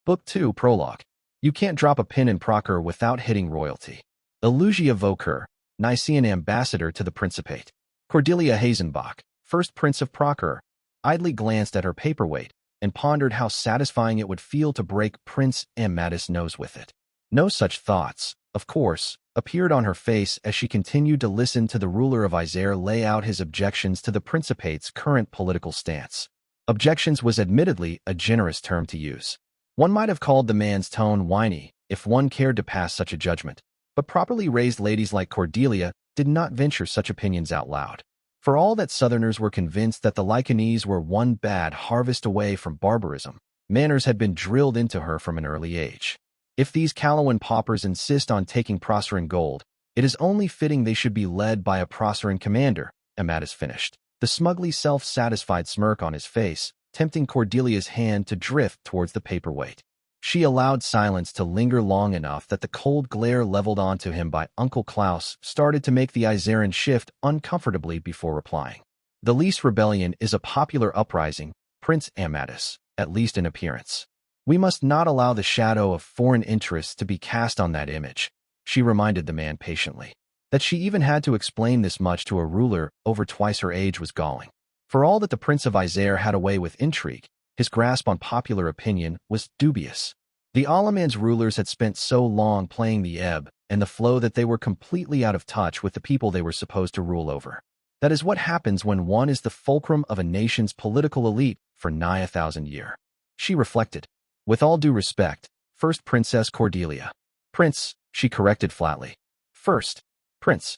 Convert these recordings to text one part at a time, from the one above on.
Book 2, Prologue. You can't drop a pin in Procure without hitting royalty. Elugia Vokur, Nicaean ambassador to the Principate. Cordelia Hazenbach, first prince of Procure, idly glanced at her paperweight and pondered how satisfying it would feel to break Prince Amadis' nose with it. No such thoughts, of course, appeared on her face as she continued to listen to the ruler of Isère lay out his objections to the Principate's current political stance. Objections was admittedly a generous term to use. One might have called the man's tone whiny if one cared to pass such a judgment, but properly raised ladies like Cordelia did not venture such opinions out loud. For all that Southerners were convinced that the Lycanese were one bad harvest away from barbarism, manners had been drilled into her from an early age. If these Calawan paupers insist on taking Proserpine gold, it is only fitting they should be led by a Proserpine commander, Amadis finished, the smugly self-satisfied smirk on his face, tempting Cordelia's hand to drift towards the paperweight. She allowed silence to linger long enough that the cold glare leveled onto him by Uncle Klaus started to make the Isèran shift uncomfortably before replying. The Lys Rebellion is a popular uprising, Prince Amadis, at least in appearance. We must not allow the shadow of foreign interests to be cast on that image, she reminded the man patiently. That she even had to explain this much to a ruler over twice her age was galling. For all that the Prince of Isère had a way with intrigue, his grasp on popular opinion was dubious. The Alamans rulers had spent so long playing the ebb and the flow that they were completely out of touch with the people they were supposed to rule over. That is what happens when one is the fulcrum of a nation's political elite for nigh 1,000 years. She reflected. With all due respect, first Princess Cordelia. Prince, she corrected flatly. First, Prince.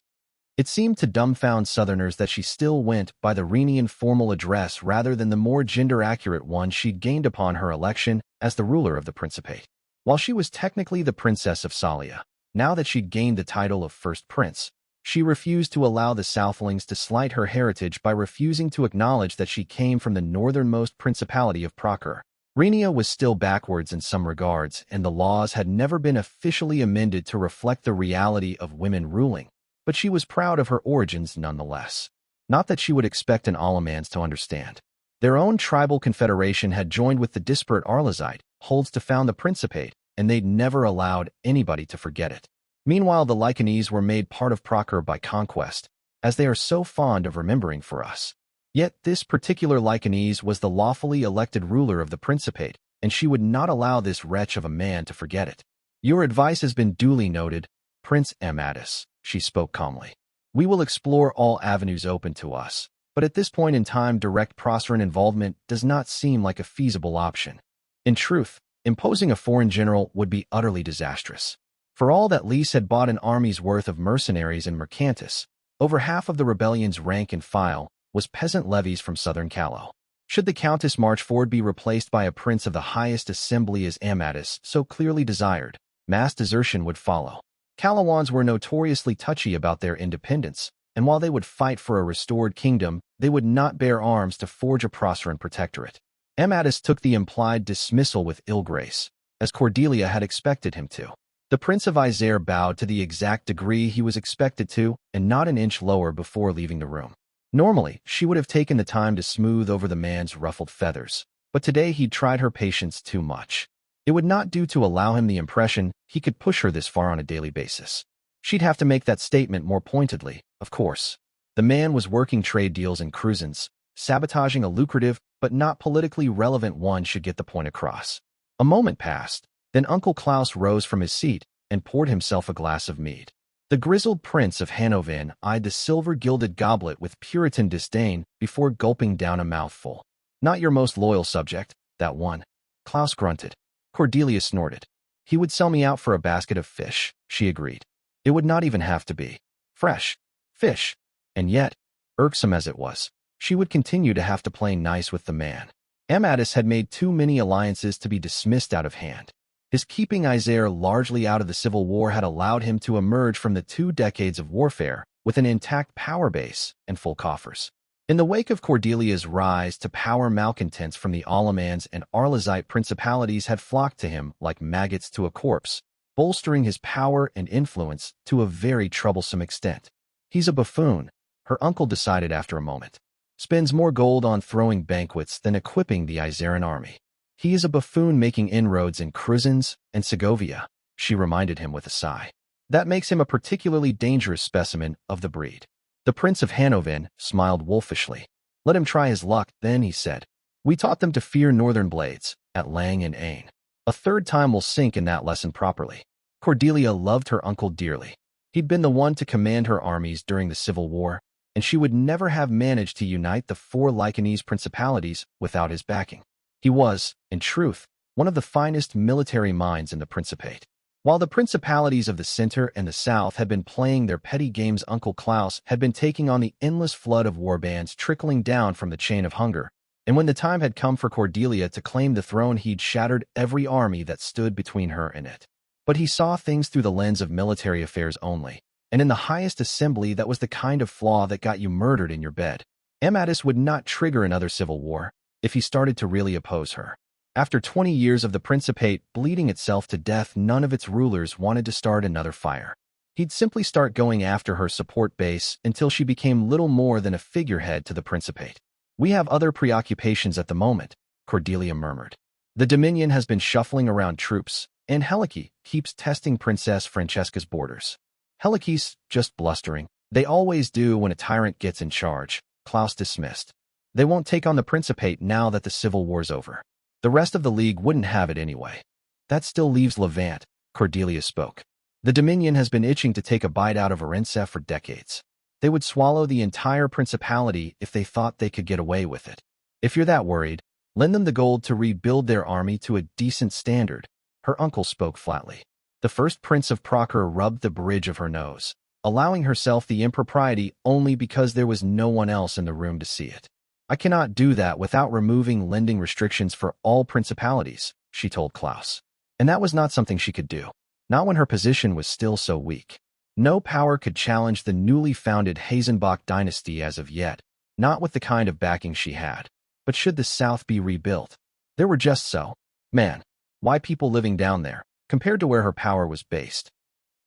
It seemed to dumbfound Southerners that she still went by the Rhenian formal address rather than the more gender-accurate one she'd gained upon her election as the ruler of the Principate. While she was technically the Princess of Salia, now that she'd gained the title of First Prince, she refused to allow the Southlings to slight her heritage by refusing to acknowledge that she came from the northernmost principality of Procure. Rhenia was still backwards in some regards, and the laws had never been officially amended to reflect the reality of women ruling. But she was proud of her origins nonetheless. Not that she would expect an Alamans to understand. Their own tribal confederation had joined with the disparate Arlazite holds to found the Principate, and they'd never allowed anybody to forget it. Meanwhile, the Lycanese were made part of Procure by conquest, as they are so fond of remembering for us. Yet this particular Lycanese was the lawfully elected ruler of the Principate, and she would not allow this wretch of a man to forget it. Your advice has been duly noted, Prince Amadis, she spoke calmly. We will explore all avenues open to us, but at this point in time direct Proserpine involvement does not seem like a feasible option. In truth, imposing a foreign general would be utterly disastrous. For all that Lys had bought an army's worth of mercenaries and mercantis, over half of the rebellion's rank and file was peasant levies from southern Calais. Should the Countess Marchford be replaced by a prince of the highest assembly as Amadis so clearly desired, mass desertion would follow. Calawans were notoriously touchy about their independence, and while they would fight for a restored kingdom, they would not bear arms to forge a Proserpine protectorate. Amadis took the implied dismissal with ill grace, as Cordelia had expected him to. The Prince of Isère bowed to the exact degree he was expected to, and not an inch lower before leaving the room. Normally, she would have taken the time to smooth over the man's ruffled feathers, but today he'd tried her patience too much. It would not do to allow him the impression he could push her this far on a daily basis. She'd have to make that statement more pointedly, of course. The man was working trade deals in cruisins, sabotaging a lucrative but not politically relevant one should get the point across. A moment passed, then Uncle Klaus rose from his seat and poured himself a glass of mead. The grizzled Prince of Hanovan eyed the silver-gilded goblet with Puritan disdain before gulping down a mouthful. Not your most loyal subject, that one. Klaus grunted. Cordelia snorted. He would sell me out for a basket of fish, she agreed. It would not even have to be fresh fish. And yet, irksome as it was, she would continue to have to play nice with the man. Amadis had made too many alliances to be dismissed out of hand. His keeping Isère largely out of the Civil War had allowed him to emerge from the 2 decades of warfare with an intact power base and full coffers. In the wake of Cordelia's rise to power, malcontents from the Alamans and Arlazite principalities had flocked to him like maggots to a corpse, bolstering his power and influence to a very troublesome extent. He's a buffoon, her uncle decided after a moment. Spends more gold on throwing banquets than equipping the Isèran army. He is a buffoon making inroads in Cruzens and Segovia, she reminded him with a sigh. That makes him a particularly dangerous specimen of the breed. The Prince of Hanovan smiled wolfishly. Let him try his luck, then, he said. We taught them to fear northern blades, at Lang and Ain. A third time will sink in that lesson properly. Cordelia loved her uncle dearly. He'd been the one to command her armies during the Civil War, and she would never have managed to unite the 4 Lycanese principalities without his backing. He was, in truth, one of the finest military minds in the Principate. While the principalities of the center and the south had been playing their petty games, Uncle Klaus had been taking on the endless flood of warbands trickling down from the chain of hunger, and when the time had come for Cordelia to claim the throne, he'd shattered every army that stood between her and it. But he saw things through the lens of military affairs only, and in the highest assembly that was the kind of flaw that got you murdered in your bed. Amatus would not trigger another civil war if he started to really oppose her. After 20 years of the Principate bleeding itself to death, none of its rulers wanted to start another fire. He'd simply start going after her support base until she became little more than a figurehead to the Principate. We have other preoccupations at the moment, Cordelia murmured. The Dominion has been shuffling around troops, and Helike keeps testing Princess Francesca's borders. Helike's just blustering. They always do when a tyrant gets in charge, Klaus dismissed. They won't take on the Principate now that the Civil War's over. The rest of the League wouldn't have it anyway. That still leaves Levant, Cordelia spoke. The Dominion has been itching to take a bite out of Orense for decades. They would swallow the entire principality if they thought they could get away with it. If you're that worried, lend them the gold to rebuild their army to a decent standard, her uncle spoke flatly. The first Prince of Procure rubbed the bridge of her nose, allowing herself the impropriety only because there was no one else in the room to see it. I cannot do that without removing lending restrictions for all principalities, she told Klaus. And that was not something she could do. Not when her position was still so weak. No power could challenge the newly founded Hasenbach dynasty as of yet, not with the kind of backing she had. But should the South be rebuilt? There were just so. Man, why people living down there, compared to where her power was based?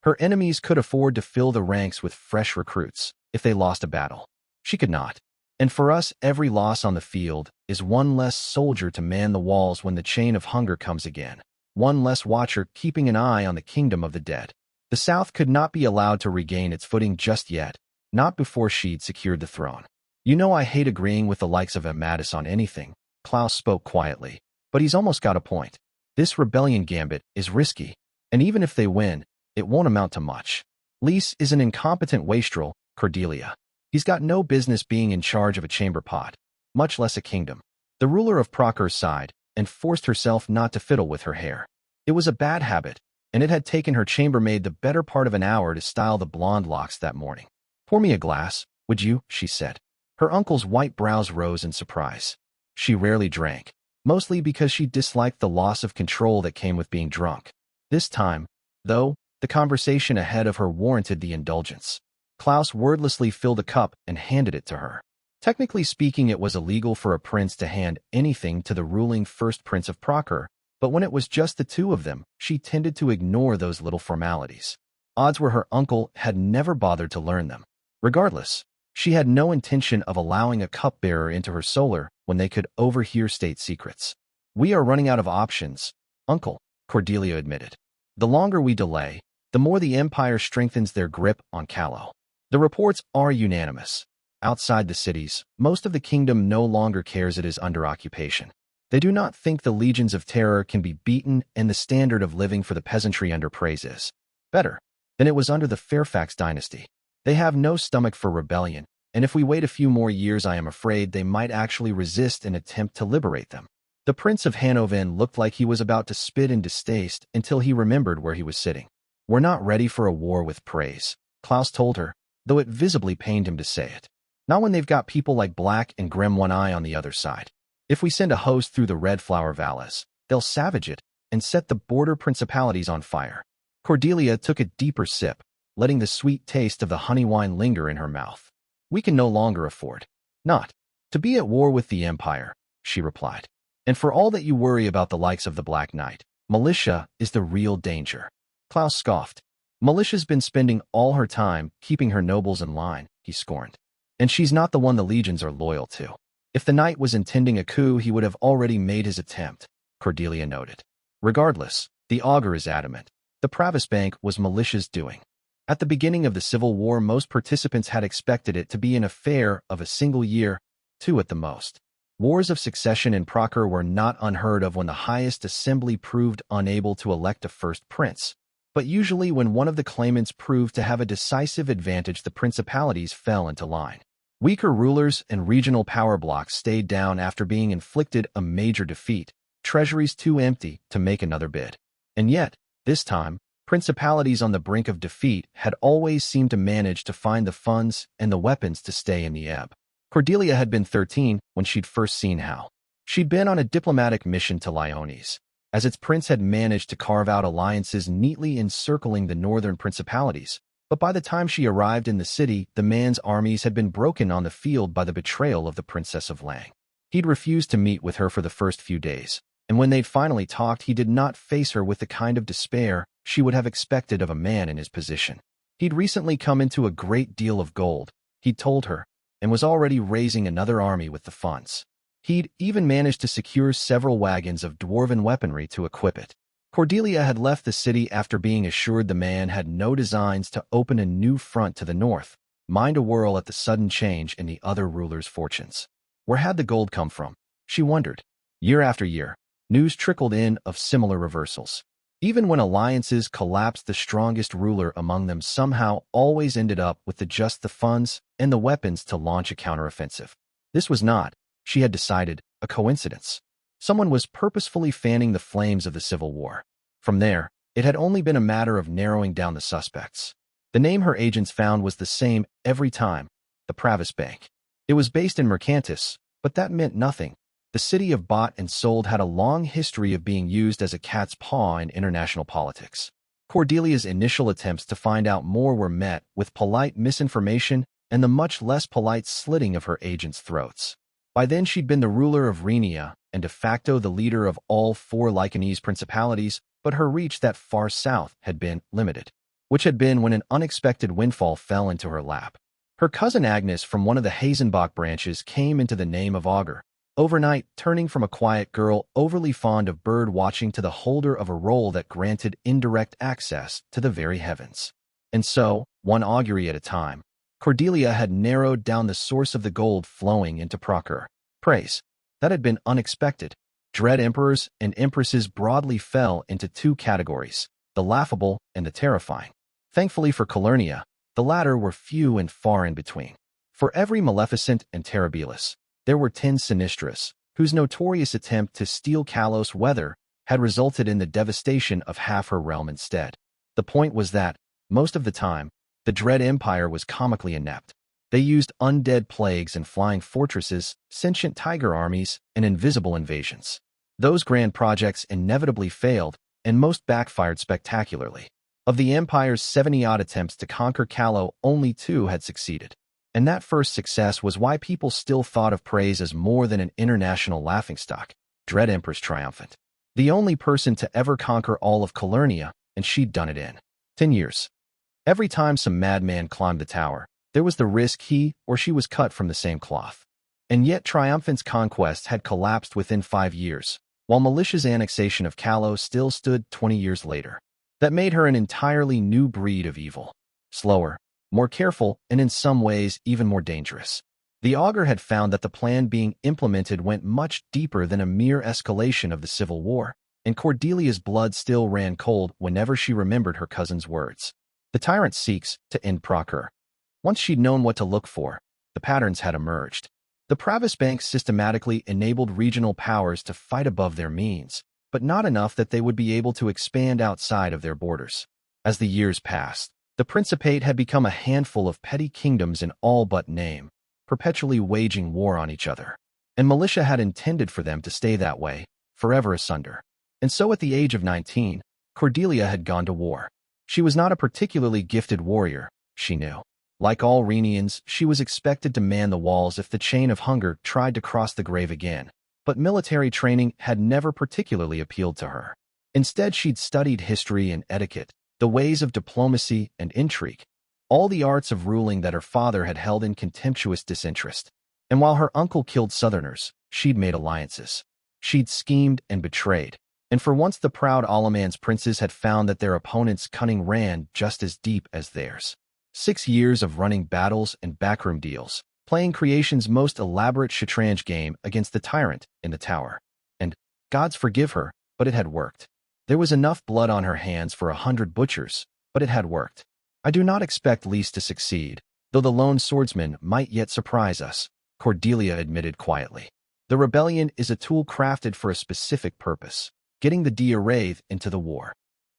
Her enemies could afford to fill the ranks with fresh recruits if they lost a battle. She could not. And for us, every loss on the field is one less soldier to man the walls when the chain of hunger comes again. One less watcher keeping an eye on the kingdom of the dead. The South could not be allowed to regain its footing just yet, not before she'd secured the throne. You know I hate agreeing with the likes of Amatus on anything, Klaus spoke quietly, but he's almost got a point. This rebellion gambit is risky, and even if they win, it won't amount to much. Lys is an incompetent wastrel, Cordelia. He's got no business being in charge of a chamber pot, much less a kingdom. The ruler of Procure sighed and forced herself not to fiddle with her hair. It was a bad habit, and it had taken her chambermaid the better part of an hour to style the blonde locks that morning. Pour me a glass, would you? She said. Her uncle's white brows rose in surprise. She rarely drank, mostly because she disliked the loss of control that came with being drunk. This time, though, the conversation ahead of her warranted the indulgence. Klaus wordlessly filled a cup and handed it to her. Technically speaking, it was illegal for a prince to hand anything to the ruling first prince of Procure, but when it was just the two of them, she tended to ignore those little formalities. Odds were her uncle had never bothered to learn them. Regardless, she had no intention of allowing a cupbearer into her solar when they could overhear state secrets. We are running out of options, Uncle, Cordelia admitted. The longer we delay, the more the Empire strengthens their grip on Callow. The reports are unanimous. Outside the cities, most of the kingdom no longer cares it is under occupation. They do not think the legions of terror can be beaten, and the standard of living for the peasantry under praise is better than it was under the Fairfax dynasty. They have no stomach for rebellion, and if we wait a few more years, I am afraid they might actually resist an attempt to liberate them. The Prince of Hanovan looked like he was about to spit in distaste until he remembered where he was sitting. We're not ready for a war with praise, Klaus told her, though it visibly pained him to say it. Not when they've got people like Black and Grim One Eye on the other side. If we send a host through the Red Flower Valleys, they'll savage it and set the border principalities on fire. Cordelia took a deeper sip, letting the sweet taste of the honey wine linger in her mouth. We can no longer afford not to be at war with the Empire, she replied. And for all that you worry about the likes of the Black Knight, militia is the real danger. Klaus scoffed. Militia's been spending all her time keeping her nobles in line, he scorned. And she's not the one the legions are loyal to. If the knight was intending a coup, he would have already made his attempt. Cordelia noted. Regardless, the augur is adamant. The Pravis Bank was Militia's doing. At the beginning of the Civil War, most participants had expected it to be an affair of a single year, 2 at the most. Wars of succession in Procure were not unheard of when the highest assembly proved unable to elect a first prince. But usually when one of the claimants proved to have a decisive advantage, the principalities fell into line. Weaker rulers and regional power blocks stayed down after being inflicted a major defeat, treasuries too empty to make another bid. And yet, this time, principalities on the brink of defeat had always seemed to manage to find the funds and the weapons to stay in the ebb. Cordelia had been 13 when she'd first seen Hal. She'd been on a diplomatic mission to Lyonese, as its prince had managed to carve out alliances neatly encircling the northern principalities. But by the time she arrived in the city, the man's armies had been broken on the field by the betrayal of the Princess of Lang. He'd refused to meet with her for the first few days, and when they'd finally talked, he did not face her with the kind of despair she would have expected of a man in his position. He'd recently come into a great deal of gold, he'd told her, and was already raising another army with the funds. He'd even managed to secure several wagons of dwarven weaponry to equip it. Cordelia had left the city after being assured the man had no designs to open a new front to the north, mind a whirl at the sudden change in the other ruler's fortunes. Where had the gold come from? She wondered. Year after year, news trickled in of similar reversals. Even when alliances collapsed, the strongest ruler among them somehow always ended up with just the funds and the weapons to launch a counteroffensive. This was not, she had decided, a coincidence. Someone was purposefully fanning the flames of the Civil War. From there, it had only been a matter of narrowing down the suspects. The name her agents found was the same every time, the Pravis Bank. It was based in Mercantis, but that meant nothing. The city of bought and sold had a long history of being used as a cat's paw in international politics. Cordelia's initial attempts to find out more were met with polite misinformation and the much less polite slitting of her agents' throats. By then she'd been the ruler of Rhenia and de facto the leader of all 4 Lycanese principalities, but her reach that far south had been limited, which had been when an unexpected windfall fell into her lap. Her cousin Agnes from one of the Hazenbach branches came into the name of augur, overnight turning from a quiet girl overly fond of bird-watching to the holder of a role that granted indirect access to the very heavens. And so, one augury at a time, Cordelia had narrowed down the source of the gold flowing into Procure. Praise. That had been unexpected. Dread emperors and empresses broadly fell into 2 categories, the laughable and the terrifying. Thankfully for Calurnia, the latter were few and far in between. For every Maleficent and Terribilis, there were 10 Sinistras, whose notorious attempt to steal Kalos weather had resulted in the devastation of half her realm instead. The point was that, most of the time, the Dread Empire was comically inept. They used undead plagues and flying fortresses, sentient tiger armies, and invisible invasions. Those grand projects inevitably failed, and most backfired spectacularly. Of the Empire's 70-odd attempts to conquer Calo, only 2 had succeeded. And that first success was why people still thought of Praise as more than an international laughingstock. Dread Empress triumphant. The only person to ever conquer all of Calurnia, and she'd done it in 10 years. Every time some madman climbed the tower, there was the risk he or she was cut from the same cloth. And yet Triumphant's conquest had collapsed within 5 years, while Militia's annexation of Calo still stood 20 years later. That made her an entirely new breed of evil. Slower, more careful, and in some ways even more dangerous. The augur had found that the plan being implemented went much deeper than a mere escalation of the Civil War, and Cordelia's blood still ran cold whenever she remembered her cousin's words. The tyrant seeks to end Procure. Once she'd known what to look for, the patterns had emerged. The Pravis Bank systematically enabled regional powers to fight above their means, but not enough that they would be able to expand outside of their borders. As the years passed, the Principate had become a handful of petty kingdoms in all but name, perpetually waging war on each other. And Militia had intended for them to stay that way, forever asunder. And so at the age of 19, Cordelia had gone to war. She was not a particularly gifted warrior, she knew. Like all Rhenians, she was expected to man the walls if the chain of hunger tried to cross the grave again. But military training had never particularly appealed to her. Instead, she'd studied history and etiquette, the ways of diplomacy and intrigue, all the arts of ruling that her father had held in contemptuous disinterest. And while her uncle killed Southerners, she'd made alliances. She'd schemed and betrayed. And for once the proud Alaman's princes had found that their opponent's cunning ran just as deep as theirs. 6 years of running battles and backroom deals, playing creation's most elaborate Shatranj game against the tyrant in the tower. And, gods forgive her, but it had worked. There was enough blood on her hands for 100 butchers, but it had worked. I do not expect Lys to succeed, though the lone swordsman might yet surprise us, Cordelia admitted quietly. The rebellion is a tool crafted for a specific purpose, getting the Wraith into the war.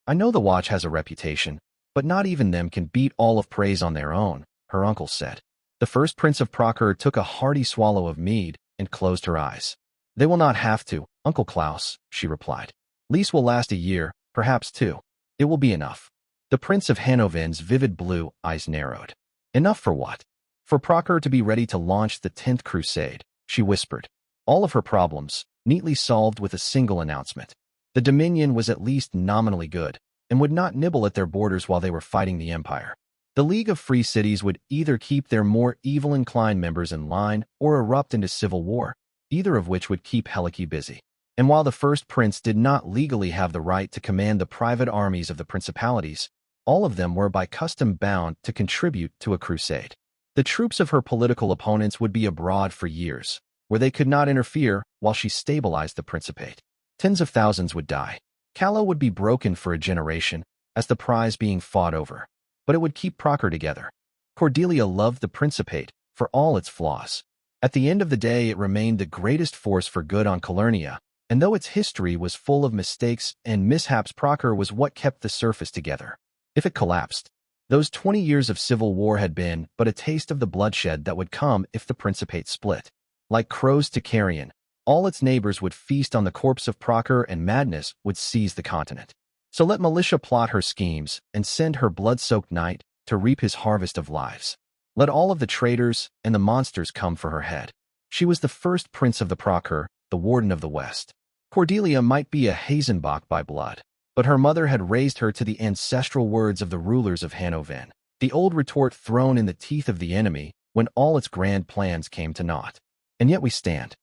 I know the Watch has a reputation, but not even them can beat all of praise on their own, her uncle said. The first Prince of Procure took a hearty swallow of mead and closed her eyes. They will not have to, Uncle Klaus, she replied. Lys will last a year, perhaps 2. It will be enough. The Prince of Hanovin's vivid blue eyes narrowed. Enough for what? For Procure to be ready to launch the 10th Crusade, she whispered. All of her problems, neatly solved with a single announcement. The Dominion was at least nominally good, and would not nibble at their borders while they were fighting the Empire. The League of Free Cities would either keep their more evil-inclined members in line or erupt into civil war, either of which would keep Helike busy. And while the first prince did not legally have the right to command the private armies of the principalities, all of them were by custom bound to contribute to a crusade. The troops of her political opponents would be abroad for years, where they could not interfere while she stabilized the Principate. Tens of thousands would die. Callow would be broken for a generation, as the prize being fought over. But it would keep Procure together. Cordelia loved the Principate, for all its flaws. At the end of the day it remained the greatest force for good on Calernia, and though its history was full of mistakes and mishaps, Procure was what kept the surface together. If it collapsed, those 20 years of civil war had been but a taste of the bloodshed that would come if the Principate split. Like crows to carrion, all its neighbors would feast on the corpse of Procure and madness would seize the continent. So let militia plot her schemes and send her blood-soaked knight to reap his harvest of lives. Let all of the traitors and the monsters come for her head. She was the first prince of the Procure, the warden of the West. Cordelia might be a Hazenbach by blood, but her mother had raised her to the ancestral words of the rulers of Hanovin, the old retort thrown in the teeth of the enemy when all its grand plans came to naught. And yet we stand.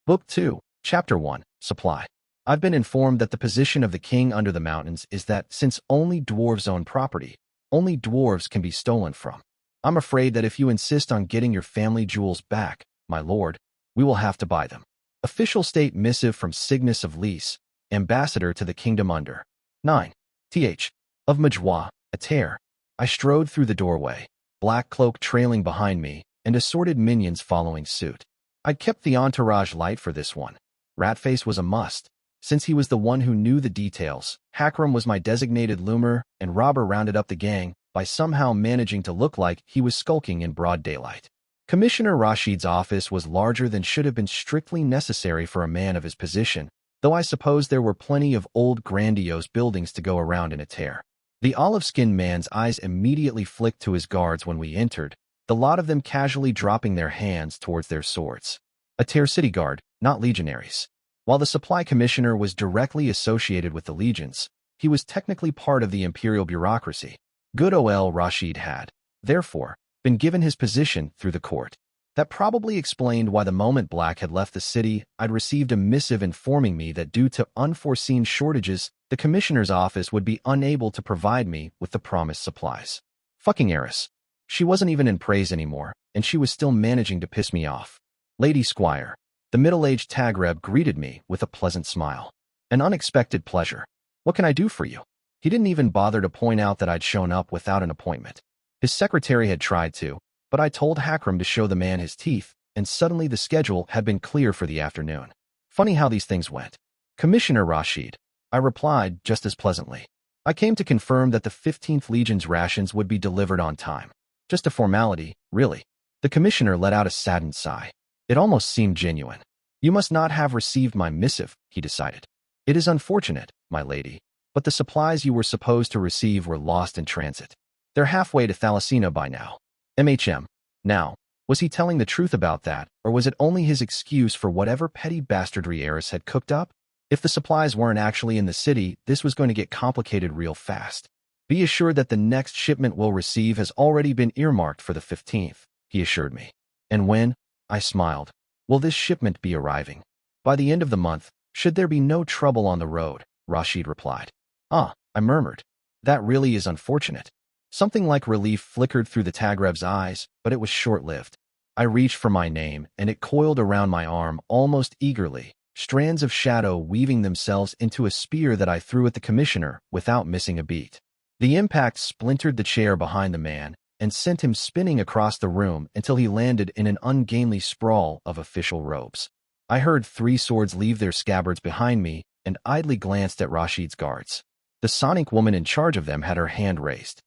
Book 2, Chapter 1, Supply. I've been informed that the position of the king under the mountains is that since only dwarves own property, only dwarves can be stolen from. I'm afraid that if you insist on getting your family jewels back, my lord, we will have to buy them. Official state missive from Cygnus of Lys, ambassador to the kingdom under 9. Th. of Majwa, Attaque. I strode through the doorway, Black Cloak trailing behind me, and assorted minions following suit. I'd kept the entourage light for this one. Ratface was a must, since he was the one who knew the details. Hakram was my designated loomer, and Robber rounded up the gang by somehow managing to look like he was skulking in broad daylight. Commissioner Rashid's office was larger than should have been strictly necessary for a man of his position, though I suppose there were plenty of old grandiose buildings to go around in Attaque. The olive-skinned man's eyes immediately flicked to his guards when we entered, the lot of them casually dropping their hands towards their swords. Attaque city guard, not legionaries. While the supply commissioner was directly associated with the legions, he was technically part of the imperial bureaucracy. Good ol' Rashid had, therefore, been given his position through the court. That probably explained why the moment Black had left the city, I'd received a missive informing me that due to unforeseen shortages, the commissioner's office would be unable to provide me with the promised supplies. Fucking heiress. She wasn't even in praise anymore, and she was still managing to piss me off. Lady Squire. The middle-aged Tagreb greeted me with a pleasant smile. An unexpected pleasure. What can I do for you? He didn't even bother to point out that I'd shown up without an appointment. His secretary had tried to, but I told Hakram to show the man his teeth, and suddenly the schedule had been clear for the afternoon. Funny how these things went. Commissioner Rashid, I replied just as pleasantly. I came to confirm that the 15th Legion's rations would be delivered on time. Just a formality, really. The commissioner let out a saddened sigh. It almost seemed genuine. You must not have received my missive, he decided. It is unfortunate, my lady, but the supplies you were supposed to receive were lost in transit. They're halfway to Thalasina by now. MHM. Now, was he telling the truth about that, or was it only his excuse for whatever petty bastardry Eris had cooked up? If the supplies weren't actually in the city, this was going to get complicated real fast. Be assured that the next shipment we'll receive has already been earmarked for the 15th, he assured me. And when? I smiled. Will this shipment be arriving? By the end of the month, Should there be no trouble on the road, Rashid replied. Ah, I murmured. That really is unfortunate. Something like relief flickered through the Tagreb's eyes, but it was short-lived. I reached for my name, and it coiled around my arm almost eagerly, strands of shadow weaving themselves into a spear that I threw at the commissioner without missing a beat. The impact splintered the chair behind the man and sent him spinning across the room until he landed in an ungainly sprawl of official robes. I heard 3 swords leave their scabbards behind me and idly glanced at Rashid's guards. The Sonic woman in charge of them had her hand raised.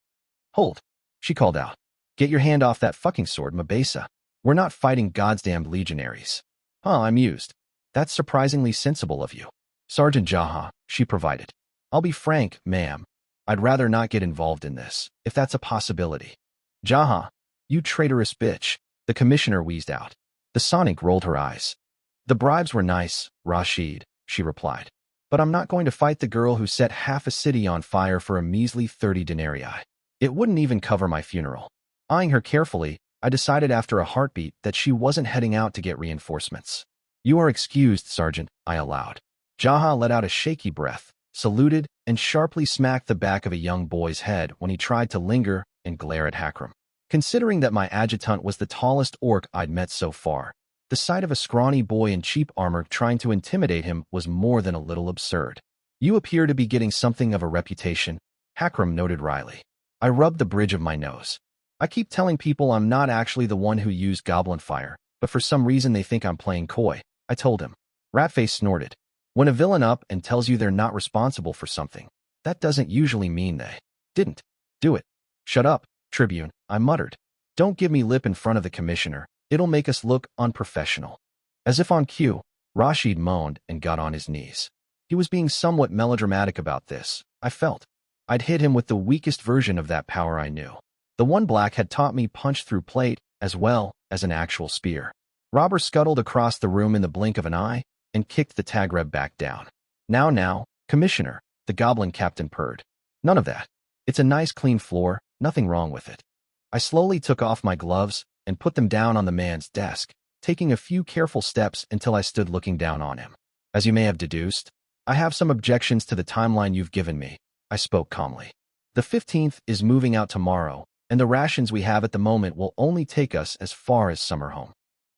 Hold, she called out. Get your hand off that fucking sword, Mabesa. We're not fighting goddamned legionaries. I mused. That's surprisingly sensible of you. Sergeant Jaha, she provided. I'll be frank, ma'am. I'd rather not get involved in this, if that's a possibility. Jaha, you traitorous bitch, the commissioner wheezed out. The Sonic rolled her eyes. The bribes were nice, Rashid, she replied. But I'm not going to fight the girl who set half a city on fire for a measly 30 denarii. It wouldn't even cover my funeral. Eyeing her carefully, I decided after a heartbeat that she wasn't heading out to get reinforcements. You are excused, Sergeant, I allowed. Jaha let out a shaky breath, saluted, and sharply smacked the back of a young boy's head when he tried to linger and glare at Hakram. Considering that my adjutant was the tallest orc I'd met so far, the sight of a scrawny boy in cheap armor trying to intimidate him was more than a little absurd. You appear to be getting something of a reputation, Hakram noted wryly. I rubbed the bridge of my nose. I keep telling people I'm not actually the one who used goblin fire, but for some reason they think I'm playing coy, I told him. Ratface snorted. When a villain up and tells you they're not responsible for something, that doesn't usually mean they didn't do it. Shut up, Tribune, I muttered. Don't give me lip in front of the commissioner. It'll make us look unprofessional. As if on cue, Rashid moaned and got on his knees. He was being somewhat melodramatic about this, I felt. I'd hit him with the weakest version of that power I knew. The one Black had taught me punch through plate, as well as an actual spear. Robber scuttled across the room in the blink of an eye and kicked the Tagreb back down. Now, Commissioner, the goblin captain purred. None of that. It's a nice clean floor, nothing wrong with it. I slowly took off my gloves and put them down on the man's desk, taking a few careful steps until I stood looking down on him. As you may have deduced, I have some objections to the timeline you've given me, I spoke calmly. The 15th is moving out tomorrow, and the rations we have at the moment will only take us as far as Summerhome.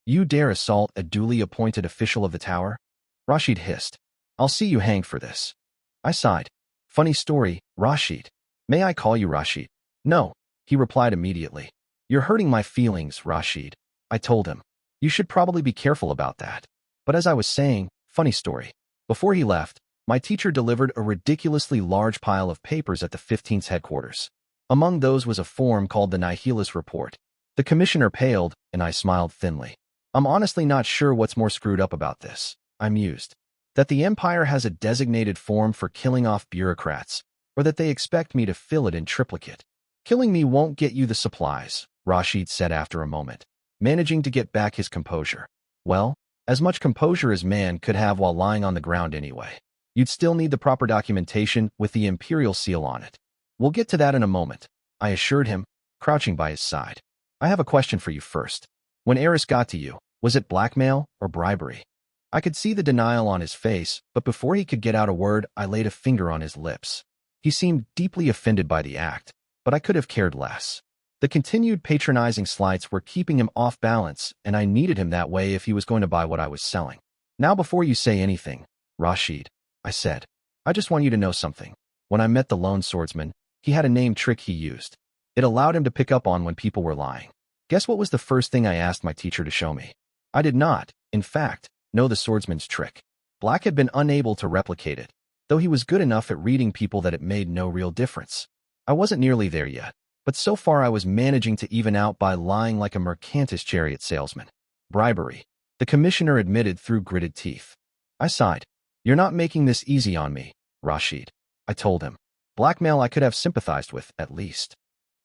You dare assault a duly appointed official of the tower? Rashid hissed. I'll see you hanged for this. I sighed. Funny story, Rashid. May I call you Rashid? No, he replied immediately. You're hurting my feelings, Rashid. I told him. You should probably be careful about that. But as I was saying, funny story. Before he left, my teacher delivered a ridiculously large pile of papers at the 15th's headquarters. Among those was a form called the Nihilus Report. The commissioner paled, and I smiled thinly. I'm honestly not sure what's more screwed up about this, I mused. That the Empire has a designated form for killing off bureaucrats, or that they expect me to fill it in triplicate. Killing me won't get you the supplies, Rashid said after a moment, managing to get back his composure. Well, as much composure as man could have while lying on the ground anyway. You'd still need the proper documentation with the Imperial seal on it. We'll get to that in a moment, I assured him, crouching by his side. I have a question for you first. When Eris got to you, was it blackmail or bribery? I could see the denial on his face, but before he could get out a word, I laid a finger on his lips. He seemed deeply offended by the act, but I could have cared less. The continued patronizing slights were keeping him off balance, and I needed him that way if he was going to buy what I was selling. Now before you say anything, Rashid, I said, I just want you to know something. When I met the lone swordsman, he had a name trick he used. It allowed him to pick up on when people were lying. Guess what was the first thing I asked my teacher to show me? I did not, in fact, know the swordsman's trick. Black had been unable to replicate it, though he was good enough at reading people that it made no real difference. I wasn't nearly there yet, but so far I was managing to even out by lying like a mercantilist chariot salesman. Bribery, the commissioner admitted through gritted teeth. I sighed. You're not making this easy on me, Rashid, I told him. Blackmail I could have sympathized with, at least.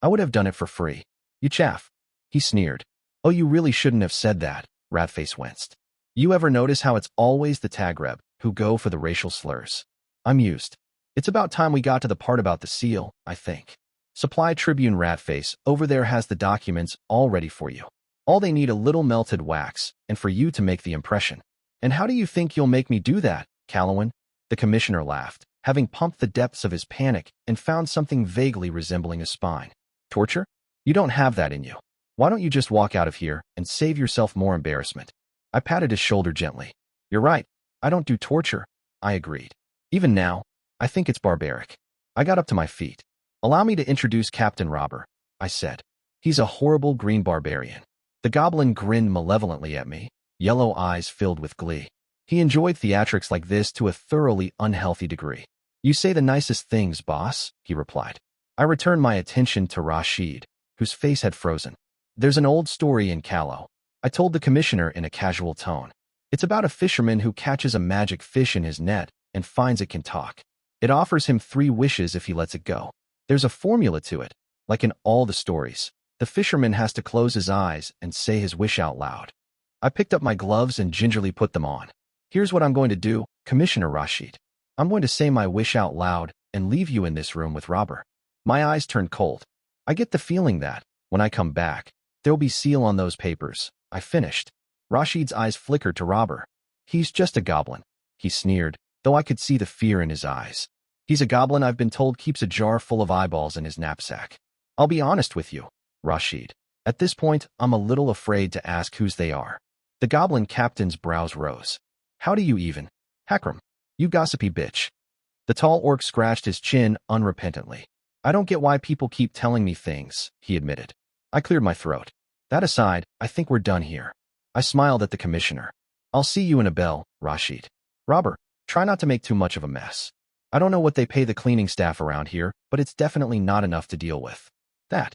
I would have done it for free. You chaff. He sneered. Oh, you really shouldn't have said that, Ratface winced. You ever notice how it's always the Tagreb who go for the racial slurs? I mused. It's about time we got to the part about the seal, I think. Supply Tribune Ratface over there has the documents all ready for you. All they need a little melted wax, and for you to make the impression. And how do you think you'll make me do that? Callowin? The commissioner laughed, having pumped the depths of his panic and found something vaguely resembling a spine. Torture? You don't have that in you. Why don't you just walk out of here and save yourself more embarrassment? I patted his shoulder gently. You're right. I don't do torture, I agreed. Even now, I think it's barbaric. I got up to my feet. Allow me to introduce Captain Robber, I said. He's a horrible green barbarian. The goblin grinned malevolently at me, yellow eyes filled with glee. He enjoyed theatrics like this to a thoroughly unhealthy degree. You say the nicest things, boss, he replied. I returned my attention to Rashid, whose face had frozen. There's an old story in Callow, I told the commissioner in a casual tone. It's about a fisherman who catches a magic fish in his net and finds it can talk. It offers him 3 wishes if he lets it go. There's a formula to it. Like in all the stories, the fisherman has to close his eyes and say his wish out loud. I picked up my gloves and gingerly put them on. Here's what I'm going to do, Commissioner Rashid. I'm going to say my wish out loud and leave you in this room with Robber. My eyes turned cold. I get the feeling that, when I come back, there'll be seal on those papers. I finished. Rashid's eyes flickered to Robber. He's just a goblin, he sneered, though I could see the fear in his eyes. He's a goblin I've been told keeps a jar full of eyeballs in his knapsack. I'll be honest with you, Rashid. At this point, I'm a little afraid to ask whose they are. The goblin captain's brows rose. How do you even? Hakram, you gossipy bitch. The tall orc scratched his chin unrepentantly. I don't get why people keep telling me things, he admitted. I cleared my throat. That aside, I think we're done here. I smiled at the commissioner. I'll see you in a bell, Rashid. Robber, try not to make too much of a mess. I don't know what they pay the cleaning staff around here, but it's definitely not enough to deal with. That.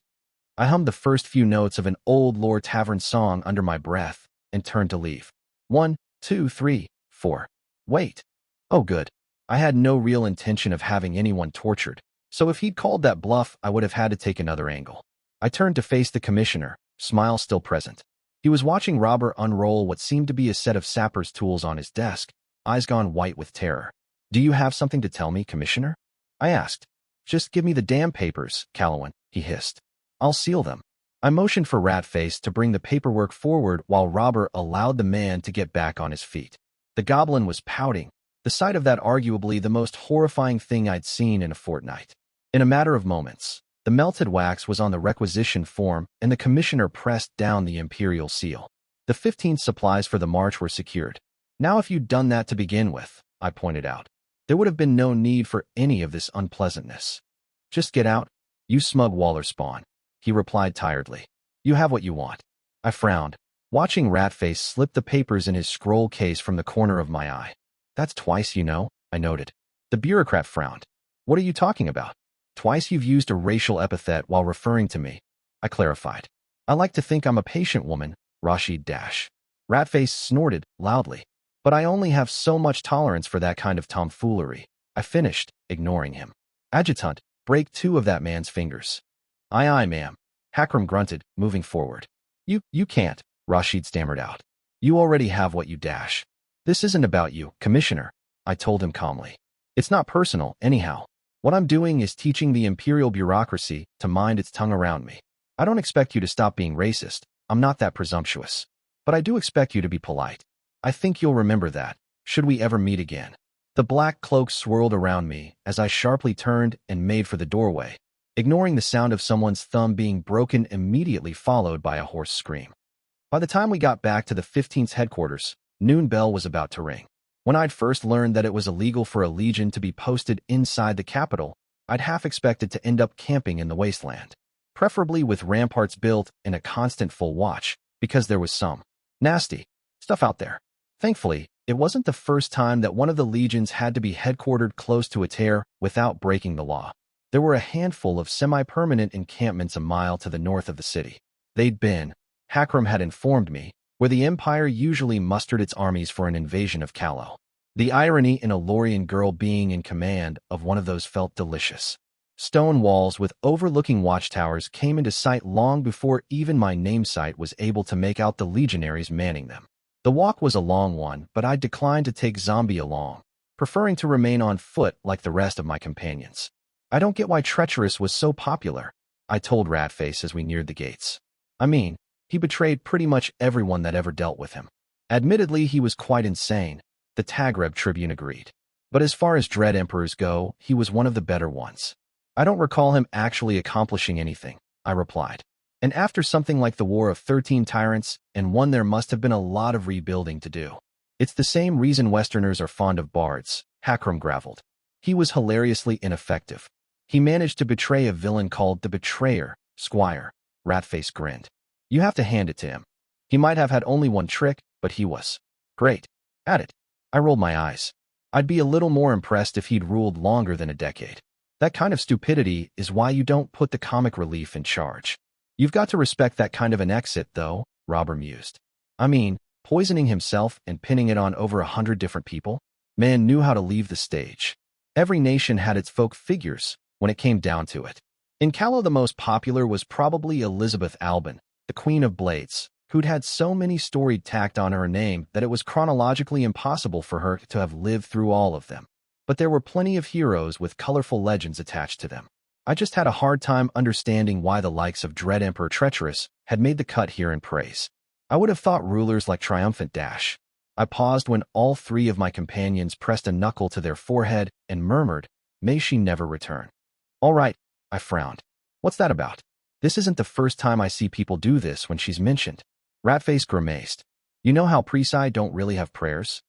I hummed the first few notes of an old lore tavern song under my breath and turned to leave. 1, 2, 3, 4. Wait. Oh good. I had no real intention of having anyone tortured, so if he'd called that bluff, I would have had to take another angle. I turned to face the commissioner, smile still present. He was watching Robber unroll what seemed to be a set of sapper's tools on his desk, eyes gone white with terror. Do you have something to tell me, Commissioner? I asked. Just give me the damn papers, Callowin, he hissed. I'll seal them. I motioned for Ratface to bring the paperwork forward while Robber allowed the man to get back on his feet. The goblin was pouting, the sight of that arguably the most horrifying thing I'd seen in a fortnight. In a matter of moments, the melted wax was on the requisition form and the commissioner pressed down the imperial seal. The 15th supplies for the march were secured. Now if you'd done that to begin with, I pointed out, there would have been no need for any of this unpleasantness. Just get out, you smug Waller spawn, he replied tiredly. You have what you want. I frowned, watching Ratface slip the papers in his scroll case from the corner of my eye. That's twice, you know, I noted. The bureaucrat frowned. What are you talking about? Twice you've used a racial epithet while referring to me, I clarified. I like to think I'm a patient woman, Rashid dash. Ratface snorted loudly. But I only have so much tolerance for that kind of tomfoolery. I finished, ignoring him. Adjutant, break 2 of that man's fingers. Aye aye, ma'am. Hakram grunted, moving forward. You can't, Rashid stammered out. You already have what you dash. This isn't about you, Commissioner, I told him calmly. It's not personal, anyhow. What I'm doing is teaching the imperial bureaucracy to mind its tongue around me. I don't expect you to stop being racist. I'm not that presumptuous. But I do expect you to be polite. I think you'll remember that, should we ever meet again. The black cloak swirled around me as I sharply turned and made for the doorway, ignoring the sound of someone's thumb being broken immediately followed by a hoarse scream. By the time we got back to the 15th's headquarters, noon bell was about to ring. When I'd first learned that it was illegal for a legion to be posted inside the capital, I'd half expected to end up camping in the wasteland, preferably with ramparts built and a constant full watch, because there was some nasty stuff out there. Thankfully, it wasn't the first time that one of the legions had to be headquartered close to a tear without breaking the law. There were a handful of semi-permanent encampments a mile to the north of the city. They'd been, Hakram had informed me, where the Empire usually mustered its armies for an invasion of Callow. The irony in a Lorien girl being in command of one of those felt delicious. Stone walls with overlooking watchtowers came into sight long before even my namesite was able to make out the legionaries manning them. The walk was a long one, but I declined to take Zombie along, preferring to remain on foot like the rest of my companions. I don't get why Treacherous was so popular, I told Ratface as we neared the gates. I mean, he betrayed pretty much everyone that ever dealt with him. Admittedly, he was quite insane, the Tagreb Tribune agreed. But as far as Dread Emperors go, he was one of the better ones. I don't recall him actually accomplishing anything, I replied. And after something like the War of 13 Tyrants, and one there must have been a lot of rebuilding to do. It's the same reason Westerners are fond of bards, Hakram gravelled. He was hilariously ineffective. He managed to betray a villain called the Betrayer, Squire. Ratface grinned. You have to hand it to him. He might have had only one trick, but he was great at it. I rolled my eyes. I'd be a little more impressed if he'd ruled longer than a decade. That kind of stupidity is why you don't put the comic relief in charge. You've got to respect that kind of an exit, though, Robert mused. I mean, poisoning himself and pinning it on over 100 different people? Man knew how to leave the stage. Every nation had its folk figures when it came down to it. In Callow, the most popular was probably Elizabeth Albin, the Queen of Blades, who'd had so many storied tacked on her name that it was chronologically impossible for her to have lived through all of them. But there were plenty of heroes with colorful legends attached to them. I just had a hard time understanding why the likes of Dread Emperor Treacherous had made the cut here in praise. I would have thought rulers like Triumphant Dash. I paused when all three of my companions pressed a knuckle to their forehead and murmured, "May she never return." All right, I frowned. What's that about? This isn't the first time I see people do this when she's mentioned. Ratface grimaced. You know how Preside don't really have prayers?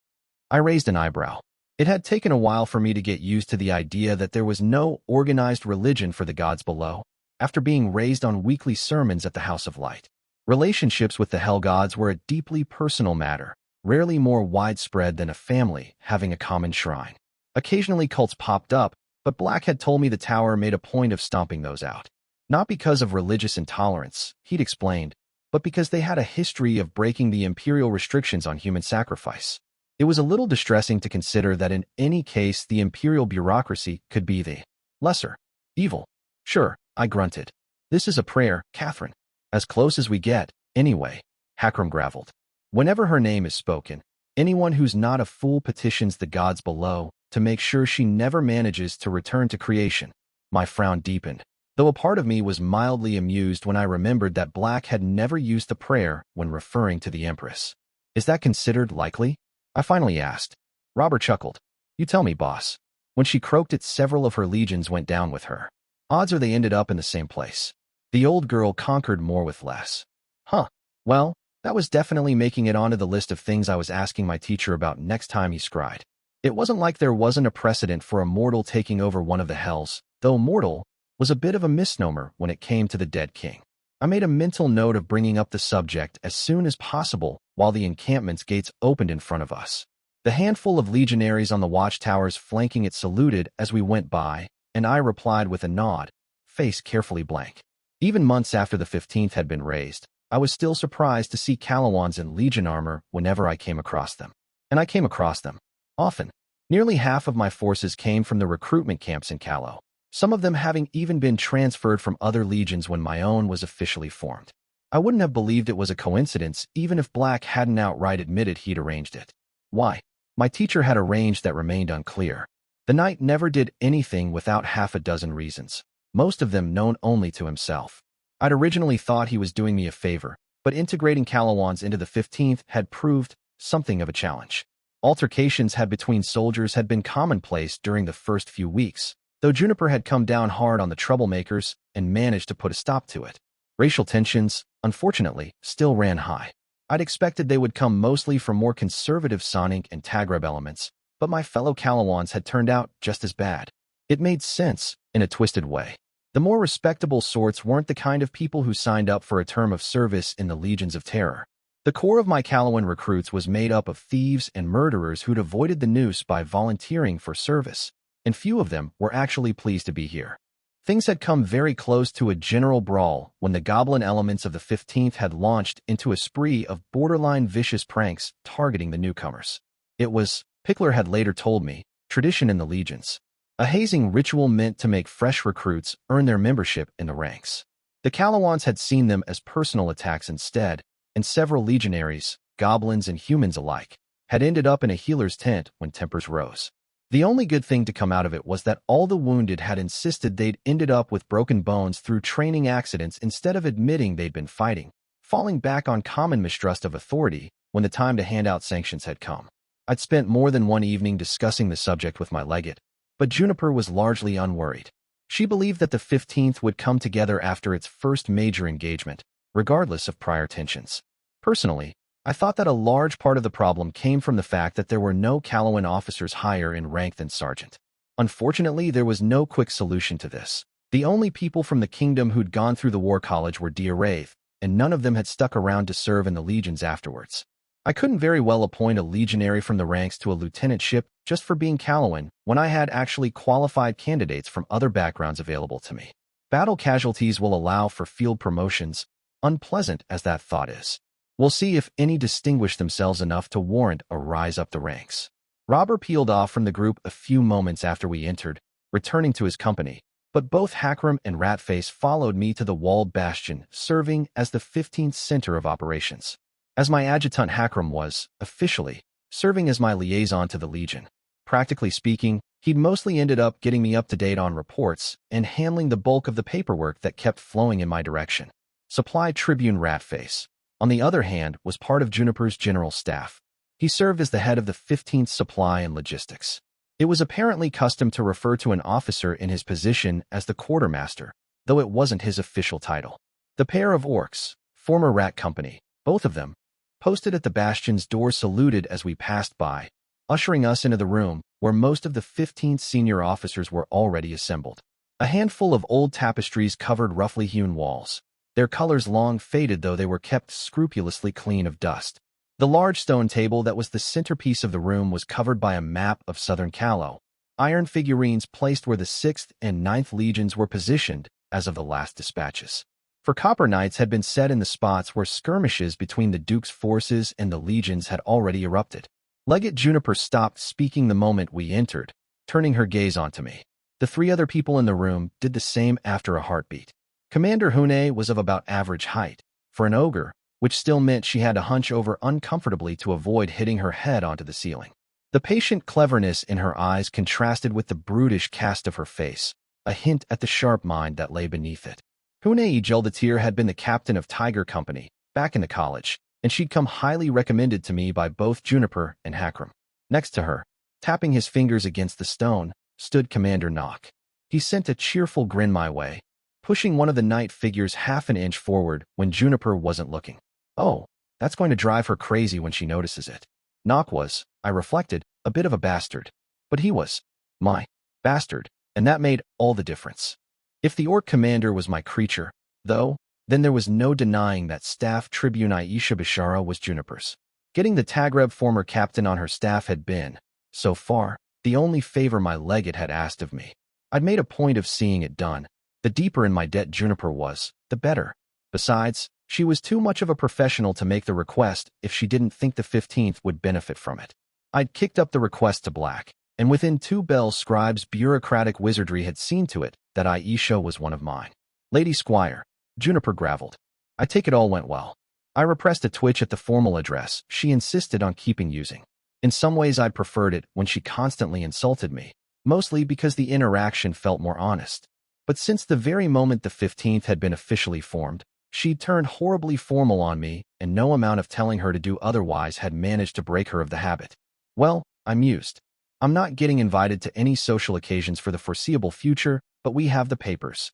I raised an eyebrow. It had taken a while for me to get used to the idea that there was no organized religion for the gods below, after being raised on weekly sermons at the House of Light. Relationships with the hell gods were a deeply personal matter, rarely more widespread than a family having a common shrine. Occasionally cults popped up, but Black had told me the tower made a point of stomping those out. Not because of religious intolerance, he'd explained, but because they had a history of breaking the imperial restrictions on human sacrifice. It was a little distressing to consider that in any case the imperial bureaucracy could be the lesser evil. Sure, I grunted. This is a prayer, Catherine. As close as we get, anyway, Hakram gravelled. Whenever her name is spoken, anyone who's not a fool petitions the gods below to make sure she never manages to return to creation. My frown deepened, though a part of me was mildly amused when I remembered that Black had never used the prayer when referring to the Empress. Is that considered likely? I finally asked. Robert chuckled. You tell me, boss. When she croaked it, several of her legions went down with her. Odds are they ended up in the same place. The old girl conquered more with less. Huh. Well, that was definitely making it onto the list of things I was asking my teacher about next time he scried. It wasn't like there wasn't a precedent for a mortal taking over one of the hells, though mortal was a bit of a misnomer when it came to the dead king. I made a mental note of bringing up the subject as soon as possible while the encampment's gates opened in front of us. The handful of legionaries on the watchtowers flanking it saluted as we went by, and I replied with a nod, face carefully blank. Even months after the 15th had been raised, I was still surprised to see Calawans in legion armor whenever I came across them. And I came across them often. Nearly half of my forces came from the recruitment camps in Callow, some of them having even been transferred from other legions when my own was officially formed. I wouldn't have believed it was a coincidence even if Black hadn't outright admitted he'd arranged it. Why? My teacher had arranged that remained unclear. The knight never did anything without half a dozen reasons, most of them known only to himself. I'd originally thought he was doing me a favor, but integrating Calawans into the 15th had proved something of a challenge. Altercations between soldiers had been commonplace during the first few weeks, though Juniper had come down hard on the troublemakers and managed to put a stop to it. Racial tensions, unfortunately, still ran high. I'd expected they would come mostly from more conservative Sonic and Tagreb elements, but my fellow Calawans had turned out just as bad. It made sense, in a twisted way. The more respectable sorts weren't the kind of people who signed up for a term of service in the Legions of Terror. The core of my Calawan recruits was made up of thieves and murderers who'd avoided the noose by volunteering for service, and few of them were actually pleased to be here. Things had come very close to a general brawl when the goblin elements of the 15th had launched into a spree of borderline vicious pranks targeting the newcomers. It was, Pickler had later told me, tradition in the legions. A hazing ritual meant to make fresh recruits earn their membership in the ranks. The Calawans had seen them as personal attacks instead, and several legionaries, goblins and humans alike, had ended up in a healer's tent when tempers rose. The only good thing to come out of it was that all the wounded had insisted they'd ended up with broken bones through training accidents instead of admitting they'd been fighting, falling back on common mistrust of authority when the time to hand out sanctions had come. I'd spent more than one evening discussing the subject with my legate, but Juniper was largely unworried. She believed that the 15th would come together after its first major engagement, regardless of prior tensions. Personally, I thought that a large part of the problem came from the fact that there were no Caloan officers higher in rank than sergeant. Unfortunately, there was no quick solution to this. The only people from the kingdom who'd gone through the war college were Wraith, and none of them had stuck around to serve in the legions afterwards. I couldn't very well appoint a legionary from the ranks to a lieutenantship just for being Caloan when I had actually qualified candidates from other backgrounds available to me. Battle casualties will allow for field promotions, unpleasant as that thought is. We'll see if any distinguish themselves enough to warrant a rise up the ranks. Robber peeled off from the group a few moments after we entered, returning to his company, but both Hakram and Ratface followed me to the walled bastion, serving as the 15th center of operations. As my adjutant, Hakram was, officially, serving as my liaison to the Legion. Practically speaking, he'd mostly ended up getting me up to date on reports and handling the bulk of the paperwork that kept flowing in my direction. Supply Tribune Ratface, on the other hand, was part of Juniper's general staff. He served as the head of the 15th Supply and Logistics. It was apparently custom to refer to an officer in his position as the quartermaster, though it wasn't his official title. The pair of orcs, former rat company, both of them, posted at the bastion's door saluted as we passed by, ushering us into the room where most of the 15th senior officers were already assembled. A handful of old tapestries covered roughly hewn walls, their colors long faded though they were kept scrupulously clean of dust. The large stone table that was the centerpiece of the room was covered by a map of southern Calo, iron figurines placed where the 6th and 9th legions were positioned as of the last dispatches. For Copper Knights had been set in the spots where skirmishes between the Duke's forces and the legions had already erupted. Legate Juniper stopped speaking the moment we entered, turning her gaze onto me. The three other people in the room did the same after a heartbeat. Commander Hune was of about average height, for an ogre, which still meant she had to hunch over uncomfortably to avoid hitting her head onto the ceiling. The patient cleverness in her eyes contrasted with the brutish cast of her face, a hint at the sharp mind that lay beneath it. Hune Jeldatir had been the captain of Tiger Company, back in the college, and she'd come highly recommended to me by both Juniper and Hakram. Next to her, tapping his fingers against the stone, stood Commander Nock. He sent a cheerful grin my way, pushing one of the knight figures half an inch forward when Juniper wasn't looking. Oh, that's going to drive her crazy when she notices it. Nock was, I reflected, a bit of a bastard. But he was my bastard, and that made all the difference. If the orc commander was my creature, though, then there was no denying that Staff Tribune Aisha Bishara was Juniper's. Getting the Tagreb former captain on her staff had been, so far, the only favor my legate had asked of me. I'd made a point of seeing it done. The deeper in my debt Juniper was, the better. Besides, she was too much of a professional to make the request if she didn't think the 15th would benefit from it. I'd kicked up the request to Black, and within 2 bells Scribe's bureaucratic wizardry had seen to it that Aisha was one of mine. Lady Squire, Juniper gravelled. I take it all went well. I repressed a twitch at the formal address she insisted on keeping using. In some ways I'd preferred it when she constantly insulted me, mostly because the interaction felt more honest. But since the very moment the 15th had been officially formed, she'd turned horribly formal on me, and no amount of telling her to do otherwise had managed to break her of the habit. Well, I mused. I'm not getting invited to any social occasions for the foreseeable future, but we have the papers.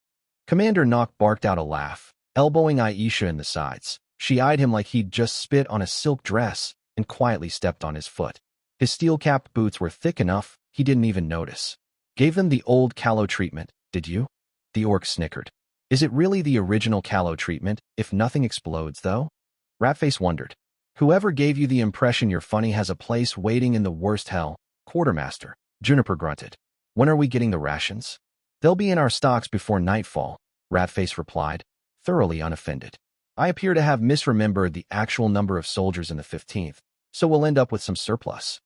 Commander Nock barked out a laugh, elbowing Aisha in the sides. She eyed him like he'd just spit on a silk dress and quietly stepped on his foot. His steel-capped boots were thick enough, he didn't even notice. Gave them the old Calo treatment, did you? The orc snickered. Is it really the original Calo treatment, if nothing explodes, though? Ratface wondered. Whoever gave you the impression you're funny has a place waiting in the worst hell, Quartermaster. Juniper grunted. When are we getting the rations? They'll be in our stocks before nightfall, Ratface replied, thoroughly unoffended. I appear to have misremembered the actual number of soldiers in the 15th, so we'll end up with some surplus.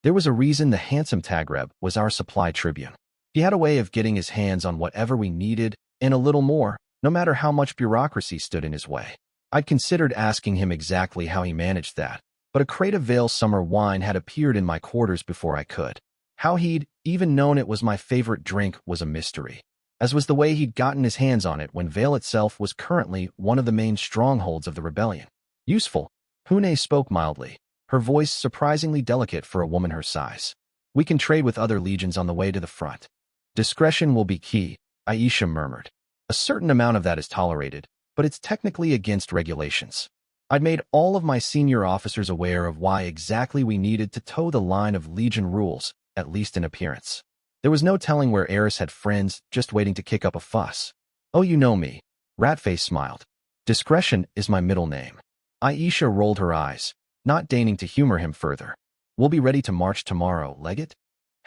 There was a reason the handsome Tagreb was our supply tribune. He had a way of getting his hands on whatever we needed, and a little more, no matter how much bureaucracy stood in his way. I'd considered asking him exactly how he managed that, but a crate of Vale summer wine had appeared in my quarters before I could. How he'd even known it was my favorite drink was a mystery, as was the way he'd gotten his hands on it when Vale itself was currently one of the main strongholds of the rebellion. Useful, Hune spoke mildly, her voice surprisingly delicate for a woman her size. We can trade with other legions on the way to the front. Discretion will be key, Aisha murmured. A certain amount of that is tolerated, but it's technically against regulations. I'd made all of my senior officers aware of why exactly we needed to toe the line of Legion rules, at least in appearance. There was no telling where Eris had friends just waiting to kick up a fuss. Oh, you know me. Ratface smiled. Discretion is my middle name. Aisha rolled her eyes, not deigning to humor him further. We'll be ready to march tomorrow, Legate?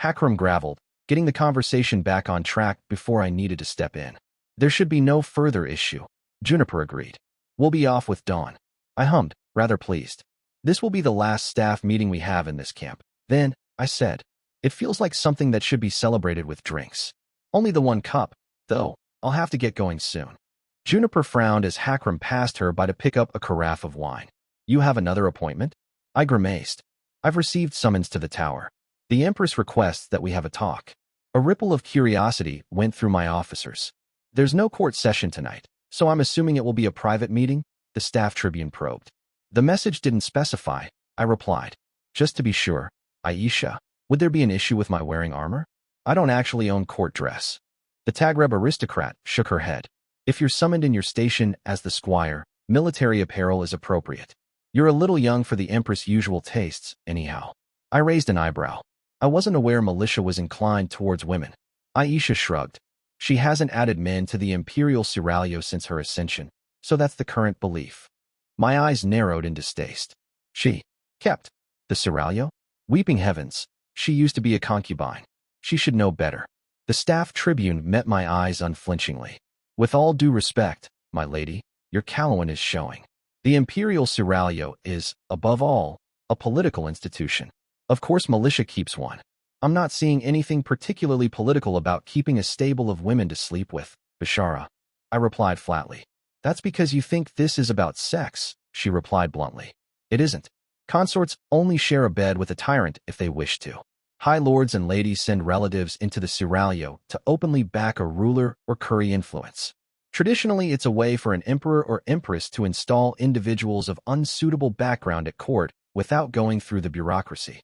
Hakram graveled, getting the conversation back on track before I needed to step in. There should be no further issue. Juniper agreed. We'll be off with dawn. I hummed, rather pleased. This will be the last staff meeting we have in this camp. Then, I said, it feels like something that should be celebrated with drinks. Only the one cup, though. I'll have to get going soon. Juniper frowned as Hakram passed her by to pick up a carafe of wine. You have another appointment? I grimaced. I've received summons to the tower. The Empress requests that we have a talk. A ripple of curiosity went through my officers. There's no court session tonight, so I'm assuming it will be a private meeting, the staff tribune probed. The message didn't specify, I replied. Just to be sure, Aisha, would there be an issue with my wearing armor? I don't actually own court dress. The Tagreb aristocrat shook her head. If you're summoned in your station as the squire, military apparel is appropriate. You're a little young for the Empress' usual tastes, anyhow. I raised an eyebrow. I wasn't aware militia was inclined towards women. Aisha shrugged. She hasn't added men to the Imperial Seraglio since her ascension, so that's the current belief. My eyes narrowed in distaste. She kept the Seraglio? Weeping heavens, she used to be a concubine. She should know better. The staff tribune met my eyes unflinchingly. With all due respect, my lady, your Calawan is showing. The Imperial Seraglio is, above all, a political institution. Of course militia keeps one. I'm not seeing anything particularly political about keeping a stable of women to sleep with, Bashara. I replied flatly. That's because you think this is about sex, she replied bluntly. It isn't. Consorts only share a bed with a tyrant if they wish to. High lords and ladies send relatives into the Seraglio to openly back a ruler or curry influence. Traditionally, it's a way for an emperor or empress to install individuals of unsuitable background at court without going through the bureaucracy.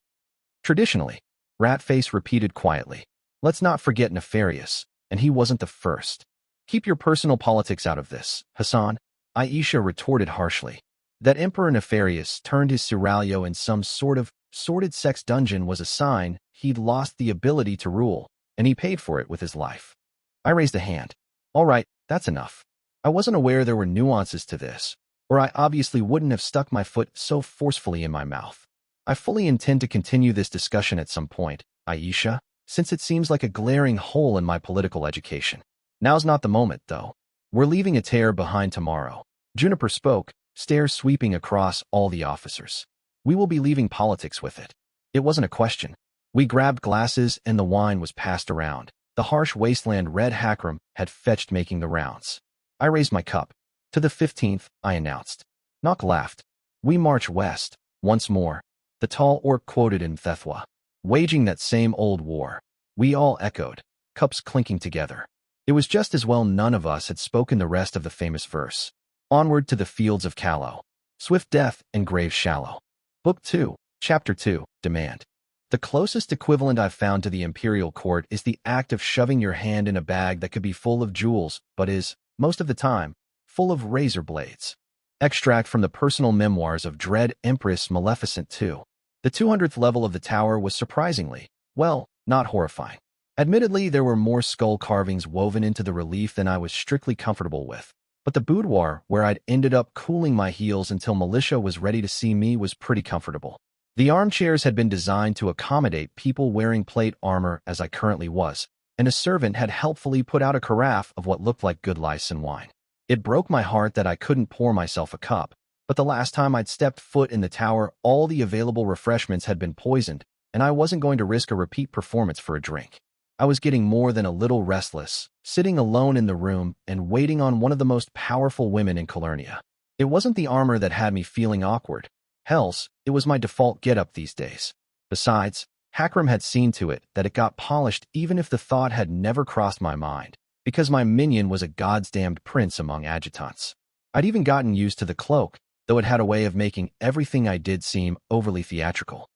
Traditionally, Ratface repeated quietly. Let's not forget Nefarious, and he wasn't the first. Keep your personal politics out of this, Hassan, Aisha retorted harshly. That Emperor Nefarious turned his Seraglio in some sort of sordid sex dungeon was a sign he'd lost the ability to rule, and he paid for it with his life. I raised a hand. All right, that's enough. I wasn't aware there were nuances to this, or I obviously wouldn't have stuck my foot so forcefully in my mouth. I fully intend to continue this discussion at some point, Aisha, since it seems like a glaring hole in my political education. Now's not the moment, though. We're leaving Attaque behind tomorrow. Juniper spoke, stares sweeping across all the officers. We will be leaving politics with it. It wasn't a question. We grabbed glasses and the wine was passed around. The harsh wasteland red Hakram had fetched making the rounds. I raised my cup. To the 15th, I announced. Nock laughed. We march west, once more. The tall orc quoted in Thethwa. Waging that same old war. We all echoed, cups clinking together. It was just as well none of us had spoken the rest of the famous verse. Onward to the fields of Callow. Swift death and grave shallow. Book 2, Chapter 2, Demand. The closest equivalent I've found to the imperial court is the act of shoving your hand in a bag that could be full of jewels, but is, most of the time, full of razor blades. Extract from the personal memoirs of Dread Empress Maleficent II. The 200th level of the tower was surprisingly, well, not horrifying. Admittedly, there were more skull carvings woven into the relief than I was strictly comfortable with, but the boudoir, where I'd ended up cooling my heels until militia was ready to see me, was pretty comfortable. The armchairs had been designed to accommodate people wearing plate armor as I currently was, and a servant had helpfully put out a carafe of what looked like good Lysan wine. It broke my heart that I couldn't pour myself a cup, but the last time I'd stepped foot in the tower, all the available refreshments had been poisoned, and I wasn't going to risk a repeat performance for a drink. I was getting more than a little restless, sitting alone in the room and waiting on one of the most powerful women in Calernia. It wasn't the armor that had me feeling awkward. Hells, it was my default get-up these days. Besides, Hakram had seen to it that it got polished even if the thought had never crossed my mind, because my minion was a goddamned prince among adjutants. I'd even gotten used to the cloak, though it had a way of making everything I did seem overly theatrical.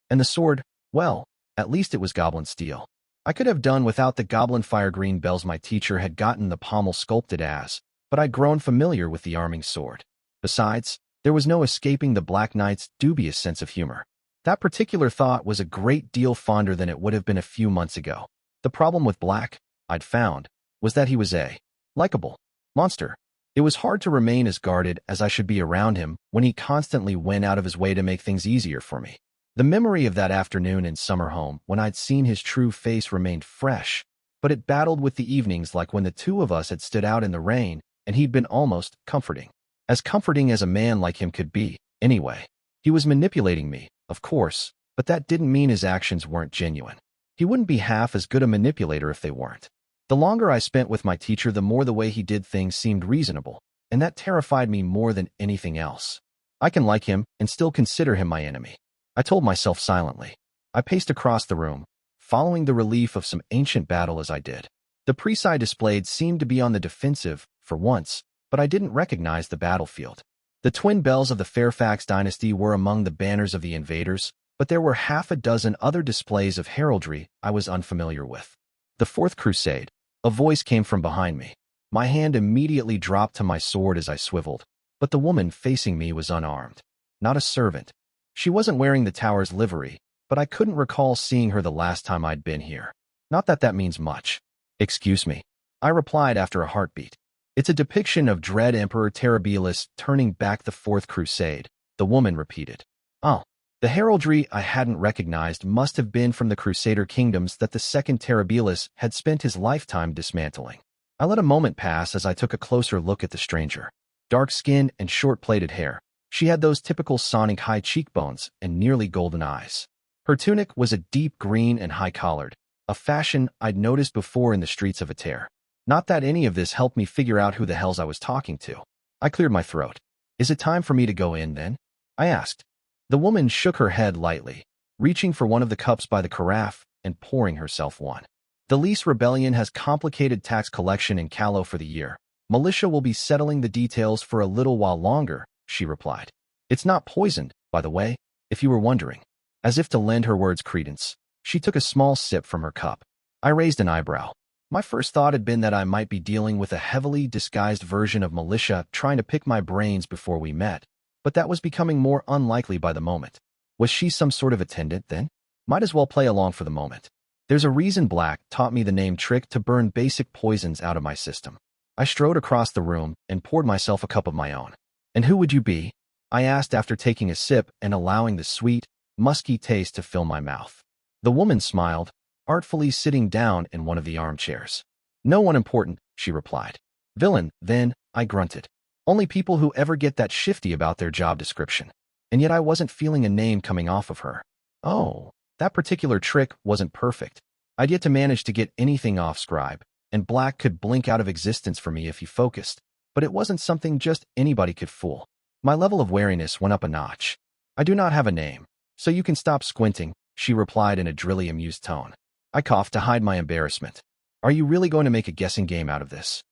And the sword, well, at least it was goblin steel. I could have done without the goblin fire green bells my teacher had gotten the pommel sculpted as, but I'd grown familiar with the arming sword. Besides, there was no escaping the Black Knight's dubious sense of humor. That particular thought was a great deal fonder than it would have been a few months ago. The problem with Black, I'd found, was that he was a likable monster. It was hard to remain as guarded as I should be around him when he constantly went out of his way to make things easier for me. The memory of that afternoon in summer home when I'd seen his true face remained fresh, but it battled with the evenings like when the two of us had stood out in the rain and he'd been almost comforting. As comforting as a man like him could be, anyway. He was manipulating me, of course, but that didn't mean his actions weren't genuine. He wouldn't be half as good a manipulator if they weren't. The longer I spent with my teacher, the more the way he did things seemed reasonable, and that terrified me more than anything else. I can like him and still consider him my enemy, I told myself silently. I paced across the room, following the relief of some ancient battle as I did. The priest I displayed seemed to be on the defensive, for once, but I didn't recognize the battlefield. The twin bells of the Fairfax dynasty were among the banners of the invaders, but there were half a dozen other displays of heraldry I was unfamiliar with. The Fourth Crusade. A voice came from behind me. My hand immediately dropped to my sword as I swiveled, but the woman facing me was unarmed. Not a servant. She wasn't wearing the tower's livery, but I couldn't recall seeing her the last time I'd been here. Not that that means much. Excuse me, I replied after a heartbeat. It's a depiction of dread Emperor Terribilis turning back the Fourth Crusade, the woman repeated. Oh, the heraldry I hadn't recognized must have been from the Crusader kingdoms that the second Terribilis had spent his lifetime dismantling. I let a moment pass as I took a closer look at the stranger. Dark skin and short-plaited hair. She had those typical Sonic high cheekbones and nearly golden eyes. Her tunic was a deep green and high-collared, a fashion I'd noticed before in the streets of Attaque. Not that any of this helped me figure out who the hells I was talking to. I cleared my throat. Is it time for me to go in, then? I asked. The woman shook her head lightly, reaching for one of the cups by the carafe and pouring herself one. The Lease Rebellion has complicated tax collection in Callow for the year. Militia will be settling the details for a little while longer, she replied. It's not poisoned, by the way, if you were wondering. As if to lend her words credence, she took a small sip from her cup. I raised an eyebrow. My first thought had been that I might be dealing with a heavily disguised version of militia trying to pick my brains before we met, but that was becoming more unlikely by the moment. Was she some sort of attendant, then? Might as well play along for the moment. There's a reason Black taught me the name trick to burn basic poisons out of my system. I strode across the room and poured myself a cup of my own. And who would you be? I asked after taking a sip and allowing the sweet, musky taste to fill my mouth. The woman smiled, artfully sitting down in one of the armchairs. No one important, she replied. Villain, then, I grunted. Only people who ever get that shifty about their job description. And yet I wasn't feeling a name coming off of her. Oh, that particular trick wasn't perfect. I'd yet to manage to get anything off Scribe, and Black could blink out of existence for me if he focused, but it wasn't something just anybody could fool. My level of wariness went up a notch. I do not have a name, so you can stop squinting, she replied in a drilly amused tone. I coughed to hide my embarrassment. Are you really going to make a guessing game out of this?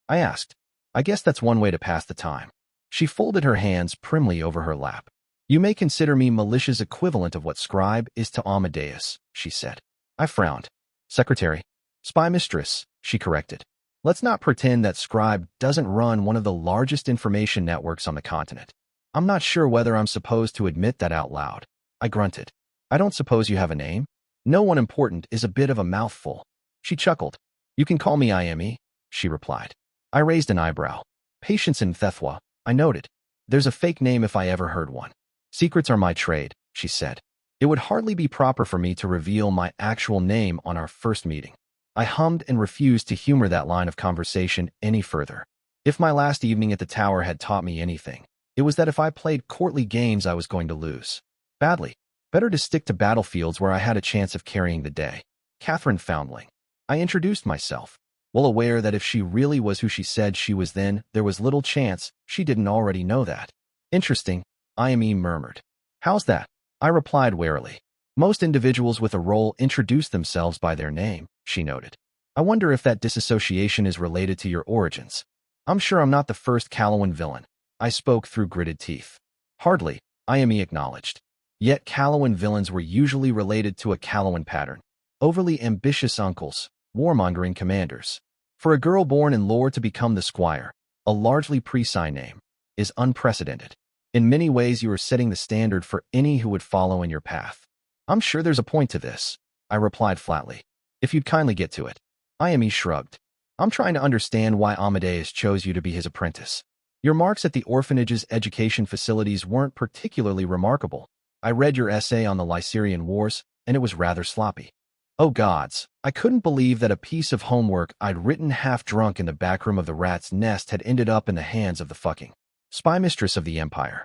I asked. I guess that's one way to pass the time. She folded her hands primly over her lap. You may consider me militia's equivalent of what Scribe is to Amadeus, she said. I frowned. Secretary. Spy mistress, she corrected. Let's not pretend that Scribe doesn't run one of the largest information networks on the continent. I'm not sure whether I'm supposed to admit that out loud. I grunted. I don't suppose you have a name? No one important is a bit of a mouthful. She chuckled. You can call me IME, she replied. I raised an eyebrow. Patience in Thethwa, I noted. There's a fake name if I ever heard one. Secrets are my trade, she said. It would hardly be proper for me to reveal my actual name on our first meeting. I hummed and refused to humor that line of conversation any further. If my last evening at the tower had taught me anything, it was that if I played courtly games I was going to lose. Badly. Better to stick to battlefields where I had a chance of carrying the day. Catherine Foundling. I introduced myself, well aware that if she really was who she said she was then, there was little chance she didn't already know that. Interesting, IME murmured. How's that? I replied warily. Most individuals with a role introduce themselves by their name, she noted. I wonder if that disassociation is related to your origins. I'm sure I'm not the first Callowan villain. I spoke through gritted teeth. Hardly, Iame acknowledged. Yet Calawan villains were usually related to a Calawan pattern. Overly ambitious uncles, warmongering commanders. For a girl born in lore to become the squire, a largely pre-sign name, is unprecedented. In many ways you are setting the standard for any who would follow in your path. I'm sure there's a point to this, I replied flatly. If you'd kindly get to it. Iame shrugged. I'm trying to understand why Amadeus chose you to be his apprentice. Your marks at the orphanage's education facilities weren't particularly remarkable. I read your essay on the Lycerian Wars, and it was rather sloppy. Oh gods, I couldn't believe that a piece of homework I'd written half drunk in the backroom of the rat's nest had ended up in the hands of the fucking spy mistress of the Empire.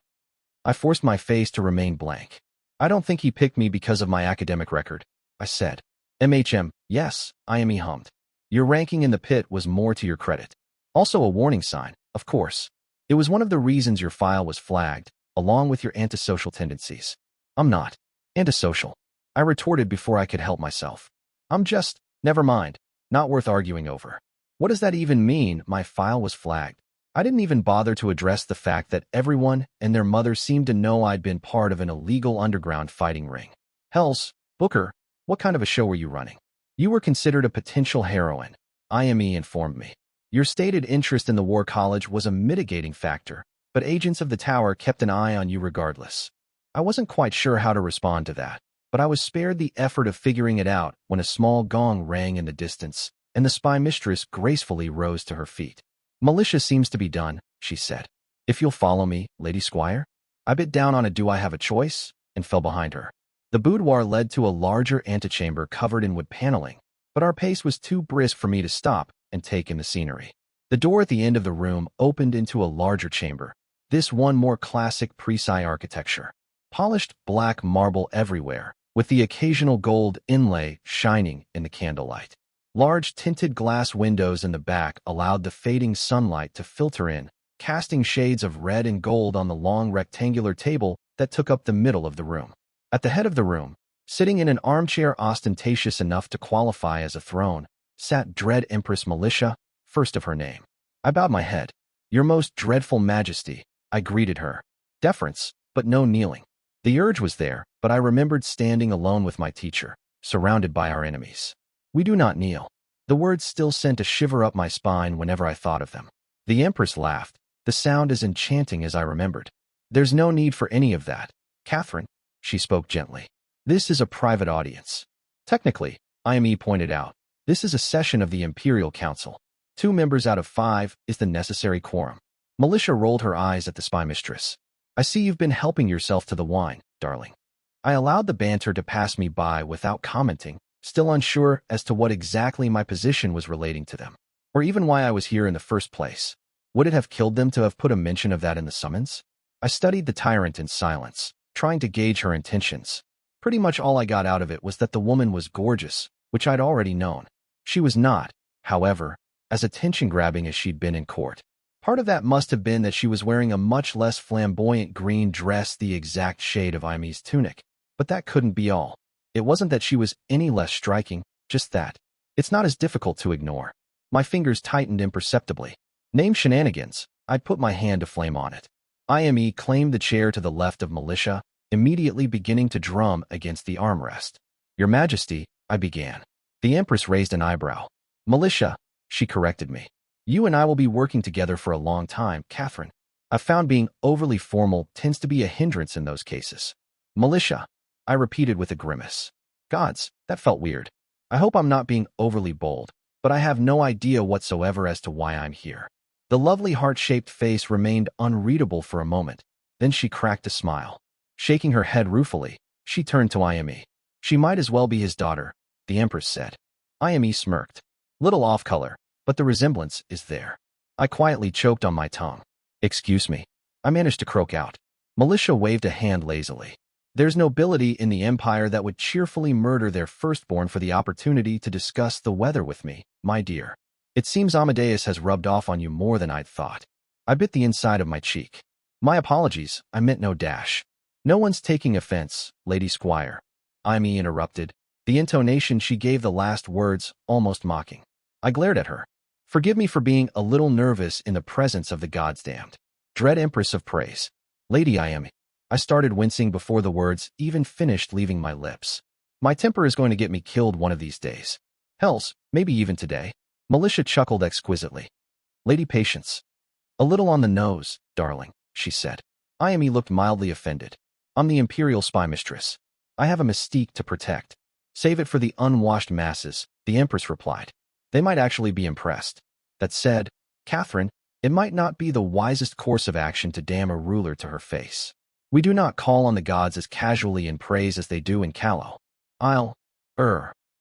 I forced my face to remain blank. I don't think he picked me because of my academic record, I said. Yes, Iame hummed. Your ranking in the pit was more to your credit. Also a warning sign, of course. It was one of the reasons your file was flagged, along with your antisocial tendencies. I'm not antisocial, I retorted before I could help myself. I'm just, never mind, not worth arguing over. What does that even mean, my file was flagged? I didn't even bother to address the fact that everyone and their mother seemed to know I'd been part of an illegal underground fighting ring. Hells, Booker, what kind of a show were you running? You were considered a potential heroine, Iame informed me. Your stated interest in the War College was a mitigating factor, but agents of the tower kept an eye on you regardless. I wasn't quite sure how to respond to that, but I was spared the effort of figuring it out when a small gong rang in the distance, and the spy mistress gracefully rose to her feet. Militia seems to be done, she said. If you'll follow me, Lady Squire? I bit down on a do I have a choice, and fell behind her. The boudoir led to a larger antechamber covered in wood paneling, but our pace was too brisk for me to stop and take in the scenery. The door at the end of the room opened into a larger chamber, this one more classic pre-sci architecture. Polished black marble everywhere, with the occasional gold inlay shining in the candlelight. Large tinted glass windows in the back allowed the fading sunlight to filter in, casting shades of red and gold on the long rectangular table that took up the middle of the room. At the head of the room, sitting in an armchair ostentatious enough to qualify as a throne, sat Dread Empress Militia, first of her name. I bowed my head. Your most dreadful majesty, I greeted her. Deference, but no kneeling. The urge was there, but I remembered standing alone with my teacher, surrounded by our enemies. We do not kneel. The words still sent a shiver up my spine whenever I thought of them. The Empress laughed, the sound as enchanting as I remembered. There's no need for any of that, Catherine, she spoke gently. This is a private audience. Technically, Iame pointed out, this is a session of the Imperial Council. 2 members out of 5 is the necessary quorum. Militia rolled her eyes at the spy mistress. I see you've been helping yourself to the wine, darling. I allowed the banter to pass me by without commenting, still unsure as to what exactly my position was relating to them, or even why I was here in the first place. Would it have killed them to have put a mention of that in the summons? I studied the tyrant in silence, trying to gauge her intentions. Pretty much all I got out of it was that the woman was gorgeous, which I'd already known. She was not, however, as attention-grabbing as she'd been in court. Part of that must have been that she was wearing a much less flamboyant green dress, the exact shade of Ime's tunic. But that couldn't be all. It wasn't that she was any less striking, just that. It's not as difficult to ignore. My fingers tightened imperceptibly. Name shenanigans, I'd put my hand to flame on it. Iame claimed the chair to the left of Militia, immediately beginning to drum against the armrest. Your Majesty, I began. The Empress raised an eyebrow. Militia, she corrected me. You and I will be working together for a long time, Catherine. I've found being overly formal tends to be a hindrance in those cases. Militia, I repeated with a grimace. Gods, that felt weird. I hope I'm not being overly bold, but I have no idea whatsoever as to why I'm here. The lovely heart-shaped face remained unreadable for a moment. Then she cracked a smile. Shaking her head ruefully, she turned to Iame. She might as well be his daughter, the Empress said. Iame smirked. Little off-color, but the resemblance is there. I quietly choked on my tongue. Excuse me. I managed to croak out. Militia waved a hand lazily. There's nobility in the Empire that would cheerfully murder their firstborn for the opportunity to discuss the weather with me, my dear. It seems Amadeus has rubbed off on you more than I'd thought. I bit the inside of my cheek. My apologies, I meant no dash. No one's taking offense, Lady Squire. Iame interrupted, the intonation she gave the last words almost mocking. I glared at her. Forgive me for being a little nervous in the presence of the gods damned. Dread Empress of Praise. Lady I am. I started wincing before the words even finished leaving my lips. My temper is going to get me killed one of these days. Hells, maybe even today. Militia chuckled exquisitely. Lady Patience. A little on the nose, darling, she said. Iame looked mildly offended. I'm the Imperial Spy Mistress. I have a mystique to protect. Save it for the unwashed masses, the Empress replied. They might actually be impressed. That said, Catherine, it might not be the wisest course of action to damn a ruler to her face. We do not call on the gods as casually in praise as they do in Callow.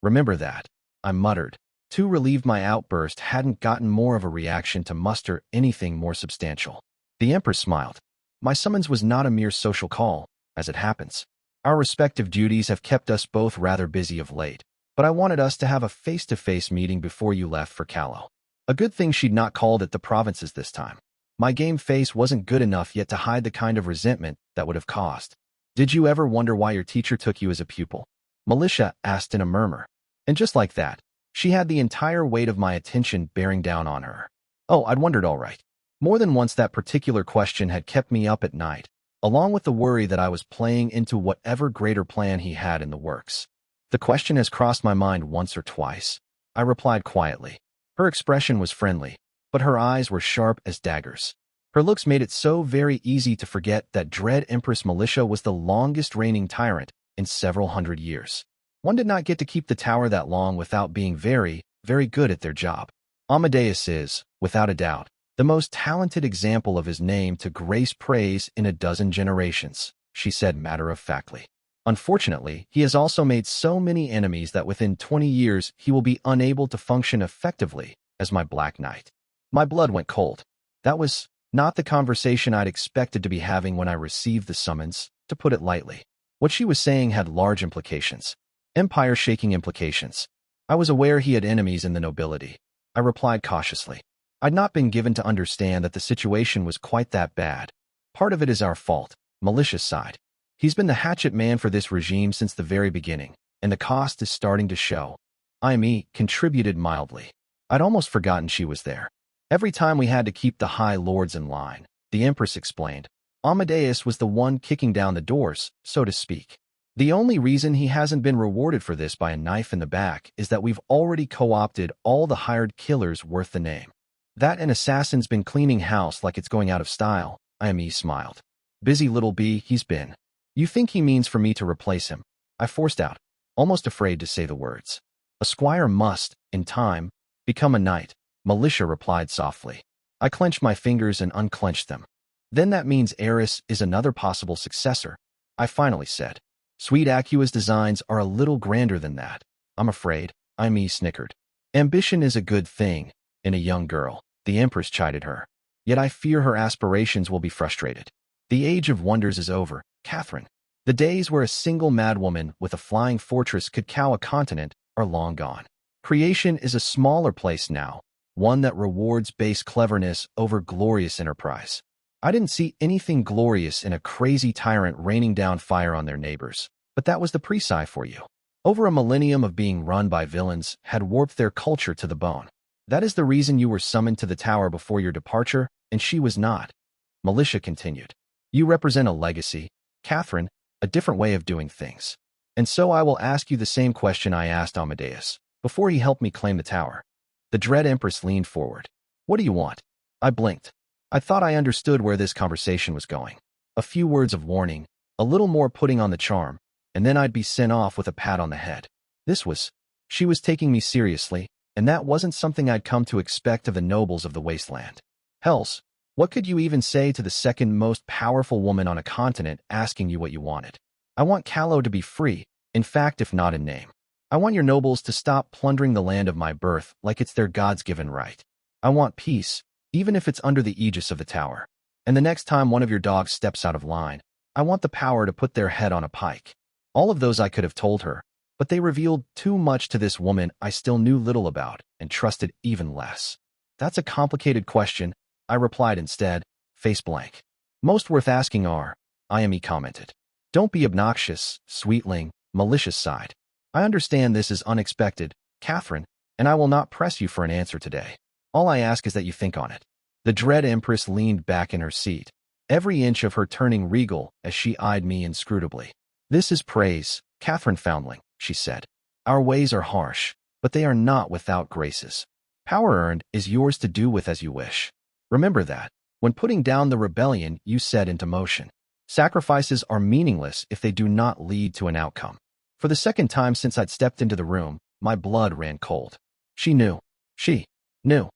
Remember that, I muttered, too relieved my outburst hadn't gotten more of a reaction to muster anything more substantial. The Empress smiled. My summons was not a mere social call, as it happens. Our respective duties have kept us both rather busy of late, but I wanted us to have a face-to-face meeting before you left for Callow. A good thing she'd not called it the provinces this time. My game face wasn't good enough yet to hide the kind of resentment that would have caused. Did you ever wonder why your teacher took you as a pupil? Militia asked in a murmur. And just like that, she had the entire weight of my attention bearing down on her. Oh, I'd wondered all right. More than once that particular question had kept me up at night, along with the worry that I was playing into whatever greater plan he had in the works. The question has crossed my mind once or twice, I replied quietly. Her expression was friendly, but her eyes were sharp as daggers. Her looks made it so very easy to forget that Dread Empress Militia was the longest reigning tyrant in several hundred years. One did not get to keep the tower that long without being very, very good at their job. Amadeus is, without a doubt, the most talented example of his name to grace praise in a dozen generations, she said matter-of-factly. Unfortunately, he has also made so many enemies that within 20 years he will be unable to function effectively as my Black Knight. My blood went cold. That was not the conversation I'd expected to be having when I received the summons, to put it lightly. What she was saying had large implications. Empire-shaking implications. I was aware he had enemies in the nobility. I replied cautiously. I'd not been given to understand that the situation was quite that bad. Part of it is our fault, Militia's side. He's been the hatchet man for this regime since the very beginning, and the cost is starting to show. Iame contributed mildly. I'd almost forgotten she was there. Every time we had to keep the High Lords in line, the Empress explained. Amadeus was the one kicking down the doors, so to speak. The only reason he hasn't been rewarded for this by a knife in the back is that we've already co-opted all the hired killers worth the name. That an assassin's been cleaning house like it's going out of style, Iame smiled. Busy little bee he's been. You think he means for me to replace him? I forced out, almost afraid to say the words. A squire must, in time, become a knight, Militia replied softly. I clenched my fingers and unclenched them. Then that means Eris is another possible successor, I finally said. Sweet Acua's designs are a little grander than that, I'm afraid, Iame snickered. Ambition is a good thing, in a young girl, the Empress chided her. Yet I fear her aspirations will be frustrated. The age of wonders is over, Catherine. The days where a single madwoman with a flying fortress could cow a continent are long gone. Creation is a smaller place now, one that rewards base cleverness over glorious enterprise. I didn't see anything glorious in a crazy tyrant raining down fire on their neighbors, but that was the pre-sci for you. Over a millennium of being run by villains had warped their culture to the bone. That is the reason you were summoned to the tower before your departure, and she was not. Militia continued. You represent a legacy, Catherine, a different way of doing things. And so I will ask you the same question I asked Amadeus, before he helped me claim the tower. The Dread Empress leaned forward. What do you want? I blinked. I thought I understood where this conversation was going. A few words of warning, a little more putting on the charm, and then I'd be sent off with a pat on the head. She was taking me seriously, and that wasn't something I'd come to expect of the nobles of the wasteland. Hells, what could you even say to the second most powerful woman on a continent asking you what you wanted? I want Callow to be free, in fact if not in name. I want your nobles to stop plundering the land of my birth like it's their God's given right. I want peace, even if it's under the aegis of the tower. And the next time one of your dogs steps out of line, I want the power to put their head on a pike. All of those I could have told her, but they revealed too much to this woman I still knew little about and trusted even less. That's a complicated question, I replied instead, face blank. Most worth asking are, Iame commented. Don't be obnoxious, sweetling, malicious side. I understand this is unexpected, Catherine, and I will not press you for an answer today. All I ask is that you think on it. The Dread Empress leaned back in her seat, every inch of her turning regal as she eyed me inscrutably. This is praise, Catherine Foundling, she said. Our ways are harsh, but they are not without graces. Power earned is yours to do with as you wish. Remember that, when putting down the rebellion you set into motion. Sacrifices are meaningless if they do not lead to an outcome. For the second time since I'd stepped into the room, my blood ran cold. She knew. She knew.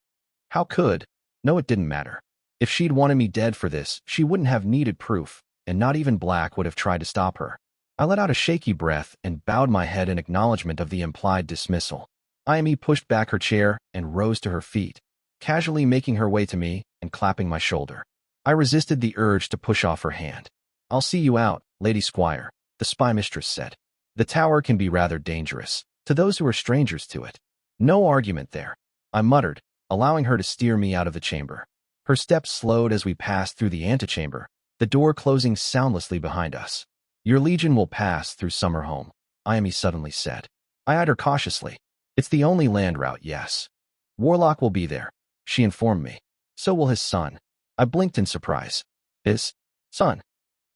How could? No, it didn't matter. If she'd wanted me dead for this, she wouldn't have needed proof, and not even Black would have tried to stop her. I let out a shaky breath and bowed my head in acknowledgement of the implied dismissal. Ime pushed back her chair and rose to her feet, casually making her way to me and clapping my shoulder. I resisted the urge to push off her hand. I'll see you out, Lady Squire, the spy mistress said. The tower can be rather dangerous, to those who are strangers to it. No argument there, I muttered, allowing her to steer me out of the chamber. Her steps slowed as we passed through the antechamber, the door closing soundlessly behind us. Your legion will pass through Summerhome, Ime suddenly said. I eyed her cautiously. It's the only land route, yes. Warlock will be there, she informed me. So will his son. I blinked in surprise. His son?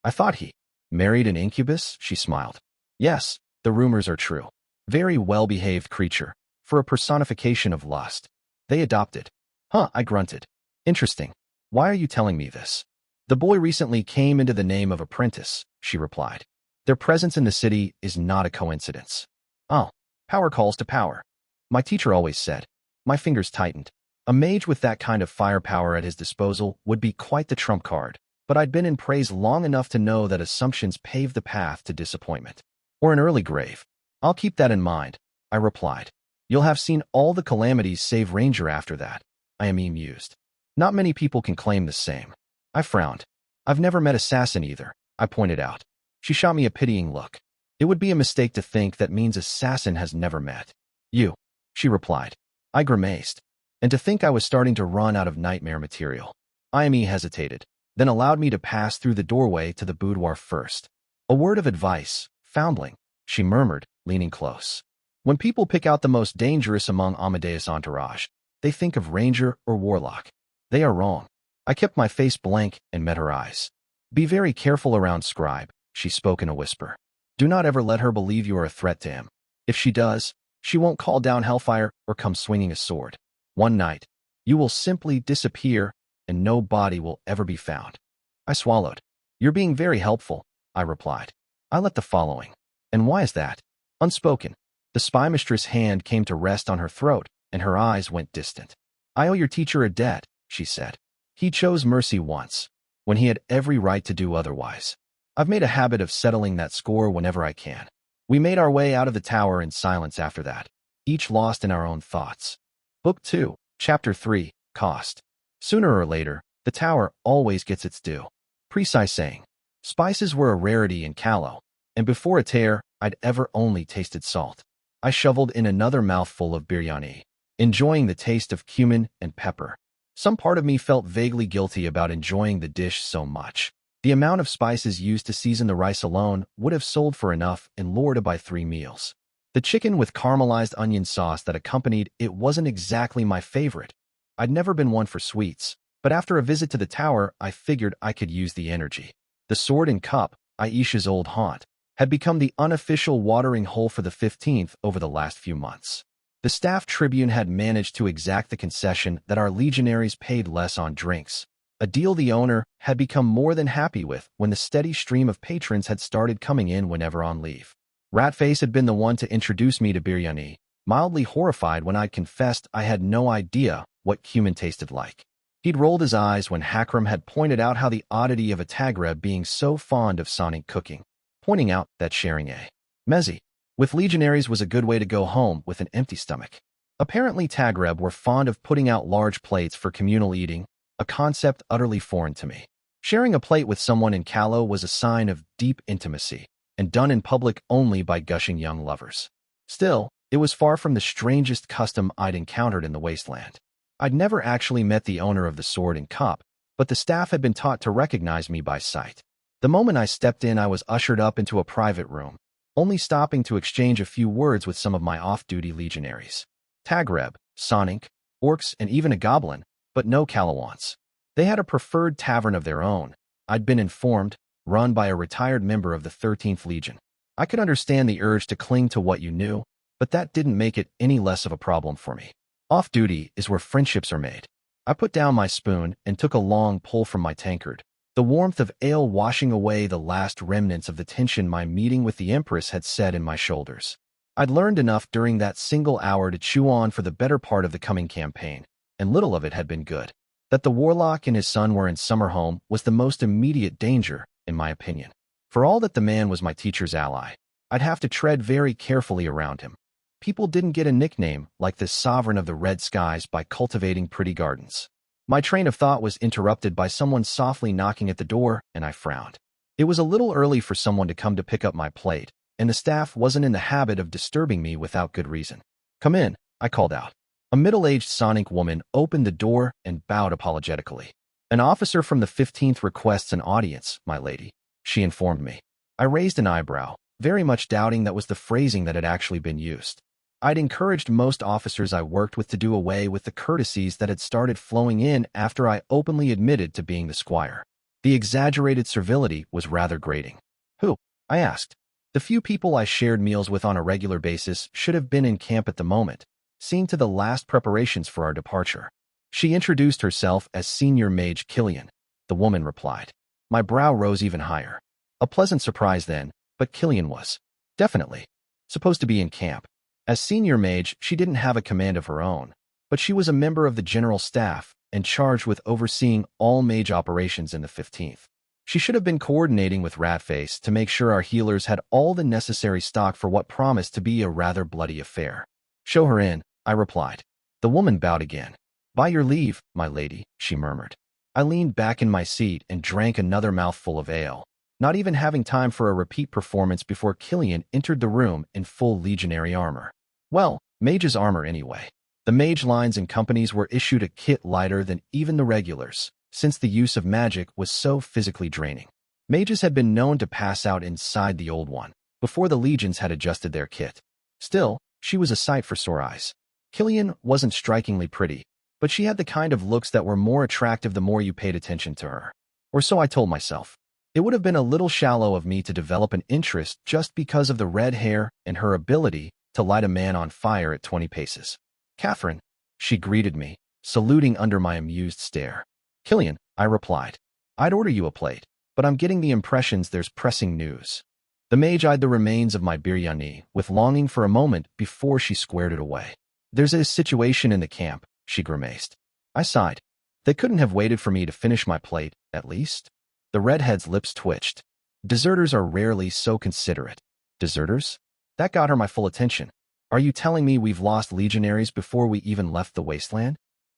I thought he married an incubus, she smiled. Yes, the rumors are true. Very well-behaved creature, for a personification of lust. They adopted. Huh, I grunted. Interesting. Why are you telling me this? The boy recently came into the name of apprentice, she replied. Their presence in the city is not a coincidence. Oh, power calls to power. My teacher always said. My fingers tightened. A mage with that kind of firepower at his disposal would be quite the trump card, but I'd been in praise long enough to know that assumptions pave the path to disappointment. Or an early grave. I'll keep that in mind, I replied. You'll have seen all the calamities save Ranger after that, Ime mused. Not many people can claim the same. I frowned. I've never met Assassin either, I pointed out. She shot me a pitying look. It would be a mistake to think that means Assassin has never met you, she replied. I grimaced. And to think I was starting to run out of nightmare material. Ime hesitated, then allowed me to pass through the doorway to the boudoir first. A word of advice, Foundling, she murmured, leaning close. When people pick out the most dangerous among Amadeus' entourage, they think of Ranger or Warlock. They are wrong. I kept my face blank and met her eyes. Be very careful around Scribe, she spoke in a whisper. Do not ever let her believe you are a threat to him. If she does, she won't call down hellfire or come swinging a sword. One night, you will simply disappear and no body will ever be found. I swallowed. You're being very helpful, I replied. I let the following. And why is that? Unspoken. The spy mistress' hand came to rest on her throat, and her eyes went distant. I owe your teacher a debt, she said. He chose mercy once, when he had every right to do otherwise. I've made a habit of settling that score whenever I can. We made our way out of the tower in silence after that, each lost in our own thoughts. Book 2, Chapter 3, Cost. Sooner or later, the tower always gets its due. Precise saying. Spices were a rarity in Callow, and before a tear, I'd ever only tasted salt. I shoveled in another mouthful of biryani, enjoying the taste of cumin and pepper. Some part of me felt vaguely guilty about enjoying the dish so much. The amount of spices used to season the rice alone would have sold for enough in lore to buy 3 meals. The chicken with caramelized onion sauce that accompanied it wasn't exactly my favorite. I'd never been one for sweets, but after a visit to the tower, I figured I could use the energy. The Sword and Cup, Aisha's old haunt, had become the unofficial watering hole for the 15th over the last few months. The staff tribune had managed to exact the concession that our legionaries paid less on drinks, a deal the owner had become more than happy with when the steady stream of patrons had started coming in whenever on leave. Ratface had been the one to introduce me to biryani, mildly horrified when I'd confessed I had no idea what cumin tasted like. He'd rolled his eyes when Hakram had pointed out how the oddity of a Tagreb being so fond of sonic cooking, pointing out that sharing a mezzi with legionaries was a good way to go home with an empty stomach. Apparently Tagreb were fond of putting out large plates for communal eating, a concept utterly foreign to me. Sharing a plate with someone in Callow was a sign of deep intimacy, and done in public only by gushing young lovers. Still, it was far from the strangest custom I'd encountered in the wasteland. I'd never actually met the owner of the Sword and Cup, but the staff had been taught to recognize me by sight. The moment I stepped in, I was ushered up into a private room, only stopping to exchange a few words with some of my off-duty legionaries. Tagreb, Sonic, orcs, and even a goblin, but no Calawants. They had a preferred tavern of their own, I'd been informed, run by a retired member of the 13th Legion. I could understand the urge to cling to what you knew, but that didn't make it any less of a problem for me. Off-duty is where friendships are made. I put down my spoon and took a long pull from my tankard, the warmth of ale washing away the last remnants of the tension my meeting with the Empress had set in my shoulders. I'd learned enough during that single hour to chew on for the better part of the coming campaign, and little of it had been good. That the warlock and his son were in Summerhome was the most immediate danger, in my opinion. For all that the man was my teacher's ally, I'd have to tread very carefully around him. People didn't get a nickname like this sovereign of the red skies by cultivating pretty gardens. My train of thought was interrupted by someone softly knocking at the door, and I frowned. It was a little early for someone to come to pick up my plate, and the staff wasn't in the habit of disturbing me without good reason. "Come in," I called out. A middle-aged Sonic woman opened the door and bowed apologetically. "An officer from the 15th requests an audience, my lady," she informed me. I raised an eyebrow, very much doubting that was the phrasing that had actually been used. I'd encouraged most officers I worked with to do away with the courtesies that had started flowing in after I openly admitted to being the squire. The exaggerated servility was rather grating. "Who?" I asked. The few people I shared meals with on a regular basis should have been in camp at the moment, seeing to the last preparations for our departure. She introduced herself as Senior Mage Killian, the woman replied. My brow rose even higher. A pleasant surprise then, but Killian was definitely supposed to be in camp. As Senior Mage, she didn't have a command of her own, but she was a member of the general staff and charged with overseeing all mage operations in the 15th. She should have been coordinating with Ratface to make sure our healers had all the necessary stock for what promised to be a rather bloody affair. "Show her in," I replied. The woman bowed again. "By your leave, my lady," she murmured. I leaned back in my seat and drank another mouthful of ale, not even having time for a repeat performance before Killian entered the room in full legionary armor. Well, mage's armor anyway. The mage lines and companies were issued a kit lighter than even the regulars, since the use of magic was so physically draining. Mages had been known to pass out inside the old one, before the legions had adjusted their kit. Still, she was a sight for sore eyes. Killian wasn't strikingly pretty, but she had the kind of looks that were more attractive the more you paid attention to her. Or so I told myself. It would have been a little shallow of me to develop an interest just because of the red hair and her ability to light a man on fire at 20 paces. "Catherine," she greeted me, saluting under my amused stare. "Killian," I replied. "I'd order you a plate, but I'm getting the impressions there's pressing news." The mage eyed the remains of my biryani with longing for a moment before she squared it away. "There's a situation in the camp," she grimaced. I sighed. They couldn't have waited for me to finish my plate, at least. The redhead's lips twitched. Deserters are rarely so considerate. Deserters? That got her my full attention. "Are you telling me we've lost legionaries before we even left the wasteland?"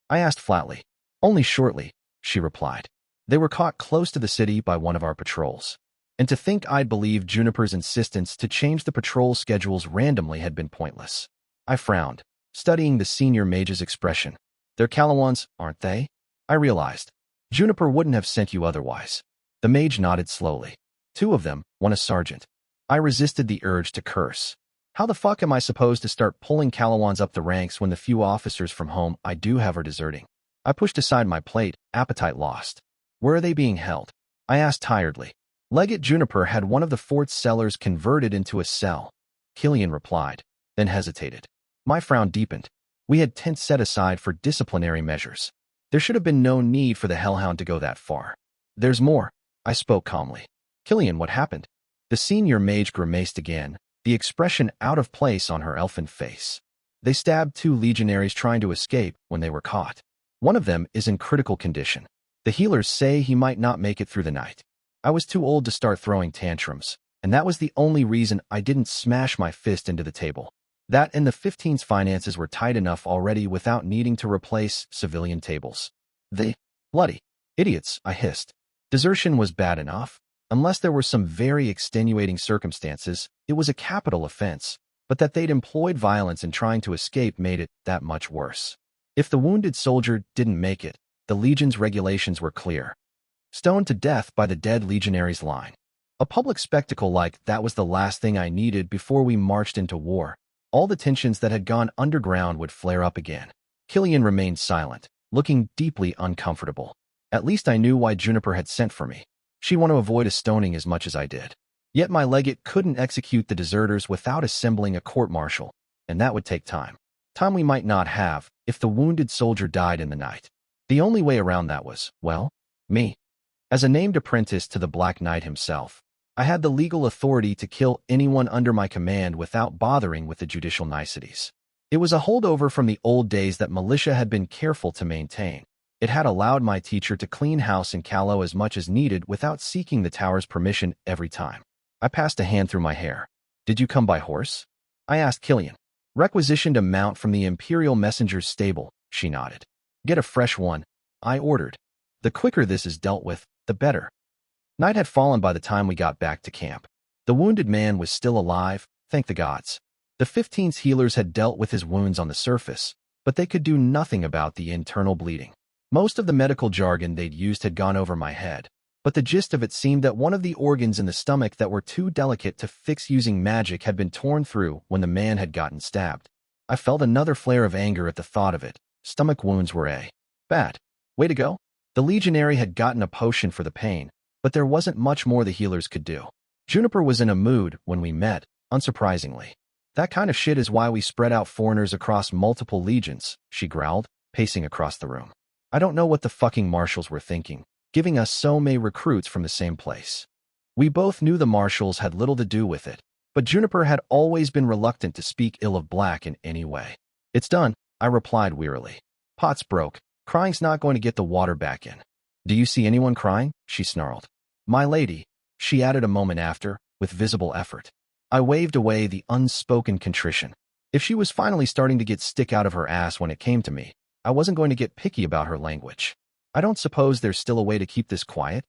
I asked flatly. "Only shortly," she replied. "They were caught close to the city by one of our patrols. And to think I'd believed Juniper's insistence to change the patrol schedules randomly had been pointless." I frowned, studying the senior mage's expression. "They're Calawans, aren't they?" I realized. "Juniper wouldn't have sent you otherwise." The mage nodded slowly. "Two of them, one a sergeant." I resisted the urge to curse. How the fuck am I supposed to start pulling Calawans up the ranks when the few officers from home I do have are deserting? I pushed aside my plate, appetite lost. "Where are they being held?" I asked tiredly. "Legate Juniper had one of the fort's cellars converted into a cell," Killian replied, then hesitated. My frown deepened. We had tents set aside for disciplinary measures. There should have been no need for the hellhound to go that far. "There's more," I spoke calmly. "Killian, what happened?" The senior mage grimaced again, the expression out of place on her elfin face. "They stabbed 2 legionaries trying to escape when they were caught. One of them is in critical condition. The healers say he might not make it through the night." I was too old to start throwing tantrums, and that was the only reason I didn't smash my fist into the table. That and the 15's finances were tight enough already without needing to replace civilian tables. "They bloody idiots," I hissed. Desertion was bad enough. Unless there were some very extenuating circumstances, it was a capital offense, but that they'd employed violence in trying to escape made it that much worse. If the wounded soldier didn't make it, the Legion's regulations were clear. Stoned to death by the dead legionaries' line. A public spectacle like that was the last thing I needed before we marched into war. All the tensions that had gone underground would flare up again. Killian remained silent, looking deeply uncomfortable. At least I knew why Juniper had sent for me. She wanted to avoid a stoning as much as I did. Yet my legate couldn't execute the deserters without assembling a court-martial, and that would take time. Time we might not have if the wounded soldier died in the night. The only way around that was, well, me. As a named apprentice to the Black Knight himself, I had the legal authority to kill anyone under my command without bothering with the judicial niceties. It was a holdover from the old days that militia had been careful to maintain. It had allowed my teacher to clean house in Callow as much as needed without seeking the tower's permission every time. I passed a hand through my hair. Did you come by horse? I asked Killian. Requisitioned a mount from the Imperial Messenger's stable, she nodded. Get a fresh one, I ordered. The quicker this is dealt with, the better. Night had fallen by the time we got back to camp. The wounded man was still alive, thank the gods. The 15th healers had dealt with his wounds on the surface, but they could do nothing about the internal bleeding. Most of the medical jargon they'd used had gone over my head, but the gist of it seemed that one of the organs in the stomach that were too delicate to fix using magic had been torn through when the man had gotten stabbed. I felt another flare of anger at the thought of it. Stomach wounds were a bad way to go. The legionary had gotten a potion for the pain, but there wasn't much more the healers could do. Juniper was in a mood when we met, unsurprisingly. That kind of shit is why we spread out foreigners across multiple legions, she growled, pacing across the room. I don't know what the fucking marshals were thinking, giving us so many recruits from the same place. We both knew the marshals had little to do with it, but Juniper had always been reluctant to speak ill of Black in any way. It's done, I replied wearily. Pots broke. Crying's not going to get the water back in. Do you see anyone crying? She snarled. My lady, she added a moment after, with visible effort. I waved away the unspoken contrition. If she was finally starting to get stick out of her ass when it came to me, I wasn't going to get picky about her language. I don't suppose there's still a way to keep this quiet?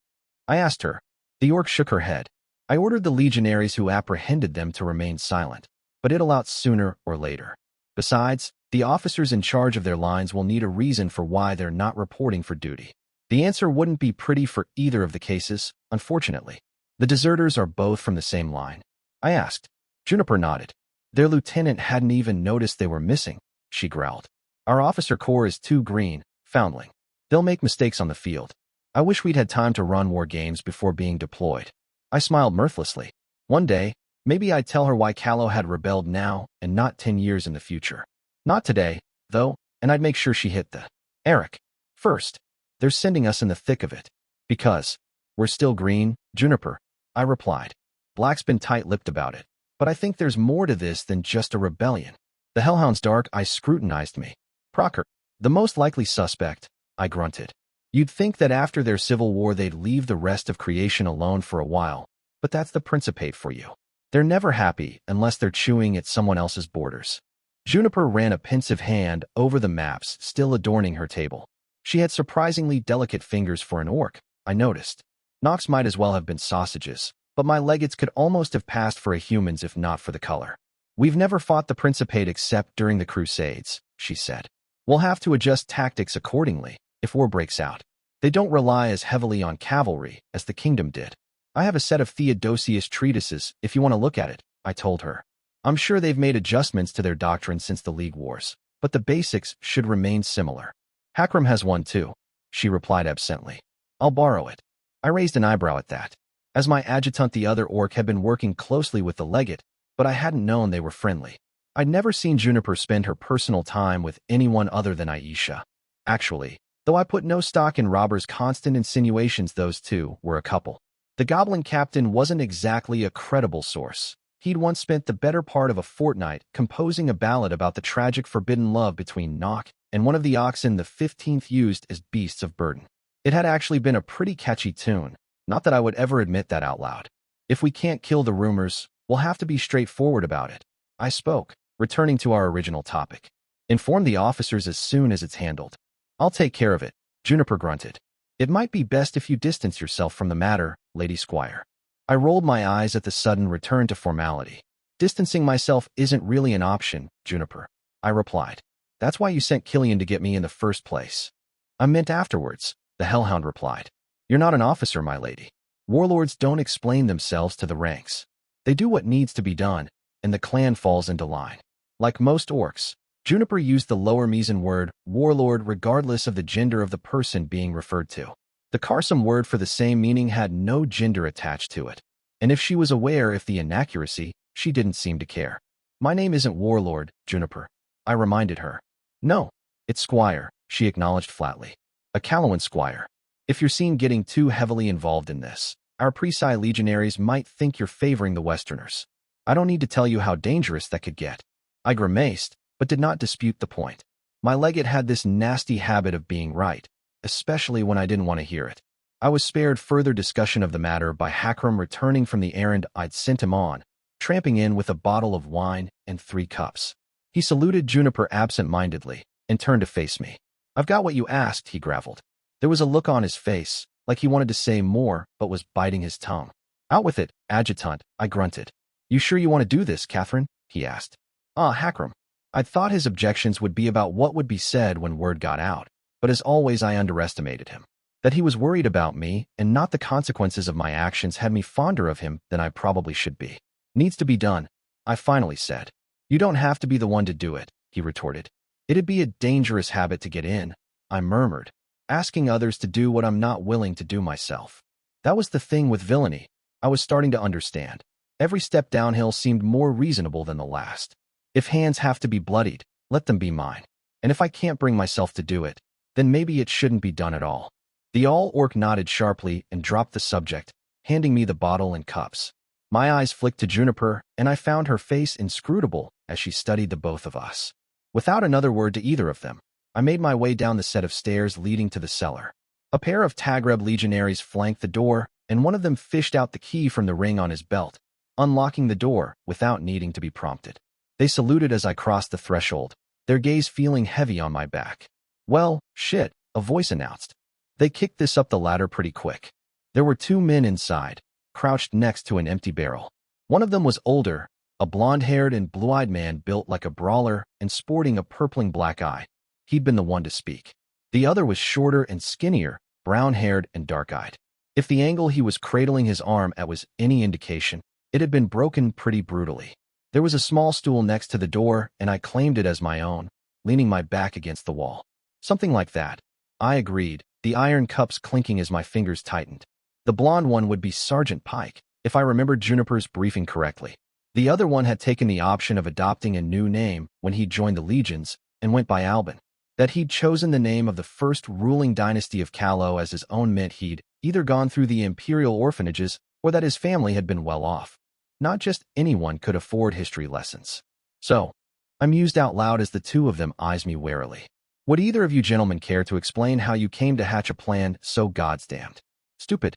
I asked her. The orc shook her head. I ordered the legionaries who apprehended them to remain silent, but it'll out sooner or later. Besides, the officers in charge of their lines will need a reason for why they're not reporting for duty. The answer wouldn't be pretty for either of the cases, unfortunately. The deserters are both from the same line. I asked. Juniper nodded. Their lieutenant hadn't even noticed they were missing, she growled. Our officer corps is too green, foundling. They'll make mistakes on the field. I wish we'd had time to run war games before being deployed. I smiled mirthlessly. One day, maybe I'd tell her why Callow had rebelled now and not 10 years in the future. Not today, though, and I'd make sure she hit the Eric first. They're sending us in the thick of it. Because we're still green, Juniper, I replied. Black's been tight-lipped about it, but I think there's more to this than just a rebellion. The Hellhound's dark eyes scrutinized me. Proctor, the most likely suspect, I grunted. You'd think that after their civil war they'd leave the rest of creation alone for a while, but that's the Principate for you. They're never happy unless they're chewing at someone else's borders. Juniper ran a pensive hand over the maps still adorning her table. She had surprisingly delicate fingers for an orc, I noticed. Nox might as well have been sausages, but my legates could almost have passed for a human's if not for the color. We've never fought the Principate except during the Crusades, she said. We'll have to adjust tactics accordingly if war breaks out. They don't rely as heavily on cavalry as the kingdom did. I have a set of Theodosius treatises if you want to look at it, I told her. I'm sure they've made adjustments to their doctrine since the League Wars, but the basics should remain similar. Hakram has one too, she replied absently. I'll borrow it. I raised an eyebrow at that. As my adjutant, the other orc had been working closely with the legate, but I hadn't known they were friendly. I'd never seen Juniper spend her personal time with anyone other than Aisha. Actually, though I put no stock in Robber's constant insinuations, those two were a couple. The goblin captain wasn't exactly a credible source. He'd once spent the better part of a fortnight composing a ballad about the tragic forbidden love between Nock and one of the oxen the 15th used as beasts of burden. It had actually been a pretty catchy tune, not that I would ever admit that out loud. If we can't kill the rumors, we'll have to be straightforward about it. I spoke, returning to our original topic. Inform the officers as soon as it's handled. I'll take care of it, Juniper grunted. It might be best if you distance yourself from the matter, Lady Squire. I rolled my eyes at the sudden return to formality. Distancing myself isn't really an option, Juniper, I replied. That's why you sent Killian to get me in the first place. I meant afterwards, the Hellhound replied. You're not an officer, my lady. Warlords don't explain themselves to the ranks. They do what needs to be done, and the clan falls into line. Like most orcs, Juniper used the lower Misan word, warlord, regardless of the gender of the person being referred to. The Carson word for the same meaning had no gender attached to it, and if she was aware of the inaccuracy, she didn't seem to care. My name isn't Warlord, Juniper, I reminded her. No, it's Squire, she acknowledged flatly. A Calawan Squire. If you're seen getting too heavily involved in this, our Presi legionaries might think you're favoring the Westerners. I don't need to tell you how dangerous that could get. I grimaced, but did not dispute the point. My legate had this nasty habit of being right, especially when I didn't want to hear it. I was spared further discussion of the matter by Hakram returning from the errand I'd sent him on, tramping in with a bottle of wine and 3 cups. He saluted Juniper absent-mindedly and turned to face me. I've got what you asked, he graveled. There was a look on his face, like he wanted to say more but was biting his tongue. Out with it, adjutant, I grunted. You sure you want to do this, Catherine? He asked. Hakram. I'd thought his objections would be about what would be said when word got out, but as always I underestimated him. That he was worried about me and not the consequences of my actions had me fonder of him than I probably should be. Needs to be done, I finally said. You don't have to be the one to do it, he retorted. It'd be a dangerous habit to get in, I murmured, asking others to do what I'm not willing to do myself. That was the thing with villainy. I was starting to understand. Every step downhill seemed more reasonable than the last. If hands have to be bloodied, let them be mine. And if I can't bring myself to do it, then maybe it shouldn't be done at all. The all-orc nodded sharply and dropped the subject, handing me the bottle and cups. My eyes flicked to Juniper, and I found her face inscrutable as she studied the both of us. Without another word to either of them, I made my way down the set of stairs leading to the cellar. A pair of Tagreb legionaries flanked the door, and one of them fished out the key from the ring on his belt, unlocking the door without needing to be prompted. They saluted as I crossed the threshold, their gaze feeling heavy on my back. Well, shit, a voice announced. They kicked this up the ladder pretty quick. There were 2 men inside, crouched next to an empty barrel. One of them was older, a blonde-haired and blue-eyed man built like a brawler and sporting a purpling black eye. He'd been the one to speak. The other was shorter and skinnier, brown-haired and dark-eyed. If the angle he was cradling his arm at was any indication, it had been broken pretty brutally. There was a small stool next to the door, and I claimed it as my own, leaning my back against the wall. Something like that. I agreed, the iron cups clinking as my fingers tightened. The blonde one would be Sergeant Pike, if I remembered Juniper's briefing correctly. The other one had taken the option of adopting a new name when he joined the legions and went by Albin. That he'd chosen the name of the first ruling dynasty of Callow as his own meant he'd either gone through the imperial orphanages or that his family had been well off. Not just anyone could afford history lessons. So, I mused out loud as the 2 of them eyed me warily. Would either of you gentlemen care to explain how you came to hatch a plan so goddamned stupid?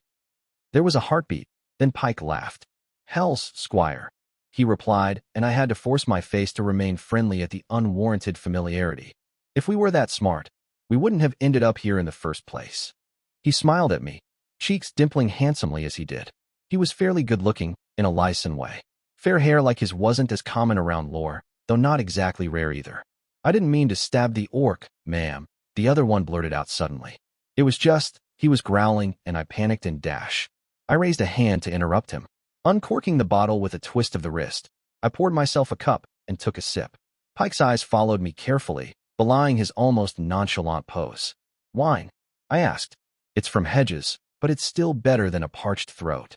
There was a heartbeat, then Pike laughed. Hells, Squire, he replied, and I had to force my face to remain friendly at the unwarranted familiarity. If we were that smart, we wouldn't have ended up here in the first place. He smiled at me, cheeks dimpling handsomely as he did. He was fairly good-looking, in a Lysan way. Fair hair like his wasn't as common around Lore, though not exactly rare either. I didn't mean to stab the orc, ma'am, the other one blurted out suddenly. It was just, he was growling, and I panicked and dashed. I raised a hand to interrupt him. Uncorking the bottle with a twist of the wrist, I poured myself a cup and took a sip. Pike's eyes followed me carefully, belying his almost nonchalant pose. Wine? I asked. It's from Hedges, but it's still better than a parched throat.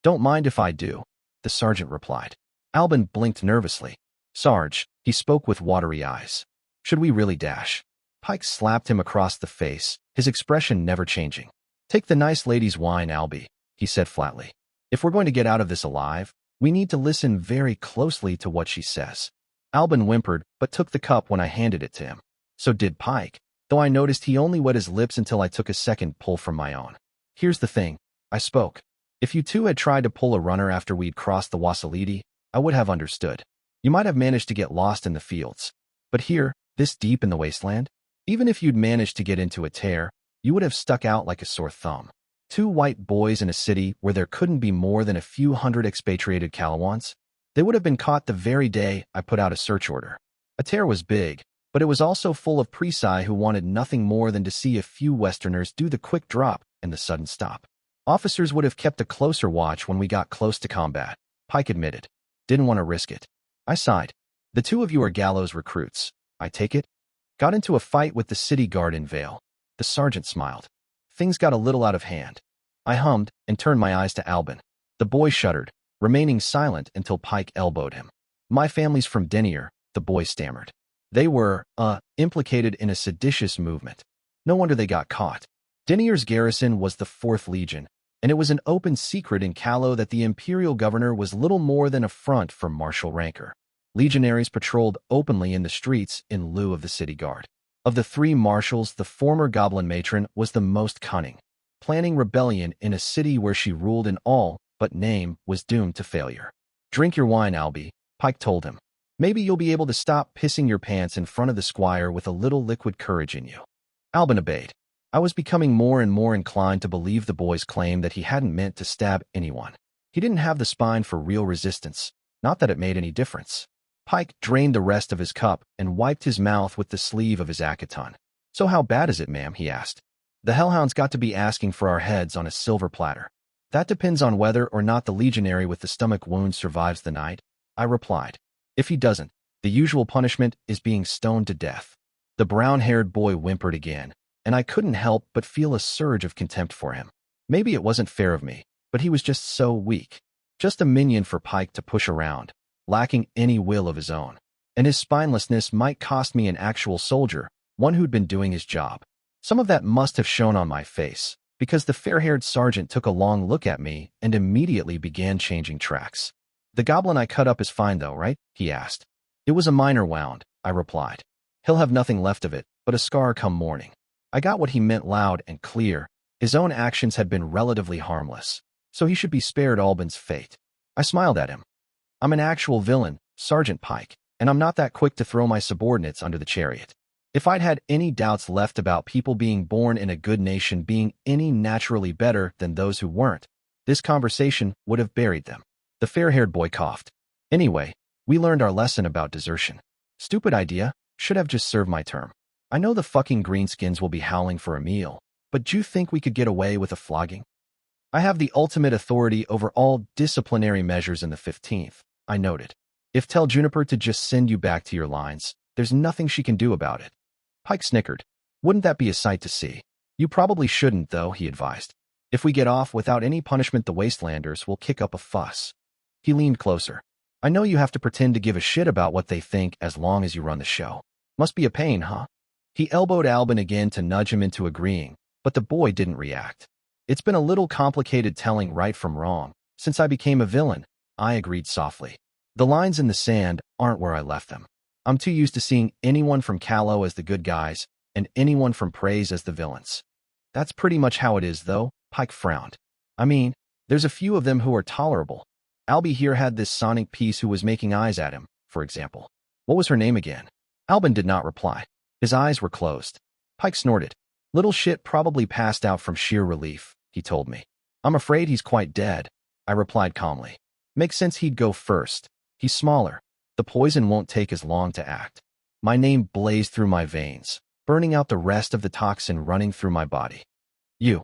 Don't mind if I do, the sergeant replied. Albin blinked nervously. Sarge, he spoke with watery eyes. Should we really dash? Pike slapped him across the face, his expression never changing. Take the nice lady's wine, Albie, he said flatly. If we're going to get out of this alive, we need to listen very closely to what she says. Albin whimpered, but took the cup when I handed it to him. So did Pike, though I noticed he only wet his lips until I took a second pull from my own. Here's the thing, I spoke. If you 2 had tried to pull a runner after we'd crossed the Wasilidi, I would have understood. You might have managed to get lost in the fields. But here, this deep in the wasteland, even if you'd managed to get into a tear, you would have stuck out like a sore thumb. 2 white boys in a city where there couldn't be more than a few hundred expatriated Calawans? They would have been caught the very day I put out a search order. A tear was big, but it was also full of Presi who wanted nothing more than to see a few Westerners do the quick drop and the sudden stop. Officers would have kept a closer watch when we got close to combat, Pike admitted. Didn't want to risk it. I sighed. The 2 of you are Gallows recruits, I take it? Got into a fight with the city guard in Vale. The sergeant smiled. Things got a little out of hand. I hummed and turned my eyes to Albin. The boy shuddered, remaining silent until Pike elbowed him. My family's from Denier, the boy stammered. They were, implicated in a seditious movement. No wonder they got caught. Denier's garrison was the 4th Legion, and it was an open secret in Callow that the imperial governor was little more than a front for martial rancor. Legionaries patrolled openly in the streets in lieu of the city guard. Of the 3 marshals, the former goblin matron was the most cunning, planning rebellion in a city where she ruled in all but name was doomed to failure. "Drink your wine, Albie," Pike told him. "Maybe you'll be able to stop pissing your pants in front of the squire with a little liquid courage in you." Albin obeyed. I was becoming more and more inclined to believe the boy's claim that he hadn't meant to stab anyone. He didn't have the spine for real resistance, not that it made any difference. Pike drained the rest of his cup and wiped his mouth with the sleeve of his accaton. "So how bad is it, ma'am?" he asked. "The hellhound's got to be asking for our heads on a silver platter." "That depends on whether or not the legionary with the stomach wound survives the night," I replied. "If he doesn't, the usual punishment is being stoned to death." The brown-haired boy whimpered again, and I couldn't help but feel a surge of contempt for him. Maybe it wasn't fair of me, but he was just so weak. Just a minion for Pike to push around, lacking any will of his own. And his spinelessness might cost me an actual soldier, one who'd been doing his job. Some of that must have shown on my face, because the fair-haired sergeant took a long look at me and immediately began changing tracks. "The goblin I cut up is fine though, right?" he asked. "It was a minor wound," I replied. "He'll have nothing left of it, but a scar come morning." I got what he meant loud and clear. His own actions had been relatively harmless, so he should be spared Albin's fate. I smiled at him. "I'm an actual villain, Sergeant Pike, and I'm not that quick to throw my subordinates under the chariot." If I'd had any doubts left about people being born in a good nation being any naturally better than those who weren't, this conversation would have buried them. The fair-haired boy coughed. "Anyway, we learned our lesson about desertion. Stupid idea, should have just served my term. I know the fucking greenskins will be howling for a meal, but do you think we could get away with a flogging? I have the ultimate authority over all disciplinary measures in the 15th, I noted. If tell Juniper to just send you back to your lines, there's nothing she can do about it." Pike snickered. "Wouldn't that be a sight to see?" "You probably shouldn't, though," he advised. "If we get off without any punishment, the Wastelanders will kick up a fuss." He leaned closer. "I know you have to pretend to give a shit about what they think as long as you run the show. Must be a pain, huh?" He elbowed Albin again to nudge him into agreeing, but the boy didn't react. "It's been a little complicated telling right from wrong since I became a villain," I agreed softly. "The lines in the sand aren't where I left them. I'm too used to seeing anyone from Callow as the good guys and anyone from Praise as the villains." "That's pretty much how it is, though," Pike frowned. "I mean, there's a few of them who are tolerable. Albie here had this sonic piece who was making eyes at him, for example. What was her name again?" Albin did not reply. His eyes were closed. Pike snorted. "Little shit probably passed out from sheer relief," he told me. "I'm afraid he's quite dead," I replied calmly. "Makes sense he'd go first. He's smaller. The poison won't take as long to act." My name blazed through my veins, burning out the rest of the toxin running through my body. "You."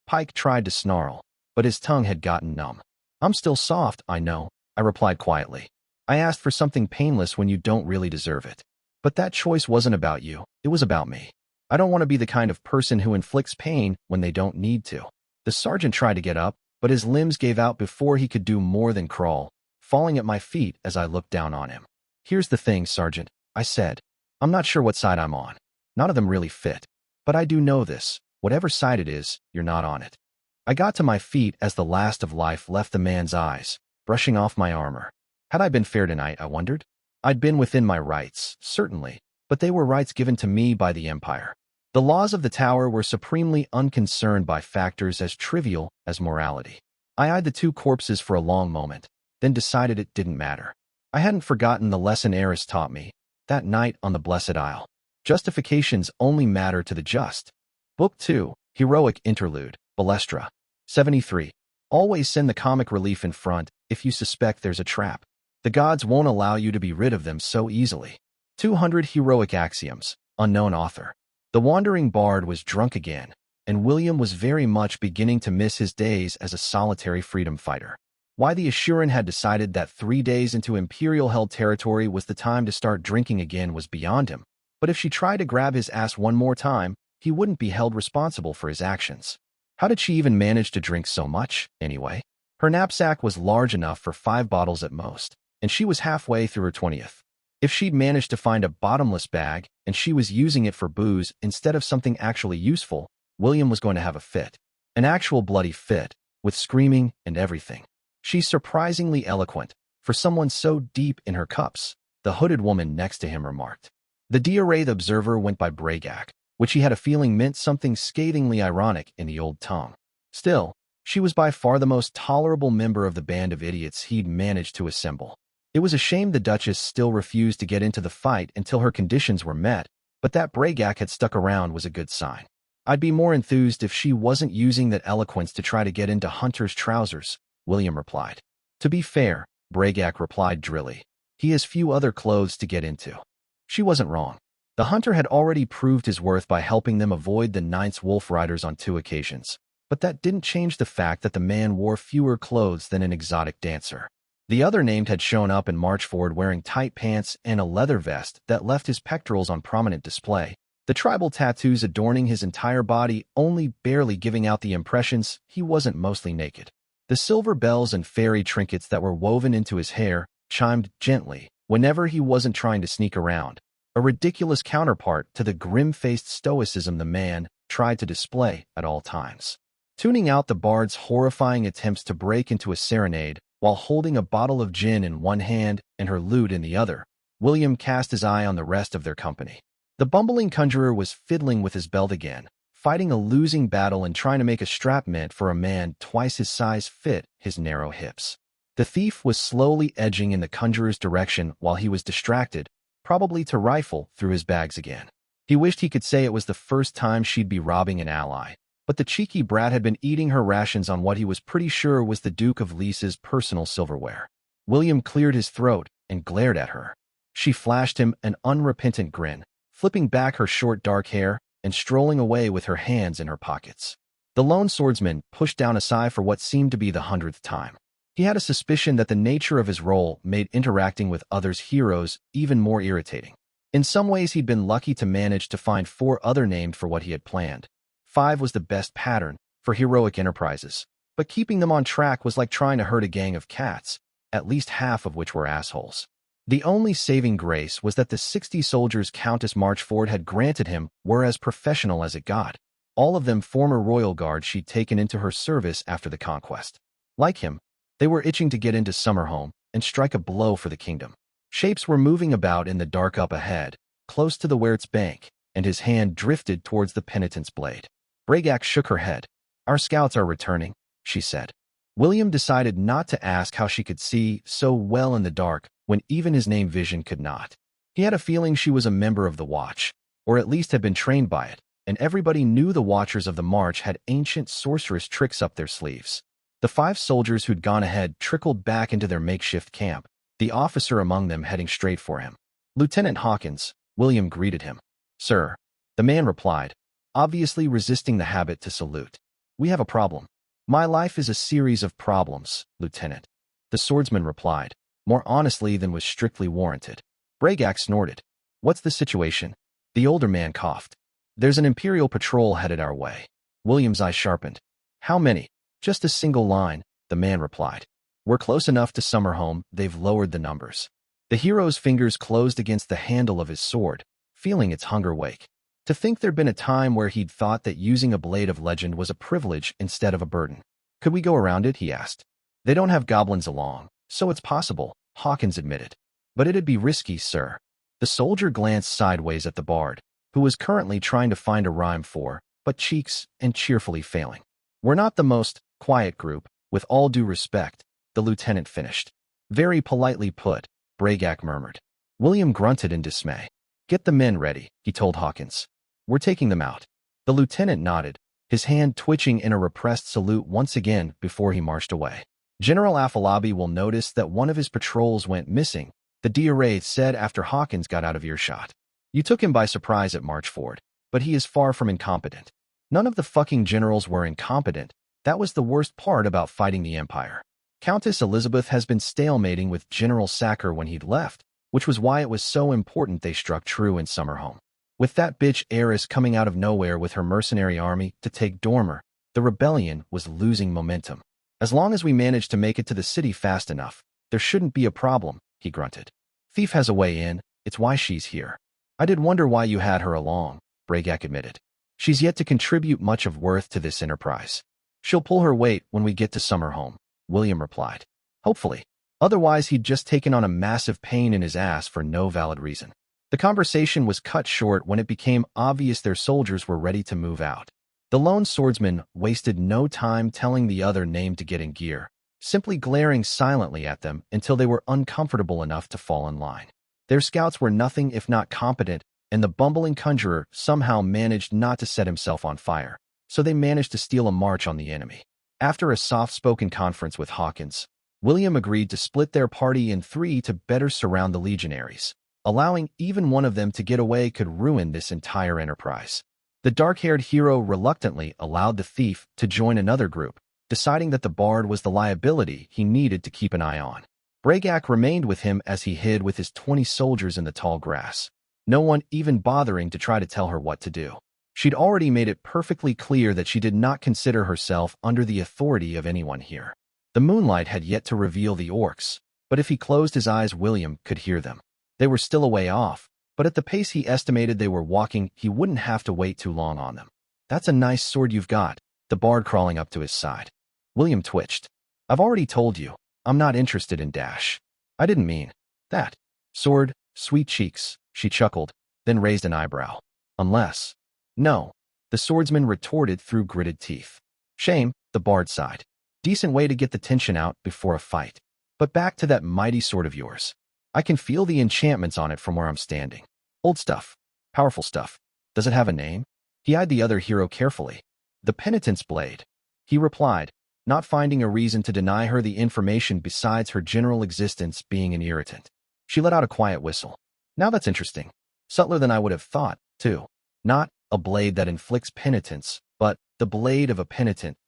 Pike tried to snarl, but his tongue had gotten numb. "I'm still soft, I know," I replied quietly. "I asked for something painless when you don't really deserve it. But that choice wasn't about you, it was about me. I don't want to be the kind of person who inflicts pain when they don't need to." The sergeant tried to get up, but his limbs gave out before he could do more than crawl, falling at my feet as I looked down on him. "Here's the thing, Sergeant," I said. "I'm not sure what side I'm on. None of them really fit. But I do know this. Whatever side it is, you're not on it." I got to my feet as the last of life left the man's eyes, brushing off my armor. Had I been fair tonight, I wondered? I'd been within my rights, certainly, but they were rights given to me by the Empire. The laws of the Tower were supremely unconcerned by factors as trivial as morality. I eyed the 2 corpses for a long moment, then decided it didn't matter. I hadn't forgotten the lesson Eris taught me, that night on the Blessed Isle. Justifications only matter to the just. Book 2, Heroic Interlude, Balestra. 73. Always send the comic relief in front if you suspect there's a trap. The gods won't allow you to be rid of them so easily. 200 Heroic Axioms, unknown author. The wandering bard was drunk again, and William was very much beginning to miss his days as a solitary freedom fighter. Why the Assuran had decided that 3 days into Imperial-held territory was the time to start drinking again was beyond him, but if she tried to grab his ass one more time, he wouldn't be held responsible for his actions. How did she even manage to drink so much, anyway? Her knapsack was large enough for 5 bottles at most, and she was halfway through her 20th. If she'd managed to find a bottomless bag and she was using it for booze instead of something actually useful, William was going to have a fit. An actual bloody fit, with screaming and everything. She's surprisingly eloquent, for someone so deep in her cups, the hooded woman next to him remarked. The Diarrhea observer went by Bragak, which he had a feeling meant something scathingly ironic in the old tongue. Still, she was by far the most tolerable member of the band of idiots he'd managed to assemble. It was a shame the Duchess still refused to get into the fight until her conditions were met, but that Bragak had stuck around was a good sign. I'd be more enthused if she wasn't using that eloquence to try to get into Hunter's trousers, William replied. To be fair, Bragak replied drily, he has few other clothes to get into. She wasn't wrong. The Hunter had already proved his worth by helping them avoid the Ninth's Wolf Riders on 2 occasions, but that didn't change the fact that the man wore fewer clothes than an exotic dancer. The other named had shown up in Marchford wearing tight pants and a leather vest that left his pectorals on prominent display, the tribal tattoos adorning his entire body only barely giving out the impressions he wasn't mostly naked. The silver bells and fairy trinkets that were woven into his hair chimed gently whenever he wasn't trying to sneak around, a ridiculous counterpart to the grim-faced stoicism the man tried to display at all times. Tuning out the bard's horrifying attempts to break into a serenade while holding a bottle of gin in one hand and her lute in the other, William cast his eye on the rest of their company. The bumbling conjurer was fiddling with his belt again, fighting a losing battle and trying to make a strap meant for a man twice his size fit his narrow hips. The thief was slowly edging in the conjurer's direction while he was distracted, probably to rifle through his bags again. He wished he could say it was the first time she'd be robbing an ally, but the cheeky brat had been eating her rations on what he was pretty sure was the Duke of Leese's personal silverware. William cleared his throat and glared at her. She flashed him an unrepentant grin, flipping back her short dark hair and strolling away with her hands in her pockets. The lone swordsman pushed down a sigh for what seemed to be the 100th time. He had a suspicion that the nature of his role made interacting with others' heroes even more irritating. In some ways he'd been lucky to manage to find 4 other named for what he had planned. 5 was the best pattern for heroic enterprises, but keeping them on track was like trying to herd a gang of cats, at least half of which were assholes. The only saving grace was that the 60 soldiers Countess Marchford had granted him were as professional as it got, all of them former royal guards she'd taken into her service after the conquest. Like him, they were itching to get into Summerhome and strike a blow for the kingdom. Shapes were moving about in the dark up ahead, close to the Wert's bank, and his hand drifted towards the penitent's blade. Bragak shook her head. Our scouts are returning, she said. William decided not to ask how she could see so well in the dark when even his name vision could not. He had a feeling she was a member of the Watch, or at least had been trained by it, and everybody knew the Watchers of the March had ancient sorceress tricks up their sleeves. The 5 soldiers who'd gone ahead trickled back into their makeshift camp, the officer among them heading straight for him. Lieutenant Hawkins, William greeted him. Sir, the man replied, obviously resisting the habit to salute. We have a problem. My life is a series of problems, Lieutenant. The swordsman replied, more honestly than was strictly warranted. Bragak snorted. What's the situation? The older man coughed. There's an Imperial patrol headed our way. William's eyes sharpened. How many? Just a single line, the man replied. We're close enough to Summerhome, they've lowered the numbers. The hero's fingers closed against the handle of his sword, feeling its hunger wake. To think there'd been a time where he'd thought that using a blade of legend was a privilege instead of a burden. Could we go around it, he asked. They don't have goblins along, so it's possible, Hawkins admitted. But it'd be risky, sir. The soldier glanced sideways at the bard, who was currently trying to find a rhyme for, but cheeks, and cheerfully failing. We're not the most quiet group, with all due respect, the lieutenant finished. Very politely put, Bragak murmured. William grunted in dismay. Get the men ready, he told Hawkins. We're taking them out. The lieutenant nodded, his hand twitching in a repressed salute once again before he marched away. General Afalabi will notice that one of his patrols went missing, the Diarrhea said after Hawkins got out of earshot. You took him by surprise at Marchford, but he is far from incompetent. None of the fucking generals were incompetent. That was the worst part about fighting the Empire. Countess Elizabeth has been stalemating with General Sacker when he'd left, which was why it was so important they struck true in Summerhome. With that bitch heiress coming out of nowhere with her mercenary army to take Dormer, the rebellion was losing momentum. As long as we manage to make it to the city fast enough, there shouldn't be a problem, he grunted. Thief has a way in, it's why she's here. I did wonder why you had her along, Bragak admitted. She's yet to contribute much of worth to this enterprise. She'll pull her weight when we get to Summerhome, William replied. Hopefully. Otherwise he'd just taken on a massive pain in his ass for no valid reason. The conversation was cut short when it became obvious their soldiers were ready to move out. The lone swordsman wasted no time telling the other name to get in gear, simply glaring silently at them until they were uncomfortable enough to fall in line. Their scouts were nothing if not competent, and the bumbling conjurer somehow managed not to set himself on fire, so they managed to steal a march on the enemy. After a soft-spoken conference with Hawkins, William agreed to split their party in 3 to better surround the legionaries. Allowing even one of them to get away could ruin this entire enterprise. The dark-haired hero reluctantly allowed the thief to join another group, deciding that the bard was the liability he needed to keep an eye on. Bragak remained with him as he hid with his 20 soldiers in the tall grass, no one even bothering to try to tell her what to do. She'd already made it perfectly clear that she did not consider herself under the authority of anyone here. The moonlight had yet to reveal the orcs, but if he closed his eyes, William could hear them. They were still a way off, but at the pace he estimated they were walking, he wouldn't have to wait too long on them. That's a nice sword you've got, the bard crawling up to his side. William twitched. I've already told you, I'm not interested in Dash. I didn't mean that. Sword, sweet cheeks, she chuckled, then raised an eyebrow. Unless. No, the swordsman retorted through gritted teeth. Shame, the bard sighed. Decent way to get the tension out before a fight. But back to that mighty sword of yours. I can feel the enchantments on it from where I'm standing. Old stuff. Powerful stuff. Does it have a name? He eyed the other hero carefully. The penitent's blade. He replied, not finding a reason to deny her the information besides her general existence being an irritant. She let out a quiet whistle. Now that's interesting. Subtler than I would have thought, too. Not a blade that inflicts penitence, but the blade of a penitent.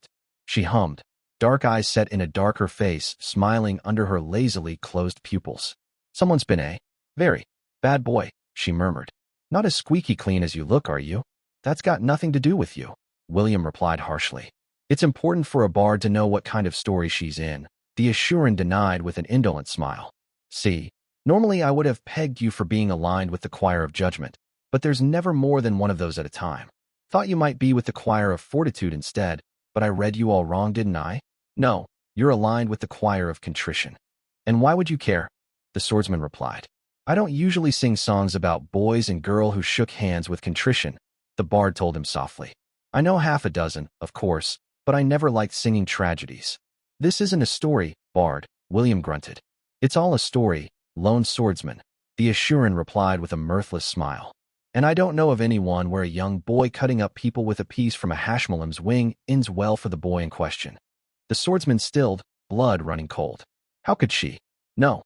She hummed, dark eyes set in a darker face, smiling under her lazily closed pupils. Someone's been a very bad boy, she murmured. Not as squeaky clean as you look, are you? That's got nothing to do with you, William replied harshly. It's important for a bard to know what kind of story she's in, the Assuran denied with an indolent smile. See, normally I would have pegged you for being aligned with the Choir of Judgment, but there's never more than one of those at a time. Thought you might be with the Choir of Fortitude instead, but I read you all wrong, didn't I? No, you're aligned with the Choir of Contrition. And why would you care? The swordsman replied. I don't usually sing songs about boys and girl who shook hands with contrition, the bard told him softly. I know half a dozen, of course, but I never liked singing tragedies. This isn't a story, bard, William grunted. It's all a story, lone swordsman, the Assuran replied with a mirthless smile. And I don't know of anyone where a young boy cutting up people with a piece from a hashmalam's wing ends well for the boy in question. The swordsman stilled, blood running cold. How could she? No.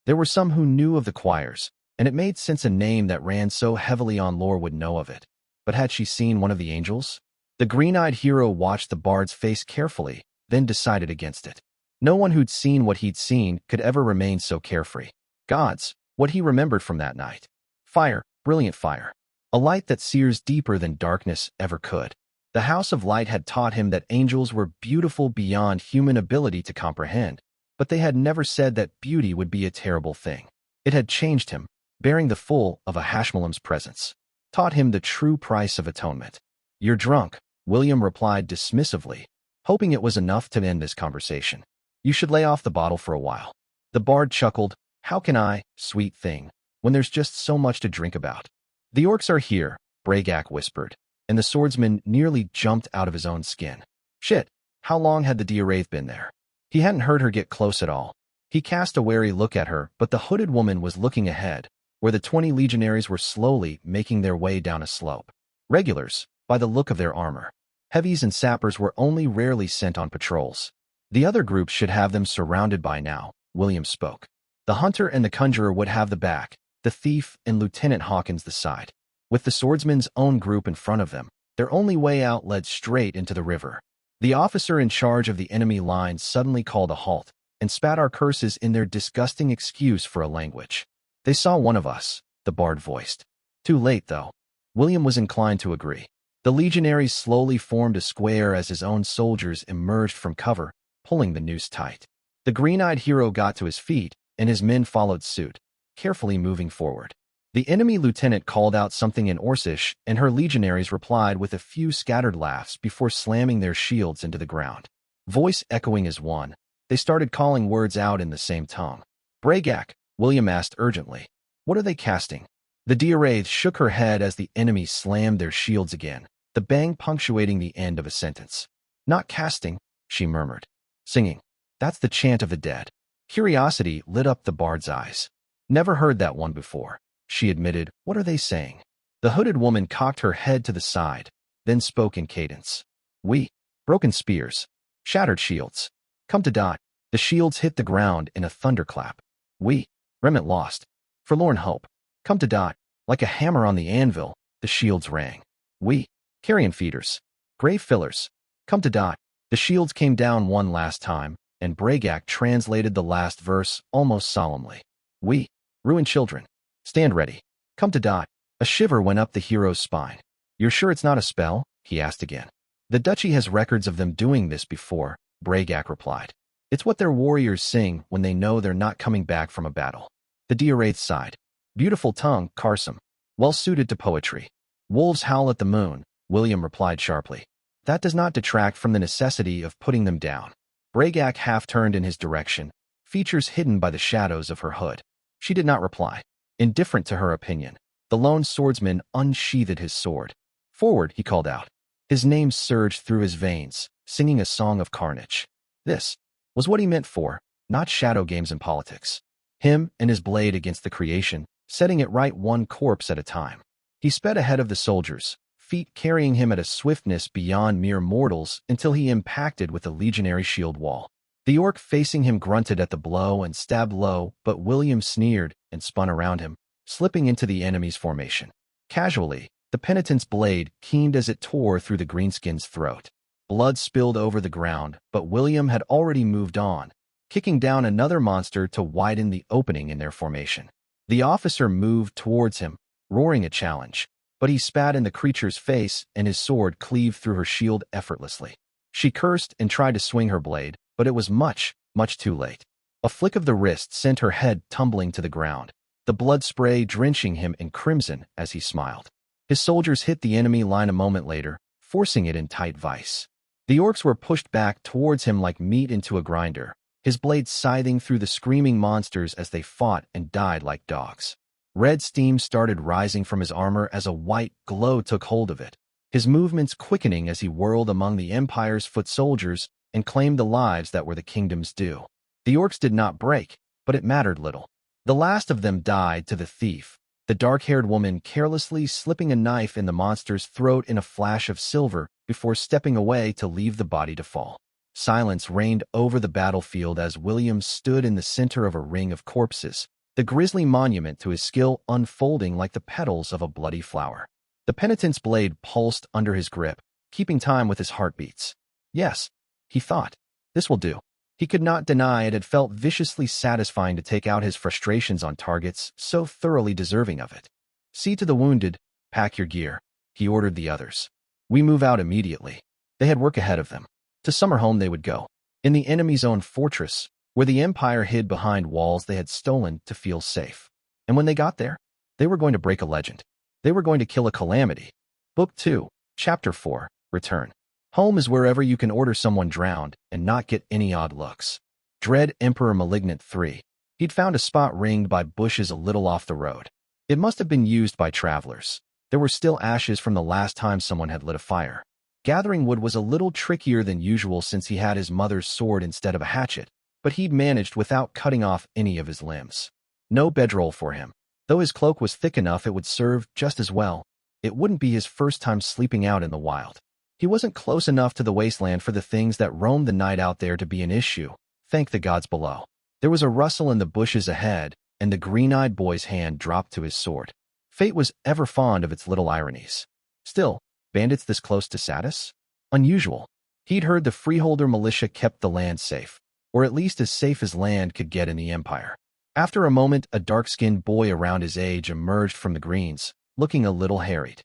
There were some who knew of the choirs, and it made sense a name that ran so heavily on lore would know of it. But had she seen one of the angels? The green-eyed hero watched the bard's face carefully, then decided against it. No one who'd seen what he'd seen could ever remain so carefree. Gods, what he remembered from that night. Fire, brilliant fire. A light that sears deeper than darkness ever could. The House of Light had taught him that angels were beautiful beyond human ability to comprehend, but they had never said that beauty would be a terrible thing. It had changed him, bearing the full of a hashmalam's presence. Taught him the true price of atonement. You're drunk, William replied dismissively, hoping it was enough to end this conversation. You should lay off the bottle for a while. The bard chuckled. How can I, sweet thing, when there's just so much to drink about? The orcs are here, Bragak whispered, and the swordsman nearly jumped out of his own skin. Shit, how long had the Diawraith been there? He hadn't heard her get close at all. He cast a wary look at her, but the hooded woman was looking ahead, where the 20 legionaries were slowly making their way down a slope. Regulars, by the look of their armor. Heavies and sappers were only rarely sent on patrols. The other groups should have them surrounded by now, William spoke. The hunter and the conjurer would have the back, the thief and Lieutenant Hawkins the side. With the swordsman's own group in front of them, their only way out led straight into the river. The officer in charge of the enemy lines suddenly called a halt and spat our curses in their disgusting excuse for a language. They saw one of us, the bard voiced. Too late, though. William was inclined to agree. The legionaries slowly formed a square as his own soldiers emerged from cover, pulling the noose tight. The green-eyed hero got to his feet, and his men followed suit, carefully moving forward. The enemy lieutenant called out something in Orcish, and her legionaries replied with a few scattered laughs before slamming their shields into the ground. Voice echoing as one, they started calling words out in the same tongue. Bragak, William asked urgently. What are they casting? The Diarraith shook her head as the enemy slammed their shields again, the bang punctuating the end of a sentence. Not casting, she murmured. Singing. That's the chant of the dead. Curiosity lit up the bard's eyes. Never heard that one before, she admitted. What are they saying? The hooded woman cocked her head to the side, then spoke in cadence. We. Broken spears. Shattered shields. Come to dot. The shields hit the ground in a thunderclap. We. Remnant lost. Forlorn hope. Come to dot. Like a hammer on the anvil, the shields rang. We. Carrion feeders. Grave fillers. Come to dot. The shields came down one last time, and Bragak translated the last verse almost solemnly. We. Ruined children. Stand ready. Come to dot. A shiver went up the hero's spine. You're sure it's not a spell? He asked again. The duchy has records of them doing this before, Bragak replied. It's what their warriors sing when they know they're not coming back from a battle. The Diarraith sighed. Beautiful tongue, Carsom. Well suited to poetry. Wolves howl at the moon, William replied sharply. That does not detract from the necessity of putting them down. Bragak half turned in his direction, features hidden by the shadows of her hood. She did not reply. Indifferent to her opinion, the lone swordsman unsheathed his sword. Forward, he called out. His name surged through his veins, singing a song of carnage. This was what he meant for, not shadow games and politics. Him and his blade against the creation, setting it right one corpse at a time. He sped ahead of the soldiers, feet carrying him at a swiftness beyond mere mortals until he impacted with the legionary shield wall. The orc facing him grunted at the blow and stabbed low, but William sneered and spun around him, slipping into the enemy's formation. Casually, the penitent's blade keened as it tore through the greenskin's throat. Blood spilled over the ground, but William had already moved on, kicking down another monster to widen the opening in their formation. The officer moved towards him, roaring a challenge, but he spat in the creature's face and his sword cleaved through her shield effortlessly. She cursed and tried to swing her blade, but it was much, much too late. A flick of the wrist sent her head tumbling to the ground, the blood spray drenching him in crimson as he smiled. His soldiers hit the enemy line a moment later, forcing it in tight vice. The orcs were pushed back towards him like meat into a grinder, his blade scything through the screaming monsters as they fought and died like dogs. Red steam started rising from his armor as a white glow took hold of it, his movements quickening as he whirled among the Empire's foot soldiers and claimed the lives that were the kingdom's due. The orcs did not break, but it mattered little. The last of them died to the thief, the dark-haired woman carelessly slipping a knife in the monster's throat in a flash of silver before stepping away to leave the body to fall. Silence reigned over the battlefield as William stood in the center of a ring of corpses, the grisly monument to his skill unfolding like the petals of a bloody flower. The penitent's blade pulsed under his grip, keeping time with his heartbeats. Yes, he thought, this will do. He could not deny it had felt viciously satisfying to take out his frustrations on targets so thoroughly deserving of it. See to the wounded, pack your gear, he ordered the others. We move out immediately. They had work ahead of them. To Summerhome they would go, in the enemy's own fortress, where the Empire hid behind walls they had stolen to feel safe. And when they got there, they were going to break a legend. They were going to kill a calamity. Book 2, Chapter 4, Return. Home is wherever you can order someone drowned and not get any odd looks. Dread Emperor Malignant 3. He'd found a spot ringed by bushes a little off the road. It must have been used by travelers. There were still ashes from the last time someone had lit a fire. Gathering wood was a little trickier than usual since he had his mother's sword instead of a hatchet, but he'd managed without cutting off any of his limbs. No bedroll for him. Though his cloak was thick enough it would serve just as well. It wouldn't be his first time sleeping out in the wild. He wasn't close enough to the wasteland for the things that roamed the night out there to be an issue, thank the gods below. There was a rustle in the bushes ahead, and the green-eyed boy's hand dropped to his sword. Fate was ever fond of its little ironies. Still, bandits this close to Satis? Unusual. He'd heard the freeholder militia kept the land safe, or at least as safe as land could get in the Empire. After a moment, a dark-skinned boy around his age emerged from the greens, looking a little harried.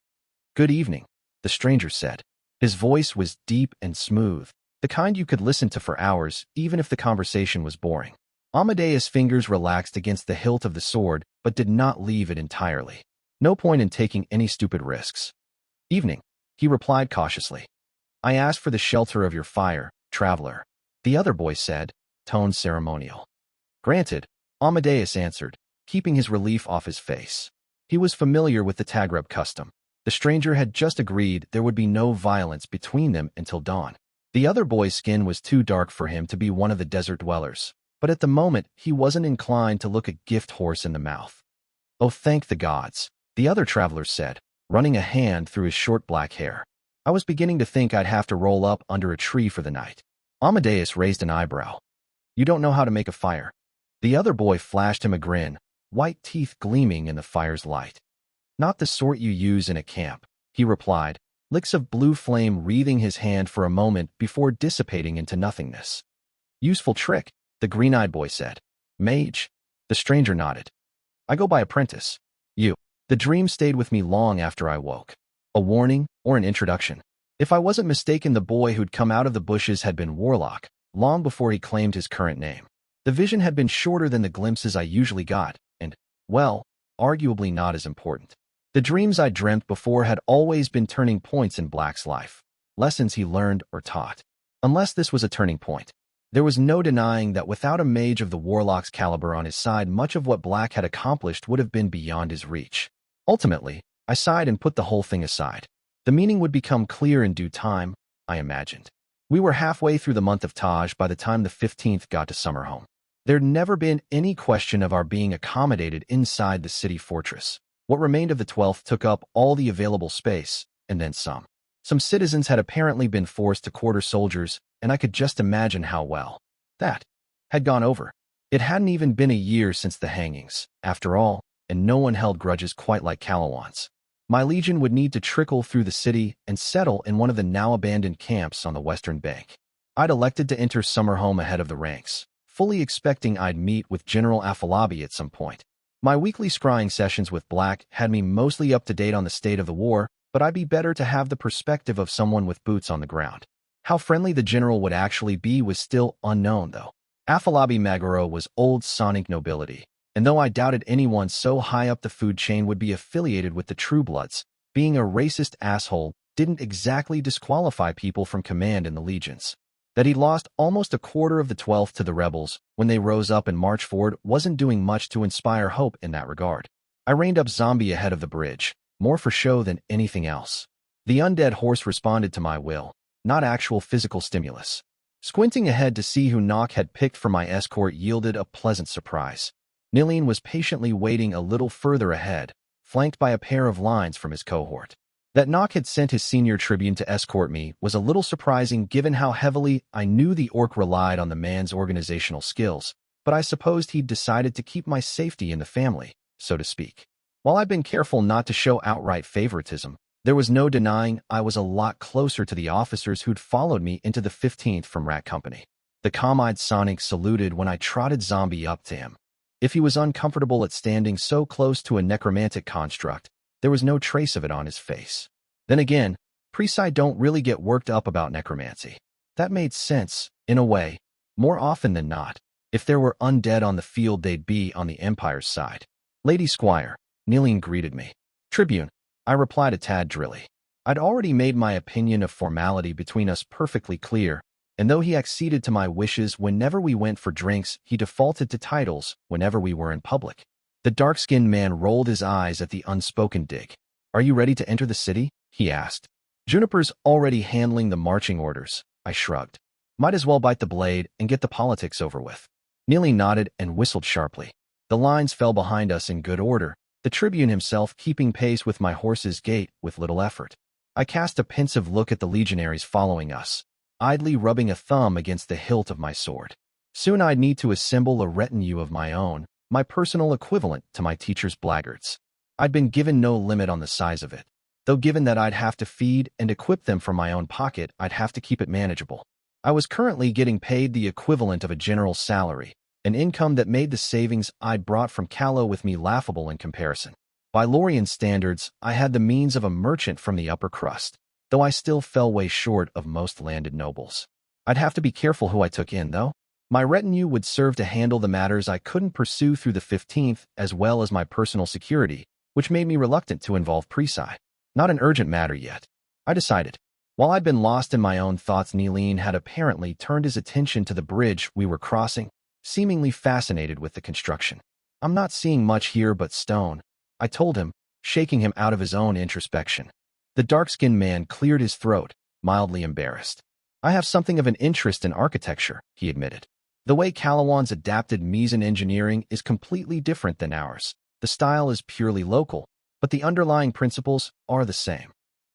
Good evening, the stranger said. His voice was deep and smooth, the kind you could listen to for hours, even if the conversation was boring. Amadeus' fingers relaxed against the hilt of the sword, but did not leave it entirely. No point in taking any stupid risks. Evening, he replied cautiously. I asked for the shelter of your fire, traveler. The other boy said, tone ceremonial. Granted, Amadeus answered, keeping his relief off his face. He was familiar with the Tagreb custom. The stranger had just agreed there would be no violence between them until dawn. The other boy's skin was too dark for him to be one of the desert dwellers, but at the moment he wasn't inclined to look a gift horse in the mouth. Oh, thank the gods, the other traveler said, running a hand through his short black hair. I was beginning to think I'd have to roll up under a tree for the night. Amadeus raised an eyebrow. You don't know how to make a fire. The other boy flashed him a grin, white teeth gleaming in the fire's light. Not the sort you use in a camp, he replied, licks of blue flame wreathing his hand for a moment before dissipating into nothingness. Useful trick, the green-eyed boy said. Mage? The stranger nodded. I go by apprentice. You. The dream stayed with me long after I woke. A warning or an introduction. If I wasn't mistaken, the boy who'd come out of the bushes had been Warlock, long before he claimed his current name. The vision had been shorter than the glimpses I usually got, and, well, arguably not as important. The dreams I dreamt before had always been turning points in Black's life, lessons he learned or taught. Unless this was a turning point. There was no denying that without a mage of the Warlock's caliber on his side, much of what Black had accomplished would have been beyond his reach. Ultimately, I sighed and put the whole thing aside. The meaning would become clear in due time, I imagined. We were halfway through the month of Taj by the time the 15th got to Summerhome. There'd never been any question of our being accommodated inside the city fortress. What remained of the 12th took up all the available space, and then some. Some citizens had apparently been forced to quarter soldiers, and I could just imagine how well that had gone over. It hadn't even been a year since the hangings, after all, and no one held grudges quite like Calawans. My legion would need to trickle through the city and settle in one of the now-abandoned camps on the western bank. I'd elected to enter Summerhome ahead of the ranks, fully expecting I'd meet with General Afalabi at some point. My weekly scrying sessions with Black had me mostly up to date on the state of the war, but I'd be better to have the perspective of someone with boots on the ground. How friendly the general would actually be was still unknown, though. Afalabi Magaro was old Sonic nobility, and though I doubted anyone so high up the food chain would be affiliated with the True Bloods, being a racist asshole didn't exactly disqualify people from command in the legions. That he lost almost a quarter of the 12th to the rebels when they rose up in Marchford wasn't doing much to inspire hope in that regard. I reined up Zombie ahead of the bridge, more for show than anything else. The undead horse responded to my will, not actual physical stimulus. Squinting ahead to see who Nock had picked for my escort yielded a pleasant surprise. Nilene was patiently waiting a little further ahead, flanked by a pair of lines from his cohort. That Nock had sent his senior tribune to escort me was a little surprising given how heavily I knew the orc relied on the man's organizational skills, but I supposed he'd decided to keep my safety in the family, so to speak. While I'd been careful not to show outright favoritism, there was no denying I was a lot closer to the officers who'd followed me into the 15th from Rat Company. The calm-eyed Sonic saluted when I trotted Zombie up to him. If he was uncomfortable at standing so close to a necromantic construct, there was no trace of it on his face. Then again, priests don't really get worked up about necromancy. That made sense, in a way. More often than not, if there were undead on the field, they'd be on the Empire's side. Lady Squire, Nilene greeted me. Tribune, I replied a tad drilly. I'd already made my opinion of formality between us perfectly clear, and though he acceded to my wishes whenever we went for drinks, he defaulted to titles whenever we were in public. The dark-skinned man rolled his eyes at the unspoken dig. Are you ready to enter the city? He asked. Juniper's already handling the marching orders, I shrugged. Might as well bite the blade and get the politics over with. Neely nodded and whistled sharply. The lines fell behind us in good order, the tribune himself keeping pace with my horse's gait with little effort. I cast a pensive look at the legionaries following us, idly rubbing a thumb against the hilt of my sword. Soon I'd need to assemble a retinue of my own, my personal equivalent to my teacher's blackguards. I'd been given no limit on the size of it, though given that I'd have to feed and equip them from my own pocket, I'd have to keep it manageable. I was currently getting paid the equivalent of a general's salary, an income that made the savings I'd brought from Callow with me laughable in comparison. By Lorien standards, I had the means of a merchant from the upper crust, though I still fell way short of most landed nobles. I'd have to be careful who I took in, though. My retinue would serve to handle the matters I couldn't pursue through the 15th, as well as my personal security, which made me reluctant to involve Presi. Not an urgent matter yet, I decided. While I'd been lost in my own thoughts, Neeleen had apparently turned his attention to the bridge we were crossing, seemingly fascinated with the construction. I'm not seeing much here but stone, I told him, shaking him out of his own introspection. The dark-skinned man cleared his throat, mildly embarrassed. I have something of an interest in architecture, he admitted. The way Calawan's adapted Mise engineering is completely different than ours. The style is purely local, but the underlying principles are the same.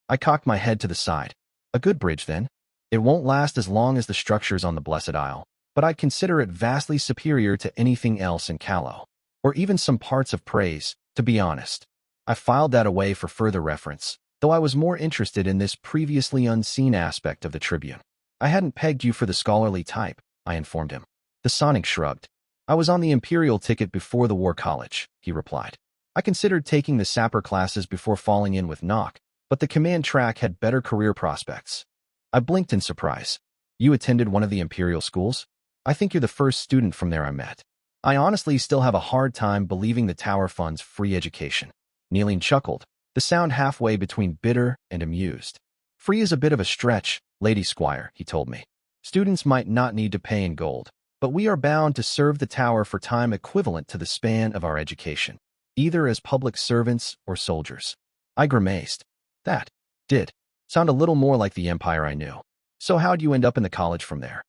I cocked my head to the side. A good bridge, then? It won't last as long as the structures on the Blessed Isle, but I'd consider it vastly superior to anything else in Calo. Or even some parts of Praise, to be honest. I filed that away for further reference, though I was more interested in this previously unseen aspect of the Tribune. I hadn't pegged you for the scholarly type, I informed him. The Sonic shrugged. I was on the Imperial ticket before the War College, he replied. I considered taking the sapper classes before falling in with Nock, but the command track had better career prospects. I blinked in surprise. You attended one of the Imperial schools? I think you're the first student from there I met. I honestly still have a hard time believing the Tower funds free education. Neeleen chuckled, the sound halfway between bitter and amused. Free is a bit of a stretch, Lady Squire, he told me. Students might not need to pay in gold, but we are bound to serve the Tower for time equivalent to the span of our education, either as public servants or soldiers. I grimaced. That did sound a little more like the Empire I knew. So how'd you end up in the college from there?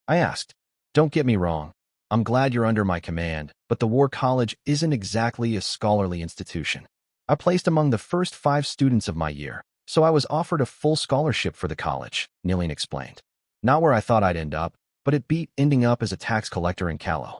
I asked. Don't get me wrong. I'm glad you're under my command, but the War College isn't exactly a scholarly institution. I placed among the first 5 students of my year, so I was offered a full scholarship for the college, Neeleen explained. Not where I thought I'd end up, but it beat ending up as a tax collector in Calo.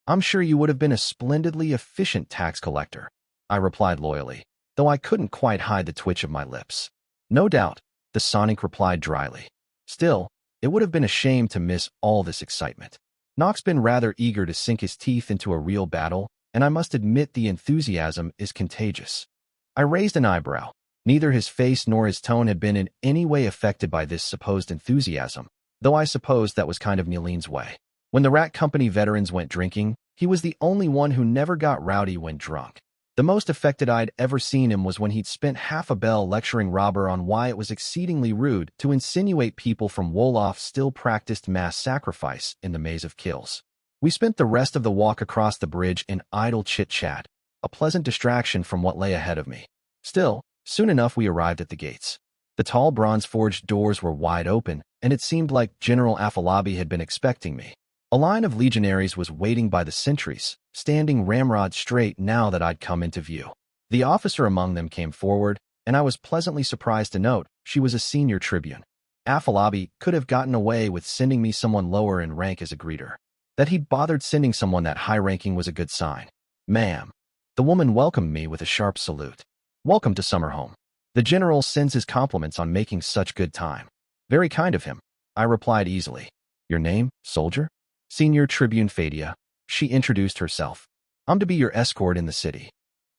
I'm sure you would have been a splendidly efficient tax collector, I replied loyally, though I couldn't quite hide the twitch of my lips. No doubt, the Sonic replied dryly. Still, it would have been a shame to miss all this excitement. Nock's been rather eager to sink his teeth into a real battle, and I must admit the enthusiasm is contagious. I raised an eyebrow. Neither his face nor his tone had been in any way affected by this supposed enthusiasm, though I suppose that was kind of Neeleen's way. When the Rat Company veterans went drinking, he was the only one who never got rowdy when drunk. The most affected I'd ever seen him was when he'd spent half a bell lecturing Robber on why it was exceedingly rude to insinuate people from Wolof still practiced mass sacrifice in the Maze of Kills. We spent the rest of the walk across the bridge in idle chit-chat, a pleasant distraction from what lay ahead of me. Still, soon enough we arrived at the gates. The tall bronze-forged doors were wide open, and it seemed like General Afalabi had been expecting me. A line of legionaries was waiting by the sentries, standing ramrod straight now that I'd come into view. The officer among them came forward, and I was pleasantly surprised to note she was a senior tribune. Afalabi could have gotten away with sending me someone lower in rank as a greeter. That he'd bothered sending someone that high-ranking was a good sign. Ma'am. The woman welcomed me with a sharp salute. Welcome to Summerhome. The general sends his compliments on making such good time. Very kind of him, I replied easily. Your name, soldier? Senior Tribune Fadia. She introduced herself. I'm to be your escort in the city.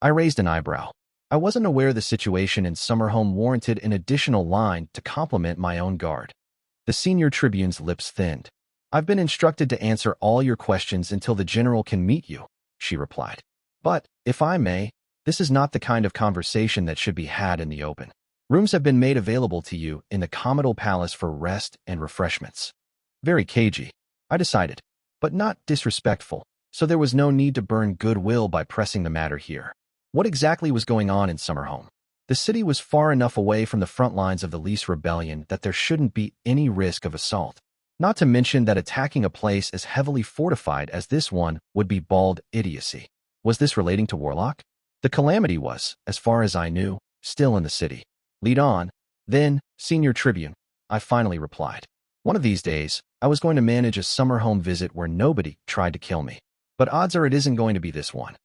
I raised an eyebrow. I wasn't aware the situation in Summerhome warranted an additional line to complement my own guard. The Senior Tribune's lips thinned. I've been instructed to answer all your questions until the general can meet you, she replied. But, if I may, this is not the kind of conversation that should be had in the open. Rooms have been made available to you in the Commodal Palace for rest and refreshments. Very cagey, I decided, but not disrespectful, so there was no need to burn goodwill by pressing the matter here. What exactly was going on in Summerhome? The city was far enough away from the front lines of the Lease Rebellion that there shouldn't be any risk of assault. Not to mention that attacking a place as heavily fortified as this one would be bald idiocy. Was this relating to Warlock? The Calamity was, as far as I knew, still in the city. Lead on. Then, Senior Tribune, I finally replied. One of these days, I was going to manage a Summerhome visit where nobody tried to kill me. But odds are it isn't going to be this one.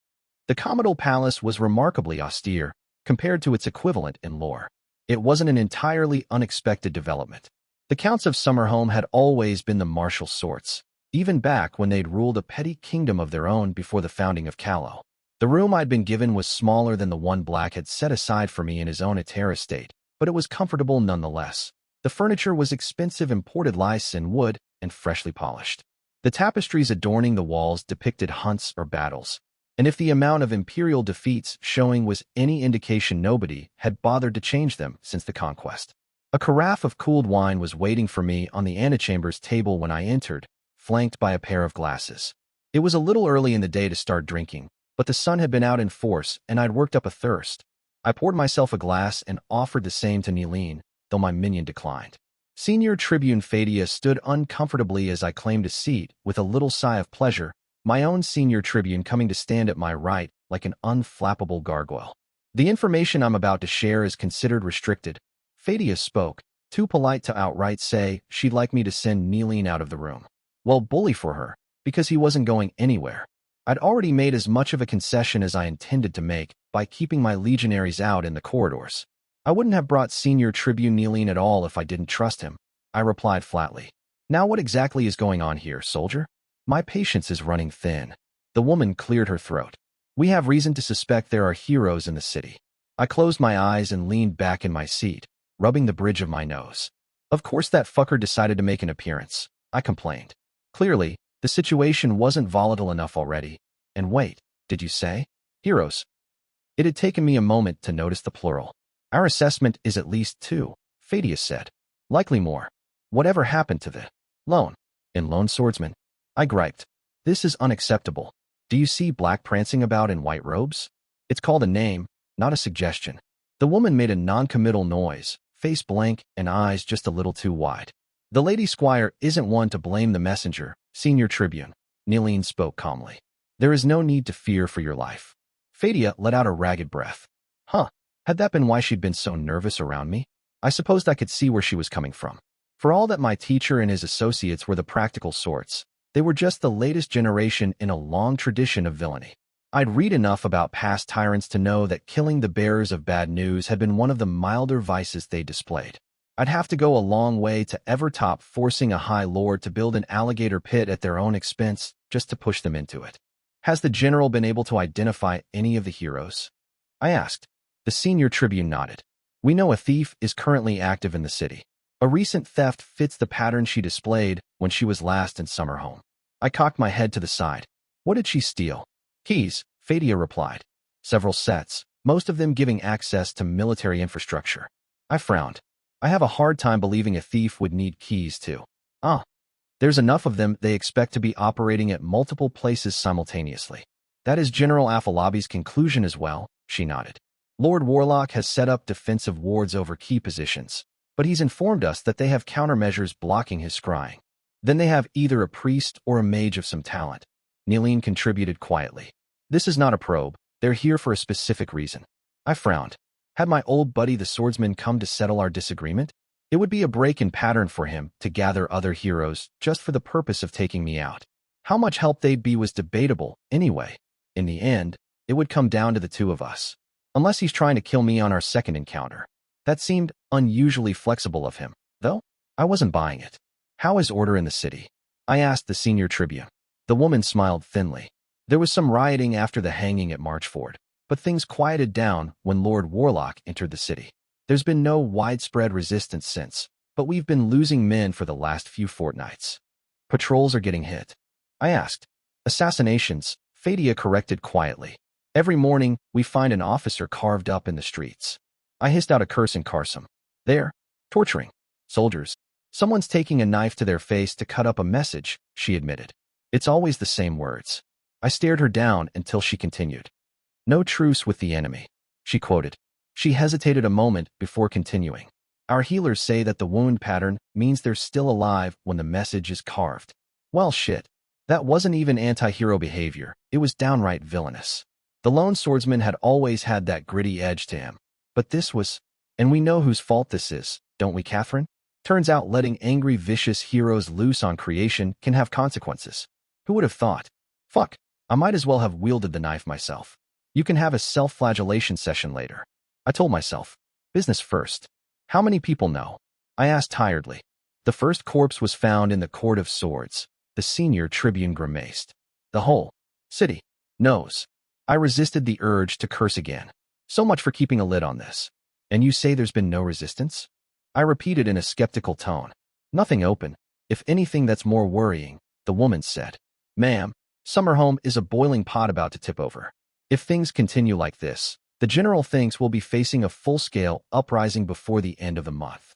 The Commodal Palace was remarkably austere compared to its equivalent in lore. It wasn't an entirely unexpected development. The Counts of Summerhome had always been the martial sorts, even back when they'd ruled a petty kingdom of their own before the founding of Calo. The room I'd been given was smaller than the one Black had set aside for me in his own Théatre estate, but it was comfortable nonetheless. The furniture was expensive imported lichen wood and freshly polished. The tapestries adorning the walls depicted hunts or battles, and if the amount of imperial defeats showing was any indication, nobody had bothered to change them since the conquest. A carafe of cooled wine was waiting for me on the antechamber's table when I entered, flanked by a pair of glasses. It was a little early in the day to start drinking, but the sun had been out in force and I'd worked up a thirst. I poured myself a glass and offered the same to Nileen, though my minion declined. Senior Tribune Fadia stood uncomfortably as I claimed a seat, with a little sigh of pleasure, my own Senior Tribune coming to stand at my right like an unflappable gargoyle. The information I'm about to share is considered restricted. Fadia spoke, too polite to outright say she'd like me to send Nileen out of the room. Well, bully for her, because he wasn't going anywhere. I'd already made as much of a concession as I intended to make by keeping my legionaries out in the corridors. I wouldn't have brought Senior Tribune Nileen at all if I didn't trust him, I replied flatly. Now what exactly is going on here, soldier? My patience is running thin. The woman cleared her throat. We have reason to suspect there are heroes in the city. I closed my eyes and leaned back in my seat, rubbing the bridge of my nose. Of course that fucker decided to make an appearance, I complained. Clearly, the situation wasn't volatile enough already. And wait, did you say? Heroes? It had taken me a moment to notice the plural. Our assessment is at least 2, Fadia said. Likely more. Whatever happened to the lone swordsman? I griped. This is unacceptable. Do you see Black prancing about in white robes? It's called a name, not a suggestion. The woman made a non-committal noise, face blank and eyes just a little too wide. The lady squire isn't one to blame the messenger, Senior Tribune. Nileen spoke calmly. There is no need to fear for your life. Fadia let out a ragged breath. Huh, had that been why she'd been so nervous around me? I supposed I could see where she was coming from. For all that my teacher and his associates were the practical sorts, they were just the latest generation in a long tradition of villainy. I'd read enough about past tyrants to know that killing the bearers of bad news had been one of the milder vices they displayed. I'd have to go a long way to ever top forcing a high lord to build an alligator pit at their own expense just to push them into it. Has the general been able to identify any of the heroes? I asked. The Senior Tribune nodded. We know a thief is currently active in the city. A recent theft fits the pattern she displayed when she was last in Summerhome. I cocked my head to the side. What did she steal? Keys, Fadia replied. Several sets, most of them giving access to military infrastructure. I frowned. I have a hard time believing a thief would need keys too. There's enough of them they expect to be operating at multiple places simultaneously. That is General Afalabi's conclusion as well, she nodded. Lord Warlock has set up defensive wards over key positions, but he's informed us that they have countermeasures blocking his scrying. Then they have either a priest or a mage of some talent. Nileen contributed quietly. This is not a probe. They're here for a specific reason. I frowned. Had my old buddy the swordsman come to settle our disagreement? It would be a break in pattern for him to gather other heroes just for the purpose of taking me out. How much help they'd be was debatable, anyway. In the end, it would come down to the 2 of us. Unless he's trying to kill me on our second encounter. That seemed unusually flexible of him, though I wasn't buying it. How is order in the city? I asked the Senior Tribune. The woman smiled thinly. There was some rioting after the hanging at Marchford, but things quieted down when Lord Warlock entered the city. There's been no widespread resistance since, but we've been losing men for the last few fortnights. Patrols are getting hit. I asked. Assassinations, Fadia corrected quietly. Every morning, we find an officer carved up in the streets. I hissed out a curse in Carsum. They're torturing soldiers. Someone's taking a knife to their face to cut up a message, she admitted. It's always the same words. I stared her down until she continued. No truce with the enemy, she quoted. She hesitated a moment before continuing. Our healers say that the wound pattern means they're still alive when the message is carved. Well, shit. That wasn't even anti-hero behavior. It was downright villainous. The lone swordsman had always had that gritty edge to him. But this was... And we know whose fault this is, don't we, Catherine? Turns out letting angry, vicious heroes loose on creation can have consequences. Who would have thought? Fuck, I might as well have wielded the knife myself. You can have a self-flagellation session later. I told myself. Business first. How many people know? I asked tiredly. The first corpse was found in the Court of Swords. The Senior Tribune grimaced. The whole city knows. I resisted the urge to curse again. So much for keeping a lid on this. And you say there's been no resistance? I repeated in a skeptical tone. Nothing open. If anything, that's more worrying, the woman said. Ma'am, Summerhome is a boiling pot about to tip over. If things continue like this, the general thinks we'll be facing a full-scale uprising before the end of the month.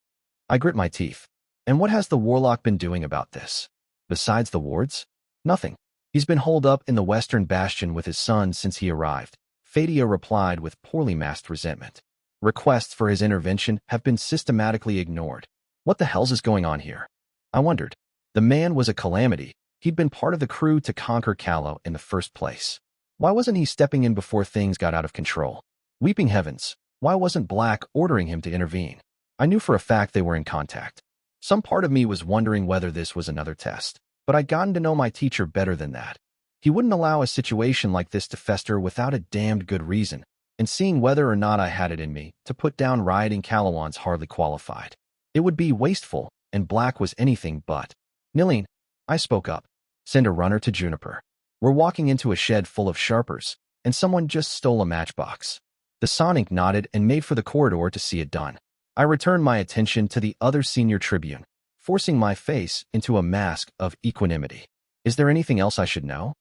I grit my teeth. And what has the warlock been doing about this? Besides the wards? Nothing. He's been holed up in the western bastion with his son since he arrived, Fadia replied with poorly masked resentment. Requests for his intervention have been systematically ignored. What the hell's is going on here? I wondered. The man was a calamity. He'd been part of the crew to conquer Callow in the first place. Why wasn't he stepping in before things got out of control? Weeping heavens, why wasn't Black ordering him to intervene? I knew for a fact they were in contact. Some part of me was wondering whether this was another test, but I'd gotten to know my teacher better than that. He wouldn't allow a situation like this to fester without a damned good reason, and seeing whether or not I had it in me to put down rioting Callowans hardly qualified. It would be wasteful, and Black was anything but. Nilene, I spoke up. Send a runner to Juniper. We're walking into a shed full of sharpers, and someone just stole a matchbox. The Sonic nodded and made for the corridor to see it done. I returned my attention to the other senior tribune, forcing my face into a mask of equanimity. Is there anything else I should know?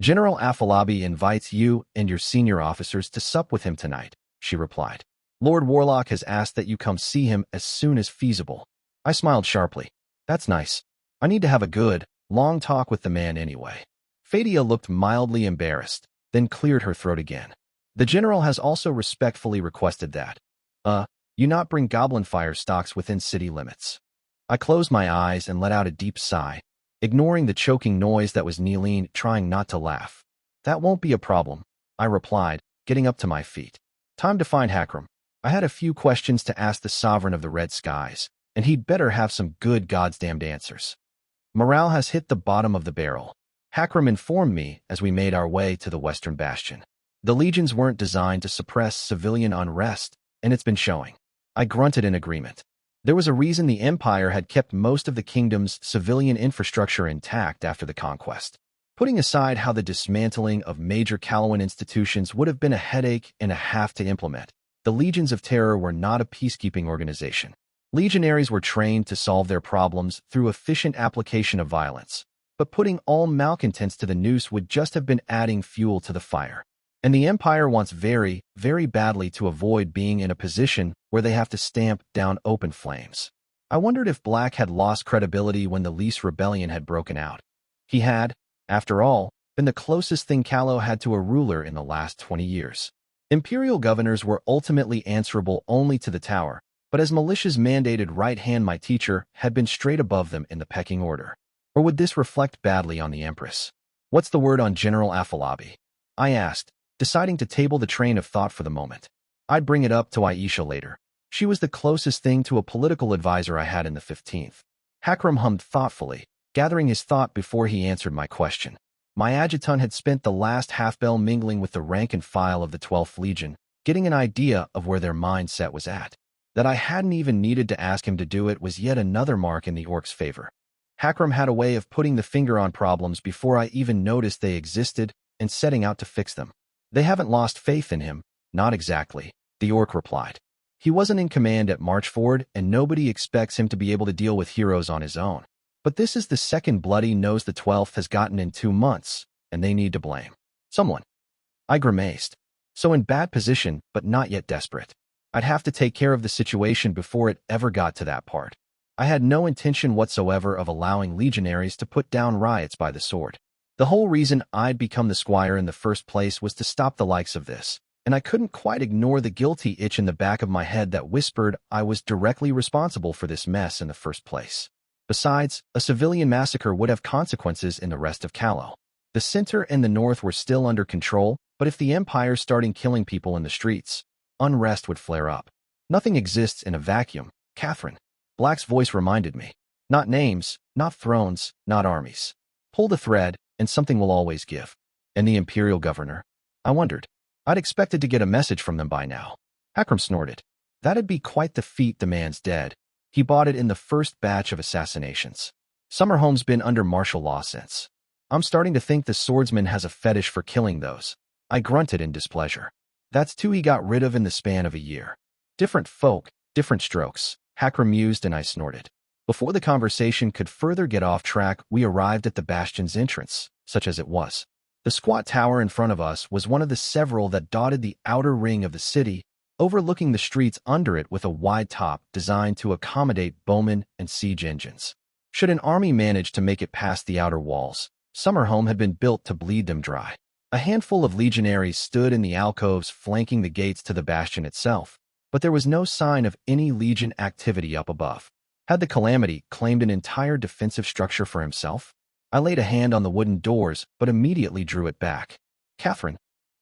General Afalabi invites you and your senior officers to sup with him tonight, she replied. Lord Warlock has asked that you come see him as soon as feasible. I smiled sharply. That's nice. I need to have a good, long talk with the man anyway. Fadia looked mildly embarrassed, then cleared her throat again. The general has also respectfully requested that, you not bring goblin fire stocks within city limits. I closed my eyes and let out a deep sigh, ignoring the choking noise that was Nilene trying not to laugh. That won't be a problem, I replied, getting up to my feet. Time to find Hakram. I had a few questions to ask the Sovereign of the Red Skies, and he'd better have some good goddamned answers. Morale has hit the bottom of the barrel. Hakram informed me as we made our way to the Western Bastion. The legions weren't designed to suppress civilian unrest, and it's been showing. I grunted in agreement. There was a reason the Empire had kept most of the kingdom's civilian infrastructure intact after the conquest. Putting aside how the dismantling of major Callowan institutions would have been a headache and a half to implement, the Legions of Terror were not a peacekeeping organization. Legionaries were trained to solve their problems through efficient application of violence, but putting all malcontents to the noose would just have been adding fuel to the fire. And the Empire wants very, very badly to avoid being in a position where they have to stamp down open flames. I wondered if Black had lost credibility when the Lease Rebellion had broken out. He had, after all, been the closest thing Callow had to a ruler in the last 20 years. Imperial governors were ultimately answerable only to the Tower, but as militia's mandated right-hand my teacher had been straight above them in the pecking order. Or would this reflect badly on the Empress? What's the word on General Afalabi? I asked, deciding to table the train of thought for the moment. I'd bring it up to Aisha later. She was the closest thing to a political advisor I had in the 15th. Hakram hummed thoughtfully, gathering his thought before he answered my question. My adjutant had spent the last half-bell mingling with the rank and file of the 12th Legion, getting an idea of where their mindset was at. That I hadn't even needed to ask him to do it was yet another mark in the orc's favor. Hakram had a way of putting the finger on problems before I even noticed they existed and setting out to fix them. They haven't lost faith in him, not exactly, the orc replied. He wasn't in command at Marchford, and nobody expects him to be able to deal with heroes on his own. But this is the second bloody nose the 12th has gotten in 2 months, and they need to blame someone. I grimaced. So in bad position, but not yet desperate. I'd have to take care of the situation before it ever got to that part. I had no intention whatsoever of allowing legionaries to put down riots by the sword. The whole reason I'd become the squire in the first place was to stop the likes of this, and I couldn't quite ignore the guilty itch in the back of my head that whispered I was directly responsible for this mess in the first place. Besides, a civilian massacre would have consequences in the rest of Callow. The center and the north were still under control, but if the Empire started killing people in the streets, unrest would flare up. Nothing exists in a vacuum, Catherine. Black's voice reminded me. Not names, not thrones, not armies. Pull the thread, and something will always give. And the Imperial Governor? I wondered. I'd expected to get a message from them by now. Hakram snorted. That'd be quite the feat. The man's dead. He bought it in the first batch of assassinations. Summerhome's been under martial law since. I'm starting to think the swordsman has a fetish for killing those. I grunted in displeasure. That's two he got rid of in the span of a year. Different folk, different strokes, Hakram mused, and I snorted. Before the conversation could further get off track, we arrived at the bastion's entrance, such as it was. The squat tower in front of us was one of the several that dotted the outer ring of the city, overlooking the streets under it with a wide top designed to accommodate bowmen and siege engines. Should an army manage to make it past the outer walls, summer home had been built to bleed them dry. A handful of legionaries stood in the alcoves flanking the gates to the bastion itself, but there was no sign of any legion activity up above. Had the Calamity claimed an entire defensive structure for himself? I laid a hand on the wooden doors, but immediately drew it back. Catherine?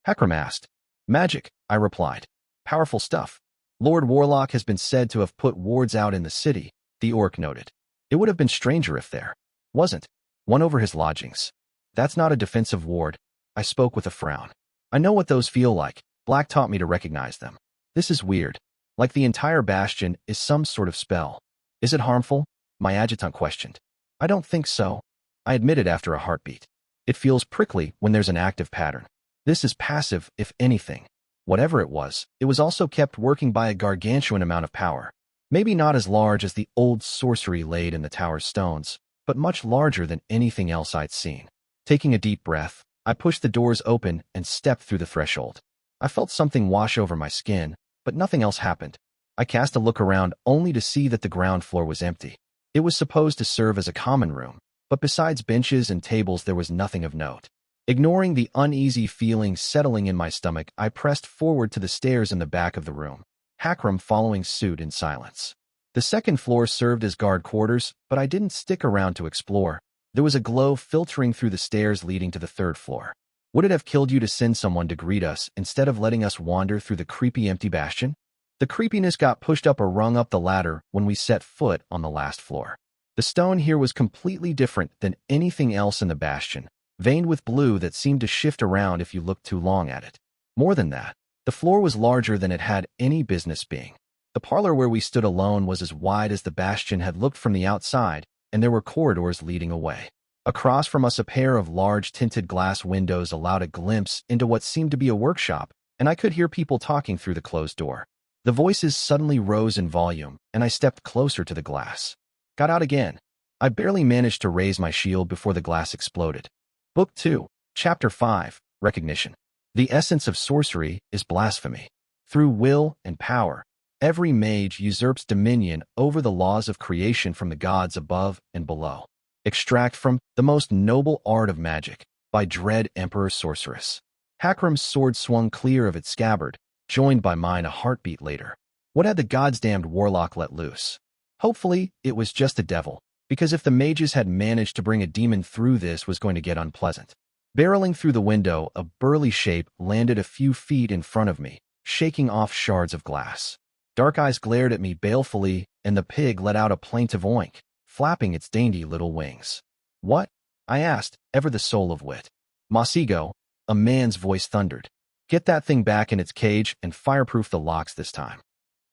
Hakram asked. Magic, I replied. Powerful stuff. Lord Warlock has been said to have put wards out in the city, the orc noted. It would have been stranger if there wasn't one over his lodgings. That's not a defensive ward, I spoke with a frown. I know what those feel like. Black taught me to recognize them. This is weird. Like the entire bastion is some sort of spell. Is it harmful? My adjutant questioned. I don't think so, I admitted after a heartbeat. It feels prickly when there's an active pattern. This is passive, if anything. Whatever it was also kept working by a gargantuan amount of power. Maybe not as large as the old sorcery laid in the tower's stones, but much larger than anything else I'd seen. Taking a deep breath, I pushed the doors open and stepped through the threshold. I felt something wash over my skin, but nothing else happened. I cast a look around only to see that the ground floor was empty. It was supposed to serve as a common room, but besides benches and tables there was nothing of note. Ignoring the uneasy feeling settling in my stomach, I pressed forward to the stairs in the back of the room, Hakram following suit in silence. The second floor served as guard quarters, but I didn't stick around to explore. There was a glow filtering through the stairs leading to the third floor. Would it have killed you to send someone to greet us instead of letting us wander through the creepy empty bastion? The creepiness got pushed up a rung up the ladder when we set foot on the last floor. The stone here was completely different than anything else in the bastion, veined with blue that seemed to shift around if you looked too long at it. More than that, the floor was larger than it had any business being. The parlor where we stood alone was as wide as the bastion had looked from the outside, and there were corridors leading away. Across from us, a pair of large tinted glass windows allowed a glimpse into what seemed to be a workshop, and I could hear people talking through the closed door. The voices suddenly rose in volume, and I stepped closer to the glass. Got out again. I barely managed to raise my shield before the glass exploded. Book 2, Chapter 5, Recognition. The essence of sorcery is blasphemy. Through will and power, every mage usurps dominion over the laws of creation from the gods above and below. Extract from The Most Noble Art of Magic by Dread Emperor Sorceress. Hakram's sword swung clear of its scabbard, joined by mine a heartbeat later. What had the goddamned warlock let loose? Hopefully, it was just a devil, because if the mages had managed to bring a demon through, this was going to get unpleasant. Barreling through the window, a burly shape landed a few feet in front of me, shaking off shards of glass. Dark eyes glared at me balefully, and the pig let out a plaintive oink, flapping its dainty little wings. What? I asked, ever the soul of wit. Masigo, a man's voice thundered. Get that thing back in its cage and fireproof the locks this time.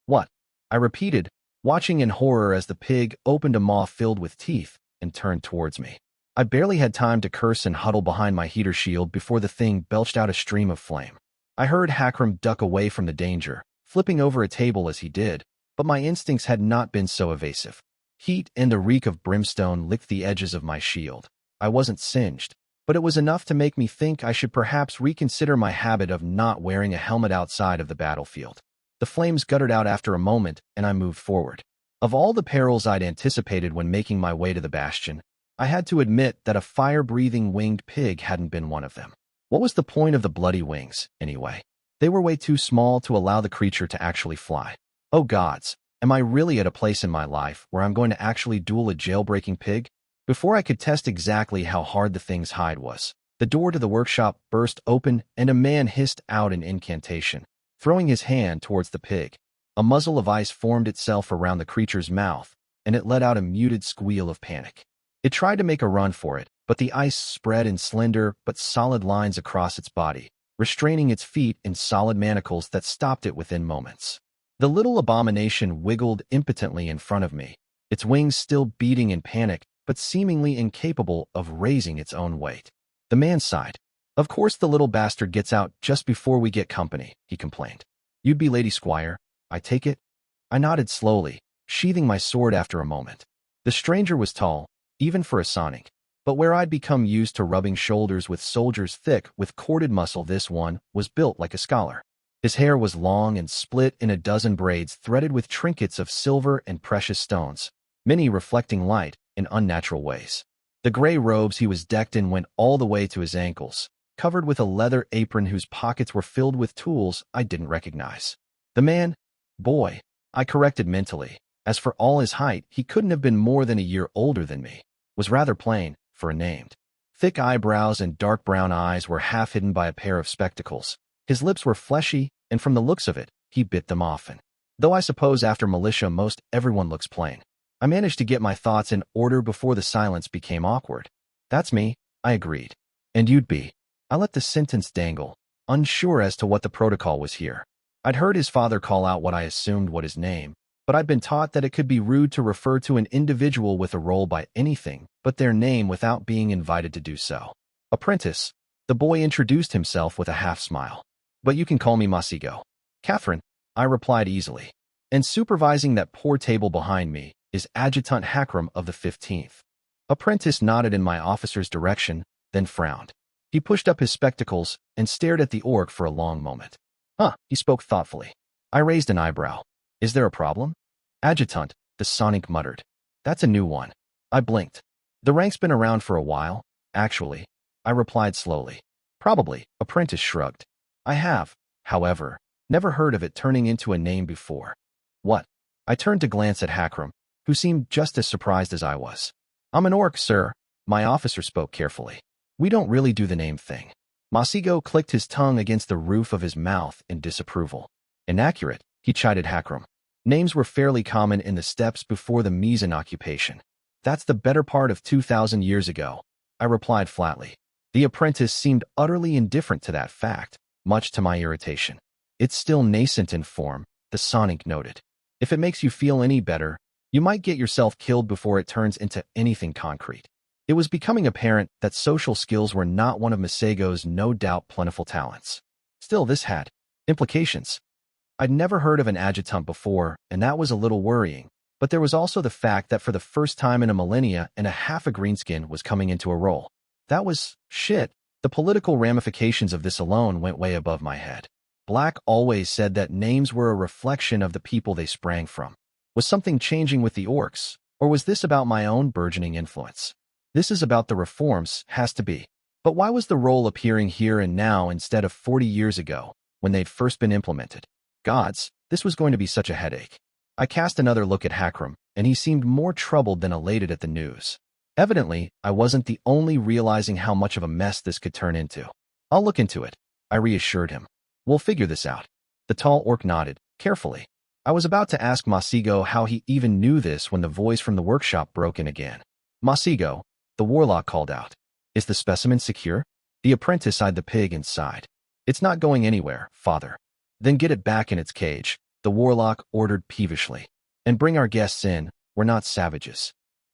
What? I repeated, watching in horror as the pig opened a maw filled with teeth and turned towards me. I barely had time to curse and huddle behind my heater shield before the thing belched out a stream of flame. I heard Hakram duck away from the danger, flipping over a table as he did, but my instincts had not been so evasive. Heat and the reek of brimstone licked the edges of my shield. I wasn't singed, but it was enough to make me think I should perhaps reconsider my habit of not wearing a helmet outside of the battlefield. The flames guttered out after a moment, and I moved forward. Of all the perils I'd anticipated when making my way to the bastion, I had to admit that a fire-breathing winged pig hadn't been one of them. What was the point of the bloody wings, anyway? They were way too small to allow the creature to actually fly. Oh gods, am I really at a place in my life where I'm going to actually duel a jailbreaking pig? Before I could test exactly how hard the thing's hide was, the door to the workshop burst open and a man hissed out an incantation, throwing his hand towards the pig. A muzzle of ice formed itself around the creature's mouth, and it let out a muted squeal of panic. It tried to make a run for it, but the ice spread in slender but solid lines across its body, restraining its feet in solid manacles that stopped it within moments. The little abomination wiggled impotently in front of me, its wings still beating in panic, but seemingly incapable of raising its own weight. The man sighed. Of course the little bastard gets out just before we get company, he complained. You'd be Lady Squire, I take it? I nodded slowly, sheathing my sword after a moment. The stranger was tall, even for a Sonic, but where I'd become used to rubbing shoulders with soldiers thick with corded muscle, this one was built like a scholar. His hair was long and split in a dozen braids threaded with trinkets of silver and precious stones, many reflecting light in unnatural ways. The gray robes he was decked in went all the way to his ankles, covered with a leather apron whose pockets were filled with tools I didn't recognize. The boy, I corrected mentally, as for all his height, he couldn't have been more than a year older than me, was rather plain for a named. Thick eyebrows and dark brown eyes were half hidden by a pair of spectacles. His lips were fleshy, and from the looks of it, he bit them often. Though I suppose after militia most everyone looks plain. I managed to get my thoughts in order before the silence became awkward. That's me, I agreed. And you'd be. I let the sentence dangle, unsure as to what the protocol was here. I'd heard his father call out what I assumed was his name, but I'd been taught that it could be rude to refer to an individual with a role by anything but their name without being invited to do so. Apprentice, the boy introduced himself with a half-smile. But you can call me Masigo. Catherine, I replied easily. And supervising that poor table behind me is Adjutant Hakram of the 15th. Apprentice nodded in my officer's direction, then frowned. He pushed up his spectacles and stared at the orc for a long moment. He spoke thoughtfully. I raised an eyebrow. Is there a problem? Adjutant, the Sonic muttered. That's a new one. I blinked. The rank's been around for a while, actually, I replied slowly. Probably, Apprentice shrugged. I have, however, never heard of it turning into a name before. What? I turned to glance at Hakram, who seemed just as surprised as I was. I'm an orc, sir, my officer spoke carefully. We don't really do the name thing. Masigo clicked his tongue against the roof of his mouth in disapproval. Inaccurate, he chided Hakram. Names were fairly common in the steppes before the Mizan occupation. That's the better part of 2,000 years ago, I replied flatly. The apprentice seemed utterly indifferent to that fact, much to my irritation. It's still nascent in form, the Sonic noted. If it makes you feel any better, you might get yourself killed before it turns into anything concrete. It was becoming apparent that social skills were not one of Masego's no doubt plentiful talents. Still, this had implications. I'd never heard of an adjutant before, and that was a little worrying, but there was also the fact that for the first time in a millennia and a half a greenskin was coming into a role. That was shit. The political ramifications of this alone went way above my head. Black always said that names were a reflection of the people they sprang from. Was something changing with the orcs, or was this about my own burgeoning influence? This is about the reforms, has to be. But why was the role appearing here and now instead of 40 years ago, when they'd first been implemented? Gods, this was going to be such a headache. I cast another look at Hakram, and he seemed more troubled than elated at the news. Evidently, I wasn't the only realizing how much of a mess this could turn into. I'll look into it, I reassured him. We'll figure this out. The tall orc nodded, carefully. I was about to ask Masigo how he even knew this when the voice from the workshop broke in again. Masigo, the warlock called out. Is the specimen secure? The apprentice eyed the pig and sighed. It's not going anywhere, father. Then get it back in its cage, the warlock ordered peevishly. And bring our guests in, we're not savages.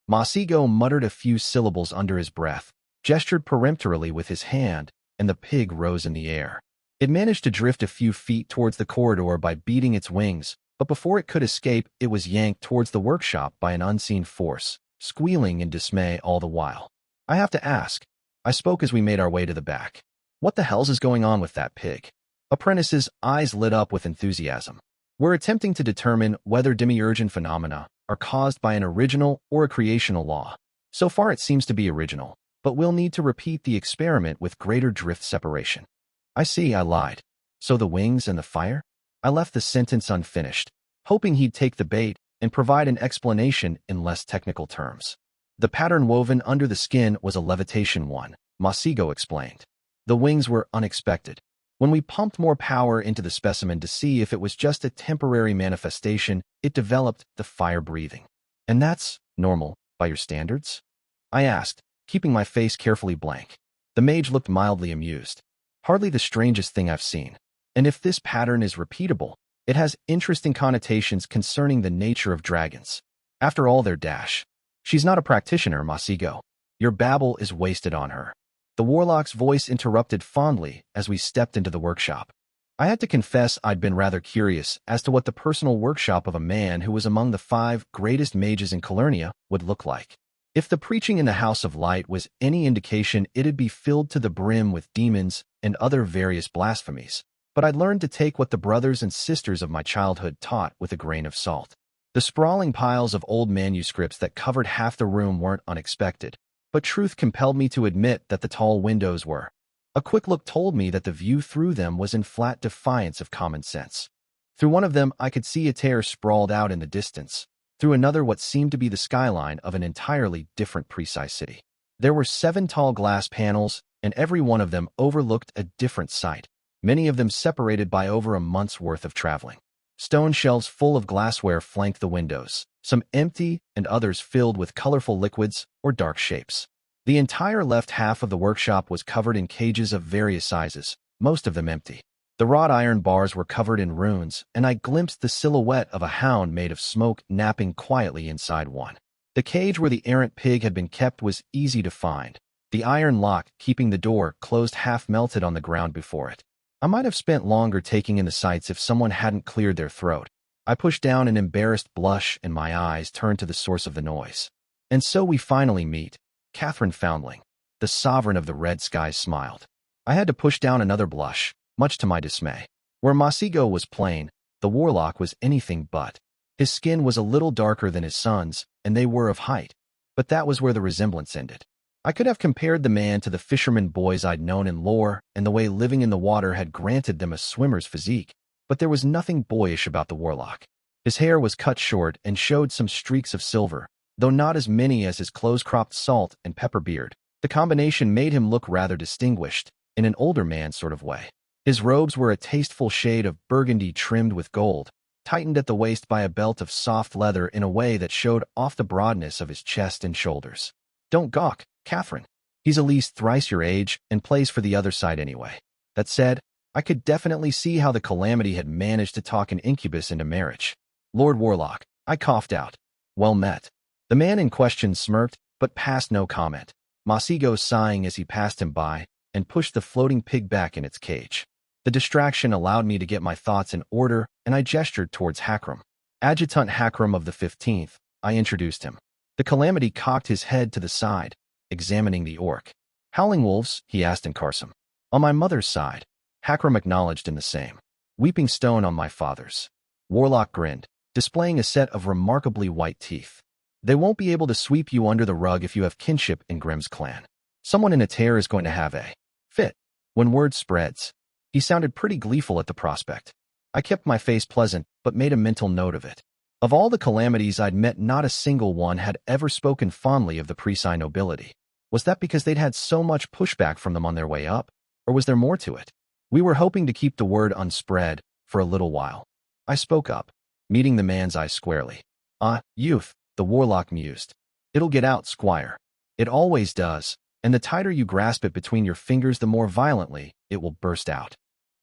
Masigo muttered a few syllables under his breath, gestured peremptorily with his hand, and the pig rose in the air. It managed to drift a few feet towards the corridor by beating its wings, but before it could escape, it was yanked towards the workshop by an unseen force, squealing in dismay all the while. I have to ask, I spoke as we made our way to the back. What the hell's is going on with that pig? Apprentice's eyes lit up with enthusiasm. We're attempting to determine whether demiurgian phenomena are caused by an original or a creational law. So far it seems to be original, but we'll need to repeat the experiment with greater drift separation. I see, I lied. So the wings and the fire? I left the sentence unfinished, hoping he'd take the bait and provide an explanation in less technical terms. The pattern woven under the skin was a levitation one, Masigo explained. The wings were unexpected. When we pumped more power into the specimen to see if it was just a temporary manifestation, it developed the fire breathing. And that's normal, by your standards? I asked, keeping my face carefully blank. The mage looked mildly amused. Hardly the strangest thing I've seen. And if this pattern is repeatable, it has interesting connotations concerning the nature of dragons. After all, they're dash. She's not a practitioner, Masigo. Your babble is wasted on her. The warlock's voice interrupted fondly as we stepped into the workshop. I had to confess I'd been rather curious as to what the personal workshop of a man who was among the 5 greatest mages in Calernia would look like. If the preaching in the House of Light was any indication, it'd be filled to the brim with demons and other various blasphemies. But I'd learned to take what the brothers and sisters of my childhood taught with a grain of salt. The sprawling piles of old manuscripts that covered half the room weren't unexpected, but truth compelled me to admit that the tall windows were. A quick look told me that the view through them was in flat defiance of common sense. Through one of them, I could see Théatre sprawled out in the distance. Through another, what seemed to be the skyline of an entirely different precise city. There were 7 tall glass panels, and every one of them overlooked a different sight, many of them separated by over a month's worth of traveling. Stone shelves full of glassware flanked the windows, some empty and others filled with colorful liquids or dark shapes. The entire left half of the workshop was covered in cages of various sizes, most of them empty. The wrought iron bars were covered in runes, and I glimpsed the silhouette of a hound made of smoke napping quietly inside one. The cage where the errant pig had been kept was easy to find. The iron lock keeping the door closed half melted on the ground before it. I might have spent longer taking in the sights if someone hadn't cleared their throat. I pushed down an embarrassed blush and my eyes turned to the source of the noise. And so we finally meet. Catherine Foundling, the sovereign of the red skies, smiled. I had to push down another blush, much to my dismay. Where Masigo was plain, the warlock was anything but. His skin was a little darker than his son's, and they were of height. But that was where the resemblance ended. I could have compared the man to the fisherman boys I'd known in lore, and the way living in the water had granted them a swimmer's physique, but there was nothing boyish about the warlock. His hair was cut short and showed some streaks of silver, though not as many as his close-cropped salt and pepper beard. The combination made him look rather distinguished, in an older man sort of way. His robes were a tasteful shade of burgundy trimmed with gold, tightened at the waist by a belt of soft leather in a way that showed off the broadness of his chest and shoulders. Don't gawk, Catherine. He's at least thrice your age and plays for the other side anyway. That said, I could definitely see how the Calamity had managed to talk an incubus into marriage. Lord Warlock, I coughed out. Well met. The man in question smirked, but passed no comment. Masigo sighing as he passed him by, and pushed the floating pig back in its cage. The distraction allowed me to get my thoughts in order, and I gestured towards Hakram. Adjutant Hakram of the 15th, I introduced him. The Calamity cocked his head to the side, examining the orc. Howling wolves, he asked in Karsam. On my mother's side. Hakram acknowledged in the same. Weeping stone on my father's. Warlock grinned, displaying a set of remarkably white teeth. They won't be able to sweep you under the rug if you have kinship in Grimm's clan. Someone in Théatre is going to have a fit. When word spreads. He sounded pretty gleeful at the prospect. I kept my face pleasant, but made a mental note of it. Of all the Calamities I'd met, not a single one had ever spoken fondly of the Presi nobility. Was that because they'd had so much pushback from them on their way up? Or was there more to it? We were hoping to keep the word unspread for a little while. I spoke up, meeting the man's eyes squarely. Youth, the warlock mused. It'll get out, squire. It always does, and the tighter you grasp it between your fingers, the more violently it will burst out.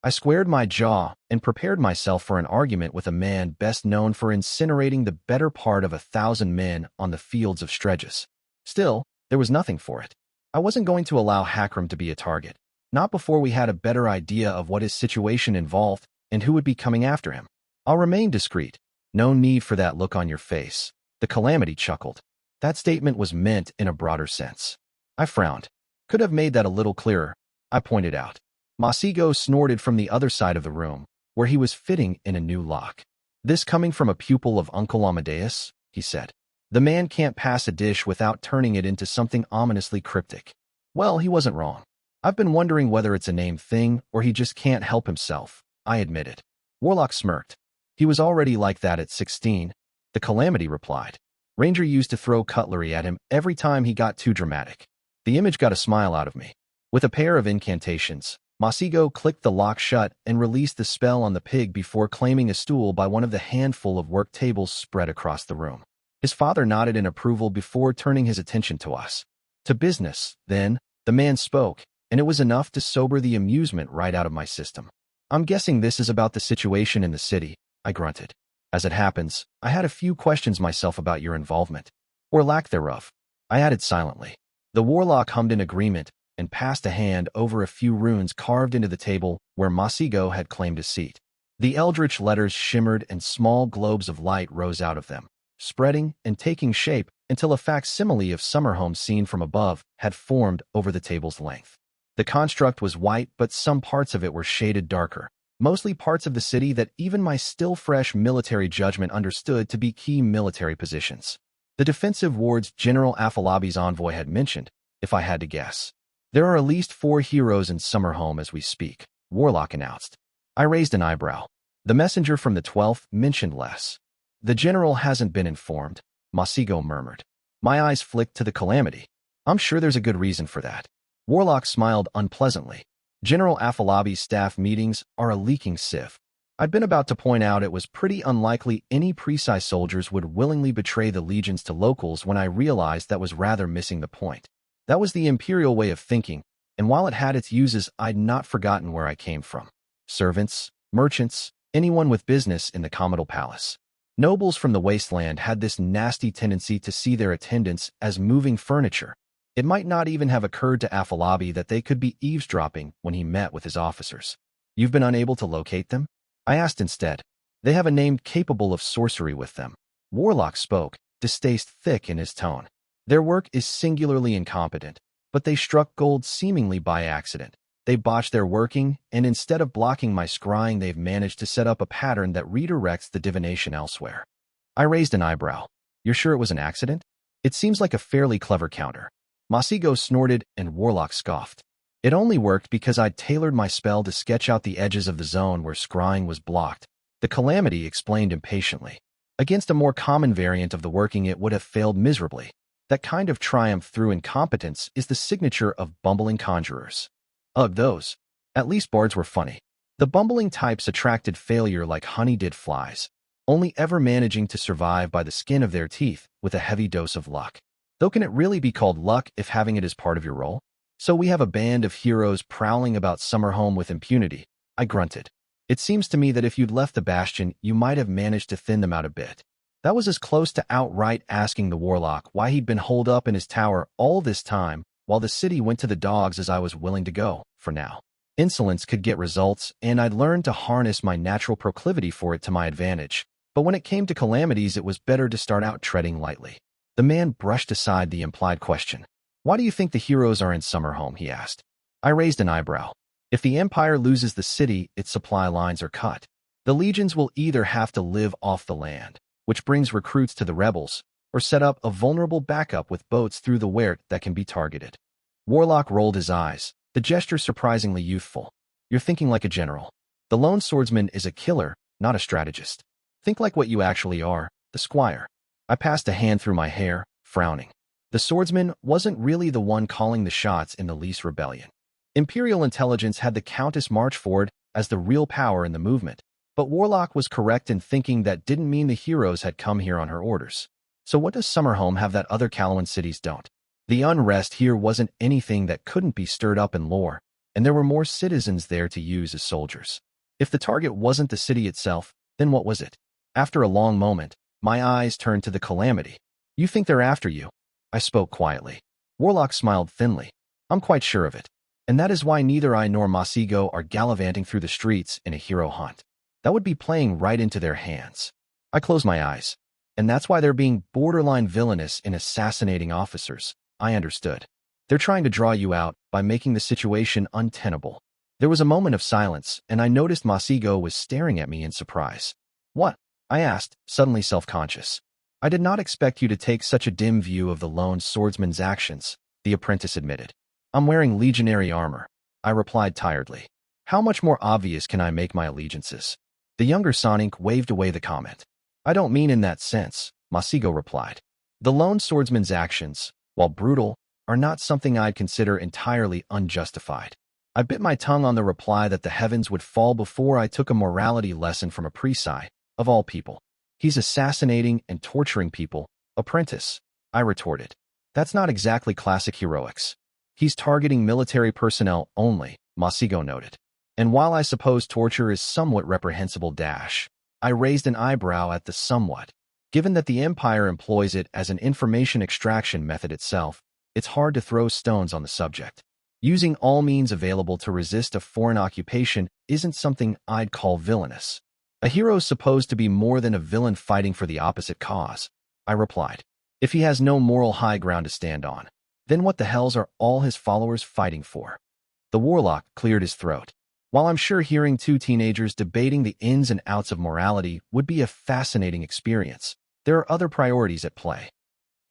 I squared my jaw and prepared myself for an argument with a man best known for incinerating the better part of 1,000 men on the fields of Streges. Still, there was nothing for it. I wasn't going to allow Hakram to be a target, not before we had a better idea of what his situation involved and who would be coming after him. I'll remain discreet. No need for that look on your face. The Calamity chuckled. That statement was meant in a broader sense. I frowned. Could have made that a little clearer, I pointed out. Masigo snorted from the other side of the room, where he was fitting in a new lock. This coming from a pupil of Uncle Amadeus, he said. The man can't pass a dish without turning it into something ominously cryptic. Well, he wasn't wrong. I've been wondering whether it's a name thing or he just can't help himself, I admitted. Warlock smirked. He was already like that at 16, the Calamity replied. Ranger used to throw cutlery at him every time he got too dramatic. The image got a smile out of me. With a pair of incantations, Masigo clicked the lock shut and released the spell on the pig before claiming a stool by one of the handful of work tables spread across the room. His father nodded in approval before turning his attention to us. To business, then, the man spoke, and it was enough to sober the amusement right out of my system. I'm guessing this is about the situation in the city, I grunted. As it happens, I had a few questions myself about your involvement, or lack thereof. I added silently. The warlock hummed in agreement, and passed a hand over a few runes carved into the table where Masigo had claimed a seat. The eldritch letters shimmered and small globes of light rose out of them, spreading and taking shape until a facsimile of Summerhome seen from above had formed over the table's length. The construct was white, but some parts of it were shaded darker, mostly parts of the city that even my still-fresh military judgment understood to be key military positions. The defensive wards General Afalabi's envoy had mentioned, if I had to guess. There are at least 4 heroes in Summerhome as we speak, Warlock announced. I raised an eyebrow. The messenger from the 12th mentioned less. The general hasn't been informed, Masigo murmured. My eyes flicked to the calamity. I'm sure there's a good reason for that. Warlock smiled unpleasantly. General Afalabi's staff meetings are a leaking sieve. I'd been about to point out it was pretty unlikely any precise soldiers would willingly betray the legions to locals when I realized that was rather missing the point. That was the imperial way of thinking, and while it had its uses, I'd not forgotten where I came from. Servants, merchants, anyone with business in the Commodal Palace. Nobles from the wasteland had this nasty tendency to see their attendants as moving furniture. It might not even have occurred to Afalabi that they could be eavesdropping when he met with his officers. You've been unable to locate them? I asked instead. They have a name capable of sorcery with them. Warlock spoke, distaste thick in his tone. Their work is singularly incompetent, but they struck gold seemingly by accident. They botched their working, and instead of blocking my scrying, they've managed to set up a pattern that redirects the divination elsewhere. I raised an eyebrow. You're sure it was an accident? It seems like a fairly clever counter. Masigo snorted and Warlock scoffed. It only worked because I'd tailored my spell to sketch out the edges of the zone where scrying was blocked. The calamity explained impatiently. Against a more common variant of the working, it would have failed miserably. That kind of triumph through incompetence is the signature of bumbling conjurers. Ugh, those. At least bards were funny. The bumbling types attracted failure like honey did flies, only ever managing to survive by the skin of their teeth with a heavy dose of luck. Though can it really be called luck if having it is part of your role? So we have a band of heroes prowling about Summerhome with impunity, I grunted. It seems to me that if you'd left the bastion, you might have managed to thin them out a bit. That was as close to outright asking the Warlock why he'd been holed up in his tower all this time, while the city went to the dogs, as I was willing to go, for now. Insolence could get results, and I'd learned to harness my natural proclivity for it to my advantage. But when it came to calamities, it was better to start out treading lightly. The man brushed aside the implied question. Why do you think the heroes are in Summerhome? He asked. I raised an eyebrow. If the Empire loses the city, its supply lines are cut. The legions will either have to live off the land, which brings recruits to the rebels, or set up a vulnerable backup with boats through the Weert that can be targeted. Warlock rolled his eyes, the gesture surprisingly youthful. You're thinking like a general. The lone swordsman is a killer, not a strategist. Think like what you actually are, the squire. I passed a hand through my hair, frowning. The swordsman wasn't really the one calling the shots in the Lease rebellion. Imperial intelligence had the Countess Marchford as the real power in the movement, but Warlock was correct in thinking that didn't mean the heroes had come here on her orders. So what does Summerhome have that other Calawan cities don't? The unrest here wasn't anything that couldn't be stirred up in lore, and there were more citizens there to use as soldiers. If the target wasn't the city itself, then what was it? After a long moment, my eyes turned to the calamity. You think they're after you? I spoke quietly. Warlock smiled thinly. I'm quite sure of it. And that is why neither I nor Masigo are gallivanting through the streets in a hero hunt. That would be playing right into their hands. I closed my eyes. And that's why they're being borderline villainous in assassinating officers. I understood. They're trying to draw you out by making the situation untenable. There was a moment of silence, and I noticed Masigo was staring at me in surprise. What? I asked, suddenly self-conscious. I did not expect you to take such a dim view of the lone swordsman's actions, the apprentice admitted. I'm wearing legionary armor, I replied tiredly. How much more obvious can I make my allegiances? The younger Sonic waved away the comment. I don't mean in that sense, Masigo replied. The lone swordsman's actions, while brutal, are not something I'd consider entirely unjustified. I bit my tongue on the reply that the heavens would fall before I took a morality lesson from a Presi, of all people. He's assassinating and torturing people, apprentice, I retorted. That's not exactly classic heroics. He's targeting military personnel only, Masigo noted. And while I suppose torture is somewhat reprehensible I raised an eyebrow at the somewhat. Given that the Empire employs it as an information extraction method itself, it's hard to throw stones on the subject. Using all means available to resist a foreign occupation isn't something I'd call villainous. A hero's supposed to be more than a villain fighting for the opposite cause, I replied. If he has no moral high ground to stand on, then what the hells are all his followers fighting for? The warlock cleared his throat. While I'm sure hearing two teenagers debating the ins and outs of morality would be a fascinating experience, there are other priorities at play.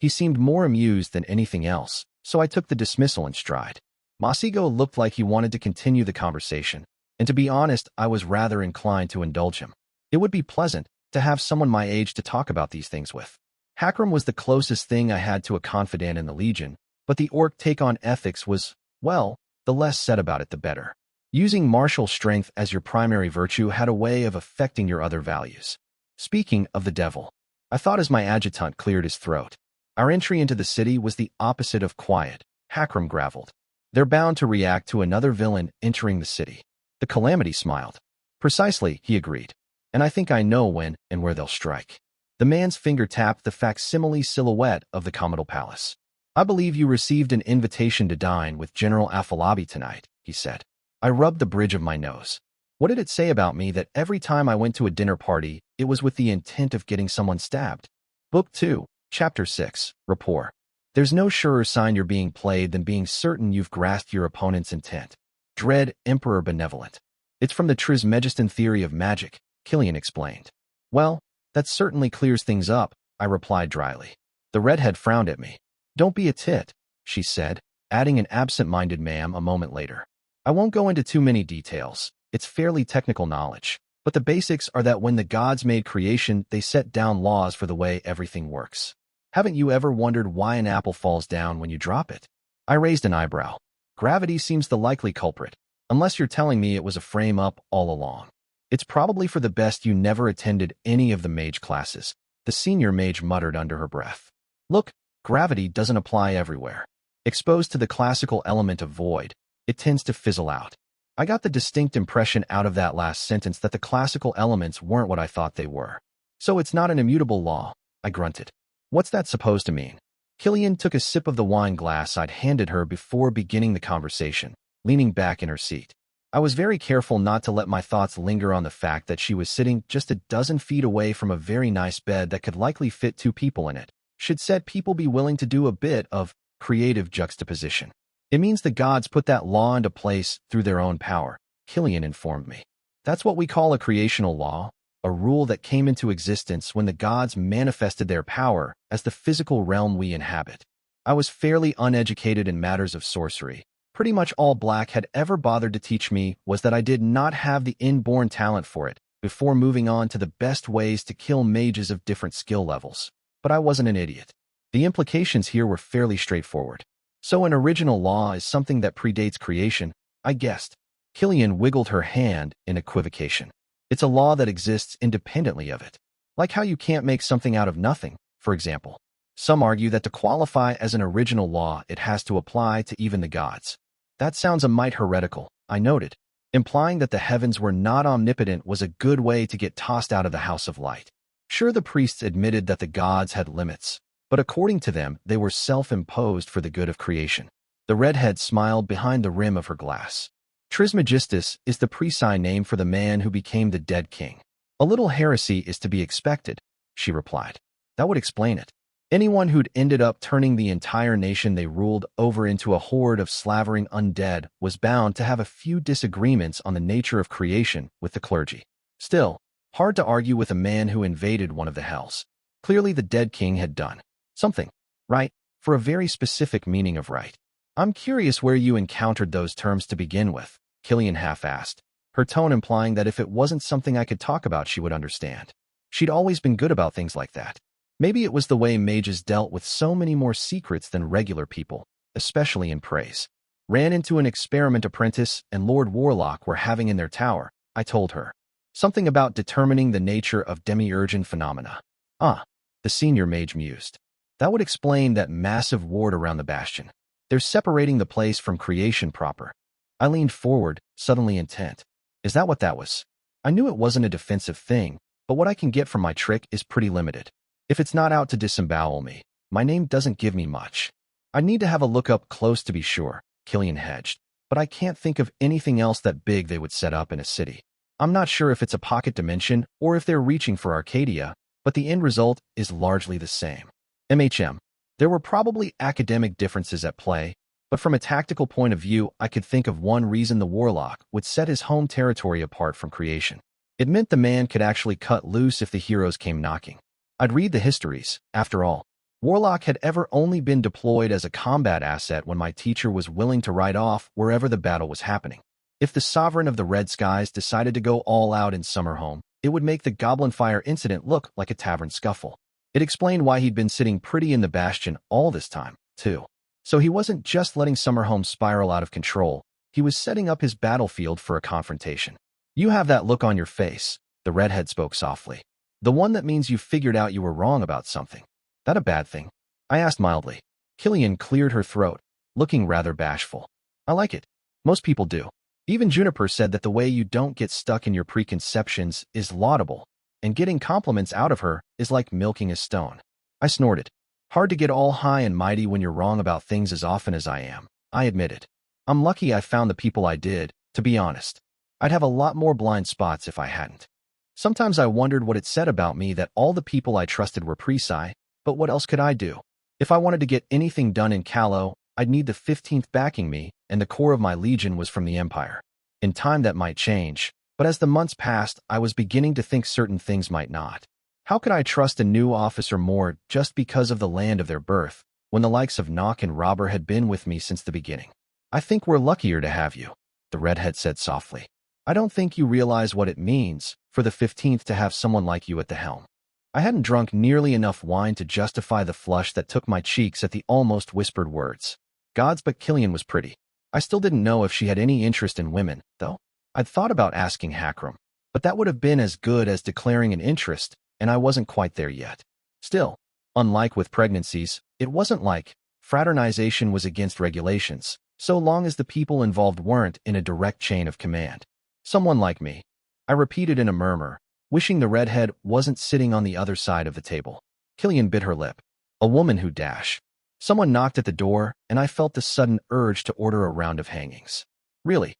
He seemed more amused than anything else, so I took the dismissal in stride. Masigo looked like he wanted to continue the conversation, and to be honest, I was rather inclined to indulge him. It would be pleasant to have someone my age to talk about these things with. Hakram was the closest thing I had to a confidant in the Legion, but the orc take on ethics was, well, the less said about it the better. Using martial strength as your primary virtue had a way of affecting your other values. Speaking of the devil, I thought as my adjutant cleared his throat. Our entry into the city was the opposite of quiet, Hakram graveled. They're bound to react to another villain entering the city. The Calamity smiled. Precisely, he agreed. And I think I know when and where they'll strike. The man's finger tapped the facsimile silhouette of the Commodal Palace. I believe you received an invitation to dine with General Afolabi tonight, he said. I rubbed the bridge of my nose. What did it say about me that every time I went to a dinner party, it was with the intent of getting someone stabbed? Book 2, Chapter 6, Rapport. There's no surer sign you're being played than being certain you've grasped your opponent's intent. Dread Emperor Benevolent. It's from the Trismegistan theory of magic, Killian explained. Well, that certainly clears things up, I replied dryly. The redhead frowned at me. Don't be a tit, she said, adding an absent-minded ma'am a moment later. I won't go into too many details. It's fairly technical knowledge. But the basics are that when the gods made creation, they set down laws for the way everything works. Haven't you ever wondered why an apple falls down when you drop it? I raised an eyebrow. Gravity seems the likely culprit, unless you're telling me it was a frame-up all along. It's probably for the best you never attended any of the mage classes, the senior mage muttered under her breath. Look, gravity doesn't apply everywhere. Exposed to the classical element of void, it tends to fizzle out. I got the distinct impression out of that last sentence that the classical elements weren't what I thought they were. So it's not an immutable law, I grunted. What's that supposed to mean? Killian took a sip of the wine glass I'd handed her before beginning the conversation, leaning back in her seat. I was very careful not to let my thoughts linger on the fact that she was sitting just a dozen feet away from a very nice bed that could likely fit 2 people in it. Should said people be willing to do a bit of creative juxtaposition? It means the gods put that law into place through their own power, Killian informed me. That's what we call a creational law, a rule that came into existence when the gods manifested their power as the physical realm we inhabit. I was fairly uneducated in matters of sorcery. Pretty much all Black had ever bothered to teach me was that I did not have the inborn talent for it, before moving on to the best ways to kill mages of different skill levels. But I wasn't an idiot. The implications here were fairly straightforward. So an original law is something that predates creation, I guessed. Killian wiggled her hand in equivocation. It's a law that exists independently of it. Like how you can't make something out of nothing, for example. Some argue that to qualify as an original law, it has to apply to even the gods. That sounds a mite heretical, I noted. Implying that the heavens were not omnipotent was a good way to get tossed out of the House of Light. Sure, the priests admitted that the gods had limits, but according to them, they were self-imposed for the good of creation. The redhead smiled behind the rim of her glass. Trismegistus is the precise name for the man who became the dead king. A little heresy is to be expected, she replied. That would explain it. Anyone who'd ended up turning the entire nation they ruled over into a horde of slavering undead was bound to have a few disagreements on the nature of creation with the clergy. Still, hard to argue with a man who invaded one of the hells. Clearly the dead king had done something right, for a very specific meaning of right. I'm curious where you encountered those terms to begin with, Killian half-asked, her tone implying that if it wasn't something I could talk about, she would understand. She'd always been good about things like that. Maybe it was the way mages dealt with so many more secrets than regular people, especially in praise. Ran into an experiment apprentice and Lord Warlock were having in their tower, I told her. Something about determining the nature of demiurgian phenomena. Ah, the senior mage mused. That would explain that massive ward around the bastion. They're separating the place from creation proper. I leaned forward, suddenly intent. Is that what that was? I knew it wasn't a defensive thing, but what I can get from my trick is pretty limited. If it's not out to disembowel me, my name doesn't give me much. I need to have a look up close to be sure, Killian hedged. But I can't think of anything else that big they would set up in a city. I'm not sure if it's a pocket dimension or if they're reaching for Arcadia, but the end result is largely the same. MHM. There were probably academic differences at play, but from a tactical point of view, I could think of one reason the Warlock would set his home territory apart from creation. It meant the man could actually cut loose if the heroes came knocking. I'd read the histories. After all, Warlock had ever only been deployed as a combat asset when my teacher was willing to ride off wherever the battle was happening. If the Sovereign of the Red Skies decided to go all out in Summerhome, it would make the Goblin Fire incident look like a tavern scuffle. It explained why he'd been sitting pretty in the Bastion all this time, too. So he wasn't just letting Summerhome spiral out of control, he was setting up his battlefield for a confrontation. You have that look on your face, the redhead spoke softly. The one that means you figured out you were wrong about something. That a bad thing? I asked mildly. Killian cleared her throat, looking rather bashful. I like it. Most people do. Even Juniper said that the way you don't get stuck in your preconceptions is laudable, and getting compliments out of her is like milking a stone. I snorted. Hard to get all high and mighty when you're wrong about things as often as I am, I admitted. I'm lucky I found the people I did, to be honest. I'd have a lot more blind spots if I hadn't. Sometimes I wondered what it said about me that all the people I trusted were pre-Psi, but what else could I do? If I wanted to get anything done in Callow, I'd need the 15th backing me, and the core of my legion was from the Empire. In time that might change, but as the months passed, I was beginning to think certain things might not. How could I trust a new officer more just because of the land of their birth, when the likes of Nock and Robber had been with me since the beginning? I think we're luckier to have you, the redhead said softly. I don't think you realize what it means for the 15th to have someone like you at the helm. I hadn't drunk nearly enough wine to justify the flush that took my cheeks at the almost whispered words. Gods, but Killian was pretty. I still didn't know if she had any interest in women, though. I'd thought about asking Hakram, but that would have been as good as declaring an interest, and I wasn't quite there yet. Still, unlike with pregnancies, it wasn't like fraternization was against regulations, so long as the people involved weren't in a direct chain of command. Someone like me. I repeated in a murmur, wishing the redhead wasn't sitting on the other side of the table. Killian bit her lip. A woman who dash. Someone knocked at the door, and I felt the sudden urge to order a round of hangings. Really?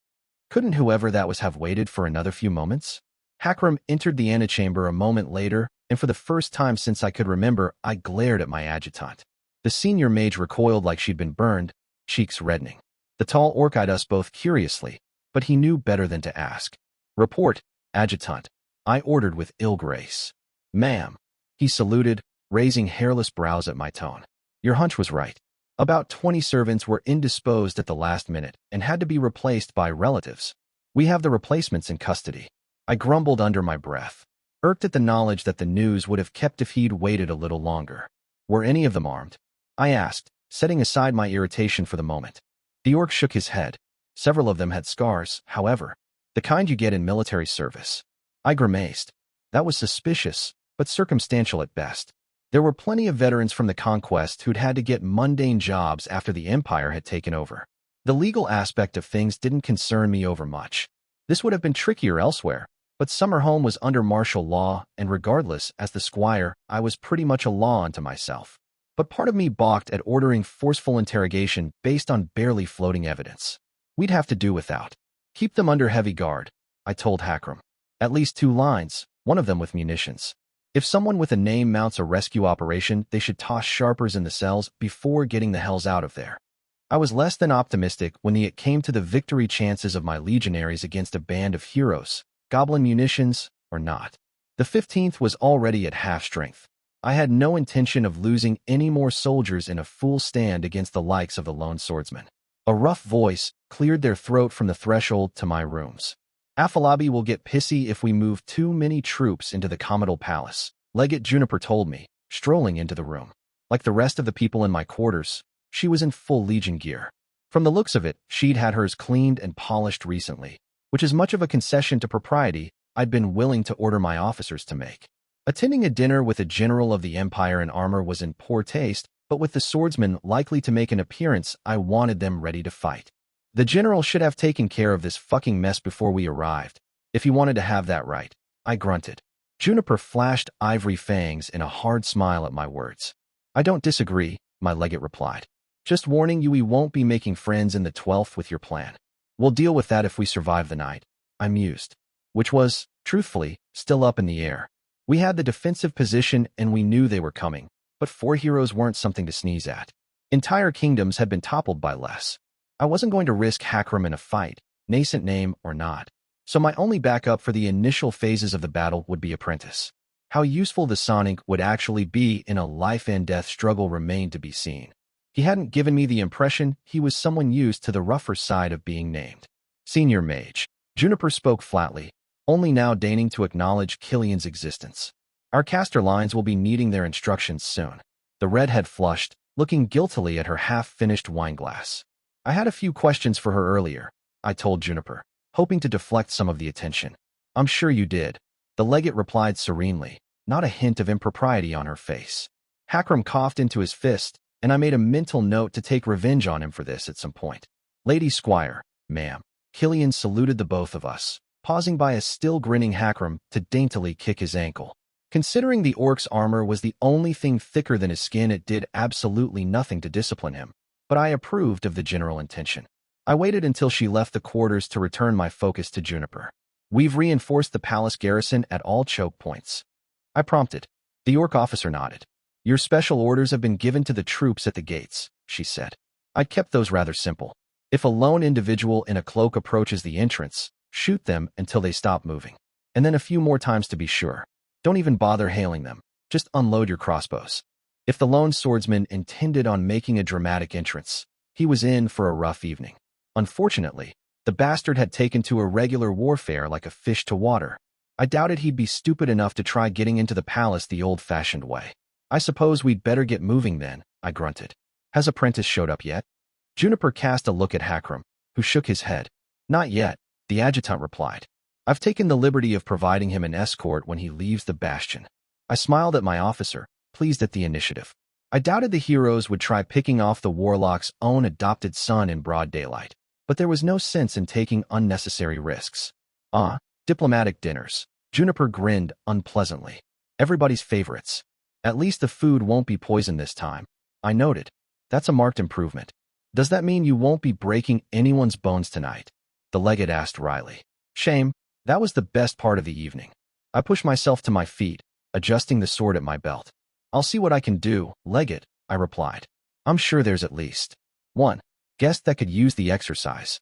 Couldn't whoever that was have waited for another few moments? Hakram entered the antechamber a moment later, and for the first time since I could remember, I glared at my adjutant. The senior mage recoiled like she'd been burned, cheeks reddening. The tall orc eyed us both curiously, but he knew better than to ask. Report, adjutant, I ordered with ill grace. Ma'am. He saluted, raising hairless brows at my tone. Your hunch was right. About 20 servants were indisposed at the last minute and had to be replaced by relatives. We have the replacements in custody. I grumbled under my breath, irked at the knowledge that the news would have kept if he'd waited a little longer. Were any of them armed? I asked, setting aside my irritation for the moment. The orc shook his head. Several of them had scars, however, the kind you get in military service. I grimaced. That was suspicious, but circumstantial at best. There were plenty of veterans from the conquest who'd had to get mundane jobs after the Empire had taken over. The legal aspect of things didn't concern me over much. This would have been trickier elsewhere, but Summerhome was under martial law, and regardless, as the squire, I was pretty much a law unto myself. But part of me balked at ordering forceful interrogation based on barely floating evidence. We'd have to do without. Keep them under heavy guard, I told Hakram. At least 2 lines, one of them with munitions. If someone with a name mounts a rescue operation, they should toss sharpers in the cells before getting the hells out of there. I was less than optimistic when it came to the victory chances of my legionaries against a band of heroes, goblin munitions or not. The 15th was already at half strength. I had no intention of losing any more soldiers in a full stand against the likes of the lone swordsman. A rough voice cleared their throat from the threshold to my rooms. Afalabi will get pissy if we move too many troops into the Commodal Palace, Legate Juniper told me, strolling into the room. Like the rest of the people in my quarters, she was in full Legion gear. From the looks of it, she'd had hers cleaned and polished recently, which is much of a concession to propriety I'd been willing to order my officers to make. Attending a dinner with a general of the Empire in armor was in poor taste, but with the swordsmen likely to make an appearance, I wanted them ready to fight. The general should have taken care of this fucking mess before we arrived, if he wanted to have that right. I grunted. Juniper flashed ivory fangs in a hard smile at my words. I don't disagree, my legate replied. Just warning you, we won't be making friends in the 12th with your plan. We'll deal with that if we survive the night, I mused. Which was, truthfully, still up in the air. We had the defensive position and we knew they were coming, but 4 heroes weren't something to sneeze at. Entire kingdoms had been toppled by less. I wasn't going to risk Hakram in a fight, nascent name or not. So my only backup for the initial phases of the battle would be Apprentice. How useful the Sonic would actually be in a life-and-death struggle remained to be seen. He hadn't given me the impression he was someone used to the rougher side of being named. Senior Mage. Juniper spoke flatly, only now deigning to acknowledge Killian's existence. Our caster lines will be needing their instructions soon. The redhead flushed, looking guiltily at her half-finished wineglass. I had a few questions for her earlier, I told Juniper, hoping to deflect some of the attention. I'm sure you did. The legate replied serenely, not a hint of impropriety on her face. Hakram coughed into his fist, and I made a mental note to take revenge on him for this at some point. Lady Squire, ma'am. Killian saluted the both of us, pausing by a still grinning Hakram to daintily kick his ankle. Considering the orc's armor was the only thing thicker than his skin, it did absolutely nothing to discipline him, but I approved of the general intention. I waited until she left the quarters to return my focus to Juniper. We've reinforced the palace garrison at all choke points. I prompted. The orc officer nodded. Your special orders have been given to the troops at the gates, she said. I kept those rather simple. If a lone individual in a cloak approaches the entrance, shoot them until they stop moving. And then a few more times to be sure. Don't even bother hailing them. Just unload your crossbows. If the lone swordsman intended on making a dramatic entrance, he was in for a rough evening. Unfortunately, the bastard had taken to irregular warfare like a fish to water. I doubted he'd be stupid enough to try getting into the palace the old-fashioned way. I suppose we'd better get moving then, I grunted. Has Apprentice showed up yet? Juniper cast a look at Hakram, who shook his head. Not yet, the adjutant replied. I've taken the liberty of providing him an escort when he leaves the bastion. I smiled at my officer, pleased at the initiative. I doubted the heroes would try picking off the warlock's own adopted son in broad daylight, but there was no sense in taking unnecessary risks. Diplomatic dinners. Juniper grinned unpleasantly. Everybody's favorites. At least the food won't be poisoned this time, I noted. That's a marked improvement. Does that mean you won't be breaking anyone's bones tonight? The legate asked wryly. Shame. That was the best part of the evening. I pushed myself to my feet, adjusting the sword at my belt. I'll see what I can do, legate, I replied. I'm sure there's at least one guest that could use the exercise.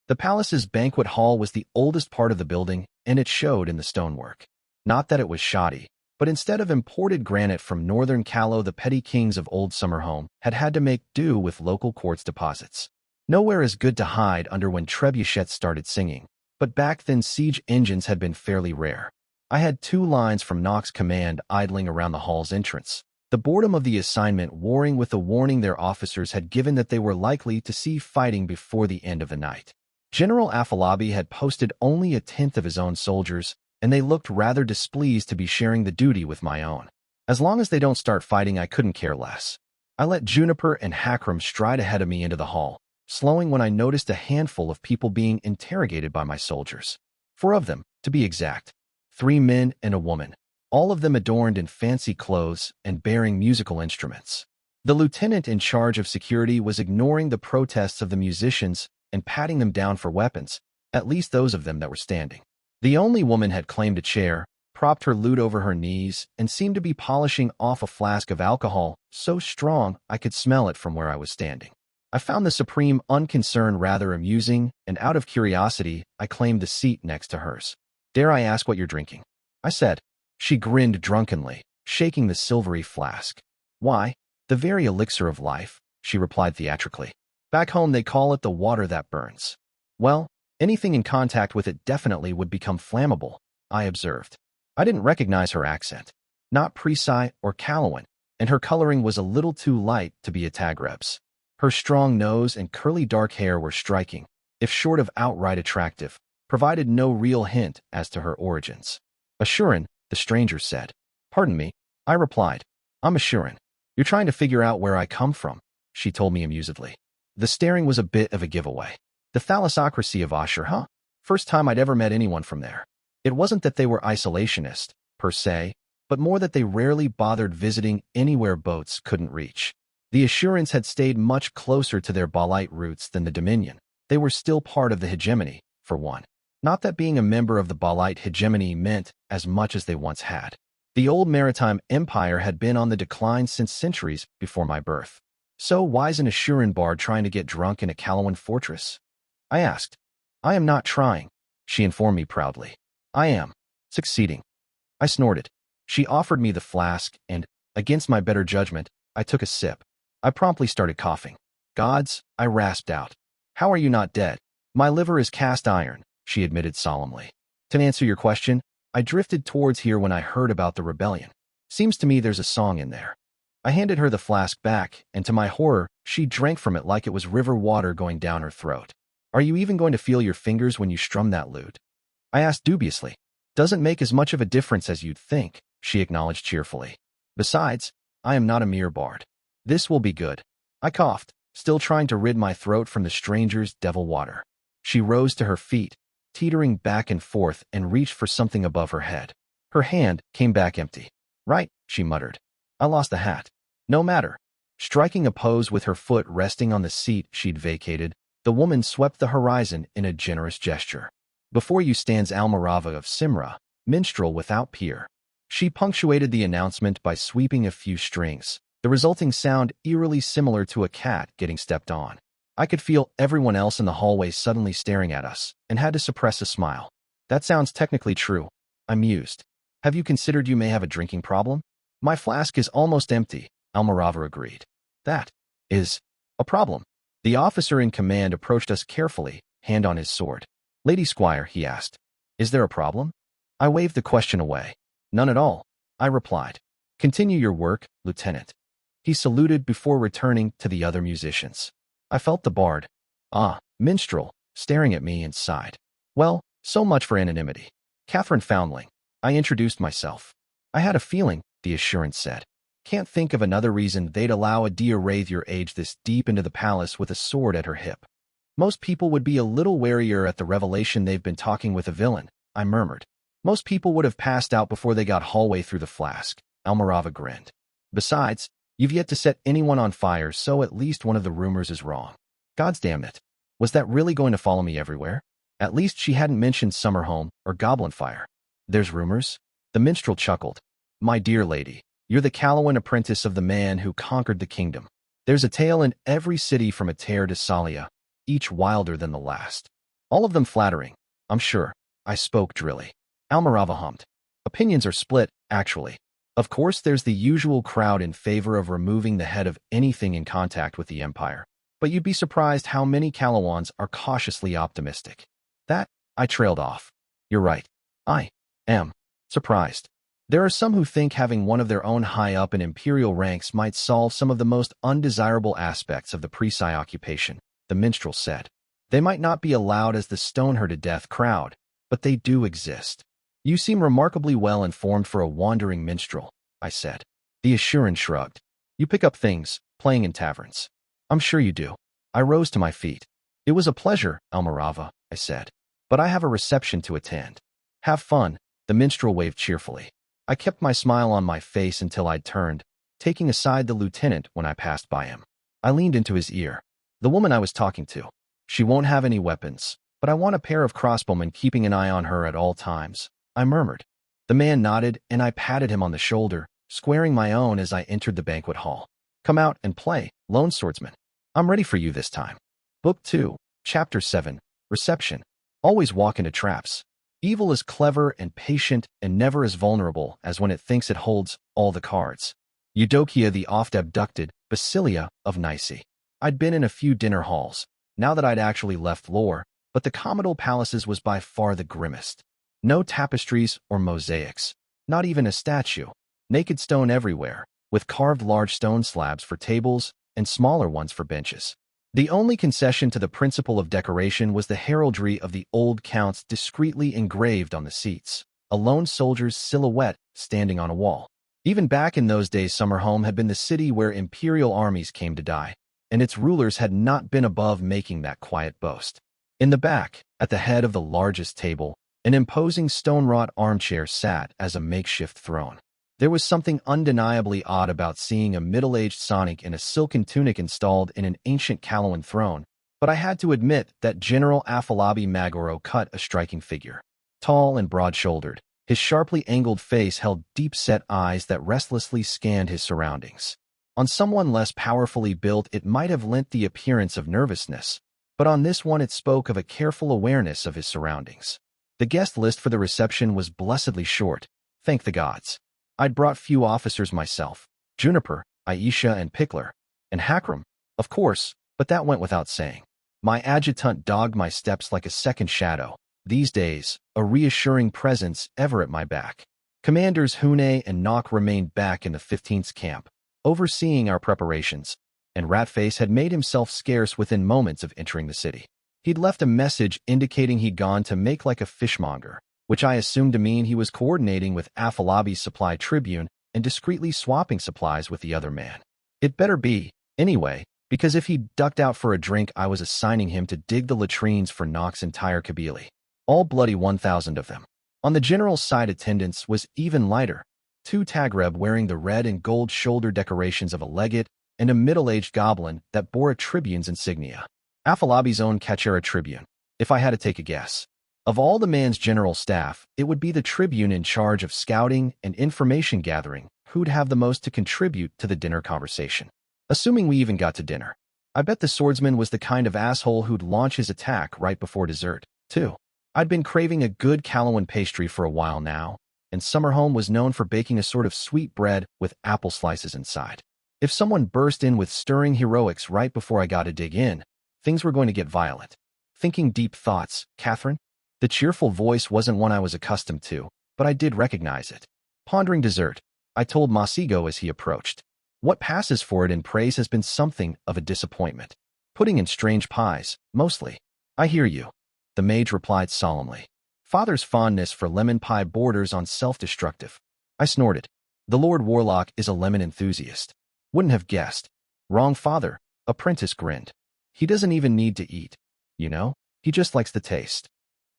The palace's banquet hall was the oldest part of the building, and it showed in the stonework. Not that it was shoddy, but instead of imported granite from northern Callow, the petty kings of Old Summerhome had to make do with local quartz deposits. Nowhere as good to hide under when trebuchets started singing, but back then siege engines had been fairly rare. I had 2 lines from Nock's command idling around the hall's entrance, the boredom of the assignment warring with the warning their officers had given that they were likely to see fighting before the end of the night. General Afalabi had posted only 1/10 of his own soldiers, and they looked rather displeased to be sharing the duty with my own. As long as they don't start fighting, I couldn't care less. I let Juniper and Hakram stride ahead of me into the hall, slowing when I noticed a handful of people being interrogated by my soldiers. 4 of them, to be exact. 3 men and a woman, all of them adorned in fancy clothes and bearing musical instruments. The lieutenant in charge of security was ignoring the protests of the musicians and patting them down for weapons, at least those of them that were standing. The only woman had claimed a chair, propped her lute over her knees, and seemed to be polishing off a flask of alcohol so strong I could smell it from where I was standing. I found the supreme unconcern rather amusing, and out of curiosity, I claimed the seat next to hers. Dare I ask what you're drinking? I said. She grinned drunkenly, shaking the silvery flask. Why, the very elixir of life, she replied theatrically. Back home they call it the water that burns. Well, anything in contact with it definitely would become flammable, I observed. I didn't recognize her accent. Not Presai or Calawan, and her coloring was a little too light to be a Tagreb's. Her strong nose and curly dark hair were striking, if short of outright attractive, provided no real hint as to her origins. Assurin, the stranger said. Pardon me, I replied. I'm Assurin. You're trying to figure out where I come from, she told me amusedly. The staring was a bit of a giveaway. The thalassocracy of Ashur, huh? First time I'd ever met anyone from there. It wasn't that they were isolationist, per se, but more that they rarely bothered visiting anywhere boats couldn't reach. The Assurance had stayed much closer to their Balite roots than the Dominion. They were still part of the hegemony, for one. Not that being a member of the Balite hegemony meant as much as they once had. The old maritime empire had been on the decline since centuries before my birth. So why's an Assuran bard trying to get drunk in a Calawan fortress? I asked. I am not trying, she informed me proudly. I am succeeding. I snorted. She offered me the flask, and, against my better judgment, I took a sip. I promptly started coughing. Gods, I rasped out. How are you not dead? My liver is cast iron, she admitted solemnly. To answer your question, I drifted towards here when I heard about the rebellion. Seems to me there's a song in there. I handed her the flask back, and to my horror, she drank from it like it was river water going down her throat. Are you even going to feel your fingers when you strum that lute? I asked dubiously. Doesn't make as much of a difference as you'd think, she acknowledged cheerfully. Besides, I am not a mere bard. This will be good. I coughed, still trying to rid my throat from the stranger's devil water. She rose to her feet, teetering back and forth, and reached for something above her head. Her hand came back empty. Right, she muttered. I lost the hat. No matter. Striking a pose with her foot resting on the seat she'd vacated, the woman swept the horizon in a generous gesture. Before you stands Almirava of Simra, minstrel without peer. She punctuated the announcement by sweeping a few strings, the resulting sound eerily similar to a cat getting stepped on. I could feel everyone else in the hallway suddenly staring at us, and had to suppress a smile. That sounds technically true, I mused. Have you considered you may have a drinking problem? My flask is almost empty, Almirava agreed. That is a problem. The officer in command approached us carefully, hand on his sword. Lady Squire, he asked, is there a problem? I waved the question away. None at all, I replied. Continue your work, Lieutenant. He saluted before returning to the other musicians. I felt the bard, minstrel, staring at me and sighed. Well, so much for anonymity. Catherine Foundling. I introduced myself. I had a feeling, the Assurance said. Can't think of another reason they'd allow a dear wraith your age this deep into the palace with a sword at her hip. Most people would be a little warier at the revelation they've been talking with a villain, I murmured. Most people would have passed out before they got hallway through the flask, Almirava grinned. Besides, you've yet to set anyone on fire, so at least one of the rumors is wrong. God's damn it. Was that really going to follow me everywhere? At least she hadn't mentioned Summerhome or Goblin Fire. There's rumors? The minstrel chuckled. My dear lady, you're the Calawan apprentice of the man who conquered the kingdom. There's a tale in every city from Attaque to Salia, each wilder than the last. All of them flattering, I'm sure. I spoke drily. Almirava hummed. Opinions are split, actually. Of course, there's the usual crowd in favor of removing the head of anything in contact with the Empire. But you'd be surprised how many Calawans are cautiously optimistic. That, I trailed off. You're right. I am surprised. There are some who think having one of their own high up in imperial ranks might solve some of the most undesirable aspects of the Presi occupation, the minstrel said. They might not be allowed as the stone-her-to-death crowd, but they do exist. You seem remarkably well informed for a wandering minstrel, I said. The Assurance shrugged. You pick up things, playing in taverns. I'm sure you do. I rose to my feet. It was a pleasure, Almirava, I said. But I have a reception to attend. Have fun, the minstrel waved cheerfully. I kept my smile on my face until I'd turned, taking aside the lieutenant when I passed by him. I leaned into his ear. The woman I was talking to. She won't have any weapons, but I want a pair of crossbowmen keeping an eye on her at all times, I murmured. The man nodded, and I patted him on the shoulder, squaring my own as I entered the banquet hall. Come out and play, lone swordsman. I'm ready for you this time. Book 2, Chapter 7, Reception. Always walk into traps. Evil is clever and patient and never as vulnerable as when it thinks it holds all the cards. Eudokia the oft-abducted Basilia of Nice. I'd been in a few dinner halls, now that I'd actually left lore, but the Commodore Palaces was by far the grimmest. No tapestries or mosaics, not even a statue. Naked stone everywhere, with carved large stone slabs for tables and smaller ones for benches. The only concession to the principle of decoration was the heraldry of the old counts discreetly engraved on the seats, a lone soldier's silhouette standing on a wall. Even back in those days, Summerhome had been the city where imperial armies came to die, and its rulers had not been above making that quiet boast. In the back, at the head of the largest table, an imposing stone-wrought armchair sat as a makeshift throne. There was something undeniably odd about seeing a middle-aged Sonic in a silken tunic installed in an ancient Calawan throne, but I had to admit that General Afolabi Magoro cut a striking figure. Tall and broad-shouldered, his sharply angled face held deep-set eyes that restlessly scanned his surroundings. On someone less powerfully built, it might have lent the appearance of nervousness, but on this one it spoke of a careful awareness of his surroundings. The guest list for the reception was blessedly short, thank the gods. I'd brought few officers myself, Juniper, Aisha, and Pickler, and Hakram, of course, but that went without saying. My adjutant dogged my steps like a second shadow, these days, a reassuring presence ever at my back. Commanders Hune and Nock remained back in the 15th camp, overseeing our preparations, and Ratface had made himself scarce within moments of entering the city. He'd left a message indicating he'd gone to make like a fishmonger, which I assumed to mean he was coordinating with Afolabi's supply tribune and discreetly swapping supplies with the other man. It better be, anyway, because if he ducked out for a drink, I was assigning him to dig the latrines for Nock's entire Kabili. All bloody 1,000 of them. On the general's side, attendance was even lighter. 2 Tagreb wearing the red and gold shoulder decorations of a legate, and a middle-aged goblin that bore a tribune's insignia. Afolabi's own Kachera tribune, if I had to take a guess. Of all the man's general staff, it would be the tribune in charge of scouting and information gathering who'd have the most to contribute to the dinner conversation. Assuming we even got to dinner. I bet the swordsman was the kind of asshole who'd launch his attack right before dessert, too. I'd been craving a good Calawan pastry for a while now, and Summerhome was known for baking a sort of sweet bread with apple slices inside. If someone burst in with stirring heroics right before I got to dig in, things were going to get violent. Thinking deep thoughts, Catherine? The cheerful voice wasn't one I was accustomed to, but I did recognize it. Pondering dessert, I told Masigo as he approached. What passes for it in praise has been something of a disappointment. Pudding and strange pies, mostly. I hear you, the mage replied solemnly. Father's fondness for lemon pie borders on self-destructive. I snorted. The Lord Warlock is a lemon enthusiast. Wouldn't have guessed. Wrong, father, apprentice grinned. He doesn't even need to eat. You know, he just likes the taste.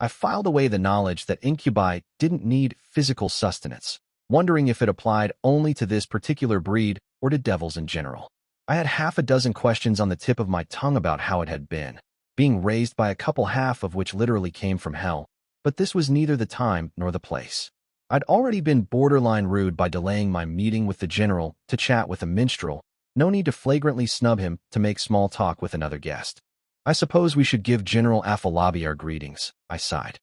I filed away the knowledge that incubi didn't need physical sustenance, wondering if it applied only to this particular breed or to devils in general. I had half a dozen questions on the tip of my tongue about how it had been, being raised by a couple, half of which literally came from hell, but this was neither the time nor the place. I'd already been borderline rude by delaying my meeting with the general to chat with a minstrel. No need to flagrantly snub him to make small talk with another guest. I suppose we should give General Afolabi our greetings, I sighed.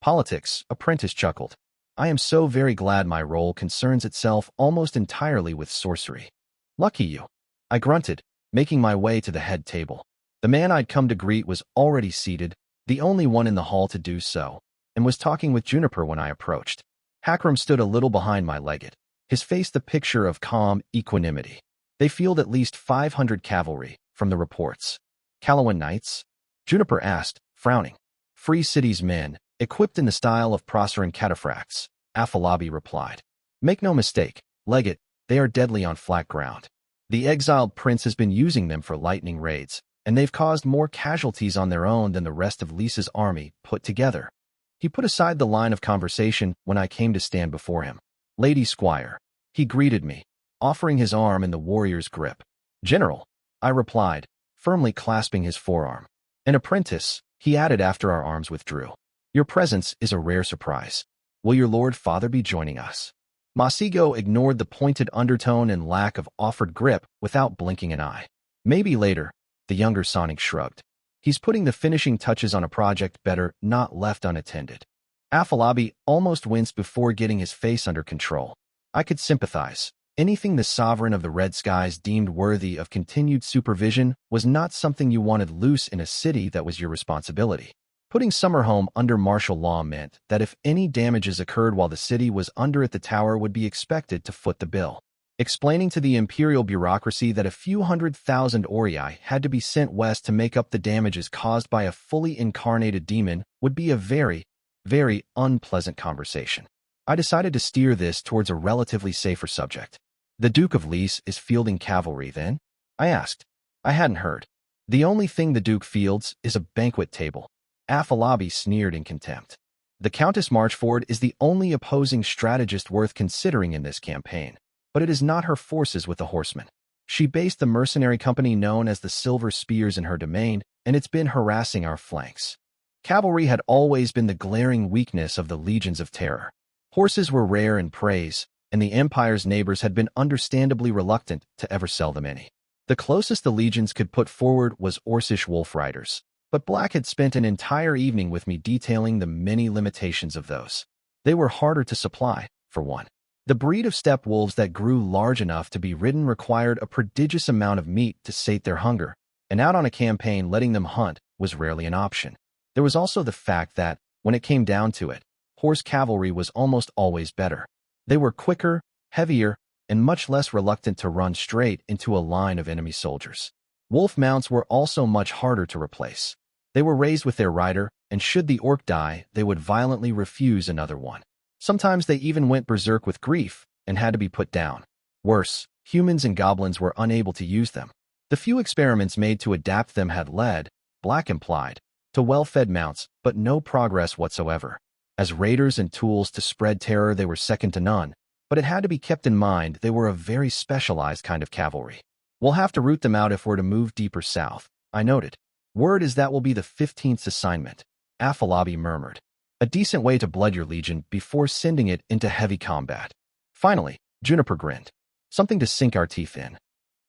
Politics, apprentice chuckled. I am so very glad my role concerns itself almost entirely with sorcery. Lucky you. I grunted, making my way to the head table. The man I'd come to greet was already seated, the only one in the hall to do so, and was talking with Juniper when I approached. Hakram stood a little behind my legate, his face the picture of calm equanimity. They field at least 500 cavalry, from the reports. Calawan Knights? Juniper asked, frowning. Free City's men, equipped in the style of Proceran cataphracts, Afolabi replied. Make no mistake, legate, they are deadly on flat ground. The exiled prince has been using them for lightning raids, and they've caused more casualties on their own than the rest of Lisa's army put together. He put aside the line of conversation when I came to stand before him. Lady Squire. He greeted me, offering his arm in the warrior's grip. General, I replied, firmly clasping his forearm. An apprentice, he added after our arms withdrew. Your presence is a rare surprise. Will your lord father be joining us? Masigo ignored the pointed undertone and lack of offered grip without blinking an eye. Maybe later, the younger Sonic shrugged. He's putting the finishing touches on a project better not left unattended. Afolabi almost winced before getting his face under control. I could sympathize. Anything the sovereign of the Red Skies deemed worthy of continued supervision was not something you wanted loose in a city that was your responsibility. Putting Summerhome under martial law meant that if any damages occurred while the city was under it, the tower would be expected to foot the bill. Explaining to the imperial bureaucracy that a few 100,000 Orii had to be sent west to make up the damages caused by a fully incarnated demon would be a very, very unpleasant conversation. I decided to steer this towards a relatively safer subject. The Duke of Lys is fielding cavalry, then? I asked. I hadn't heard. The only thing the Duke fields is a banquet table. Afolabi sneered in contempt. The Countess Marchford is the only opposing strategist worth considering in this campaign, but it is not her forces with the horsemen. She based the mercenary company known as the Silver Spears in her domain, and it's been harassing our flanks. Cavalry had always been the glaring weakness of the legions of terror. Horses were rare in praise, and the Empire's neighbors had been understandably reluctant to ever sell them any. The closest the legions could put forward was Orcish wolf riders, but Black had spent an entire evening with me detailing the many limitations of those. They were harder to supply, for one. The breed of steppe wolves that grew large enough to be ridden required a prodigious amount of meat to sate their hunger, and out on a campaign letting them hunt was rarely an option. There was also the fact that, when it came down to it, horse cavalry was almost always better. They were quicker, heavier, and much less reluctant to run straight into a line of enemy soldiers. Wolf mounts were also much harder to replace. They were raised with their rider, and should the orc die, they would violently refuse another one. Sometimes they even went berserk with grief and had to be put down. Worse, humans and goblins were unable to use them. The few experiments made to adapt them had led, Black implied, to well-fed mounts, but no progress whatsoever. As raiders and tools to spread terror, they were second to none, but it had to be kept in mind they were a very specialized kind of cavalry. We'll have to root them out if we're to move deeper south, I noted. Word is that will be the 15th assignment, Aplomb murmured. A decent way to blood your legion before sending it into heavy combat. Finally, Juniper grinned. Something to sink our teeth in.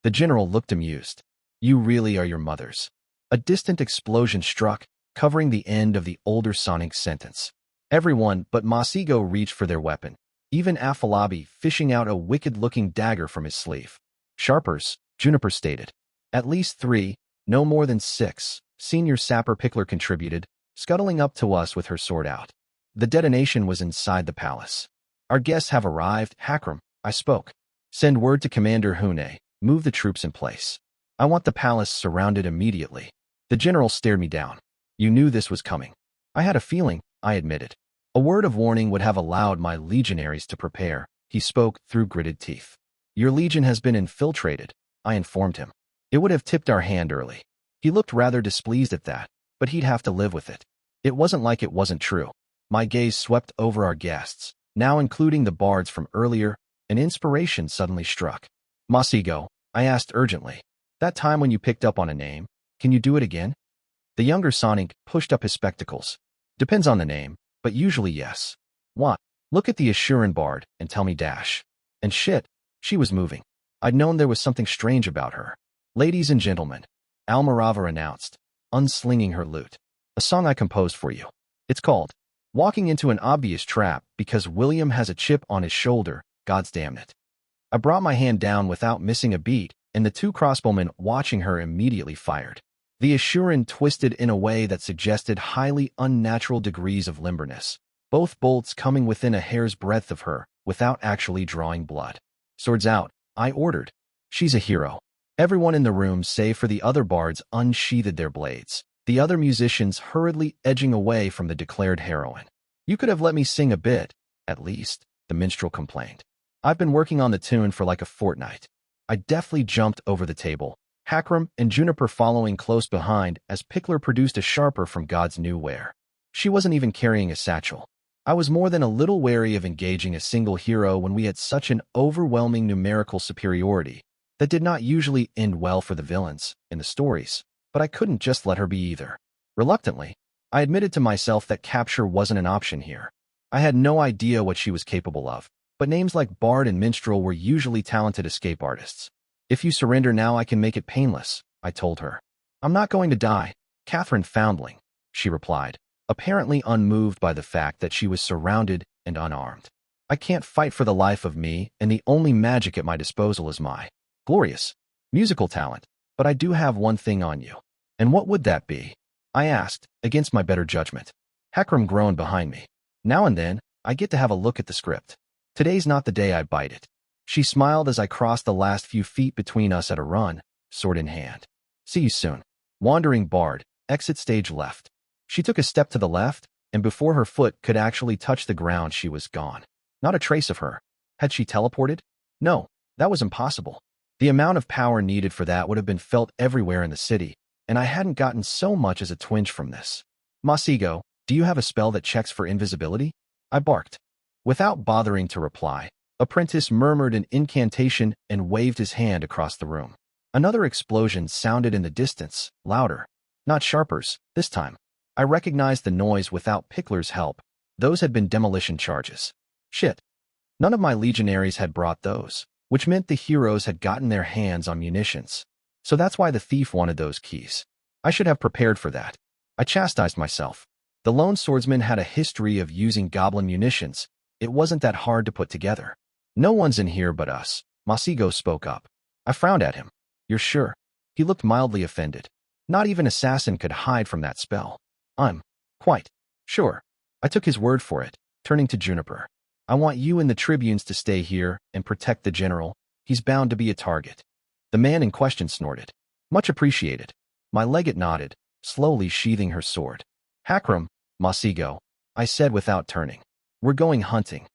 The general looked amused. You really are your mother's. A distant explosion struck, covering the end of the older Sonic's sentence. Everyone but Masigo reached for their weapon, even Aplomb fishing out a wicked-looking dagger from his sleeve. Sharpers, Juniper stated. At least 3, no more than 6, Senior Sapper Pickler contributed, scuttling up to us with her sword out. The detonation was inside the palace. Our guests have arrived, Hakram, I spoke. Send word to Commander Hune, move the troops in place. I want the palace surrounded immediately. The general stared me down. You knew this was coming. I had a feeling, I admitted. A word of warning would have allowed my legionaries to prepare, he spoke through gritted teeth. Your legion has been infiltrated, I informed him. It would have tipped our hand early. He looked rather displeased at that, but he'd have to live with it. It wasn't like it wasn't true. My gaze swept over our guests, now including the bards from earlier, and inspiration suddenly struck. Masigo, I asked urgently. That time when you picked up on a name, can you do it again? The younger Sonic pushed up his spectacles. Depends on the name, but usually yes. What? Look at the Assuran bard and tell me dash. And shit, she was moving. I'd known there was something strange about her. Ladies and gentlemen, Almirava announced, unslinging her lute. A song I composed for you. It's called Walking into an Obvious Trap because William has a chip on his shoulder, God's damn it. I brought my hand down without missing a beat, and the 2 crossbowmen watching her immediately fired. The Assuran twisted in a way that suggested highly unnatural degrees of limberness, both bolts coming within a hair's breadth of her, without actually drawing blood. Swords out, I ordered. She's a hero. Everyone in the room, save for the other bards, unsheathed their blades, the other musicians hurriedly edging away from the declared heroine. You could have let me sing a bit, at least, the minstrel complained. I've been working on the tune for like a fortnight. I deftly jumped over the table, Hakram and Juniper following close behind as Pickler produced a sharper from God's new wear. She wasn't even carrying a satchel. I was more than a little wary of engaging a single hero when we had such an overwhelming numerical superiority that did not usually end well for the villains in the stories, but I couldn't just let her be either. Reluctantly, I admitted to myself that capture wasn't an option here. I had no idea what she was capable of, but names like Bard and Minstrel were usually talented escape artists. If you surrender now, I can make it painless, I told her. I'm not going to die, Catherine Foundling, she replied, apparently unmoved by the fact that she was surrounded and unarmed. I can't fight for the life of me, and the only magic at my disposal is my glorious musical talent, but I do have one thing on you. And what would that be? I asked, against my better judgment. Hakram groaned behind me. Now and then, I get to have a look at the script. Today's not the day I bite it. She smiled as I crossed the last few feet between us at a run, sword in hand. See you soon. Wandering Bard, exit stage left. She took a step to the left, and before her foot could actually touch the ground, she was gone. Not a trace of her. Had she teleported? No, that was impossible. The amount of power needed for that would have been felt everywhere in the city, and I hadn't gotten so much as a twinge from this. Masigo, Do you have a spell that checks for invisibility? I barked. Without bothering to reply, Apprentice murmured an incantation and waved his hand across the room. Another explosion sounded in the distance, louder. Not Sharper's, this time. I recognized the noise without Pickler's help. Those had been demolition charges. Shit. None of my legionaries had brought those, which meant the heroes had gotten their hands on munitions. So that's why the thief wanted those keys. I should have prepared for that. I chastised myself. The lone swordsman had a history of using goblin munitions. It wasn't that hard to put together. No one's in here but us, Masigo spoke up. I frowned at him. You're sure? He looked mildly offended. Not even assassin could hide from that spell. I'm quite sure. I took his word for it, turning to Juniper. I want you and the tribunes to stay here and protect the general. He's bound to be a target. The man in question snorted. Much appreciated. My legate nodded, slowly sheathing her sword. Hakram, Masigo, I said without turning. We're going hunting.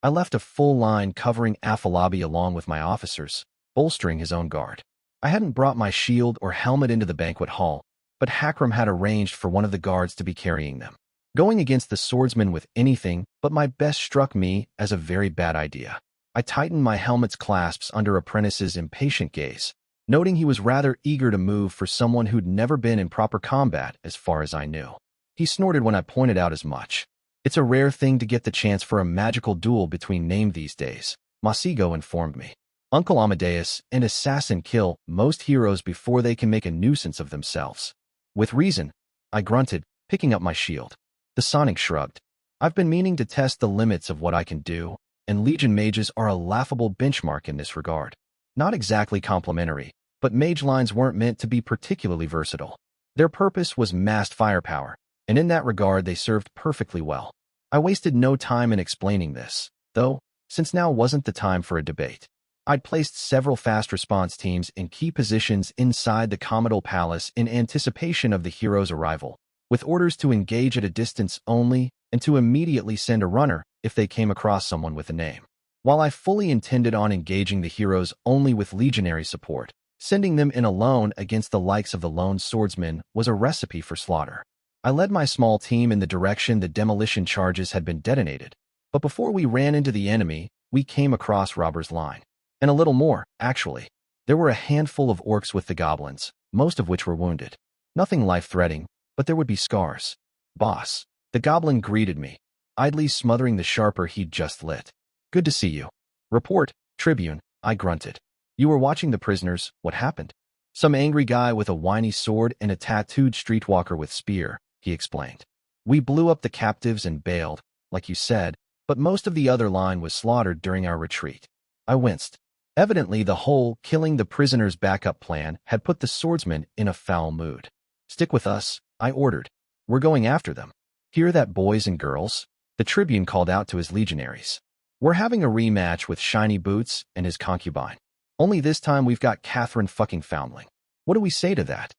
I left a full line covering Afalabi along with my officers, bolstering his own guard. I hadn't brought my shield or helmet into the banquet hall, but Hakram had arranged for one of the guards to be carrying them. Going against the swordsman with anything but my best struck me as a very bad idea. I tightened my helmet's clasps under Apprentice's impatient gaze, noting he was rather eager to move for someone who'd never been in proper combat as far as I knew. He snorted when I pointed out as much. It's a rare thing to get the chance for a magical duel between named these days, Masigo informed me. Uncle Amadeus and Assassin kill most heroes before they can make a nuisance of themselves. With reason, I grunted, picking up my shield. The Sonic shrugged. I've been meaning to test the limits of what I can do, and Legion mages are a laughable benchmark in this regard. Not exactly complimentary, but mage lines weren't meant to be particularly versatile. Their purpose was massed firepower, and in that regard they served perfectly well. I wasted no time in explaining this, though, since now wasn't the time for a debate. I'd placed several fast response teams in key positions inside the Commodal Palace in anticipation of the hero's arrival, with orders to engage at a distance only and to immediately send a runner if they came across someone with a name. While I fully intended on engaging the heroes only with legionary support, sending them in alone against the likes of the lone swordsman was a recipe for slaughter. I led my small team in the direction the demolition charges had been detonated, but before we ran into the enemy, we came across Robber's line. And a little more, actually. There were a handful of orcs with the goblins, most of which were wounded. Nothing life-threatening, but there would be scars. Boss. The goblin greeted me, idly smothering the sharper he'd just lit. Good to see you. Report, Tribune, I grunted. You were watching the prisoners, what happened? Some angry guy with a whiny sword and a tattooed streetwalker with spear, he explained. We blew up the captives and bailed, like you said, but most of the other line was slaughtered during our retreat. I winced. Evidently, the whole killing the prisoners backup plan had put the swordsman in a foul mood. Stick with us, I ordered. We're going after them. Hear that, boys and girls? The Tribune called out to his legionaries. We're having a rematch with Shiny Boots and his concubine. Only this time we've got Catherine fucking Foundling. What do we say to that?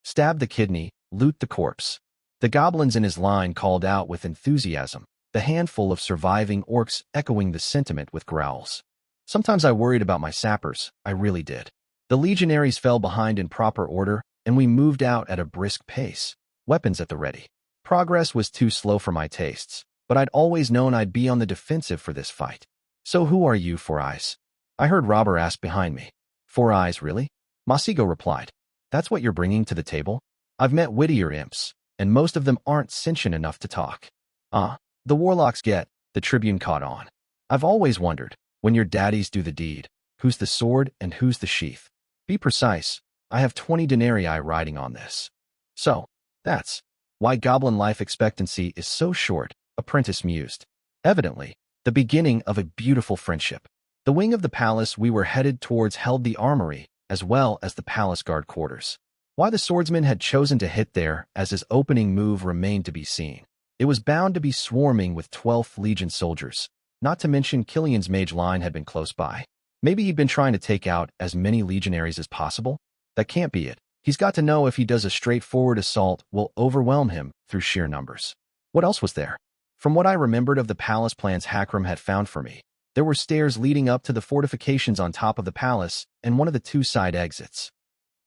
Stab the kidney, loot the corpse. The goblins in his line called out with enthusiasm, the handful of surviving orcs echoing the sentiment with growls. Sometimes I worried about my sappers, I really did. The legionaries fell behind in proper order, and we moved out at a brisk pace, weapons at the ready. Progress was too slow for my tastes, but I'd always known I'd be on the defensive for this fight. So who are you, Four Eyes? I heard Robber ask behind me. Four Eyes, really? Masigo replied. That's what you're bringing to the table? I've met wittier imps, and most of them aren't sentient enough to talk. The warlocks get, the Tribune caught on. I've always wondered, when your daddies do the deed, who's the sword and who's the sheath? Be precise, I have 20 denarii riding on this. So, that's why goblin life expectancy is so short, Apprentice mused. Evidently, the beginning of a beautiful friendship. The wing of the palace we were headed towards held the armory, as well as the palace guard quarters. Why the swordsman had chosen to hit there as his opening move remained to be seen. It was bound to be swarming with 12th Legion soldiers. Not to mention Killian's mage line had been close by. Maybe he'd been trying to take out as many legionaries as possible? That can't be it. He's got to know if he does a straightforward assault will overwhelm him through sheer numbers. What else was there? From what I remembered of the palace plans Hakram had found for me, there were stairs leading up to the fortifications on top of the palace and one of the 2 side exits.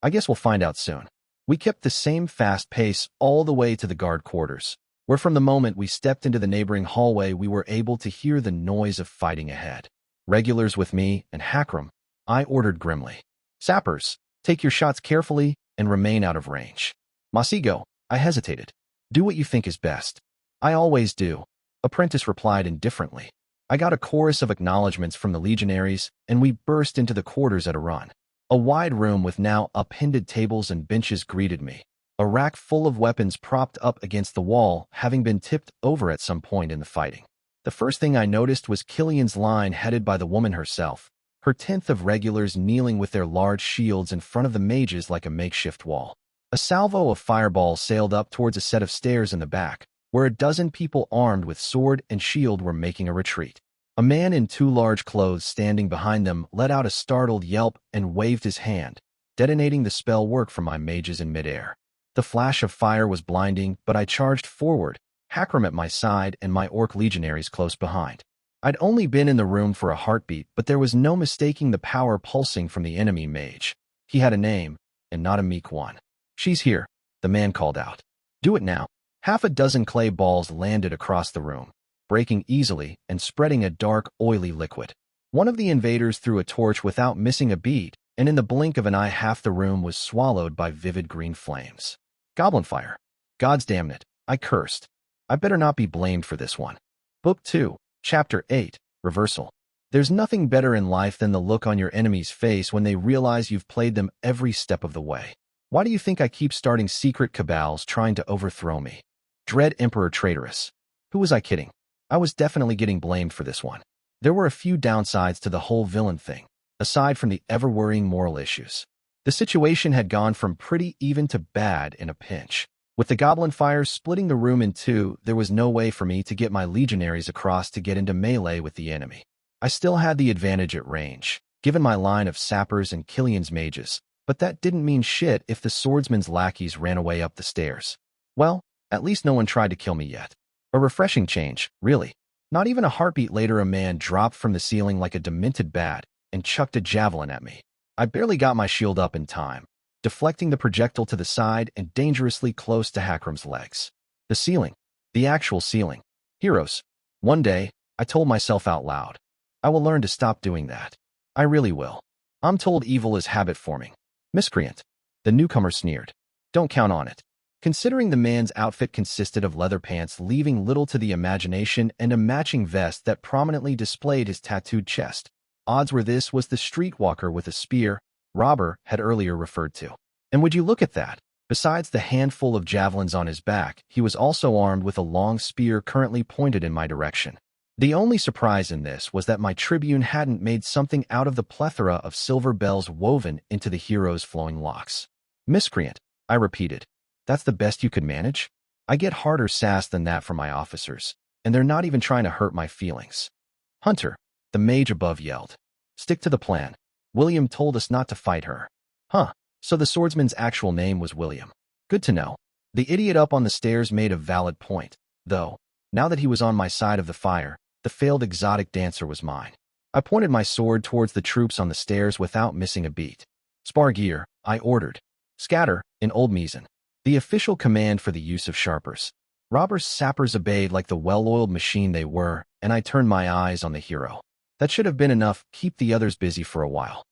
I guess we'll find out soon. We kept the same fast pace all the way to the guard quarters, where from the moment we stepped into the neighboring hallway we were able to hear the noise of fighting ahead. Regulars with me and Hakram, I ordered grimly. Sappers, take your shots carefully and remain out of range. Masigo, I hesitated. Do what you think is best. I always do. Apprentice replied indifferently. I got a chorus of acknowledgments from the legionaries, and we burst into the quarters at a run. A wide room with now upended tables and benches greeted me, a rack full of weapons propped up against the wall, having been tipped over at some point in the fighting. The first thing I noticed was Killian's line headed by the woman herself, her 10th of regulars kneeling with their large shields in front of the mages like a makeshift wall. A salvo of fireballs sailed up towards a set of stairs in the back, where a dozen people armed with sword and shield were making a retreat. A man in 2 large clothes standing behind them let out a startled yelp and waved his hand, detonating the spell work from my mages in midair. The flash of fire was blinding, but I charged forward, Hakram at my side and my orc legionaries close behind. I'd only been in the room for a heartbeat, but there was no mistaking the power pulsing from the enemy mage. He had a name, and not a meek one. She's here, the man called out. Do it now. Half a dozen clay balls landed across the room, breaking easily and spreading a dark, oily liquid. One of the invaders threw a torch without missing a beat, and in the blink of an eye half the room was swallowed by vivid green flames. Goblin fire. God's damn it, I cursed. I better not be blamed for this one. Book 2, Chapter 8, Reversal. There's nothing better in life than the look on your enemy's face when they realize you've played them every step of the way. Why do you think I keep starting secret cabals trying to overthrow me? Dread Emperor Traitorous. Who was I kidding? I was definitely getting blamed for this one. There were a few downsides to the whole villain thing, aside from the ever-worrying moral issues. The situation had gone from pretty even to bad in a pinch. With the goblin fire splitting the room in 2, there was no way for me to get my legionaries across to get into melee with the enemy. I still had the advantage at range, given my line of sappers and Killian's mages, but that didn't mean shit if the swordsman's lackeys ran away up the stairs. Well, at least no one tried to kill me yet. A refreshing change, really. Not even a heartbeat later a man dropped from the ceiling like a demented bat and chucked a javelin at me. I barely got my shield up in time, deflecting the projectile to the side and dangerously close to Hakram's legs. The ceiling. The actual ceiling. Heroes. One day, I told myself out loud, I will learn to stop doing that. I really will. I'm told evil is habit-forming. Miscreant. The newcomer sneered. Don't count on it. Considering the man's outfit consisted of leather pants leaving little to the imagination and a matching vest that prominently displayed his tattooed chest, odds were this was the streetwalker with a spear Robber had earlier referred to. And would you look at that? Besides the handful of javelins on his back, he was also armed with a long spear currently pointed in my direction. The only surprise in this was that my tribune hadn't made something out of the plethora of silver bells woven into the hero's flowing locks. Miscreant, I repeated. That's the best you could manage? I get harder sass than that from my officers, and they're not even trying to hurt my feelings. Hunter, the mage above yelled. Stick to the plan. William told us not to fight her. Huh, so the swordsman's actual name was William. Good to know. The idiot up on the stairs made a valid point, though. Now that he was on my side of the fire, the failed exotic dancer was mine. I pointed my sword towards the troops on the stairs without missing a beat. Spar gear, I ordered. Scatter, in Old Meason. The official command for the use of sharpers. Robbers' sappers obeyed like the well-oiled machine they were, and I turned my eyes on the hero. That should have been enough, keep the others busy for a while.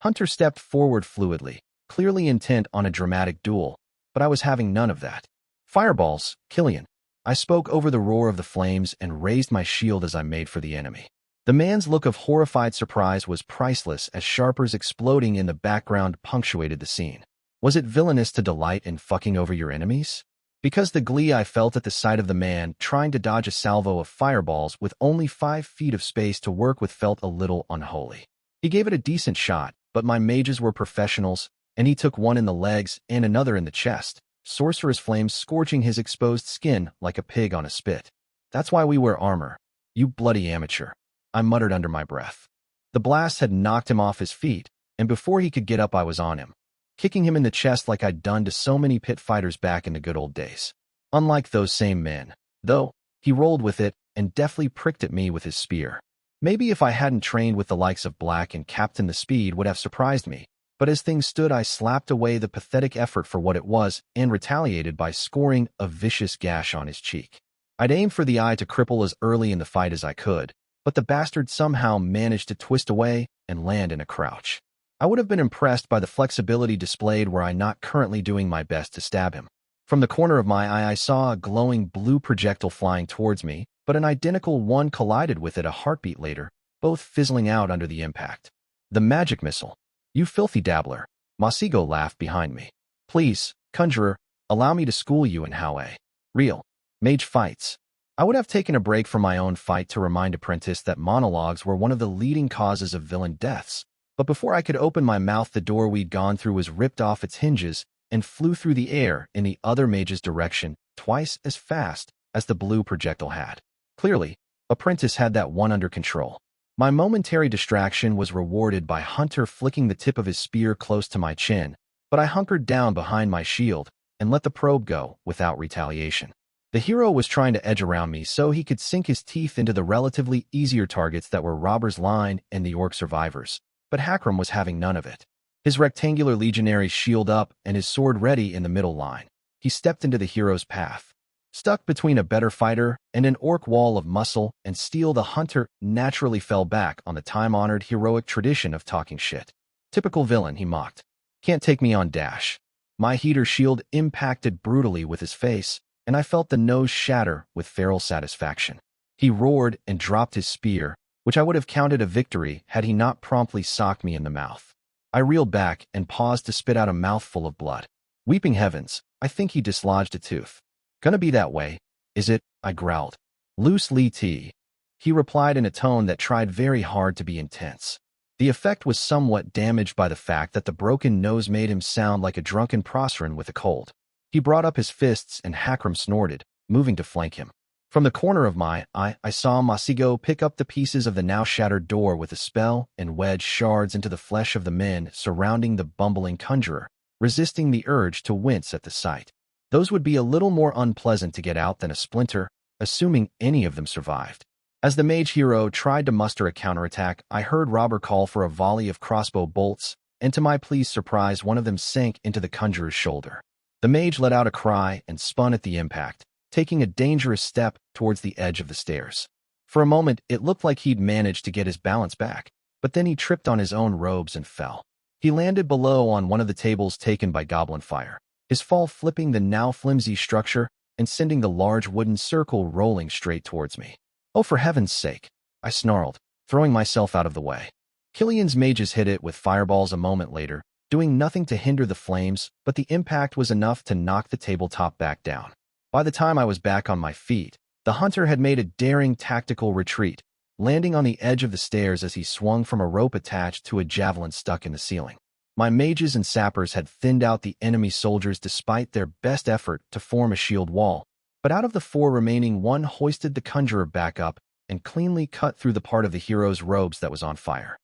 Hunter stepped forward fluidly, clearly intent on a dramatic duel, but I was having none of that. Fireballs, Killian. I spoke over the roar of the flames and raised my shield as I made for the enemy. The man's look of horrified surprise was priceless as sharpers exploding in the background punctuated the scene. Was it villainous to delight in fucking over your enemies? Because the glee I felt at the sight of the man trying to dodge a salvo of fireballs with only 5 feet of space to work with felt a little unholy. He gave it a decent shot, but my mages were professionals, and he took one in the legs and another in the chest, sorcerer's flames scorching his exposed skin like a pig on a spit. That's why we wear armor. You bloody amateur. I muttered under my breath. The blast had knocked him off his feet, and before he could get up I was on him, kicking him in the chest like I'd done to so many pit fighters back in the good old days. Unlike those same men, though, he rolled with it and deftly pricked at me with his spear. Maybe if I hadn't trained with the likes of Black and Captain the Speed would have surprised me, But as things stood, I slapped away the pathetic effort for what it was and retaliated by scoring a vicious gash on his cheek. I'd aimed for the eye to cripple as early in the fight as I could, but the bastard somehow managed to twist away and land in a crouch. I would have been impressed by the flexibility displayed were I not currently doing my best to stab him. From the corner of my eye, I saw a glowing blue projectile flying towards me, but an identical one collided with it a heartbeat later, both fizzling out under the impact. The magic missile. You filthy dabbler. Masigo laughed behind me. Please, conjurer, allow me to school you in how a real mage fights. I would have taken a break from my own fight to remind Apprentice that monologues were one of the leading causes of villain deaths, but before I could open my mouth, the door we'd gone through was ripped off its hinges and flew through the air in the other mage's direction twice as fast as the blue projectile had. Clearly, Apprentice had that one under control. My momentary distraction was rewarded by Hunter flicking the tip of his spear close to my chin, but I hunkered down behind my shield and let the probe go without retaliation. The hero was trying to edge around me so he could sink his teeth into the relatively easier targets that were Robber's Line and the Orc survivors, but Hakram was having none of it. His rectangular legionary shield up and his sword ready in the middle line, he stepped into the hero's path. Stuck between a better fighter and an orc wall of muscle and steel, the hunter naturally fell back on the time-honored heroic tradition of talking shit. Typical villain, he mocked. Can't take me on dash. My heater shield impacted brutally with his face, and I felt the nose shatter with feral satisfaction. He roared and dropped his spear, which I would have counted a victory had he not promptly socked me in the mouth. I reeled back and paused to spit out a mouthful of blood. Weeping heavens, I think he dislodged a tooth. Gonna be that way, is it? I growled. Loose Li T. He replied in a tone that tried very hard to be intense. The effect was somewhat damaged by the fact that the broken nose made him sound like a drunken Proceran with a cold. He brought up his fists and Hakram snorted, moving to flank him. From the corner of my eye, I saw Masigo pick up the pieces of the now shattered door with a spell and wedge shards into the flesh of the men surrounding the bumbling conjurer, resisting the urge to wince at the sight. Those would be a little more unpleasant to get out than a splinter, assuming any of them survived. As the mage hero tried to muster a counterattack, I heard Robber call for a volley of crossbow bolts, and to my pleased surprise, one of them sank into the conjurer's shoulder. The mage let out a cry and spun at the impact, taking a dangerous step towards the edge of the stairs. For a moment, it looked like he'd managed to get his balance back, but then he tripped on his own robes and fell. He landed below on one of the tables taken by goblin fire, his fall flipping the now flimsy structure and sending the large wooden circle rolling straight towards me. Oh, for heaven's sake, I snarled, throwing myself out of the way. Killian's mages hit it with fireballs a moment later, doing nothing to hinder the flames, but the impact was enough to knock the tabletop back down. By the time I was back on my feet, the hunter had made a daring tactical retreat, landing on the edge of the stairs as he swung from a rope attached to a javelin stuck in the ceiling. My mages and sappers had thinned out the enemy soldiers despite their best effort to form a shield wall, but out of the 4 remaining, one hoisted the conjurer back up and cleanly cut through the part of the hero's robes that was on fire.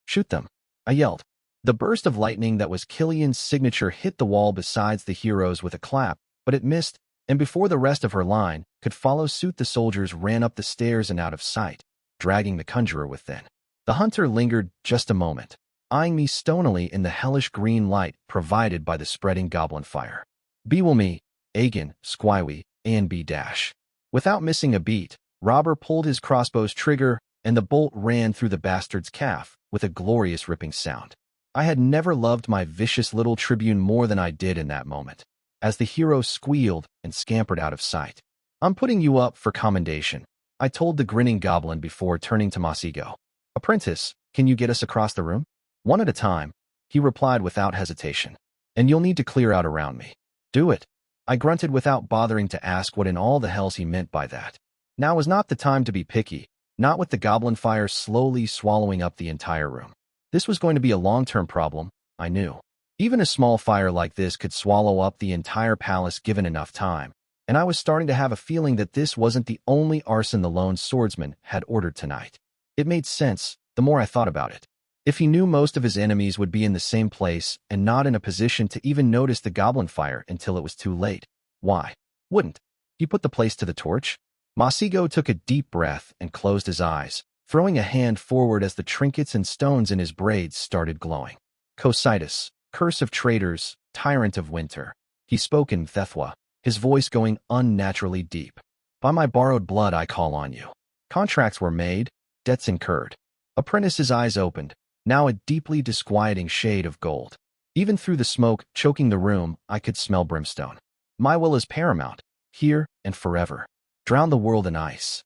Shoot them, I yelled. The burst of lightning that was Killian's signature hit the wall besides the hero's with a clap, but it missed, and before the rest of her line could follow suit, the soldiers ran up the stairs and out of sight, dragging the conjurer with them. The hunter lingered just a moment, eyeing me stonily in the hellish green light provided by the spreading goblin fire. Bewil me, Agan, Squiwy, and B dash. Without missing a beat, Robber pulled his crossbow's trigger, and the bolt ran through the bastard's calf with a glorious ripping sound. I had never loved my vicious little tribune more than I did in that moment, as the hero squealed and scampered out of sight. I'm putting you up for commendation, I told the grinning goblin before turning to Masigo. Apprentice, can you get us across the room? One at a time, he replied without hesitation. And you'll need to clear out around me. Do it. I grunted without bothering to ask what in all the hells he meant by that. Now was not the time to be picky, not with the goblin fire slowly swallowing up the entire room. This was going to be a long-term problem, I knew. Even a small fire like this could swallow up the entire palace given enough time, and I was starting to have a feeling that this wasn't the only arson the lone swordsman had ordered tonight. It made sense the more I thought about it. If he knew most of his enemies would be in the same place and not in a position to even notice the goblin fire until it was too late, why wouldn't he put the place to the torch? Masigo took a deep breath and closed his eyes, throwing a hand forward as the trinkets and stones in his braids started glowing. Cocytus, curse of traitors, tyrant of winter. He spoke in Thethwa, his voice going unnaturally deep. By my borrowed blood I call on you. Contracts were made, debts incurred. Apprentice's eyes opened, now a deeply disquieting shade of gold. Even through the smoke choking the room, I could smell brimstone. My will is paramount, here and forever. Drown the world in ice.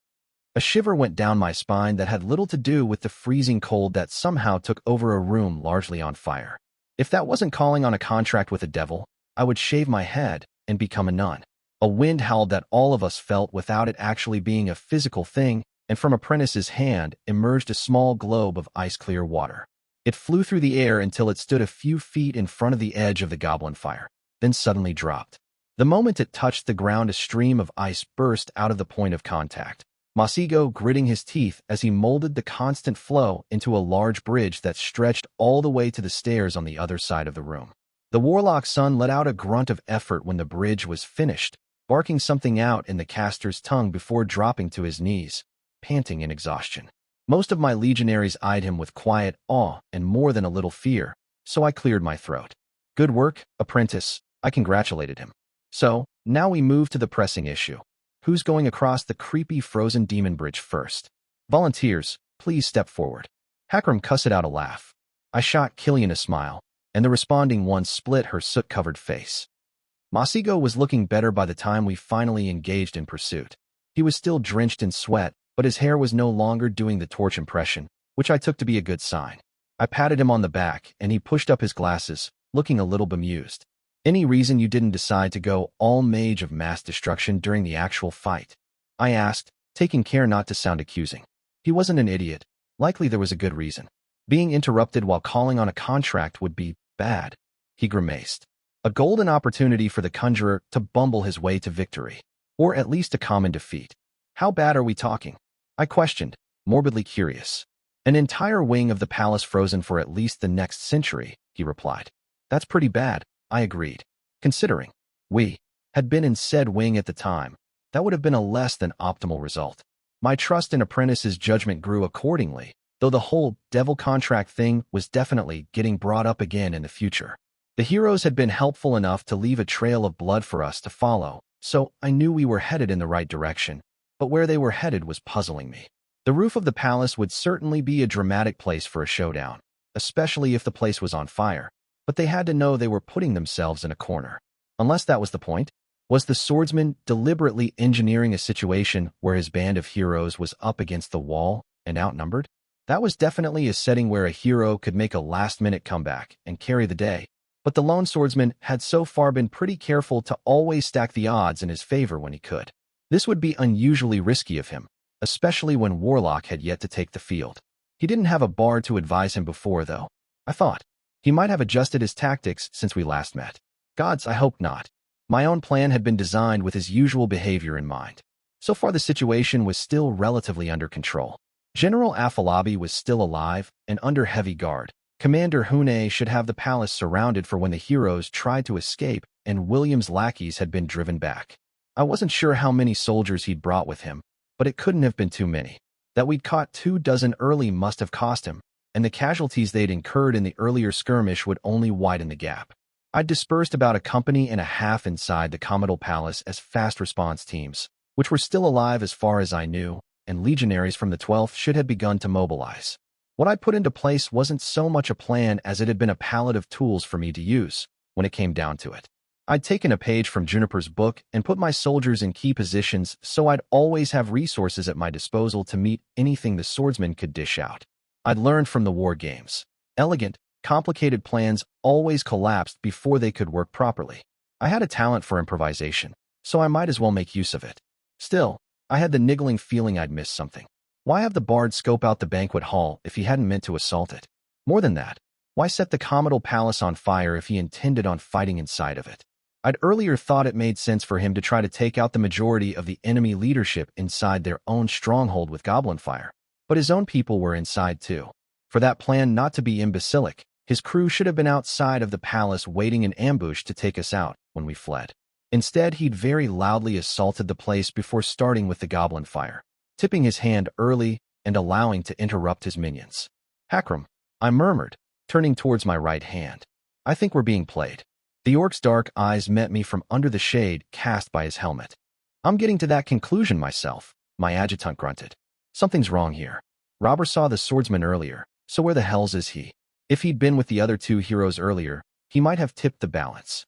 A shiver went down my spine that had little to do with the freezing cold that somehow took over a room largely on fire. If that wasn't calling on a contract with a devil, I would shave my head and become a nun. A wind howled that all of us felt without it actually being a physical thing, and from Apprentice's hand emerged a small globe of ice-clear water. It flew through the air until it stood a few feet in front of the edge of the goblin fire, then suddenly dropped. The moment it touched the ground, a stream of ice burst out of the point of contact. Masigo gritting his teeth as he molded the constant flow into a large bridge that stretched all the way to the stairs on the other side of the room. The warlock's son let out a grunt of effort when the bridge was finished, barking something out in the caster's tongue before dropping to his knees, panting in exhaustion. Most of my legionaries eyed him with quiet awe and more than a little fear, so I cleared my throat. Good work, apprentice, I congratulated him. So, now we move to the pressing issue. Who's going across the creepy frozen demon bridge first? Volunteers, please step forward. Hakram cussed out a laugh. I shot Killian a smile, and the responding one split her soot-covered face. Masigo was looking better by the time we finally engaged in pursuit. He was still drenched in sweat, but his hair was no longer doing the torch impression, which I took to be a good sign. I patted him on the back, and he pushed up his glasses, looking a little bemused. Any reason you didn't decide to go all mage of mass destruction during the actual fight? I asked, taking care not to sound accusing. He wasn't an idiot. Likely there was a good reason. Being interrupted while calling on a contract would be bad. He grimaced. A golden opportunity for the conjurer to bumble his way to victory. Or at least a common defeat. How bad are we talking? I questioned, morbidly curious. An entire wing of the palace frozen for at least the next century, he replied. That's pretty bad, I agreed. Considering we had been in said wing at the time, that would have been a less than optimal result. My trust in Apprentice's judgment grew accordingly, though the whole devil contract thing was definitely getting brought up again in the future. The heroes had been helpful enough to leave a trail of blood for us to follow, so I knew we were headed in the right direction, but where they were headed was puzzling me. The roof of the palace would certainly be a dramatic place for a showdown, especially if the place was on fire, but they had to know they were putting themselves in a corner. Unless that was the point. Was the swordsman deliberately engineering a situation where his band of heroes was up against the wall and outnumbered? That was definitely a setting where a hero could make a last-minute comeback and carry the day, but the lone swordsman had so far been pretty careful to always stack the odds in his favor when he could. This would be unusually risky of him, especially when Warlock had yet to take the field. He didn't have a bard to advise him before, though. I thought he might have adjusted his tactics since we last met. Gods, I hope not. My own plan had been designed with his usual behavior in mind. So far the situation was still relatively under control. General Afalabi was still alive and under heavy guard. Commander Hune should have the palace surrounded for when the heroes tried to escape and William's lackeys had been driven back. I wasn't sure how many soldiers he'd brought with him, but it couldn't have been too many. That we'd caught 24 early must have cost him, and the casualties they'd incurred in the earlier skirmish would only widen the gap. I'd dispersed about a company and a half inside the Commodore Palace as fast response teams, which were still alive as far as I knew, and legionaries from the 12th should have begun to mobilize. What I'd put into place wasn't so much a plan as it had been a palette of tools for me to use, when it came down to it. I'd taken a page from Juniper's book and put my soldiers in key positions so I'd always have resources at my disposal to meet anything the swordsman could dish out. I'd learned from the war games. Elegant, complicated plans always collapsed before they could work properly. I had a talent for improvisation, so I might as well make use of it. Still, I had the niggling feeling I'd missed something. Why have the bard scope out the banquet hall if he hadn't meant to assault it? More than that, why set the Commodore Palace on fire if he intended on fighting inside of it? I'd earlier thought it made sense for him to try to take out the majority of the enemy leadership inside their own stronghold with goblin fire, but his own people were inside too. For that plan not to be imbecilic, his crew should have been outside of the palace waiting in ambush to take us out when we fled. Instead, he'd very loudly assaulted the place before starting with the goblin fire, tipping his hand early and allowing to interrupt his minions. Hakram, I murmured, turning towards my right hand. I think we're being played. The orc's dark eyes met me from under the shade cast by his helmet. I'm getting to that conclusion myself, my adjutant grunted. Something's wrong here. Robber saw the swordsman earlier, so where the hells is he? If he'd been with the other two heroes earlier, he might have tipped the balance.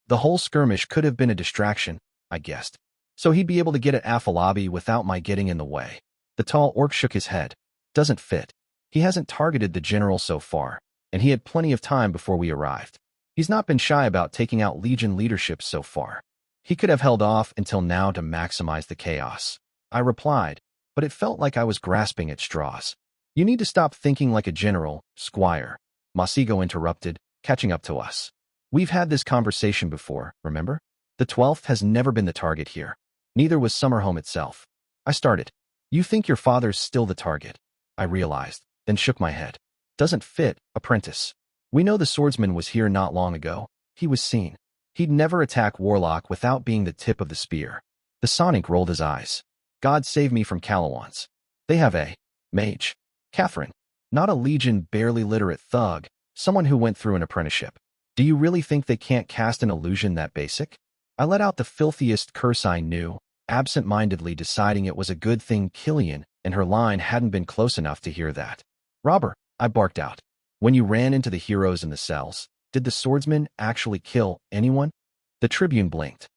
The whole skirmish could have been a distraction, I guessed. So he'd be able to get at Aplomb without my getting in the way. The tall orc shook his head. Doesn't fit. He hasn't targeted the general so far, and he had plenty of time before we arrived. He's not been shy about taking out Legion leadership so far. He could have held off until now to maximize the chaos. I replied, but it felt like I was grasping at straws. You need to stop thinking like a general, Squire. Masigo interrupted, catching up to us. We've had this conversation before, remember? The 12th has never been the target here. Neither was Summerhome itself. I started. You think your father's still the target? I realized, then shook my head. Doesn't fit, apprentice. We know the swordsman was here not long ago. He was seen. He'd never attack Warlock without being the tip of the spear. The Sonic rolled his eyes. God save me from Calawans. They have a mage. Catherine. Not a Legion barely literate thug, someone who went through an apprenticeship. Do you really think they can't cast an illusion that basic? I let out the filthiest curse I knew, absent-mindedly deciding it was a good thing Killian and her line hadn't been close enough to hear that. Robber, I barked out. When you ran into the heroes in the cells, did the swordsman actually kill anyone? The Tribune blinked.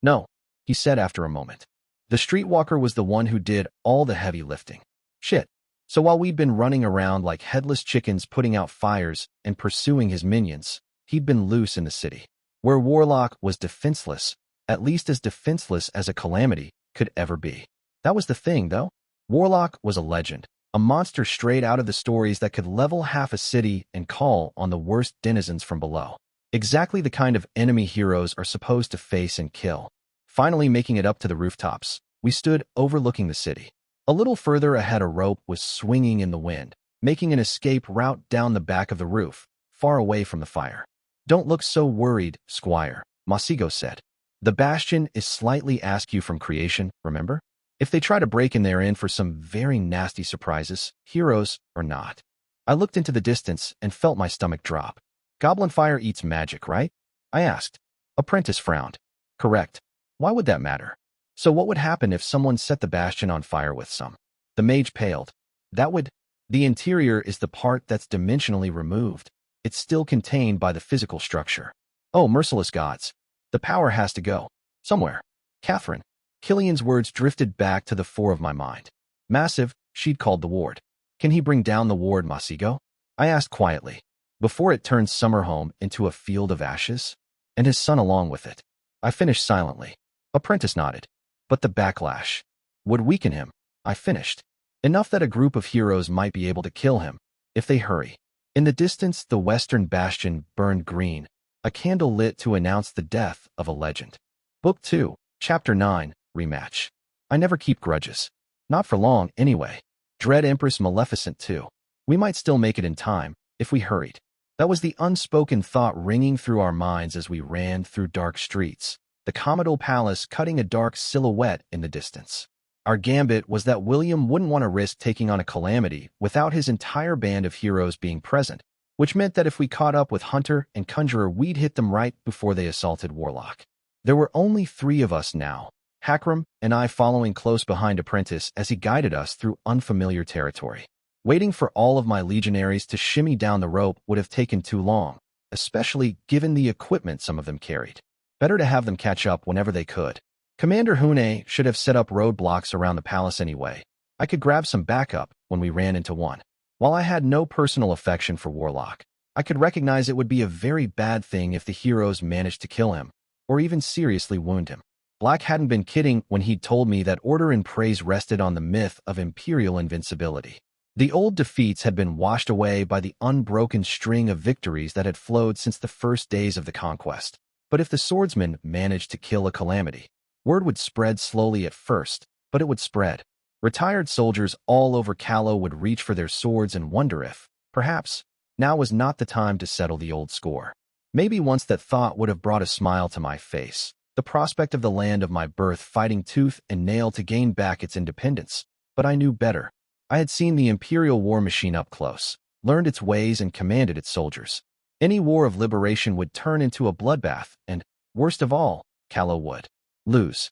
No, he said after a moment. The streetwalker was the one who did all the heavy lifting. Shit. So while we'd been running around like headless chickens putting out fires and pursuing his minions, he'd been loose in the city, where Warlock was defenseless, at least as defenseless as a calamity could ever be. That was the thing, though. Warlock was a legend, a monster straight out of the stories that could level half a city and call on the worst denizens from below. Exactly the kind of enemy heroes are supposed to face and kill. Finally making it up to the rooftops, we stood overlooking the city. A little further ahead a rope was swinging in the wind, making an escape route down the back of the roof, far away from the fire. Don't look so worried, Squire, Masigo said. The Bastion is slightly askew from creation, remember? If they try to break in, they're in for some very nasty surprises, heroes or not. I looked into the distance and felt my stomach drop. Goblin fire eats magic, right? I asked. Apprentice frowned. Correct. Why would that matter? So what would happen if someone set the Bastion on fire with some? The mage paled. That would... The interior is the part that's dimensionally removed. It's still contained by the physical structure. Oh, merciless gods. The power has to go. Somewhere. Catherine. Killian's words drifted back to the fore of my mind. Massive, she'd called the ward. Can he bring down the ward, Masigo? I asked quietly. Before it turns Summerhome into a field of ashes? And his son along with it. I finished silently. Apprentice nodded. But the backlash would weaken him, I finished. Enough that a group of heroes might be able to kill him, if they hurry. In the distance, the western bastion burned green, a candle lit to announce the death of a legend. Book 2, Chapter 9, Rematch. I never keep grudges. Not for long, anyway. Dread Empress Maleficent, too. We might still make it in time, if we hurried. That was the unspoken thought ringing through our minds as we ran through dark streets, the Commodore Palace cutting a dark silhouette in the distance. Our gambit was that William wouldn't want to risk taking on a calamity without his entire band of heroes being present, which meant that if we caught up with Hunter and Conjurer, we'd hit them right before they assaulted Warlock. There were only 3 of us now, Hakram and I following close behind Apprentice as he guided us through unfamiliar territory. Waiting for all of my legionaries to shimmy down the rope would have taken too long, especially given the equipment some of them carried. Better to have them catch up whenever they could. Commander Hune should have set up roadblocks around the palace anyway. I could grab some backup when we ran into one. While I had no personal affection for Warlock, I could recognize it would be a very bad thing if the heroes managed to kill him, or even seriously wound him. Black hadn't been kidding when he'd told me that order and praise rested on the myth of imperial invincibility. The old defeats had been washed away by the unbroken string of victories that had flowed since the first days of the conquest. But if the swordsman managed to kill a calamity, word would spread slowly at first, but it would spread. Retired soldiers all over Callow would reach for their swords and wonder if, perhaps, now was not the time to settle the old score. Maybe once that thought would have brought a smile to my face, the prospect of the land of my birth fighting tooth and nail to gain back its independence. But I knew better. I had seen the Imperial war machine up close, learned its ways and commanded its soldiers. Any war of liberation would turn into a bloodbath, and, worst of all, Callow would lose.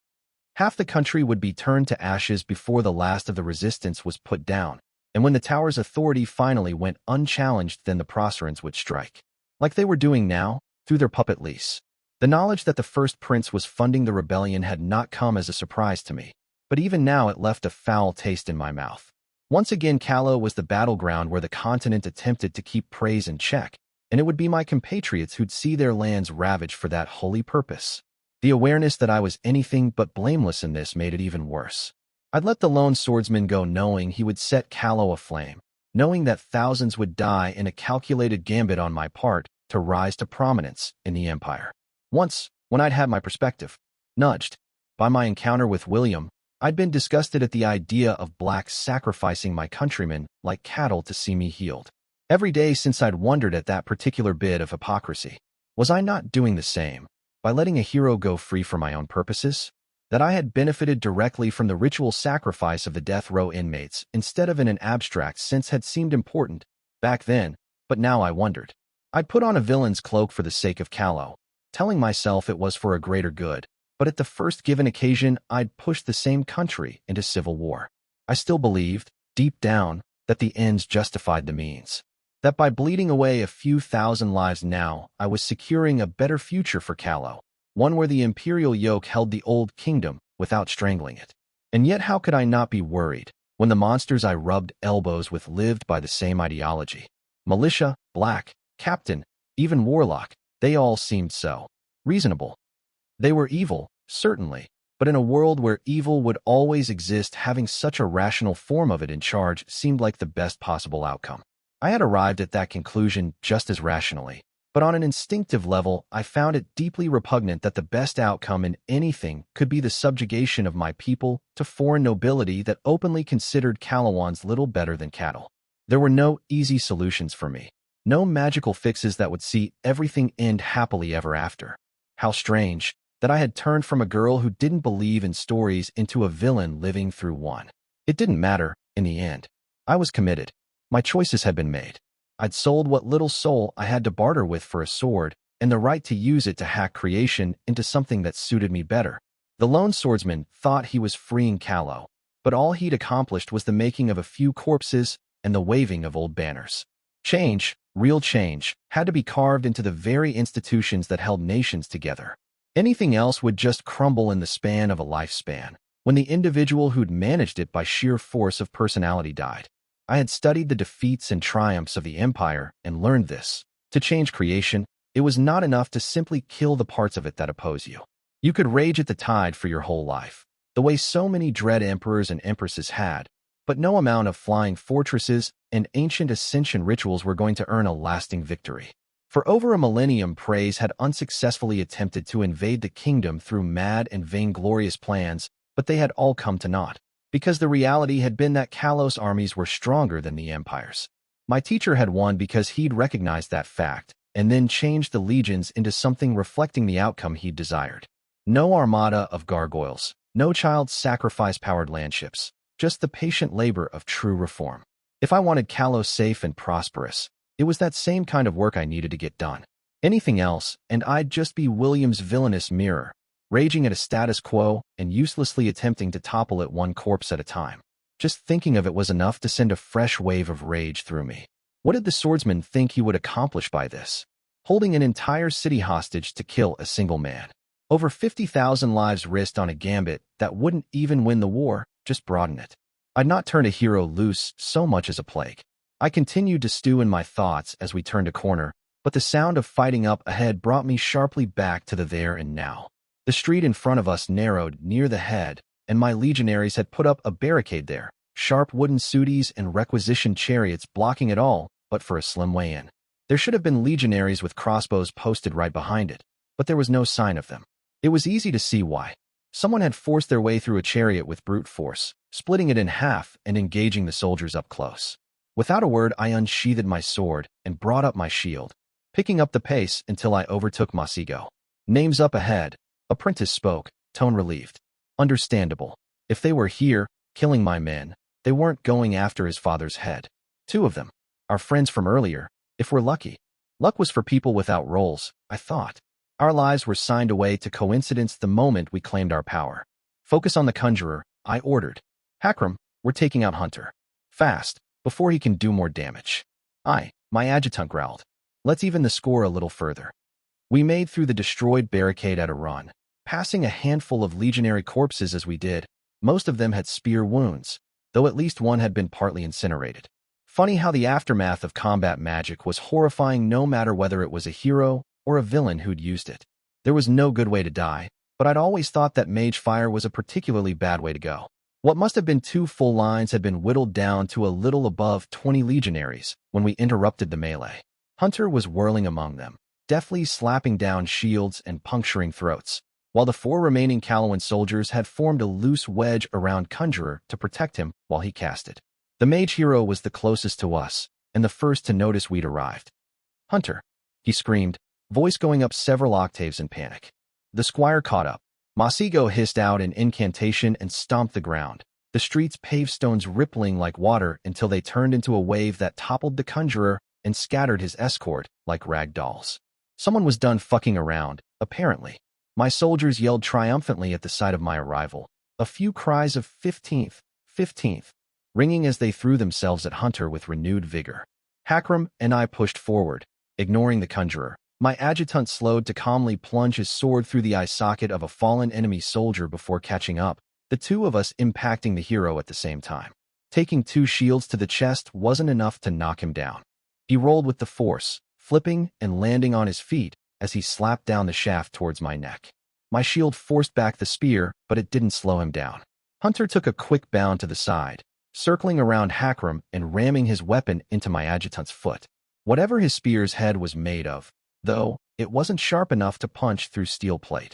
Half the country would be turned to ashes before the last of the resistance was put down, and when the tower's authority finally went unchallenged, then the Procerans would strike. Like they were doing now, through their puppet lease. The knowledge that the first prince was funding the rebellion had not come as a surprise to me, but even now it left a foul taste in my mouth. Once again, Callow was the battleground where the continent attempted to keep praise in check, and it would be my compatriots who'd see their lands ravaged for that holy purpose. The awareness that I was anything but blameless in this made it even worse. I'd let the lone swordsman go knowing he would set Callow aflame, knowing that thousands would die in a calculated gambit on my part to rise to prominence in the Empire. Once, when I'd had my perspective nudged by my encounter with William, I'd been disgusted at the idea of blacks sacrificing my countrymen like cattle to see me healed. Every day since I'd wondered at that particular bit of hypocrisy. Was I not doing the same by letting a hero go free for my own purposes? That I had benefited directly from the ritual sacrifice of the death row inmates instead of in an abstract sense had seemed important back then, but now I wondered. I'd put on a villain's cloak for the sake of Callow, telling myself it was for a greater good, but at the first given occasion I'd pushed the same country into civil war. I still believed, deep down, that the ends justified the means. That by bleeding away a few thousand lives now, I was securing a better future for Callow, one where the imperial yoke held the old kingdom without strangling it. And yet how could I not be worried when the monsters I rubbed elbows with lived by the same ideology? Militia, black, captain, even warlock, they all seemed so reasonable. They were evil, certainly, but in a world where evil would always exist, having such a rational form of it in charge seemed like the best possible outcome. I had arrived at that conclusion just as rationally, but on an instinctive level, I found it deeply repugnant that the best outcome in anything could be the subjugation of my people to foreign nobility that openly considered Callowans little better than cattle. There were no easy solutions for me, no magical fixes that would see everything end happily ever after. How strange that I had turned from a girl who didn't believe in stories into a villain living through one. It didn't matter, in the end. I was committed. My choices had been made. I'd sold what little soul I had to barter with for a sword, and the right to use it to hack creation into something that suited me better. The lone swordsman thought he was freeing Callow, but all he'd accomplished was the making of a few corpses and the waving of old banners. Change, real change, had to be carved into the very institutions that held nations together. Anything else would just crumble in the span of a lifespan, when the individual who'd managed it by sheer force of personality died. I had studied the defeats and triumphs of the Empire and learned this. To change creation, it was not enough to simply kill the parts of it that oppose you. You could rage at the tide for your whole life, the way so many dread emperors and empresses had, but no amount of flying fortresses and ancient ascension rituals were going to earn a lasting victory. For over a millennium, praise had unsuccessfully attempted to invade the kingdom through mad and vainglorious plans, but they had all come to naught, because the reality had been that Callow's armies were stronger than the Empire's. My teacher had won because he'd recognized that fact, and then changed the legions into something reflecting the outcome he'd desired. No armada of gargoyles, no child sacrifice-powered landships, just the patient labor of true reform. If I wanted Callow safe and prosperous, it was that same kind of work I needed to get done. Anything else, and I'd just be William's villainous mirror, raging at a status quo and uselessly attempting to topple it one corpse at a time. Just thinking of it was enough to send a fresh wave of rage through me. What did the swordsman think he would accomplish by this? Holding an entire city hostage to kill a single man. Over 50,000 lives risked on a gambit that wouldn't even win the war, just broaden it. I'd not turned a hero loose so much as a plague. I continued to stew in my thoughts as we turned a corner, but the sound of fighting up ahead brought me sharply back to the there and now. The street in front of us narrowed near the head, and my legionaries had put up a barricade there, sharp wooden sooties and requisitioned chariots blocking it all, but for a slim way in. There should have been legionaries with crossbows posted right behind it, but there was no sign of them. It was easy to see why. Someone had forced their way through a chariot with brute force, splitting it in half and engaging the soldiers up close. Without a word, I unsheathed my sword and brought up my shield, picking up the pace until I overtook Masigo. Names up ahead. Apprentice spoke, tone relieved. Understandable. If they were here, killing my men, they weren't going after his father's head. 2 of them. Our friends from earlier, if we're lucky. Luck was for people without roles, I thought. Our lives were signed away to coincidence the moment we claimed our power. Focus on the conjurer, I ordered. Hakram, we're taking out Hunter. Fast, before he can do more damage. My adjutant growled. Let's even the score a little further. We made through the destroyed barricade at a run, passing a handful of legionary corpses as we did. Most of them had spear wounds, though at least one had been partly incinerated. Funny how the aftermath of combat magic was horrifying no matter whether it was a hero or a villain who'd used it. There was no good way to die, but I'd always thought that mage fire was a particularly bad way to go. What must have been 2 full lines had been whittled down to a little above 20 legionaries when we interrupted the melee. Hunter was whirling among them, deftly slapping down shields and puncturing throats, while the 4 remaining Calawan soldiers had formed a loose wedge around Conjurer to protect him while he casted. The mage hero was the closest to us, and the first to notice we'd arrived. Hunter, he screamed, voice going up several octaves in panic. The squire caught up. Masigo hissed out an incantation and stomped the ground, the street's paved stones rippling like water until they turned into a wave that toppled the conjurer and scattered his escort like rag dolls. Someone was done fucking around, apparently. My soldiers yelled triumphantly at the sight of my arrival, a few cries of 15th, 15th, ringing as they threw themselves at Hunter with renewed vigor. Hakram and I pushed forward, ignoring the conjurer. My adjutant slowed to calmly plunge his sword through the eye socket of a fallen enemy soldier before catching up, the 2 of us impacting the hero at the same time. Taking 2 shields to the chest wasn't enough to knock him down. He rolled with the force, flipping and landing on his feet as he slapped down the shaft towards my neck. My shield forced back the spear, but it didn't slow him down. Hunter took a quick bound to the side, circling around Hakram and ramming his weapon into my adjutant's foot. Whatever his spear's head was made of, though, it wasn't sharp enough to punch through steel plate.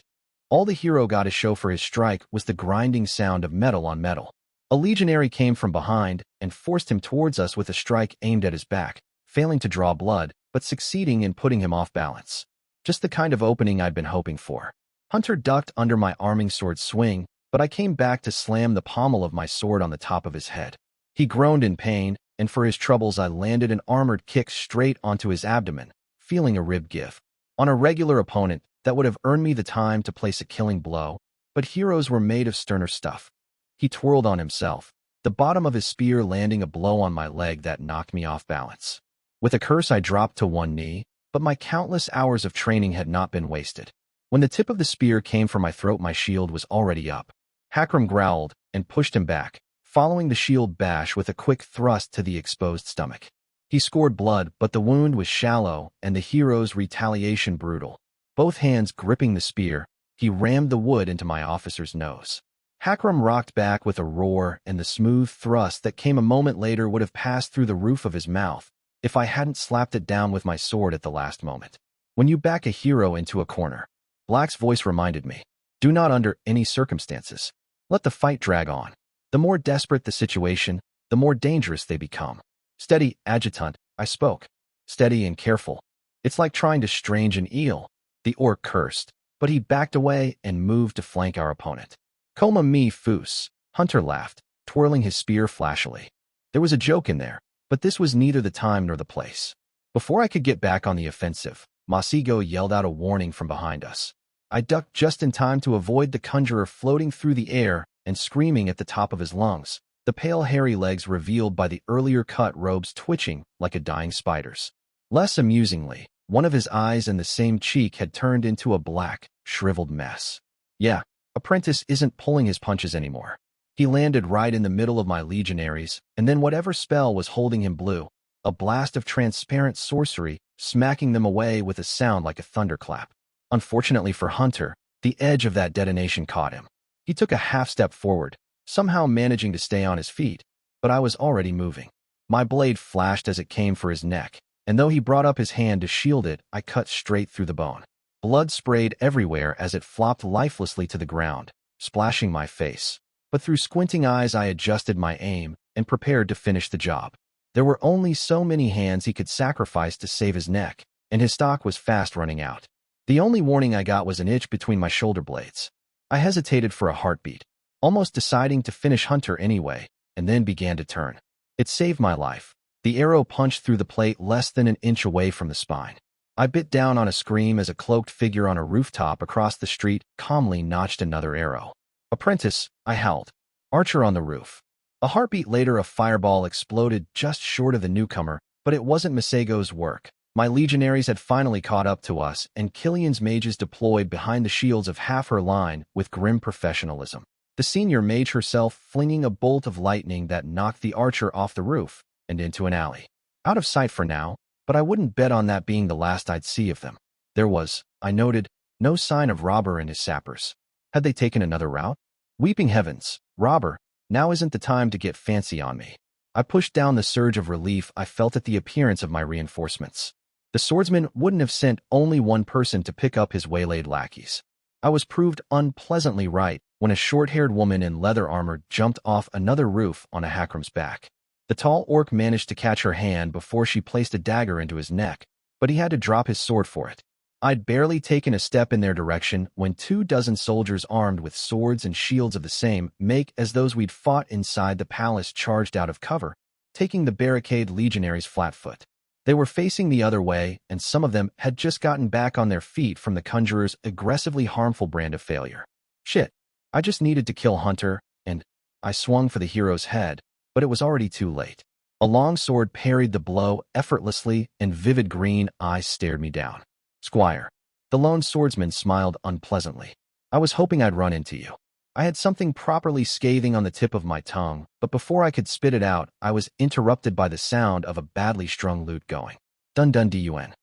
All the hero got to show for his strike was the grinding sound of metal on metal. A legionary came from behind and forced him towards us with a strike aimed at his back, failing to draw blood, but succeeding in putting him off balance. Just the kind of opening I'd been hoping for. Hunter ducked under my arming sword swing, but I came back to slam the pommel of my sword on the top of his head. He groaned in pain, and for his troubles I landed an armored kick straight onto his abdomen, feeling a rib give. On a regular opponent, that would have earned me the time to place a killing blow, but heroes were made of sterner stuff. He twirled on himself, the bottom of his spear landing a blow on my leg that knocked me off balance. With a curse I dropped to one knee, but my countless hours of training had not been wasted. When the tip of the spear came for my throat, my shield was already up. Hakram growled and pushed him back, following the shield bash with a quick thrust to the exposed stomach. He scored blood, but the wound was shallow and the hero's retaliation brutal. Both hands gripping the spear, he rammed the wood into my officer's nose. Hakram rocked back with a roar, and the smooth thrust that came a moment later would have passed through the roof of his mouth if I hadn't slapped it down with my sword at the last moment. When you back a hero into a corner, Black's voice reminded me, do not under any circumstances let the fight drag on. The more desperate the situation, the more dangerous they become. Steady, adjutant, I spoke. Steady and careful. It's like trying to strange an eel. The orc cursed, but he backed away and moved to flank our opponent. Coma me foos, Hunter laughed, twirling his spear flashily. There was a joke in there, but this was neither the time nor the place. Before I could get back on the offensive, Masigo yelled out a warning from behind us. I ducked just in time to avoid the conjurer floating through the air and screaming at the top of his lungs, the pale hairy legs revealed by the earlier cut robes twitching like a dying spider's. Less amusingly, one of his eyes and the same cheek had turned into a black, shriveled mess. Yeah, Apprentice isn't pulling his punches anymore. He landed right in the middle of my legionaries, and then whatever spell was holding him blew, a blast of transparent sorcery, smacking them away with a sound like a thunderclap. Unfortunately for Hunter, the edge of that detonation caught him. He took a half-step forward, somehow managing to stay on his feet, but I was already moving. My blade flashed as it came for his neck, and though he brought up his hand to shield it, I cut straight through the bone. Blood sprayed everywhere as it flopped lifelessly to the ground, splashing my face. But through squinting eyes I adjusted my aim and prepared to finish the job. There were only so many hands he could sacrifice to save his neck, and his stock was fast running out. The only warning I got was an itch between my shoulder blades. I hesitated for a heartbeat, almost deciding to finish Hunter anyway, and then began to turn. It saved my life, The arrow punched through the plate less than an inch away from the spine. I bit down on a scream as a cloaked figure on a rooftop across the street calmly notched another arrow. "Apprentice," I howled. "Archer on the roof." A heartbeat later, a fireball exploded just short of the newcomer, but it wasn't Masego's work. My legionaries had finally caught up to us, and Killian's mages deployed behind the shields of half her line with grim professionalism. The senior mage herself flinging a bolt of lightning that knocked the archer off the roof and into an alley. Out of sight for now, but I wouldn't bet on that being the last I'd see of them. There was, I noted, no sign of Robber and his sappers. Had they taken another route? Weeping heavens, Robber, now isn't the time to get fancy on me. I pushed down the surge of relief I felt at the appearance of my reinforcements. The swordsman wouldn't have sent only one person to pick up his waylaid lackeys. I was proved unpleasantly right when a short-haired woman in leather armor jumped off another roof on a Hakram's back. The tall orc managed to catch her hand before she placed a dagger into his neck, but he had to drop his sword for it. I'd barely taken a step in their direction when 24 soldiers armed with swords and shields of the same make as those we'd fought inside the palace charged out of cover, taking the barricade legionaries flat-foot. They were facing the other way, and some of them had just gotten back on their feet from the conjurer's aggressively harmful brand of failure. Shit. I just needed to kill Hunter, and I swung for the hero's head, but it was already too late. A long sword parried the blow effortlessly, and vivid green eyes stared me down. "Squire." The lone swordsman smiled unpleasantly. "I was hoping I'd run into you." I had something properly scathing on the tip of my tongue, but before I could spit it out, I was interrupted by the sound of a badly strung lute going. Dun-dun-dun.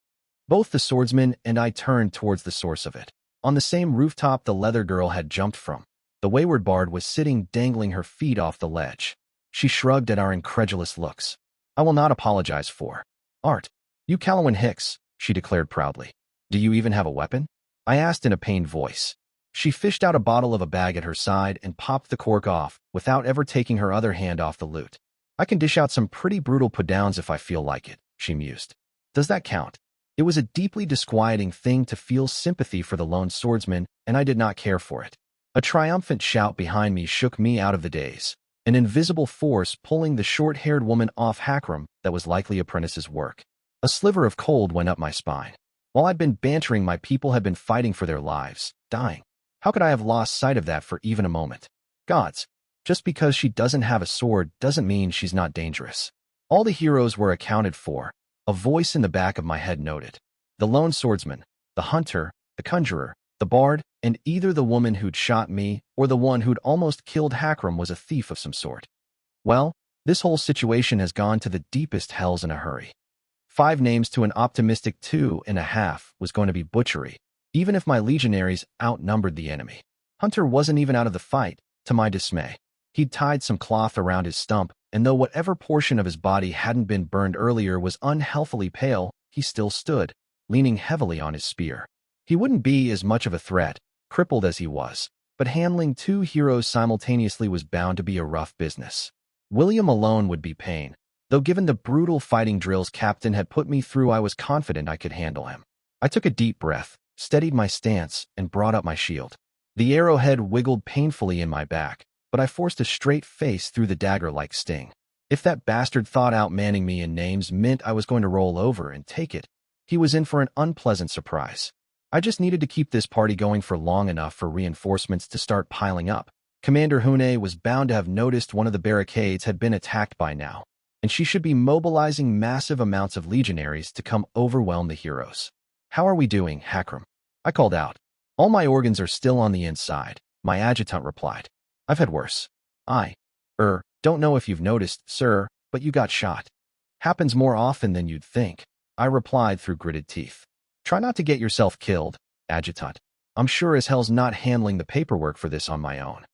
Both the swordsman and I turned towards the source of it. On the same rooftop the leather girl had jumped from, the wayward bard was sitting dangling her feet off the ledge. She shrugged at our incredulous looks. "I will not apologize for art. You Callowin Hicks," she declared proudly. "Do you even have a weapon?" I asked in a pained voice. She fished out a bottle of a bag at her side and popped the cork off without ever taking her other hand off the lute. "I can dish out some pretty brutal put-downs if I feel like it," she mused. "Does that count?" It was a deeply disquieting thing to feel sympathy for the lone swordsman, and I did not care for it. A triumphant shout behind me shook me out of the daze. An invisible force pulling the short-haired woman off Hakram that was likely Apprentice's work. A sliver of cold went up my spine. While I'd been bantering, my people had been fighting for their lives, dying. How could I have lost sight of that for even a moment? Gods, just because she doesn't have a sword doesn't mean she's not dangerous. All the heroes were accounted for, a voice in the back of my head noted. The lone swordsman, the hunter, the conjurer, the bard, and either the woman who'd shot me or the one who'd almost killed Hakram was a thief of some sort. Well, this whole situation has gone to the deepest hells in a hurry. 5 names to an optimistic 2.5 was going to be butchery, even if my legionaries outnumbered the enemy. Hunter wasn't even out of the fight, to my dismay. He'd tied some cloth around his stump, and though whatever portion of his body hadn't been burned earlier was unhealthily pale, he still stood, leaning heavily on his spear. He wouldn't be as much of a threat, crippled as he was, but handling 2 heroes simultaneously was bound to be a rough business. William alone would be pain, though given the brutal fighting drills Captain had put me through, I was confident I could handle him. I took a deep breath, steadied my stance, and brought up my shield. The arrowhead wiggled painfully in my back, but I forced a straight face through the dagger-like sting. If that bastard thought outmanning me in names meant I was going to roll over and take it, he was in for an unpleasant surprise. I just needed to keep this party going for long enough for reinforcements to start piling up. Commander Hune was bound to have noticed one of the barricades had been attacked by now, and she should be mobilizing massive amounts of legionaries to come overwhelm the heroes. "How are we doing, Hakram?" I called out. "All my organs are still on the inside," my adjutant replied. "I've had worse." Don't know if you've noticed, sir, but you got shot." "Happens more often than you'd think," I replied through gritted teeth. "Try not to get yourself killed, adjutant. I'm sure as hell's not handling the paperwork for this on my own."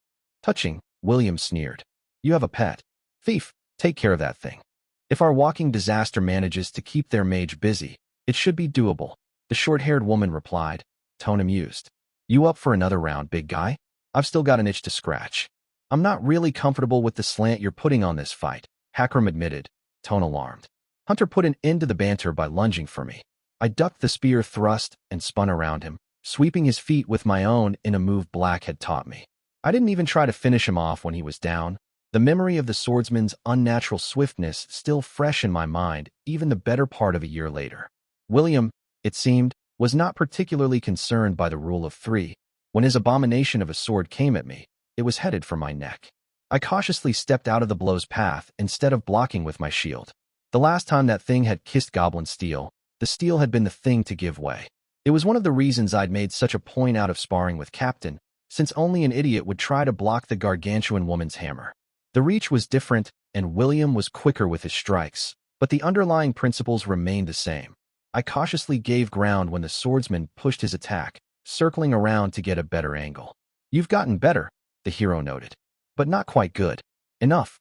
"Touching," William sneered. "You have a pet. Thief, take care of that thing." "If our walking disaster manages to keep their mage busy, it should be doable," the short-haired woman replied, tone amused. "You up for another round, big guy? I've still got an itch to scratch." "I'm not really comfortable with the slant you're putting on this fight," Hakram admitted, tone alarmed. Hunter put an end to the banter by lunging for me. I ducked the spear thrust and spun around him, sweeping his feet with my own in a move Black had taught me. I didn't even try to finish him off when he was down. the memory of the swordsman's unnatural swiftness still fresh in my mind even the better part of a year later. William, it seemed, was not particularly concerned by the rule of 3. When his abomination of a sword came at me, it was headed for my neck. I cautiously stepped out of the blow's path instead of blocking with my shield. The last time that thing had kissed goblin steel, the steel had been the thing to give way. It was one of the reasons I'd made such a point out of sparring with Captain, since only an idiot would try to block the gargantuan woman's hammer. The reach was different, and William was quicker with his strikes, but the underlying principles remained the same. I cautiously gave ground when the swordsman pushed his attack, circling around to get a better angle. "You've gotten better," the hero noted. "But not quite good. Enough."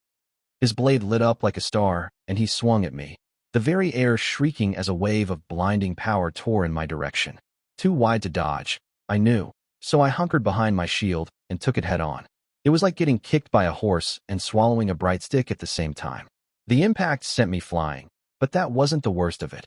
His blade lit up like a star, and he swung at me, the very air shrieking as a wave of blinding power tore in my direction. Too wide to dodge, I knew, so I hunkered behind my shield and took it head-on. It was like getting kicked by a horse and swallowing a bright stick at the same time. The impact sent me flying, but that wasn't the worst of it.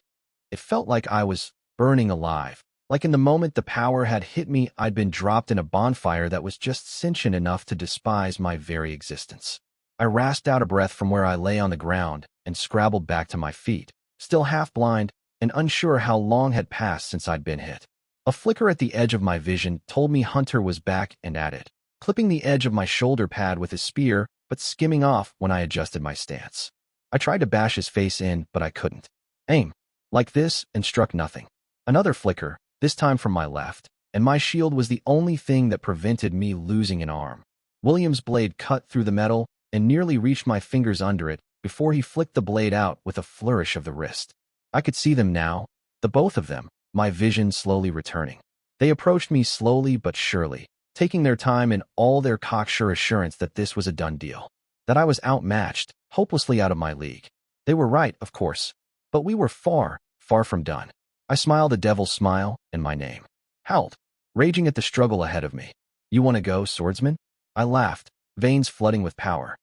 It felt like I was burning alive. Like in the moment the power had hit me, I'd been dropped in a bonfire that was just sentient enough to despise my very existence. I rasped out a breath from where I lay on the ground and scrabbled back to my feet, still half-blind and unsure how long had passed since I'd been hit. A flicker at the edge of my vision told me Hunter was back and at it, clipping the edge of my shoulder pad with his spear, but skimming off when I adjusted my stance. I tried to bash his face in, but I couldn't. Aim. Like this, and struck nothing. Another flicker, this time from my left, and my shield was the only thing that prevented me losing an arm. William's blade cut through the metal and nearly reached my fingers under it before he flicked the blade out with a flourish of the wrist. I could see them now, the both of them, my vision slowly returning. They approached me slowly but surely, taking their time in all their cocksure assurance that this was a done deal, that I was outmatched, hopelessly out of my league. They were right, of course, but we were far, far from done. I smiled a devil's smile, and my name howled, raging at the struggle ahead of me. "You want to go, swordsman?" I laughed, veins flooding with power.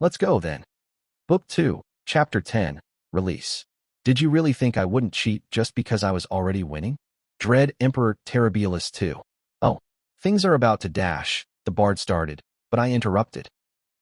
"Let's go, then." Book 2, Chapter 10, Release. Did you really think I wouldn't cheat just because I was already winning? Dread Emperor Terribilis 2. Oh, things are about to dash, the bard started, but I interrupted.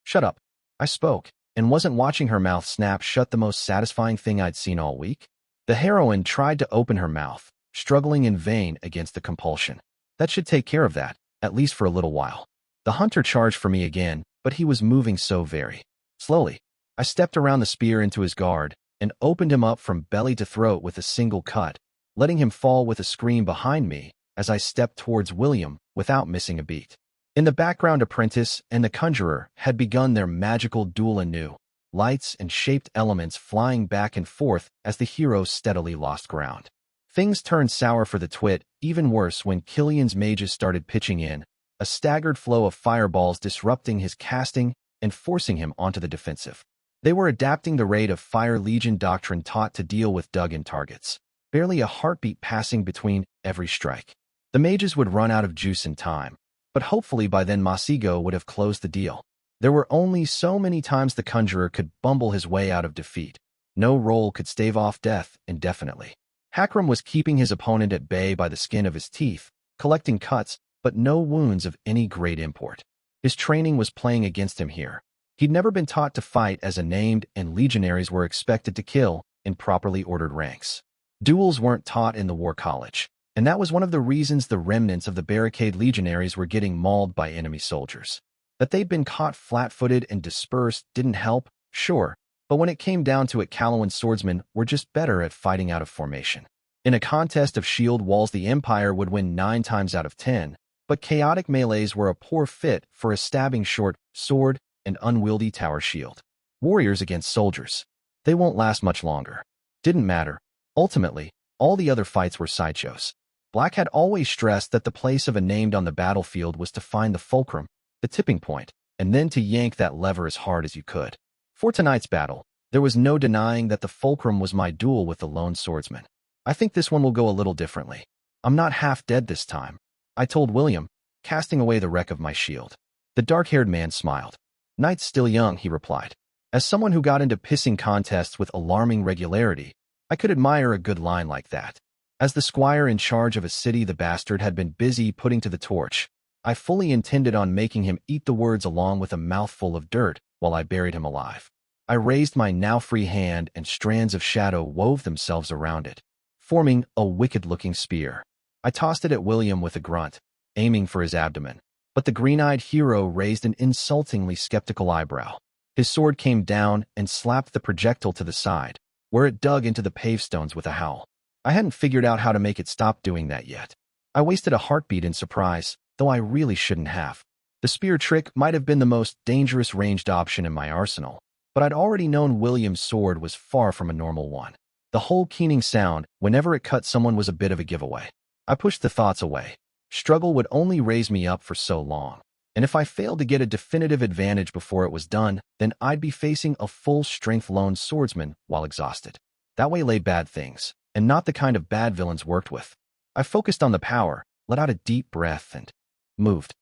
"Shut up," I spoke, and wasn't watching her mouth snap shut the most satisfying thing I'd seen all week. The heroine tried to open her mouth, struggling in vain against the compulsion. That should take care of that, at least for a little while. The hunter charged for me again, but he was moving so very slowly. I stepped around the spear into his guard and opened him up from belly to throat with a single cut, letting him fall with a scream behind me as I stepped towards William without missing a beat. In the background, Apprentice and the Conjurer had begun their magical duel anew, lights and shaped elements flying back and forth as the heroes steadily lost ground. Things turned sour for the twit, even worse when Killian's mages started pitching in, a staggered flow of fireballs disrupting his casting and forcing him onto the defensive. They were adapting the rate of Fire Legion doctrine taught to deal with dug-in targets, barely a heartbeat passing between every strike. The mages would run out of juice in time, but hopefully by then Masigo would have closed the deal. There were only so many times the Conjurer could bumble his way out of defeat. No roll could stave off death indefinitely. Hakram was keeping his opponent at bay by the skin of his teeth, collecting cuts, but no wounds of any great import. His training was playing against him here. He'd never been taught to fight as a named, and legionaries were expected to kill in properly ordered ranks. Duels weren't taught in the War College, and that was one of the reasons the remnants of the Barricade legionaries were getting mauled by enemy soldiers. That they'd been caught flat-footed and dispersed didn't help, sure, but when it came down to it, Calawan's swordsmen were just better at fighting out of formation. In a contest of shield walls, the Empire would win 9 times out of 10, but chaotic melees were a poor fit for a stabbing short sword and unwieldy tower shield. Warriors against soldiers. They won't last much longer. Didn't matter. Ultimately, all the other fights were sideshows. Black had always stressed that the place of a named on the battlefield was to find the fulcrum, the tipping point, and then to yank that lever as hard as you could. For tonight's battle, there was no denying that the fulcrum was my duel with the lone swordsman. I think this one will go a little differently. I'm not half dead this time, I told William, casting away the wreck of my shield. The dark-haired man smiled. "Night's still young," he replied. As someone who got into pissing contests with alarming regularity, I could admire a good line like that. As the squire in charge of a city the bastard had been busy putting to the torch, I fully intended on making him eat the words along with a mouthful of dirt while I buried him alive. I raised my now free hand and strands of shadow wove themselves around it, forming a wicked-looking spear. I tossed it at William with a grunt, aiming for his abdomen, but the green-eyed hero raised an insultingly skeptical eyebrow. His sword came down and slapped the projectile to the side, where it dug into the pavestones with a howl. I hadn't figured out how to make it stop doing that yet. I wasted a heartbeat in surprise, though I really shouldn't have. The spear trick might have been the most dangerous ranged option in my arsenal, but I'd already known William's sword was far from a normal one. The whole keening sound, whenever it cut someone, was a bit of a giveaway. I pushed the thoughts away. Struggle would only raise me up for so long, and if I failed to get a definitive advantage before it was done, then I'd be facing a full-strength lone swordsman while exhausted. That way lay bad things, and not the kind of bad villains worked with. I focused on the power, let out a deep breath, and moved.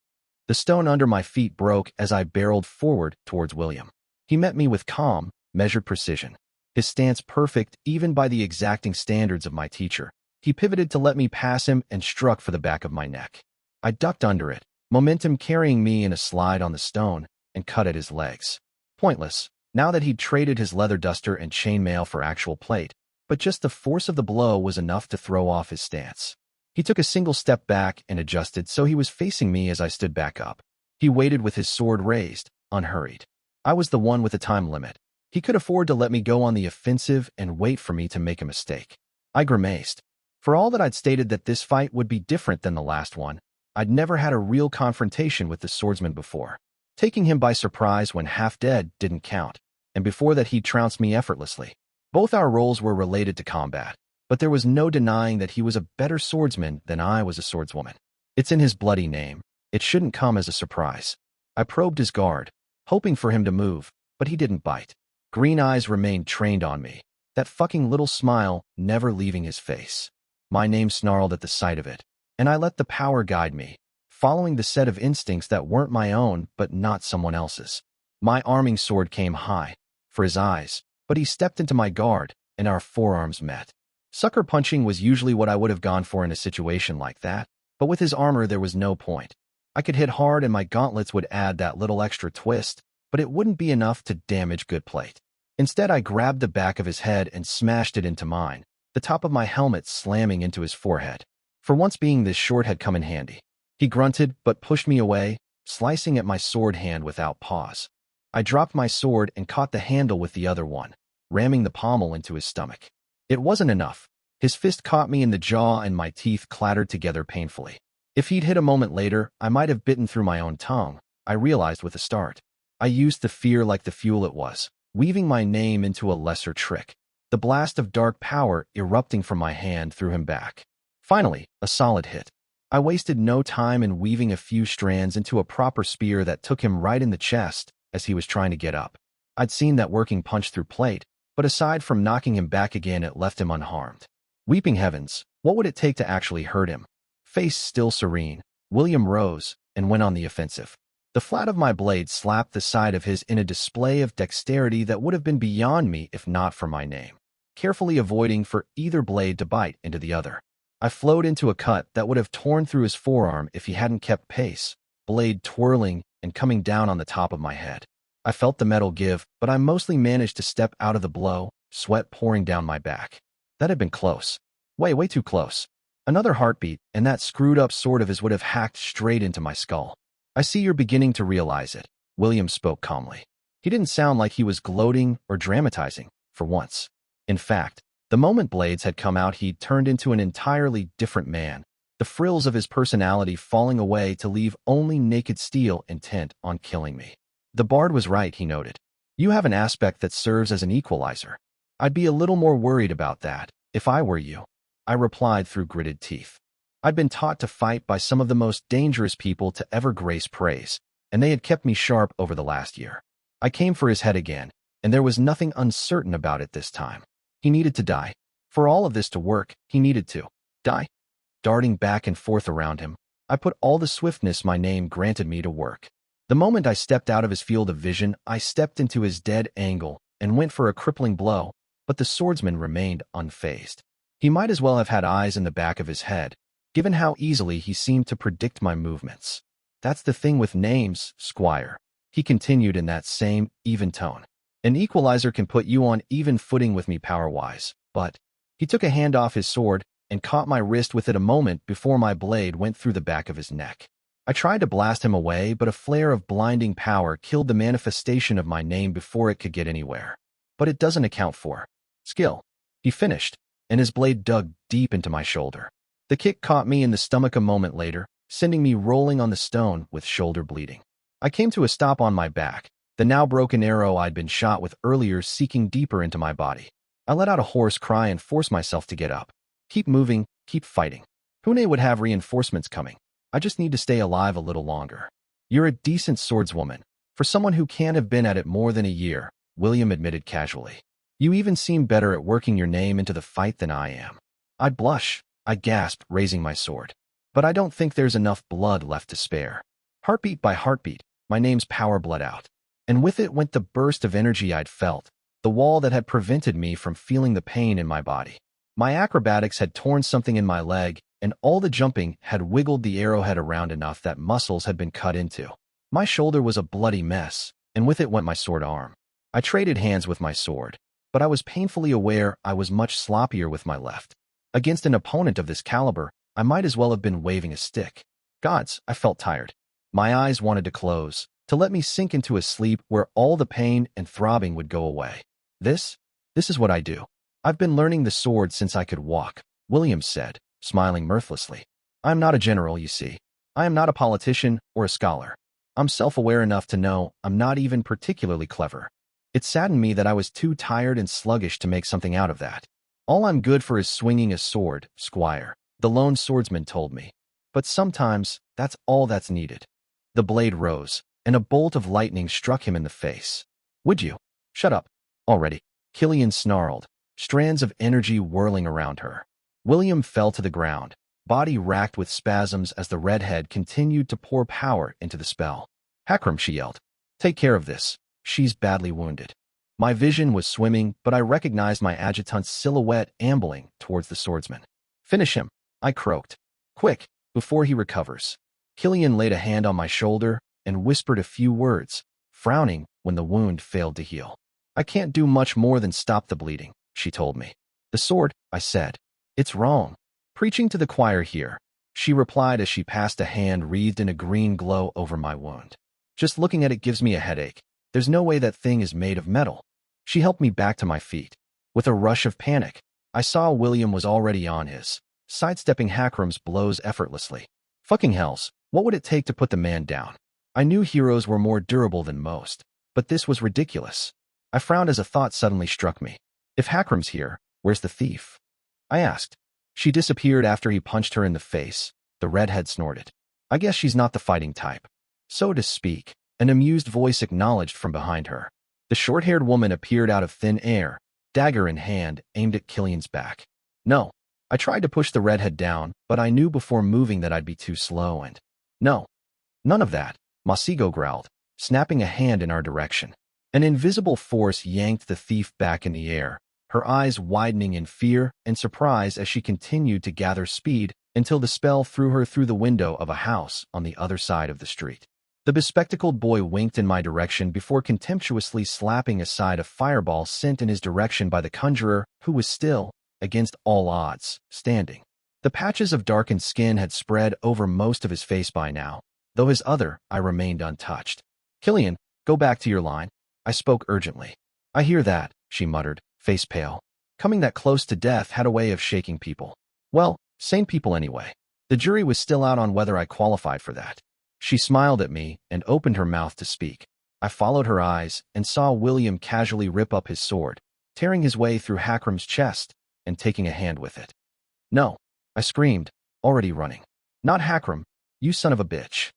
The stone under my feet broke as I barreled forward towards William. He met me with calm, measured precision, his stance perfect even by the exacting standards of my teacher. He pivoted to let me pass him and struck for the back of my neck. I ducked under it, momentum carrying me in a slide on the stone, and cut at his legs. Pointless, now that he'd traded his leather duster and chainmail for actual plate, but just the force of the blow was enough to throw off his stance. He took a single step back and adjusted so he was facing me as I stood back up. He waited with his sword raised, unhurried. I was the one with a time limit. He could afford to let me go on the offensive and wait for me to make a mistake. I grimaced. For all that I'd stated that this fight would be different than the last one, I'd never had a real confrontation with the swordsman before. Taking him by surprise when half dead didn't count, and before that he'd trounced me effortlessly. Both our roles were related to combat, but there was no denying that he was a better swordsman than I was a swordswoman. It's in his bloody name. It shouldn't come as a surprise. I probed his guard, hoping for him to move, but he didn't bite. Green eyes remained trained on me, that fucking little smile never leaving his face. My name snarled at the sight of it, and I let the power guide me, following the set of instincts that weren't my own but not someone else's. My arming sword came high, for his eyes, but he stepped into my guard, and our forearms met. Sucker punching was usually what I would have gone for in a situation like that, but with his armor there was no point. I could hit hard and my gauntlets would add that little extra twist, but it wouldn't be enough to damage good plate. Instead, I grabbed the back of his head and smashed it into mine, the top of my helmet slamming into his forehead. For once being this short had come in handy. He grunted but pushed me away, slicing at my sword hand without pause. I dropped my sword and caught the handle with the other one, ramming the pommel into his stomach. It wasn't enough. His fist caught me in the jaw and my teeth clattered together painfully. If he'd hit a moment later, I might have bitten through my own tongue, I realized with a start. I used the fear like the fuel it was, weaving my name into a lesser trick. The blast of dark power erupting from my hand threw him back. Finally, a solid hit. I wasted no time in weaving a few strands into a proper spear that took him right in the chest as he was trying to get up. I'd seen that working punch through plate, but aside from knocking him back again, it left him unharmed. Weeping heavens, what would it take to actually hurt him? Face still serene, William rose and went on the offensive. The flat of my blade slapped the side of his in a display of dexterity that would have been beyond me if not for my name, carefully avoiding for either blade to bite into the other. I flowed into a cut that would have torn through his forearm if he hadn't kept pace, blade twirling and coming down on the top of my head. I felt the metal give, but I mostly managed to step out of the blow, sweat pouring down my back. That had been close. Way too close. Another heartbeat, and that screwed-up sword of his would have hacked straight into my skull. I see you're beginning to realize it, William spoke calmly. He didn't sound like he was gloating or dramatizing, for once. In fact, the moment blades had come out, he'd turned into an entirely different man, the frills of his personality falling away to leave only naked steel intent on killing me. The bard was right, he noted. You have an aspect that serves as an equalizer. I'd be a little more worried about that, if I were you, I replied through gritted teeth. I'd been taught to fight by some of the most dangerous people to ever grace praise, and they had kept me sharp over the last year. I came for his head again, and there was nothing uncertain about it this time. He needed to die. For all of this to work, he needed to die. Darting back and forth around him, I put all the swiftness my name granted me to work. The moment I stepped out of his field of vision, I stepped into his dead angle and went for a crippling blow, but the swordsman remained unfazed. He might as well have had eyes in the back of his head, given how easily he seemed to predict my movements. That's the thing with names, Squire. He continued in that same, even tone. An equalizer can put you on even footing with me power-wise, but... He took a hand off his sword and caught my wrist with it a moment before my blade went through the back of his neck. I tried to blast him away, but a flare of blinding power killed the manifestation of my name before it could get anywhere. But it doesn't account for skill. He finished, and his blade dug deep into my shoulder. The kick caught me in the stomach a moment later, sending me rolling on the stone with shoulder bleeding. I came to a stop on my back, the now broken arrow I'd been shot with earlier seeking deeper into my body. I let out a hoarse cry and forced myself to get up. Keep moving, keep fighting. Pune would have reinforcements coming. I just need to stay alive a little longer. You're a decent swordswoman. For someone who can't have been at it more than a year, William admitted casually. You even seem better at working your name into the fight than I am. I blush, I gasped, raising my sword. But I don't think there's enough blood left to spare. Heartbeat by heartbeat, my name's power bled out. And with it went the burst of energy I'd felt, the wall that had prevented me from feeling the pain in my body. My acrobatics had torn something in my leg, and all the jumping had wiggled the arrowhead around enough that muscles had been cut into. My shoulder was a bloody mess, and with it went my sword arm. I traded hands with my sword, but I was painfully aware I was much sloppier with my left. Against an opponent of this caliber, I might as well have been waving a stick. Gods, I felt tired. My eyes wanted to close, to let me sink into a sleep where all the pain and throbbing would go away. This is what I do. I've been learning the sword since I could walk, William said, smiling mirthlessly. I'm not a general, you see. I am not a politician or a scholar. I'm self-aware enough to know I'm not even particularly clever. It saddened me that I was too tired and sluggish to make something out of that. All I'm good for is swinging a sword, Squire, the lone swordsman told me. But sometimes, that's all that's needed. The blade rose, and a bolt of lightning struck him in the face. Would you? Shut up. Already. Killian snarled, strands of energy whirling around her. William fell to the ground, body racked with spasms as the redhead continued to pour power into the spell. Hakram, she yelled. Take care of this. She's badly wounded. My vision was swimming, but I recognized my adjutant's silhouette ambling towards the swordsman. Finish him, I croaked. Quick, before he recovers. Killian laid a hand on my shoulder and whispered a few words, frowning when the wound failed to heal. I can't do much more than stop the bleeding, she told me. The sword, I said. It's wrong. Preaching to the choir here, she replied as she passed a hand wreathed in a green glow over my wound. Just looking at it gives me a headache. There's no way that thing is made of metal. She helped me back to my feet. With a rush of panic, I saw William was already on his, sidestepping Hakram's blows effortlessly. Fucking hells, what would it take to put the man down? I knew heroes were more durable than most, but this was ridiculous. I frowned as a thought suddenly struck me. If Hakram's here, where's the thief? I asked. She disappeared after he punched her in the face. The redhead snorted. I guess she's not the fighting type. So to speak, an amused voice acknowledged from behind her. The short-haired woman appeared out of thin air, dagger in hand, aimed at Killian's back. No. I tried to push the redhead down, but I knew before moving that I'd be too slow and... No. None of that, Masigo growled, snapping a hand in our direction. An invisible force yanked the thief back in the air, her eyes widening in fear and surprise as she continued to gather speed until the spell threw her through the window of a house on the other side of the street. The bespectacled boy winked in my direction before contemptuously slapping aside a fireball sent in his direction by the conjurer, who was still, against all odds, standing. The patches of darkened skin had spread over most of his face by now, though his other eye remained untouched. Killian, go back to your line. I spoke urgently. I hear that, she muttered, face pale. Coming that close to death had a way of shaking people. Well, sane people anyway. The jury was still out on whether I qualified for that. She smiled at me and opened her mouth to speak. I followed her eyes and saw William casually rip up his sword, tearing his way through Hakram's chest and taking a hand with it. No, I screamed, already running. Not Hakram, you son of a bitch.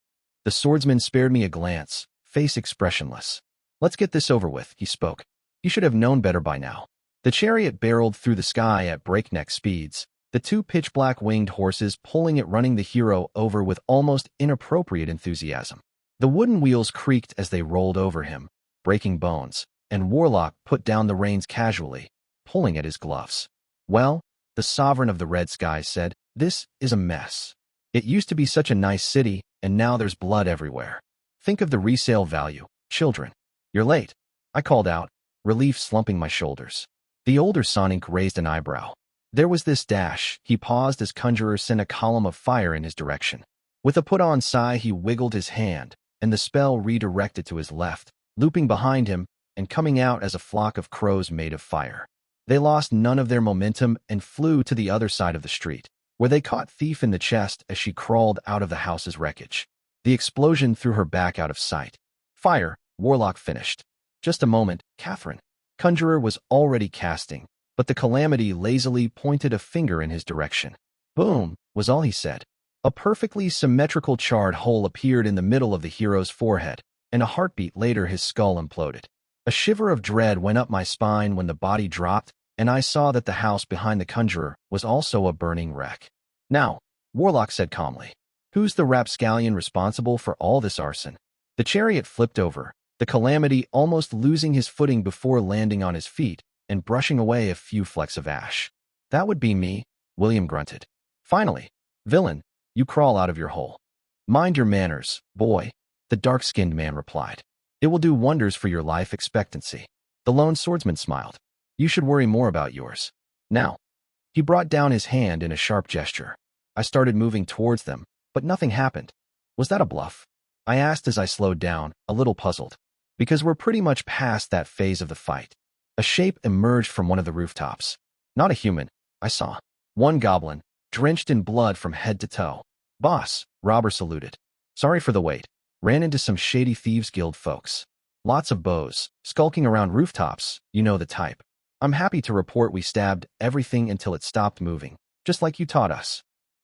The swordsman spared me a glance, face expressionless. Let's get this over with, he spoke. You should have known better by now. The chariot barreled through the sky at breakneck speeds, the two pitch-black winged horses pulling it, running the hero over with almost inappropriate enthusiasm. The wooden wheels creaked as they rolled over him, breaking bones, and Warlock put down the reins casually, pulling at his gloves. Well, the sovereign of the red skies said, this is a mess. It used to be such a nice city, and now there's blood everywhere. Think of the resale value. Children. You're late. I called out, relief slumping my shoulders. The older Sonic raised an eyebrow. There was this dash. He paused as Conjurer sent a column of fire in his direction. With a put-on sigh, he wiggled his hand, and the spell redirected to his left, looping behind him and coming out as a flock of crows made of fire. They lost none of their momentum and flew to the other side of the street, where they caught Thief in the chest as she crawled out of the house's wreckage. The explosion threw her back out of sight. Fire, Warlock finished. Just a moment, Catherine. Conjurer was already casting, but the Calamity lazily pointed a finger in his direction. Boom, was all he said. A perfectly symmetrical charred hole appeared in the middle of the hero's forehead, and a heartbeat later his skull imploded. A shiver of dread went up my spine when the body dropped, and I saw that the house behind the Conjurer was also a burning wreck. Now, Warlock said calmly, who's the rapscallion responsible for all this arson? The chariot flipped over, the Calamity almost losing his footing before landing on his feet and brushing away a few flecks of ash. That would be me, William grunted. Finally, villain, you crawl out of your hole. Mind your manners, boy, the dark-skinned man replied. It will do wonders for your life expectancy. The lone swordsman smiled. You should worry more about yours. Now. He brought down his hand in a sharp gesture. I started moving towards them, but nothing happened. Was that a bluff? I asked as I slowed down, a little puzzled. Because we're pretty much past that phase of the fight. A shape emerged from one of the rooftops. Not a human, I saw. One goblin, drenched in blood from head to toe. Boss, Robber saluted. Sorry for the wait. Ran into some shady Thieves Guild folks. Lots of bows, skulking around rooftops, you know the type. I'm happy to report we stabbed everything until it stopped moving, just like you taught us.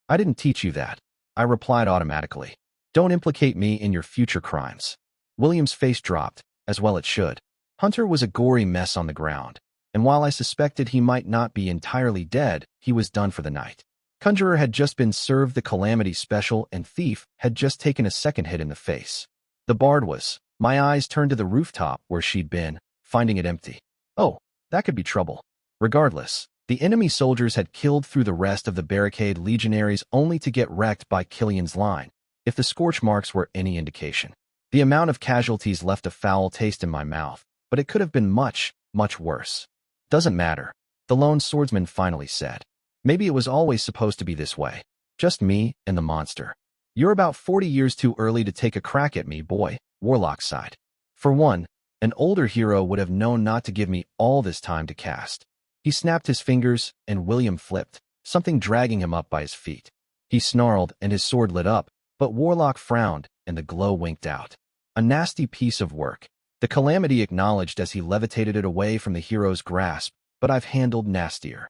I didn't teach you that, I replied automatically. Don't implicate me in your future crimes. William's face dropped, as well it should. Hunter was a gory mess on the ground, and while I suspected he might not be entirely dead, he was done for the night. Conjurer had just been served the Calamity special and Thief had just taken a second hit in the face. The bard was. My eyes turned to the rooftop where she'd been, finding it empty. Oh, that could be trouble. Regardless, the enemy soldiers had killed through the rest of the barricade legionaries only to get wrecked by Killian's line, if the scorch marks were any indication. The amount of casualties left a foul taste in my mouth, but it could have been much, much worse. Doesn't matter, the lone swordsman finally said. Maybe it was always supposed to be this way. Just me and the monster. You're about 40 years too early to take a crack at me, boy, Warlock sighed. For one, an older hero would have known not to give me all this time to cast. He snapped his fingers, and William flipped, something dragging him up by his feet. He snarled, and his sword lit up, but Warlock frowned, and the glow winked out. A nasty piece of work. The Calamity acknowledged as he levitated it away from the hero's grasp, but I've handled nastier.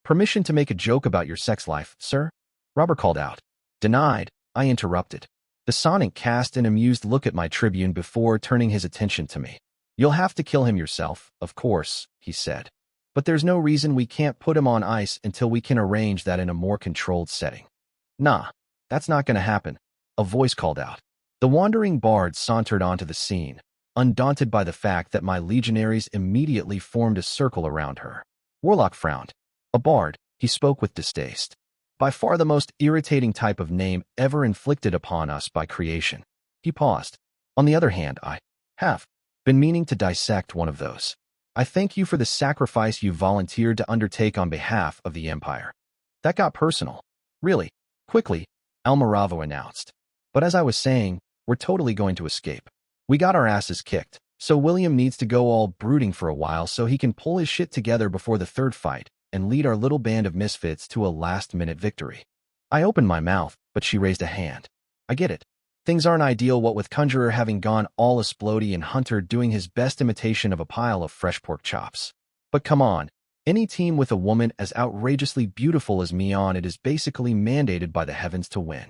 Permission to make a joke about your sex life, sir? Robert called out. Denied, I interrupted. The Sonic cast an amused look at my tribune before turning his attention to me. You'll have to kill him yourself, of course, he said. But there's no reason we can't put him on ice until we can arrange that in a more controlled setting. Nah, that's not gonna happen, a voice called out. The wandering bard sauntered onto the scene, undaunted by the fact that my legionaries immediately formed a circle around her. Warlock frowned. A bard, he spoke with distaste. By far the most irritating type of name ever inflicted upon us by creation. He paused. On the other hand, I have been meaning to dissect one of those. I thank you for the sacrifice you volunteered to undertake on behalf of the Empire. That got personal. Really, quickly, Almiravo announced. But as I was saying, we're totally going to escape. We got our asses kicked, so William needs to go all brooding for a while so he can pull his shit together before the third fight and lead our little band of misfits to a last-minute victory. I opened my mouth, but she raised a hand. I get it. Things aren't ideal, what with Conjurer having gone all explodey and Hunter doing his best imitation of a pile of fresh pork chops. But come on, any team with a woman as outrageously beautiful as me on it is basically mandated by the heavens to win.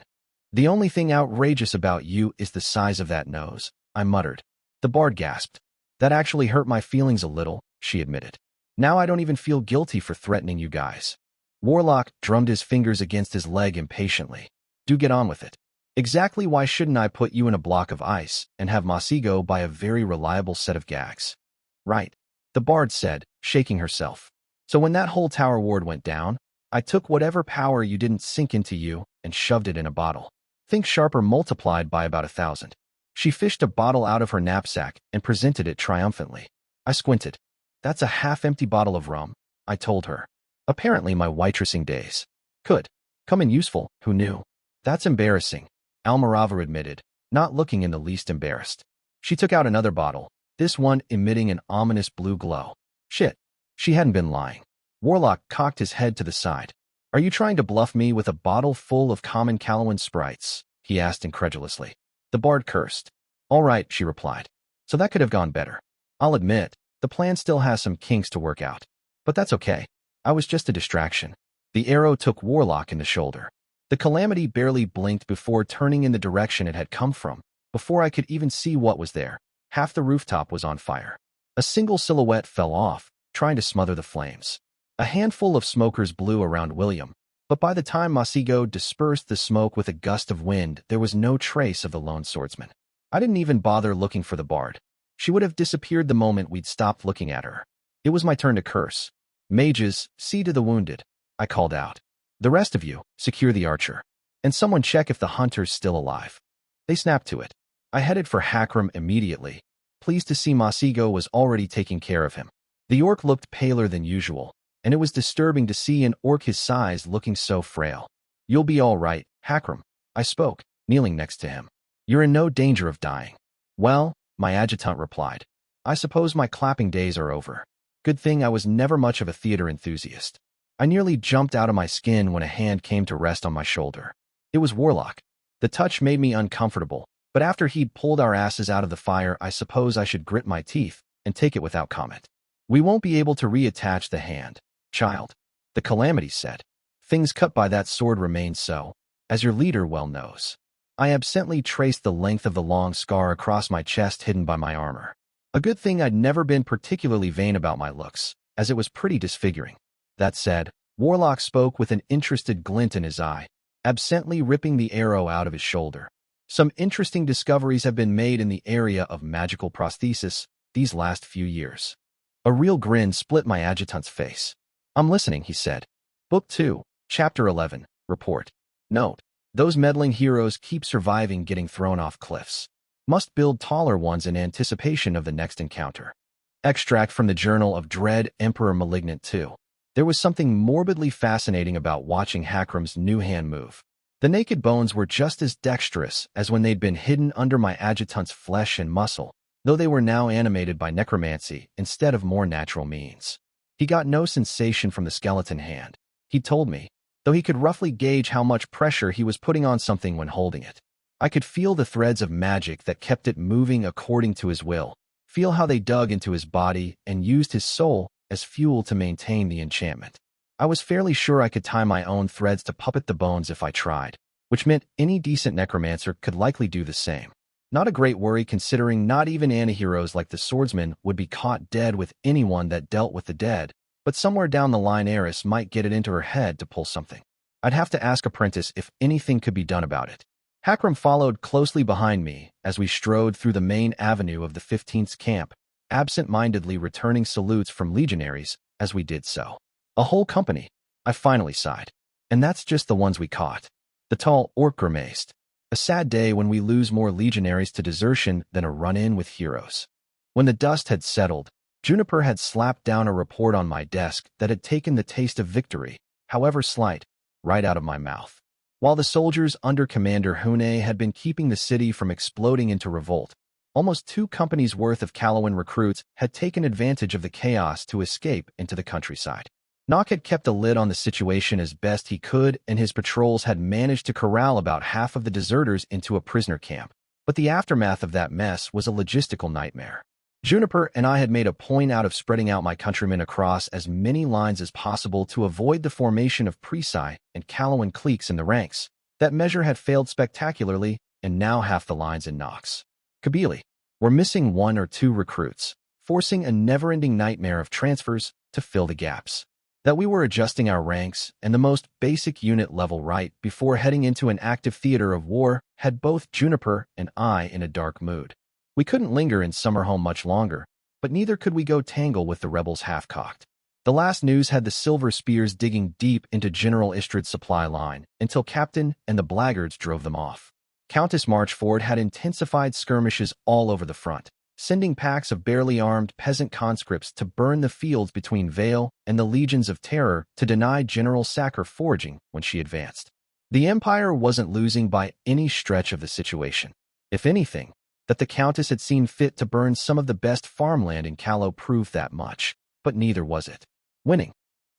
The only thing outrageous about you is the size of that nose, I muttered. The bard gasped. That actually hurt my feelings a little, she admitted. Now I don't even feel guilty for threatening you guys. Warlock drummed his fingers against his leg impatiently. Do get on with it. Exactly why shouldn't I put you in a block of ice and have Masigo buy a very reliable set of gags? Right, the bard said, shaking herself. So when that whole tower ward went down, I took whatever power you didn't sink into you and shoved it in a bottle. Think Sharper multiplied by about 1,000. She fished a bottle out of her knapsack and presented it triumphantly. I squinted. That's a half-empty bottle of rum, I told her. Apparently my waitressing days could come in useful, who knew? That's embarrassing, Almirava admitted, not looking in the least embarrassed. She took out another bottle, this one emitting an ominous blue glow. Shit, she hadn't been lying. Warlock cocked his head to the side. Are you trying to bluff me with a bottle full of common Calawan sprites? He asked incredulously. The bard cursed. All right, she replied. So that could have gone better. I'll admit, the plan still has some kinks to work out. But that's okay. I was just a distraction. The arrow took Warlock in the shoulder. The calamity barely blinked before turning in the direction it had come from. Before I could even see what was there, half the rooftop was on fire. A single silhouette fell off, trying to smother the flames. A handful of smokers blew around William, but by the time Masigo dispersed the smoke with a gust of wind, there was no trace of the lone swordsman. I didn't even bother looking for the bard. She would have disappeared the moment we'd stopped looking at her. It was my turn to curse. Mages, see to the wounded, I called out. The rest of you, secure the archer. And someone check if the hunter's still alive. They snapped to it. I headed for Hakram immediately, pleased to see Masigo was already taking care of him. The orc looked paler than usual, and it was disturbing to see an orc his size looking so frail. You'll be all right, Hakram, I spoke, kneeling next to him. You're in no danger of dying. Well, my adjutant replied. I suppose my clapping days are over. Good thing I was never much of a theater enthusiast. I nearly jumped out of my skin when a hand came to rest on my shoulder. It was Warlock. The touch made me uncomfortable, but after he'd pulled our asses out of the fire, I suppose I should grit my teeth and take it without comment. We won't be able to reattach the hand, child, the calamity said. Things cut by that sword remain so, as your leader well knows. I absently traced the length of the long scar across my chest hidden by my armor. A good thing I'd never been particularly vain about my looks, as it was pretty disfiguring. That said, Warlock spoke with an interested glint in his eye, absently ripping the arrow out of his shoulder. Some interesting discoveries have been made in the area of magical prosthesis these last few years. A real grin split my adjutant's face. I'm listening, he said. Book 2, Chapter 11, Report. Note, those meddling heroes keep surviving getting thrown off cliffs. Must build taller ones in anticipation of the next encounter. Extract from the Journal of Dread Emperor Malignant 2. There was something morbidly fascinating about watching Hakram's new hand move. The naked bones were just as dexterous as when they'd been hidden under my adjutant's flesh and muscle, though they were now animated by necromancy instead of more natural means. He got no sensation from the skeleton hand, he told me, though he could roughly gauge how much pressure he was putting on something when holding it. I could feel the threads of magic that kept it moving according to his will, feel how they dug into his body and used his soul as fuel to maintain the enchantment. I was fairly sure I could tie my own threads to puppet the bones if I tried, which meant any decent necromancer could likely do the same. Not a great worry considering not even antiheroes like the swordsman would be caught dead with anyone that dealt with the dead, but somewhere down the line Eris might get it into her head to pull something. I'd have to ask Apprentice if anything could be done about it. Hakram followed closely behind me as we strode through the main avenue of the 15th's camp, absent-mindedly returning salutes from legionaries as we did so. A whole company, I finally sighed. And that's just the ones we caught. The tall orc grimaced. A sad day when we lose more legionaries to desertion than a run-in with heroes. When the dust had settled, Juniper had slapped down a report on my desk that had taken the taste of victory, however slight, right out of my mouth. While the soldiers under Commander Hune had been keeping the city from exploding into revolt, almost 2 companies' worth of Calawan recruits had taken advantage of the chaos to escape into the countryside. Nock had kept a lid on the situation as best he could, and his patrols had managed to corral about half of the deserters into a prisoner camp. But the aftermath of that mess was a logistical nightmare. Juniper and I had made a point out of spreading out my countrymen across as many lines as possible to avoid the formation of Presai and Calawan cliques in the ranks. That measure had failed spectacularly, and now half the lines in Nox. Kabili were missing 1 or 2 recruits, forcing a never-ending nightmare of transfers to fill the gaps. That we were adjusting our ranks and the most basic unit level right before heading into an active theater of war had both Juniper and I in a dark mood. We couldn't linger in Summerhome much longer, but neither could we go tangle with the rebels half-cocked. The last news had the Silver Spears digging deep into General Istrid's supply line until Captain and the blackguards drove them off. Countess Marchford had intensified skirmishes all over the front, sending packs of barely armed peasant conscripts to burn the fields between Vale and the legions of terror to deny General Sacker foraging when she advanced. The Empire wasn't losing by any stretch of the situation. If anything, that the Countess had seen fit to burn some of the best farmland in Callow proved that much, but neither was it winning.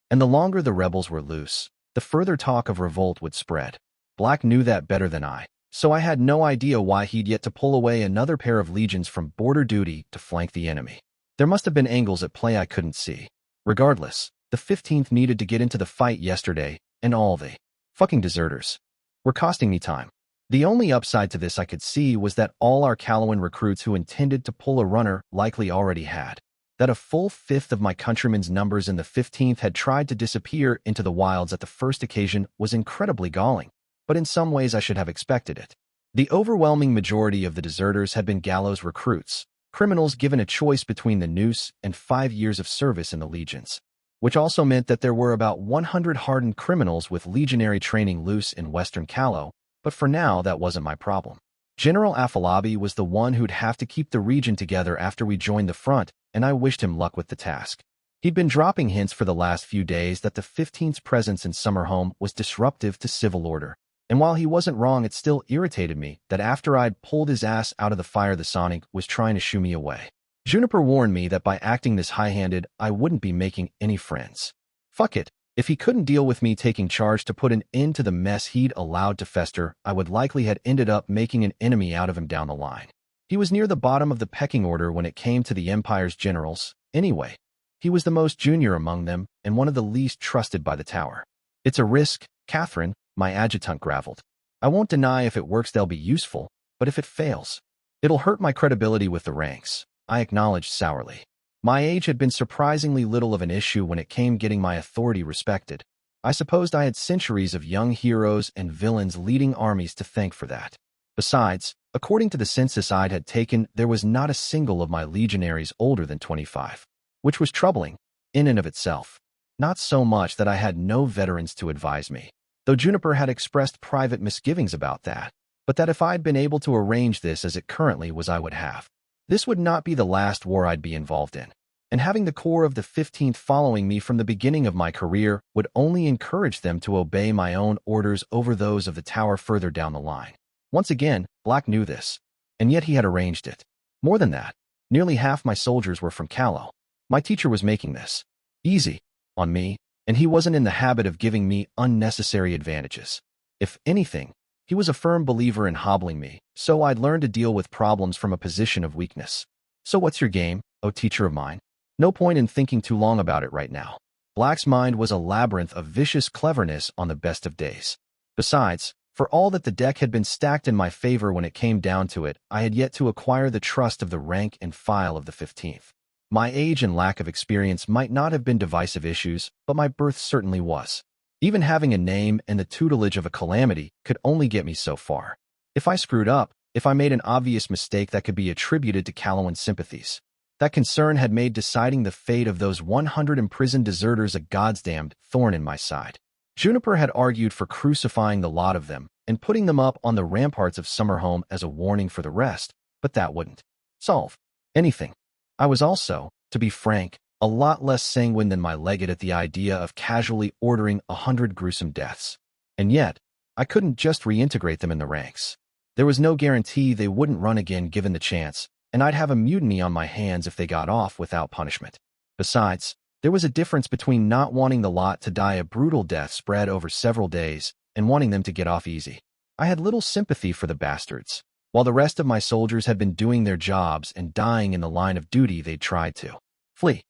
And the longer the rebels were loose, the further talk of revolt would spread. Black knew that better than I, so I had no idea why he'd yet to pull away another pair of legions from border duty to flank the enemy. There must have been angles at play I couldn't see. Regardless, the 15th needed to get into the fight yesterday, and all the fucking deserters were costing me time. The only upside to this I could see was that all our Callowan recruits who intended to pull a runner likely already had. That a full fifth of my countrymen's numbers in the 15th had tried to disappear into the wilds at the first occasion was incredibly galling, but in some ways I should have expected it. The overwhelming majority of the deserters had been gallows recruits, criminals given a choice between the noose and 5 years of service in the legions, which also meant that there were about 100 hardened criminals with legionary training loose in Western Callow, but for now that wasn't my problem. General Aplomb was the one who'd have to keep the region together after we joined the front, and I wished him luck with the task. He'd been dropping hints for the last few days that the 15th's presence in Summerhome was disruptive to civil order. And while he wasn't wrong, it still irritated me that after I'd pulled his ass out of the fire, the Sonic was trying to shoo me away. Juniper warned me that by acting this high-handed, I wouldn't be making any friends. Fuck it. If he couldn't deal with me taking charge to put an end to the mess he'd allowed to fester, I would likely have ended up making an enemy out of him down the line. He was near the bottom of the pecking order when it came to the Empire's generals. Anyway, he was the most junior among them and one of the least trusted by the Tower. It's a risk, Catherine, my adjutant gravelled. I won't deny if it works they'll be useful, but if it fails, it'll hurt my credibility with the ranks, I acknowledged sourly. My age had been surprisingly little of an issue when it came getting my authority respected. I supposed I had centuries of young heroes and villains leading armies to thank for that. Besides, according to the census I'd had taken, there was not a single of my legionaries older than 25, which was troubling, in and of itself. Not so much that I had no veterans to advise me, though Juniper had expressed private misgivings about that, but that if I'd been able to arrange this as it currently was I would have. This would not be the last war I'd be involved in, and having the core of the 15th following me from the beginning of my career would only encourage them to obey my own orders over those of the Tower further down the line. Once again, Black knew this, and yet he had arranged it. More than that, nearly half my soldiers were from Callow. My teacher was making this easy on me, and he wasn't in the habit of giving me unnecessary advantages. If anything, he was a firm believer in hobbling me, so I'd learned to deal with problems from a position of weakness. So what's your game, oh teacher of mine? No point in thinking too long about it right now. Black's mind was a labyrinth of vicious cleverness on the best of days. Besides, for all that the deck had been stacked in my favor when it came down to it, I had yet to acquire the trust of the rank and file of the 15th. My age and lack of experience might not have been divisive issues, but my birth certainly was. Even having a name and the tutelage of a calamity could only get me so far. If I screwed up, if I made an obvious mistake that could be attributed to Callowan sympathies, that concern had made deciding the fate of those 100 imprisoned deserters a goddamned thorn in my side. Juniper had argued for crucifying the lot of them and putting them up on the ramparts of Summerhome as a warning for the rest, but that wouldn't solve anything. I was also, to be frank, a lot less sanguine than my legate at the idea of casually ordering 100 gruesome deaths. And yet, I couldn't just reintegrate them in the ranks. There was no guarantee they wouldn't run again given the chance, and I'd have a mutiny on my hands if they got off without punishment. Besides, there was a difference between not wanting the lot to die a brutal death spread over several days and wanting them to get off easy. I had little sympathy for the bastards, while the rest of my soldiers had been doing their jobs and dying in the line of duty they'd tried to flee.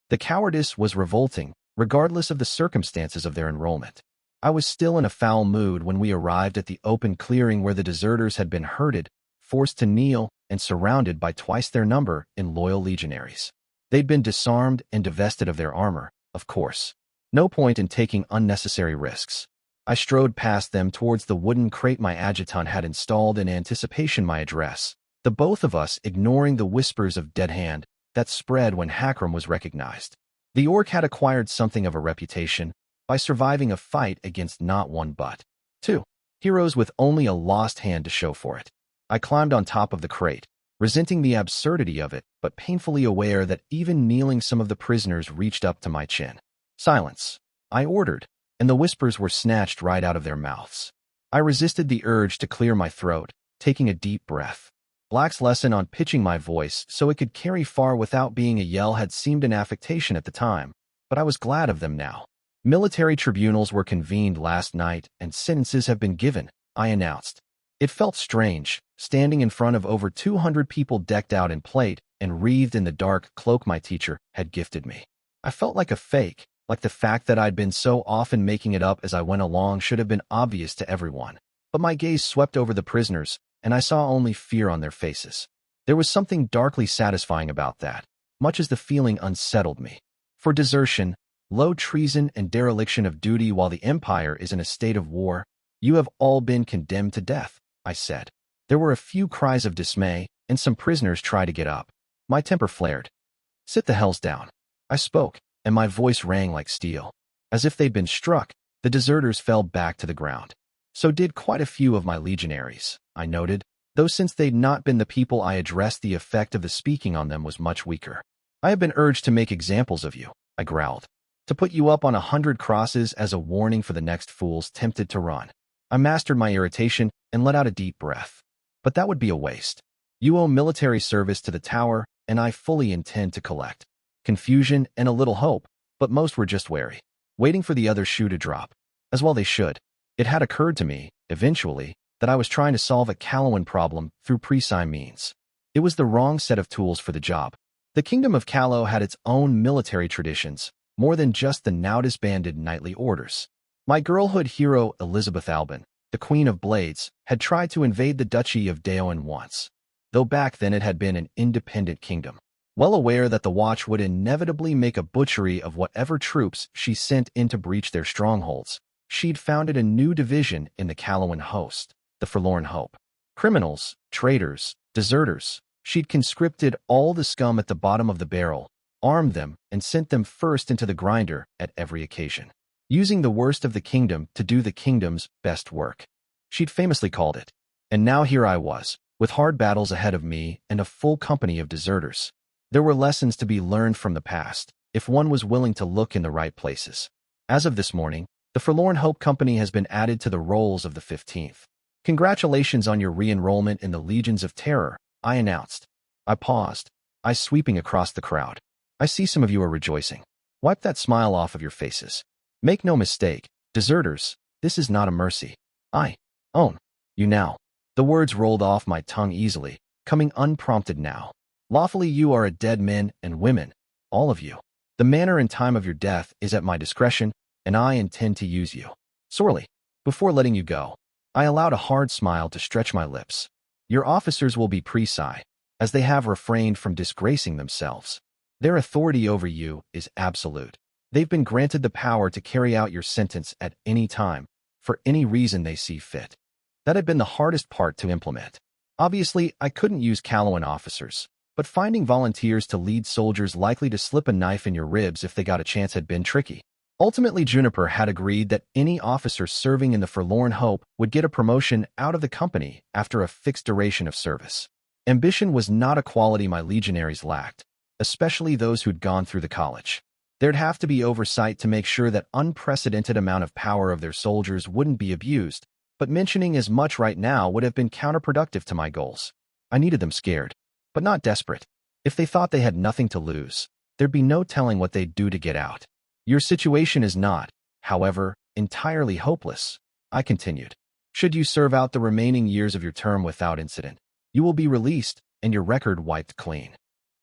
The cowardice was revolting, regardless of the circumstances of their enrollment. I was still in a foul mood when we arrived at the open clearing where the deserters had been herded, forced to kneel, and surrounded by twice their number in loyal legionaries. They'd been disarmed and divested of their armor, of course. No point in taking unnecessary risks. I strode past them towards the wooden crate my adjutant had installed in anticipation my address, the both of us ignoring the whispers of dead hand that spread when Hakram was recognized. The orc had acquired something of a reputation by surviving a fight against not one but two Heroes with only a lost hand to show for it. I climbed on top of the crate, resenting the absurdity of it, but painfully aware that even kneeling some of the prisoners reached up to my chin. Silence, I ordered, and the whispers were snatched right out of their mouths. I resisted the urge to clear my throat, taking a deep breath. Black's lesson on pitching my voice so it could carry far without being a yell had seemed an affectation at the time, but I was glad of them now. Military tribunals were convened last night and sentences have been given, I announced. It felt strange, standing in front of over 200 people decked out in plate and wreathed in the dark cloak my teacher had gifted me. I felt like a fake, like the fact that I'd been so often making it up as I went along should have been obvious to everyone. But my gaze swept over the prisoners, and I saw only fear on their faces. There was something darkly satisfying about that, much as the feeling unsettled me. For desertion, low treason, and dereliction of duty while the Empire is in a state of war, you have all been condemned to death, I said. There were a few cries of dismay, and some prisoners tried to get up. My temper flared. Sit the hells down. I spoke, and my voice rang like steel. As if they'd been struck, the deserters fell back to the ground. So did quite a few of my legionaries, I noted, though since they'd not been the people I addressed, the effect of the speaking on them was much weaker. I have been urged to make examples of you, I growled. To put you up on 100 crosses as a warning for the next fools tempted to run. I mastered my irritation and let out a deep breath. But that would be a waste. You owe military service to the tower, and I fully intend to collect. Confusion and a little hope, but most were just wary, waiting for the other shoe to drop. As well they should. It had occurred to me, eventually, that I was trying to solve a Calawan problem through precise means. It was the wrong set of tools for the job. The Kingdom of Callow had its own military traditions, more than just the now disbanded knightly orders. My girlhood hero Elizabeth Albin, the Queen of Blades, had tried to invade the Duchy of Daoin once, though back then it had been an independent kingdom. Well aware that the Watch would inevitably make a butchery of whatever troops she sent in to breach their strongholds, she'd founded a new division in the Calawan host, the Forlorn Hope. Criminals, traitors, deserters. She'd conscripted all the scum at the bottom of the barrel, armed them, and sent them first into the grinder at every occasion, using the worst of the kingdom to do the kingdom's best work. She'd famously called it. And now here I was, with hard battles ahead of me and a full company of deserters. There were lessons to be learned from the past, if one was willing to look in the right places. As of this morning, the Forlorn Hope Company has been added to the rolls of the 15th. Congratulations on your re-enrollment in the Legions of Terror, I announced. I paused, eyes sweeping across the crowd. I see some of you are rejoicing. Wipe that smile off of your faces. Make no mistake, deserters, this is not a mercy. I own you now. The words rolled off my tongue easily, coming unprompted now. Lawfully you are a dead men and women, all of you. The manner and time of your death is at my discretion, and I intend to use you. Sorely. Before letting you go, I allowed a hard smile to stretch my lips. Your officers will be precise, as they have refrained from disgracing themselves. Their authority over you is absolute. They've been granted the power to carry out your sentence at any time, for any reason they see fit. That had been the hardest part to implement. Obviously, I couldn't use Calawan officers, but finding volunteers to lead soldiers likely to slip a knife in your ribs if they got a chance had been tricky. Ultimately, Juniper had agreed that any officer serving in the Forlorn Hope would get a promotion out of the company after a fixed duration of service. Ambition was not a quality my legionaries lacked, especially those who'd gone through the college. There'd have to be oversight to make sure that unprecedented amount of power of their soldiers wouldn't be abused, but mentioning as much right now would have been counterproductive to my goals. I needed them scared, but not desperate. If they thought they had nothing to lose, there'd be no telling what they'd do to get out. Your situation is not, however, entirely hopeless, I continued. Should you serve out the remaining years of your term without incident, you will be released and your record wiped clean.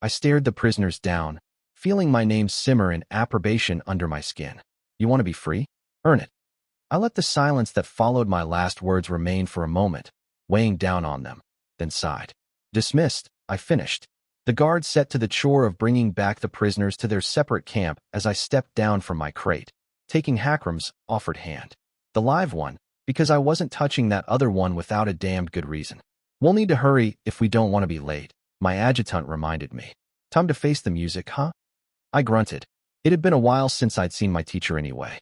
I stared the prisoners down, feeling my name simmer in approbation under my skin. You want to be free? Earn it. I let the silence that followed my last words remain for a moment, weighing down on them, then sighed. Dismissed, I finished. The guard set to the chore of bringing back the prisoners to their separate camp as I stepped down from my crate, taking Hakram's offered hand. The live one, because I wasn't touching that other one without a damned good reason. We'll need to hurry if we don't want to be late, my adjutant reminded me. Time to face the music, huh? I grunted. It had been a while since I'd seen my teacher anyway.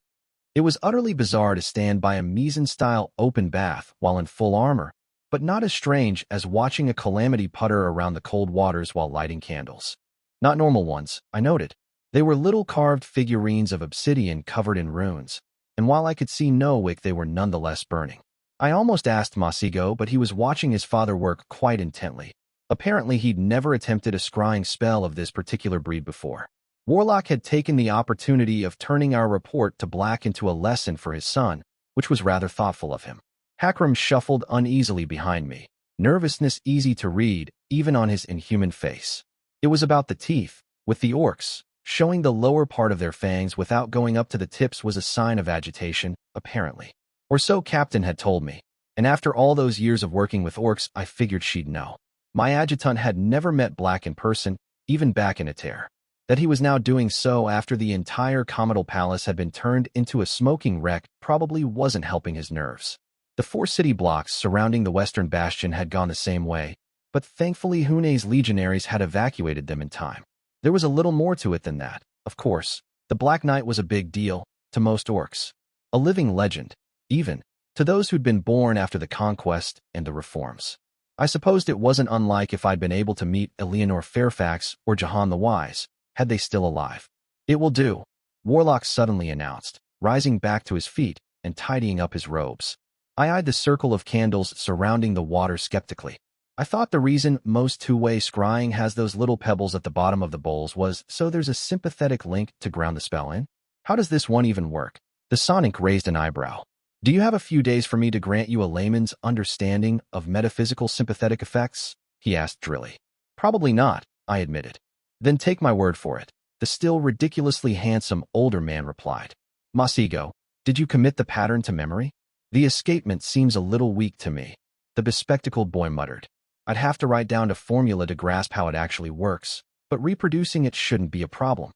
It was utterly bizarre to stand by a Mise-en-style open bath while in full armor, but not as strange as watching a calamity putter around the cold waters while lighting candles. Not normal ones, I noted. They were little carved figurines of obsidian covered in runes, and while I could see no wick, they were nonetheless burning. I almost asked Masigo, but he was watching his father work quite intently. Apparently, he'd never attempted a scrying spell of this particular breed before. Warlock had taken the opportunity of turning our report to black into a lesson for his son, which was rather thoughtful of him. Hakram shuffled uneasily behind me, nervousness easy to read, even on his inhuman face. It was about the teeth, with the orcs. Showing the lower part of their fangs without going up to the tips was a sign of agitation, apparently. Or so Captain had told me, and after all those years of working with orcs, I figured she'd know. My adjutant had never met Black in person, even back in Théatre. That he was now doing so after the entire Commodal Palace had been turned into a smoking wreck probably wasn't helping his nerves. The 4 city blocks surrounding the western bastion had gone the same way, but thankfully Hune's legionaries had evacuated them in time. There was a little more to it than that, of course. The Black Knight was a big deal, to most orcs. A living legend, even, to those who'd been born after the conquest and the reforms. I supposed it wasn't unlike if I'd been able to meet Eleanor Fairfax or Jahan the Wise, had they still alive. It will do, Warlock suddenly announced, rising back to his feet and tidying up his robes. I eyed the circle of candles surrounding the water skeptically. I thought the reason most two-way scrying has those little pebbles at the bottom of the bowls was so there's a sympathetic link to ground the spell in. How does this one even work? The Sonic raised an eyebrow. Do you have a few days for me to grant you a layman's understanding of metaphysical sympathetic effects? He asked drily. Probably not, I admitted. Then take my word for it, the still ridiculously handsome older man replied. Masigo, did you commit the pattern to memory? The escapement seems a little weak to me, the bespectacled boy muttered. I'd have to write down a formula to grasp how it actually works, but reproducing it shouldn't be a problem.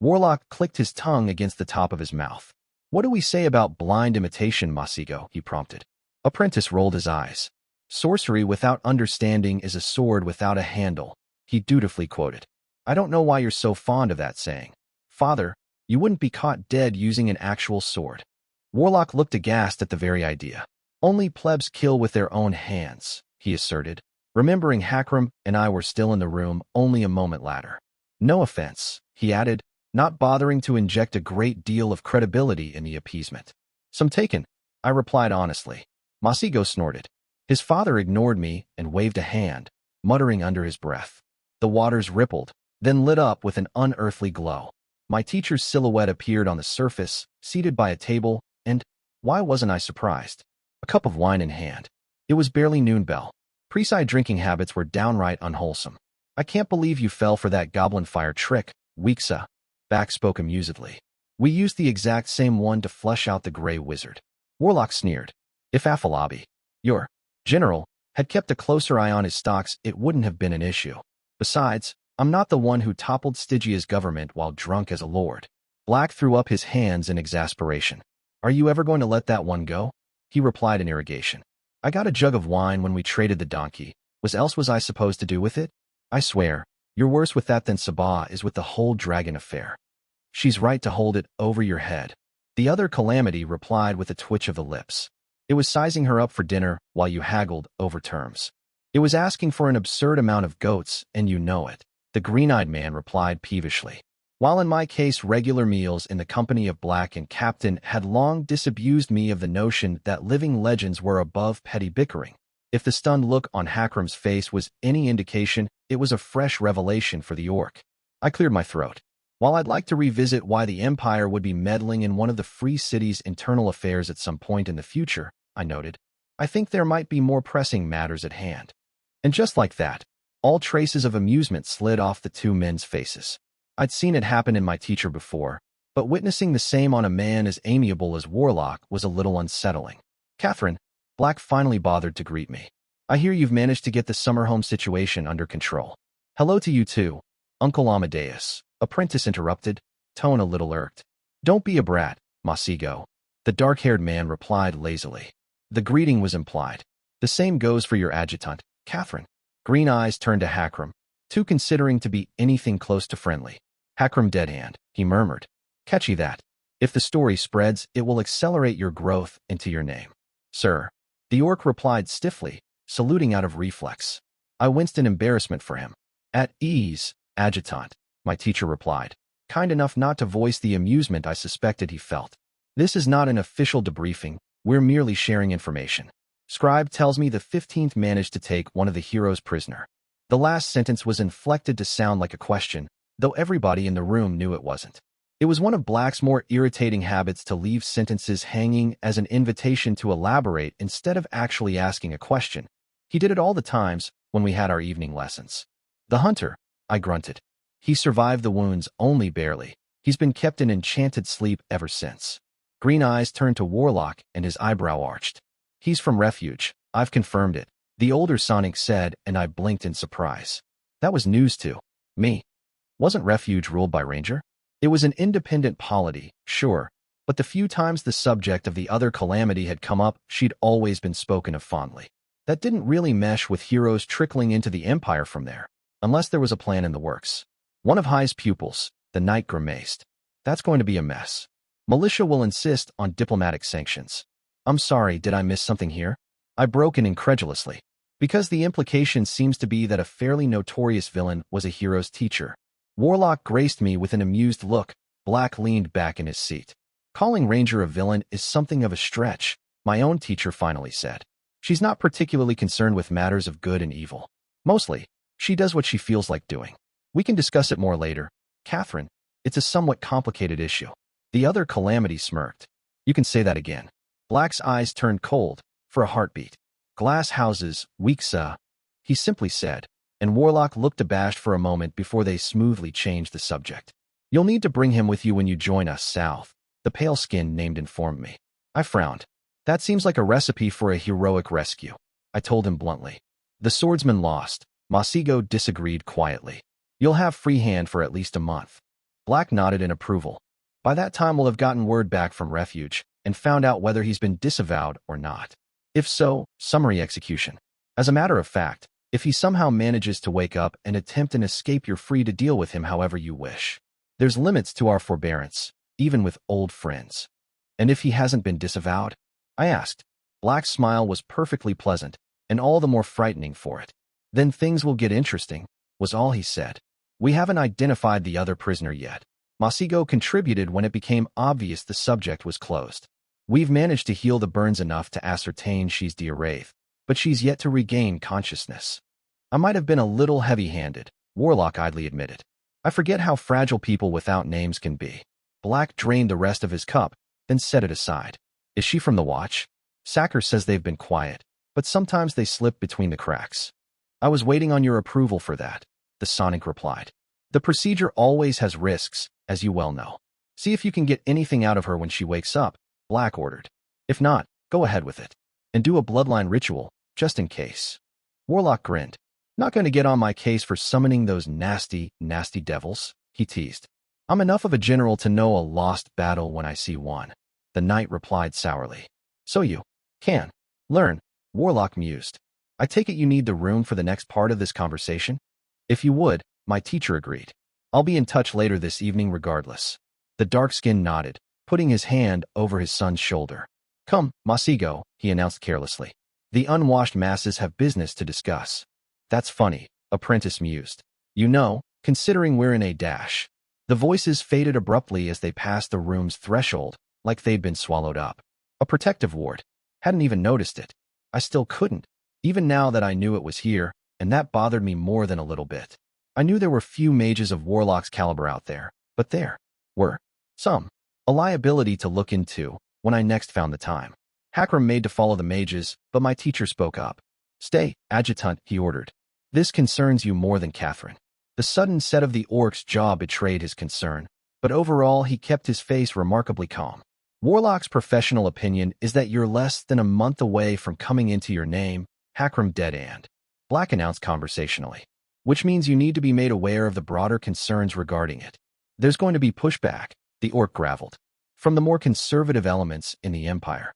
Warlock clicked his tongue against the top of his mouth. What do we say about blind imitation, Masigo? He prompted. Apprentice rolled his eyes. Sorcery without understanding is a sword without a handle, he dutifully quoted. I don't know why you're so fond of that saying. Father, you wouldn't be caught dead using an actual sword. Warlock looked aghast at the very idea. Only plebs kill with their own hands, he asserted, remembering Hakram and I were still in the room only a moment later. No offense, he added, not bothering to inject a great deal of credibility in the appeasement. Some taken, I replied honestly. Masigo snorted. His father ignored me and waved a hand, muttering under his breath. The waters rippled, then lit up with an unearthly glow. My teacher's silhouette appeared on the surface, seated by a table, and, why wasn't I surprised? A cup of wine in hand. It was barely noon bell. Preside drinking habits were downright unwholesome. I can't believe you fell for that goblin fire trick, Weeksa. Back spoke amusedly. We used the exact same one to flush out the Grey Wizard. Warlock sneered. If Afalabi, your general, had kept a closer eye on his stocks, it wouldn't have been an issue. Besides, I'm not the one who toppled Stygia's government while drunk as a lord. Black threw up his hands in exasperation. Are you ever going to let that one go? He replied in irrigation. I got a jug of wine when we traded the donkey. What else was I supposed to do with it? I swear, you're worse with that than Sabah is with the whole dragon affair. She's right to hold it over your head. The other calamity replied with a twitch of the lips. It was sizing her up for dinner while you haggled over terms. It was asking for an absurd amount of goats, and you know it. The green-eyed man replied peevishly. While in my case regular meals in the company of Black and Captain had long disabused me of the notion that living legends were above petty bickering. If the stunned look on Hakram's face was any indication, it was a fresh revelation for the orc. I cleared my throat. While I'd like to revisit why the Empire would be meddling in one of the Free City's internal affairs at some point in the future, I noted, I think there might be more pressing matters at hand. And just like that, all traces of amusement slid off the two men's faces. I'd seen it happen in my teacher before, but witnessing the same on a man as amiable as Warlock was a little unsettling. Catherine, Black finally bothered to greet me. I hear you've managed to get the summer home situation under control. Hello to you too, Uncle Amadeus, Apprentice interrupted, tone a little irked. Don't be a brat, Masigo, the dark-haired man replied lazily. The greeting was implied. The same goes for your adjutant, Catherine. Green eyes turned to Hakram, too considering to be anything close to friendly. Hakram deadhand, he murmured. Catchy that. If the story spreads, it will accelerate your growth into your name. Sir, the orc replied stiffly, saluting out of reflex. I winced in embarrassment for him. At ease, adjutant, my teacher replied, kind enough not to voice the amusement I suspected he felt. This is not an official debriefing, we're merely sharing information. Scribe tells me the 15th managed to take one of the heroes prisoner. The last sentence was inflected to sound like a question, though everybody in the room knew it wasn't. It was one of Black's more irritating habits to leave sentences hanging as an invitation to elaborate instead of actually asking a question. He did it all the times when we had our evening lessons. The hunter, I grunted. He survived the wounds only barely. He's been kept in enchanted sleep ever since. Green eyes turned to Warlock and his eyebrow arched. He's from Refuge, I've confirmed it, the older Sonic said, and I blinked in surprise. That was news to me. Wasn't Refuge ruled by Ranger? It was an independent polity, sure, but the few times the subject of the other calamity had come up, she'd always been spoken of fondly. That didn't really mesh with heroes trickling into the Empire from there, unless there was a plan in the works. One of High's pupils, the knight grimaced. That's going to be a mess. Militia will insist on diplomatic sanctions. I'm sorry, did I miss something here? I broke in incredulously. Because the implication seems to be that a fairly notorious villain was a hero's teacher. Warlock graced me with an amused look. Black leaned back in his seat. Calling Ranger a villain is something of a stretch, my own teacher finally said. She's not particularly concerned with matters of good and evil. Mostly, she does what she feels like doing. We can discuss it more later. Catherine, it's a somewhat complicated issue. The other calamity smirked. You can say that again. Black's eyes turned cold, for a heartbeat. Glass houses, weak he simply said, and Warlock looked abashed for a moment before they smoothly changed the subject. You'll need to bring him with you when you join us south, the pale-skinned named informed me. I frowned. That seems like a recipe for a heroic rescue, I told him bluntly. The swordsman lost. Masigo disagreed quietly. You'll have free hand for at least a month. Black nodded in approval. By that time we'll have gotten word back from Refuge and found out whether he's been disavowed or not. If so, summary execution. As a matter of fact, if he somehow manages to wake up and attempt an escape, you're free to deal with him however you wish. There's limits to our forbearance, even with old friends. And if he hasn't been disavowed? I asked. Black's smile was perfectly pleasant, and all the more frightening for it. Then things will get interesting, was all he said. We haven't identified the other prisoner yet. Masigo contributed when it became obvious the subject was closed. We've managed to heal the burns enough to ascertain she's Wraith, but she's yet to regain consciousness. I might have been a little heavy-handed, Warlock idly admitted. I forget how fragile people without names can be. Black drained the rest of his cup, then set it aside. Is she from the Watch? Sacker says they've been quiet, but sometimes they slip between the cracks. I was waiting on your approval for that, the Sonic replied. The procedure always has risks, as you well know. See if you can get anything out of her when she wakes up, Black ordered. If not, go ahead with it. And do a bloodline ritual, just in case. Warlock grinned. Not going to get on my case for summoning those nasty, nasty devils, he teased. I'm enough of a general to know a lost battle when I see one. The knight replied sourly. So you can learn, Warlock mused. I take it you need the room for the next part of this conversation? If you would, my teacher agreed. I'll be in touch later this evening regardless. The dark-skinned nodded, putting his hand over his son's shoulder. Come, Masigo, he announced carelessly. The unwashed masses have business to discuss. That's funny, Apprentice mused. You know, considering we're in a dash. The voices faded abruptly as they passed the room's threshold, like they'd been swallowed up. A protective ward. Hadn't even noticed it. I still couldn't, even now that I knew it was here, and that bothered me more than a little bit. I knew there were few mages of Warlock's caliber out there, but there were some. A liability to look into when I next found the time. Hakram made to follow the mages, but my teacher spoke up. Stay, adjutant, he ordered. This concerns you more than Catherine. The sudden set of the orc's jaw betrayed his concern, but overall he kept his face remarkably calm. Warlock's professional opinion is that you're less than a month away from coming into your name, Hakram dead-end. Black announced conversationally. Which means you need to be made aware of the broader concerns regarding it. There's going to be pushback, the orc graveled, from the more conservative elements in the Empire.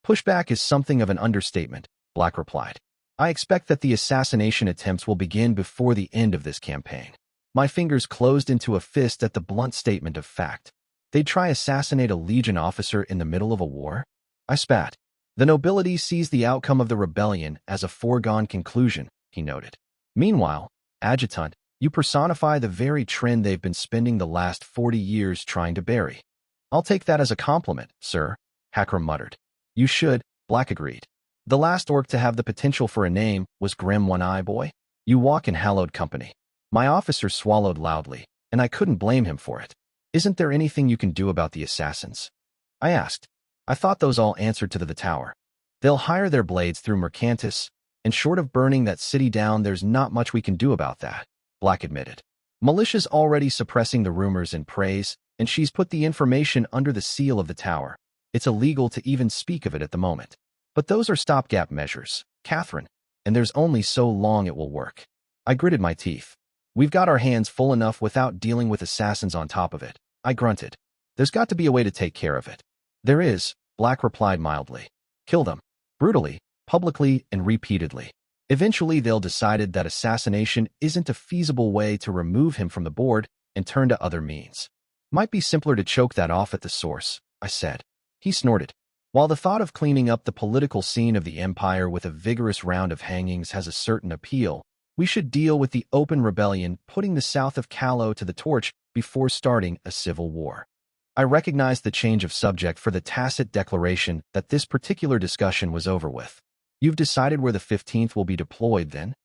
Pushback is something of an understatement, Black replied. I expect that the assassination attempts will begin before the end of this campaign. My fingers closed into a fist at the blunt statement of fact. They'd try assassinate a Legion officer in the middle of a war? I spat. The nobility sees the outcome of the rebellion as a foregone conclusion, he noted. Meanwhile, Adjutant, you personify the very trend they've been spending the last 40 years trying to bury. I'll take that as a compliment, sir, Hakram muttered. You should, Black agreed. The last orc to have the potential for a name was Grim One-Eye Boy. You walk in hallowed company. My officer swallowed loudly, and I couldn't blame him for it. Isn't there anything you can do about the assassins? I asked. I thought those all answered to the tower. They'll hire their blades through Mercantis, and short of burning that city down, there's not much we can do about that, Black admitted. Militia's already suppressing the rumors in praise, and she's put the information under the seal of the tower. It's illegal to even speak of it at the moment. But those are stopgap measures, Catherine, and there's only so long it will work. I gritted my teeth. We've got our hands full enough without dealing with assassins on top of it, I grunted. There's got to be a way to take care of it. There is, Black replied mildly. Kill them. Brutally, publicly, and repeatedly. Eventually they'll decide that assassination isn't a feasible way to remove him from the board and turn to other means. Might be simpler to choke that off at the source, I said. He snorted. While the thought of cleaning up the political scene of the Empire with a vigorous round of hangings has a certain appeal, we should deal with the open rebellion putting the south of Callow to the torch before starting a civil war. I recognized the change of subject for the tacit declaration that this particular discussion was over with. You've decided where the 15th will be deployed, then?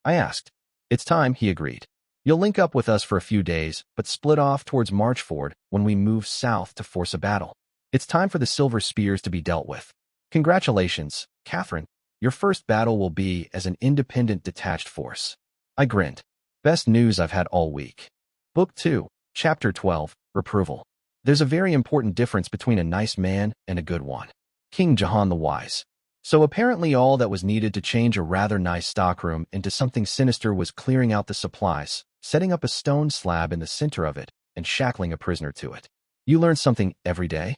I asked. It's time, he agreed. You'll link up with us for a few days, but split off towards Marchford when we move south to force a battle. It's time for the Silver Spears to be dealt with. Congratulations, Catherine. Your first battle will be as an independent detached force. I grinned. Best news I've had all week. Book 2, Chapter 12, Reproval. There's a very important difference between a nice man and a good one. King Jahan the Wise. So apparently all that was needed to change a rather nice stockroom into something sinister was clearing out the supplies, setting up a stone slab in the center of it, and shackling a prisoner to it. You learn something every day?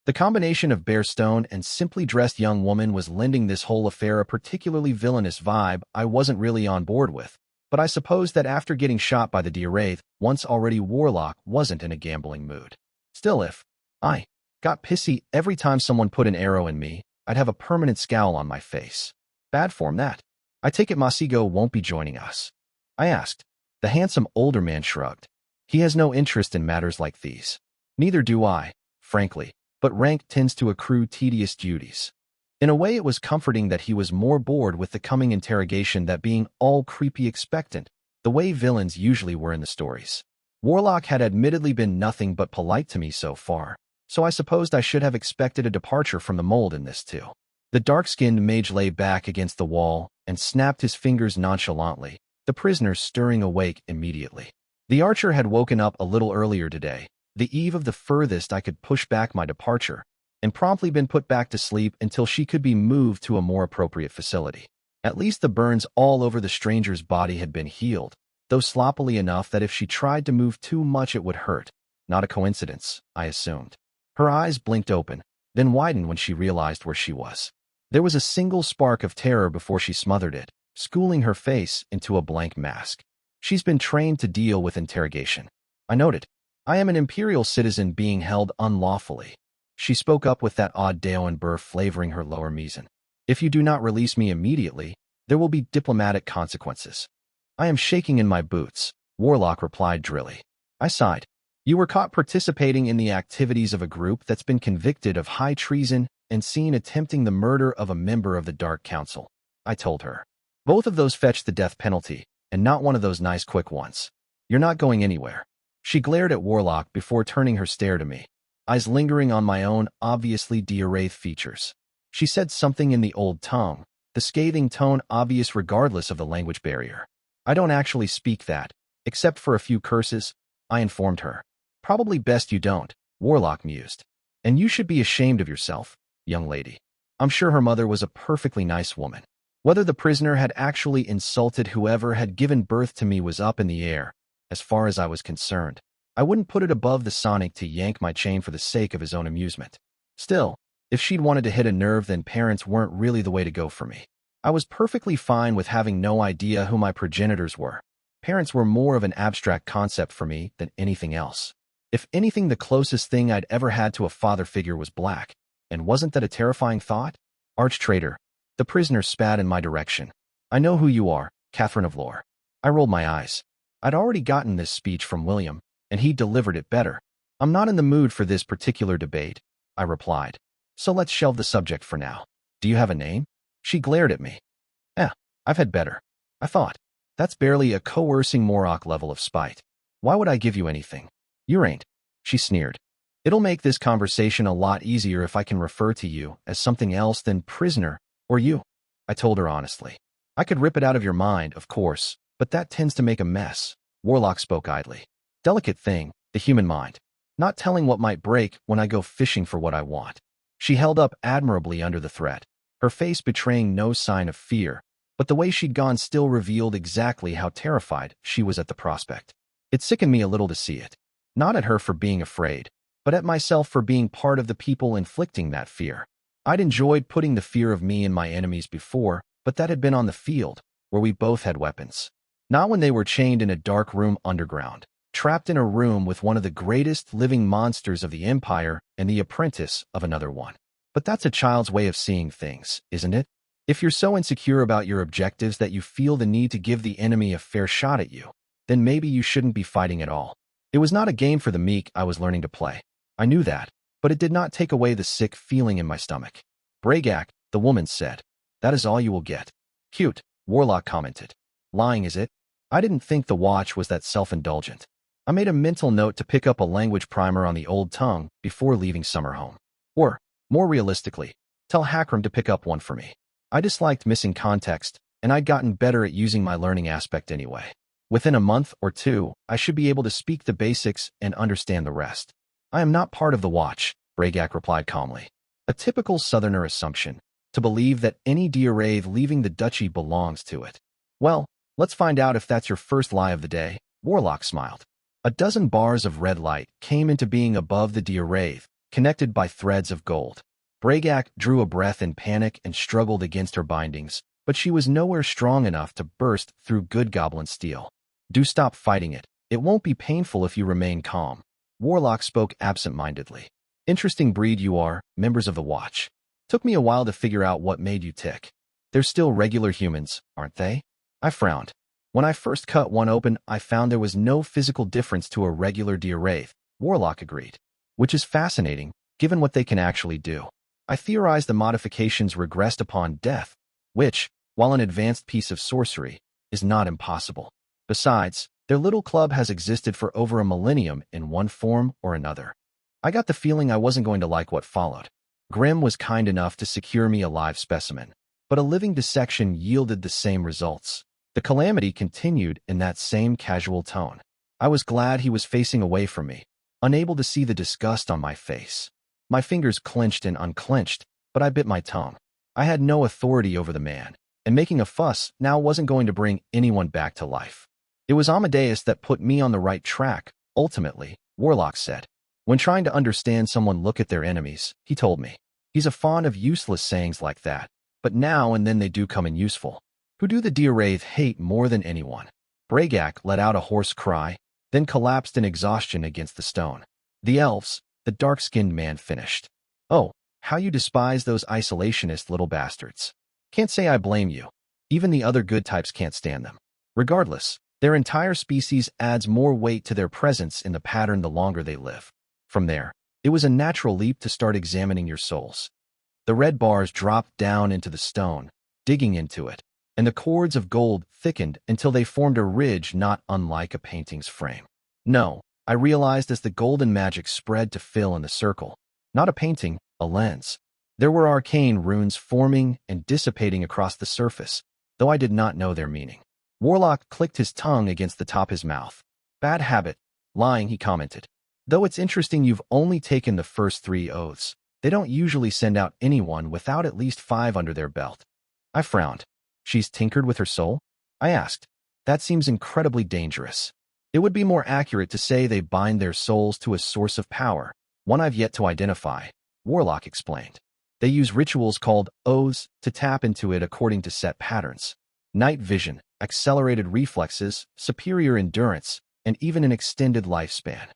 The combination of bare stone and simply dressed young woman was lending this whole affair a particularly villainous vibe I wasn't really on board with, but I suppose that after getting shot by the Wraith, once already Warlock wasn't in a gambling mood. Still, if I got pissy every time someone put an arrow in me, I'd have a permanent scowl on my face. Bad form, that. I take it Masigo won't be joining us. I asked. The handsome older man shrugged. He has no interest in matters like these. Neither do I, frankly, but rank tends to accrue tedious duties. In a way, it was comforting that he was more bored with the coming interrogation than being all creepy expectant, the way villains usually were in the stories. Warlock had admittedly been nothing but polite to me so far, so I supposed I should have expected a departure from the mold in this too. The dark-skinned mage lay back against the wall and snapped his fingers nonchalantly, the prisoner stirring awake immediately. The archer had woken up a little earlier today, the eve of the furthest I could push back my departure, and promptly been put back to sleep until she could be moved to a more appropriate facility. At least the burns all over the stranger's body had been healed, though sloppily enough that if she tried to move too much it would hurt. Not a coincidence, I assumed. Her eyes blinked open, then widened when she realized where she was. There was a single spark of terror before she smothered it, schooling her face into a blank mask. She's been trained to deal with interrogation. I noted. I am an imperial citizen being held unlawfully. She spoke up with that odd Daoan burr flavoring her lower meson. If you do not release me immediately, there will be diplomatic consequences. I am shaking in my boots, Warlock replied drily. I sighed. You were caught participating in the activities of a group that's been convicted of high treason and seen attempting the murder of a member of the Dark Council, I told her. Both of those fetch the death penalty, and not one of those nice quick ones. You're not going anywhere. She glared at Warlock before turning her stare to me, eyes lingering on my own obviously Wraith features. She said something in the old tongue, the scathing tone obvious regardless of the language barrier. I don't actually speak that, except for a few curses, I informed her. Probably best you don't, Warlock mused. And you should be ashamed of yourself, young lady. I'm sure her mother was a perfectly nice woman. Whether the prisoner had actually insulted whoever had given birth to me was up in the air. As far as I was concerned, I wouldn't put it above the Sonic to yank my chain for the sake of his own amusement. Still, if she'd wanted to hit a nerve, then parents weren't really the way to go for me. I was perfectly fine with having no idea who my progenitors were. Parents were more of an abstract concept for me than anything else. If anything, the closest thing I'd ever had to a father figure was black. And wasn't that a terrifying thought? Arch-traitor. The prisoner spat in my direction. I know who you are, Catherine of Lore. I rolled my eyes. I'd already gotten this speech from William, and he delivered it better. I'm not in the mood for this particular debate, I replied. So let's shelve the subject for now. Do you have a name? She glared at me. I've had better. I thought. That's barely a coercing Morlock level of spite. Why would I give you anything? You ain't. She sneered. It'll make this conversation a lot easier if I can refer to you as something else than prisoner or you, I told her honestly. I could rip it out of your mind, of course, but that tends to make a mess. Warlock spoke idly. Delicate thing, the human mind. Not telling what might break when I go fishing for what I want. She held up admirably under the threat, her face betraying no sign of fear, but the way she'd gone still revealed exactly how terrified she was at the prospect. It sickened me a little to see it. Not at her for being afraid, but at myself for being part of the people inflicting that fear. I'd enjoyed putting the fear of me and my enemies before, but that had been on the field, where we both had weapons. Not when they were chained in a dark room underground, trapped in a room with one of the greatest living monsters of the Empire and the apprentice of another one. But that's a child's way of seeing things, isn't it? If you're so insecure about your objectives that you feel the need to give the enemy a fair shot at you, then maybe you shouldn't be fighting at all. It was not a game for the meek I was learning to play. I knew that, but it did not take away the sick feeling in my stomach. Bragak, the woman said. That is all you will get. Cute, Warlock commented. Lying, is it? I didn't think the watch was that self-indulgent. I made a mental note to pick up a language primer on the old tongue before leaving summer home. Or, more realistically, tell Hakram to pick up one for me. I disliked missing context, and I'd gotten better at using my learning aspect anyway. Within a month or two, I should be able to speak the basics and understand the rest. I am not part of the watch, Bragak replied calmly. A typical Southerner assumption, to believe that any Diarrave leaving the duchy belongs to it. Well, let's find out if that's your first lie of the day, Warlock smiled. A dozen bars of red light came into being above the Diarrave, connected by threads of gold. Bragak drew a breath in panic and struggled against her bindings, but she was nowhere strong enough to burst through good goblin steel. Do stop fighting it. It won't be painful if you remain calm. Warlock spoke absent-mindedly. Interesting breed you are, members of the Watch. Took me a while to figure out what made you tick. They're still regular humans, aren't they? I frowned. When I first cut one open, I found there was no physical difference to a regular Diarrave, Warlock agreed. Which is fascinating, given what they can actually do. I theorized the modifications regressed upon death, which, while an advanced piece of sorcery, is not impossible. Besides, their little club has existed for over a millennium in one form or another. I got the feeling I wasn't going to like what followed. Grimm was kind enough to secure me a live specimen, but a living dissection yielded the same results. The calamity continued in that same casual tone. I was glad he was facing away from me, unable to see the disgust on my face. My fingers clenched and unclenched, but I bit my tongue. I had no authority over the man, and making a fuss now wasn't going to bring anyone back to life. It was Amadeus that put me on the right track, ultimately, Warlock said. When trying to understand someone look at their enemies, he told me. He's a fond of useless sayings like that, but now and then they do come in useful. Who do the Diarrave hate more than anyone? Bragak let out a hoarse cry, then collapsed in exhaustion against the stone. The elves, the dark-skinned man finished. Oh, how you despise those isolationist little bastards. Can't say I blame you. Even the other good types can't stand them. Regardless, their entire species adds more weight to their presence in the pattern the longer they live. From there, it was a natural leap to start examining your souls. The red bars dropped down into the stone, digging into it, and the cords of gold thickened until they formed a ridge not unlike a painting's frame. No, I realized as the golden magic spread to fill in the circle. Not a painting, a lens. There were arcane runes forming and dissipating across the surface, though I did not know their meaning. Warlock clicked his tongue against the top of his mouth. Bad habit. Lying, he commented. Though it's interesting you've only taken the first 3 oaths. They don't usually send out anyone without at least 5 under their belt. I frowned. She's tinkered with her soul? I asked. That seems incredibly dangerous. It would be more accurate to say they bind their souls to a source of power, one I've yet to identify, Warlock explained. They use rituals called oaths to tap into it according to set patterns. Night vision, accelerated reflexes, superior endurance, and even an extended lifespan.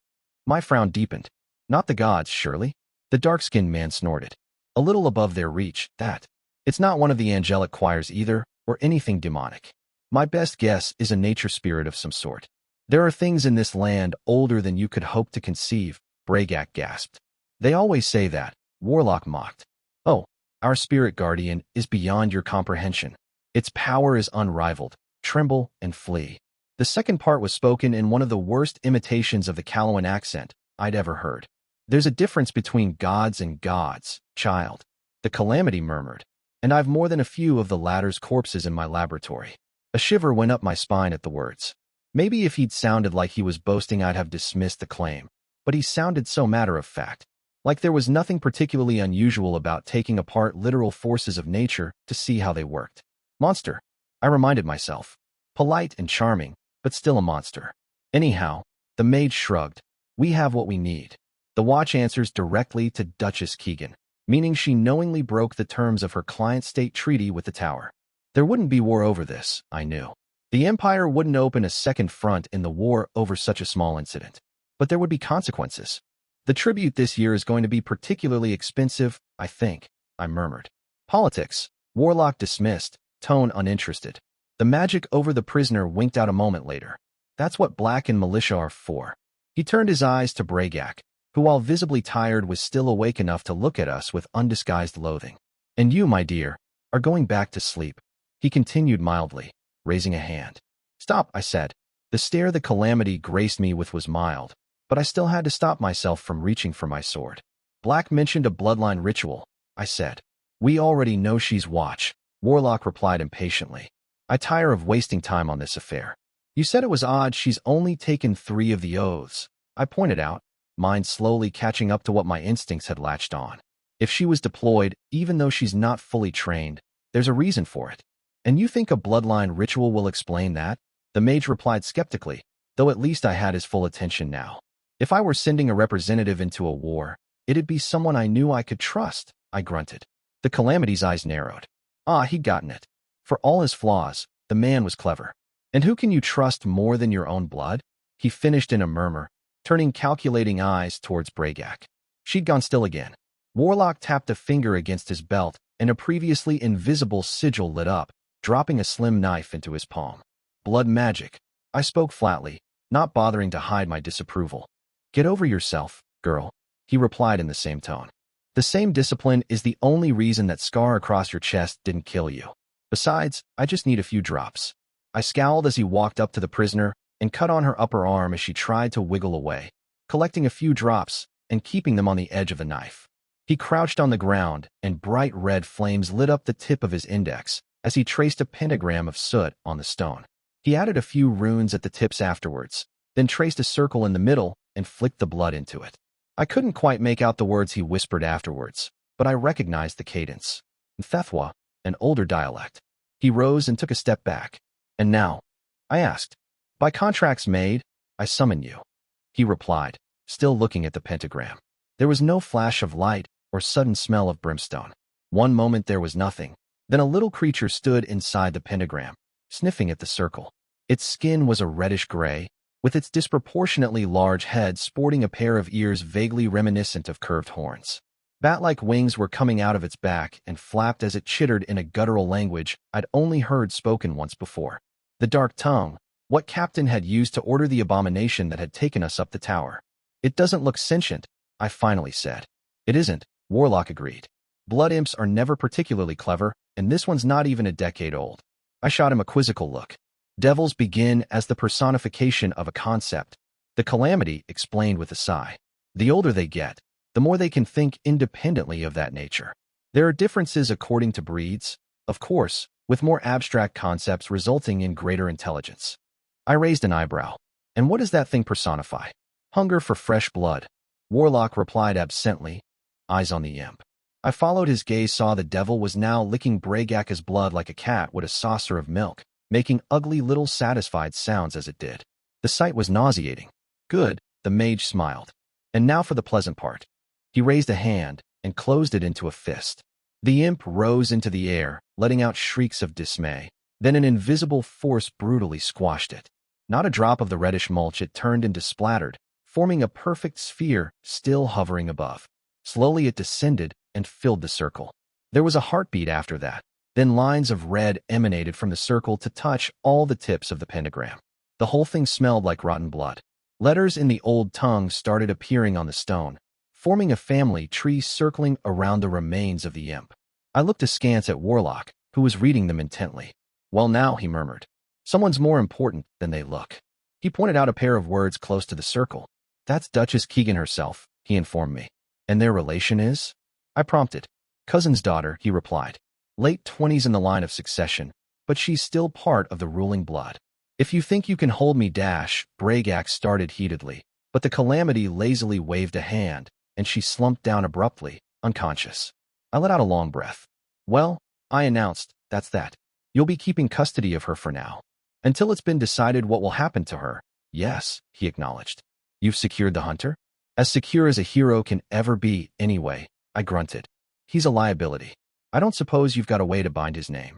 My frown deepened. Not the gods, surely? The dark-skinned man snorted. A little above their reach, that. It's not one of the angelic choirs either, or anything demonic. My best guess is a nature spirit of some sort. There are things in this land older than you could hope to conceive, Bragac gasped. They always say that, Warlock mocked. Oh, our spirit guardian is beyond your comprehension. Its power is unrivaled. Tremble and flee. The second part was spoken in one of the worst imitations of the Calawan accent I'd ever heard. There's a difference between gods and gods, child. The Calamity murmured. And I've more than a few of the latter's corpses in my laboratory. A shiver went up my spine at the words. Maybe if he'd sounded like he was boasting I'd have dismissed the claim. But he sounded so matter-of-fact. Like there was nothing particularly unusual about taking apart literal forces of nature to see how they worked. Monster, I reminded myself. Polite and charming, but still a monster. Anyhow, the mage shrugged. We have what we need. The watch answers directly to Duchess Keegan, meaning she knowingly broke the terms of her client-state treaty with the tower. There wouldn't be war over this, I knew. The Empire wouldn't open a second front in the war over such a small incident. But there would be consequences. The tribute this year is going to be particularly expensive, I think, I murmured. Politics, Warlock dismissed, tone uninterested. The magic over the prisoner winked out a moment later. That's what Black and militia are for. He turned his eyes to Bragac, who while visibly tired was still awake enough to look at us with undisguised loathing. And you, my dear, are going back to sleep. He continued mildly, raising a hand. Stop, I said. The stare the Calamity graced me with was mild, but I still had to stop myself from reaching for my sword. Black mentioned a bloodline ritual, I said. We already know she's watch, Warlock replied impatiently. I tire of wasting time on this affair. You said it was odd she's only taken 3 of the oaths, I pointed out, mind slowly catching up to what my instincts had latched on. If she was deployed, even though she's not fully trained, there's a reason for it. And you think a bloodline ritual will explain that? The mage replied skeptically, though at least I had his full attention now. If I were sending a representative into a war, it'd be someone I knew I could trust, I grunted. The Calamity's eyes narrowed. Ah, he'd gotten it. For all his flaws, the man was clever. And who can you trust more than your own blood? He finished in a murmur, turning calculating eyes towards Bragac. She'd gone still again. Warlock tapped a finger against his belt, and a previously invisible sigil lit up, dropping a slim knife into his palm. Blood magic. I spoke flatly, not bothering to hide my disapproval. Get over yourself, girl, he replied in the same tone. The same discipline is the only reason that scar across your chest didn't kill you. Besides, I just need a few drops. I scowled as he walked up to the prisoner and cut on her upper arm as she tried to wiggle away, collecting a few drops and keeping them on the edge of the knife. He crouched on the ground, and bright red flames lit up the tip of his index as he traced a pentagram of soot on the stone. He added a few runes at the tips afterwards, then traced a circle in the middle and flicked the blood into it. I couldn't quite make out the words he whispered afterwards, but I recognized the cadence. Mthethwa, an older dialect. He rose and took a step back. And now? I asked. By contracts made, I summon you. He replied, still looking at the pentagram. There was no flash of light or sudden smell of brimstone. One moment there was nothing. Then a little creature stood inside the pentagram, sniffing at the circle. Its skin was a reddish gray, with its disproportionately large head sporting a pair of ears vaguely reminiscent of curved horns. Bat-like wings were coming out of its back and flapped as it chittered in a guttural language I'd only heard spoken once before. The dark tongue, what Captain had used to order the abomination that had taken us up the tower. It doesn't look sentient, I finally said. It isn't, Warlock agreed. Blood imps are never particularly clever, and this one's not even a decade old. I shot him a quizzical look. Devils begin as the personification of a concept, the Calamity explained with a sigh. The older they get, the more they can think independently of that nature. There are differences according to breeds, of course, with more abstract concepts resulting in greater intelligence. I raised an eyebrow. And what does that thing personify? Hunger for fresh blood. Warlock replied absently, eyes on the imp. I followed his gaze, saw the devil was now licking Bragac's blood like a cat would a saucer of milk, making ugly little satisfied sounds as it did. The sight was nauseating. Good, the mage smiled. And now for the pleasant part. He raised a hand and closed it into a fist. The imp rose into the air, letting out shrieks of dismay. Then an invisible force brutally squashed it. Not a drop of the reddish mulch it turned into splattered, forming a perfect sphere still hovering above. Slowly it descended and filled the circle. There was a heartbeat after that. Then lines of red emanated from the circle to touch all the tips of the pentagram. The whole thing smelled like rotten blood. Letters in the old tongue started appearing on the stone, forming a family tree circling around the remains of the imp. I looked askance at Warlock, who was reading them intently. Well now, he murmured. Someone's more important than they look. He pointed out a pair of words close to the circle. That's Duchess Keegan herself, he informed me. And their relation is? I prompted. Cousin's daughter, he replied. Late 20s in the line of succession, but she's still part of the ruling blood. If you think you can hold me, Bragax started heatedly, but the Calamity lazily waved a hand, and she slumped down abruptly, unconscious. I let out a long breath. Well, I announced, that's that. You'll be keeping custody of her for now. Until it's been decided what will happen to her. Yes, he acknowledged. You've secured the hunter? As secure as a hero can ever be, anyway, I grunted. He's a liability. I don't suppose you've got a way to bind his name.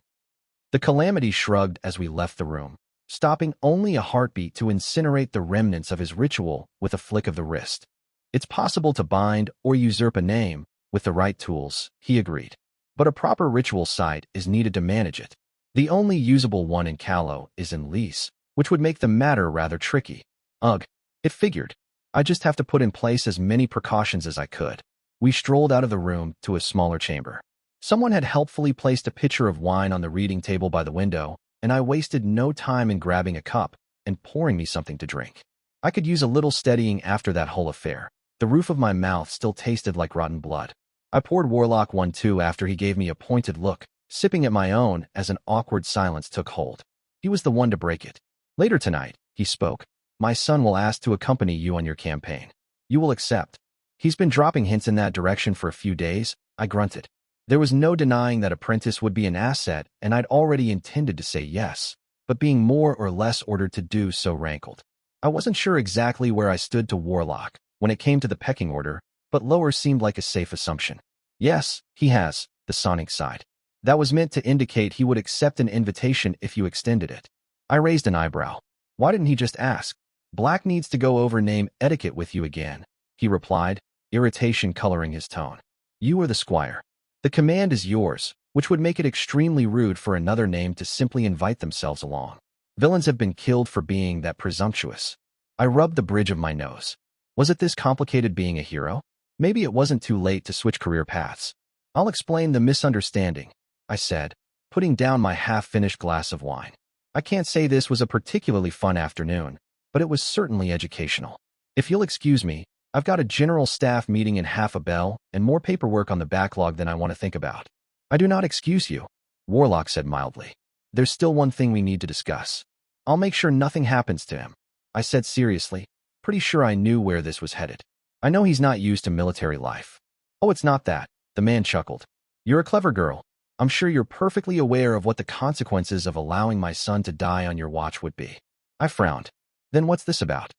The Calamity shrugged as we left the room, stopping only a heartbeat to incinerate the remnants of his ritual with a flick of the wrist. It's possible to bind or usurp a name with the right tools, he agreed. But a proper ritual site is needed to manage it. The only usable one in Callow is in Lease, which would make the matter rather tricky. Ugh, it figured. I just have to put in place as many precautions as I could. We strolled out of the room to a smaller chamber. Someone had helpfully placed a pitcher of wine on the reading table by the window, and I wasted no time in grabbing a cup and pouring me something to drink. I could use a little steadying after that whole affair. The roof of my mouth still tasted like rotten blood. I poured Warlock one too after he gave me a pointed look, sipping at my own as an awkward silence took hold. He was the one to break it. Later tonight, he spoke. My son will ask to accompany you on your campaign. You will accept. He's been dropping hints in that direction for a few days, I grunted. There was no denying that Apprentice would be an asset, and I'd already intended to say yes, but being more or less ordered to do so rankled. I wasn't sure exactly where I stood to Warlock when it came to the pecking order, but lower seemed like a safe assumption. Yes, he has, the Sonic sighed. That was meant to indicate he would accept an invitation if you extended it. I raised an eyebrow. Why didn't he just ask? Black needs to go over name etiquette with you again, he replied, irritation coloring his tone. You are the squire. The command is yours, which would make it extremely rude for another name to simply invite themselves along. Villains have been killed for being that presumptuous. I rubbed the bridge of my nose. Was it this complicated being a hero? Maybe it wasn't too late to switch career paths. I'll explain the misunderstanding, I said, putting down my half-finished glass of wine. I can't say this was a particularly fun afternoon, but it was certainly educational. If you'll excuse me, I've got a general staff meeting in half a bell and more paperwork on the backlog than I want to think about. I do not excuse you, Warlock said mildly. There's still one thing we need to discuss. I'll make sure nothing happens to him, I said seriously, pretty sure I knew where this was headed. I know he's not used to military life. Oh, it's not that, the man chuckled. You're a clever girl. I'm sure you're perfectly aware of what the consequences of allowing my son to die on your watch would be. I frowned. Then what's this about?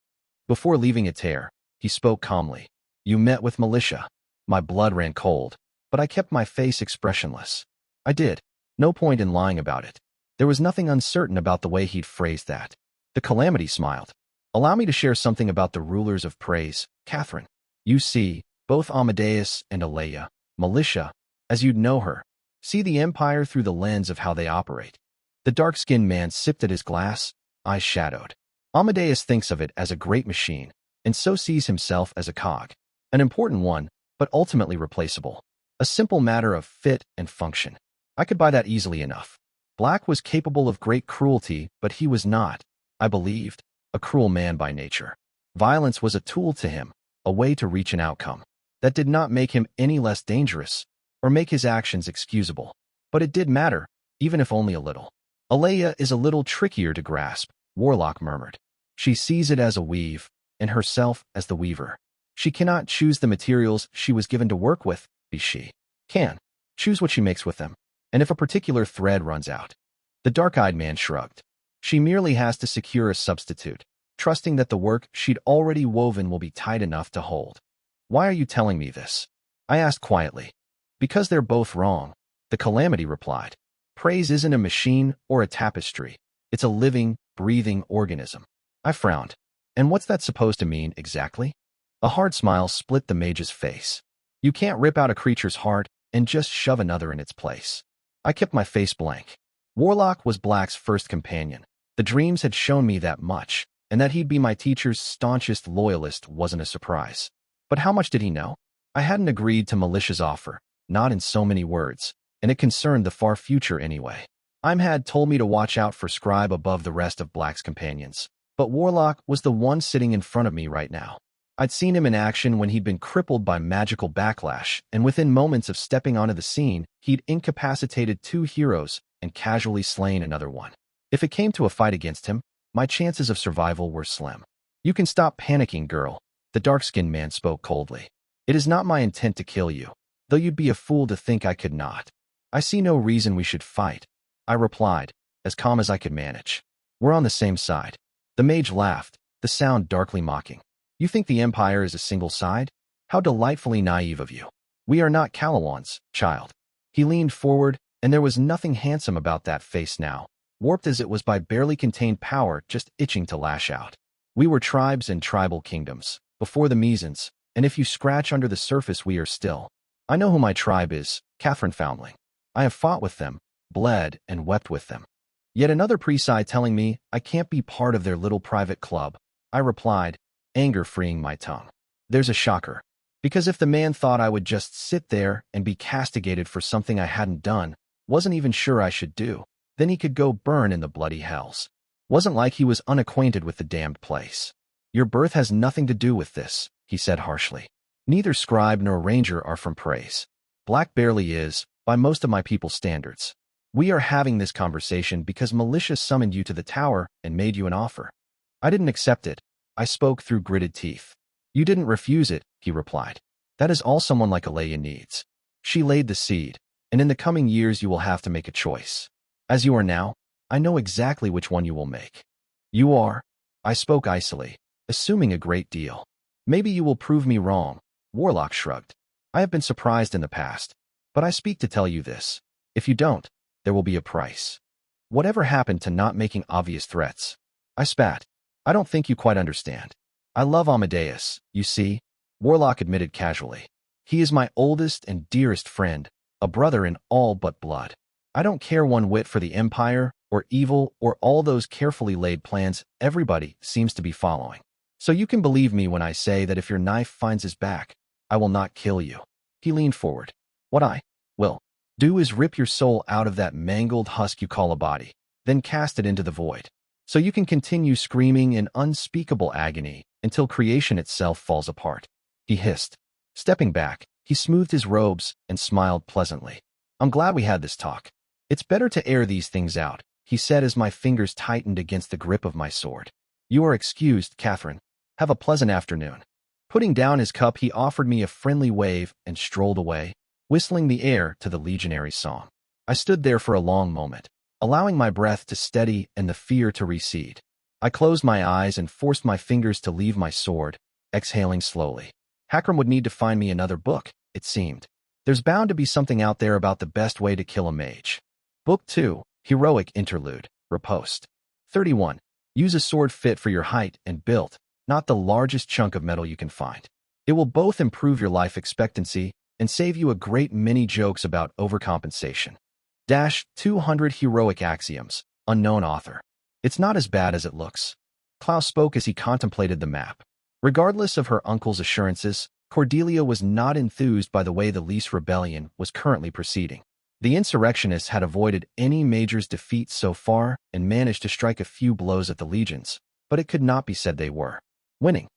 Before leaving Théatre, he spoke calmly. You met with militia. My blood ran cold, but I kept my face expressionless. I did. No point in lying about it. There was nothing uncertain about the way he'd phrased that. The Calamity smiled. Allow me to share something about the rulers of praise, Catherine. You see, both Amadeus and Alea, militia, as you'd know her, see the Empire through the lens of how they operate. The dark-skinned man sipped at his glass, eyes shadowed. Amadeus thinks of it as a great machine, and so sees himself as a cog. An important one, but ultimately replaceable. A simple matter of fit and function. I could buy that easily enough. Black was capable of great cruelty, but he was not, I believed, a cruel man by nature. Violence was a tool to him, a way to reach an outcome. That did not make him any less dangerous, or make his actions excusable. But it did matter, even if only a little. Alea is a little trickier to grasp, Warlock murmured. She sees it as a weave, and herself as the weaver. She cannot choose the materials she was given to work with, but she can choose what she makes with them, and if a particular thread runs out. The dark-eyed man shrugged. She merely has to secure a substitute, trusting that the work she'd already woven will be tight enough to hold. Why are you telling me this? I asked quietly. Because they're both wrong, the Calamity replied. Praise isn't a machine or a tapestry. It's a living, breathing organism. I frowned. And what's that supposed to mean, exactly? A hard smile split the mage's face. You can't rip out a creature's heart and just shove another in its place. I kept my face blank. Warlock was Black's first companion. The dreams had shown me that much, and that he'd be my teacher's staunchest loyalist wasn't a surprise. But how much did he know? I hadn't agreed to Militia's offer, not in so many words, and it concerned the far future anyway. Im had told me to watch out for Scribe above the rest of Black's companions, but Warlock was the one sitting in front of me right now. I'd seen him in action when he'd been crippled by magical backlash, and within moments of stepping onto the scene, he'd incapacitated 2 heroes and casually slain another one. If it came to a fight against him, my chances of survival were slim. You can stop panicking, girl, the dark-skinned man spoke coldly. It is not my intent to kill you, though you'd be a fool to think I could not. I see no reason we should fight, I replied, as calm as I could manage. We're on the same side. The mage laughed, the sound darkly mocking. You think the Empire is a single side? How delightfully naive of you. We are not Calawans, child. He leaned forward, and there was nothing handsome about that face now, warped as it was by barely contained power just itching to lash out. We were tribes and tribal kingdoms, before the Mesons, and if you scratch under the surface we are still. I know who my tribe is, Catherine Foundling. I have fought with them, bled, and wept with them. Yet another Preside telling me I can't be part of their little private club, I replied, anger freeing my tongue. There's a shocker. Because if the man thought I would just sit there and be castigated for something I hadn't done, wasn't even sure I should do, then he could go burn in the bloody hells. Wasn't like he was unacquainted with the damned place. Your birth has nothing to do with this, he said harshly. Neither scribe nor ranger are from praise. Black barely is, by most of my people's standards. We are having this conversation because Militia summoned you to the tower and made you an offer. I didn't accept it. I spoke through gritted teeth. You didn't refuse it, he replied. That is all someone like Alea needs. She laid the seed, and in the coming years you will have to make a choice. As you are now, I know exactly which one you will make. You are, I spoke icily, assuming a great deal. Maybe you will prove me wrong, Warlock shrugged. I have been surprised in the past, but I speak to tell you this. If you don't, there will be a price. Whatever happened to not making obvious threats? I spat. I don't think you quite understand. I love Amadeus, you see, Warlock admitted casually. He is my oldest and dearest friend, a brother in all but blood. I don't care one whit for the Empire, or evil, or all those carefully laid plans everybody seems to be following. So you can believe me when I say that if your knife finds his back, I will not kill you. He leaned forward. What I will do is rip your soul out of that mangled husk you call a body, then cast it into the void. So you can continue screaming in unspeakable agony until creation itself falls apart. He hissed. Stepping back, he smoothed his robes and smiled pleasantly. I'm glad we had this talk. It's better to air these things out, he said as my fingers tightened against the grip of my sword. You are excused, Catherine. Have a pleasant afternoon. Putting down his cup, he offered me a friendly wave and strolled away, whistling the air to the legionary's song. I stood there for a long moment, allowing my breath to steady and the fear to recede. I closed my eyes and forced my fingers to leave my sword, exhaling slowly. Hakram would need to find me another book, it seemed. There's bound to be something out there about the best way to kill a mage. Book 2, Heroic Interlude, Riposte. 31. Use a sword fit for your height and build, not the largest chunk of metal you can find. It will both improve your life expectancy and save you a great many jokes about overcompensation. 200 Heroic Axioms, unknown author. It's not as bad as it looks. Klaus spoke as he contemplated the map. Regardless of her uncle's assurances, Cordelia was not enthused by the way the Lease Rebellion was currently proceeding. The insurrectionists had avoided any major's defeat so far and managed to strike a few blows at the legions, but it could not be said they were winning.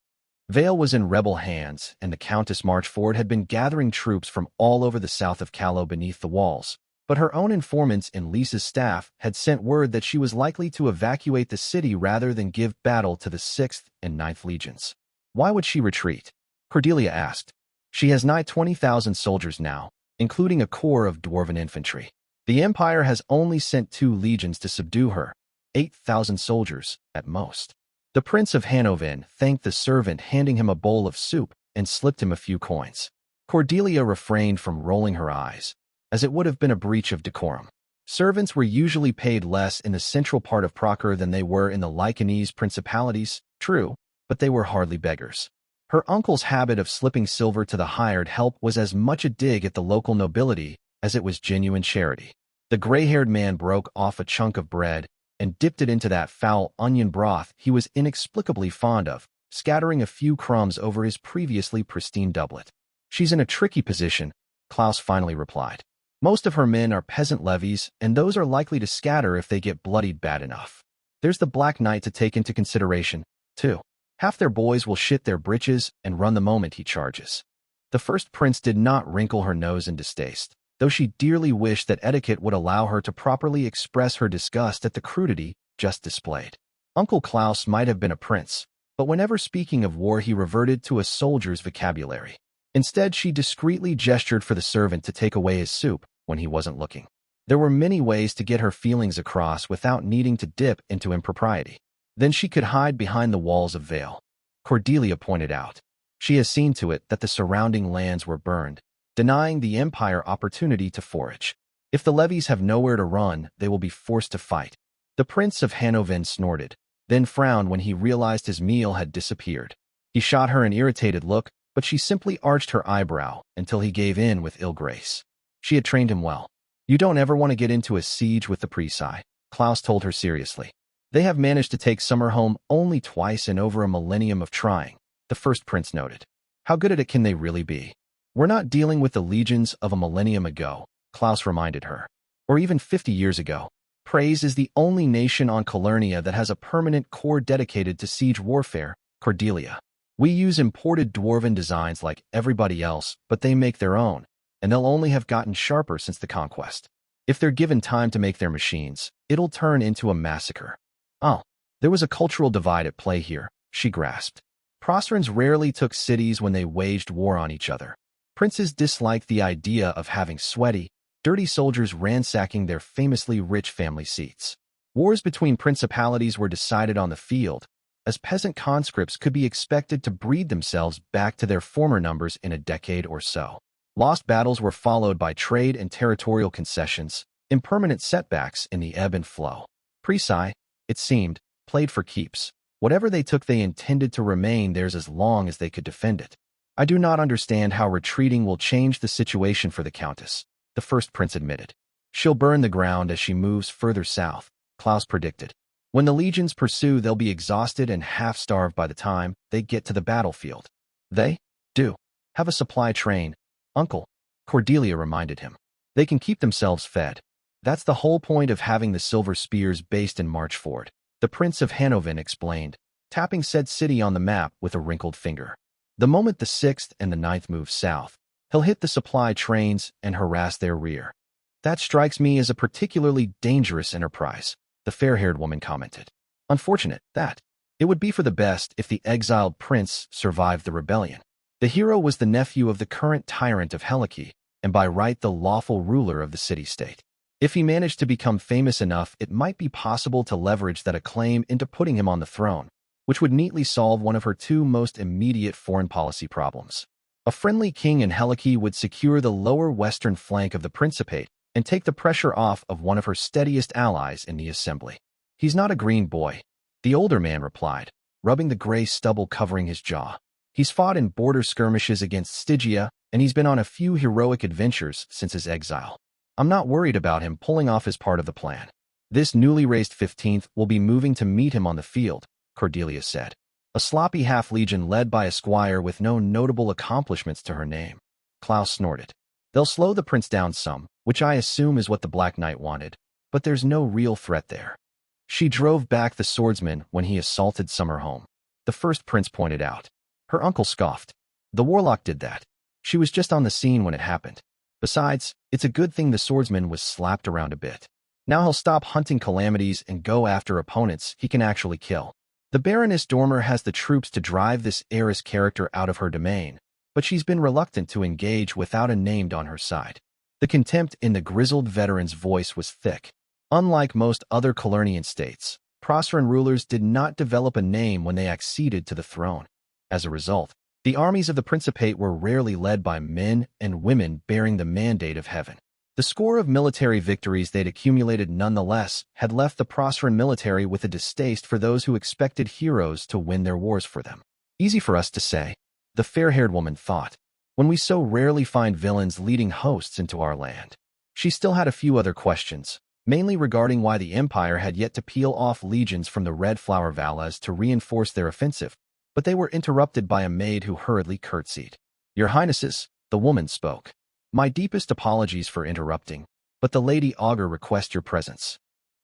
Vale was in rebel hands, and the Countess Marchford had been gathering troops from all over the south of Callow beneath the walls, but her own informants in Lisa's staff had sent word that she was likely to evacuate the city rather than give battle to the 6th and 9th legions. Why would she retreat? Cordelia asked. She has nigh 20,000 soldiers now, including a corps of dwarven infantry. The Empire has only sent 2 legions to subdue her, 8,000 soldiers at most. The Prince of Hanoven thanked the servant, handing him a bowl of soup, and slipped him a few coins. Cordelia refrained from rolling her eyes, as it would have been a breach of decorum. Servants were usually paid less in the central part of Procure than they were in the Lycanese principalities, true, but they were hardly beggars. Her uncle's habit of slipping silver to the hired help was as much a dig at the local nobility as it was genuine charity. The gray-haired man broke off a chunk of bread and dipped it into that foul onion broth he was inexplicably fond of, scattering a few crumbs over his previously pristine doublet. "She's in a tricky position," Klaus finally replied. "Most of her men are peasant levies, and those are likely to scatter if they get bloodied bad enough. There's the Black Knight to take into consideration, too. Half their boys will shit their britches and run the moment he charges." The first prince did not wrinkle her nose in distaste, though she dearly wished that etiquette would allow her to properly express her disgust at the crudity just displayed. Uncle Klaus might have been a prince, but whenever speaking of war he reverted to a soldier's vocabulary. Instead, she discreetly gestured for the servant to take away his soup when he wasn't looking. There were many ways to get her feelings across without needing to dip into impropriety. Then she could hide behind the walls of Vale. Cordelia pointed out. She has seen to it that the surrounding lands were burned, denying the Empire opportunity to forage. If the levies have nowhere to run, they will be forced to fight. The Prince of Hanoven snorted, then frowned when he realized his meal had disappeared. He shot her an irritated look, but she simply arched her eyebrow until he gave in with ill grace. She had trained him well. "You don't ever want to get into a siege with the Presi," Klaus told her seriously. "They have managed to take Summerhome only twice in over a millennium of trying," the first prince noted. "How good at it can they really be?" "We're not dealing with the legions of a millennium ago," Klaus reminded her. "Or even 50 years ago. Praise is the only nation on Calernia that has a permanent corps dedicated to siege warfare, Cordelia. We use imported dwarven designs like everybody else, but they make their own, and they'll only have gotten sharper since the conquest. If they're given time to make their machines, it'll turn into a massacre." "Oh, there was a cultural divide at play here," she grasped. "Prosperans rarely took cities when they waged war on each other. Princes disliked the idea of having sweaty, dirty soldiers ransacking their famously rich family seats. Wars between principalities were decided on the field, as peasant conscripts could be expected to breed themselves back to their former numbers in a decade or so. Lost battles were followed by trade and territorial concessions, impermanent setbacks in the ebb and flow. Presi, it seemed, played for keeps. Whatever they took, they intended to remain theirs as long as they could defend it. "I do not understand how retreating will change the situation for the Countess," the first prince admitted. "She'll burn the ground as she moves further south," Klaus predicted. "When the legions pursue, they'll be exhausted and half-starved by the time they get to the battlefield." "They do have a supply train, Uncle," Cordelia reminded him. "They can keep themselves fed. That's the whole point of having the Silver Spears based in Marchford," the Prince of Hanoven explained, tapping said city on the map with a wrinkled finger. "The moment the 6th and the 9th move south, he'll hit the supply trains and harass their rear." "That strikes me as a particularly dangerous enterprise," the fair-haired woman commented. "Unfortunate, that. It would be for the best if the exiled prince survived the rebellion. The hero was the nephew of the current tyrant of Helike, and by right the lawful ruler of the city-state. If he managed to become famous enough, it might be possible to leverage that acclaim into putting him on the throne, which would neatly solve one of her two most immediate foreign policy problems. A friendly king in Helike would secure the lower western flank of the Principate and take the pressure off of one of her steadiest allies in the assembly. "He's not a green boy," the older man replied, rubbing the gray stubble covering his jaw. "He's fought in border skirmishes against Stygia, and he's been on a few heroic adventures since his exile. I'm not worried about him pulling off his part of the plan. This newly raised 15th will be moving to meet him on the field," Cordelia said. "A sloppy half-legion led by a squire with no notable accomplishments to her name." Klaus snorted. "They'll slow the prince down some, which I assume is what the Black Knight wanted, but there's no real threat there." "She drove back the swordsman when he assaulted Summerhome," the first prince pointed out. Her uncle scoffed. "The warlock did that. She was just on the scene when it happened. Besides, it's a good thing the swordsman was slapped around a bit. Now he'll stop hunting calamities and go after opponents he can actually kill. The Baroness Dormer has the troops to drive this heiress character out of her domain, but she's been reluctant to engage without a named on her side." The contempt in the grizzled veteran's voice was thick. Unlike most other Calernian states, Prosperan rulers did not develop a name when they acceded to the throne. As a result, the armies of the Principate were rarely led by men and women bearing the mandate of heaven. The score of military victories they'd accumulated nonetheless had left the Proceran military with a distaste for those who expected heroes to win their wars for them. Easy for us to say, the fair-haired woman thought, when we so rarely find villains leading hosts into our land. She still had a few other questions, mainly regarding why the Empire had yet to peel off legions from the Red Flower Valles to reinforce their offensive, but they were interrupted by a maid who hurriedly curtsied. Your Highnesses, the woman spoke. My deepest apologies for interrupting, but the Lady Augur requests your presence.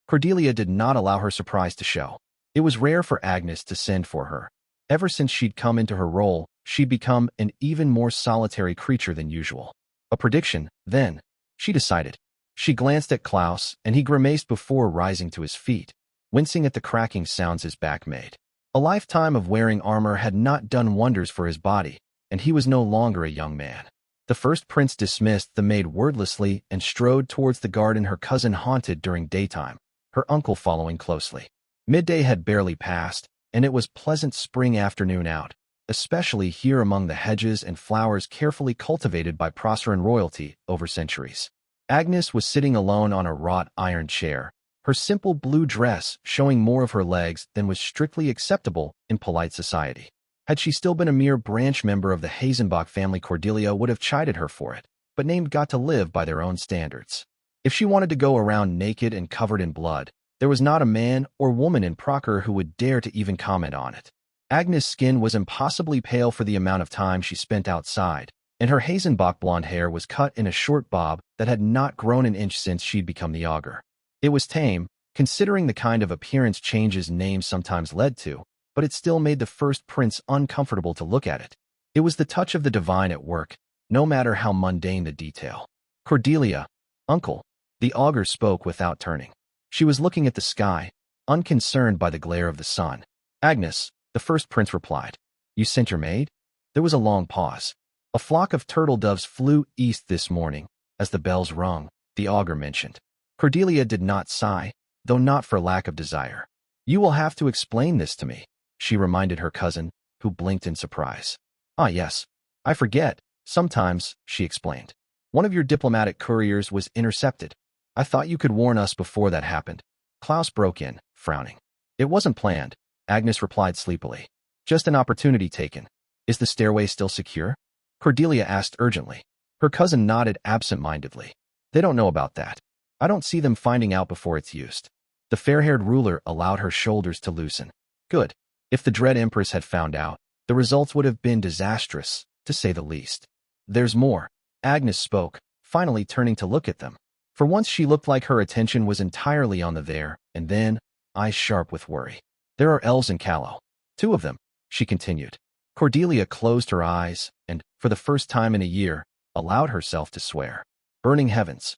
Cordelia did not allow her surprise to show. It was rare for Agnes to send for her. Ever since she'd come into her role, she'd become an even more solitary creature than usual. A prediction, then, she decided. She glanced at Klaus, and he grimaced before rising to his feet, wincing at the cracking sounds his back made. A lifetime of wearing armor had not done wonders for his body, and he was no longer a young man. The first prince dismissed the maid wordlessly and strode towards the garden her cousin haunted during daytime, her uncle following closely. Midday had barely passed, and it was pleasant spring afternoon out, especially here among the hedges and flowers carefully cultivated by Proceran royalty over centuries. Agnes was sitting alone on a wrought iron chair, her simple blue dress showing more of her legs than was strictly acceptable in polite society. Had she still been a mere branch member of the Hazenbach family, Cordelia would have chided her for it, but named got to live by their own standards. If she wanted to go around naked and covered in blood, there was not a man or woman in Procer who would dare to even comment on it. Agnes' skin was impossibly pale for the amount of time she spent outside, and her Hazenbach blonde hair was cut in a short bob that had not grown an inch since she'd become the augur. It was tame, considering the kind of appearance changes names sometimes led to, but it still made the first prince uncomfortable to look at it. It was the touch of the divine at work, no matter how mundane the detail. Cordelia, uncle, the augur spoke without turning. She was looking at the sky, unconcerned by the glare of the sun. Agnes, the first prince replied. You sent your maid? There was a long pause. A flock of turtle doves flew east this morning, as the bells rung, the augur mentioned. Cordelia did not sigh, though not for lack of desire. You will have to explain this to me, she reminded her cousin, who blinked in surprise. Ah, yes. I forget. Sometimes, she explained. One of your diplomatic couriers was intercepted. I thought you could warn us before that happened. Klaus broke in, frowning. It wasn't planned, Agnes replied sleepily. Just an opportunity taken. Is the stairway still secure? Cordelia asked urgently. Her cousin nodded absent-mindedly. They don't know about that. I don't see them finding out before it's used. The fair-haired ruler allowed her shoulders to loosen. Good. If the Dread Empress had found out, the results would have been disastrous, to say the least. There's more. Agnes spoke, finally turning to look at them. For once she looked like her attention was entirely on the there, and then, eyes sharp with worry. There are elves in Callow. 2 of them, she continued. Cordelia closed her eyes and, for the first time in a year, allowed herself to swear. Burning heavens.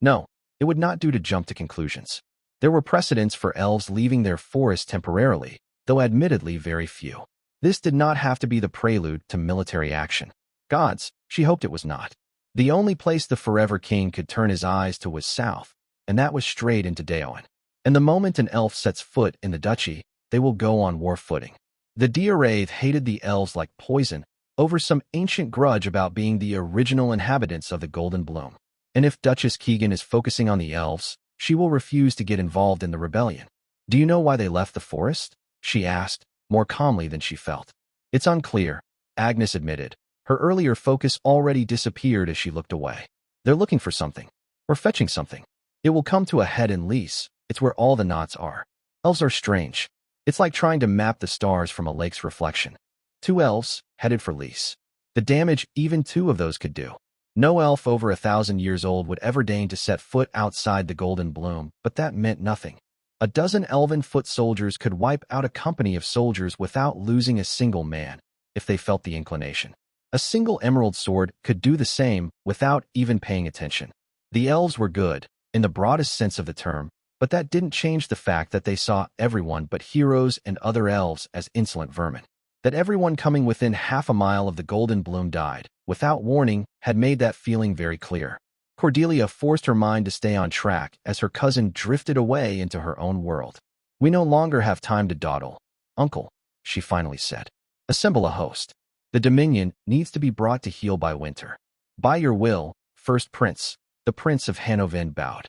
No, it would not do to jump to conclusions. There were precedents for elves leaving their forest temporarily, though admittedly very few. This did not have to be the prelude to military action. Gods, she hoped it was not. The only place the Forever King could turn his eyes to was south, and that was straight into Daoin. And the moment an elf sets foot in the duchy, they will go on war footing. The Diaraith hated the elves like poison, over some ancient grudge about being the original inhabitants of the Golden Bloom. And if Duchess Keegan is focusing on the elves, she will refuse to get involved in the rebellion. Do you know why they left the forest? She asked, more calmly than she felt. It's unclear, Agnes admitted. Her earlier focus already disappeared as she looked away. They're looking for something. Or fetching something. It will come to a head in Lys. It's where all the knots are. Elves are strange. It's like trying to map the stars from a lake's reflection. 2 elves, headed for Lys. The damage even 2 of those could do. No elf over 1,000 years old would ever deign to set foot outside the Golden Bloom, but that meant nothing. A dozen elven foot soldiers could wipe out a company of soldiers without losing a single man, if they felt the inclination. A single emerald sword could do the same without even paying attention. The elves were good, in the broadest sense of the term, but that didn't change the fact that they saw everyone but heroes and other elves as insolent vermin. That everyone coming within half a mile of the Golden Bloom died, without warning, had made that feeling very clear. Cordelia forced her mind to stay on track as her cousin drifted away into her own world. We no longer have time to dawdle. Uncle, she finally said. Assemble a host. The Dominion needs to be brought to heel by winter. By your will, First Prince, The Prince of Hanovend bowed.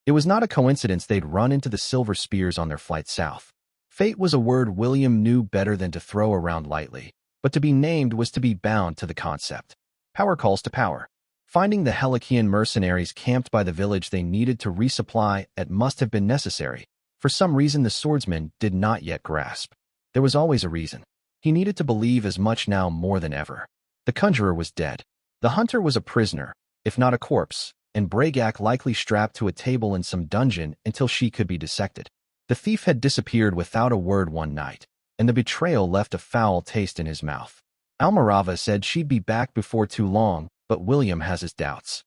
It was not a coincidence they'd run into the Silver Spears on their flight south. Fate was a word William knew better than to throw around lightly, but to be named was to be bound to the concept. Power calls to power. Finding the Helikian mercenaries camped by the village they needed to resupply at must have been necessary. For some reason the swordsman did not yet grasp. There was always a reason. He needed to believe as much now more than ever. The conjurer was dead. The hunter was a prisoner, if not a corpse, and Bragak likely strapped to a table in some dungeon until she could be dissected. The thief had disappeared without a word one night, and the betrayal left a foul taste in his mouth. Almirava said she'd be back before too long, but William has his doubts.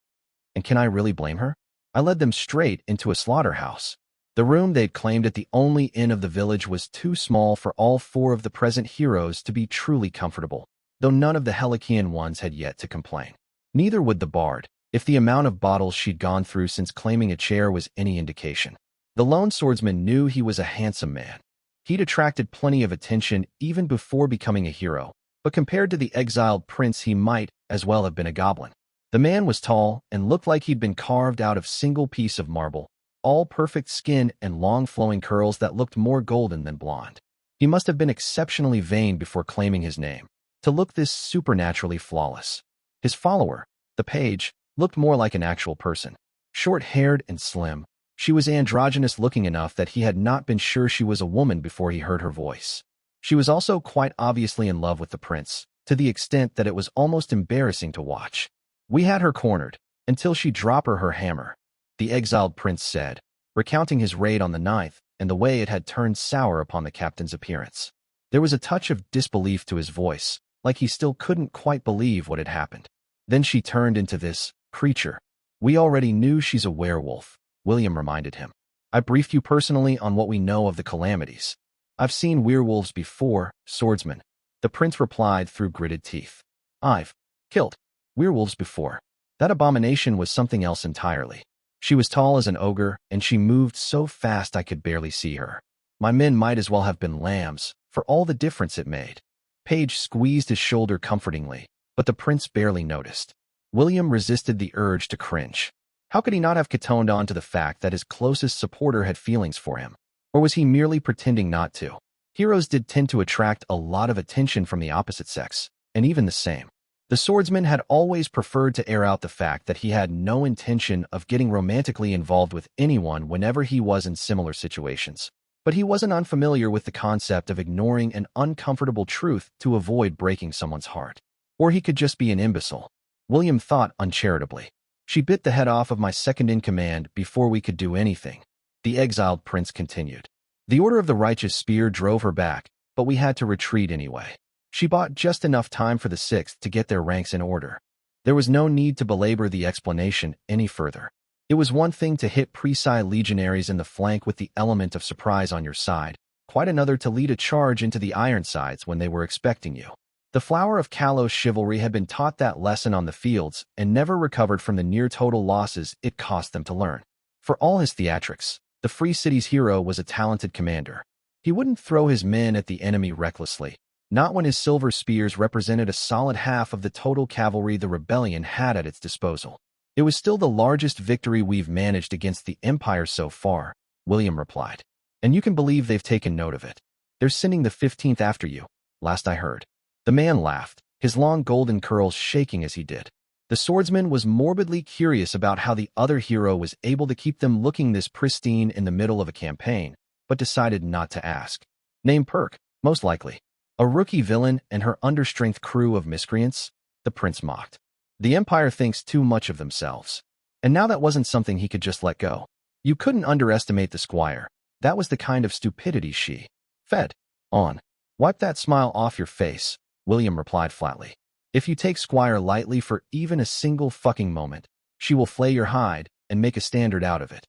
And can I really blame her? I led them straight into a slaughterhouse. The room they'd claimed at the only inn of the village was too small for all four of the present heroes to be truly comfortable, though none of the Helikian ones had yet to complain. Neither would the bard, if the amount of bottles she'd gone through since claiming a chair was any indication. The lone swordsman knew he was a handsome man. He'd attracted plenty of attention even before becoming a hero, but compared to the exiled prince he might as well have been a goblin. The man was tall and looked like he'd been carved out of single piece of marble, all perfect skin and long flowing curls that looked more golden than blonde. He must have been exceptionally vain before claiming his name, to look this supernaturally flawless. His follower, the page, looked more like an actual person. Short-haired and slim, she was androgynous looking enough that he had not been sure she was a woman before he heard her voice. She was also quite obviously in love with the prince, to the extent that it was almost embarrassing to watch. We had her cornered, until she dropped her hammer, the exiled prince said, recounting his raid on the 9th and the way it had turned sour upon the captain's appearance. There was a touch of disbelief to his voice, like he still couldn't quite believe what had happened. Then she turned into this creature. We already knew she's a werewolf, William reminded him. I briefed you personally on what we know of the calamities. I've seen werewolves before, swordsman, the prince replied through gritted teeth. I've killed werewolves before. That abomination was something else entirely. She was tall as an ogre, and she moved so fast I could barely see her. My men might as well have been lambs, for all the difference it made. Page squeezed his shoulder comfortingly, but the prince barely noticed. William resisted the urge to cringe. How could he not have catoned on to the fact that his closest supporter had feelings for him? Or was he merely pretending not to? Heroes did tend to attract a lot of attention from the opposite sex, and even the same. The swordsman had always preferred to air out the fact that he had no intention of getting romantically involved with anyone whenever he was in similar situations. But he wasn't unfamiliar with the concept of ignoring an uncomfortable truth to avoid breaking someone's heart. Or he could just be an imbecile. William thought uncharitably. She bit the head off of my second-in-command before we could do anything, the exiled prince continued. The Order of the Righteous Spear drove her back, but we had to retreat anyway. She bought just enough time for the 6th to get their ranks in order. There was no need to belabor the explanation any further. It was one thing to hit Presi legionaries in the flank with the element of surprise on your side, quite another to lead a charge into the Ironsides when they were expecting you. The flower of Kalos chivalry had been taught that lesson on the fields and never recovered from the near-total losses it cost them to learn. For all his theatrics, the Free City's hero was a talented commander. He wouldn't throw his men at the enemy recklessly, not when his silver spears represented a solid half of the total cavalry the rebellion had at its disposal. It was still the largest victory we've managed against the Empire so far, William replied. And you can believe they've taken note of it. They're sending the 15th after you, last I heard. The man laughed, his long golden curls shaking as he did. The swordsman was morbidly curious about how the other hero was able to keep them looking this pristine in the middle of a campaign, but decided not to ask. Name Perk, most likely. A rookie villain and her understrength crew of miscreants? The prince mocked. The Empire thinks too much of themselves. And now that wasn't something he could just let go. You couldn't underestimate the squire. That was the kind of stupidity she fed on. Wipe that smile off your face, William replied flatly. If you take Squire lightly for even a single fucking moment, she will flay your hide and make a standard out of it.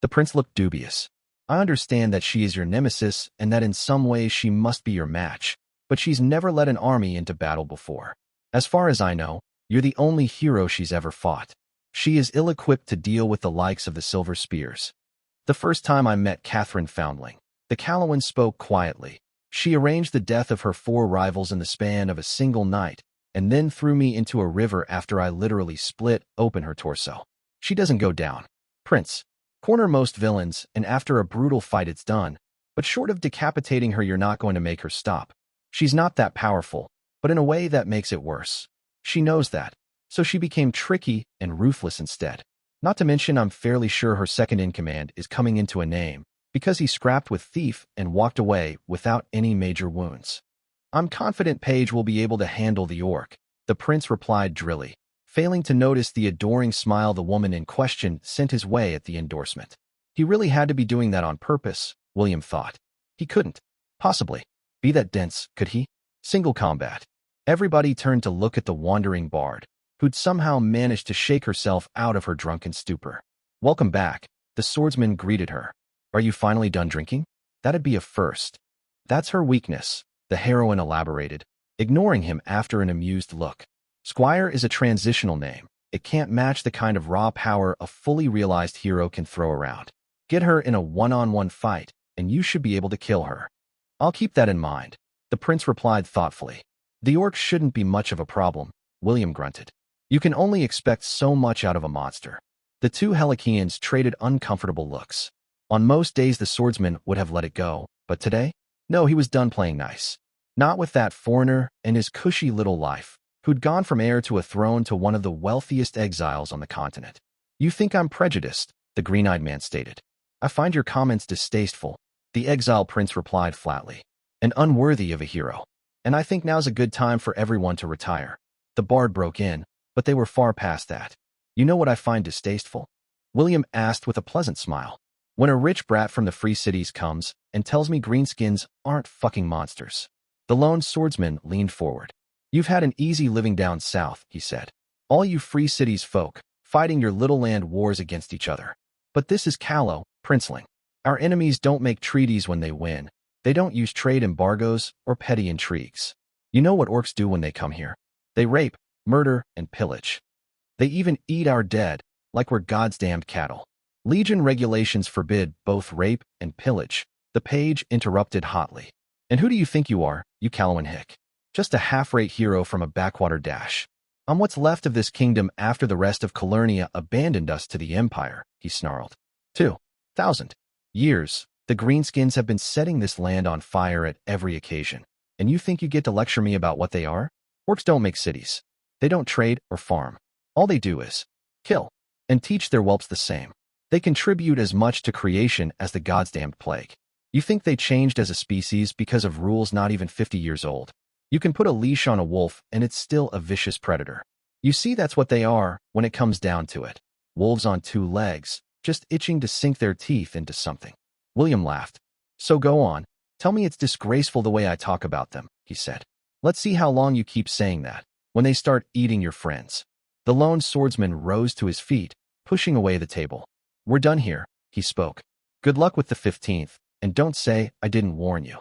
The prince looked dubious. I understand that she is your nemesis and that in some ways she must be your match, but she's never led an army into battle before. As far as I know, you're the only hero she's ever fought. She is ill-equipped to deal with the likes of the Silver Spears. The first time I met Catherine Foundling, the Calawan spoke quietly. She arranged the death of her 4 rivals in the span of a single night, and then threw me into a river after I literally split open her torso. She doesn't go down. Prince. Corner most villains, and after a brutal fight it's done. But short of decapitating her, you're not going to make her stop. She's not that powerful, but in a way that makes it worse. She knows that. So she became tricky and ruthless instead. Not to mention I'm fairly sure her second-in-command is coming into a name, because he scrapped with Thief and walked away without any major wounds. I'm confident Paige will be able to handle the orc, the prince replied drily, failing to notice the adoring smile the woman in question sent his way at the endorsement. He really had to be doing that on purpose, William thought. He couldn't, possibly, be that dense, could he? Single combat. Everybody turned to look at the wandering bard, who'd somehow managed to shake herself out of her drunken stupor. Welcome back, the swordsman greeted her. Are you finally done drinking? That'd be a first. That's her weakness, the heroine elaborated, ignoring him after an amused look. Squire is a transitional name. It can't match the kind of raw power a fully realized hero can throw around. Get her in a one-on-one fight, and you should be able to kill her. I'll keep that in mind, the prince replied thoughtfully. The orcs shouldn't be much of a problem, William grunted. You can only expect so much out of a monster. The two Helikians traded uncomfortable looks. On most days the swordsman would have let it go, but today? No, he was done playing nice. Not with that foreigner and his cushy little life, who'd gone from heir to a throne to one of the wealthiest exiles on the continent. You think I'm prejudiced, the green-eyed man stated. I find your comments distasteful, the exile prince replied flatly, and unworthy of a hero. And I think now's a good time for everyone to retire. The bard broke in, but they were far past that. You know what I find distasteful? William asked with a pleasant smile. When a rich brat from the free cities comes and tells me greenskins aren't fucking monsters. The lone swordsman leaned forward. You've had an easy living down south, he said. All you free cities folk, fighting your little land wars against each other. But this is Callow, princeling. Our enemies don't make treaties when they win. They don't use trade embargoes or petty intrigues. You know what orcs do when they come here? They rape, murder, and pillage. They even eat our dead, like we're God's damned cattle. Legion regulations forbid both rape and pillage, the page interrupted hotly. And who do you think you are, you Callowan hick? Just a half-rate hero from a backwater dash. I'm what's left of this kingdom after the rest of Calernia abandoned us to the Empire, he snarled. 2,000 years, the greenskins have been setting this land on fire at every occasion. And you think you get to lecture me about what they are? Orcs don't make cities. They don't trade or farm. All they do is kill and teach their whelps the same. They contribute as much to creation as the gods' damned plague. You think they changed as a species because of rules not even 50 years old? You can put a leash on a wolf and it's still a vicious predator. You see, that's what they are when it comes down to it. Wolves on two legs, just itching to sink their teeth into something. William laughed. So go on. Tell me it's disgraceful the way I talk about them, he said. Let's see how long you keep saying that, when they start eating your friends. The lone swordsman rose to his feet, pushing away the table. We're done here, he spoke. Good luck with the 15th, and don't say I didn't warn you.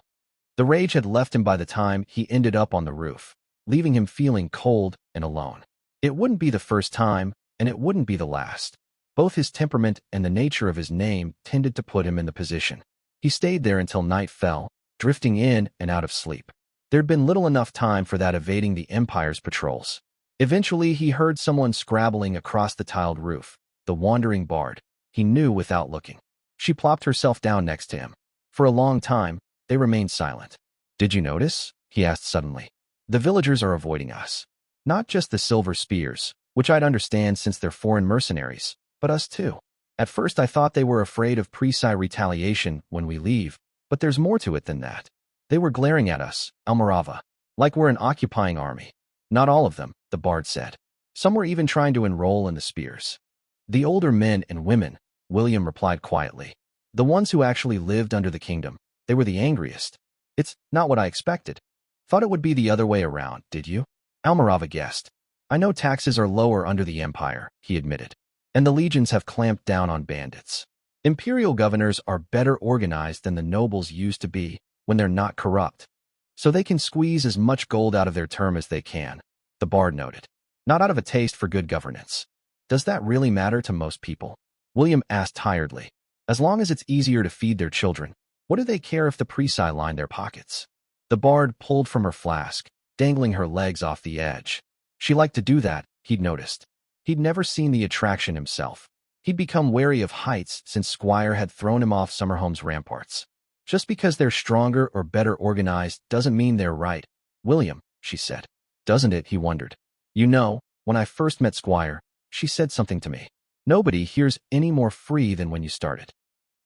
The rage had left him by the time he ended up on the roof, leaving him feeling cold and alone. It wouldn't be the first time, and it wouldn't be the last. Both his temperament and the nature of his name tended to put him in the position. He stayed there until night fell, drifting in and out of sleep. There'd been little enough time for that evading the Empire's patrols. Eventually, he heard someone scrabbling across the tiled roof, the wandering bard. He knew without looking. She plopped herself down next to him. For a long time, they remained silent. Did you notice? He asked suddenly. The villagers are avoiding us. Not just the silver spears, which I'd understand since they're foreign mercenaries, but us too. At first I thought they were afraid of Presi retaliation when we leave, but there's more to it than that. They were glaring at us, Almirava, like we're an occupying army. Not all of them, the bard said. Some were even trying to enroll in the spears. The older men and women, William replied quietly. The ones who actually lived under the kingdom, they were the angriest. It's not what I expected. Thought it would be the other way around, did you? Almirava guessed. I know taxes are lower under the Empire, he admitted. And the legions have clamped down on bandits. Imperial governors are better organized than the nobles used to be when they're not corrupt. So they can squeeze as much gold out of their term as they can, the bard noted. Not out of a taste for good governance. Does that really matter to most people? William asked tiredly. As long as it's easier to feed their children, what do they care if the Presi line their pockets? The bard pulled from her flask, dangling her legs off the edge. She liked to do that, he'd noticed. He'd never seen the attraction himself. He'd become wary of heights since Squire had thrown him off Summerhome's ramparts. Just because they're stronger or better organized doesn't mean they're right, William, she said. Doesn't it, he wondered. You know, when I first met Squire, she said something to me. Nobody here's any more free than when you started.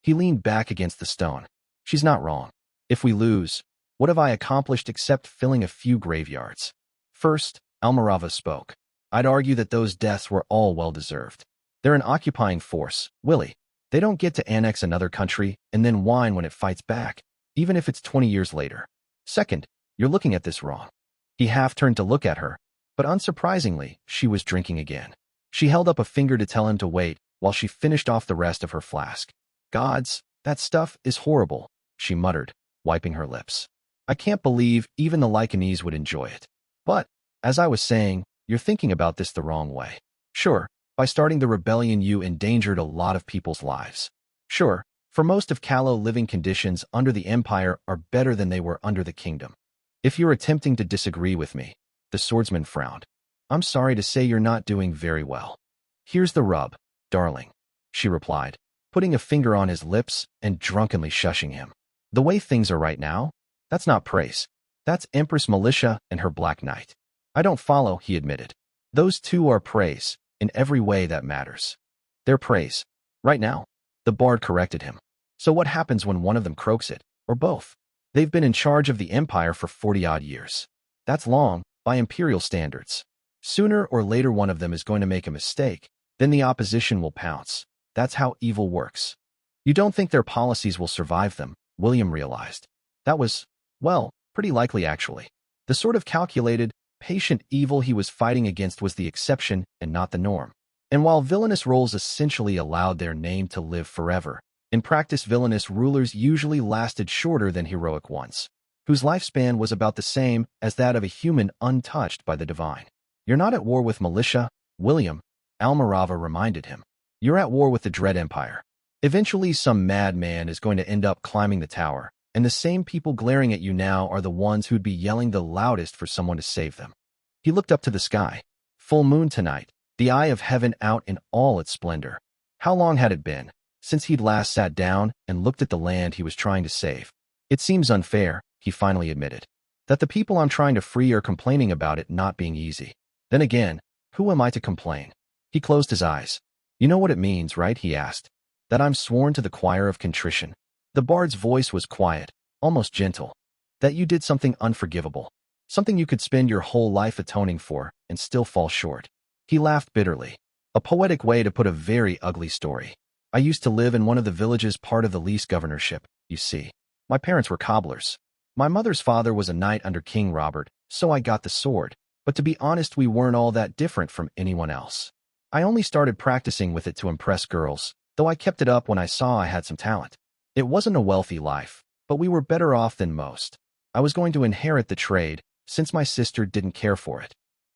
He leaned back against the stone. She's not wrong. If we lose, what have I accomplished except filling a few graveyards? First, Almirava spoke. I'd argue that those deaths were all well-deserved. They're an occupying force, Willie. They don't get to annex another country and then whine when it fights back, even if it's 20 years later. Second, you're looking at this wrong. He half turned to look at her, but unsurprisingly, she was drinking again. She held up a finger to tell him to wait while she finished off the rest of her flask. Gods, that stuff is horrible, she muttered, wiping her lips. I can't believe even the Lycanese would enjoy it. But, as I was saying, you're thinking about this the wrong way. Sure, by starting the rebellion you endangered a lot of people's lives. Sure, for most of Callow living conditions under the Empire are better than they were under the Kingdom. If you're attempting to disagree with me, the swordsman frowned. I'm sorry to say you're not doing very well. Here's the rub, darling, she replied, putting a finger on his lips and drunkenly shushing him. The way things are right now, that's not praise. That's Empress Militia and her Black Knight. I don't follow, he admitted. Those two are praise, in every way that matters. They're praise. Right now. The bard corrected him. So what happens when one of them croaks it, or both? They've been in charge of the Empire for 40-odd years. That's long, by Imperial standards. Sooner or later one of them is going to make a mistake, then the opposition will pounce. That's how evil works. You don't think their policies will survive them, William realized. That was, well, pretty likely actually. The sort of calculated, patient evil he was fighting against was the exception and not the norm. And while villainous roles essentially allowed their name to live forever, in practice villainous rulers usually lasted shorter than heroic ones, whose lifespan was about the same as that of a human untouched by the divine. You're not at war with militia, William, Almirava reminded him. You're at war with the Dread Empire. Eventually some madman is going to end up climbing the tower, and the same people glaring at you now are the ones who'd be yelling the loudest for someone to save them. He looked up to the sky. Full moon tonight, the eye of heaven out in all its splendor. How long had it been since he'd last sat down and looked at the land he was trying to save? It seems unfair, he finally admitted, that the people I'm trying to free are complaining about it not being easy. Then again, who am I to complain? He closed his eyes. You know what it means, right? He asked. That I'm sworn to the choir of contrition. The bard's voice was quiet, almost gentle. That you did something unforgivable. Something you could spend your whole life atoning for and still fall short. He laughed bitterly. A poetic way to put a very ugly story. I used to live in one of the villages part of the lease governorship, you see. My parents were cobblers. My mother's father was a knight under King Robert, so I got the sword. But to be honest, we weren't all that different from anyone else. I only started practicing with it to impress girls, though I kept it up when I saw I had some talent. It wasn't a wealthy life, but we were better off than most. I was going to inherit the trade, since my sister didn't care for it.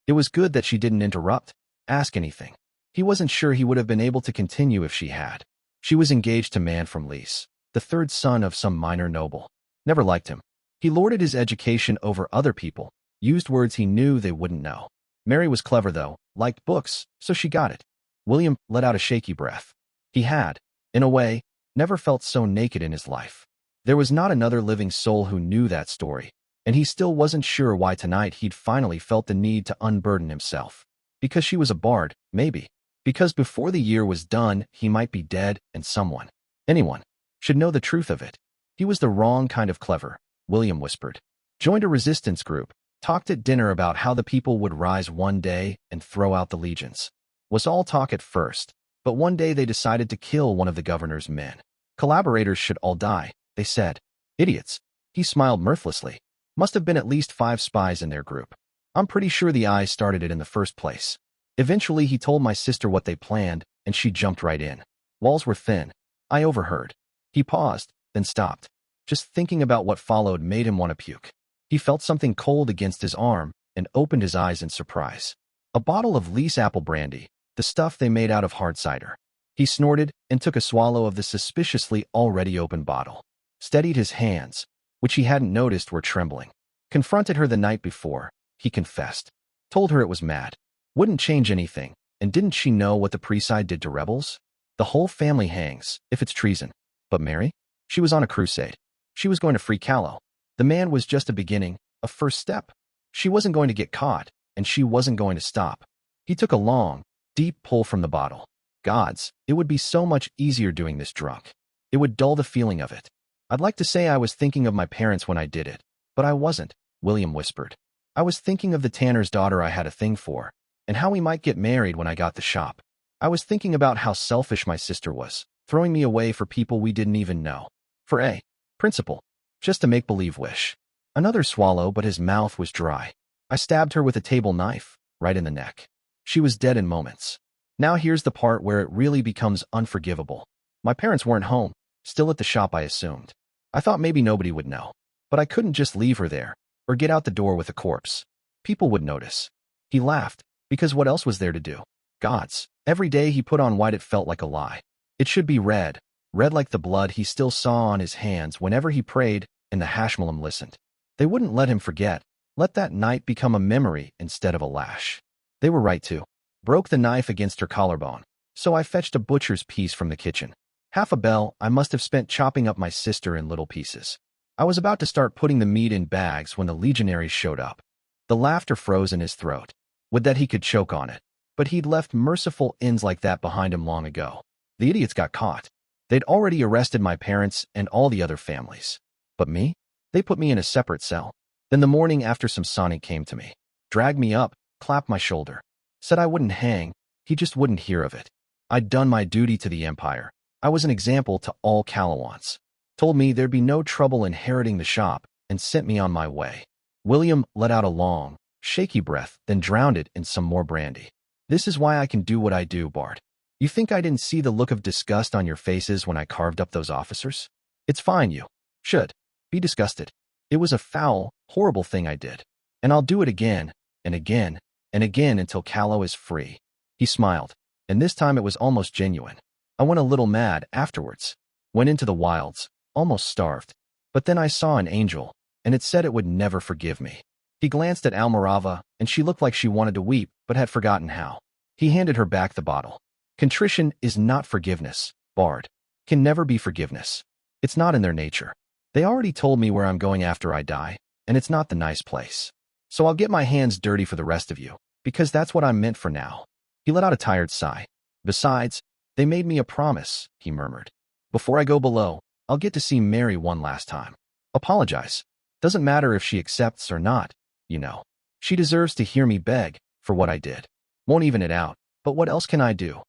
It was good that she didn't interrupt, ask anything. He wasn't sure he would have been able to continue if she had. She was engaged to a man from Lease, the third son of some minor noble. Never liked him. He lorded his education over other people, used words he knew they wouldn't know. Mary was clever though, liked books, so she got it. William let out a shaky breath. He had, in a way, never felt so naked in his life. There was not another living soul who knew that story, and he still wasn't sure why tonight he'd finally felt the need to unburden himself. Because she was a bard, maybe. Because before the year was done, he might be dead and someone, anyone, should know the truth of it. He was the wrong kind of clever, William whispered. Joined a resistance group, talked at dinner about how the people would rise one day and throw out the legions. Was all talk at first, but one day they decided to kill one of the governor's men. Collaborators should all die, they said. Idiots. He smiled mirthlessly. Must have been at least 5 spies in their group. I'm pretty sure the eyes started it in the first place. Eventually he told my sister what they planned, and she jumped right in. Walls were thin. I overheard. He paused, then stopped. Just thinking about what followed made him want to puke. He felt something cold against his arm and opened his eyes in surprise. A bottle of Lease apple brandy, the stuff they made out of hard cider. He snorted and took a swallow of the suspiciously already open bottle. Steadied his hands, which he hadn't noticed were trembling. Confronted her the night before, he confessed. Told her it was mad. Wouldn't change anything, And didn't she know what the Pricide did to rebels? The whole family hangs, if it's treason. But Mary? She was on a crusade. She was going to free Callow. The man was just a beginning, a first step. She wasn't going to get caught, and she wasn't going to stop. He took a long, deep pull from the bottle. Gods, it would be so much easier doing this drunk. It would dull the feeling of it. I'd like to say I was thinking of my parents when I did it, but I wasn't, William whispered. I was thinking of the tanner's daughter I had a thing for, and how we might get married when I got the shop. I was thinking about how selfish my sister was, throwing me away for people we didn't even know. For a principle. Just a make-believe wish. Another swallow, but his mouth was dry. I stabbed her with a table knife, right in the neck. She was dead in moments. Now here's the part where it really becomes unforgivable. My parents weren't home, still at the shop I assumed. I thought maybe nobody would know. But I couldn't just leave her there, or get out the door with a corpse. People would notice. He laughed, because what else was there to do? Gods, every day he put on white it felt like a lie. It should be red like the blood he still saw on his hands whenever he prayed and the Hashmalim listened. They wouldn't let him forget. Let that night become a memory instead of a lash. They were right too. Broke the knife against her collarbone, so I fetched a butcher's piece from the kitchen. Half a bell I must have spent chopping up my sister in little pieces. I was about to start putting the meat in bags when the legionaries showed up. The laughter froze in his throat. Would that he could choke on it. But he'd left merciful ends like that behind him long ago. The idiots got caught. They'd already arrested my parents and all the other families. But me? They put me in a separate cell. Then the morning after some Sonic came to me. Dragged me up, clapped my shoulder. Said I wouldn't hang, he just wouldn't hear of it. I'd done my duty to the Empire. I was an example to all Callowants. Told me there'd be no trouble inheriting the shop, and sent me on my way. William let out a long, shaky breath, then drowned it in some more brandy. This is why I can do what I do, Bart. You think I didn't see the look of disgust on your faces when I carved up those officers? It's fine, you should be disgusted. It was a foul, horrible thing I did. And I'll do it again, and again, and again until Callow is free. He smiled, and this time it was almost genuine. I went a little mad afterwards. Went into the wilds, almost starved. But then I saw an angel, and it said it would never forgive me. He glanced at Almirava, and she looked like she wanted to weep, but had forgotten how. He handed her back the bottle. Contrition is not forgiveness, Bard. Can never be forgiveness. It's not in their nature. They already told me where I'm going after I die, and it's not the nice place. So I'll get my hands dirty for the rest of you, because that's what I'm meant for now. He let out a tired sigh. Besides, they made me a promise, he murmured. Before I go below, I'll get to see Mary one last time. Apologize. Doesn't matter if she accepts or not, you know. She deserves to hear me beg for what I did. Won't even it out, but what else can I do?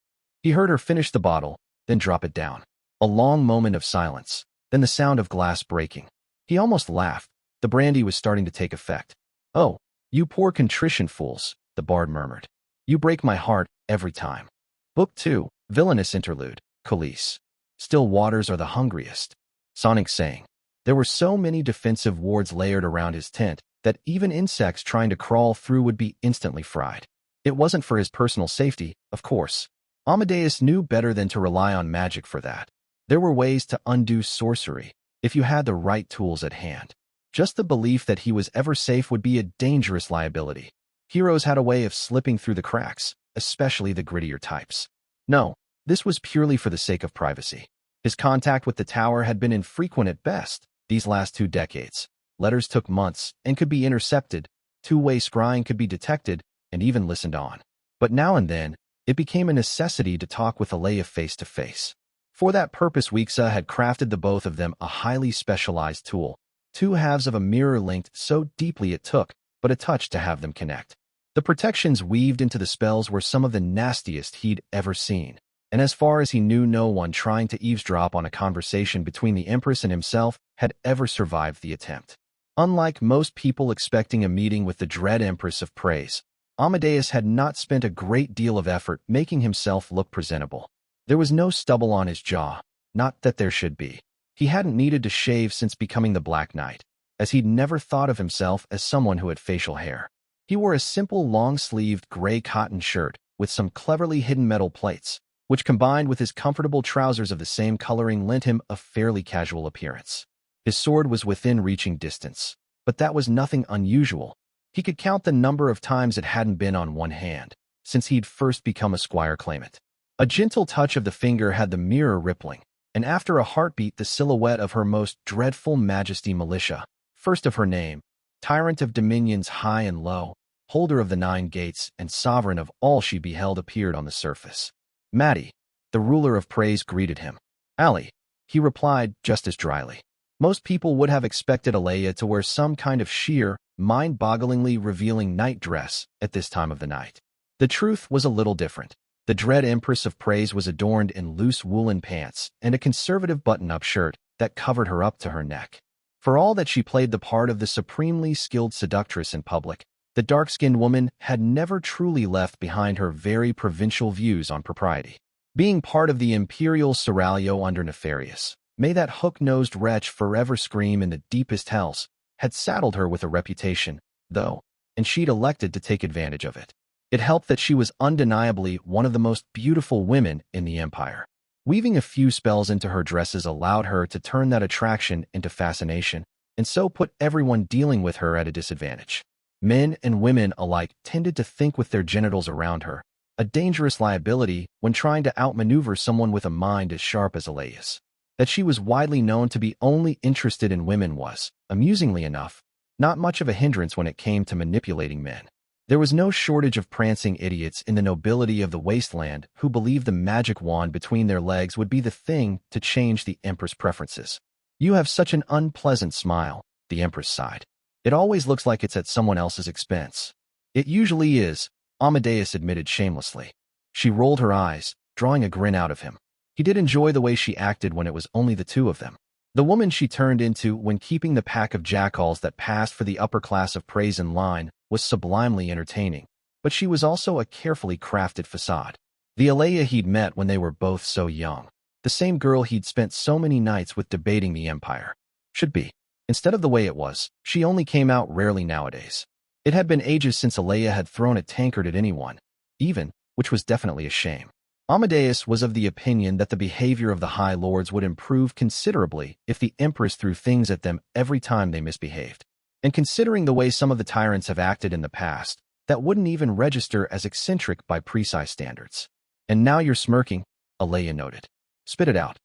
He heard her finish the bottle, then drop it down. A long moment of silence, then the sound of glass breaking. He almost laughed. The brandy was starting to take effect. Oh, you poor contrition fools, the bard murmured. You break my heart every time. Book 2, Villainous Interlude, Coulisse. Still waters are the hungriest. Sonic sang. There were so many defensive wards layered around his tent that even insects trying to crawl through would be instantly fried. It wasn't for his personal safety, of course. Amadeus knew better than to rely on magic for that. There were ways to undo sorcery, if you had the right tools at hand. Just the belief that he was ever safe would be a dangerous liability. Heroes had a way of slipping through the cracks, especially the grittier types. No, this was purely for the sake of privacy. His contact with the tower had been infrequent at best these last 2 decades. Letters took months and could be intercepted, two-way scrying could be detected, and even listened on. But now and then, it became a necessity to talk with Alea face-to-face. For that purpose, Weexa had crafted the both of them a highly specialized tool, 2 halves of a mirror linked so deeply it took but a touch to have them connect. The protections weaved into the spells were some of the nastiest he'd ever seen, and as far as he knew, no one trying to eavesdrop on a conversation between the Empress and himself had ever survived the attempt. Unlike most people expecting a meeting with the dread Empress of Praise, Amadeus had not spent a great deal of effort making himself look presentable. There was no stubble on his jaw, not that there should be. He hadn't needed to shave since becoming the Black Knight, as he'd never thought of himself as someone who had facial hair. He wore a simple long-sleeved gray cotton shirt with some cleverly hidden metal plates, which combined with his comfortable trousers of the same coloring lent him a fairly casual appearance. His sword was within reaching distance, but that was nothing unusual. He could count the number of times it hadn't been on one hand, since he'd first become a squire claimant. A gentle touch of the finger had the mirror rippling, and after a heartbeat the silhouette of her most dreadful majesty militia, first of her name, tyrant of dominions high and low, holder of the 9 gates, and sovereign of all she beheld appeared on the surface. Maddie, the ruler of praise, greeted him. Allie, he replied just as dryly. Most people would have expected Alea to wear some kind of sheer, mind-bogglingly revealing night dress at this time of the night. The truth was a little different. The dread Empress of Praise was adorned in loose woolen pants and a conservative button-up shirt that covered her up to her neck. For all that she played the part of the supremely skilled seductress in public, the dark-skinned woman had never truly left behind her very provincial views on propriety. Being part of the imperial seraglio under Nefarious, may that hook-nosed wretch forever scream in the deepest hells, had saddled her with a reputation, though, and she'd elected to take advantage of it. It helped that she was undeniably one of the most beautiful women in the Empire. Weaving a few spells into her dresses allowed her to turn that attraction into fascination, and so put everyone dealing with her at a disadvantage. Men and women alike tended to think with their genitals around her, a dangerous liability when trying to outmaneuver someone with a mind as sharp as Alea's. That she was widely known to be only interested in women was, amusingly enough, not much of a hindrance when it came to manipulating men. There was no shortage of prancing idiots in the nobility of the wasteland who believed the magic wand between their legs would be the thing to change the Empress' preferences. You have such an unpleasant smile, the Empress sighed. It always looks like it's at someone else's expense. It usually is, Amadeus admitted shamelessly. She rolled her eyes, drawing a grin out of him. He did enjoy the way she acted when it was only the two of them. The woman she turned into when keeping the pack of jackals that passed for the upper class of praise in line was sublimely entertaining, but she was also a carefully crafted facade. The Alea he'd met when they were both so young. The same girl he'd spent so many nights with debating the Empire. Should be. Instead of the way it was, she only came out rarely nowadays. It had been ages since Alea had thrown a tankard at anyone, even, which was definitely a shame. Amadeus was of the opinion that the behavior of the High Lords would improve considerably if the Empress threw things at them every time they misbehaved. And considering the way some of the tyrants have acted in the past, that wouldn't even register as eccentric by precise standards. And now you're smirking, Alea noted. Spit it out.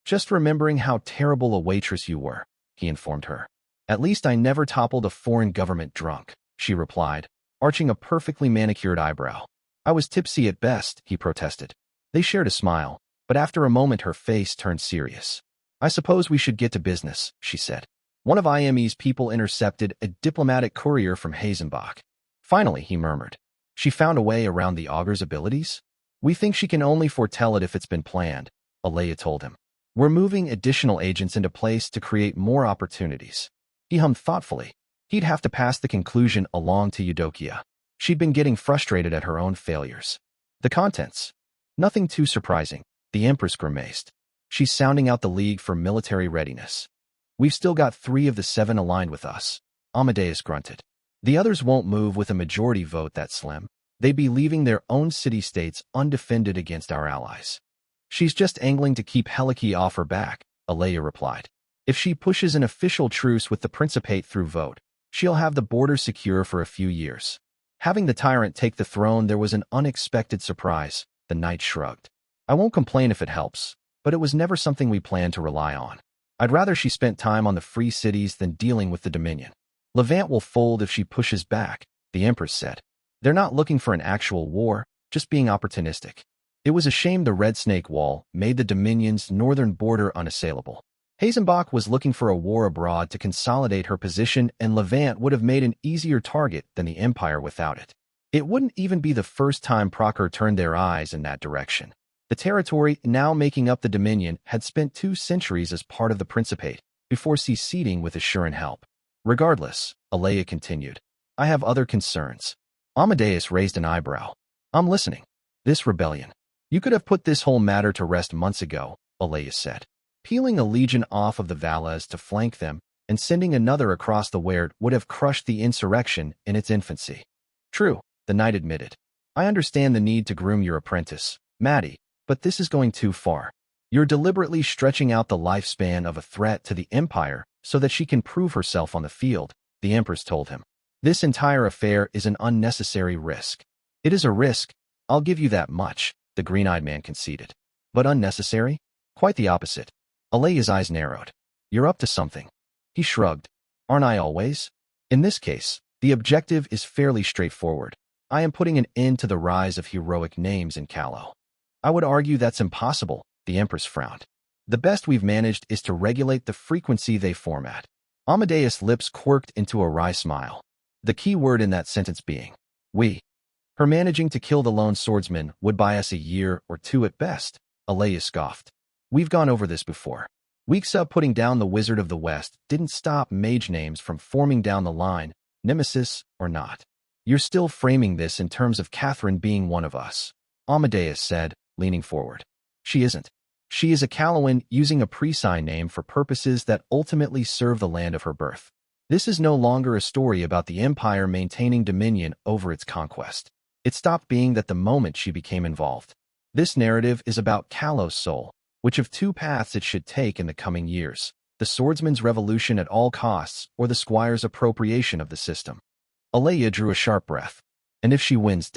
Just remembering how terrible a waitress you were, he informed her. At least I never toppled a foreign government drunk, she replied, arching a perfectly manicured eyebrow. I was tipsy at best, he protested. They shared a smile, but after a moment her face turned serious. I suppose we should get to business, she said. One of IME's people intercepted a diplomatic courier from Hazenbach. Finally, he murmured. She found a way around the augur's abilities? We think she can only foretell it if it's been planned, Alea told him. We're moving additional agents into place to create more opportunities. He hummed thoughtfully. He'd have to pass the conclusion along to Eudokia. She'd been getting frustrated at her own failures. The contents. Nothing too surprising, the Empress grimaced. She's sounding out the League for military readiness. We've still got 3 of the 7 aligned with us, Amadeus grunted. The others won't move with a majority vote that slim. They'd be leaving their own city-states undefended against our allies. She's just angling to keep Heliki off her back, Alea replied. If she pushes an official truce with the Principate through vote, she'll have the border secure for a few years. Having the tyrant take the throne, there was an unexpected surprise. The knight shrugged. I won't complain if it helps, but it was never something we planned to rely on. I'd rather she spent time on the free cities than dealing with the Dominion. Levant will fold if she pushes back, the Empress said. They're not looking for an actual war, just being opportunistic. It was a shame the Red Snake Wall made the Dominion's northern border unassailable. Hazenbach was looking for a war abroad to consolidate her position, and Levant would have made an easier target than the Empire without it. It wouldn't even be the first time Procure turned their eyes in that direction. The territory now making up the Dominion had spent 2 centuries as part of the Principate, before seceding with Assuran help. Regardless, Alea continued, I have other concerns. Amadeus raised an eyebrow. I'm listening. This rebellion. You could have put this whole matter to rest months ago, Alea said. Peeling a legion off of the Valas to flank them, and sending another across the Weird would have crushed the insurrection in its infancy. True, the knight admitted. I understand the need to groom your apprentice, Maddie, but this is going too far. You're deliberately stretching out the lifespan of a threat to the Empire so that she can prove herself on the field, the Empress told him. This entire affair is an unnecessary risk. It is a risk, I'll give you that much, the green-eyed man conceded. But unnecessary? Quite the opposite. Aleya's eyes narrowed. You're up to something. He shrugged. Aren't I always? In this case, the objective is fairly straightforward. I am putting an end to the rise of heroic names in Callow. I would argue that's impossible, the Empress frowned. The best we've managed is to regulate the frequency they format. Amadeus' lips quirked into a wry smile. The key word in that sentence being, we. Her managing to kill the lone swordsman would buy us a year or two at best, Aleya scoffed. We've gone over this before. Weeks up putting down the Wizard of the West didn't stop mage names from forming down the line, nemesis or not. You're still framing this in terms of Catherine being one of us, Amadeus said, leaning forward. She isn't. She is a Callowan using a pre-sign name for purposes that ultimately serve the land of her birth. This is no longer a story about the Empire maintaining dominion over its conquest. It stopped being that the moment she became involved. This narrative is about Callow's soul, which of two paths it should take in the coming years, the swordsman's revolution at all costs or the squire's appropriation of the system. Aleya drew a sharp breath. And if she wins,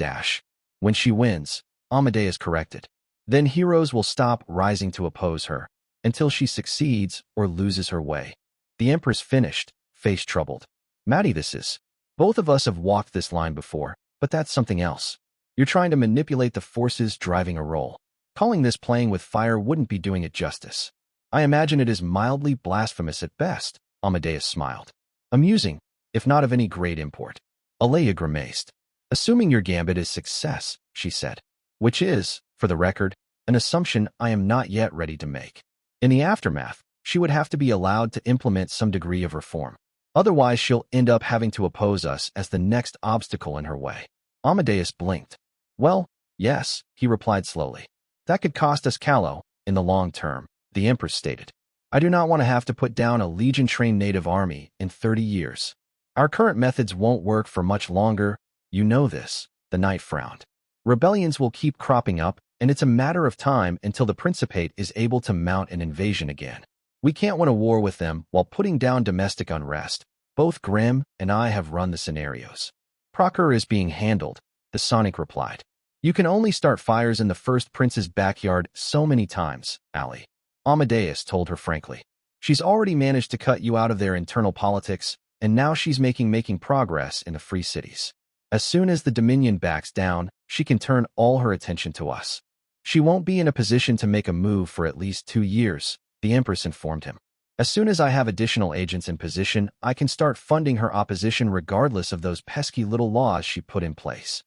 when she wins, Amadeus corrected. Then heroes will stop rising to oppose her, until she succeeds or loses her way. The Empress finished, face troubled. Maddie, this is. Both of us have walked this line before, but that's something else. You're trying to manipulate the forces driving a role. Calling this playing with fire wouldn't be doing it justice. I imagine it is mildly blasphemous at best, Amadeus smiled. Amusing, if not of any great import. Aleya grimaced. Assuming your gambit is success, she said. Which is, for the record, an assumption I am not yet ready to make. In the aftermath, she would have to be allowed to implement some degree of reform. Otherwise, she'll end up having to oppose us as the next obstacle in her way. Amadeus blinked. Well, yes, he replied slowly. That could cost us Callow, in the long term, the Empress stated. I do not want to have to put down a Legion-trained native army in 30 years. Our current methods won't work for much longer. You know this, the knight frowned. Rebellions will keep cropping up, and it's a matter of time until the Principate is able to mount an invasion again. We can't win a war with them while putting down domestic unrest. Both Grimm and I have run the scenarios. Procure is being handled, the Sonic replied. You can only start fires in the first prince's backyard so many times, Allie. Amadeus told her frankly. She's already managed to cut you out of their internal politics, and now she's making progress in the free cities. As soon as the Dominion backs down, she can turn all her attention to us. She won't be in a position to make a move for at least 2 years, the Empress informed him. As soon as I have additional agents in position, I can start funding her opposition regardless of those pesky little laws she put in place.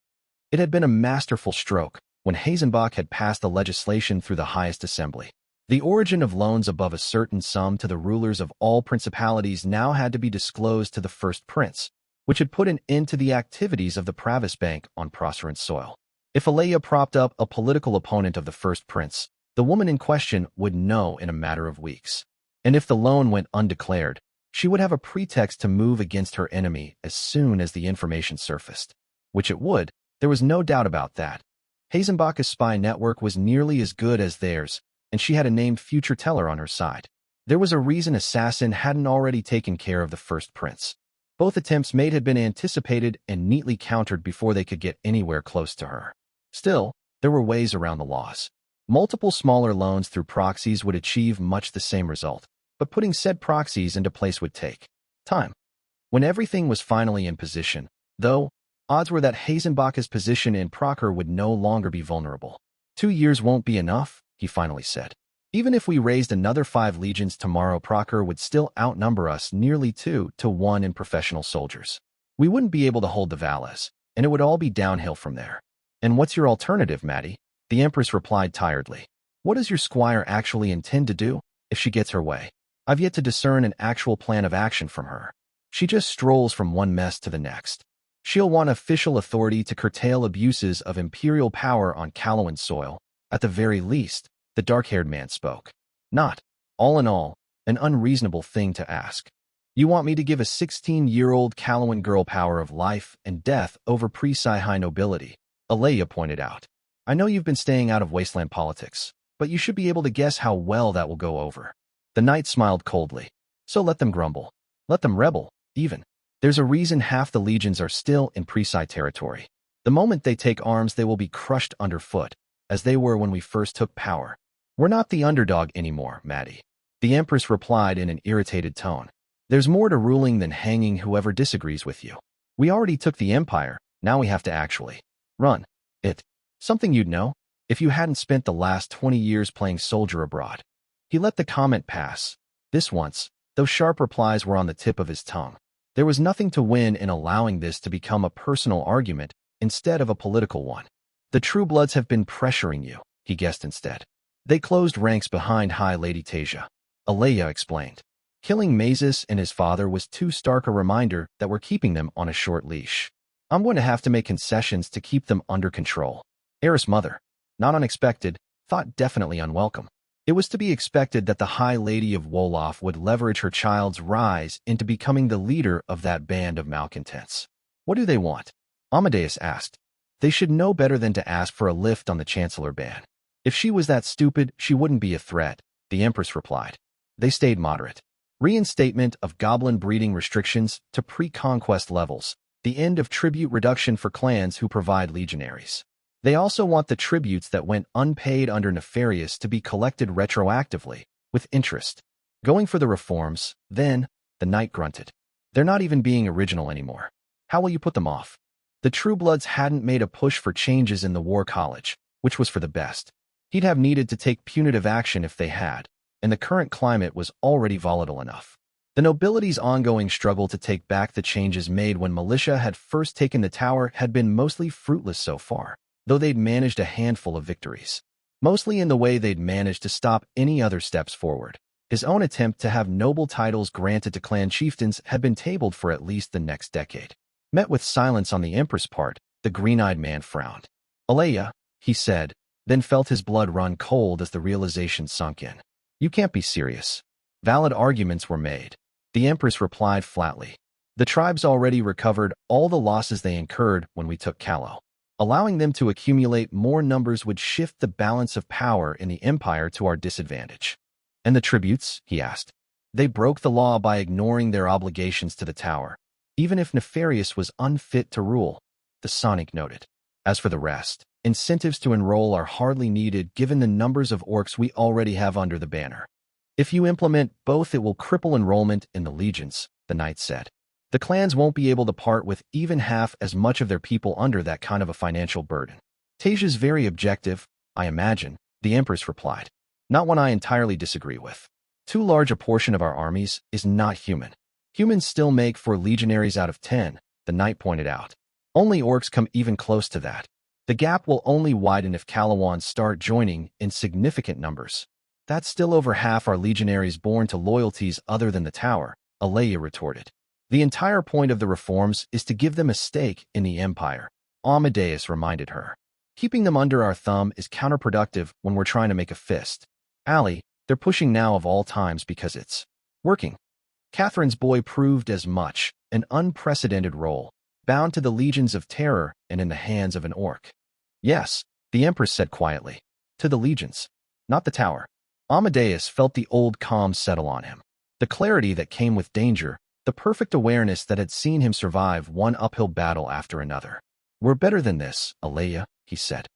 It had been a masterful stroke when Hazenbach had passed the legislation through the highest assembly. The origin of loans above a certain sum to the rulers of all principalities now had to be disclosed to the first prince, which had put an end to the activities of the Pravis Bank on Proserant soil. If Aleya propped up a political opponent of the first prince, the woman in question would know in a matter of weeks. And if the loan went undeclared, she would have a pretext to move against her enemy as soon as the information surfaced. Which it would, there was no doubt about that. Hazenbach's spy network was nearly as good as theirs, and she had a named future teller on her side. There was a reason Assassin hadn't already taken care of the first prince. Both attempts made had been anticipated and neatly countered before they could get anywhere close to her. Still, there were ways around the laws. Multiple smaller loans through proxies would achieve much the same result, but putting said proxies into place would take time. When everything was finally in position, though, odds were that Hazenbach's position in Procure would no longer be vulnerable. 2 years won't be enough, he finally said. Even if we raised another 5 legions tomorrow, Procure would still outnumber us nearly 2 to 1 in professional soldiers. We wouldn't be able to hold the Valles, and it would all be downhill from there. And what's your alternative, Maddie? The Empress replied tiredly. What does your squire actually intend to do, if she gets her way? I've yet to discern an actual plan of action from her. She just strolls from one mess to the next. She'll want official authority to curtail abuses of imperial power on Callowan soil, at the very least, the dark-haired man spoke. Not, all in all, an unreasonable thing to ask. You want me to give a 16-year-old Callowan girl power of life and death over pre-Sci-High nobility, Aleya pointed out. I know you've been staying out of wasteland politics, but you should be able to guess how well that will go over. The knight smiled coldly. So let them grumble. Let them rebel, even. There's a reason half the legions are still in pre-Sci territory. The moment they take arms, they will be crushed underfoot, as they were when we first took power. We're not the underdog anymore, Maddie. The Empress replied in an irritated tone. There's more to ruling than hanging whoever disagrees with you. We already took the Empire, now we have to actually run it. Something you'd know if you hadn't spent the last 20 years playing soldier abroad. He let the comment pass. This once, those sharp replies were on the tip of his tongue. There was nothing to win in allowing this to become a personal argument instead of a political one. The True Bloods have been pressuring you, he guessed instead. They closed ranks behind High Lady Tasia. Alea explained. Killing Mazis and his father was too stark a reminder that we're keeping them on a short leash. I'm going to have to make concessions to keep them under control. Eris' mother, not unexpected, thought definitely unwelcome. It was to be expected that the High Lady of Wolof would leverage her child's rise into becoming the leader of that band of malcontents. What do they want? Amadeus asked. They should know better than to ask for a lift on the Chancellor ban. If she was that stupid, she wouldn't be a threat, the Empress replied. They stayed moderate. Reinstatement of goblin breeding restrictions to pre-conquest levels. The end of tribute reduction for clans who provide legionaries. They also want the tributes that went unpaid under Nefarious to be collected retroactively, with interest. Going for the reforms, then, the knight grunted. They're not even being original anymore. How will you put them off? The True Bloods hadn't made a push for changes in the War College, which was for the best. He'd have needed to take punitive action if they had, and the current climate was already volatile enough. The nobility's ongoing struggle to take back the changes made when militia had first taken the tower had been mostly fruitless so far, though they'd managed a handful of victories. Mostly in the way they'd managed to stop any other steps forward. His own attempt to have noble titles granted to clan chieftains had been tabled for at least the next decade. Met with silence on the Empress' part, the green-eyed man frowned. Alea, he said, then felt his blood run cold as the realization sunk in. You can't be serious. Valid arguments were made. The Empress replied flatly. The tribes already recovered all the losses they incurred when we took Callow. Allowing them to accumulate more numbers would shift the balance of power in the Empire to our disadvantage. And the tributes? He asked. They broke the law by ignoring their obligations to the tower, even if Nefarious was unfit to rule, the Sonic noted. As for the rest, incentives to enroll are hardly needed given the numbers of orcs we already have under the banner. If you implement both, it will cripple enrollment in the legions, the knight said. The clans won't be able to part with even half as much of their people under that kind of a financial burden. Tasia's very objective, I imagine, the Empress replied. Not one I entirely disagree with. Too large a portion of our armies is not human. Humans still make 4 legionaries out of 10, the knight pointed out. Only orcs come even close to that. The gap will only widen if Calawans start joining in significant numbers. That's still over half our legionaries born to loyalties other than the tower, Alea retorted. The entire point of the reforms is to give them a stake in the Empire, Amadeus reminded her. Keeping them under our thumb is counterproductive when we're trying to make a fist. Allie, they're pushing now of all times because it's working. Catherine's boy proved as much, an unprecedented role, bound to the legions of terror and in the hands of an orc. Yes, the Empress said quietly. To the legions, not the tower. Amadeus felt the old calm settle on him. The clarity that came with danger, the perfect awareness that had seen him survive one uphill battle after another. We're better than this, Alea, he said.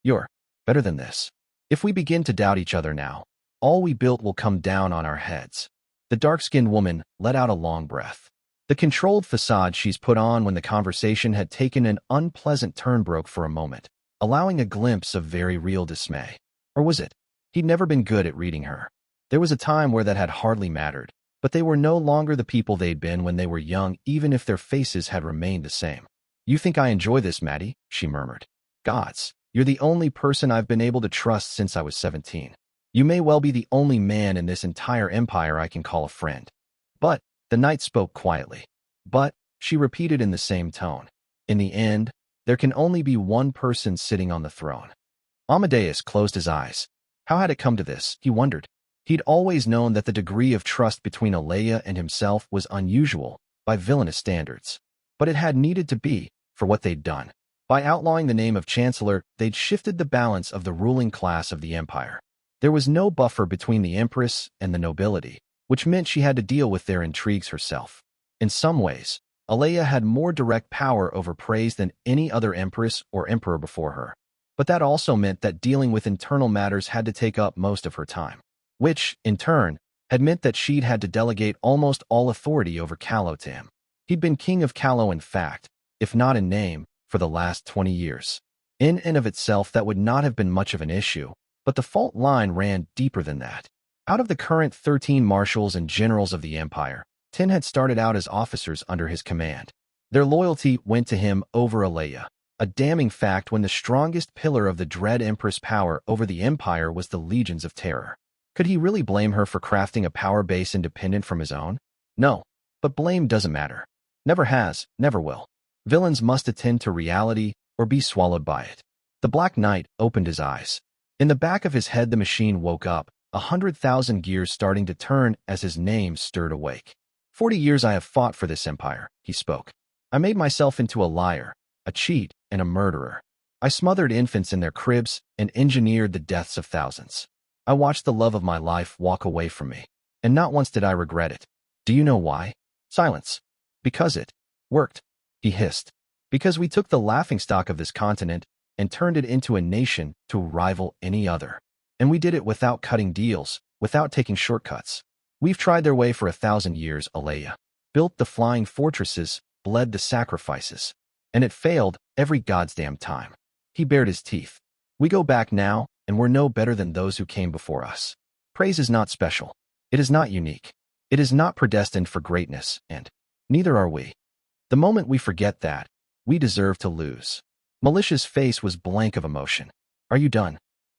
You're better than this. If we begin to doubt each other now, all we built will come down on our heads. The dark-skinned woman let out a long breath. The controlled facade she's put on when the conversation had taken an unpleasant turn broke for a moment, allowing a glimpse of very real dismay. Or was it? He'd never been good at reading her. There was a time where that had hardly mattered, but they were no longer the people they'd been when they were young, even if their faces had remained the same. You think I enjoy this, Maddie? She murmured. Gods, you're the only person I've been able to trust since I was 17. You may well be the only man in this entire empire I can call a friend. But, the knight spoke quietly. But, she repeated in the same tone. In the end, there can only be one person sitting on the throne. Amadeus closed his eyes. How had it come to this, he wondered. He'd always known that the degree of trust between Alea and himself was unusual, by villainous standards. But it had needed to be, for what they'd done. By outlawing the name of Chancellor, they'd shifted the balance of the ruling class of the empire. There was no buffer between the Empress and the nobility, which meant she had to deal with their intrigues herself. In some ways, Alea had more direct power over praise than any other empress or emperor before her. But that also meant that dealing with internal matters had to take up most of her time, which, in turn, had meant that she'd had to delegate almost all authority over Callow to him. He'd been king of Callow in fact, if not in name, for the last 20 years. In and of itself, that would not have been much of an issue, but the fault line ran deeper than that. Out of the current 13 marshals and generals of the empire, 10 had started out as officers under his command. Their loyalty went to him over Alea, a damning fact when the strongest pillar of the Dread Empress' power over the empire was the Legions of Terror. Could he really blame her for crafting a power base independent from his own? No, but blame doesn't matter. Never has, never will. Villains must attend to reality or be swallowed by it. The Black Knight opened his eyes. In the back of his head the machine woke up, 100,000 gears starting to turn as his name stirred awake. 40 years I have fought for this empire, he spoke. I made myself into a liar, a cheat, and a murderer. I smothered infants in their cribs and engineered the deaths of thousands. I watched the love of my life walk away from me, and not once did I regret it. Do you know why? Silence. Because it worked, he hissed. Because we took the laughingstock of this continent and turned it into a nation to rival any other. And we did it without cutting deals, without taking shortcuts. We've tried their way for 1,000 years, Alea. Built the flying fortresses, bled the sacrifices. And it failed every goddamn time. He bared his teeth. We go back now, and we're no better than those who came before us. Praise is not special. It is not unique. It is not predestined for greatness, and neither are we. The moment we forget that, we deserve to lose. Militia's face was blank of emotion. Are you done?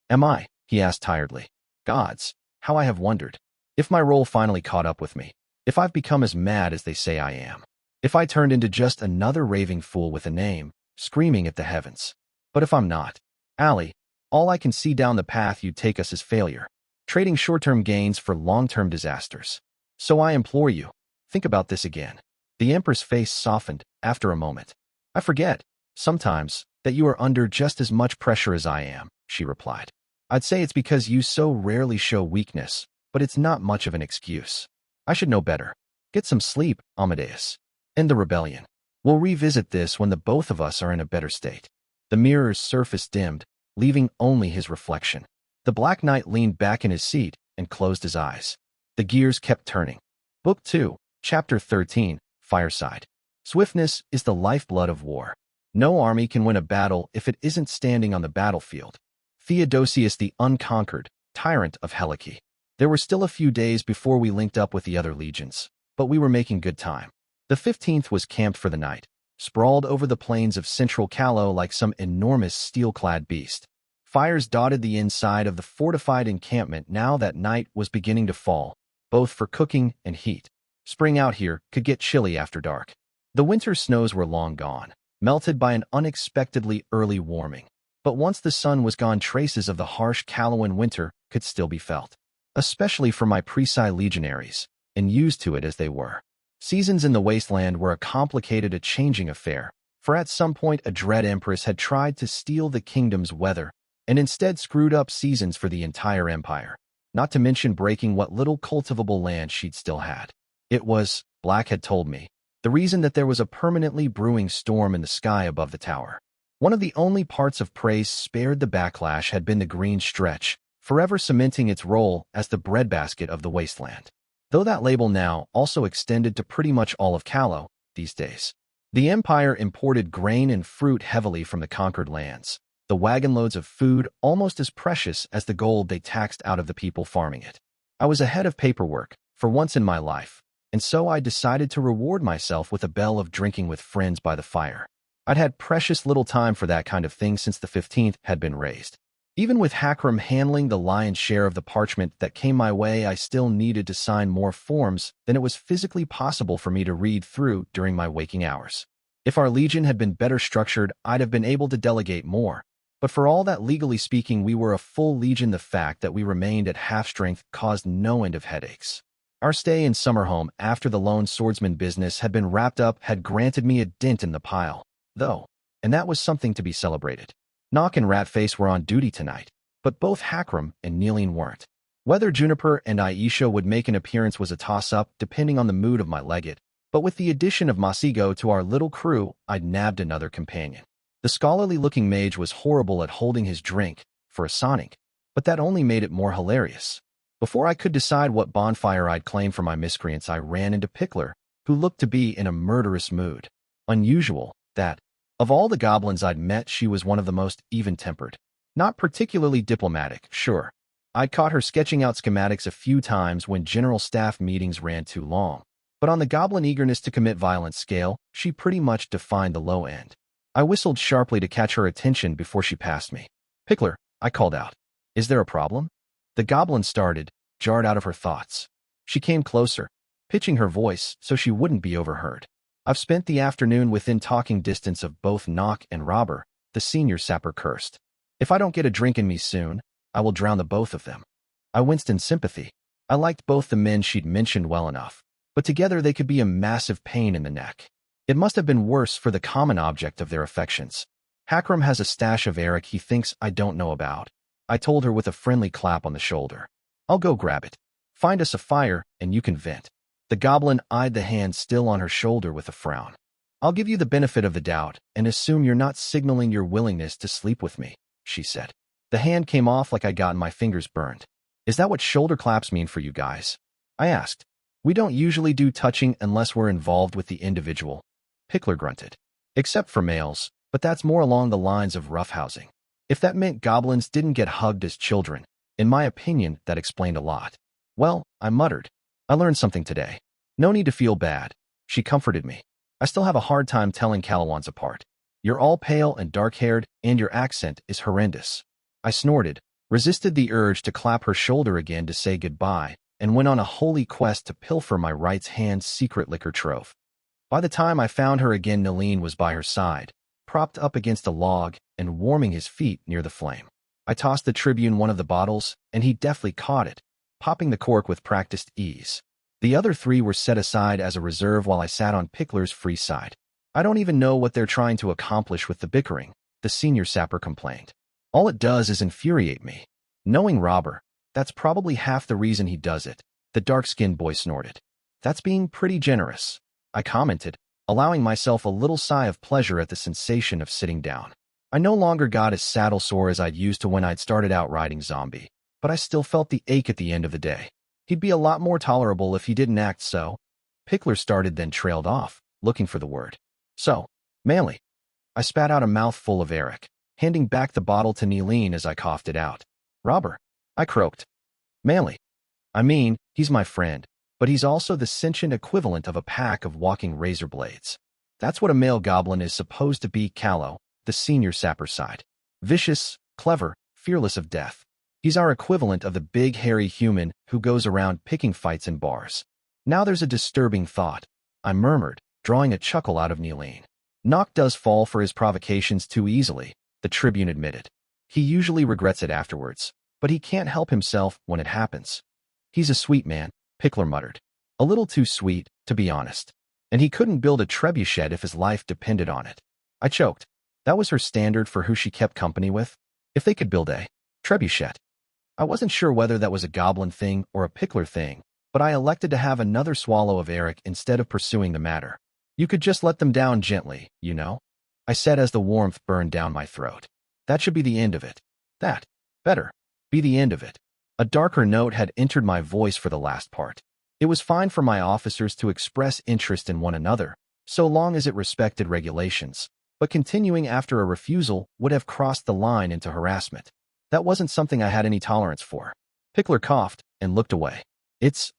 Am I? He asked tiredly. Gods, how I have wondered. If my role finally caught up with me. If I've become as mad as they say I am. If I turned into just another raving fool with a name, screaming at the heavens. But if I'm not, Allie, all I can see down the path you'd take us is failure. Trading short-term gains for long-term disasters. So I implore you, think about this again. The Emperor's face softened after a moment. I forget, sometimes, that you are under just as much pressure as I am, she replied. I'd say it's because you so rarely show weakness, but it's not much of an excuse. I should know better. Get some sleep, Amadeus. End the rebellion. We'll revisit this when the both of us are in a better state. The mirror's surface dimmed, leaving only his reflection. The Black Knight leaned back in his seat and closed his eyes. The gears kept turning. Book 2, Chapter 13, Fireside. Swiftness is the lifeblood of war. No army can win a battle if it isn't standing on the battlefield. Theodosius the Unconquered, tyrant of Helike. There were still a few days before we linked up with the other legions, but we were making good time. The 15th was camped for the night, sprawled over the plains of central Callow like some enormous steel-clad beast. Fires dotted the inside of the fortified encampment now that night was beginning to fall, both for cooking and heat. Spring out here could get chilly after dark. The winter snows were long gone, melted by an unexpectedly early warming. But once the sun was gone, traces of the harsh Callowan winter could still be felt, especially for my Presi legionaries, and used to it as they were. Seasons in the wasteland were a complicated, a changing affair, for at some point a dread empress had tried to steal the kingdom's weather, and instead screwed up seasons for the entire empire, not to mention breaking what little cultivable land she'd still had. It was, Black had told me, the reason that there was a permanently brewing storm in the sky above the tower. One of the only parts of praise spared the backlash had been the green stretch, forever cementing its role as the breadbasket of the wasteland. Though that label now also extended to pretty much all of Callow these days. The empire imported grain and fruit heavily from the conquered lands, the wagon loads of food almost as precious as the gold they taxed out of the people farming it. I was ahead of paperwork, for once in my life, and so I decided to reward myself with a bell of drinking with friends by the fire. I'd had precious little time for that kind of thing since the 15th had been raised. Even with Hakram handling the lion's share of the parchment that came my way, I still needed to sign more forms than it was physically possible for me to read through during my waking hours. If our legion had been better structured, I'd have been able to delegate more. But for all that, legally speaking, we were a full legion. The fact that we remained at half strength caused no end of headaches. Our stay in Summerhome after the lone swordsman business had been wrapped up had granted me a dent in the pile, though, and that was something to be celebrated. Nock and Ratface were on duty tonight, but both Hakram and Neeleen weren't. Whether Juniper and Aisha would make an appearance was a toss-up, depending on the mood of my legate, But with the addition of Masigo to our little crew, I'd nabbed another companion. The scholarly-looking mage was horrible at holding his drink for a sonic, but that only made it more hilarious. Before I could decide what bonfire I'd claim for my miscreants, I ran into Pickler, who looked to be in a murderous mood. Unusual, that, of all the goblins I'd met, she was one of the most even-tempered. Not particularly diplomatic, sure. I'd caught her sketching out schematics a few times when general staff meetings ran too long. But on the goblin eagerness to commit violence scale, she pretty much defined the low end. I whistled sharply to catch her attention before she passed me. "Pickler," I called out. "Is there a problem?" The goblin started, jarred out of her thoughts. She came closer, pitching her voice so she wouldn't be overheard. "I've spent the afternoon within talking distance of both Nock and Robber," the senior sapper cursed. "If I don't get a drink in me soon, I will drown the both of them." I winced in sympathy. I liked both the men she'd mentioned well enough, but together they could be a massive pain in the neck. It must have been worse for the common object of their affections. "Hakram has a stash of Eric he thinks I don't know about," I told her with a friendly clap on the shoulder. "I'll go grab it. Find us a fire, and you can vent." The goblin eyed the hand still on her shoulder with a frown. "I'll give you the benefit of the doubt and assume you're not signaling your willingness to sleep with me," she said. The hand came off like I'd gotten my fingers burned. "Is that what shoulder claps mean for you guys?" I asked. "We don't usually do touching unless we're involved with the individual," Pickler grunted. "Except for males, but that's more along the lines of roughhousing. If that meant goblins didn't get hugged as children, in my opinion, that explained a lot." "Well," I muttered, "I learned something today." "No need to feel bad," she comforted me. "I still have a hard time telling Calawans apart. You're all pale and dark-haired, and your accent is horrendous." I snorted, resisted the urge to clap her shoulder again to say goodbye, and went on a holy quest to pilfer my right-hand's secret liquor trove. By the time I found her again, Nalin was by her side, propped up against a log and warming his feet near the flame. I tossed the Tribune one of the bottles, and he deftly caught it, popping the cork with practiced ease. The other three were set aside as a reserve while I sat on Pickler's free side. "I don't even know what they're trying to accomplish with the bickering," the senior sapper complained. "All it does is infuriate me. Knowing Robber, that's probably half the reason he does it," the dark-skinned boy snorted. "That's being pretty generous," I commented, allowing myself a little sigh of pleasure at the sensation of sitting down. I no longer got as saddle sore as I'd used to when I'd started out riding Zombie, but I still felt the ache at the end of the day. He'd be a lot more tolerable if he didn't act so. Pickler started, then trailed off, looking for the word. "So, manly." I spat out a mouthful of Eric, handing back the bottle to Nalin as I coughed it out. "Robber," I croaked. "Manly. I mean, he's my friend, but he's also the sentient equivalent of a pack of walking razor blades. That's what a male goblin is supposed to be." Callow, the senior sapper sighed. "Vicious, clever, fearless of death. He's our equivalent of the big hairy human who goes around picking fights in bars." "Now there's a disturbing thought," I murmured, drawing a chuckle out of Nalin. "Nock does fall for his provocations too easily," the Tribune admitted. "He usually regrets it afterwards, but he can't help himself when it happens." "He's a sweet man," Pickler muttered. "A little too sweet, to be honest. And he couldn't build a trebuchet if his life depended on it." I choked. That was her standard for who she kept company with? If they could build a trebuchet. I wasn't sure whether that was a goblin thing or a Pickler thing, but I elected to have another swallow of Eric instead of pursuing the matter. "You could just let them down gently, you know," I said as the warmth burned down my throat. "That should be the end of it. That, better, be the end of it." A darker note had entered my voice for the last part. It was fine for my officers to express interest in one another, so long as it respected regulations, but continuing after a refusal would have crossed the line into harassment. That wasn't something I had any tolerance for. Pickler coughed and looked away. "It's,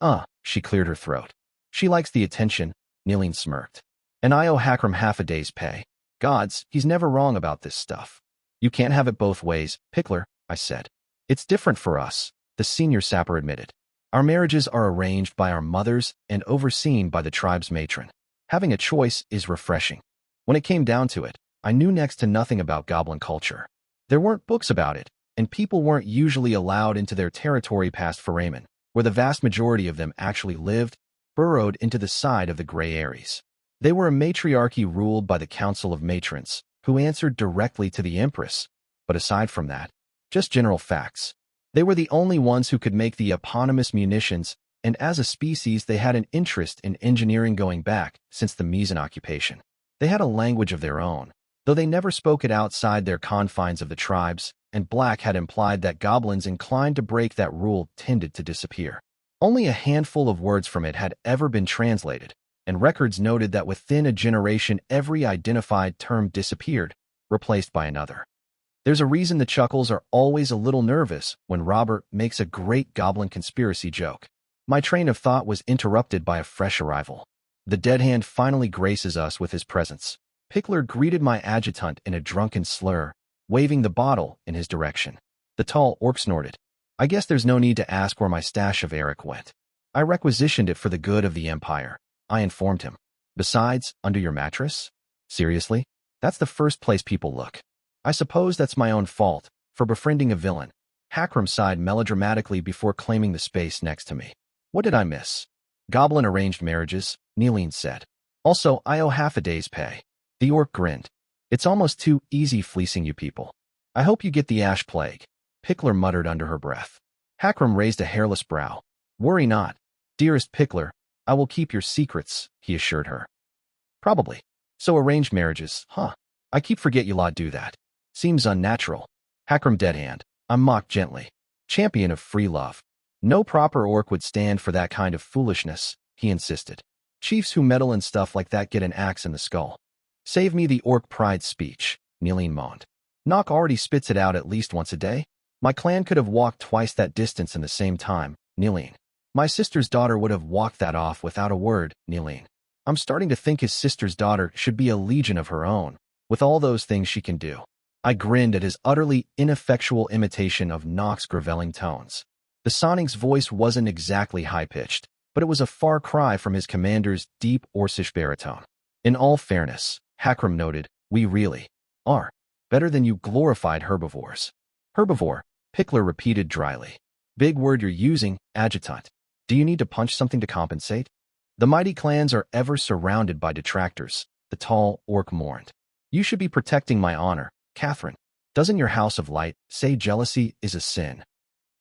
she cleared her throat. "She likes the attention," Nalin smirked. "And I owe Hakram half a day's pay. Gods, he's never wrong about this stuff." "You can't have it both ways, Pickler," I said. "It's different for us," the senior sapper admitted. "Our marriages are arranged by our mothers and overseen by the tribe's matron. Having a choice is refreshing." When it came down to it, I knew next to nothing about goblin culture. There weren't books about it, and people weren't usually allowed into their territory past Foramen, where the vast majority of them actually lived, burrowed into the side of the Grey Ares. They were a matriarchy ruled by the Council of Matrons, who answered directly to the Empress, but aside from that, just general facts. They were the only ones who could make the eponymous munitions and as a species they had an interest in engineering going back since the Misan occupation. They had a language of their own, though they never spoke it outside their confines of the tribes, and Black had implied that goblins inclined to break that rule tended to disappear. Only a handful of words from it had ever been translated, and records noted that within a generation every identified term disappeared, replaced by another. There's a reason the Chuckles are always a little nervous when Robert makes a great goblin conspiracy joke. My train of thought was interrupted by a fresh arrival. The dead hand finally graces us with his presence. Pickler greeted my adjutant in a drunken slur, waving the bottle in his direction. The tall orc snorted. I guess there's no need to ask where my stash of Eric went. I requisitioned it for the good of the Empire, I informed him. Besides, under your mattress? Seriously? That's the first place people look. I suppose that's my own fault, for befriending a villain. Hakram sighed melodramatically before claiming the space next to me. What did I miss? Goblin arranged marriages, Neeline said. Also, I owe half a day's pay. The orc grinned. It's almost too easy fleecing you people. I hope you get the ash plague. Pickler muttered under her breath. Hakram raised a hairless brow. Worry not. Dearest Pickler, I will keep your secrets, he assured her. Probably. So arranged marriages, huh? I keep forget you lot do that. Seems unnatural. Hakram deadhand. I mocked gently. Champion of free love. No proper orc would stand for that kind of foolishness, he insisted. Chiefs who meddle in stuff like that get an axe in the skull. Save me the orc pride speech, Neeline moaned. Nock already spits it out at least once a day. My clan could have walked twice that distance in the same time, Neeline. My sister's daughter would have walked that off without a word, Neeline. I'm starting to think his sister's daughter should be a legion of her own, with all those things she can do. I grinned at his utterly ineffectual imitation of Nock's grovelling tones. The Sonic's voice wasn't exactly high-pitched, but it was a far cry from his commander's deep Orcish baritone. In all fairness, Hakram noted, we really are better than you glorified herbivores. Herbivore, Pickler repeated dryly. Big word you're using, adjutant. Do you need to punch something to compensate? The mighty clans are ever surrounded by detractors, the tall orc mourned. You should be protecting my honor, Catherine. Doesn't your house of light say jealousy is a sin?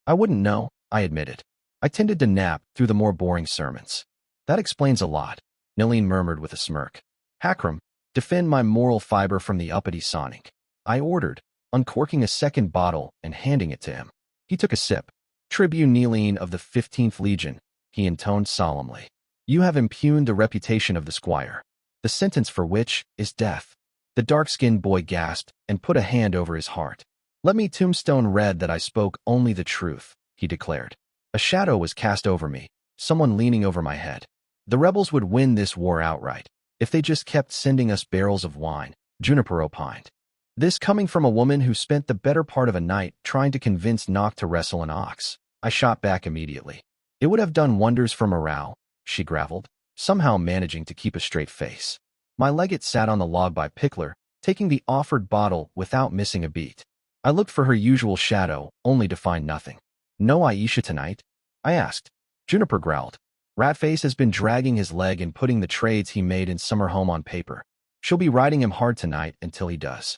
I wouldn't know, I admitted. I tended to nap through the more boring sermons. That explains a lot, Neeline murmured with a smirk. Hakram, defend my moral fiber from the uppity Sonic. I ordered, uncorking a second bottle and handing it to him. He took a sip. Tribune Neeline of the 15th Legion, he intoned solemnly. You have impugned the reputation of the squire, the sentence for which is death. The dark-skinned boy gasped and put a hand over his heart. Let me tombstone read that I spoke only the truth, he declared. A shadow was cast over me, someone leaning over my head. The rebels would win this war outright, if they just kept sending us barrels of wine, Juniper opined. This coming from a woman who spent the better part of a night trying to convince Nock to wrestle an ox. I shot back immediately. It would have done wonders for morale, she gravelled, somehow managing to keep a straight face. My legate sat on the log by Pickler, taking the offered bottle without missing a beat. I looked for her usual shadow, only to find nothing. No Aisha tonight? I asked. Juniper growled. Ratface has been dragging his leg and putting the trades he made in summer home on paper. She'll be riding him hard tonight until he does.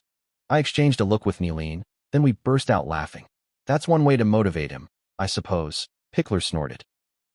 I exchanged a look with Neeline, then we burst out laughing. That's one way to motivate him, I suppose, Pickler snorted.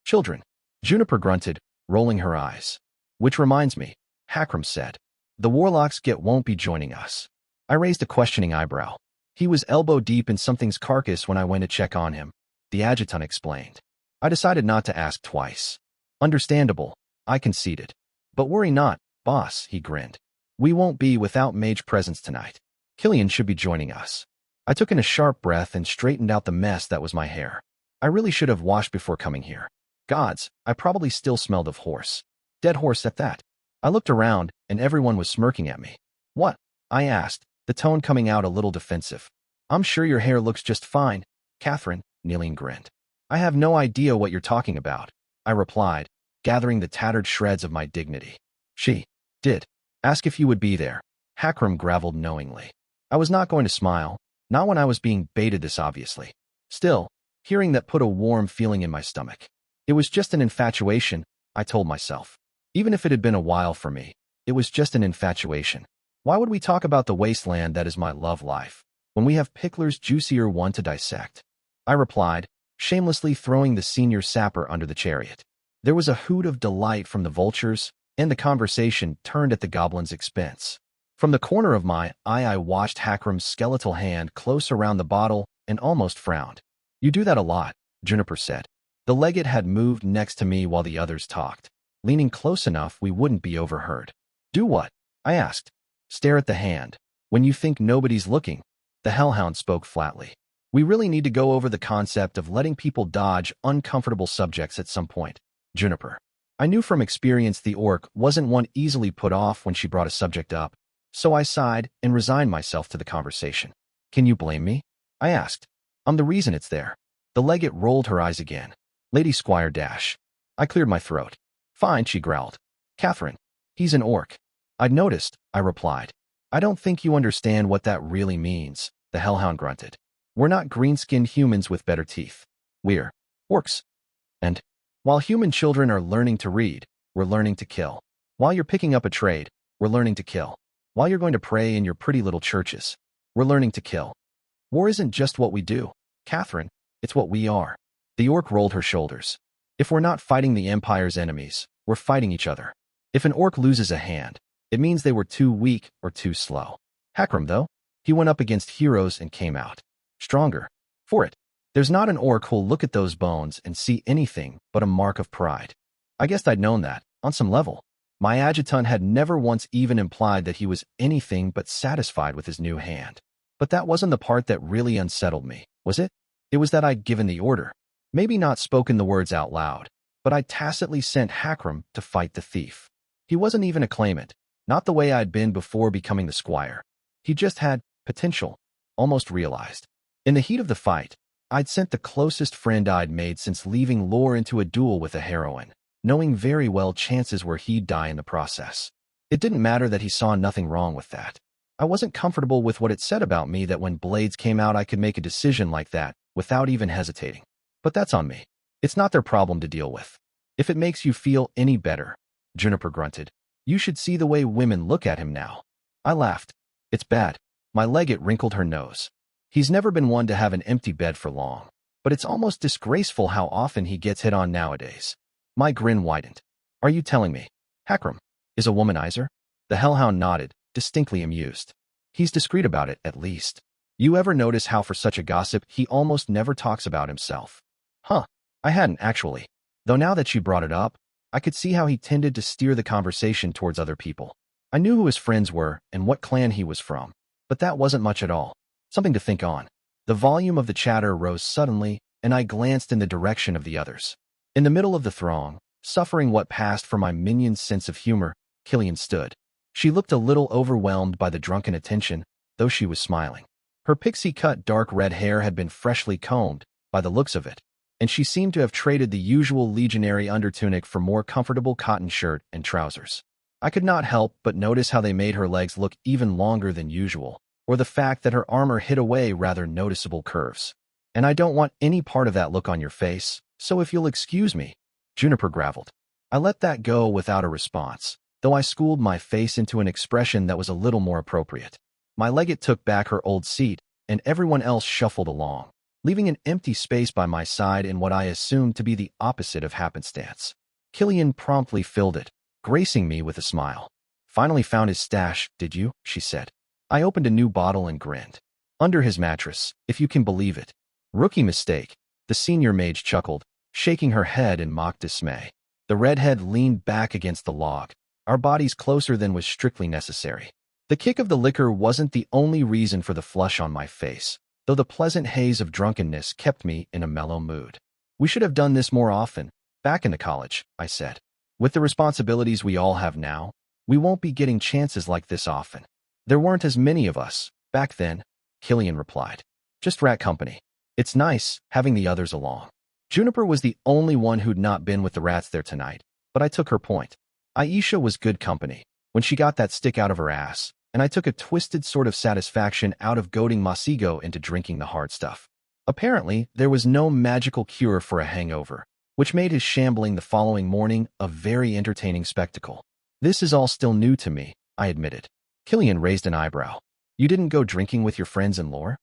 Children, Juniper grunted, rolling her eyes. Which reminds me, Hakram said. The warlocks won't be joining us. I raised a questioning eyebrow. He was elbow deep in something's carcass when I went to check on him, the adjutant explained. I decided not to ask twice. Understandable, I conceded. But worry not, boss, he grinned. We won't be without mage presence tonight. Killian should be joining us. I took in a sharp breath and straightened out the mess that was my hair. I really should have washed before coming here. Gods, I probably still smelled of horse. Dead horse at that. I looked around, and everyone was smirking at me. What? I asked, the tone coming out a little defensive. I'm sure your hair looks just fine, Catherine, Neeline grinned. I have no idea what you're talking about, I replied, gathering the tattered shreds of my dignity. She did ask if you would be there. Hakram gravelled knowingly. I was not going to smile, not when I was being baited this obviously. Still, hearing that put a warm feeling in my stomach. It was just an infatuation, I told myself. Even if it had been a while for me, it was just an infatuation. Why would we talk about the wasteland that is my love life, when we have Pickler's juicier one to dissect? I replied, shamelessly throwing the senior sapper under the chariot. There was a hoot of delight from the vultures, and the conversation turned at the goblin's expense. From the corner of my eye I watched Hakram's skeletal hand close around the bottle and almost frowned. "You do that a lot," Juniper said. The legate had moved next to me while the others talked, leaning close enough we wouldn't be overheard. "Do what?" I asked. "Stare at the hand. When you think nobody's looking," the hellhound spoke flatly. "We really need to go over the concept of letting people dodge uncomfortable subjects at some point, Juniper." I knew from experience the orc wasn't one easily put off when she brought a subject up, so I sighed and resigned myself to the conversation. "Can you blame me?" I asked. "I'm the reason it's there." The legate rolled her eyes again. "Lady Squire Dash." I cleared my throat. "Fine," she growled. "Catherine, he's an orc." "I'd noticed," I replied. "I don't think you understand what that really means," the hellhound grunted. "We're not green-skinned humans with better teeth. We're orcs. And while human children are learning to read, we're learning to kill. While you're picking up a trade, we're learning to kill. While you're going to pray in your pretty little churches, we're learning to kill. War isn't just what we do, Catherine, it's what we are." The orc rolled her shoulders. "If we're not fighting the Empire's enemies, we're fighting each other. If an orc loses a hand, it means they were too weak or too slow. Hakram, though, he went up against heroes and came out stronger for it. There's not an orc who'll look at those bones and see anything but a mark of pride." I guessed I'd known that, on some level. My adjutant had never once even implied that he was anything but satisfied with his new hand. But that wasn't the part that really unsettled me, was it? It was that I'd given the order. Maybe not spoken the words out loud, but I tacitly sent Hakram to fight the thief. He wasn't even a claimant, not the way I'd been before becoming the squire. He just had potential, almost realized. In the heat of the fight, I'd sent the closest friend I'd made since leaving Lore into a duel with a heroine, knowing very well chances were he'd die in the process. It didn't matter that he saw nothing wrong with that. I wasn't comfortable with what it said about me that when blades came out I could make a decision like that without even hesitating. But that's on me. It's not their problem to deal with. "If it makes you feel any better," Juniper grunted, "you should see the way women look at him now." I laughed. "It's bad." My legate wrinkled her nose. "He's never been one to have an empty bed for long, but it's almost disgraceful how often he gets hit on nowadays." My grin widened. "Are you telling me Hakram is a womanizer?" The hellhound nodded, distinctly amused. "He's discreet about it, at least. You ever notice how for such a gossip he almost never talks about himself?" "Huh, I hadn't actually. Though now that you brought it up, I could see how he tended to steer the conversation towards other people. I knew who his friends were and what clan he was from, but that wasn't much at all. Something to think on." The volume of the chatter rose suddenly, and I glanced in the direction of the others. In the middle of the throng, suffering what passed for my minion's sense of humor, Killian stood. She looked a little overwhelmed by the drunken attention, though she was smiling. Her pixie-cut dark red hair had been freshly combed, by the looks of it, and she seemed to have traded the usual legionary undertunic for more comfortable cotton shirt and trousers. I could not help but notice how they made her legs look even longer than usual, or the fact that her armor hid away rather noticeable curves. "And I don't want any part of that look on your face, so if you'll excuse me," Juniper gravelled. I let that go without a response, though I schooled my face into an expression that was a little more appropriate. My legate took back her old seat, and everyone else shuffled along, leaving an empty space by my side in what I assumed to be the opposite of happenstance. Killian promptly filled it, gracing me with a smile. "Finally found his stash, did you?" she said. I opened a new bottle and grinned. "Under his mattress, if you can believe it." "Rookie mistake," the senior mage chuckled, shaking her head in mock dismay. The redhead leaned back against the log, our bodies closer than was strictly necessary. The kick of the liquor wasn't the only reason for the flush on my face, though the pleasant haze of drunkenness kept me in a mellow mood. "We should have done this more often, back in the college," I said. "With the responsibilities we all have now, we won't be getting chances like this often." "There weren't as many of us, back then," Killian replied. "Just rat company. It's nice, having the others along." Juniper was the only one who'd not been with the rats there tonight, but I took her point. Aisha was good company, when she got that stick out of her ass, and I took a twisted sort of satisfaction out of goading Masigo into drinking the hard stuff. Apparently, there was no magical cure for a hangover, which made his shambling the following morning a very entertaining spectacle. "This is all still new to me," I admitted. Killian raised an eyebrow. "You didn't go drinking with your friends in Lore?"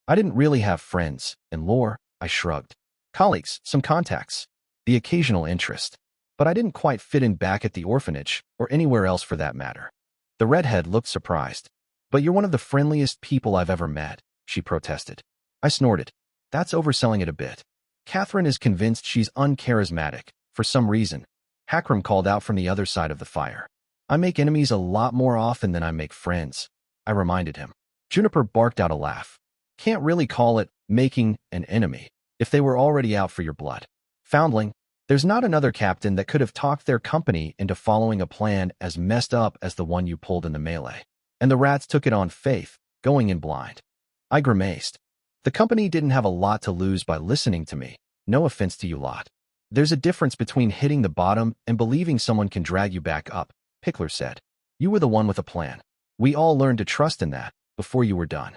"I didn't really have friends in Lore," I shrugged. Colleagues, some contacts, the occasional interest. But I didn't quite fit in back at the orphanage, or anywhere else for that matter. The redhead looked surprised. But you're one of the friendliest people I've ever met, she protested. I snorted. That's overselling it a bit. Catherine is convinced she's uncharismatic, for some reason. Hakram called out from the other side of the fire. I make enemies a lot more often than I make friends, I reminded him. Juniper barked out a laugh. Can't really call it making an enemy, if they were already out for your blood. Foundling, there's not another captain that could have talked their company into following a plan as messed up as the one you pulled in the melee. And the rats took it on faith, going in blind. I grimaced. The company didn't have a lot to lose by listening to me, no offense to you lot. There's a difference between hitting the bottom and believing someone can drag you back up, Pickler said. You were the one with a plan. We all learned to trust in that, before you were done.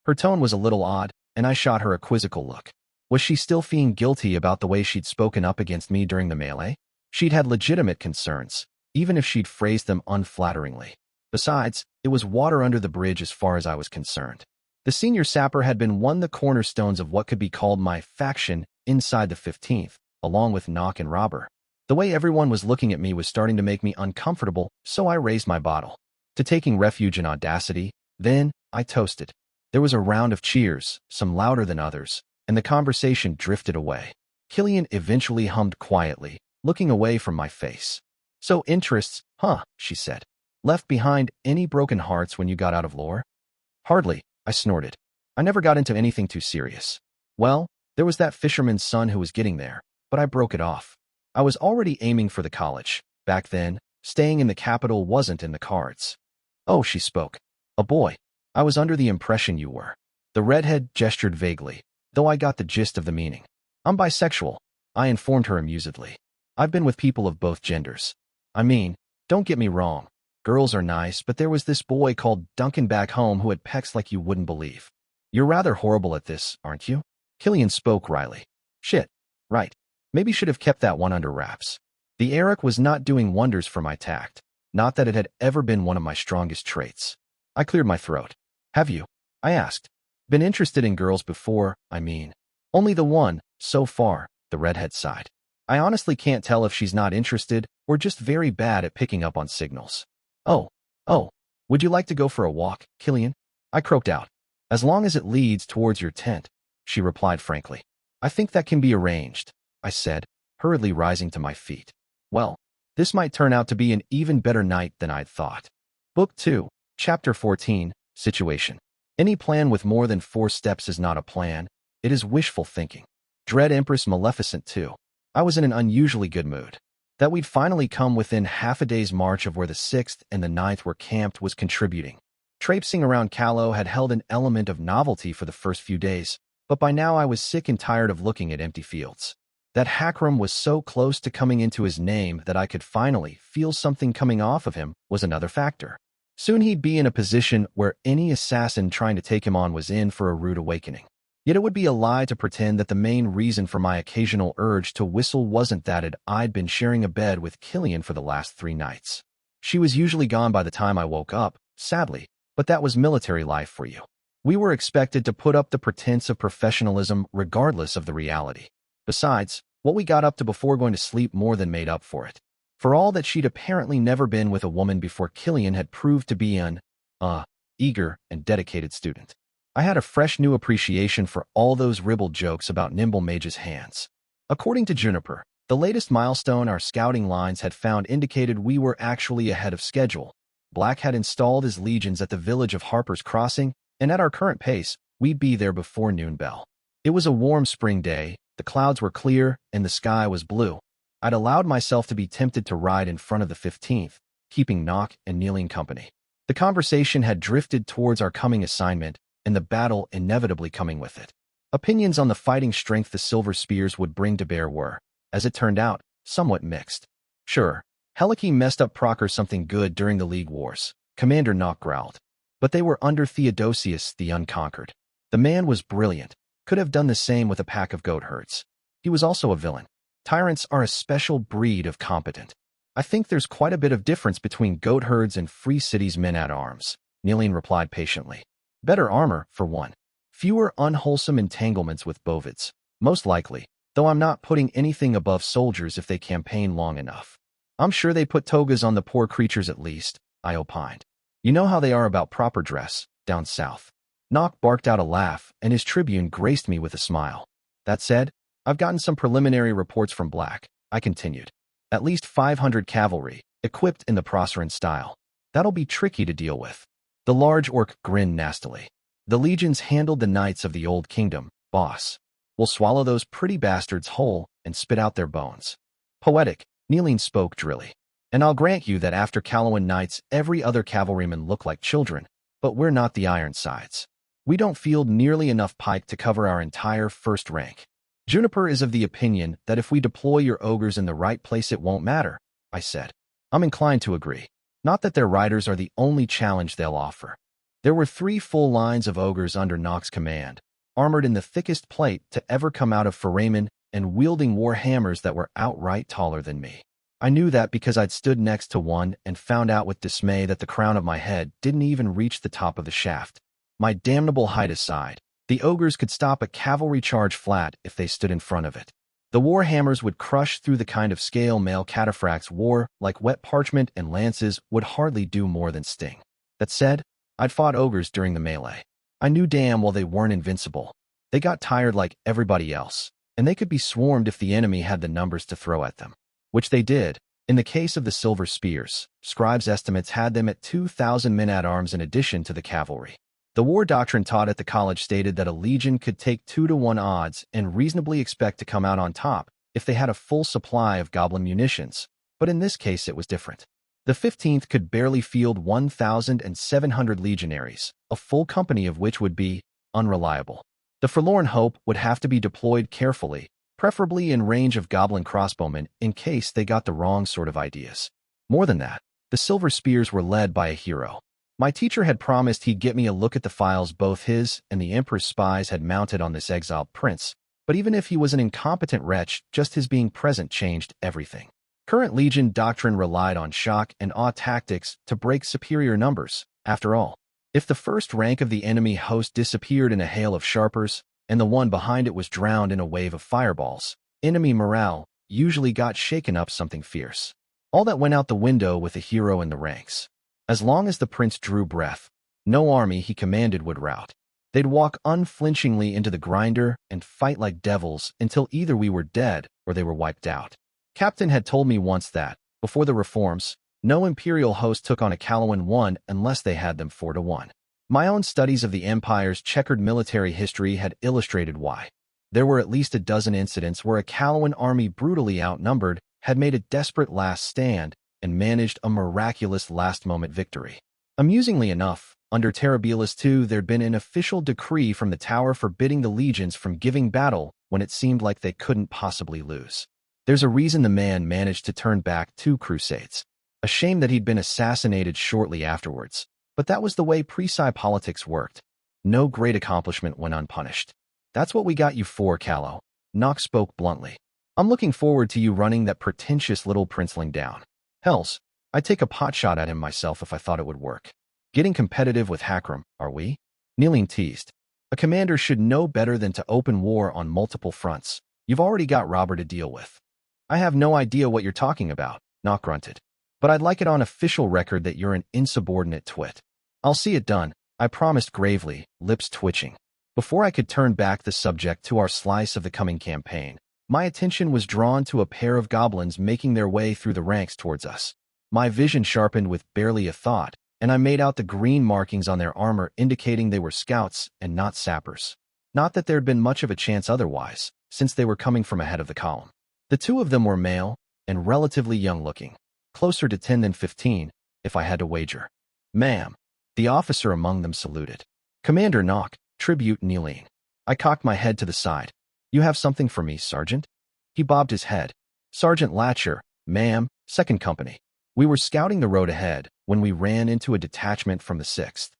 Her tone was a little odd, and I shot her a quizzical look. Was she still feeling guilty about the way she'd spoken up against me during the melee? She'd had legitimate concerns, even if she'd phrased them unflatteringly. Besides, it was water under the bridge as far as I was concerned. The senior sapper had been one of the cornerstones of what could be called my faction inside the 15th, along with Knock and Robber. The way everyone was looking at me was starting to make me uncomfortable, so I raised my bottle. To taking refuge in audacity, then I toasted. There was a round of cheers, some louder than others, and the conversation drifted away. Killian eventually hummed quietly, looking away from my face. So interests, huh, she said. Left behind any broken hearts when you got out of lore? Hardly, I snorted. I never got into anything too serious. Well, there was that fisherman's son who was getting there, but I broke it off. I was already aiming for the college. Back then, staying in the capital wasn't in the cards. Oh, she spoke. A boy. I was under the impression you were. The redhead gestured vaguely, though I got the gist of the meaning. I'm bisexual, I informed her amusedly. I've been with people of both genders. I mean, don't get me wrong. Girls are nice, but there was this boy called Duncan back home who had pecs like you wouldn't believe. You're rather horrible at this, aren't you? Killian spoke wryly. Shit. Right. Maybe should have kept that one under wraps. The Eric was not doing wonders for my tact. Not that it had ever been one of my strongest traits. I cleared my throat. Have you? I asked. Been interested in girls before, I mean. Only the one, so far, the redhead sighed. I honestly can't tell if she's not interested or just very bad at picking up on signals. Oh, would you like to go for a walk, Killian? I croaked out. As long as it leads towards your tent, she replied frankly. I think that can be arranged, I said, hurriedly rising to my feet. Well, this might turn out to be an even better night than I'd thought. Book 2, Chapter 14, Situation. Any plan with more than 4 steps is not a plan, it is wishful thinking. Dread Empress Maleficent too. I was in an unusually good mood. That we'd finally come within half a day's march of where the 6th and the 9th were camped was contributing. Traipsing around Callow had held an element of novelty for the first few days, but by now I was sick and tired of looking at empty fields. That Hakram was so close to coming into his name that I could finally feel something coming off of him was another factor. Soon he'd be in a position where any assassin trying to take him on was in for a rude awakening. Yet it would be a lie to pretend that the main reason for my occasional urge to whistle wasn't that I'd been sharing a bed with Killian for the last 3 nights. She was usually gone by the time I woke up, sadly, but that was military life for you. We were expected to put up the pretense of professionalism regardless of the reality. Besides, what we got up to before going to sleep more than made up for it. For all that she'd apparently never been with a woman before, Killian had proved to be an eager and dedicated student. I had a fresh new appreciation for all those ribald jokes about nimble mages' hands. According to Juniper, the latest milestone our scouting lines had found indicated we were actually ahead of schedule. Black had installed his legions at the village of Harper's Crossing, and at our current pace, we'd be there before noon bell. It was a warm spring day, the clouds were clear, and the sky was blue. I'd allowed myself to be tempted to ride in front of the 15th, keeping Knock and Kneeling company. The conversation had drifted towards our coming assignment, and the battle inevitably coming with it. Opinions on the fighting strength the Silver Spears would bring to bear were, as it turned out, somewhat mixed. Sure, Heliki messed up Procker something good during the League Wars, Commander Knock growled. But they were under Theodosius the Unconquered. The man was brilliant, could have done the same with a pack of goat herds. He was also a villain. Tyrants are a special breed of competent. I think there's quite a bit of difference between goat herds and Free City's men-at-arms, Kneeling replied patiently. Better armor, for one. Fewer unwholesome entanglements with bovids, most likely, though I'm not putting anything above soldiers if they campaign long enough. I'm sure they put togas on the poor creatures at least, I opined. You know how they are about proper dress, down south. Nock barked out a laugh, and his tribune graced me with a smile. That said, I've gotten some preliminary reports from Black, I continued. At least 500 cavalry, equipped in the Proceran style. That'll be tricky to deal with. The large orc grinned nastily. The legions handled the knights of the Old Kingdom, boss. We'll swallow those pretty bastards whole and spit out their bones. Poetic, Kneeling spoke drily. And I'll grant you that after Calawan knights, every other cavalryman look like children, but we're not the Ironsides. We don't field nearly enough pike to cover our entire first rank. Juniper is of the opinion that if we deploy your ogres in the right place it won't matter, I said. I'm inclined to agree. Not that their riders are the only challenge they'll offer. There were 3 full lines of ogres under Nock's command, armored in the thickest plate to ever come out of Foramen and wielding war hammers that were outright taller than me. I knew that because I'd stood next to one and found out with dismay that the crown of my head didn't even reach the top of the shaft. My damnable height aside, the ogres could stop a cavalry charge flat if they stood in front of it. The war hammers would crush through the kind of scale male cataphracts wore like wet parchment, and lances would hardly do more than sting. That said, I'd fought ogres during the melee. I knew damn well they weren't invincible. They got tired like everybody else, and they could be swarmed if the enemy had the numbers to throw at them. Which they did. In the case of the Silver Spears, Scribe's estimates had them at 2,000 men-at-arms in addition to the cavalry. The war doctrine taught at the college stated that a legion could take 2-to-1 odds and reasonably expect to come out on top if they had a full supply of goblin munitions, but in this case it was different. The 15th could barely field 1,700 legionaries, a full company of which would be unreliable. The forlorn hope would have to be deployed carefully, preferably in range of goblin crossbowmen in case they got the wrong sort of ideas. More than that, the Silver Spears were led by a hero. My teacher had promised he'd get me a look at the files both his and the Emperor's spies had mounted on this exiled prince, but even if he was an incompetent wretch, just his being present changed everything. Current Legion doctrine relied on shock and awe tactics to break superior numbers. After all, if the first rank of the enemy host disappeared in a hail of sharpers, and the one behind it was drowned in a wave of fireballs, enemy morale usually got shaken up something fierce. All that went out the window with a hero in the ranks. As long as the prince drew breath, no army he commanded would rout. They'd walk unflinchingly into the grinder and fight like devils until either we were dead or they were wiped out. Captain had told me once that, before the reforms, no imperial host took on a Calawan one unless they had them 4-to-1. My own studies of the Empire's checkered military history had illustrated why. There were at least a dozen incidents where a Calawan army brutally outnumbered had made a desperate last stand and managed a miraculous last-moment victory. Amusingly enough, under Terribilis II there'd been an official decree from the Tower forbidding the legions from giving battle when it seemed like they couldn't possibly lose. There's a reason the man managed to turn back 2 crusades. A shame that he'd been assassinated shortly afterwards, but that was the way pre-Psi politics worked. No great accomplishment went unpunished. That's what we got you for, Callow. Nock spoke bluntly. I'm looking forward to you running that pretentious little princeling down. Hells, I'd take a potshot at him myself if I thought it would work. Getting competitive with Hakram, are we? Kneeling teased. A commander should know better than to open war on multiple fronts. You've already got Robber to deal with. I have no idea what you're talking about, Nock grunted. But I'd like it on official record that you're an insubordinate twit. I'll see it done, I promised gravely, lips twitching. Before I could turn back the subject to our slice of the coming campaign, my attention was drawn to a pair of goblins making their way through the ranks towards us. My vision sharpened with barely a thought, and I made out the green markings on their armor indicating they were scouts and not sappers. Not that there'd been much of a chance otherwise, since they were coming from ahead of the column. The 2 of them were male and relatively young-looking, closer to 10 than 15, if I had to wager. Ma'am. The officer among them saluted. Commander Nock, tribute kneeling. I cocked my head to the side. You have something for me, Sergeant? He bobbed his head. Sergeant Latcher, ma'am, 2nd Company. We were scouting the road ahead when we ran into a detachment from the 6th.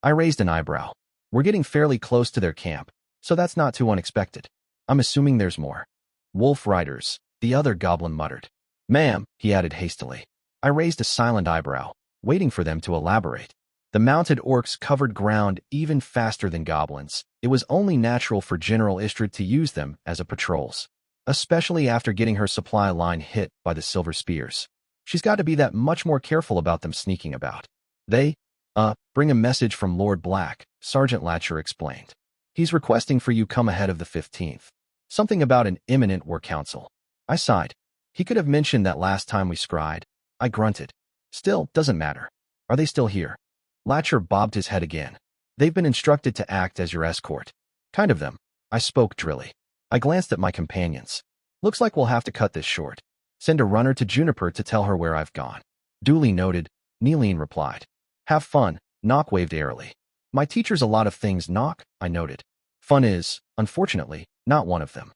I raised an eyebrow. We're getting fairly close to their camp, so that's not too unexpected. I'm assuming there's more. Wolf Riders, the other goblin muttered. Ma'am, he added hastily. I raised a silent eyebrow, waiting for them to elaborate. The mounted orcs covered ground even faster than goblins. It was only natural for General Istrid to use them as a patrols. especially after getting her supply line hit by the silver spears. She's got to be that much more careful about them sneaking about. They, bring a message from Lord Black, Sergeant Latcher explained. He's requesting for you come ahead of the 15th. Something about an imminent war council. I sighed. He could have mentioned that last time we scried. I grunted. Still, doesn't matter. Are they still here? Latcher bobbed his head again. They've been instructed to act as your escort. Kind of them. I spoke drily. I glanced at my companions. Looks like we'll have to cut this short. Send a runner to Juniper to tell her where I've gone. Duly noted, Neeline replied. Have fun, Nock waved airily. My teacher's a lot of things, Nock, I noted. Fun is, unfortunately, not one of them.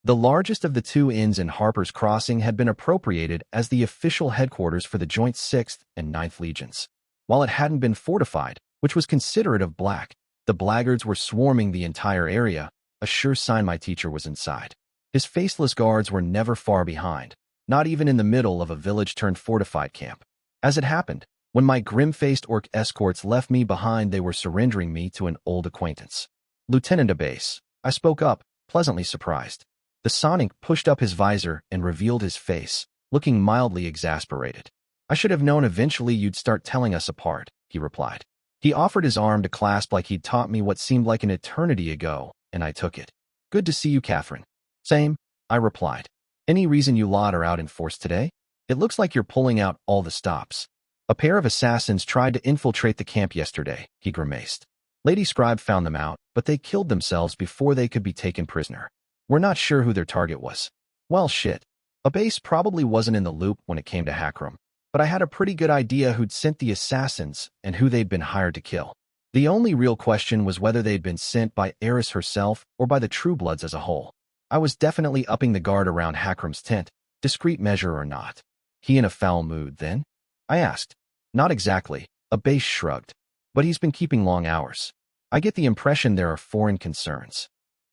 The largest of the two inns in Harper's Crossing had been appropriated as the official headquarters for the joint 6th and 9th Legions. While it hadn't been fortified, which was considerate of Black, the blackguards were swarming the entire area, a sure sign my teacher was inside. His faceless guards were never far behind, not even in the middle of a village-turned-fortified camp. As it happened, when my grim-faced orc escorts left me behind, they were surrendering me to an old acquaintance. Lieutenant Abase, I spoke up, pleasantly surprised. The Sonic pushed up his visor and revealed his face, looking mildly exasperated. I should have known eventually you'd start telling us apart, he replied. He offered his arm to clasp like he'd taught me what seemed like an eternity ago, and I took it. Good to see you, Catherine. Same, I replied. Any reason you lot are out in force today? It looks like you're pulling out all the stops. A pair of assassins tried to infiltrate the camp yesterday, he grimaced. Lady Scribe found them out, but they killed themselves before they could be taken prisoner. We're not sure who their target was. Well, shit. Abase probably wasn't in the loop when it came to Hackram, but I had a pretty good idea who'd sent the assassins and who they'd been hired to kill. The only real question was whether they'd been sent by Eris herself or by the True Bloods as a whole. I was definitely upping the guard around Hackram's tent, discreet measure or not. He in a foul mood, then? I asked. Not exactly, Abase shrugged. But he's been keeping long hours. I get the impression there are foreign concerns.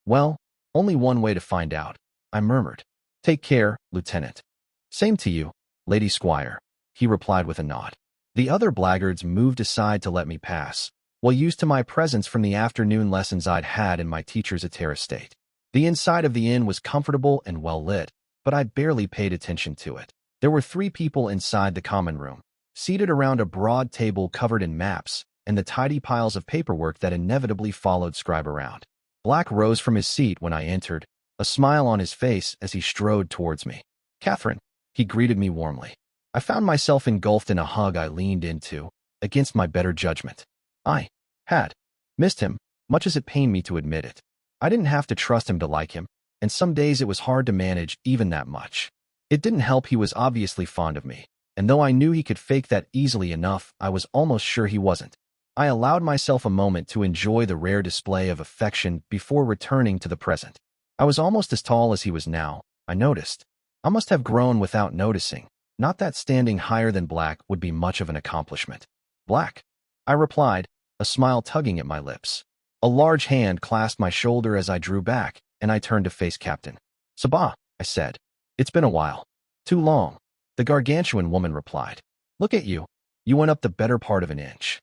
Well, only one way to find out, I murmured. Take care, Lieutenant. Same to you, Lady Squire, he replied with a nod. The other blackguards moved aside to let me pass, well used to my presence from the afternoon lessons I'd had in my teacher's Atera estate. The inside of the inn was comfortable and well lit, but I barely paid attention to it. There were 3 people inside the common room, seated around a broad table covered in maps and the tidy piles of paperwork that inevitably followed Scribe around. Black rose from his seat when I entered, a smile on his face as he strode towards me. Catherine, he greeted me warmly. I found myself engulfed in a hug I leaned into, against my better judgment. I had missed him, much as it pained me to admit it. I didn't have to trust him to like him, and some days it was hard to manage even that much. It didn't help he was obviously fond of me, and though I knew he could fake that easily enough, I was almost sure he wasn't. I allowed myself a moment to enjoy the rare display of affection before returning to the present. I was almost as tall as he was now, I noticed. I must have grown without noticing. Not that standing higher than Black would be much of an accomplishment. Black, I replied, a smile tugging at my lips. A large hand clasped my shoulder as I drew back, and I turned to face Captain. Sabah, I said. It's been a while. Too long, the gargantuan woman replied. Look at you. You went up the better part of an inch.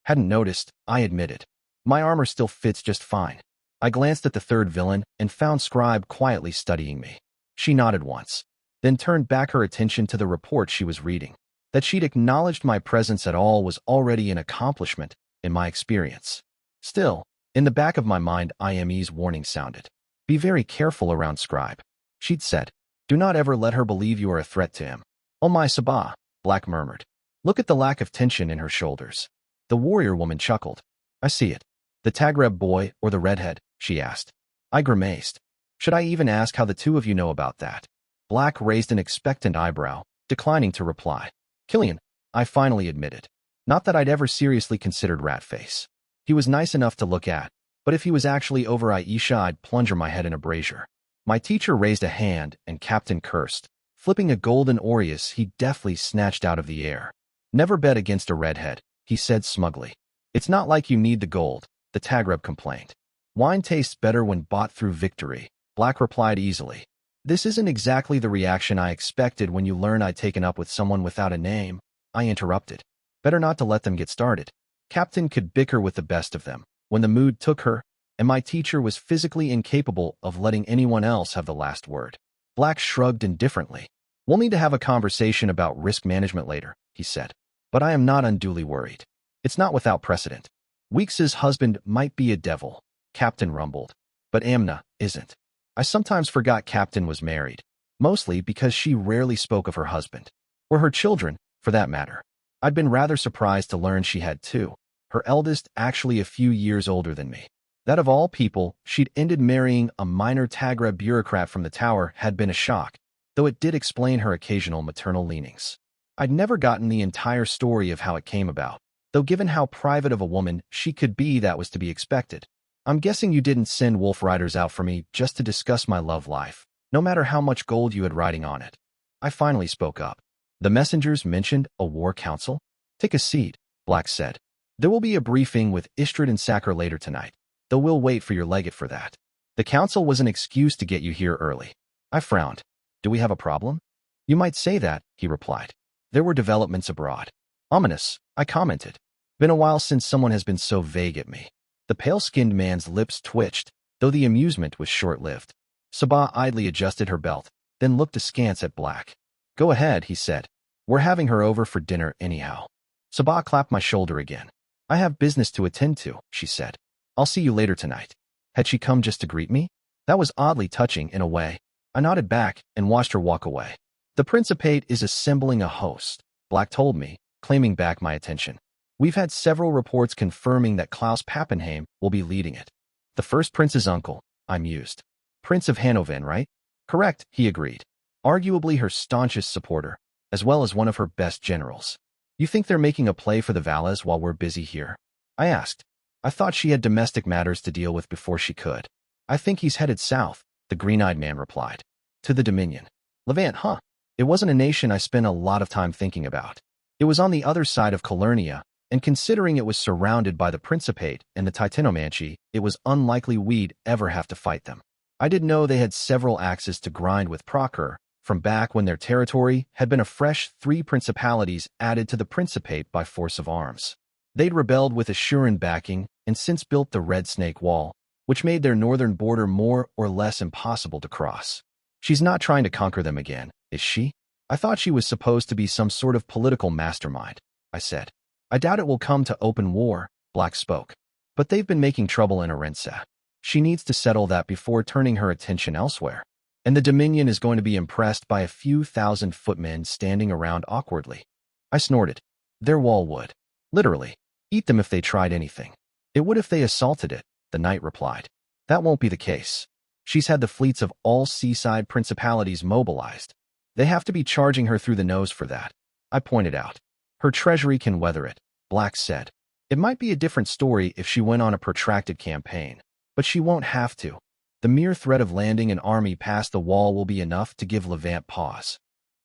Hadn't noticed, I admitted. My armor still fits just fine. I glanced at the third villain and found Scribe quietly studying me. She nodded once, then turned back her attention to the report she was reading. That she'd acknowledged my presence at all was already an accomplishment, in my experience. Still, in the back of my mind IME's warning sounded. Be very careful around Scribe. She'd said, do not ever let her believe you are a threat to him. Oh my Sabah, Black murmured. Look at the lack of tension in her shoulders. The warrior woman chuckled. I see it. The Tagreb boy or the redhead, she asked. I grimaced. Should I even ask how the two of you know about that? Black raised an expectant eyebrow, declining to reply. Killian, I finally admitted. Not that I'd ever seriously considered Ratface. He was nice enough to look at, but if he was actually over Aisha, I'd plunger my head in a brazier. My teacher raised a hand, and Captain cursed, flipping a golden aureus he deftly snatched out of the air. Never bet against a redhead, he said smugly. It's not like you need the gold, the Tagreb complained. Wine tastes better when bought through victory, Black replied easily. This isn't exactly the reaction I expected when you learn I'd taken up with someone without a name, I interrupted. Better not to let them get started. Captain could bicker with the best of them. When the mood took her, and my teacher was physically incapable of letting anyone else have the last word. Black shrugged indifferently. We'll need to have a conversation about risk management later, he said. But I am not unduly worried. It's not without precedent. Weeks's husband might be a devil, Captain rumbled, but Amna isn't. I sometimes forgot Captain was married, mostly because she rarely spoke of her husband, or her children, for that matter. I'd been rather surprised to learn she had two, her eldest actually a few years older than me. That of all people, she'd ended marrying a minor Tagra bureaucrat from the tower had been a shock, though it did explain her occasional maternal leanings. I'd never gotten the entire story of how it came about, though given how private of a woman she could be, that was to be expected. I'm guessing you didn't send wolf riders out for me just to discuss my love life, no matter how much gold you had riding on it. I finally spoke up. The messengers mentioned a war council? Take a seat, Black said. There will be a briefing with Istrid and Sacker later tonight, though we'll wait for your legate for that. The council was an excuse to get you here early. I frowned. Do we have a problem? You might say that, he replied. There were developments abroad. Ominous, I commented. Been a while since someone has been so vague at me. The pale-skinned man's lips twitched, though the amusement was short-lived. Sabah idly adjusted her belt, then looked askance at Black. Go ahead, he said. We're having her over for dinner anyhow. Sabah clapped my shoulder again. I have business to attend to, she said. I'll see you later tonight. Had she come just to greet me? That was oddly touching in a way. I nodded back and watched her walk away. The Principate is assembling a host, Black told me, claiming back my attention. We've had several reports confirming that Klaus Pappenheim will be leading it. The first prince's uncle, I mused. Prince of Hanover, right? Correct, he agreed. Arguably her staunchest supporter, as well as one of her best generals. You think they're making a play for the Valles while we're busy here? I asked. I thought she had domestic matters to deal with before she could. I think he's headed south, the green-eyed man replied. To the Dominion. Levant, huh? It wasn't a nation I spent a lot of time thinking about. It was on the other side of Calurnia, and considering it was surrounded by the Principate and the Titanomancy, it was unlikely we'd ever have to fight them. I did know they had several axes to grind with Procure, from back when their territory had been a fresh 3 principalities added to the Principate by force of arms. They'd rebelled with Assuran backing and since built the Red Snake Wall, which made their northern border more or less impossible to cross. She's not trying to conquer them again, is she? I thought she was supposed to be some sort of political mastermind, I said. I doubt it will come to open war, Black spoke. But they've been making trouble in Orense. She needs to settle that before turning her attention elsewhere. And the Dominion is going to be impressed by a few thousand footmen standing around awkwardly. I snorted. Their wall would. Literally. Eat them if they tried anything. It would if they assaulted it, the knight replied. That won't be the case. She's had the fleets of all seaside principalities mobilized. They have to be charging her through the nose for that, I pointed out. Her treasury can weather it, Black said. It might be a different story if she went on a protracted campaign, but she won't have to. The mere threat of landing an army past the wall will be enough to give Levant pause.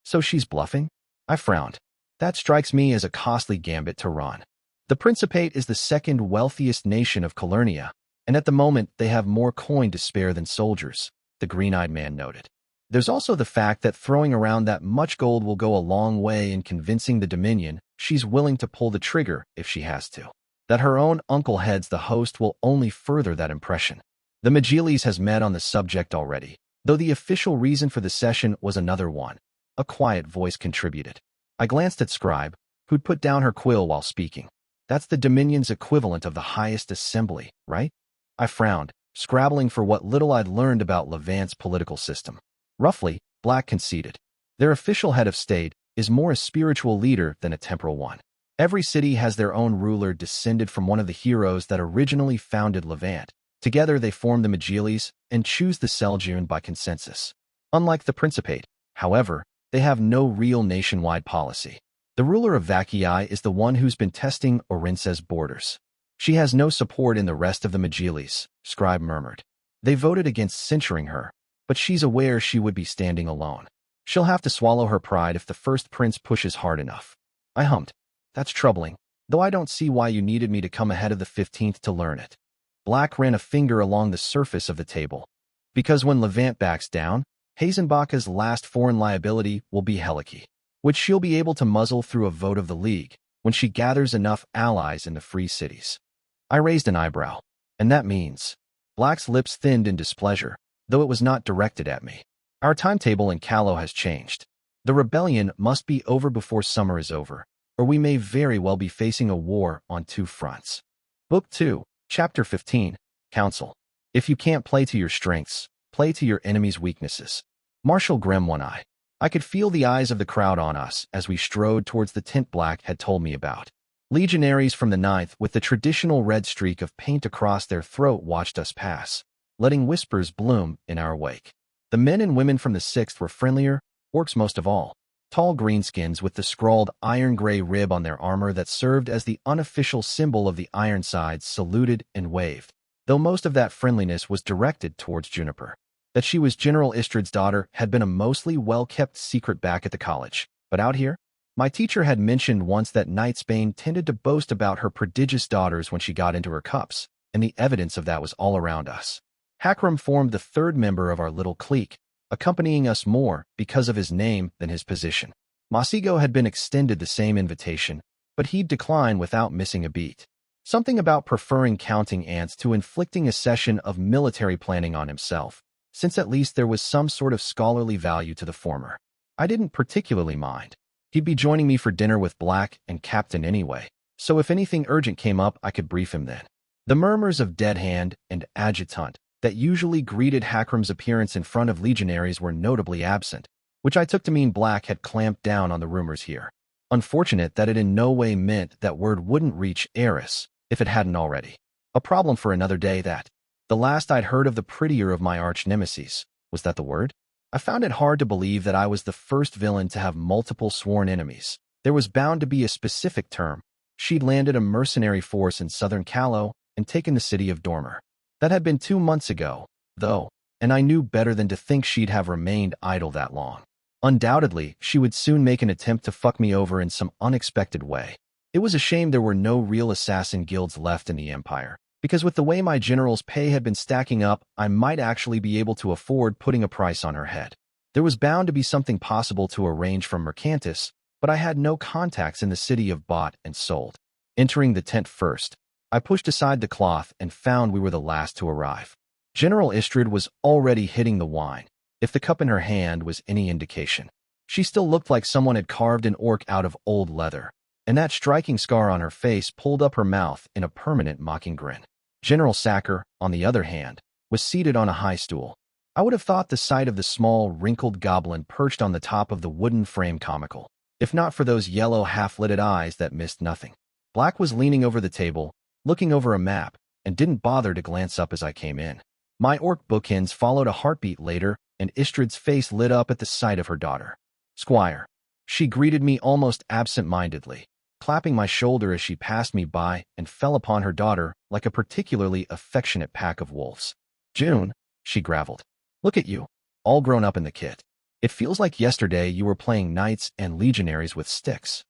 So she's bluffing? I frowned. That strikes me as a costly gambit to run. The Principate is the second wealthiest nation of Calurnia, and at the moment they have more coin to spare than soldiers, the green-eyed man noted. There's also the fact that throwing around that much gold will go a long way in convincing the Dominion she's willing to pull the trigger if she has to. That her own uncle heads the host will only further that impression. The Majilis has met on the subject already, though the official reason for the session was another one. A quiet voice contributed. I glanced at Scribe, who'd put down her quill while speaking. That's the Dominion's equivalent of the highest assembly, right? I frowned, scrabbling for what little I'd learned about Levant's political system. Roughly, Black conceded. Their official head of state is more a spiritual leader than a temporal one. Every city has their own ruler descended from one of the heroes that originally founded Levant. Together they form the Majilis and choose the Seljuan by consensus. Unlike the Principate, however, they have no real nationwide policy. The ruler of Vakii is the one who's been testing Orense's borders. She has no support in the rest of the Majilis, Scribe murmured. They voted against censuring her, but she's aware she would be standing alone. She'll have to swallow her pride if the first prince pushes hard enough. I hummed. That's troubling, though I don't see why you needed me to come ahead of the 15th to learn it. Black ran a finger along the surface of the table. Because when Levant backs down, Hazenbach's last foreign liability will be Heliki, which she'll be able to muzzle through a vote of the League when she gathers enough allies in the free cities. I raised an eyebrow. And that means, Black's lips thinned in displeasure, though it was not directed at me. Our timetable in Callow has changed. The rebellion must be over before summer is over, or we may very well be facing a war on two fronts. Book 2, Chapter 15, Counsel. If you can't play to your strengths, play to your enemy's weaknesses. Marshal Grimm One Eye. I could feel the eyes of the crowd on us as we strode towards the tent Black had told me about. Legionaries from the 9th with the traditional red streak of paint across their throat watched us pass, letting whispers bloom in our wake. The men and women from the 6th were friendlier, orcs most of all. Tall greenskins with the scrawled iron-gray rib on their armor that served as the unofficial symbol of the Ironsides saluted and waved, though most of that friendliness was directed towards Juniper. That she was General Istrid's daughter had been a mostly well-kept secret back at the college, but out here? My teacher had mentioned once that Nightsbane tended to boast about her prodigious daughters when she got into her cups, and the evidence of that was all around us. Hakram formed the 3rd member of our little clique, accompanying us more because of his name than his position. Masigo had been extended the same invitation, but he'd decline without missing a beat. Something about preferring counting ants to inflicting a session of military planning on himself, since at least there was some sort of scholarly value to the former. I didn't particularly mind. He'd be joining me for dinner with Black and Captain anyway, so if anything urgent came up, I could brief him then. The murmurs of Dead Hand and Adjutant that usually greeted Hakram's appearance in front of legionaries were notably absent, which I took to mean Black had clamped down on the rumors here. Unfortunate that it in no way meant that word wouldn't reach Eris, if it hadn't already. A problem for another day that. The last I'd heard of the prettier of my arch-nemeses, was that the word? I found it hard to believe that I was the first villain to have multiple sworn enemies. There was bound to be a specific term. She'd landed a mercenary force in southern Callow and taken the city of Dormer. That had been 2 months ago, though, and I knew better than to think she'd have remained idle that long. Undoubtedly, she would soon make an attempt to fuck me over in some unexpected way. It was a shame there were no real assassin guilds left in the Empire, because with the way my general's pay had been stacking up, I might actually be able to afford putting a price on her head. There was bound to be something possible to arrange from Mercantis, but I had no contacts in the city of bought and sold. Entering the tent first, I pushed aside the cloth and found we were the last to arrive. General Istrid was already hitting the wine, if the cup in her hand was any indication. She still looked like someone had carved an orc out of old leather, and that striking scar on her face pulled up her mouth in a permanent mocking grin. General Sacker, on the other hand, was seated on a high stool. I would have thought the sight of the small, wrinkled goblin perched on the top of the wooden frame comical, if not for those yellow half-lidded eyes that missed nothing. Black was leaning over the table, looking over a map, and didn't bother to glance up as I came in. My orc bookends followed a heartbeat later, and Istrid's face lit up at the sight of her daughter. Squire. She greeted me almost absent-mindedly, clapping my shoulder as she passed me by and fell upon her daughter like a particularly affectionate pack of wolves. June, she graveled. Look at you, all grown up in the kit. It feels like yesterday you were playing knights and legionaries with sticks.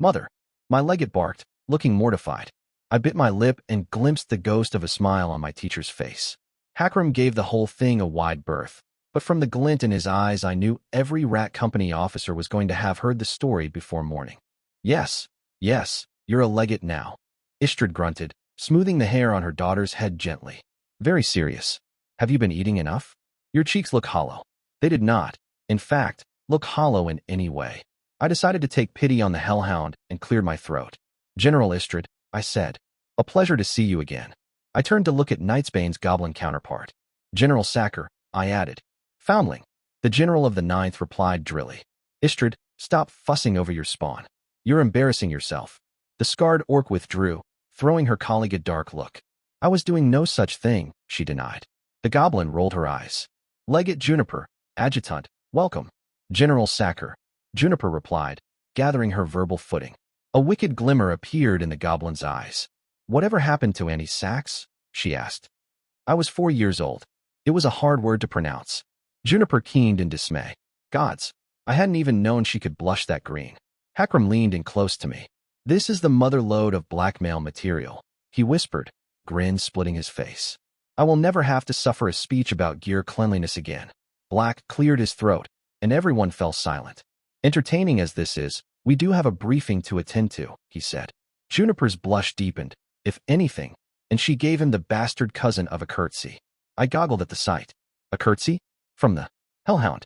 Mother. My legate barked, looking mortified. I bit my lip and glimpsed the ghost of a smile on my teacher's face. Hakram gave the whole thing a wide berth, but from the glint in his eyes I knew every Rat Company officer was going to have heard the story before morning. Yes, you're a legate now. Istrid grunted, smoothing the hair on her daughter's head gently. Very serious. Have you been eating enough? Your cheeks look hollow. They did not, in fact, look hollow in any way. I decided to take pity on the hellhound and cleared my throat. General Istrid, I said. A pleasure to see you again. I turned to look at Nightsbane's goblin counterpart. General Sacker, I added. Foundling. The general of the 9th replied drily. Istrid, stop fussing over your spawn. You're embarrassing yourself. The scarred orc withdrew, throwing her colleague a dark look. I was doing no such thing, she denied. The goblin rolled her eyes. Legate Juniper, Adjutant, welcome. General Sacker. Juniper replied, gathering her verbal footing. A wicked glimmer appeared in the goblin's eyes. Whatever happened to Annie Sachs? She asked. I was 4 years old. It was a hard word to pronounce. Juniper keened in dismay. Gods, I hadn't even known she could blush that green. Hakram leaned in close to me. This is the mother lode of blackmail material, he whispered, grin splitting his face. I will never have to suffer a speech about gear cleanliness again. Black cleared his throat, and everyone fell silent. Entertaining as this is, we do have a briefing to attend to, he said. Juniper's blush deepened, if anything, and she gave him the bastard cousin of a curtsy. I goggled at the sight. A curtsy? From the hellhound.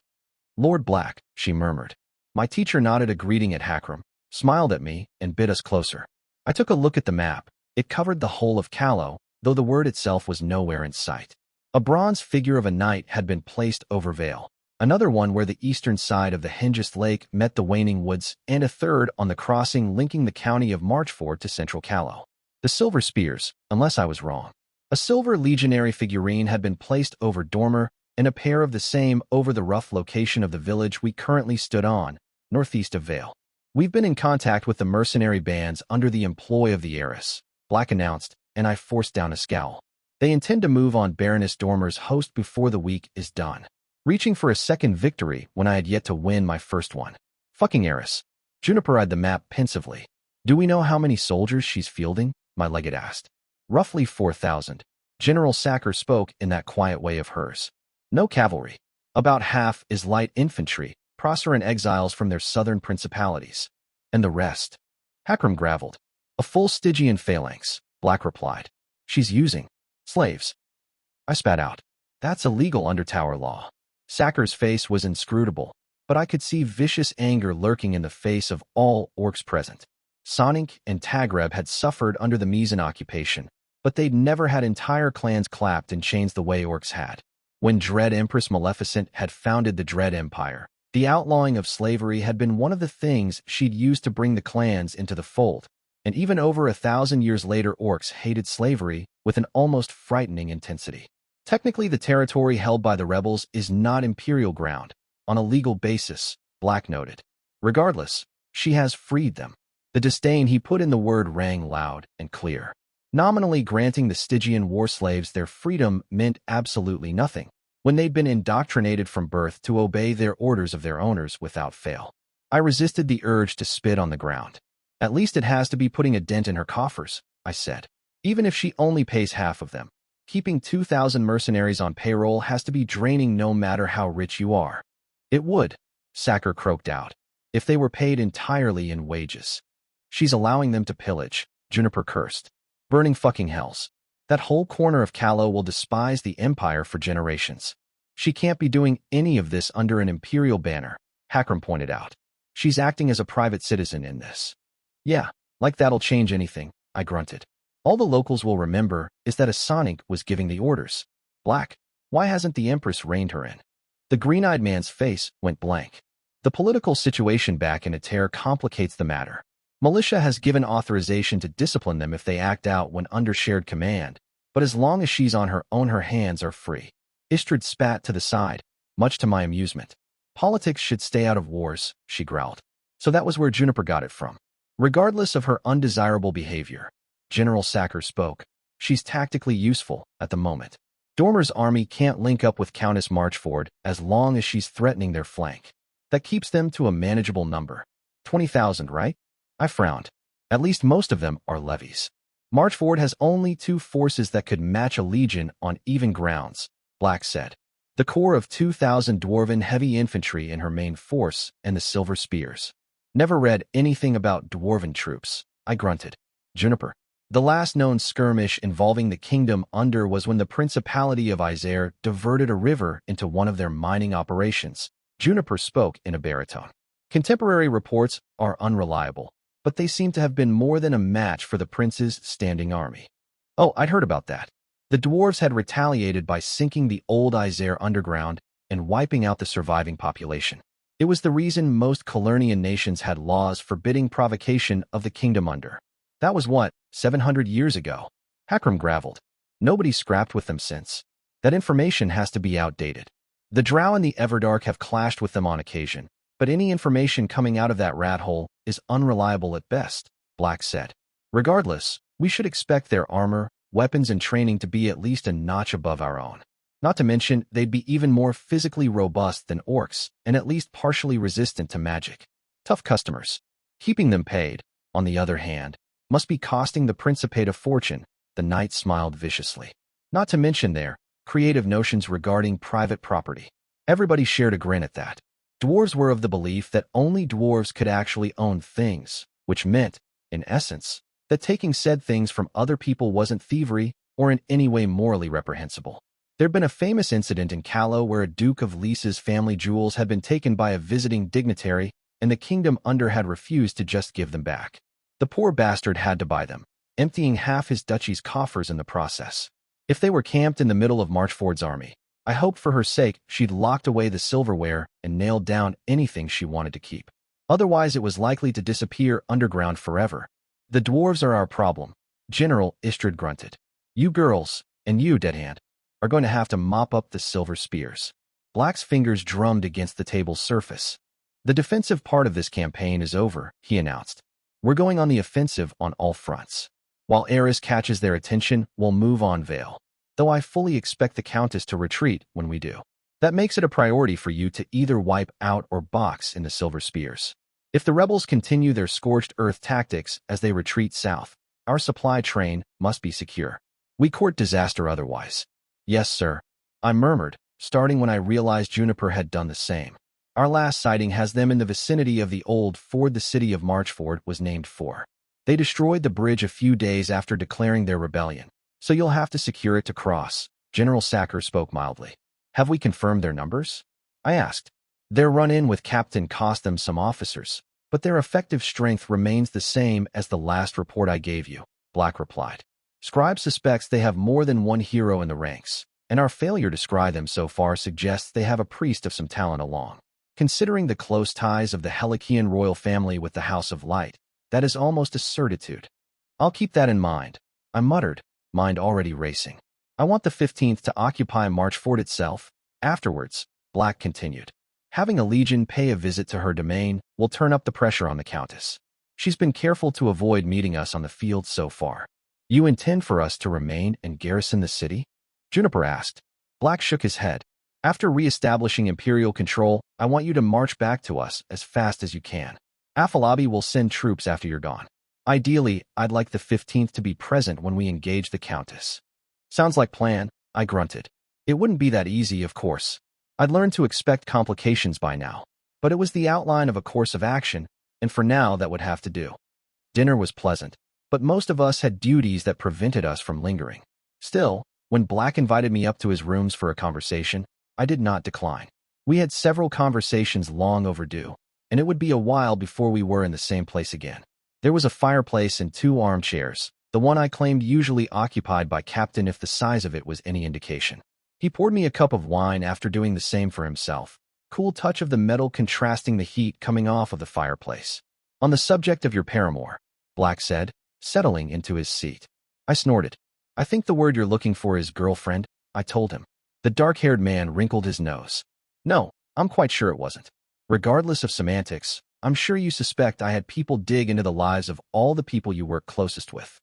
Lord Black, she murmured. My teacher nodded a greeting at Hackram, smiled at me, and bid us closer. I took a look at the map. It covered the whole of Callow, though the word itself was nowhere in sight. A bronze figure of a knight had been placed over Vale, another one where the eastern side of the Hengist Lake met the waning woods, and a third on the crossing linking the county of Marchford to central Callow. The silver spears, unless I was wrong. A silver legionary figurine had been placed over Dormer, and a pair of the same over the rough location of the village we currently stood on, northeast of Vale. We've been in contact with the mercenary bands under the employ of the heiress, Black announced, and I forced down a scowl. They intend to move on Baroness Dormer's host before the week is done. Reaching for a second victory when I had yet to win my first one. Fucking heiress. Juniper eyed the map pensively. Do we know how many soldiers she's fielding? My legate asked. Roughly 4,000. General Sacker spoke in that quiet way of hers. No cavalry. About half is light infantry, Proserpine exiles from their southern principalities. And the rest? Hackram gravelled. A full Stygian phalanx, Black replied. She's using slaves. I spat out. That's illegal under Tower law. Sacker's face was inscrutable, but I could see vicious anger lurking in the face of all orcs present. Sonic and Tagreb had suffered under the Misan occupation, but they'd never had entire clans clapped in chains the way orcs had. When Dread Empress Maleficent had founded the Dread Empire, the outlawing of slavery had been one of the things she'd used to bring the clans into the fold, and even over 1,000 years later orcs hated slavery with an almost frightening intensity. Technically, the territory held by the rebels is not imperial ground, on a legal basis, Black noted. Regardless, she has freed them. The disdain he put in the word rang loud and clear. Nominally granting the Stygian war slaves their freedom meant absolutely nothing, when they'd been indoctrinated from birth to obey their orders of their owners without fail. I resisted the urge to spit on the ground. At least it has to be putting a dent in her coffers, I said. Even if she only pays half of them. Keeping 2,000 mercenaries on payroll has to be draining no matter how rich you are. It would, Sacker croaked out, if they were paid entirely in wages. She's allowing them to pillage, Juniper cursed. Burning fucking hells. That whole corner of Callow will despise the Empire for generations. She can't be doing any of this under an imperial banner, Hackram pointed out. She's acting as a private citizen in this. Yeah, like that'll change anything, I grunted. All the locals will remember is that a Sonic was giving the orders. Black, why hasn't the Empress reined her in? The green-eyed man's face went blank. The political situation back in Théatre complicates the matter. Militia has given authorization to discipline them if they act out when under shared command, but as long as she's on her own, her hands are free. Istrid spat to the side, much to my amusement. Politics should stay out of wars, she growled. So that was where Juniper got it from. Regardless of her undesirable behavior, General Sacker spoke. She's tactically useful at the moment. Dormer's army can't link up with Countess Marchford as long as she's threatening their flank. That keeps them to a manageable number. 20,000, right? I frowned. At least most of them are levies. Marchford has only 2 forces that could match a legion on even grounds, Black said. The core of 2,000 dwarven heavy infantry in her main force and the silver spears. Never read anything about dwarven troops, I grunted. Juniper. The last known skirmish involving the kingdom under was when the Principality of Isère diverted a river into one of their mining operations. Juniper spoke in a baritone. Contemporary reports are unreliable, but they seem to have been more than a match for the prince's standing army. Oh, I'd heard about that. The dwarves had retaliated by sinking the old Isère underground and wiping out the surviving population. It was the reason most Calernian nations had laws forbidding provocation of the kingdom under. That was what, 700 years ago? Hackram gravelled. Nobody scrapped with them since. That information has to be outdated. The Drow and the Everdark have clashed with them on occasion, but any information coming out of that rat hole is unreliable at best, Black said. Regardless, we should expect their armor, weapons, and training to be at least a notch above our own. Not to mention, they'd be even more physically robust than orcs and at least partially resistant to magic. Tough customers. Keeping them paid, on the other hand, must be costing the Principate a fortune, the knight smiled viciously. Not to mention their creative notions regarding private property. Everybody shared a grin at that. Dwarves were of the belief that only dwarves could actually own things, which meant, in essence, that taking said things from other people wasn't thievery or in any way morally reprehensible. There'd been a famous incident in Callow where a Duke of Leese's family jewels had been taken by a visiting dignitary, and the kingdom under had refused to just give them back. The poor bastard had to buy them, emptying half his duchy's coffers in the process. If they were camped in the middle of Marchford's army, I hoped for her sake she'd locked away the silverware and nailed down anything she wanted to keep. Otherwise it was likely to disappear underground forever. The dwarves are our problem, General Istrid grunted. You girls, and you, Deadhand, are going to have to mop up the silver spears. Black's fingers drummed against the table's surface. The defensive part of this campaign is over, he announced. We're going on the offensive on all fronts. While Eris catches their attention, we'll move on Vale. Though I fully expect the Countess to retreat when we do. That makes it a priority for you to either wipe out or box in the silver spears. If the rebels continue their scorched earth tactics as they retreat south, our supply train must be secure. We court disaster otherwise. Yes, sir. I murmured, starting when I realized Juniper had done the same. Our last sighting has them in the vicinity of the old ford the city of Marchford was named for. They destroyed the bridge a few days after declaring their rebellion, so you'll have to secure it to cross. General Sacker spoke mildly. Have we confirmed their numbers? I asked. Their run-in with Captain cost them some officers, but their effective strength remains the same as the last report I gave you, Black replied. Scribe suspects they have more than one hero in the ranks, and our failure to scry them so far suggests they have a priest of some talent along. Considering the close ties of the Helikian royal family with the House of Light, that is almost a certitude. I'll keep that in mind, I muttered, mind already racing. I want the 15th to occupy Marchford itself. Afterwards, Black continued. Having a legion pay a visit to her domain will turn up the pressure on the Countess. She's been careful to avoid meeting us on the field so far. You intend for us to remain and garrison the city? Juniper asked. Black shook his head. After re-establishing Imperial control, I want you to march back to us as fast as you can. Afalabi will send troops after you're gone. Ideally, I'd like the 15th to be present when we engage the Countess. Sounds like plan, I grunted. It wouldn't be that easy, of course. I'd learned to expect complications by now, but it was the outline of a course of action, and for now that would have to do. Dinner was pleasant, but most of us had duties that prevented us from lingering. Still, when Black invited me up to his rooms for a conversation, I did not decline. We had several conversations long overdue, and it would be a while before we were in the same place again. There was a fireplace and 2 armchairs, the one I claimed usually occupied by Captain if the size of it was any indication. He poured me a cup of wine after doing the same for himself, cool touch of the metal contrasting the heat coming off of the fireplace. On the subject of your paramour, Black said, settling into his seat. I snorted. I think the word you're looking for is girlfriend, I told him. The dark-haired man wrinkled his nose. No, I'm quite sure it wasn't. Regardless of semantics, I'm sure you suspect I had people dig into the lives of all the people you work closest with.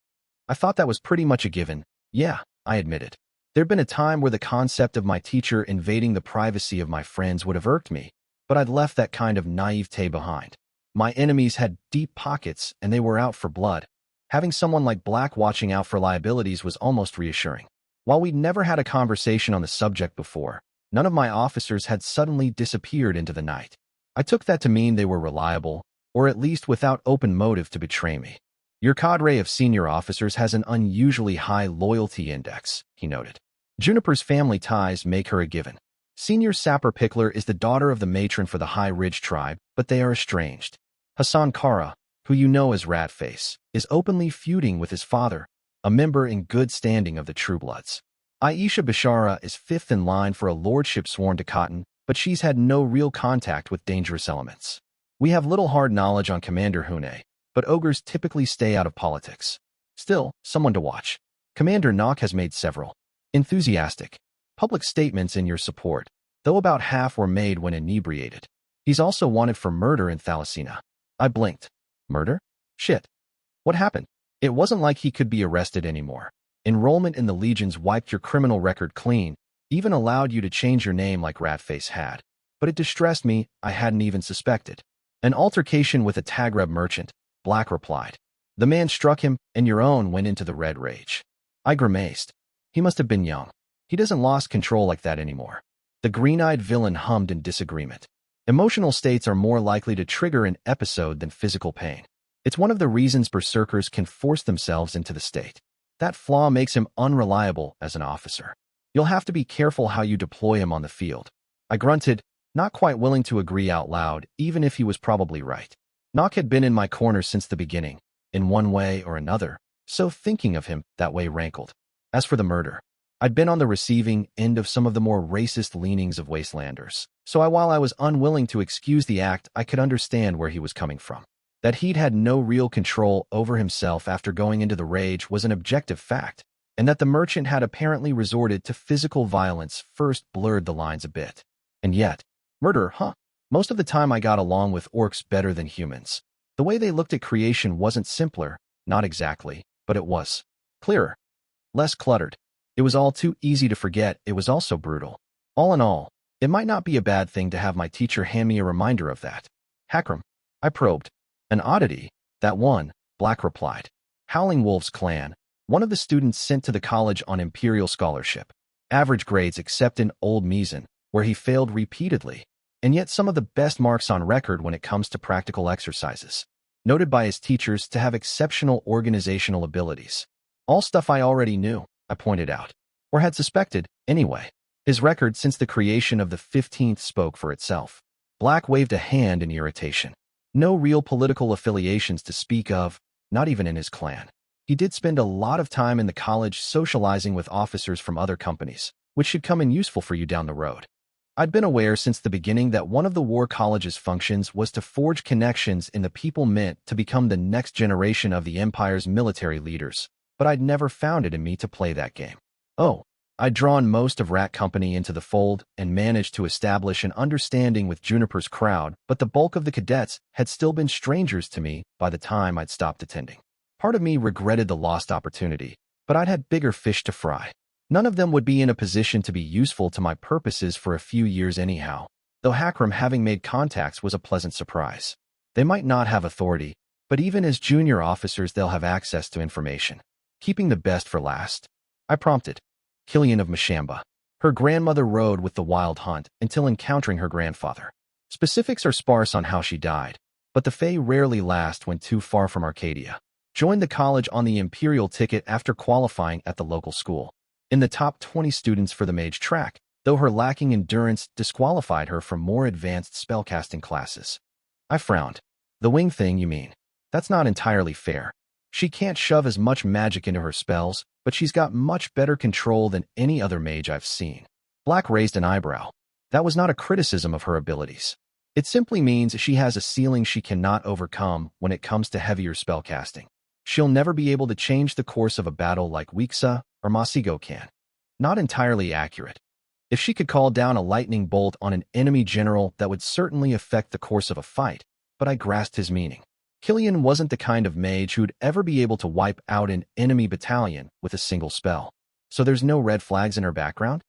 I thought that was pretty much a given. Yeah, I admitted. There'd been a time where the concept of my teacher invading the privacy of my friends would have irked me, but I'd left that kind of naivete behind. My enemies had deep pockets and they were out for blood. Having someone like Black watching out for liabilities was almost reassuring. While we'd never had a conversation on the subject before, none of my officers had suddenly disappeared into the night. I took that to mean they were reliable, or at least without open motive to betray me. Your cadre of senior officers has an unusually high loyalty index, he noted. Juniper's family ties make her a given. Senior Sapper Pickler is the daughter of the matron for the High Ridge tribe, but they are estranged. Hassan Kara, who you know as Ratface, is openly feuding with his father, a member in good standing of the True Bloods. Aisha Bashara is 5th in line for a lordship sworn to Cotton, but she's had no real contact with dangerous elements. We have little hard knowledge on Commander Hune, but ogres typically stay out of politics. Still, someone to watch. Commander Nock has made several enthusiastic public statements in your support, though about half were made when inebriated. He's also wanted for murder in Thalassina. I blinked. Murder? Shit. What happened? It wasn't like he could be arrested anymore. Enrollment in the Legions wiped your criminal record clean, even allowed you to change your name like Ratface had. But it distressed me, I hadn't even suspected. An altercation with a Tagreb merchant, Black replied. The man struck him, and your own went into the red rage. I grimaced. He must have been young. He doesn't lost control like that anymore. The green-eyed villain hummed in disagreement. Emotional states are more likely to trigger an episode than physical pain. It's one of the reasons berserkers can force themselves into the state. That flaw makes him unreliable as an officer. You'll have to be careful how you deploy him on the field. I grunted, not quite willing to agree out loud, even if he was probably right. Nock had been in my corner since the beginning, in one way or another, so thinking of him that way rankled. As for the murder, I'd been on the receiving end of some of the more racist leanings of Wastelanders, so while I was unwilling to excuse the act, I could understand where he was coming from. That he'd had no real control over himself after going into the rage was an objective fact, and that the merchant had apparently resorted to physical violence first blurred the lines a bit. And yet, murder, Most of the time I got along with orcs better than humans. The way they looked at creation wasn't simpler, not exactly, but it was clearer, less cluttered. It was all too easy to forget it was also brutal. All in all, it might not be a bad thing to have my teacher hand me a reminder of that. Hakram, I probed. An oddity, that one, Black replied. Howling Wolf's clan, one of the students sent to the college on Imperial scholarship. Average grades except in Old Mizan, where he failed repeatedly, and yet some of the best marks on record when it comes to practical exercises. Noted by his teachers to have exceptional organizational abilities. All stuff I already knew, I pointed out. Or had suspected, anyway. His record since the creation of the 15th spoke for itself. Black waved a hand in irritation. No real political affiliations to speak of, not even in his clan. He did spend a lot of time in the college socializing with officers from other companies, which should come in useful for you down the road. I'd been aware since the beginning that one of the War College's functions was to forge connections in the people meant to become the next generation of the Empire's military leaders, but I'd never found it in me to play that game. Oh, I'd drawn most of Rat Company into the fold and managed to establish an understanding with Juniper's crowd, but the bulk of the cadets had still been strangers to me by the time I'd stopped attending. Part of me regretted the lost opportunity, but I'd had bigger fish to fry. None of them would be in a position to be useful to my purposes for a few years anyhow, though Hakram having made contacts was a pleasant surprise. They might not have authority, but even as junior officers they'll have access to information. Keeping the best for last. I prompted. Killian of Mashamba. Her grandmother rode with the Wild Hunt until encountering her grandfather. Specifics are sparse on how she died, but the Fae rarely last when too far from Arcadia. Joined the college on the Imperial ticket after qualifying at the local school. In the top 20 students for the mage track, though her lacking endurance disqualified her from more advanced spellcasting classes. I frowned. The wing thing, you mean? That's not entirely fair. She can't shove as much magic into her spells, but she's got much better control than any other mage I've seen. Black raised an eyebrow. That was not a criticism of her abilities. It simply means she has a ceiling she cannot overcome when it comes to heavier spellcasting. She'll never be able to change the course of a battle like Weexa or Masigo can. Not entirely accurate. If she could call down a lightning bolt on an enemy general, that would certainly affect the course of a fight, but I grasped his meaning. Killian wasn't the kind of mage who'd ever be able to wipe out an enemy battalion with a single spell. So there's no red flags in her background?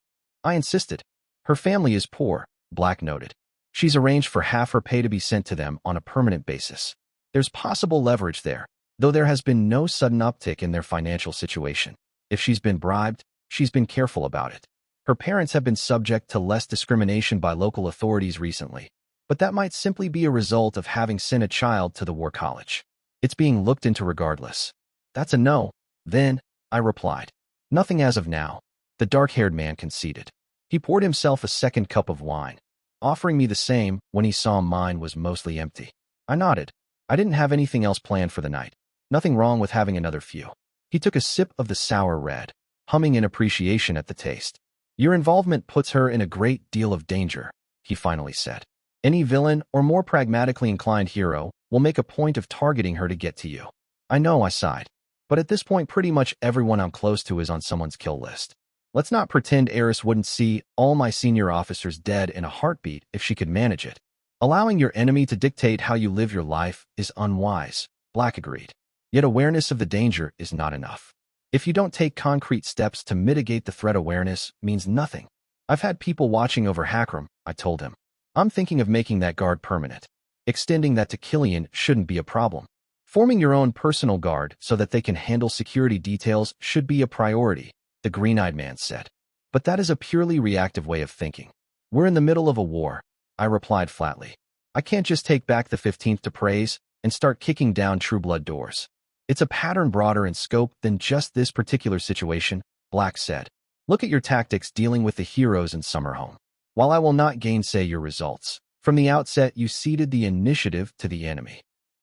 I insisted. Her family is poor, Black noted. She's arranged for half her pay to be sent to them on a permanent basis. There's possible leverage there, though there has been no sudden uptick in their financial situation. If she's been bribed, she's been careful about it. Her parents have been subject to less discrimination by local authorities recently, but that might simply be a result of having sent a child to the War College. It's being looked into regardless. That's a no, then, I replied. Nothing as of now, the dark-haired man conceded. He poured himself a second cup of wine, offering me the same when he saw mine was mostly empty. I nodded. I didn't have anything else planned for the night. Nothing wrong with having another few. He took a sip of the sour red, humming in appreciation at the taste. Your involvement puts her in a great deal of danger, he finally said. Any villain or more pragmatically inclined hero will make a point of targeting her to get to you. I know, I sighed. But at this point pretty much everyone I'm close to is on someone's kill list. Let's not pretend Eris wouldn't see all my senior officers dead in a heartbeat if she could manage it. Allowing your enemy to dictate how you live your life is unwise, Black agreed. Yet awareness of the danger is not enough. If you don't take concrete steps to mitigate the threat, awareness means nothing. I've had people watching over Hakram, I told him. I'm thinking of making that guard permanent. Extending that to Killian shouldn't be a problem. Forming your own personal guard so that they can handle security details should be a priority, the green-eyed man said. But that is a purely reactive way of thinking. We're in the middle of a war, I replied flatly. I can't just take back the 15th to praise and start kicking down True Blood doors. It's a pattern broader in scope than just this particular situation, Black said. Look at your tactics dealing with the heroes in Summerhome. While I will not gainsay your results, from the outset you ceded the initiative to the enemy.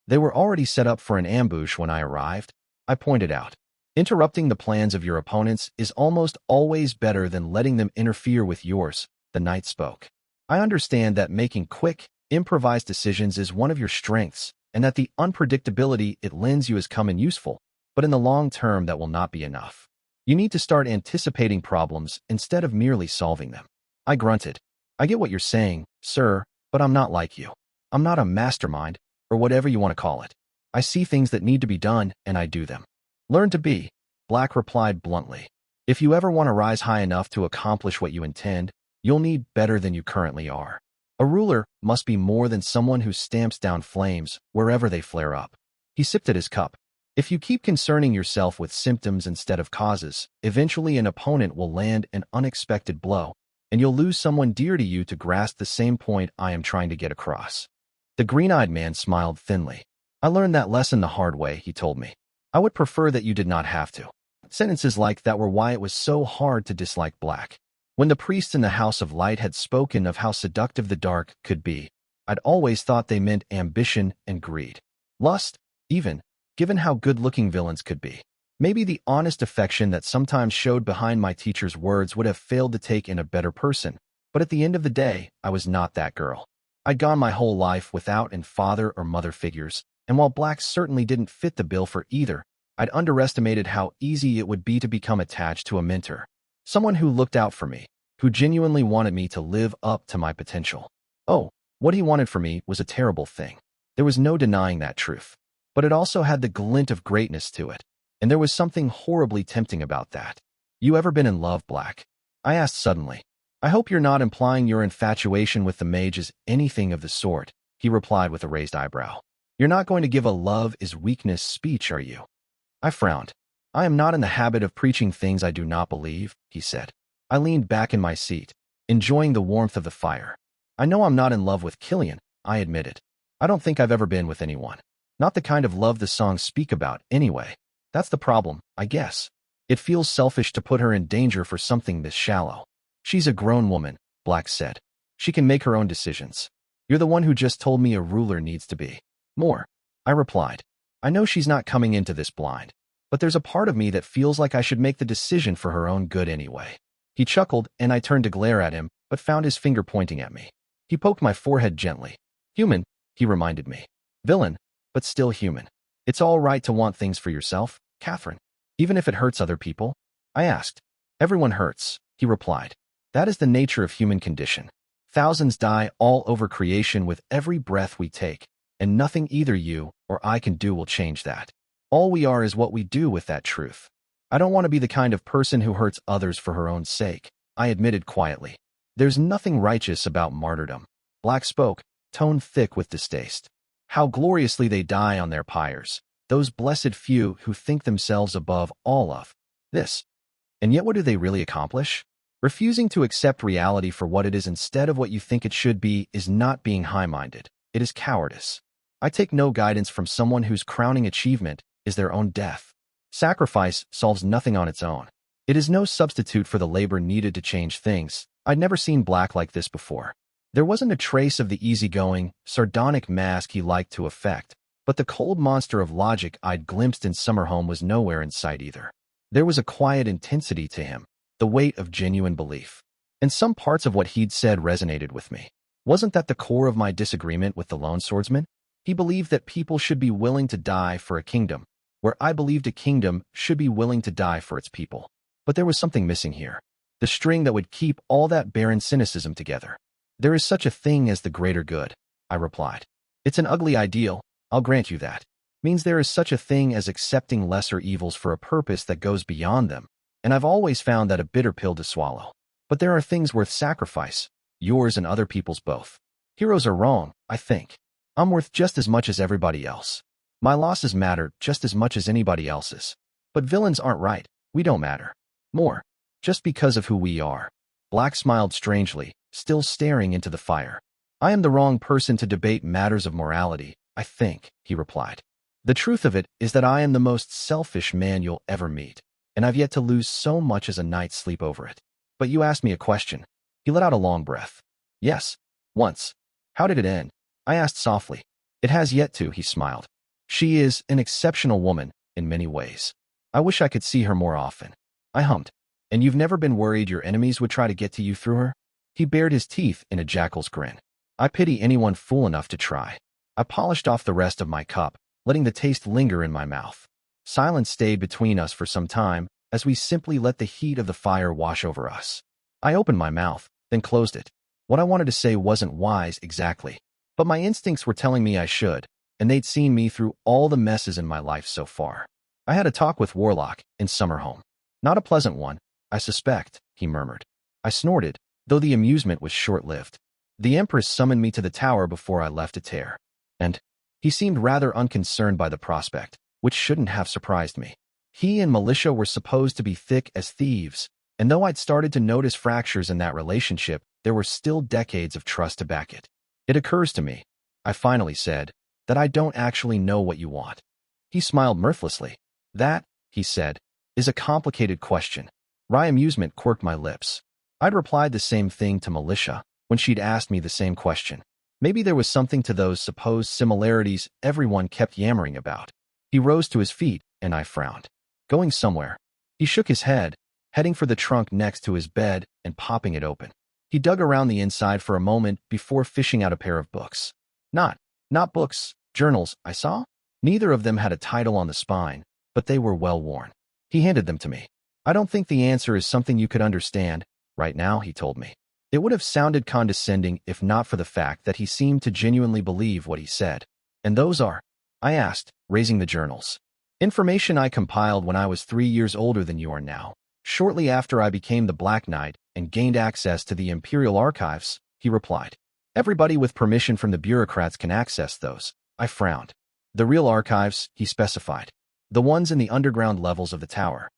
They were already set up for an ambush when I arrived, I pointed out. Interrupting the plans of your opponents is almost always better than letting them interfere with yours, the knight spoke. I understand that making quick, improvised decisions is one of your strengths, and that the unpredictability it lends you has come in useful, but in the long term that will not be enough. You need to start anticipating problems instead of merely solving them. I grunted. I get what you're saying, sir, but I'm not like you. I'm not a mastermind, or whatever you want to call it. I see things that need to be done, and I do them. Learn to be, Black replied bluntly. If you ever want to rise high enough to accomplish what you intend, you'll need better than you currently are. A ruler must be more than someone who stamps down flames wherever they flare up. He sipped at his cup. If you keep concerning yourself with symptoms instead of causes, eventually an opponent will land an unexpected blow, and you'll lose someone dear to you to grasp the same point I am trying to get across. The green-eyed man smiled thinly. I learned that lesson the hard way, he told me. I would prefer that you did not have to. Sentences like that were why it was so hard to dislike Black. When the priests in the House of Light had spoken of how seductive the dark could be, I'd always thought they meant ambition and greed. Lust, even, given how good-looking villains could be. Maybe the honest affection that sometimes showed behind my teacher's words would have failed to take in a better person, but at the end of the day, I was not that girl. I'd gone my whole life without an father or mother figures, and while Black certainly didn't fit the bill for either, I'd underestimated how easy it would be to become attached to a mentor. Someone who looked out for me, who genuinely wanted me to live up to my potential. Oh, what he wanted for me was a terrible thing. There was no denying that truth. But it also had the glint of greatness to it, and there was something horribly tempting about that. You ever been in love, Black? I asked suddenly. I hope you're not implying your infatuation with the mage is anything of the sort, he replied with a raised eyebrow. You're not going to give a love is weakness speech, are you? I frowned. I am not in the habit of preaching things I do not believe, he said. I leaned back in my seat, enjoying the warmth of the fire. I know I'm not in love with Killian, I admitted. I don't think I've ever been with anyone. Not the kind of love the songs speak about, anyway. That's the problem, I guess. It feels selfish to put her in danger for something this shallow. She's a grown woman, Black said. She can make her own decisions. You're the one who just told me a ruler needs to be more, I replied. I know she's not coming into this blind, but there's a part of me that feels like I should make the decision for her own good anyway. He chuckled, and I turned to glare at him, but found his finger pointing at me. He poked my forehead gently. Human, he reminded me. Villain, but still human. It's all right to want things for yourself, Catherine, even if it hurts other people. I asked. Everyone hurts, he replied. That is the nature of human condition. Thousands die all over creation with every breath we take, and nothing either you or I can do will change that. All we are is what we do with that truth. I don't want to be the kind of person who hurts others for her own sake, I admitted quietly. There's nothing righteous about martyrdom. Black spoke, tone thick with distaste. How gloriously they die on their pyres, those blessed few who think themselves above all of this. And yet what do they really accomplish? Refusing to accept reality for what it is instead of what you think it should be is not being high-minded. It is cowardice. I take no guidance from someone whose crowning achievement is their own death. Sacrifice solves nothing on its own. It is no substitute for the labor needed to change things. I'd never seen Black like this before. There wasn't a trace of the easygoing, sardonic mask he liked to affect, but the cold monster of logic I'd glimpsed in Summerhome was nowhere in sight either. There was a quiet intensity to him, the weight of genuine belief. And some parts of what he'd said resonated with me. Wasn't that the core of my disagreement with the lone swordsman? He believed that people should be willing to die for a kingdom, where I believed a kingdom should be willing to die for its people. But there was something missing here. The string that would keep all that barren cynicism together. There is such a thing as the greater good, I replied. It's an ugly ideal, I'll grant you that. Means there is such a thing as accepting lesser evils for a purpose that goes beyond them, and I've always found that a bitter pill to swallow. But there are things worth sacrifice, yours and other people's both. Heroes are wrong, I think. I'm worth just as much as everybody else. My losses matter just as much as anybody else's. But villains aren't right, we don't matter. More, just because of who we are. Black smiled strangely, still staring into the fire. I am the wrong person to debate matters of morality, I think, he replied. The truth of it is that I am the most selfish man you'll ever meet, and I've yet to lose so much as a night's sleep over it. But you asked me a question. He let out a long breath. Yes, once. How did it end? I asked softly. It has yet to, he smiled. She is an exceptional woman in many ways. I wish I could see her more often. I hummed. And you've never been worried your enemies would try to get to you through her? He bared his teeth in a jackal's grin. I pity anyone fool enough to try. I polished off the rest of my cup, letting the taste linger in my mouth. Silence stayed between us for some time as we simply let the heat of the fire wash over us. I opened my mouth, then closed it. What I wanted to say wasn't wise exactly, but my instincts were telling me I should, and they'd seen me through all the messes in my life so far. I had a talk with Warlock in Summerhome. Not a pleasant one, I suspect, he murmured. I snorted, though the amusement was short-lived. The Empress summoned me to the tower before I left Théatre, and he seemed rather unconcerned by the prospect, which shouldn't have surprised me. He and Militia were supposed to be thick as thieves, and though I'd started to notice fractures in that relationship, there were still decades of trust to back it. It occurs to me, I finally said, that I don't actually know what you want. He smiled mirthlessly. That, he said, is a complicated question. Wry amusement quirked my lips. I'd replied the same thing to Militia when she'd asked me the same question. Maybe there was something to those supposed similarities everyone kept yammering about. He rose to his feet, and I frowned. Going somewhere. He shook his head, heading for the trunk next to his bed and popping it open. He dug around the inside for a moment before fishing out a pair of books. Not books, journals, I saw. Neither of them had a title on the spine, but they were well worn. He handed them to me. I don't think the answer is something you could understand right now, he told me. It would have sounded condescending if not for the fact that he seemed to genuinely believe what he said. And those are? I asked, raising the journals. Information I compiled when I was 3 years older than you are now, shortly after I became the Black Knight and gained access to the Imperial Archives, he replied. Everybody with permission from the bureaucrats can access those. I frowned. The real archives, he specified. The ones in the underground levels of the tower.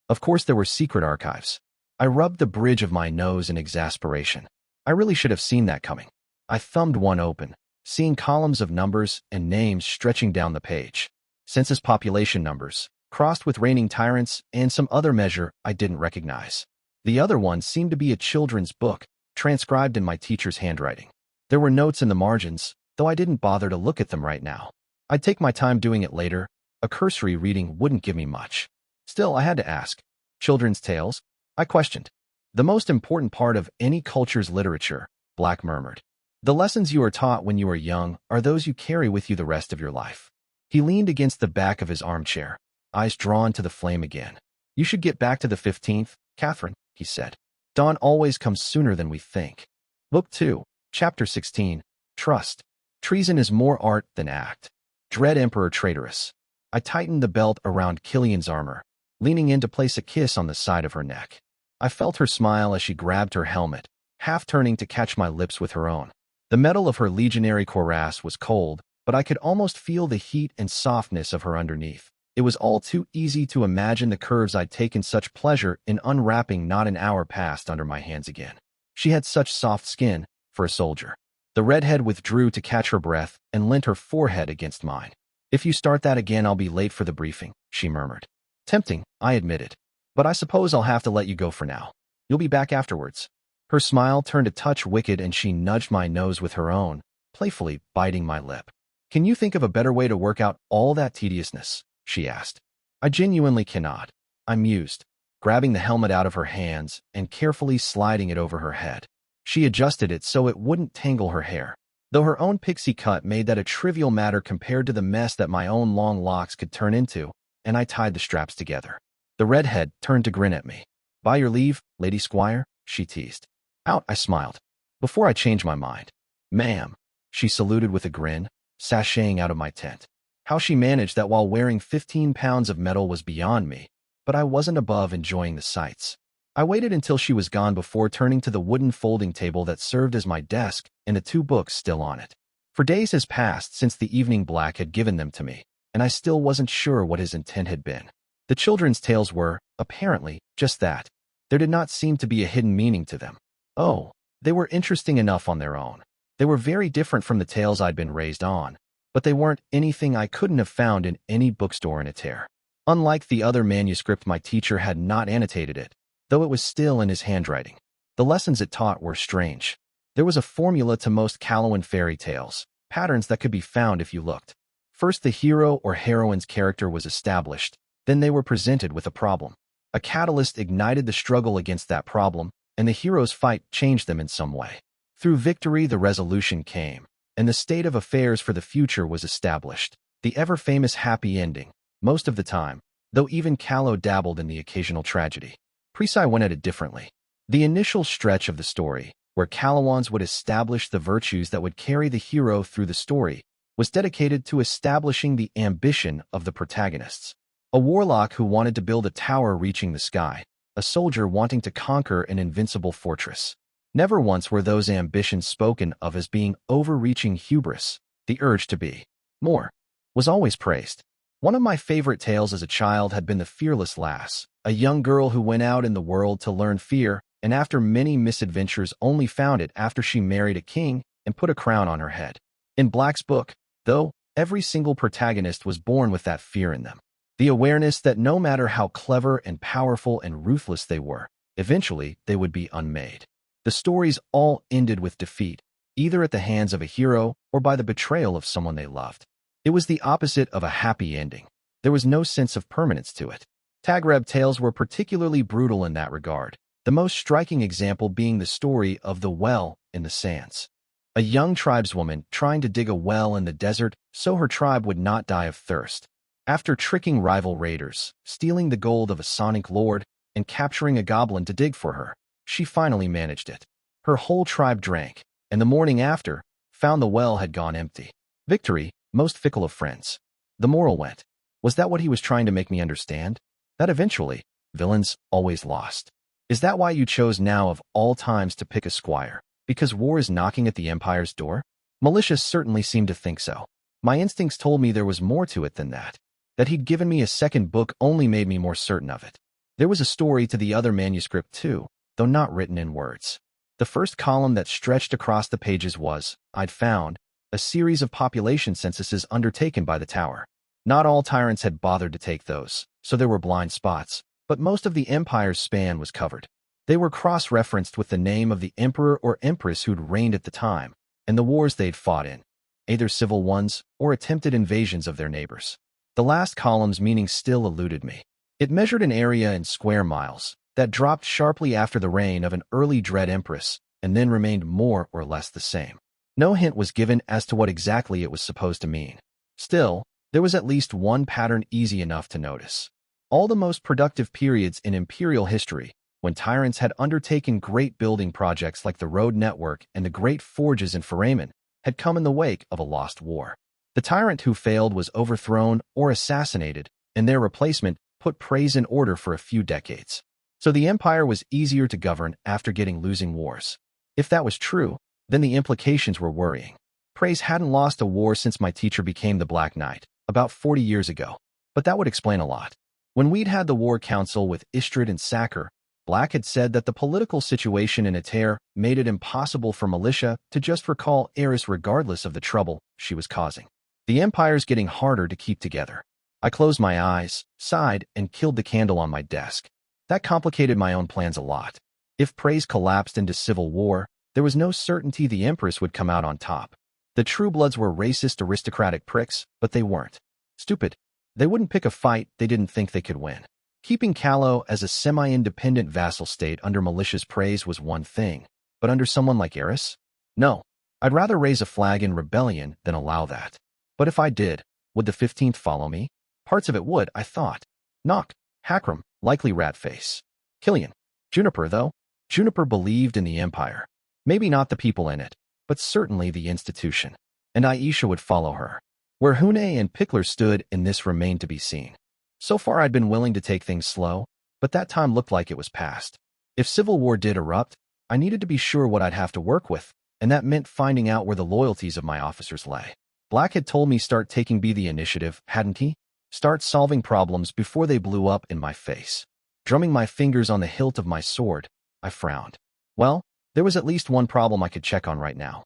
Of course there were secret archives. I rubbed the bridge of my nose in exasperation. I really should have seen that coming. I thumbed one open, seeing columns of numbers and names stretching down the page. Census population numbers, crossed with reigning tyrants and some other measure I didn't recognize. The other one seemed to be a children's book, transcribed in my teacher's handwriting. There were notes in the margins, though I didn't bother to look at them right now. I'd take my time doing it later. A cursory reading wouldn't give me much. Still, I had to ask. Children's tales? I questioned. The most important part of any culture's literature, Black murmured. The lessons you are taught when you are young are those you carry with you the rest of your life. He leaned against the back of his armchair, eyes drawn to the flame again. You should get back to the 15th, Catherine, he said. Dawn always comes sooner than we think. Book 2, Chapter 16, Trust. Treason is more art than act. Dread Emperor traitorous. I tightened the belt around Killian's armor, leaning in to place a kiss on the side of her neck. I felt her smile as she grabbed her helmet, half turning to catch my lips with her own. The metal of her legionary cuirass was cold, but I could almost feel the heat and softness of her underneath. It was all too easy to imagine the curves I'd taken such pleasure in unwrapping not an hour passed under my hands again. She had such soft skin, for a soldier. The redhead withdrew to catch her breath and leant her forehead against mine. If you start that again, I'll be late for the briefing, she murmured. Tempting, I admitted. But I suppose I'll have to let you go for now. You'll be back afterwards. Her smile turned a touch wicked and she nudged my nose with her own, playfully biting my lip. Can you think of a better way to work out all that tediousness? She asked. I genuinely cannot. I mused, grabbing the helmet out of her hands and carefully sliding it over her head. She adjusted it so it wouldn't tangle her hair, though her own pixie cut made that a trivial matter compared to the mess that my own long locks could turn into, and I tied the straps together. The redhead turned to grin at me. By your leave, Lady Squire, she teased. Out, I smiled. Before I changed my mind. Ma'am, she saluted with a grin, sashaying out of my tent. How she managed that while wearing 15 pounds of metal was beyond me, but I wasn't above enjoying the sights. I waited until she was gone before turning to the wooden folding table that served as my desk and the 2 books still on it. For days has passed since the evening Black had given them to me, and I still wasn't sure what his intent had been. The children's tales were, apparently, just that. There did not seem to be a hidden meaning to them. Oh, they were interesting enough on their own. They were very different from the tales I'd been raised on, but they weren't anything I couldn't have found in any bookstore in Théatre. Unlike the other manuscript, my teacher had not annotated it, though it was still in his handwriting. The lessons it taught were strange. There was a formula to most Calawan fairy tales, patterns that could be found if you looked. First, the hero or heroine's character was established, then they were presented with a problem. A catalyst ignited the struggle against that problem, and the hero's fight changed them in some way. Through victory, the resolution came, and the state of affairs for the future was established. The ever-famous happy ending, most of the time, though even Callow dabbled in the occasional tragedy. Presi went at it differently. The initial stretch of the story, where Calawans would establish the virtues that would carry the hero through the story, was dedicated to establishing the ambition of the protagonists. A warlock who wanted to build a tower reaching the sky, a soldier wanting to conquer an invincible fortress. Never once were those ambitions spoken of as being overreaching hubris. The urge to be more was always praised. One of my favorite tales as a child had been The Fearless Lass, a young girl who went out in the world to learn fear, and after many misadventures only found it after she married a king and put a crown on her head. In Black's book, though, every single protagonist was born with that fear in them. The awareness that no matter how clever and powerful and ruthless they were, eventually they would be unmade. The stories all ended with defeat, either at the hands of a hero or by the betrayal of someone they loved. It was the opposite of a happy ending. There was no sense of permanence to it. Tagreb tales were particularly brutal in that regard, the most striking example being the story of the well in the sands. A young tribeswoman trying to dig a well in the desert so her tribe would not die of thirst. After tricking rival raiders, stealing the gold of a Sonic lord, and capturing a goblin to dig for her, she finally managed it. Her whole tribe drank, and the morning after, found the well had gone empty. Victory, most fickle of friends. The moral went. Was that what he was trying to make me understand? That eventually, villains always lost. Is that why you chose now of all times to pick a squire? Because war is knocking at the Empire's door? Malicious certainly seemed to think so. My instincts told me there was more to it than that. That he'd given me a second book only made me more certain of it. There was a story to the other manuscript too, though not written in words. The first column that stretched across the pages was, I'd found, a series of population censuses undertaken by the Tower. Not all tyrants had bothered to take those, so there were blind spots, but most of the Empire's span was covered. They were cross-referenced with the name of the emperor or empress who'd reigned at the time, and the wars they'd fought in, either civil ones or attempted invasions of their neighbors. The last column's meaning still eluded me. It measured an area in square miles that dropped sharply after the reign of an early Dread Empress and then remained more or less the same. No hint was given as to what exactly it was supposed to mean. Still, there was at least one pattern easy enough to notice. All the most productive periods in imperial history, when tyrants had undertaken great building projects like the road network and the great forges in Foramen, had come in the wake of a lost war. The tyrant who failed was overthrown or assassinated, and their replacement put praise in order for a few decades. So the empire was easier to govern after getting losing wars. If that was true, then the implications were worrying. Praise hadn't lost a war since my teacher became the Black Knight, about 40 years ago, but that would explain a lot. When we'd had the war council with Istrid and Sacker, Black had said that the political situation in Théatre made it impossible for militia to just recall Eris regardless of the trouble she was causing. The empire's getting harder to keep together. I closed my eyes, sighed, and killed the candle on my desk. That complicated my own plans a lot. If Praise collapsed into civil war, there was no certainty the Empress would come out on top. The Truebloods were racist aristocratic pricks, but they weren't stupid. They wouldn't pick a fight they didn't think they could win. Keeping Callow as a semi-independent vassal state under malicious praise was one thing, but under someone like Eris? No. I'd rather raise a flag in rebellion than allow that. But if I did, would the 15th follow me? Parts of it would, I thought. Nock, Hakram, likely Ratface. Killian. Juniper, though. Juniper believed in the Empire. Maybe not the people in it, but certainly the institution. And Aisha would follow her. Where Hune and Pickler stood in this remained to be seen. So far I'd been willing to take things slow, but that time looked like it was past. If civil war did erupt, I needed to be sure what I'd have to work with, and that meant finding out where the loyalties of my officers lay. Black had told me start taking the initiative, hadn't he? Start solving problems before they blew up in my face. Drumming my fingers on the hilt of my sword, I frowned. Well, there was at least one problem I could check on right now.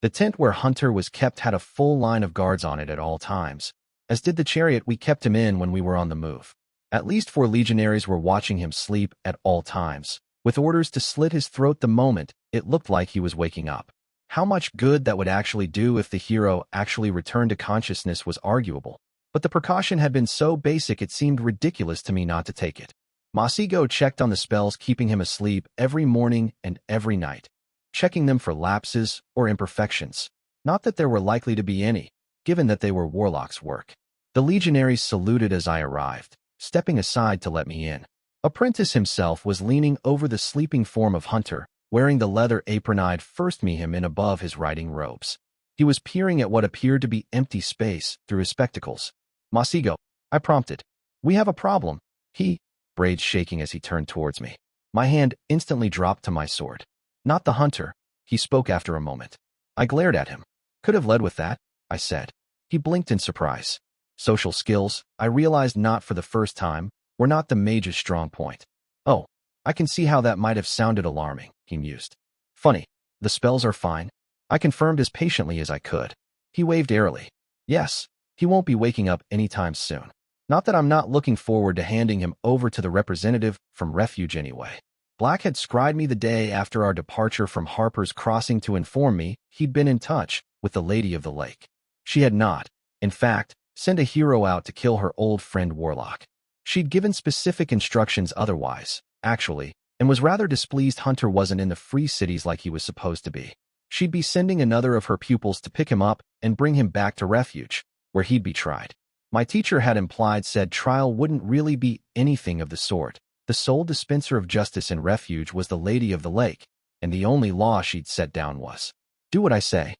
The tent where Hunter was kept had a full line of guards on it at all times, as did the chariot we kept him in when we were on the move. At least 4 legionaries were watching him sleep at all times, with orders to slit his throat the moment it looked like he was waking up. How much good that would actually do if the hero actually returned to consciousness was arguable, but the precaution had been so basic it seemed ridiculous to me not to take it. Masigo checked on the spells keeping him asleep every morning and every night, checking them for lapses or imperfections. Not that there were likely to be any, given that they were Warlock's work. The legionaries saluted as I arrived, stepping aside to let me in. Apprentice himself was leaning over the sleeping form of Hunter, wearing the leather apron I'd first met him in above his riding robes. He was peering at what appeared to be empty space through his spectacles. Masigo, I prompted. We have a problem. He, braids shaking as he turned towards me. My hand instantly dropped to my sword. Not the Hunter, he spoke after a moment. I glared at him. Could have led with that, I said. He blinked in surprise. Social skills, I realized not for the first time, were not the mage's strong point. Oh, I can see how that might have sounded alarming, he mused. Funny, the spells are fine. I confirmed as patiently as I could. He waved airily. Yes, he won't be waking up anytime soon. Not that I'm not looking forward to handing him over to the representative from Refuge anyway. Black had scried me the day after our departure from Harper's Crossing to inform me he'd been in touch with the Lady of the Lake. She had not, in fact, sent a hero out to kill her old friend Warlock. She'd given specific instructions otherwise, actually, and was rather displeased Hunter wasn't in the free cities like he was supposed to be. She'd be sending another of her pupils to pick him up and bring him back to Refuge, where he'd be tried. My teacher had implied said trial wouldn't really be anything of the sort. The sole dispenser of justice in Refuge was the Lady of the Lake, and the only law she'd set down was, do what I say.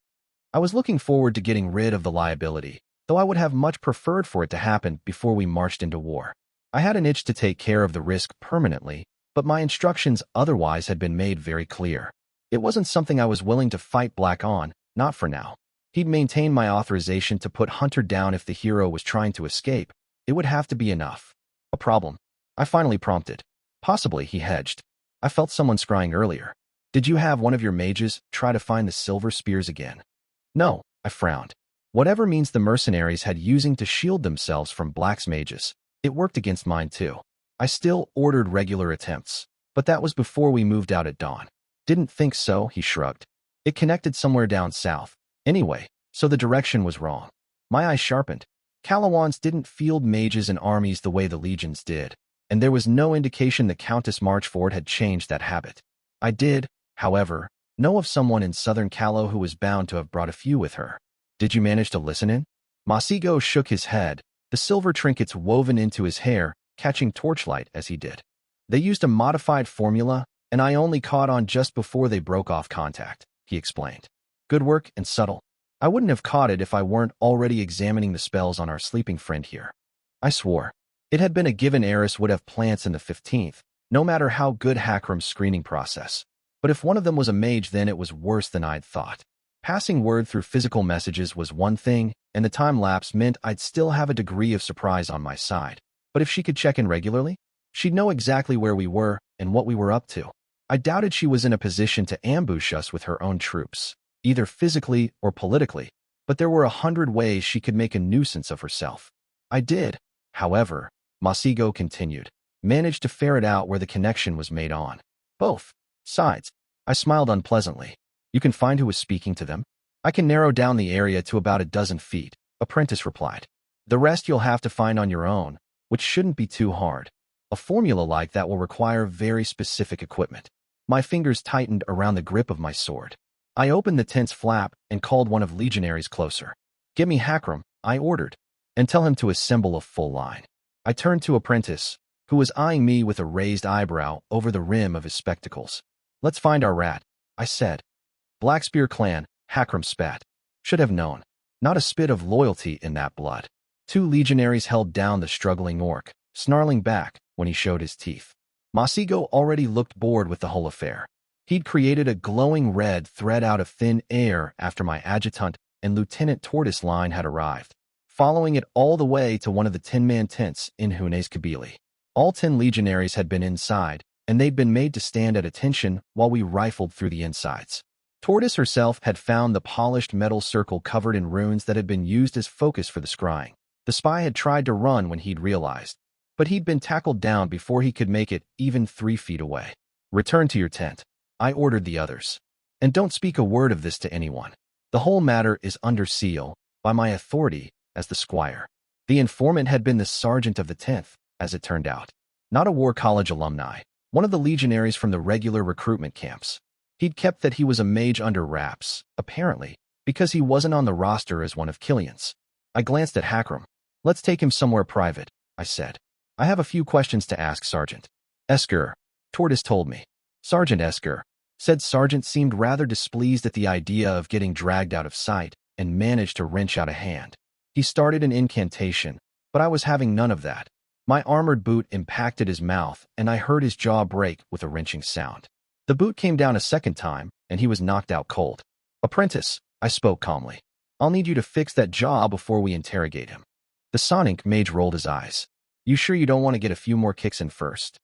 I was looking forward to getting rid of the liability, though I would have much preferred for it to happen before we marched into war. I had an itch to take care of the risk permanently, but my instructions otherwise had been made very clear. It wasn't something I was willing to fight Black on, not for now. He'd maintain my authorization to put Hunter down if the hero was trying to escape. It would have to be enough. A problem? I finally prompted. Possibly, he hedged. I felt someone scrying earlier. Did you have one of your mages try to find the silver spears again? No, I frowned. Whatever means the mercenaries had using to shield themselves from Black's mages, it worked against mine too. I still ordered regular attempts, but that was before we moved out at dawn. Didn't think so, he shrugged. It connected somewhere down south. Anyway, so the direction was wrong. My eyes sharpened. Calawans didn't field mages and armies the way the legions did, and there was no indication that Countess Marchford had changed that habit. I did, however, know of someone in southern Callow who was bound to have brought a few with her. Did you manage to listen in? Masigo shook his head, the silver trinkets woven into his hair, catching torchlight as he did. They used a modified formula, and I only caught on just before they broke off contact, he explained. Good work and subtle. I wouldn't have caught it if I weren't already examining the spells on our sleeping friend here. I swore. It had been a given Eris would have plants in the 15th, no matter how good Hakram's screening process. But if one of them was a mage, then it was worse than I'd thought. Passing word through physical messages was one thing, and the time lapse meant I'd still have a degree of surprise on my side. But if she could check in regularly, she'd know exactly where we were and what we were up to. I doubted she was in a position to ambush us with her own troops, either physically or politically, but there were 100 ways she could make a nuisance of herself. I did, however, Masigo continued, manage to ferret out where the connection was made on both sides. I smiled unpleasantly. You can find who was speaking to them? I can narrow down the area to about a dozen feet, Apprentice replied. The rest you'll have to find on your own, which shouldn't be too hard. A formula like that will require very specific equipment. My fingers tightened around the grip of my sword. I opened the tent's flap and called one of legionaries closer. Get me Hakram, I ordered, and tell him to assemble a full line. I turned to Apprentice, who was eyeing me with a raised eyebrow over the rim of his spectacles. Let's find our rat, I said. Blackspear clan, Hakram spat. Should have known. Not a spit of loyalty in that blood. 2 legionaries held down the struggling orc, snarling back when he showed his teeth. Masigo already looked bored with the whole affair. He'd created a glowing red thread out of thin air after my adjutant and Lieutenant Tortoise line had arrived, following it all the way to one of the 10-man tents in Hune's Kabili. All 10 legionaries had been inside, and they'd been made to stand at attention while we rifled through the insides. Tortoise herself had found the polished metal circle covered in runes that had been used as focus for the scrying. The spy had tried to run when he'd realized, but he'd been tackled down before he could make it even 3 feet away. Return to your tent, I ordered the others. And don't speak a word of this to anyone. The whole matter is under seal, by my authority, as the squire. The informant had been the sergeant of the 10th, as it turned out. Not a war college alumni, one of the legionaries from the regular recruitment camps. He'd kept that he was a mage under wraps, apparently, because he wasn't on the roster as one of Killian's. I glanced at Hakram. Let's take him somewhere private, I said. I have a few questions to ask, Sergeant. Esker, Tortoise told me. Sergeant Esker, said Sergeant seemed rather displeased at the idea of getting dragged out of sight and managed to wrench out a hand. He started an incantation, but I was having none of that. My armored boot impacted his mouth, and I heard his jaw break with a wrenching sound. The boot came down a second time, and he was knocked out cold. Apprentice, I spoke calmly. I'll need you to fix that jaw before we interrogate him. The Sonic mage rolled his eyes. You sure you don't want to get a few more kicks in first?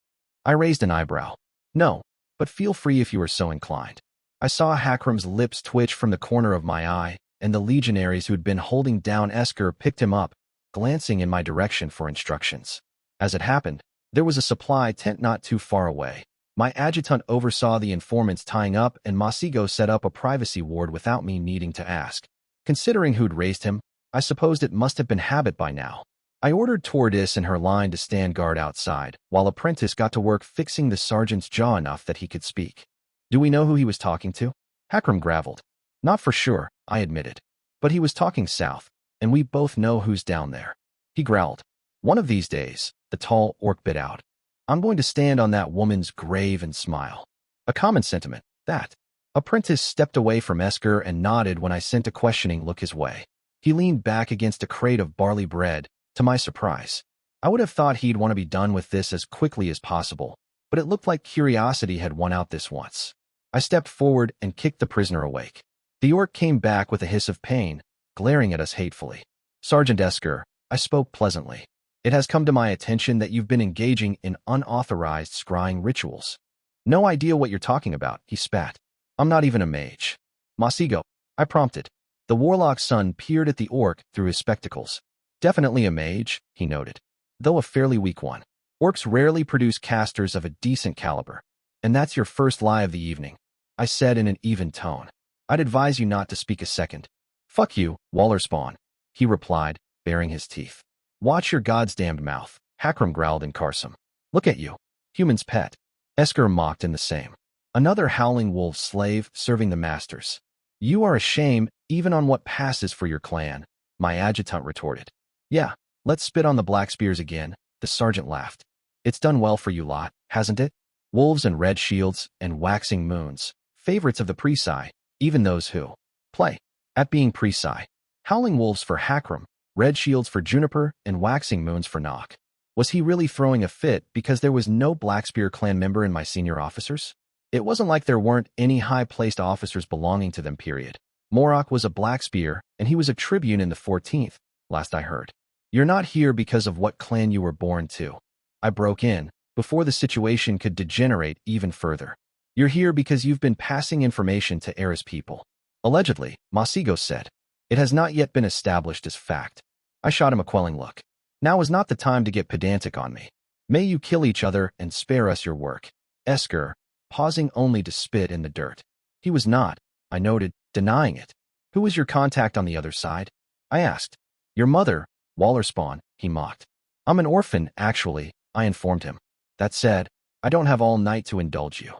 I raised an eyebrow. No, but feel free if you are so inclined. I saw Hakram's lips twitch from the corner of my eye, and the legionaries who'd been holding down Esker picked him up, glancing in my direction for instructions. As it happened, there was a supply tent not too far away. My adjutant oversaw the informants tying up, and Masigo set up a privacy ward without me needing to ask. Considering who'd raised him, I supposed it must have been habit by now. I ordered Tortoise and her line to stand guard outside, while Apprentice got to work fixing the sergeant's jaw enough that he could speak. Do we know who he was talking to? Hakram graveled. Not for sure, I admitted. But he was talking south, and we both know who's down there. He growled. One of these days, the tall orc bit out. I'm going to stand on that woman's grave and smile. A common sentiment, that. Apprentice stepped away from Esker and nodded when I sent a questioning look his way. He leaned back against a crate of barley bread, to my surprise. I would have thought he'd want to be done with this as quickly as possible, but it looked like curiosity had won out this once. I stepped forward and kicked the prisoner awake. The orc came back with a hiss of pain, glaring at us hatefully. Sergeant Esker, I spoke pleasantly. It has come to my attention that you've been engaging in unauthorized scrying rituals. No idea what you're talking about, he spat. I'm not even a mage. Masigo, I prompted. The warlock's son peered at the orc through his spectacles. Definitely a mage, he noted, though a fairly weak one. Orcs rarely produce casters of a decent caliber. And that's your first lie of the evening, I said in an even tone. I'd advise you not to speak a second. Fuck you, Wallerspawn, he replied, baring his teeth. Watch your goddamned mouth, Hakram growled in Karsam. Look at you, human's pet. Esker mocked in the same. Another howling wolf slave serving the masters. You are a shame, even on what passes for your clan, my adjutant retorted. Yeah, let's spit on the black spears again, the sergeant laughed. It's done well for you lot, hasn't it? Wolves and red shields and waxing moons, favorites of the Presi, even those who play at being Presi. Howling wolves for Hakram, red shields for Juniper, and waxing moons for Nock. Was he really throwing a fit because there was no Blackspear clan member in my senior officers? It wasn't like there weren't any high-placed officers belonging to them, period. Morok was a Blackspear, and he was a tribune in the 14th, last I heard. You're not here because of what clan you were born to. I broke in, before the situation could degenerate even further. You're here because you've been passing information to Eris people. Allegedly, Masigo said. It has not yet been established as fact. I shot him a quelling look. Now is not the time to get pedantic on me. May you kill each other and spare us your work. Esker, pausing only to spit in the dirt. He was not, I noted, denying it. Who was your contact on the other side? I asked. Your mother, Wallerspawn, he mocked. I'm an orphan, actually, I informed him. That said, I don't have all night to indulge you.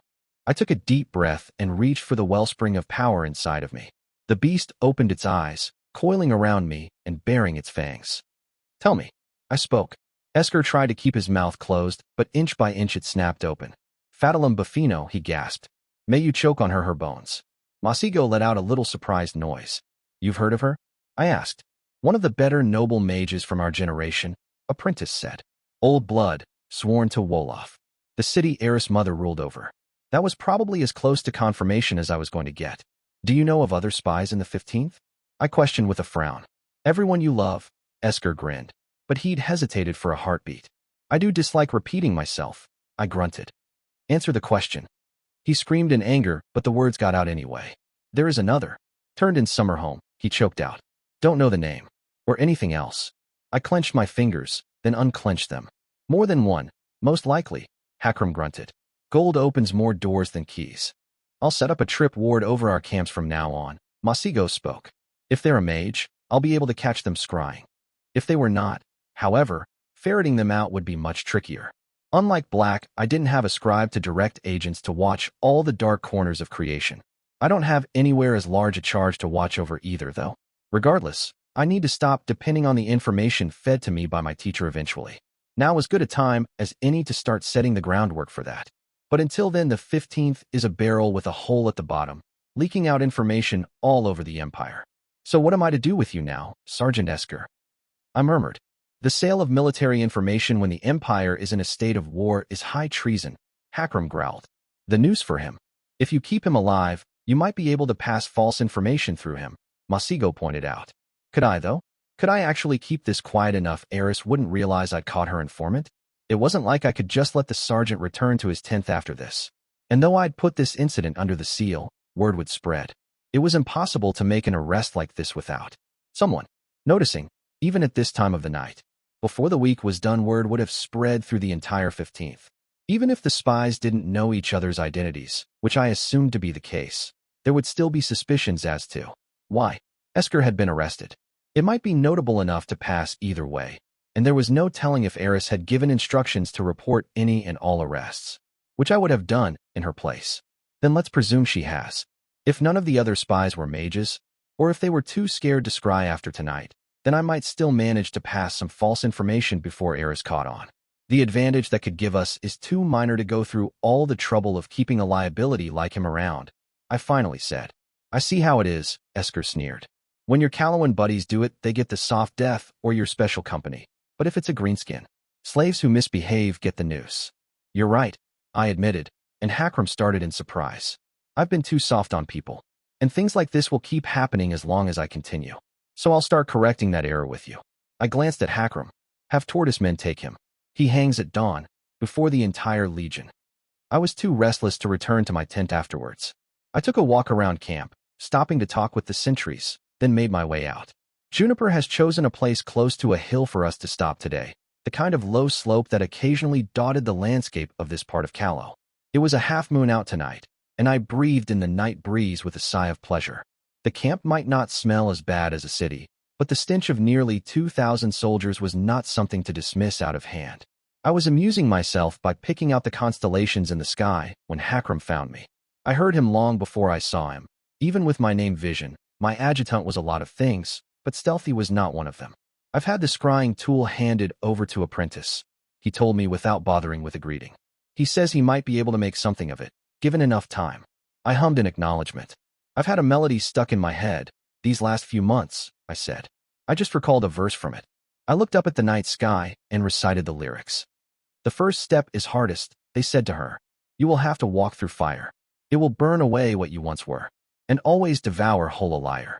I took a deep breath and reached for the wellspring of power inside of me. The beast opened its eyes, coiling around me and baring its fangs. Tell me, I spoke. Esker tried to keep his mouth closed, but inch by inch it snapped open. Fatalum Buffino, he gasped. May you choke on her bones. Masigo let out a little surprised noise. You've heard of her? I asked. One of the better noble mages from our generation, Apprentice said. Old blood, sworn to Wolof. The city Eris mother ruled over. That was probably as close to confirmation as I was going to get. Do you know of other spies in the 15th? I questioned with a frown. Everyone you love, Esker grinned, but he'd hesitated for a heartbeat. I do dislike repeating myself, I grunted. Answer the question. He screamed in anger, but the words got out anyway. There is another. Turned in summer home, he choked out. Don't know the name. Or anything else. I clenched my fingers, then unclenched them. More than one, most likely, Hakram grunted. Gold opens more doors than keys. I'll set up a trip ward over our camps from now on, Masigo spoke. If they're a mage, I'll be able to catch them scrying. If they were not, however, ferreting them out would be much trickier. Unlike Black, I didn't have a scribe to direct agents to watch all the dark corners of creation. I don't have anywhere as large a charge to watch over either, though. Regardless, I need to stop depending on the information fed to me by my teacher eventually. Now is good a time as any to start setting the groundwork for that. But until then, the 15th is a barrel with a hole at the bottom, leaking out information all over the Empire. So what am I to do with you now, Sergeant Esker? I murmured. The sale of military information when the Empire is in a state of war is high treason, Hakram growled. The news for him. If you keep him alive, you might be able to pass false information through him, Masigo pointed out. Could I, though? Could I actually keep this quiet enough Eris wouldn't realize I'd caught her informant? It wasn't like I could just let the sergeant return to his 10th after this. And though I'd put this incident under the seal, word would spread. It was impossible to make an arrest like this without someone noticing, even at this time of the night. Before the week was done, word would have spread through the entire 15th. Even if the spies didn't know each other's identities, which I assumed to be the case, there would still be suspicions as to why Esker had been arrested. It might be notable enough to pass either way, and there was no telling if Eris had given instructions to report any and all arrests, which I would have done in her place. Then let's presume she has. If none of the other spies were mages, or if they were too scared to scry after tonight, then I might still manage to pass some false information before Eris caught on. The advantage that could give us is too minor to go through all the trouble of keeping a liability like him around, I finally said. I see how it is, Esker sneered. When your Calawan buddies do it, they get the soft death or your special company. But if it's a greenskin, slaves who misbehave get the noose. You're right, I admitted, and Hakram started in surprise. I've been too soft on people, and things like this will keep happening as long as I continue. So I'll start correcting that error with you. I glanced at Hakram. Have tortoise men take him. He hangs at dawn, before the entire legion. I was too restless to return to my tent afterwards. I took a walk around camp, stopping to talk with the sentries, then made my way out. Juniper has chosen a place close to a hill for us to stop today, the kind of low slope that occasionally dotted the landscape of this part of Callow. It was a half moon out tonight, and I breathed in the night breeze with a sigh of pleasure. The camp might not smell as bad as a city, but the stench of nearly 2,000 soldiers was not something to dismiss out of hand. I was amusing myself by picking out the constellations in the sky when Hakram found me. I heard him long before I saw him. Even with my name Vision, my adjutant was a lot of things, but stealthy was not one of them. I've had the scrying tool handed over to Apprentice, he told me without bothering with a greeting. He says he might be able to make something of it, given enough time. I hummed in acknowledgement. I've had a melody stuck in my head these last few months, I said. I just recalled a verse from it. I looked up at the night sky and recited the lyrics. The first step is hardest, they said to her. You will have to walk through fire. It will burn away what you once were, and always devour whole a liar.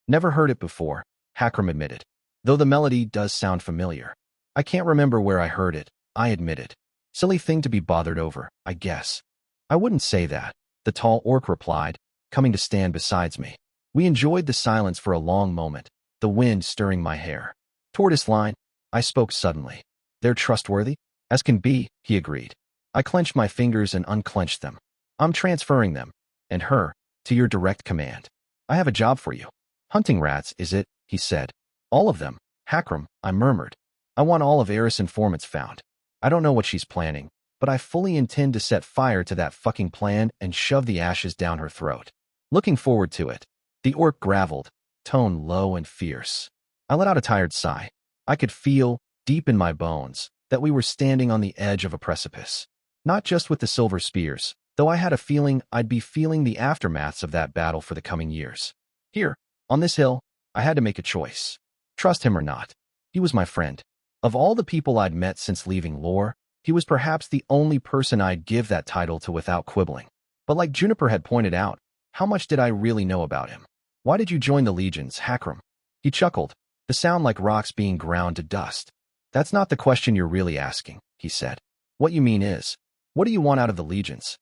Never heard it before, Hakram admitted, though the melody does sound familiar. I can't remember where I heard it, I admitted. Silly thing to be bothered over, I guess. I wouldn't say that, the tall orc replied, coming to stand beside me. We enjoyed the silence for a long moment, the wind stirring my hair. Tortoise line, I spoke suddenly. They're trustworthy? As can be, he agreed. I clenched my fingers and unclenched them. I'm transferring them, and her, to your direct command. I have a job for you. Hunting rats, is it? He said. All of them, Hakram, I murmured. I want all of Eris' informants found. I don't know what she's planning, but I fully intend to set fire to that fucking plan and shove the ashes down her throat. Looking forward to it. The orc graveled, tone low and fierce. I let out a tired sigh. I could feel, deep in my bones, that we were standing on the edge of a precipice. Not just with the silver spears, though I had a feeling I'd be feeling the aftermaths of that battle for the coming years. Here, on this hill, I had to make a choice. Trust him or not. He was my friend. Of all the people I'd met since leaving Lore, he was perhaps the only person I'd give that title to without quibbling. But like Juniper had pointed out, how much did I really know about him? Why did you join the legions, Hakram? He chuckled, the sound like rocks being ground to dust. That's not the question you're really asking, he said. What you mean is, what do you want out of the legions?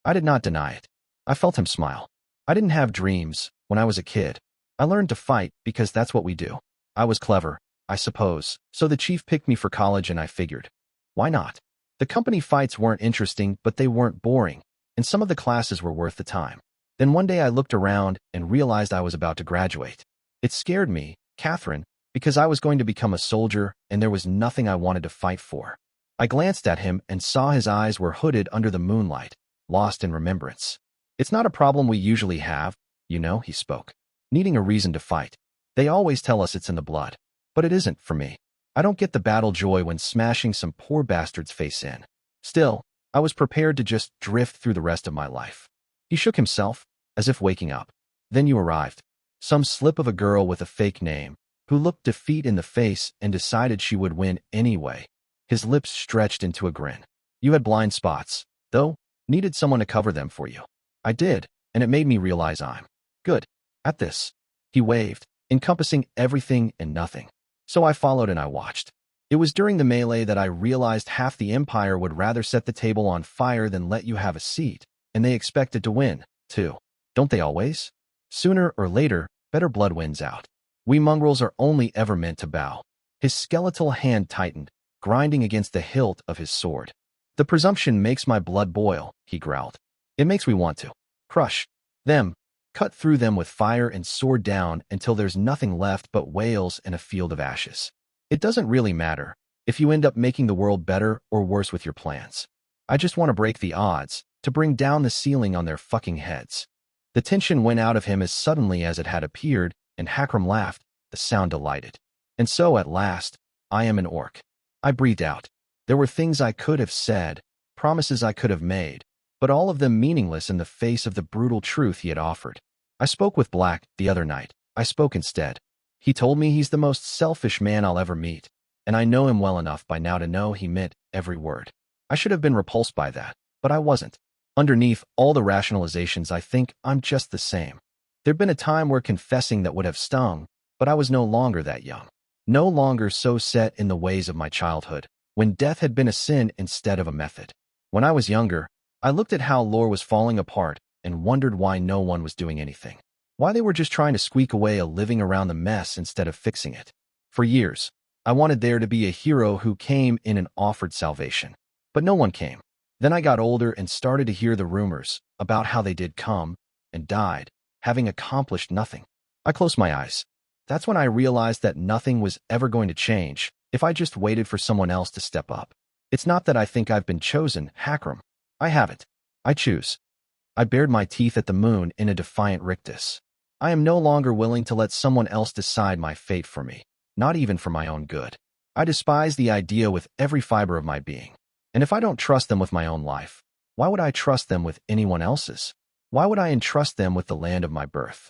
I did not deny it. I felt him smile. I didn't have dreams when I was a kid. I learned to fight because that's what we do. I was clever, I suppose, so the chief picked me for college and I figured, why not? The company fights weren't interesting, but they weren't boring, and some of the classes were worth the time. Then one day I looked around and realized I was about to graduate. It scared me, Catherine, because I was going to become a soldier and there was nothing I wanted to fight for. I glanced at him and saw his eyes were hooded under the moonlight, lost in remembrance. It's not a problem we usually have, you know, he spoke. Needing a reason to fight. They always tell us it's in the blood. But it isn't for me. I don't get the battle joy when smashing some poor bastard's face in. Still, I was prepared to just drift through the rest of my life. He shook himself, as if waking up. Then you arrived. Some slip of a girl with a fake name, who looked defeat in the face and decided she would win anyway. His lips stretched into a grin. You had blind spots, though, needed someone to cover them for you. I did, and it made me realize I'm good at this. He waved, encompassing everything and nothing. So I followed and I watched. It was during the melee that I realized half the Empire would rather set the table on fire than let you have a seat, and they expected to win, too. Don't they always? Sooner or later, better blood wins out. We mongrels are only ever meant to bow. His skeletal hand tightened, grinding against the hilt of his sword. The presumption makes my blood boil, he growled. It makes me want to crush them, cut through them with fire and sword down until there's nothing left but wails and a field of ashes. It doesn't really matter if you end up making the world better or worse with your plans. I just want to break the odds, to bring down the ceiling on their fucking heads. The tension went out of him as suddenly as it had appeared, and Hakram laughed, the sound delighted. And so, at last, I am an orc. I breathed out. There were things I could have said, promises I could have made, but all of them meaningless in the face of the brutal truth he had offered. I spoke with Black the other night. I spoke instead. He told me he's the most selfish man I'll ever meet, and I know him well enough by now to know he meant every word. I should have been repulsed by that, but I wasn't. Underneath all the rationalizations, I think I'm just the same. There'd been a time where confessing that would have stung, but I was no longer that young. No longer so set in the ways of my childhood, when death had been a sin instead of a method. When I was younger, I looked at how lore was falling apart and wondered why no one was doing anything. Why they were just trying to squeak away a living around the mess instead of fixing it. For years, I wanted there to be a hero who came in and offered salvation. But no one came. Then I got older and started to hear the rumors about how they did come and died, having accomplished nothing. I closed my eyes. That's when I realized that nothing was ever going to change if I just waited for someone else to step up. It's not that I think I've been chosen, Hakram. I haven't. I choose. I bared my teeth at the moon in a defiant rictus. I am no longer willing to let someone else decide my fate for me, not even for my own good. I despise the idea with every fiber of my being. And if I don't trust them with my own life, why would I trust them with anyone else's? Why would I entrust them with the land of my birth?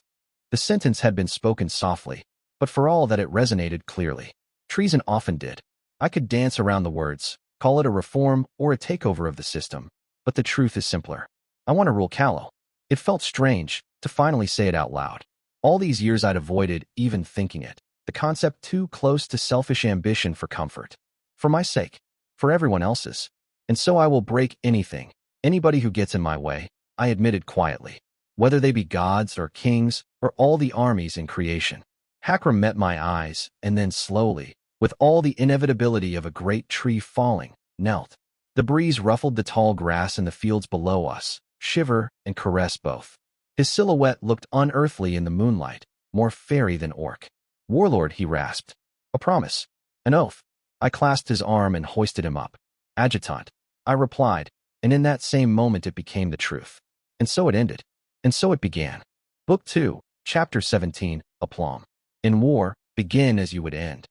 The sentence had been spoken softly, but for all that it resonated clearly. Treason often did. I could dance around the words, call it a reform or a takeover of the system, but the truth is simpler. I want to rule Callow. It felt strange to finally say it out loud. All these years I'd avoided even thinking it, the concept too close to selfish ambition for comfort. For my sake. For everyone else's. And so I will break anything, anybody who gets in my way, I admitted quietly, whether they be gods or kings or all the armies in creation. Hakram met my eyes, and then slowly, with all the inevitability of a great tree falling, knelt. The breeze ruffled the tall grass in the fields below us, shiver and caress both. His silhouette looked unearthly in the moonlight, more fairy than orc. Warlord, he rasped. A promise. An oath. I clasped his arm and hoisted him up. Adjutant, I replied, and in that same moment it became the truth. And so it ended. And so it began. Book 2, Chapter 17, Aplomb. In war, begin as you would end.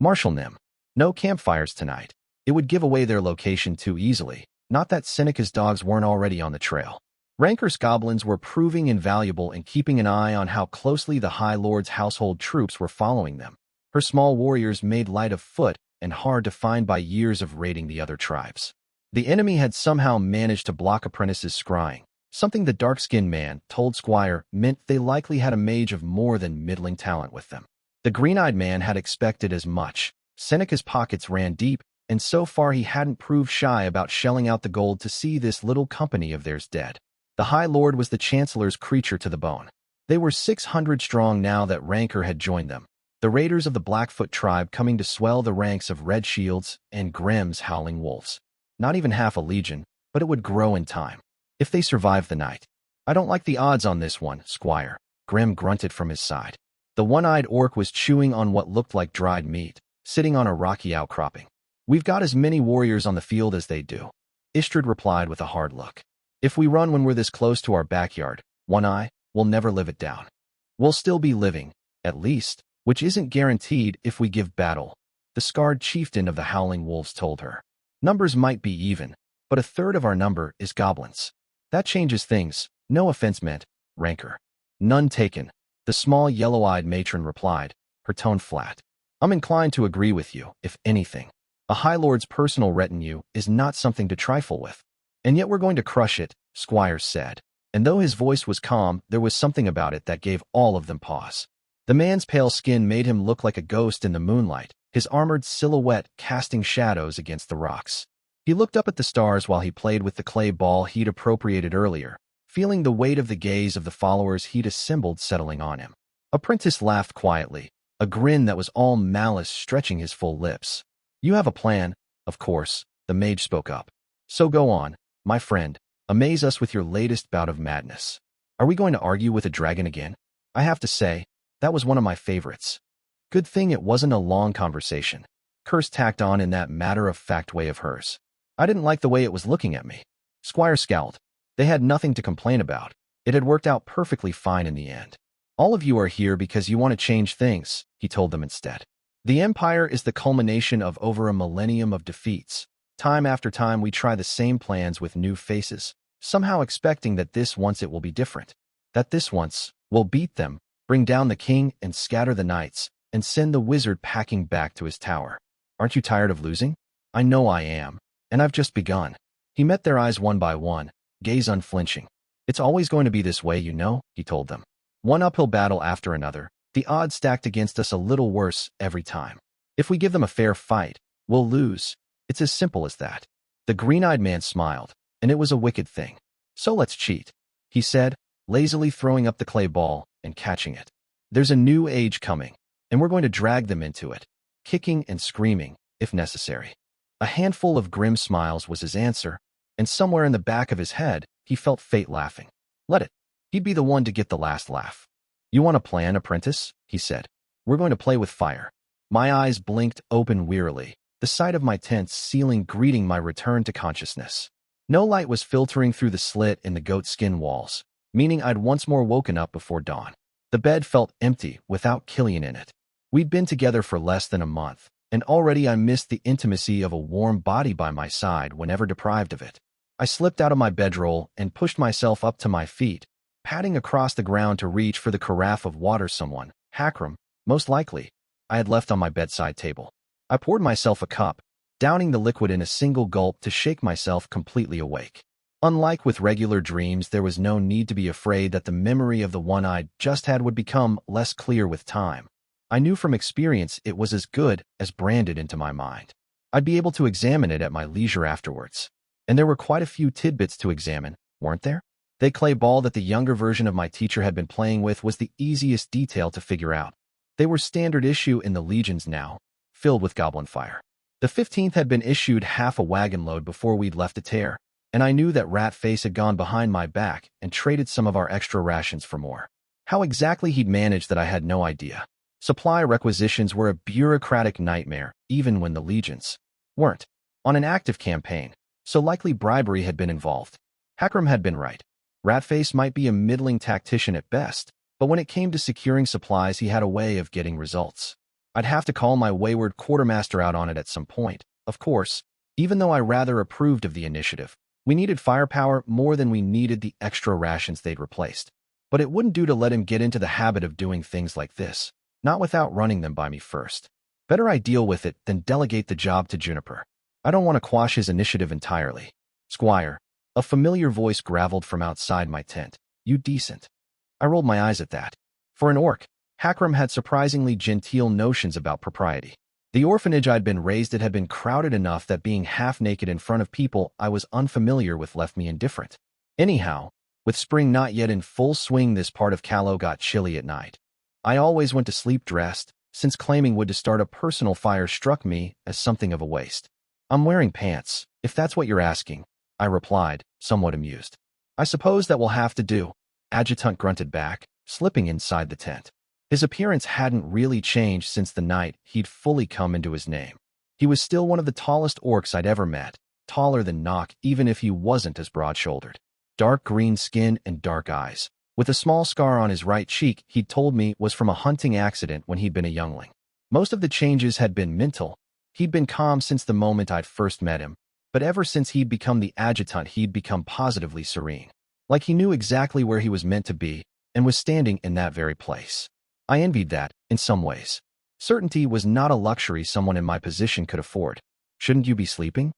Marshal Nim. No campfires tonight. It would give away their location too easily, not that Seneca's dogs weren't already on the trail. Ranker's goblins were proving invaluable in keeping an eye on how closely the High Lord's household troops were following them. Her small warriors made light of foot and hard to find by years of raiding the other tribes. The enemy had somehow managed to block apprentices scrying, something the dark-skinned man told Squire meant they likely had a mage of more than middling talent with them. The green-eyed man had expected as much. Seneca's pockets ran deep, and so far he hadn't proved shy about shelling out the gold to see this little company of theirs dead. The High Lord was the Chancellor's creature to the bone. They were 600 strong now that Rancor had joined them. The raiders of the Blackfoot tribe coming to swell the ranks of Red Shields and Grimm's Howling Wolves. Not even half a legion, but it would grow in time. If they survived the night. I don't like the odds on this one, Squire, Grimm grunted from his side. The one-eyed orc was chewing on what looked like dried meat, sitting on a rocky outcropping. We've got as many warriors on the field as they do. Istrid replied with a hard look. If we run when we're this close to our backyard, One-Eye, we'll never live it down. We'll still be living, at least, which isn't guaranteed if we give battle, the scarred chieftain of the Howling Wolves told her. Numbers might be even, but a third of our number is goblins. That changes things, no offense meant, Rancor. None taken, the small yellow-eyed matron replied, her tone flat. I'm inclined to agree with you, if anything. A High Lord's personal retinue is not something to trifle with. And yet we're going to crush it, Squire said. And though his voice was calm, there was something about it that gave all of them pause. The man's pale skin made him look like a ghost in the moonlight, his armored silhouette casting shadows against the rocks. He looked up at the stars while he played with the clay ball he'd appropriated earlier, feeling the weight of the gaze of the followers he'd assembled settling on him. Apprentice laughed quietly, a grin that was all malice stretching his full lips. You have a plan, of course, the mage spoke up. So go on, my friend, amaze us with your latest bout of madness. Are we going to argue with a dragon again? I have to say, that was one of my favorites. Good thing it wasn't a long conversation. Curse tacked on in that matter-of-fact way of hers. I didn't like the way it was looking at me. Squire scowled. They had nothing to complain about. It had worked out perfectly fine in the end. All of you are here because you want to change things, he told them instead. The Empire is the culmination of over a millennium of defeats. Time after time we try the same plans with new faces, somehow expecting that this once it will be different. That this once, we'll beat them, bring down the king and scatter the knights, and send the wizard packing back to his tower. Aren't you tired of losing? I know I am, and I've just begun. He met their eyes one by one, gaze unflinching. It's always going to be this way, you know, he told them. One uphill battle after another, the odds stacked against us a little worse every time. If we give them a fair fight, we'll lose. It's as simple as that. The green-eyed man smiled, and it was a wicked thing. So let's cheat, he said, lazily throwing up the clay ball and catching it. There's a new age coming, and we're going to drag them into it, kicking and screaming, if necessary. A handful of grim smiles was his answer, and somewhere in the back of his head, he felt fate laughing. Let it. He'd be the one to get the last laugh. You want a plan, apprentice? He said. We're going to play with fire. My eyes blinked open wearily, the sight of my tent's ceiling greeting my return to consciousness. No light was filtering through the slit in the goatskin walls, meaning I'd once more woken up before dawn. The bed felt empty without Killian in it. We'd been together for less than a month, and already I missed the intimacy of a warm body by my side whenever deprived of it. I slipped out of my bedroll and pushed myself up to my feet, padding across the ground to reach for the carafe of water someone, Hakram, most likely, I had left on my bedside table. I poured myself a cup, downing the liquid in a single gulp to shake myself completely awake. Unlike with regular dreams, there was no need to be afraid that the memory of the one I'd just had would become less clear with time. I knew from experience it was as good as branded into my mind. I'd be able to examine it at my leisure afterwards. And there were quite a few tidbits to examine, weren't there? The clay ball that the younger version of my teacher had been playing with was the easiest detail to figure out. They were standard issue in the legions now, filled with goblin fire. The 15th had been issued half a wagon load before we'd left a tear, and I knew that Ratface had gone behind my back and traded some of our extra rations for more. How exactly he'd managed that I had no idea. Supply requisitions were a bureaucratic nightmare, even when the legions weren't on an active campaign, so likely bribery had been involved. Hakram had been right. Ratface might be a middling tactician at best, but when it came to securing supplies he had a way of getting results. I'd have to call my wayward quartermaster out on it at some point. Of course, even though I rather approved of the initiative, we needed firepower more than we needed the extra rations they'd replaced. But it wouldn't do to let him get into the habit of doing things like this, not without running them by me first. Better I deal with it than delegate the job to Juniper. I don't want to quash his initiative entirely. Squire, a familiar voice graveled from outside my tent. You decent. I rolled my eyes at that. For an orc, Hakram had surprisingly genteel notions about propriety. The orphanage I'd been raised at had been crowded enough that being half-naked in front of people I was unfamiliar with left me indifferent. Anyhow, With spring not yet in full swing, this part of Callow got chilly at night. I always went to sleep dressed, since claiming wood to start a personal fire struck me as something of a waste. I'm wearing pants, if that's what you're asking, I replied, somewhat amused. I suppose that will have to do, Adjutant grunted back, slipping inside the tent. His appearance hadn't really changed since the night he'd fully come into his name. He was still one of the tallest orcs I'd ever met, taller than Nock even if he wasn't as broad-shouldered. Dark green skin and dark eyes, with a small scar on his right cheek he'd told me was from a hunting accident when he'd been a youngling. Most of the changes had been mental. He'd been calm since the moment I'd first met him, but ever since he'd become the adjutant he'd become positively serene. Like he knew exactly where he was meant to be, and was standing in that very place. I envied that, in some ways. Certainty was not a luxury someone in my position could afford. Shouldn't you be sleeping?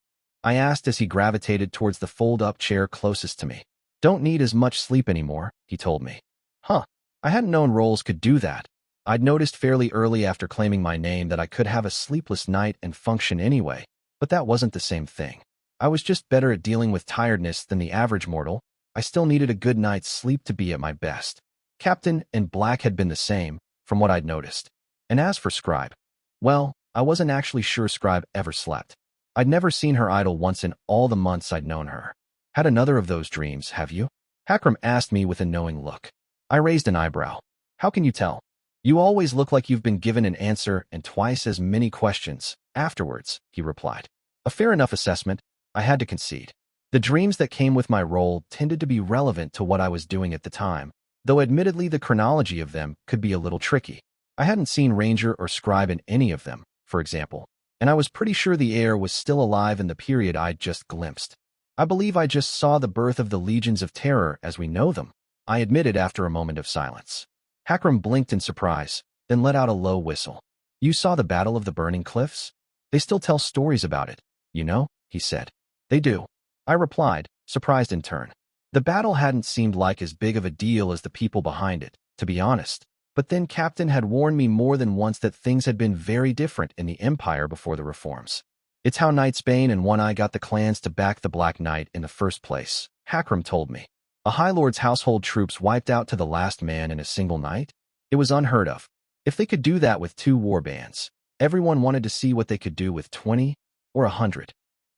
I asked as he gravitated towards the fold-up chair closest to me. Don't need as much sleep anymore, he told me. Huh. I hadn't known roles could do that. I'd noticed fairly early after claiming my name that I could have a sleepless night and function anyway, but that wasn't the same thing. I was just better at dealing with tiredness than the average mortal. I still needed a good night's sleep to be at my best. Captain and Black had been the same, from what I'd noticed. And as for Scribe, well, I wasn't actually sure Scribe ever slept. I'd never seen her idle once in all the months I'd known her. Had another of those dreams, have you? Hakram asked me with a knowing look. I raised an eyebrow. How can you tell? You always look like you've been given an answer and twice as many questions afterwards, he replied. A fair enough assessment, I had to concede. The dreams that came with my role tended to be relevant to what I was doing at the time, though admittedly the chronology of them could be a little tricky. I hadn't seen Ranger or Scribe in any of them, for example, and I was pretty sure the heir was still alive in the period I'd just glimpsed. I believe I just saw the birth of the Legions of Terror as we know them, I admitted after a moment of silence. Hakram blinked in surprise, then let out a low whistle. You saw the Battle of the Burning Cliffs? They still tell stories about it, you know, he said. They do, I replied, surprised in turn. The battle hadn't seemed like as big of a deal as the people behind it, to be honest, but then Captain had warned me more than once that things had been very different in the Empire before the reforms. It's how Knightsbane and One Eye got the clans to back the Black Knight in the first place, Hakram told me. A High Lord's household troops wiped out to the last man in a single night? It was unheard of. If they could do that with 2 warbands, everyone wanted to see what they could do with 20 or 100.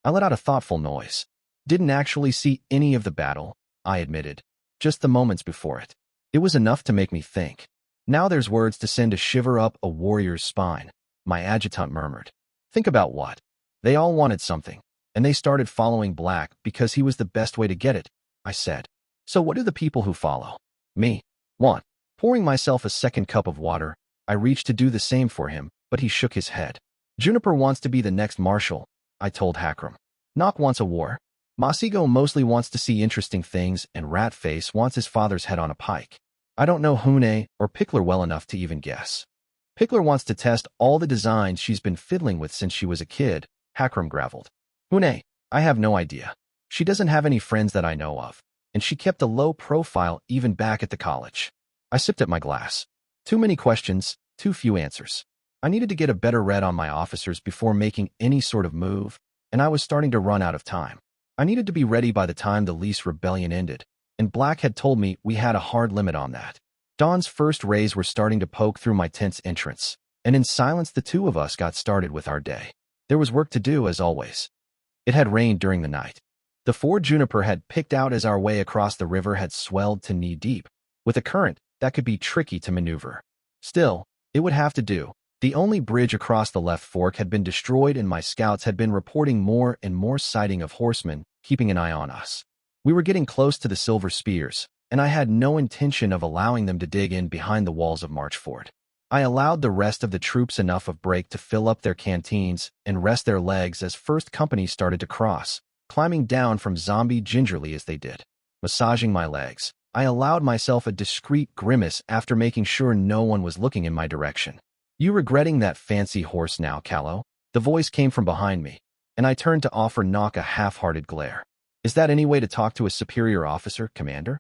I let out a thoughtful noise. Didn't actually see any of the battle, I admitted, just the moments before it. It was enough to make me think. Now there's words to send a shiver up a warrior's spine, my adjutant murmured. Think about what? They all wanted something, and they started following Black because he was the best way to get it, I said. So what do the people who follow me want? Pouring myself a second cup of water, I reached to do the same for him, but he shook his head. Juniper wants to be the next marshal, I told Hakram. Nock wants a war. Masigo mostly wants to see interesting things, and Ratface wants his father's head on a pike. I don't know Hune or Pickler well enough to even guess. Pickler wants to test all the designs she's been fiddling with since she was a kid, Hakram graveled. Hune, I have no idea. She doesn't have any friends that I know of, and she kept a low profile even back at the college. I sipped at my glass. Too many questions, too few answers. I needed to get a better read on my officers before making any sort of move, and I was starting to run out of time. I needed to be ready by the time the lease rebellion ended, and Black had told me we had a hard limit on that. Dawn's first rays were starting to poke through my tent's entrance, and in silence the 2 of us got started with our day. There was work to do, as always. It had rained during the night. The ford Juniper had picked out as our way across the river had swelled to knee-deep, with a current that could be tricky to maneuver. Still, it would have to do. The only bridge across the left fork had been destroyed, and my scouts had been reporting more and more sighting of horsemen, keeping an eye on us. We were getting close to the Silver Spears, and I had no intention of allowing them to dig in behind the walls of Marchford. I allowed the rest of the troops enough of break to fill up their canteens and rest their legs as first companies started to cross, climbing down from zombie gingerly as they did. Massaging my legs, I allowed myself a discreet grimace after making sure no one was looking in my direction. You regretting that fancy horse now, Callow? The voice came from behind me, and I turned to offer Nock a half-hearted glare. Is that any way to talk to a superior officer, Commander?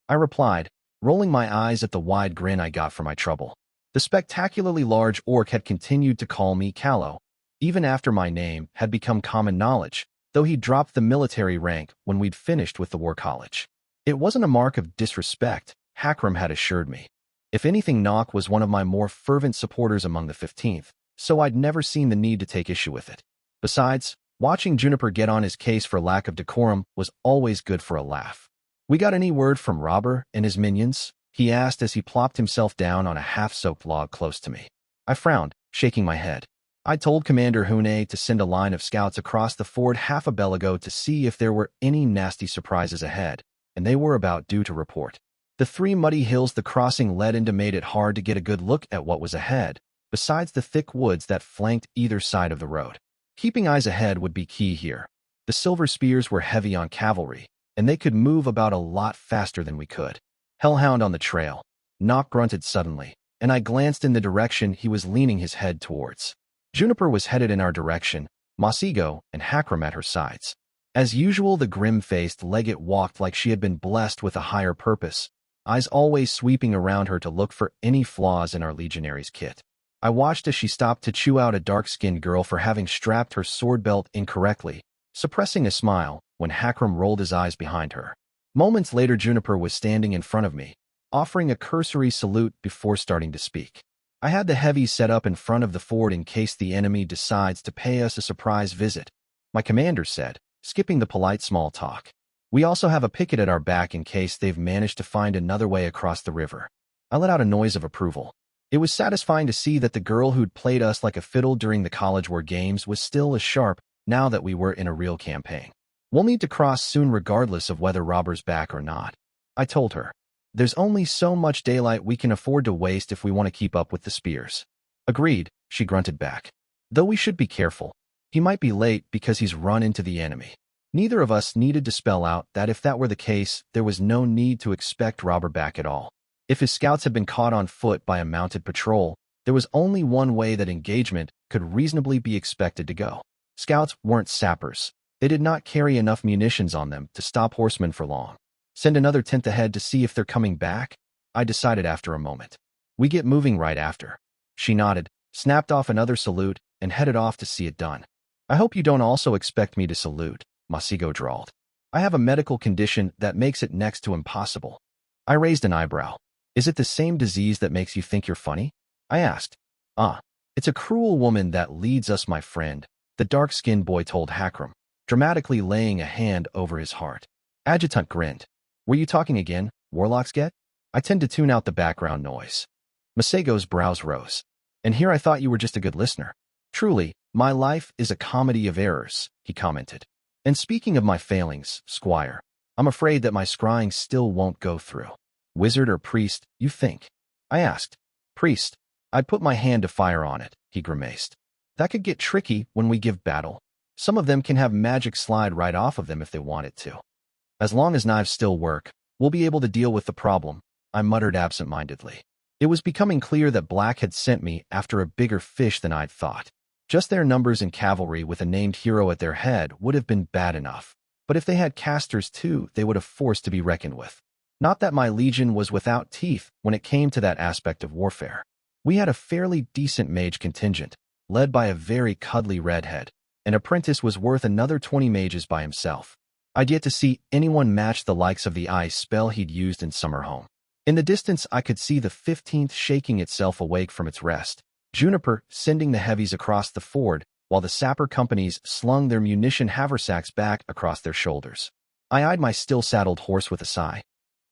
I replied, rolling my eyes at the wide grin I got for my trouble. The spectacularly large orc had continued to call me Callow, even after my name had become common knowledge, though he dropped the military rank when we'd finished with the War College. It wasn't a mark of disrespect, Hakram had assured me. If anything, Nock was one of my more fervent supporters among the 15th, so I'd never seen the need to take issue with it. Besides, watching Juniper get on his case for lack of decorum was always good for a laugh. "We got any word from Robber and his minions?" he asked as he plopped himself down on a half-soaked log close to me. I frowned, shaking my head. I told Commander Hune to send a line of scouts across the ford half a bell ago to see if there were any nasty surprises ahead, and they were about due to report. The 3 muddy hills the crossing led into made it hard to get a good look at what was ahead, besides the thick woods that flanked either side of the road. Keeping eyes ahead would be key here. The silver spears were heavy on cavalry, and they could move about a lot faster than we could. "Hellhound on the trail," Nock grunted suddenly, and I glanced in the direction he was leaning his head towards. Juniper was headed in our direction, Masigo and Hakram at her sides. As usual, the grim-faced Legate walked like she had been blessed with a higher purpose, eyes always sweeping around her to look for any flaws in our legionary's kit. I watched as she stopped to chew out a dark-skinned girl for having strapped her sword belt incorrectly, suppressing a smile when Hakram rolled his eyes behind her. Moments later, Juniper was standing in front of me, offering a cursory salute before starting to speak. I had the heavies set up in front of the fort in case the enemy decides to pay us a surprise visit, my commander said, skipping the polite small talk. "We also have a picket at our back in case they've managed to find another way across the river." I let out a noise of approval. It was satisfying to see that the girl who'd played us like a fiddle during the College War games was still as sharp now that we were in a real campaign. "We'll need to cross soon regardless of whether Robber's back or not," I told her. "There's only so much daylight we can afford to waste if we want to keep up with the spears." "Agreed," she grunted back. "Though we should be careful. He might be late because he's run into the enemy." Neither of us needed to spell out that if that were the case, there was no need to expect Robber back at all. If his scouts had been caught on foot by a mounted patrol, there was only one way that engagement could reasonably be expected to go. Scouts weren't sappers. They did not carry enough munitions on them to stop horsemen for long. "Send another tent ahead to see if they're coming back?" I decided after a moment. "We get moving right after." She nodded, snapped off another salute, and headed off to see it done. "I hope you don't also expect me to salute," Masigo drawled. "I have a medical condition that makes it next to impossible." I raised an eyebrow. "Is it the same disease that makes you think you're funny?" I asked. It's a cruel woman that leads us, my friend," the dark-skinned boy told Hakram, dramatically laying a hand over his heart. Adjutant grinned. "Were you talking again, warlocks get?" I tend to tune out the background noise. Masego's brows rose. "And here I thought you were just a good listener." "Truly, my life is a comedy of errors," he commented. "And speaking of my failings, Squire, I'm afraid that my scrying still won't go through." "Wizard or priest, you think?" I asked. "Priest. I'd put my hand to fire on it," he grimaced. "That could get tricky when we give battle. Some of them can have magic slide right off of them if they want it to." "As long as knives still work, we'll be able to deal with the problem," I muttered absent-mindedly. It was becoming clear that Black had sent me after a bigger fish than I'd thought. Just their numbers in cavalry with a named hero at their head would have been bad enough. But if they had casters too, they would have forced to be reckoned with. Not that my legion was without teeth when it came to that aspect of warfare. We had a fairly decent mage contingent, led by a very cuddly redhead. An apprentice was worth another 20 mages by himself. I'd yet to see anyone match the likes of the ice spell he'd used in Summerhome. In the distance, I could see the 15th shaking itself awake from its rest, Juniper sending the heavies across the ford, while the sapper companies slung their munition haversacks back across their shoulders. I eyed my still-saddled horse with a sigh.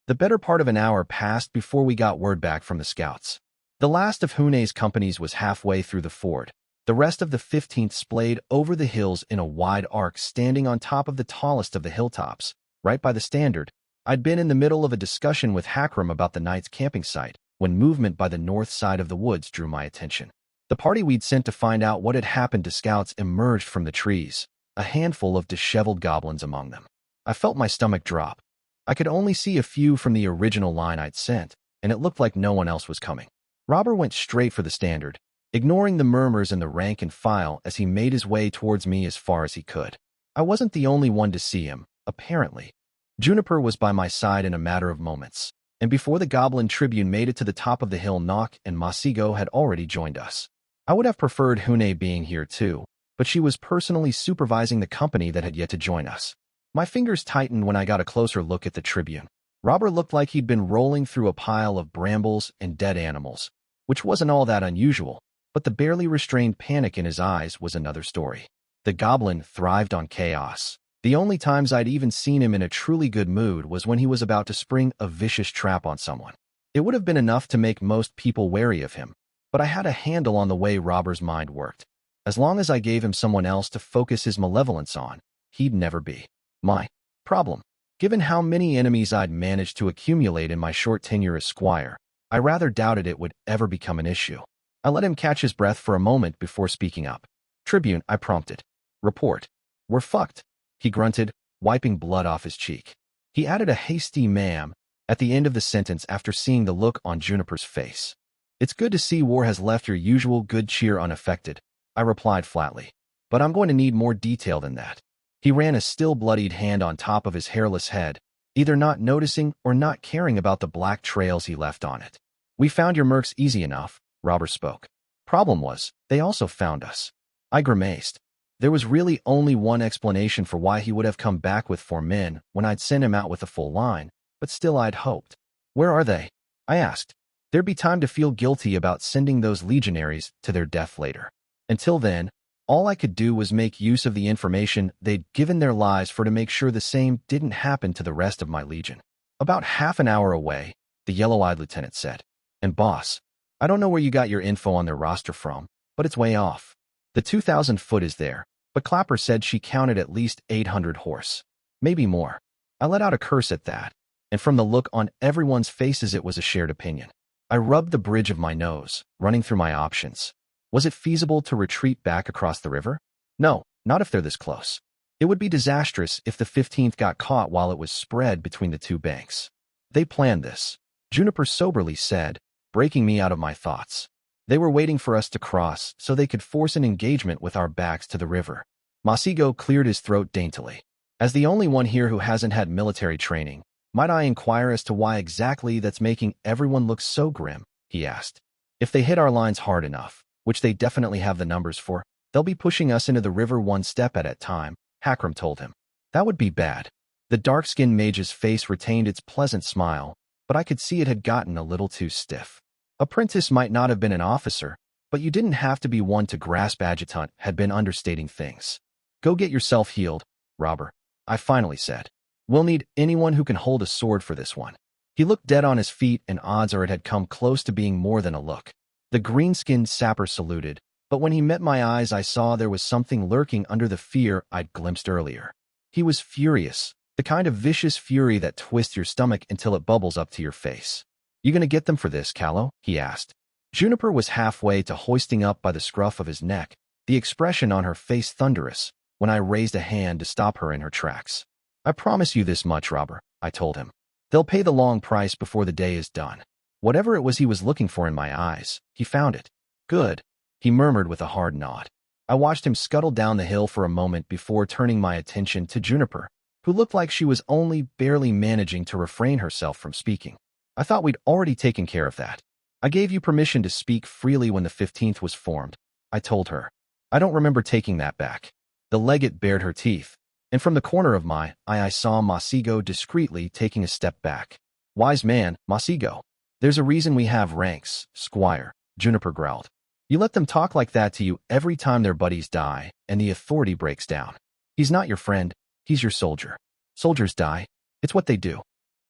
The better part of an hour passed before we got word back from the scouts. The last of Hune's companies was halfway through the ford. The rest of the 15th splayed over the hills in a wide arc, standing on top of the tallest of the hilltops, right by the standard. I'd been in the middle of a discussion with Hakram about the night's camping site when movement by the north side of the woods drew my attention. The party we'd sent to find out what had happened to scouts emerged from the trees, a handful of disheveled goblins among them. I felt my stomach drop. I could only see a few from the original line I'd sent, and it looked like no one else was coming. Robber went straight for the standard, ignoring the murmurs in the rank and file as he made his way towards me as far as he could. I wasn't the only one to see him, apparently. Juniper was by my side in a matter of moments, and before the goblin tribune made it to the top of the hill, Nock and Masigo had already joined us. I would have preferred Hune being here too, but she was personally supervising the company that had yet to join us. My fingers tightened when I got a closer look at the tribune. Robert looked like he'd been rolling through a pile of brambles and dead animals, which wasn't all that unusual, but the barely restrained panic in his eyes was another story. The goblin thrived on chaos. The only times I'd even seen him in a truly good mood was when he was about to spring a vicious trap on someone. It would have been enough to make most people wary of him, but I had a handle on the way Robert's mind worked. As long as I gave him someone else to focus his malevolence on, he'd never be my problem. Given how many enemies I'd managed to accumulate in my short tenure as squire, I rather doubted it would ever become an issue. I let him catch his breath for a moment before speaking up. "Tribune," I prompted. "Report." "We're fucked," he grunted, wiping blood off his cheek. He added a hasty "ma'am" at the end of the sentence after seeing the look on Juniper's face. "It's good to see war has left your usual good cheer unaffected," I replied flatly. "But I'm going to need more detail than that." He ran a still-bloodied hand on top of his hairless head, either not noticing or not caring about the black trails he left on it. "We found your mercs easy enough," Robert spoke. "Problem was, they also found us." I grimaced. There was really only one explanation for why he would have come back with 4 men when I'd sent him out with a full line, but still I'd hoped. "Where are they?" I asked. There'd be time to feel guilty about sending those legionaries to their death later. Until then, all I could do was make use of the information they'd given their lives for to make sure the same didn't happen to the rest of my legion. "About half an hour away," the yellow-eyed lieutenant said. "And boss, I don't know where you got your info on their roster from, but it's way off. The 2,000 foot is there, but Clapper said she counted at least 800 horse. Maybe more." I let out a curse at that, and from the look on everyone's faces it was a shared opinion. I rubbed the bridge of my nose, running through my options. Was it feasible to retreat back across the river? No, not if they're this close. It would be disastrous if the 15th got caught while it was spread between the two banks. "They planned this," Juniper soberly said, breaking me out of my thoughts. "They were waiting for us to cross so they could force an engagement with our backs to the river." Masigo cleared his throat daintily. "As the only one here who hasn't had military training, might I inquire as to why exactly that's making everyone look so grim?" he asked. "If they hit our lines hard enough, which they definitely have the numbers for, they'll be pushing us into the river one step at a time," Hakram told him. "That would be bad." The dark-skinned mage's face retained its pleasant smile, but I could see it had gotten a little too stiff. "Apprentice might not have been an officer, but you didn't have to be one to grasp adjutant had been understating things. Go get yourself healed, Robert," I finally said. "We'll need anyone who can hold a sword for this one." He looked dead on his feet, and odds are it had come close to being more than a look. The green-skinned sapper saluted, but when he met my eyes I saw there was something lurking under the fear I'd glimpsed earlier. He was furious, the kind of vicious fury that twists your stomach until it bubbles up to your face. "You gonna get them for this, Callow?" he asked. Juniper was halfway to hoisting up by the scruff of his neck, the expression on her face thunderous, when I raised a hand to stop her in her tracks. "I promise you this much, Robert," I told him. "They'll pay the long price before the day is done." Whatever it was he was looking for in my eyes, he found it. "Good," he murmured with a hard nod. I watched him scuttle down the hill for a moment before turning my attention to Juniper, who looked like she was only barely managing to refrain herself from speaking. "I thought we'd already taken care of that." "I gave you permission to speak freely when the 15th was formed," I told her. "I don't remember taking that back." The legate bared her teeth, and from the corner of my eye I saw Masigo discreetly taking a step back. "Wise man, Masigo. There's a reason we have ranks, Squire," Juniper growled. "You let them talk like that to you every time their buddies die, and the authority breaks down. He's not your friend, he's your soldier. Soldiers die. It's what they do."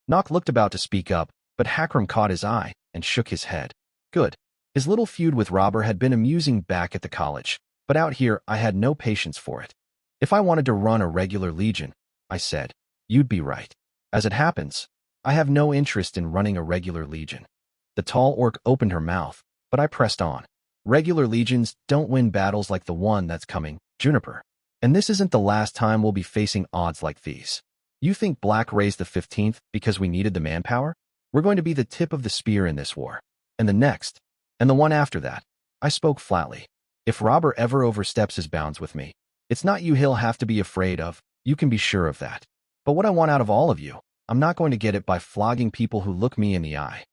Nock looked about to speak up, but Hakram caught his eye and shook his head. Good. His little feud with Robber had been amusing back at the college, but out here I had no patience for it. "If I wanted to run a regular legion," I said, "you'd be right. As it happens, I have no interest in running a regular legion." The tall orc opened her mouth, but I pressed on. "Regular legions don't win battles like the one that's coming, Juniper. And this isn't the last time we'll be facing odds like these. You think Black raised the 15th because we needed the manpower? We're going to be the tip of the spear in this war. And the next, and the one after that." I spoke flatly. "If Robber ever oversteps his bounds with me, it's not you he'll have to be afraid of, you can be sure of that. But what I want out of all of you, I'm not going to get it by flogging people who look me in the eye."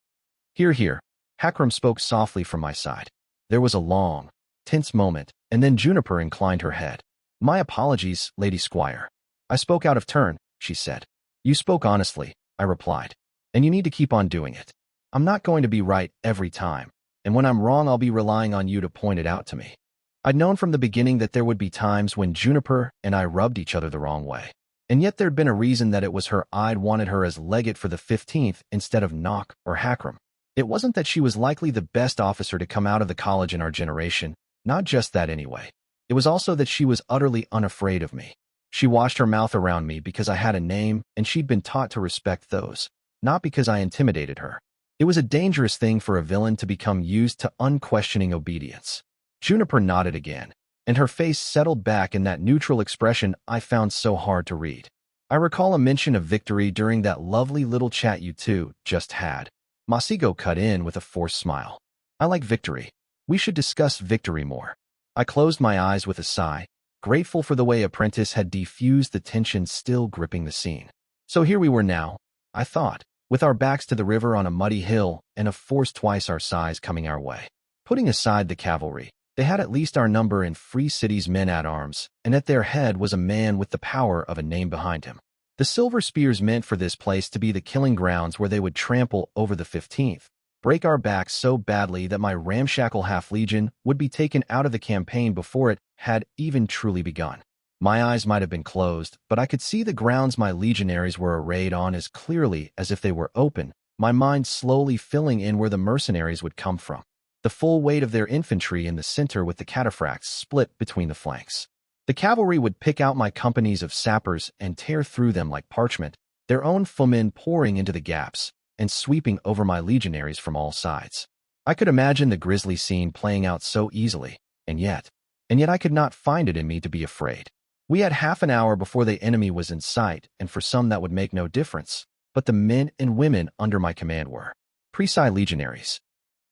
"Hear, hear." Hakram spoke softly from my side. There was a long, tense moment, and then Juniper inclined her head. "My apologies, Lady Squire. I spoke out of turn," she said. "You spoke honestly," I replied. and you need to keep on doing it. I'm not going to be right every time, and when I'm wrong, I'll be relying on you to point it out to me. I'd known from the beginning that there would be times when Juniper and I rubbed each other the wrong way, and yet there'd been a reason that it was her I'd wanted her as legate for the 15th instead of Nock or Hackram. It wasn't that she was likely the best officer to come out of the college in our generation, not just that anyway. It was also that she was utterly unafraid of me. She washed her mouth around me because I had a name, and she'd been taught to respect those, not because I intimidated her. It was a dangerous thing for a villain to become used to unquestioning obedience. Juniper nodded again, and her face settled back in that neutral expression I found so hard to read. I recall a mention of victory during that lovely little chat you two just had. Masigo cut in with a forced smile. I like victory. We should discuss victory more. I closed my eyes with a sigh, grateful for the way Apprentice had defused the tension still gripping the scene. So here we were now, I thought, with our backs to the river on a muddy hill and a force twice our size coming our way. Putting aside the cavalry, they had at least our number in Free City's men-at-arms, and at their head was a man with the power of a name behind him. The Silver Spears meant for this place to be the killing grounds where they would trample over the 15th, break our backs so badly that my ramshackle half-legion would be taken out of the campaign before it had even truly begun. My eyes might have been closed, but I could see the grounds my legionaries were arrayed on as clearly as if they were open, my mind slowly filling in where the mercenaries would come from. The full weight of their infantry in the center with the cataphracts split between the flanks. The cavalry would pick out my companies of sappers and tear through them like parchment, their own foemen pouring into the gaps and sweeping over my legionaries from all sides. I could imagine the grisly scene playing out so easily, and yet I could not find it in me to be afraid. We had half an hour before the enemy was in sight, and for some that would make no difference, but the men and women under my command were Presi legionaries.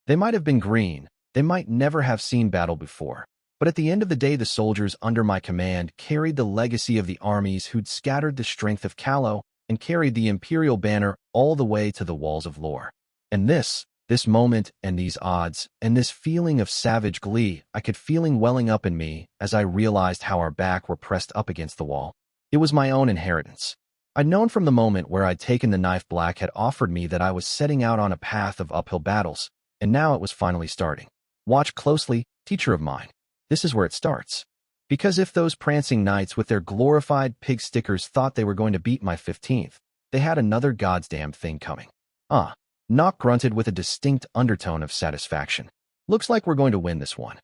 They might have been green, they might never have seen battle before, but at the end of the day the soldiers under my command carried the legacy of the armies who'd scattered the strength of Callow and carried the imperial banner all the way to the walls of Lore. And this moment and these odds and this feeling of savage glee I could feeling welling up in me as I realized how our back were pressed up against the wall. It was my own inheritance. I'd known from the moment where I'd taken the knife Black had offered me that I was setting out on a path of uphill battles, and now it was finally starting. Watch closely, teacher of mine. This is where it starts. Because if those prancing knights with their glorified pig stickers thought they were going to beat my 15th, they had another goddamn thing coming. Nock grunted with a distinct undertone of satisfaction. Looks like we're going to win this one.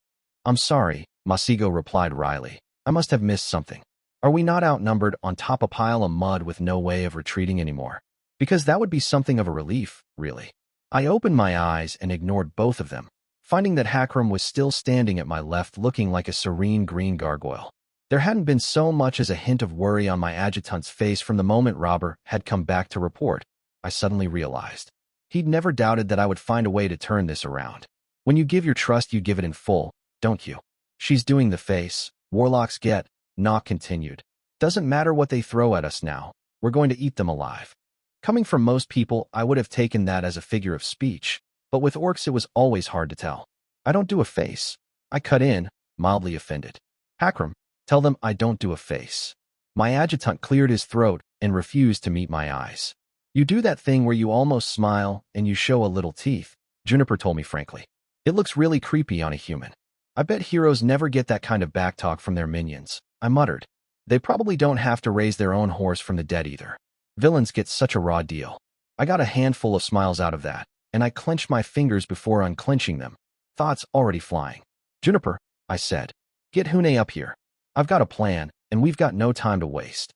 I'm sorry, Masigo replied wryly. I must have missed something. Are we not outnumbered on top a pile of mud with no way of retreating anymore? Because that would be something of a relief, really. I opened my eyes and ignored both of them, finding that Hackram was still standing at my left looking like a serene green gargoyle. There hadn't been so much as a hint of worry on my adjutant's face from the moment Robber had come back to report. I suddenly realized. He'd never doubted that I would find a way to turn this around. When you give your trust, you give it in full, don't you? She's doing the face. Warlocks get, Nock continued. Doesn't matter what they throw at us now. We're going to eat them alive. Coming from most people, I would have taken that as a figure of speech, but with orcs it was always hard to tell. I don't do a face. I cut in, mildly offended. Hackram, tell them I don't do a face. My adjutant cleared his throat and refused to meet my eyes. You do that thing where you almost smile and you show a little teeth, Juniper told me frankly. It looks really creepy on a human. I bet heroes never get that kind of backtalk from their minions, I muttered. They probably don't have to raise their own horse from the dead either. Villains get such a raw deal. I got a handful of smiles out of that, and I clenched my fingers before unclenching them, thoughts already flying. Juniper, I said, get Hune up here. I've got a plan, and we've got no time to waste.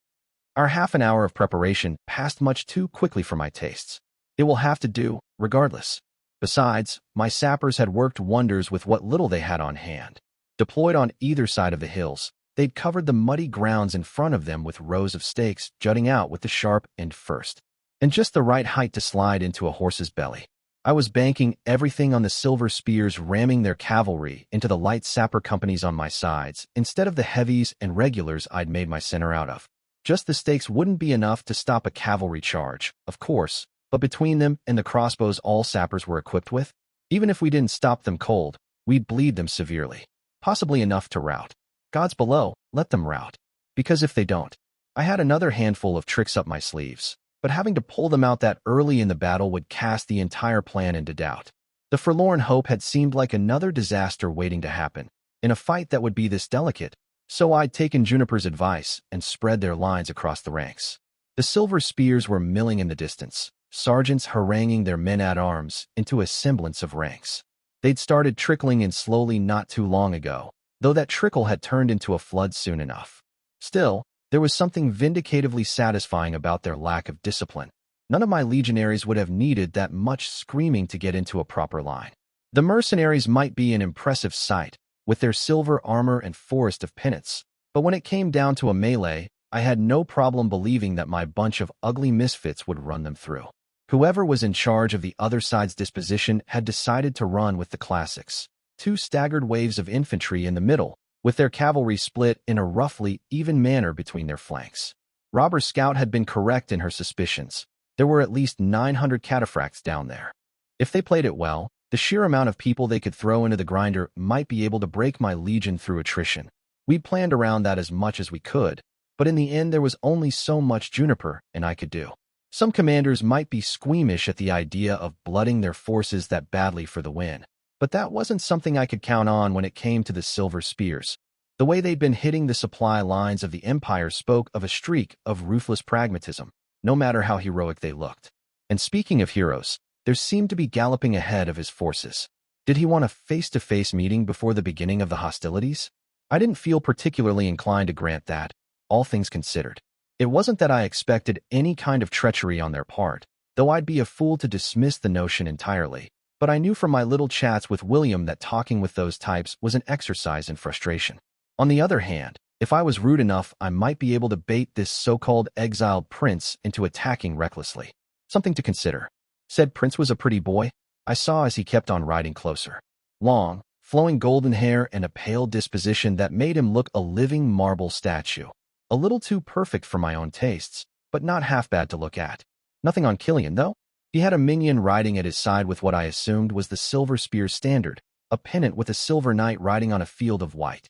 Our half an hour of preparation passed much too quickly for my tastes. It will have to do, regardless. Besides, my sappers had worked wonders with what little they had on hand. Deployed on either side of the hills, they'd covered the muddy grounds in front of them with rows of stakes jutting out with the sharp end first, and just the right height to slide into a horse's belly. I was banking everything on the Silver Spears ramming their cavalry into the light sapper companies on my sides instead of the heavies and regulars I'd made my center out of. Just the stakes wouldn't be enough to stop a cavalry charge, of course, but between them and the crossbows all sappers were equipped with, even if we didn't stop them cold, we'd bleed them severely, possibly enough to rout. Gods below, let them rout. Because if they don't, I had another handful of tricks up my sleeves, but having to pull them out that early in the battle would cast the entire plan into doubt. The forlorn hope had seemed like another disaster waiting to happen, in a fight that would be this delicate, so I'd taken Juniper's advice and spread their lines across the ranks. The silver spears were milling in the distance, sergeants haranguing their men-at-arms into a semblance of ranks. They'd started trickling in slowly not too long ago, though that trickle had turned into a flood soon enough. Still, there was something vindicatively satisfying about their lack of discipline. None of my legionaries would have needed that much screaming to get into a proper line. The mercenaries might be an impressive sight, with their silver armor and forest of pennants, but when it came down to a melee, I had no problem believing that my bunch of ugly misfits would run them through. Whoever was in charge of the other side's disposition had decided to run with the classics. 2 staggered waves of infantry in the middle, with their cavalry split in a roughly even manner between their flanks. Robber Scout had been correct in her suspicions. There were at least 900 cataphracts down there. If they played it well, the sheer amount of people they could throw into the grinder might be able to break my legion through attrition. We'd planned around that as much as we could, but in the end there was only so much Juniper and I could do. Some commanders might be squeamish at the idea of blooding their forces that badly for the win, but that wasn't something I could count on when it came to the silver spears. The way they'd been hitting the supply lines of the Empire spoke of a streak of ruthless pragmatism, no matter how heroic they looked. And speaking of heroes, there seemed to be galloping ahead of his forces. Did he want a face-to-face meeting before the beginning of the hostilities? I didn't feel particularly inclined to grant that, all things considered. It wasn't that I expected any kind of treachery on their part, though I'd be a fool to dismiss the notion entirely. But I knew from my little chats with William that talking with those types was an exercise in frustration. On the other hand, if I was rude enough, I might be able to bait this so-called exiled prince into attacking recklessly. Something to consider. Said Prince was a pretty boy, I saw as he kept on riding closer. Long, flowing golden hair and a pale disposition that made him look a living marble statue. A little too perfect for my own tastes, but not half bad to look at. Nothing on Killian, though. He had a minion riding at his side with what I assumed was the Silver Spear standard, a pennant with a silver knight riding on a field of white.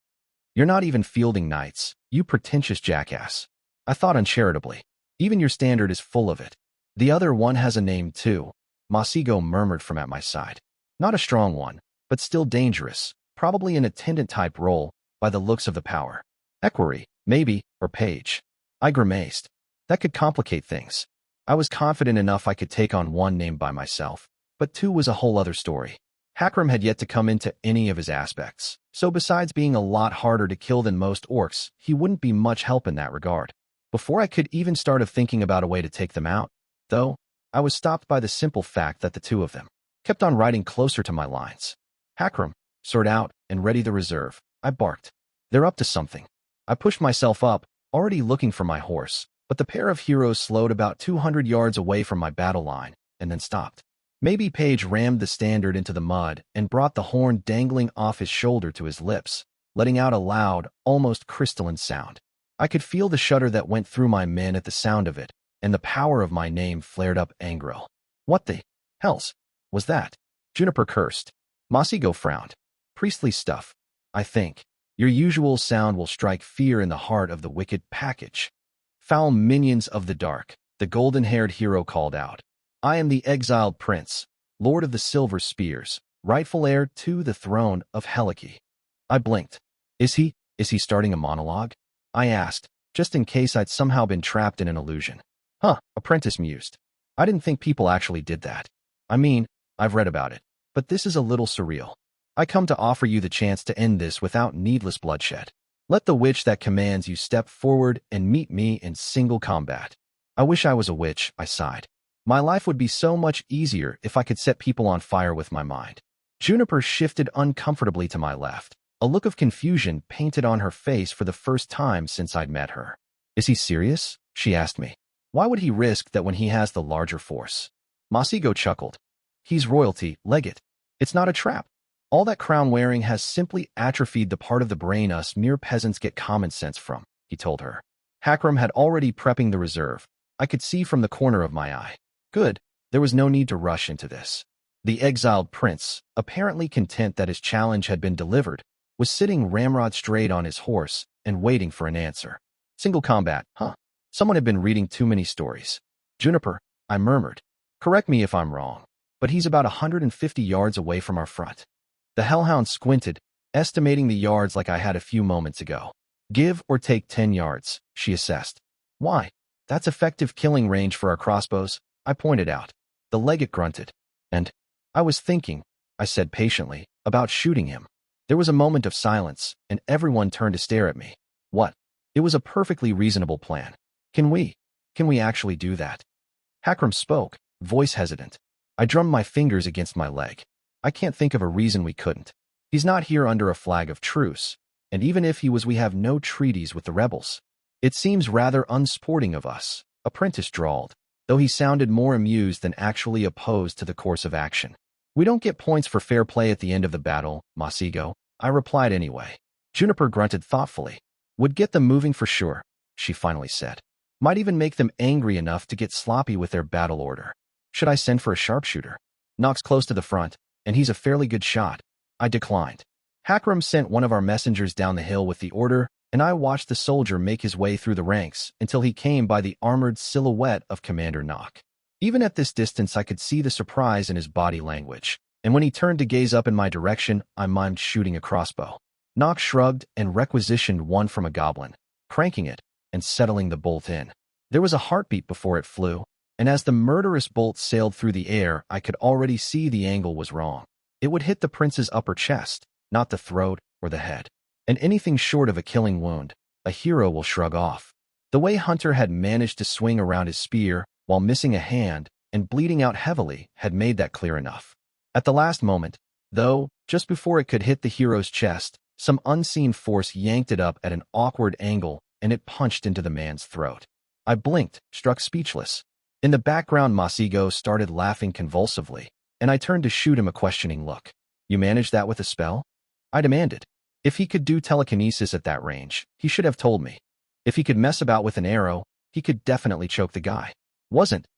You're not even fielding knights, you pretentious jackass. I thought uncharitably. Even your standard is full of it. The other one has a name too, Masigo murmured from at my side. Not a strong one, but still dangerous, probably an attendant-type role, by the looks of the power. Equerry, maybe, or page. I grimaced. That could complicate things. I was confident enough I could take on one name by myself, but 2 was a whole other story. Hakram had yet to come into any of his aspects, so besides being a lot harder to kill than most orcs, he wouldn't be much help in that regard. Before I could even start of thinking about a way to take them out, though, I was stopped by the simple fact that the 2 of them kept on riding closer to my lines. Hakram, sword out and ready the reserve, I barked. They're up to something. I pushed myself up, already looking for my horse, but the pair of heroes slowed about 200 yards away from my battle line, and then stopped. Maybe Page rammed the standard into the mud and brought the horn dangling off his shoulder to his lips, letting out a loud, almost crystalline sound. I could feel the shudder that went through my men at the sound of it, and the power of my name flared up angrily. What the hells was that? Juniper cursed. Masigo frowned. Priestly stuff, I think. Your usual sound will strike fear in the heart of the wicked package. Foul minions of the dark, the golden-haired hero called out. I am the exiled prince, lord of the silver spears, rightful heir to the throne of Heliki. I blinked. Is he starting a monologue? I asked, just in case I'd somehow been trapped in an illusion. Apprentice mused. I didn't think people actually did that. I mean, I've read about it, but this is a little surreal. I come to offer you the chance to end this without needless bloodshed. Let the witch that commands you step forward and meet me in single combat. I wish I was a witch, I sighed. My life would be so much easier if I could set people on fire with my mind. Juniper shifted uncomfortably to my left, a look of confusion painted on her face for the first time since I'd met her. Is he serious? She asked me. Why would he risk that when he has the larger force? Masigo chuckled. He's royalty, legate. It's not a trap. All that crown-wearing has simply atrophied the part of the brain us mere peasants get common sense from, he told her. Hakram had already prepping the reserve. I could see from the corner of my eye. Good, there was no need to rush into this. The exiled prince, apparently content that his challenge had been delivered, was sitting ramrod straight on his horse and waiting for an answer. Single combat, huh? Someone had been reading too many stories. Juniper, I murmured. Correct me if I'm wrong, but he's about 150 yards away from our front. The hellhound squinted, estimating the yards like I had a few moments ago. Give or take 10 yards, she assessed. Why? That's effective killing range for our crossbows, I pointed out. The legate grunted. And I was thinking, I said patiently, about shooting him. There was a moment of silence, and everyone turned to stare at me. What? It was a perfectly reasonable plan. Can we actually do that? Hakram spoke, voice hesitant. I drummed my fingers against my leg. I can't think of a reason we couldn't. He's not here under a flag of truce, and even if he was, we have no treaties with the rebels. It seems rather unsporting of us, Apprentice drawled, though he sounded more amused than actually opposed to the course of action. We don't get points for fair play at the end of the battle, Masigo, I replied anyway. Juniper grunted thoughtfully. Would get them moving for sure, she finally said. Might even make them angry enough to get sloppy with their battle order. Should I send for a sharpshooter? Nock's close to the front, and he's a fairly good shot. I declined. Hakram sent one of our messengers down the hill with the order, and I watched the soldier make his way through the ranks until he came by the armored silhouette of Commander Nock. Even at this distance I could see the surprise in his body language, and when he turned to gaze up in my direction, I mimed shooting a crossbow. Nock shrugged and requisitioned one from a goblin, cranking it and settling the bolt in. There was a heartbeat before it flew, and as the murderous bolt sailed through the air, I could already see the angle was wrong. It would hit the prince's upper chest, not the throat or the head. And anything short of a killing wound, a hero will shrug off. The way Hunter had managed to swing around his spear while missing a hand and bleeding out heavily had made that clear enough. At the last moment, though, just before it could hit the hero's chest, some unseen force yanked it up at an awkward angle and it punched into the man's throat. I blinked, struck speechless. In the background, Masigo started laughing convulsively, and I turned to shoot him a questioning look. You managed that with a spell? I demanded. If he could do telekinesis at that range, he should have told me. If he could mess about with an arrow, he could definitely choke the guy.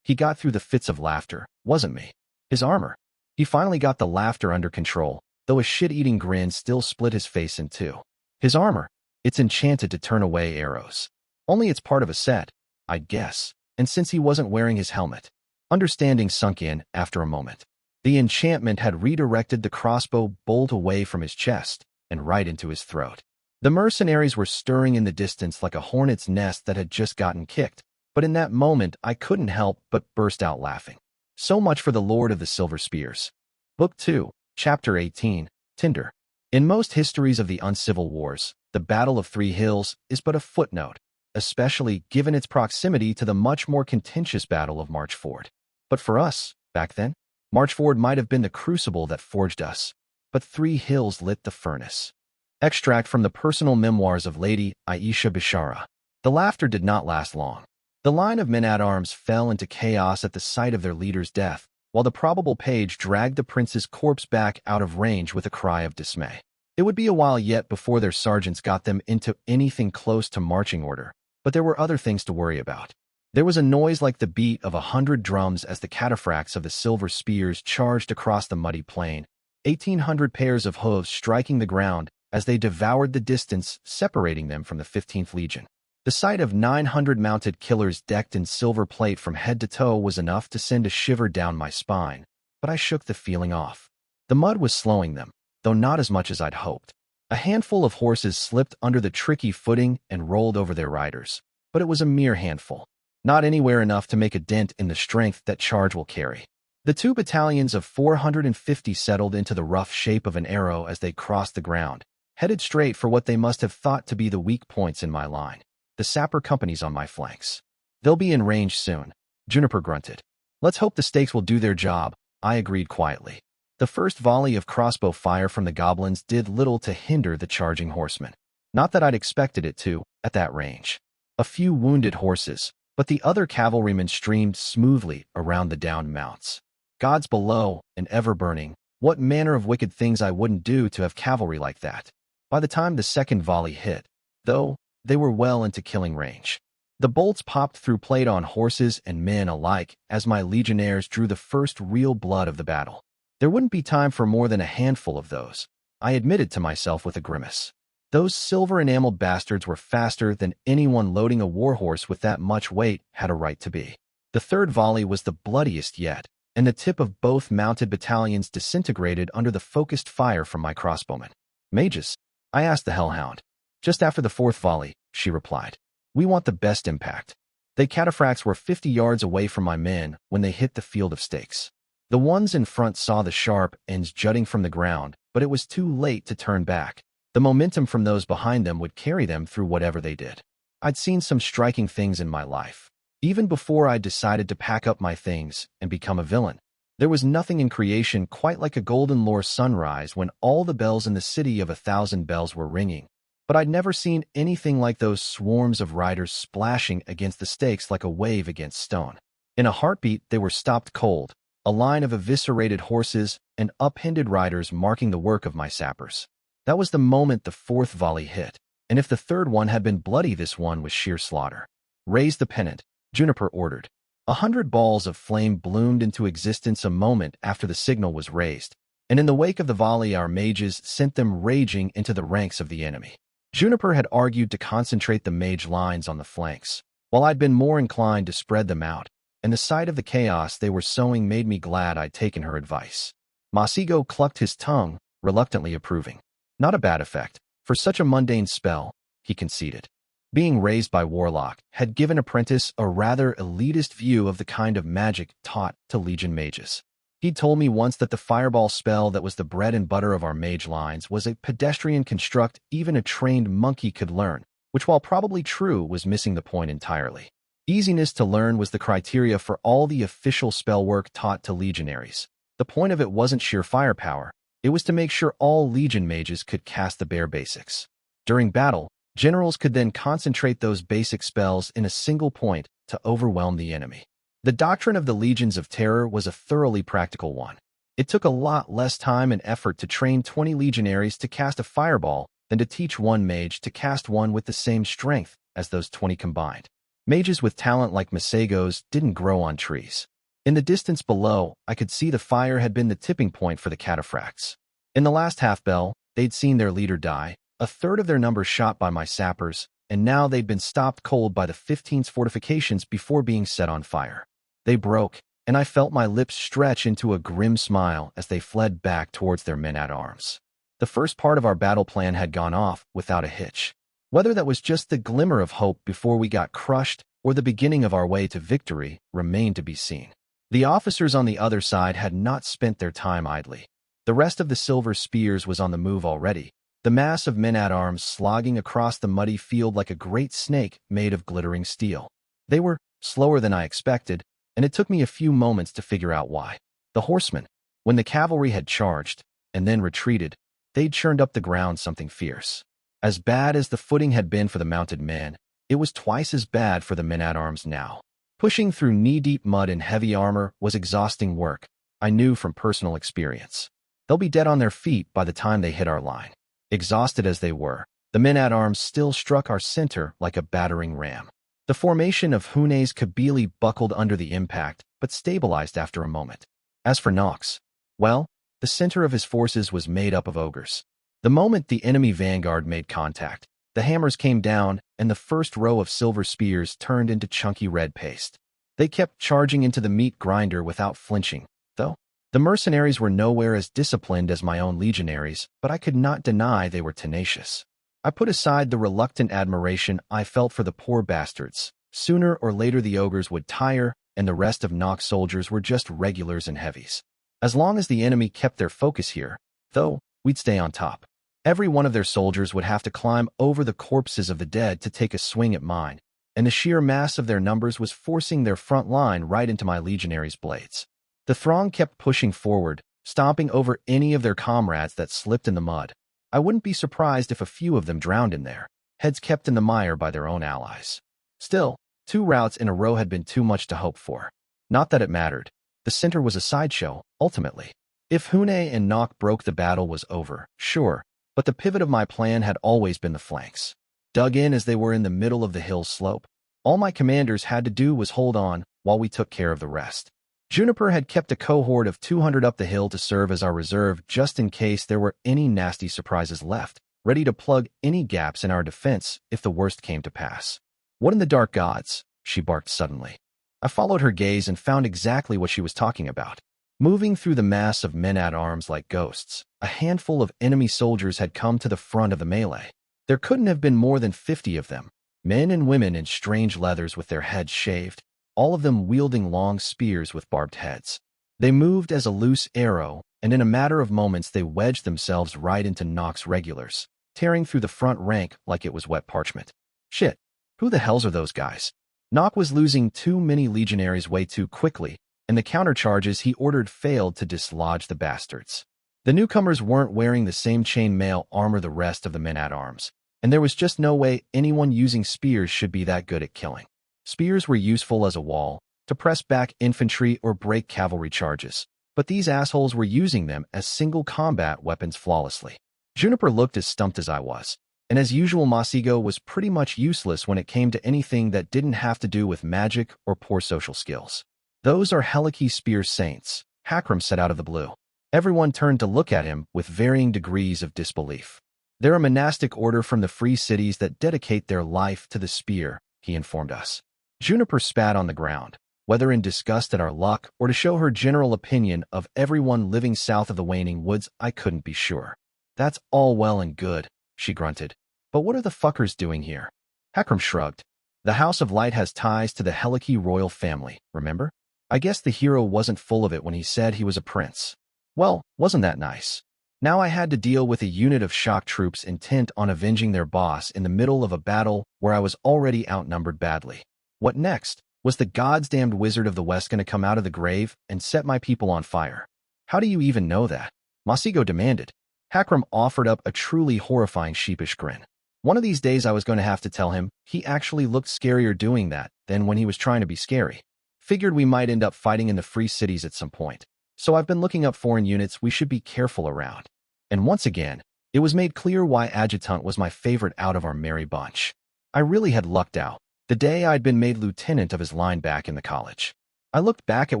He got through the fits of laughter, wasn't me. His armor. He finally got the laughter under control, though a shit-eating grin still split his face in two. His armor. It's enchanted to turn away arrows. Only it's part of a set, I'd guess, and since he wasn't wearing his helmet. Understanding sunk in after a moment. The enchantment had redirected the crossbow bolt away from his chest and right into his throat. The mercenaries were stirring in the distance like a hornet's nest that had just gotten kicked, but in that moment I couldn't help but burst out laughing. So much for the Lord of the Silver Spears. Book 2, Chapter 18, Tinder. In most histories of the uncivil wars, the Battle of Three Hills is but a footnote, especially given its proximity to the much more contentious Battle of Marchford. But for us, back then, Marchford might have been the crucible that forged us, but Three Hills lit the furnace. Extract from the personal memoirs of Lady Aisha Bishara. The laughter did not last long. The line of men-at-arms fell into chaos at the sight of their leader's death, while the probable page dragged the prince's corpse back out of range with a cry of dismay. It would be a while yet before their sergeants got them into anything close to marching order, but there were other things to worry about. There was a noise like the beat of 100 drums as the cataphracts of the silver spears charged across the muddy plain, 1,800 pairs of hooves striking the ground as they devoured the distance separating them from the 15th Legion. The sight of 900 mounted killers decked in silver plate from head to toe was enough to send a shiver down my spine, but I shook the feeling off. The mud was slowing them, though not as much as I'd hoped. A handful of horses slipped under the tricky footing and rolled over their riders, but it was a mere handful. Not anywhere enough to make a dent in the strength that charge will carry. The 2 battalions of 450 settled into the rough shape of an arrow as they crossed the ground, headed straight for what they must have thought to be the weak points in my line. The sapper companies on my flanks. They'll be in range soon, Juniper grunted. Let's hope the stakes will do their job, I agreed quietly. The first volley of crossbow fire from the goblins did little to hinder the charging horsemen. Not that I'd expected it to, at that range. A few wounded horses, but the other cavalrymen streamed smoothly around the downed mounts. Gods below, and ever-burning, what manner of wicked things I wouldn't do to have cavalry like that. By the time the second volley hit, though, they were well into killing range. The bolts popped through plate on horses and men alike as my legionnaires drew the first real blood of the battle. There wouldn't be time for more than a handful of those, I admitted to myself with a grimace. Those silver-enameled bastards were faster than anyone loading a warhorse with that much weight had a right to be. The The third volley was the bloodiest yet, and the tip of both mounted battalions disintegrated under the focused fire from my crossbowmen. Mages? I asked the hellhound. Just after the fourth volley, she replied. We want the best impact. They cataphracts were 50 yards away from my men when they hit the field of stakes. The ones in front saw the sharp ends jutting from the ground, but it was too late to turn back. The momentum from those behind them would carry them through whatever they did. I'd seen some striking things in my life. Even before I decided to pack up my things and become a villain, there was nothing in creation quite like a golden lore sunrise when all the bells in the city of 1,000 bells were ringing. But I'd never seen anything like those swarms of riders splashing against the stakes like a wave against stone. In a heartbeat, they were stopped cold, a line of eviscerated horses and upended riders marking the work of my sappers. That was the moment the fourth volley hit, and if the third one had been bloody, this one was sheer slaughter. Raise the pennant, Juniper ordered. 100 balls of flame bloomed into existence a moment after the signal was raised, and in the wake of the volley our mages sent them raging into the ranks of the enemy. Juniper had argued to concentrate the mage lines on the flanks, while I'd been more inclined to spread them out, and the sight of the chaos they were sowing made me glad I'd taken her advice. Masigo clucked his tongue, reluctantly approving. Not a bad effect. For such a mundane spell, he conceded. Being raised by Warlock had given Apprentice a rather elitist view of the kind of magic taught to Legion mages. He'd told me once that the fireball spell that was the bread and butter of our mage lines was a pedestrian construct even a trained monkey could learn, which while probably true was missing the point entirely. Easiness to learn was the criteria for all the official spell work taught to legionaries. The point of it wasn't sheer firepower, it was to make sure all Legion mages could cast the bare basics. During battle, generals could then concentrate those basic spells in a single point to overwhelm the enemy. The doctrine of the Legions of Terror was a thoroughly practical one. It took a lot less time and effort to train 20 legionaries to cast a fireball than to teach one mage to cast one with the same strength as those 20 combined. Mages with talent like Masagos didn't grow on trees. In the distance below, I could see the fire had been the tipping point for the cataphracts. In the last half-bell, they'd seen their leader die, a third of their number shot by my sappers, and now they'd been stopped cold by the 15's fortifications before being set on fire. They broke, and I felt my lips stretch into a grim smile as they fled back towards their men-at-arms. The first part of our battle plan had gone off without a hitch. Whether that was just the glimmer of hope before we got crushed or the beginning of our way to victory remained to be seen. The officers on the other side had not spent their time idly. The rest of the Silver Spears was on the move already, the mass of men-at-arms slogging across the muddy field like a great snake made of glittering steel. They were slower than I expected, and it took me a few moments to figure out why. The horsemen, when the cavalry had charged and then retreated, they'd churned up the ground something fierce. As bad as the footing had been for the mounted men, it was twice as bad for the men-at-arms now. Pushing through knee-deep mud in heavy armor was exhausting work, I knew from personal experience. They'll be dead on their feet by the time they hit our line. Exhausted as they were, the men-at-arms still struck our center like a battering ram. The formation of Hune's Kabili buckled under the impact, but stabilized after a moment. As for Nox, well, the center of his forces was made up of ogres. The moment the enemy vanguard made contact, the hammers came down and the first row of silver spears turned into chunky red paste. They kept charging into the meat grinder without flinching, though. The mercenaries were nowhere as disciplined as my own legionaries, but I could not deny they were tenacious. I put aside the reluctant admiration I felt for the poor bastards. Sooner or later the ogres would tire, and the rest of Nox soldiers were just regulars and heavies. As long as the enemy kept their focus here, though, we'd stay on top. Every one of their soldiers would have to climb over the corpses of the dead to take a swing at mine, and the sheer mass of their numbers was forcing their front line right into my legionaries' blades. The throng kept pushing forward, stomping over any of their comrades that slipped in the mud. I wouldn't be surprised if a few of them drowned in there, heads kept in the mire by their own allies. Still, 2 routes in a row had been too much to hope for. Not that it mattered. The center was a sideshow, ultimately. If Hune and Nock broke, the battle was over, sure, but the pivot of my plan had always been the flanks. Dug in as they were in the middle of the hill slope, all my commanders had to do was hold on while we took care of the rest. Juniper had kept a cohort of 200 up the hill to serve as our reserve just in case there were any nasty surprises left, ready to plug any gaps in our defense if the worst came to pass. What in the dark gods? She barked suddenly. I followed her gaze and found exactly what she was talking about. Moving through the mass of men-at-arms like ghosts, a handful of enemy soldiers had come to the front of the melee. There couldn't have been more than 50 of them, men and women in strange leathers with their heads shaved, all of them wielding long spears with barbed heads. They moved as a loose arrow, and in a matter of moments they wedged themselves right into Nock's regulars, tearing through the front rank like it was wet parchment. Shit, who the hells are those guys? Nock was losing too many legionaries way too quickly, and the countercharges he ordered failed to dislodge the bastards. The newcomers weren't wearing the same chainmail armor the rest of the men-at-arms, and there was just no way anyone using spears should be that good at killing. Spears were useful as a wall, to press back infantry or break cavalry charges, but these assholes were using them as single combat weapons flawlessly. Juniper looked as stumped as I was, and as usual Masigo was pretty much useless when it came to anything that didn't have to do with magic or poor social skills. Those are Heliki Spear Saints, Hakram said out of the blue. Everyone turned to look at him with varying degrees of disbelief. They're a monastic order from the free cities that dedicate their life to the spear, he informed us. Juniper spat on the ground, whether in disgust at our luck or to show her general opinion of everyone living south of the Waning Woods, I couldn't be sure. That's all well and good, she grunted. But what are the fuckers doing here? Hakram shrugged. The House of Light has ties to the Heliki royal family, remember? I guess the hero wasn't full of it when he said he was a prince. Well, wasn't that nice? Now I had to deal with a unit of shock troops intent on avenging their boss in the middle of a battle where I was already outnumbered badly. What next? Was the goddamned Wizard of the West going to come out of the grave and set my people on fire? How do you even know that? Masigo demanded. Hakram offered up a truly horrifying sheepish grin. One of these days I was going to have to tell him he actually looked scarier doing that than when he was trying to be scary. Figured we might end up fighting in the free cities at some point. So I've been looking up foreign units we should be careful around. And once again, it was made clear why Adjutant was my favorite out of our merry bunch. I really had lucked out the day I'd been made lieutenant of his line back in the college. I looked back at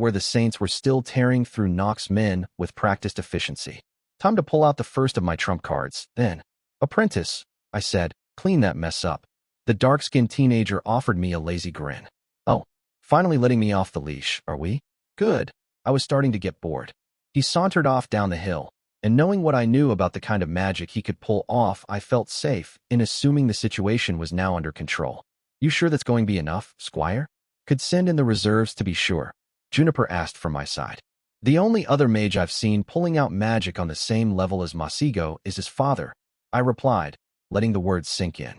where the Saints were still tearing through Nock's men with practiced efficiency. Time to pull out the first of my trump cards, then. Apprentice, I said, clean that mess up. The dark-skinned teenager offered me a lazy grin. Oh. Finally letting me off the leash, are we? Good. I was starting to get bored. He sauntered off down the hill, and knowing what I knew about the kind of magic he could pull off, I felt safe in assuming the situation was now under control. You sure that's going to be enough, Squire? Could send in the reserves to be sure. Juniper asked from my side. The only other mage I've seen pulling out magic on the same level as Masigo is his father, I replied, letting the words sink in.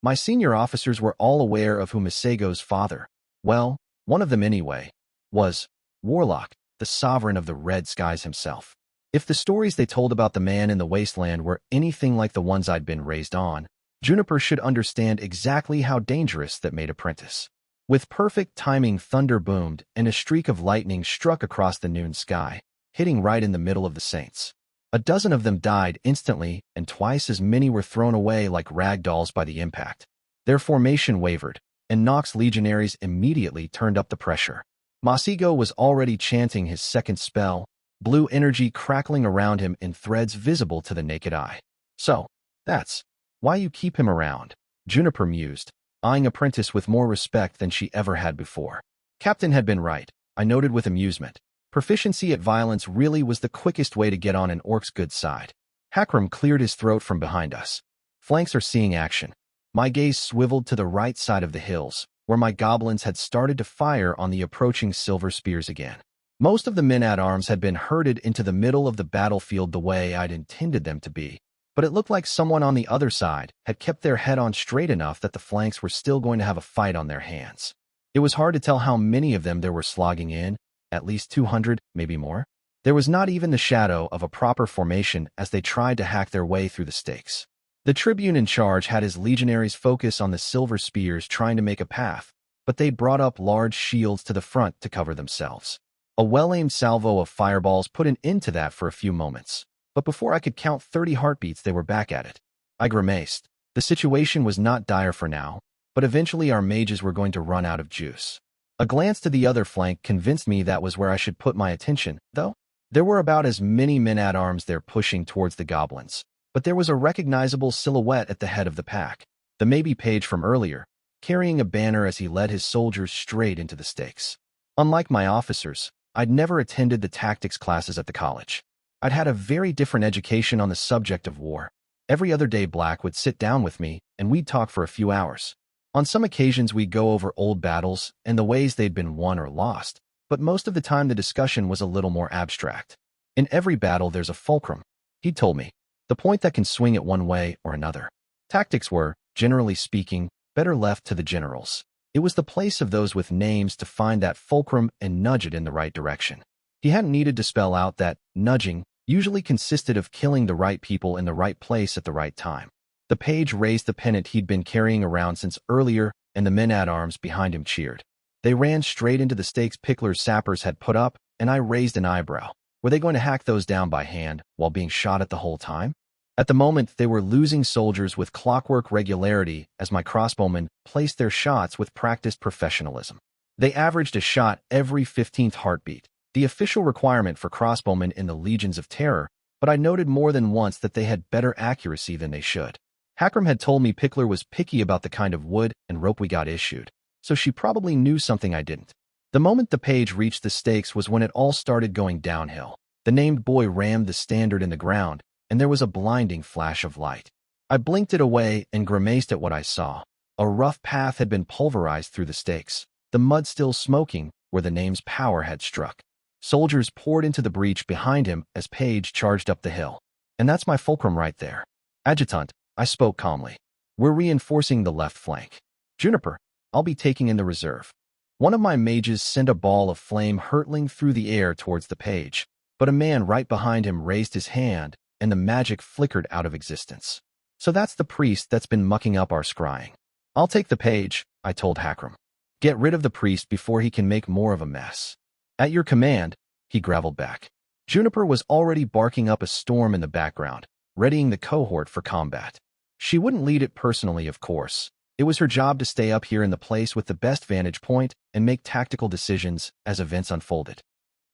My senior officers were all aware of who Masego's father, well, one of them anyway, was Warlock, the sovereign of the Red Skies himself. If the stories they told about the man in the wasteland were anything like the ones I'd been raised on, Juniper should understand exactly how dangerous that made Apprentice. With perfect timing, thunder boomed, and a streak of lightning struck across the noon sky, hitting right in the middle of the Saints. A dozen of them died instantly, and twice as many were thrown away like rag dolls by the impact. Their formation wavered, and Nock's legionaries immediately turned up the pressure. Masigo was already chanting his second spell, blue energy crackling around him in threads visible to the naked eye. So, that's why you keep him around, Juniper mused, eyeing Apprentice with more respect than she ever had before. Captain had been right, I noted with amusement. Proficiency at violence really was the quickest way to get on an orc's good side. Hakram cleared his throat from behind us. Flanks are seeing action. My gaze swiveled to the right side of the hills, where my goblins had started to fire on the approaching silver spears again. Most of the men-at-arms had been herded into the middle of the battlefield the way I'd intended them to be, but it looked like someone on the other side had kept their head on straight enough that the flanks were still going to have a fight on their hands. It was hard to tell how many of them there were slogging in, at least 200, maybe more. There was not even the shadow of a proper formation as they tried to hack their way through the stakes. The tribune in charge had his legionaries focus on the silver spears trying to make a path, but they brought up large shields to the front to cover themselves. A well-aimed salvo of fireballs put an end to that for a few moments, but before I could count 30 heartbeats they were back at it. I grimaced. The situation was not dire for now, but eventually our mages were going to run out of juice. A glance to the other flank convinced me that was where I should put my attention, though. There were about as many men-at-arms there pushing towards the goblins, but there was a recognizable silhouette at the head of the pack, the maybe page from earlier, carrying a banner as he led his soldiers straight into the stakes. Unlike my officers, I'd never attended the tactics classes at the college. I'd had a very different education on the subject of war. Every other day Black would sit down with me, and we'd talk for a few hours. On some occasions we'd go over old battles and the ways they'd been won or lost, but most of the time the discussion was a little more abstract. In every battle there's a fulcrum, he told me, the point that can swing it one way or another. Tactics were, generally speaking, better left to the generals. It was the place of those with names to find that fulcrum and nudge it in the right direction. He hadn't needed to spell out that nudging usually consisted of killing the right people in the right place at the right time. The page raised the pennant he'd been carrying around since earlier, and the men-at-arms behind him cheered. They ran straight into the stakes Pickler's sappers had put up, and I raised an eyebrow. Were they going to hack those down by hand while being shot at the whole time? At the moment, they were losing soldiers with clockwork regularity as my crossbowmen placed their shots with practiced professionalism. They averaged a shot every 15th heartbeat, the official requirement for crossbowmen in the Legions of Terror, but I noted more than once that they had better accuracy than they should. Hakram had told me Pickler was picky about the kind of wood and rope we got issued, so she probably knew something I didn't. The moment the page reached the stakes was when it all started going downhill. The named boy rammed the standard in the ground, and there was a blinding flash of light. I blinked it away and grimaced at what I saw. A rough path had been pulverized through the stakes, the mud still smoking where the name's power had struck. Soldiers poured into the breach behind him as Page charged up the hill. And that's my fulcrum right there. Adjutant, I spoke calmly. We're reinforcing the left flank. Juniper, I'll be taking in the reserve. One of my mages sent a ball of flame hurtling through the air towards the page, but a man right behind him raised his hand, and the magic flickered out of existence. So that's the priest that's been mucking up our scrying. I'll take the page, I told Hakram. Get rid of the priest before he can make more of a mess. At your command, he graveled back. Juniper was already barking up a storm in the background, readying the cohort for combat. She wouldn't lead it personally, of course. It was her job to stay up here in the place with the best vantage point and make tactical decisions as events unfolded.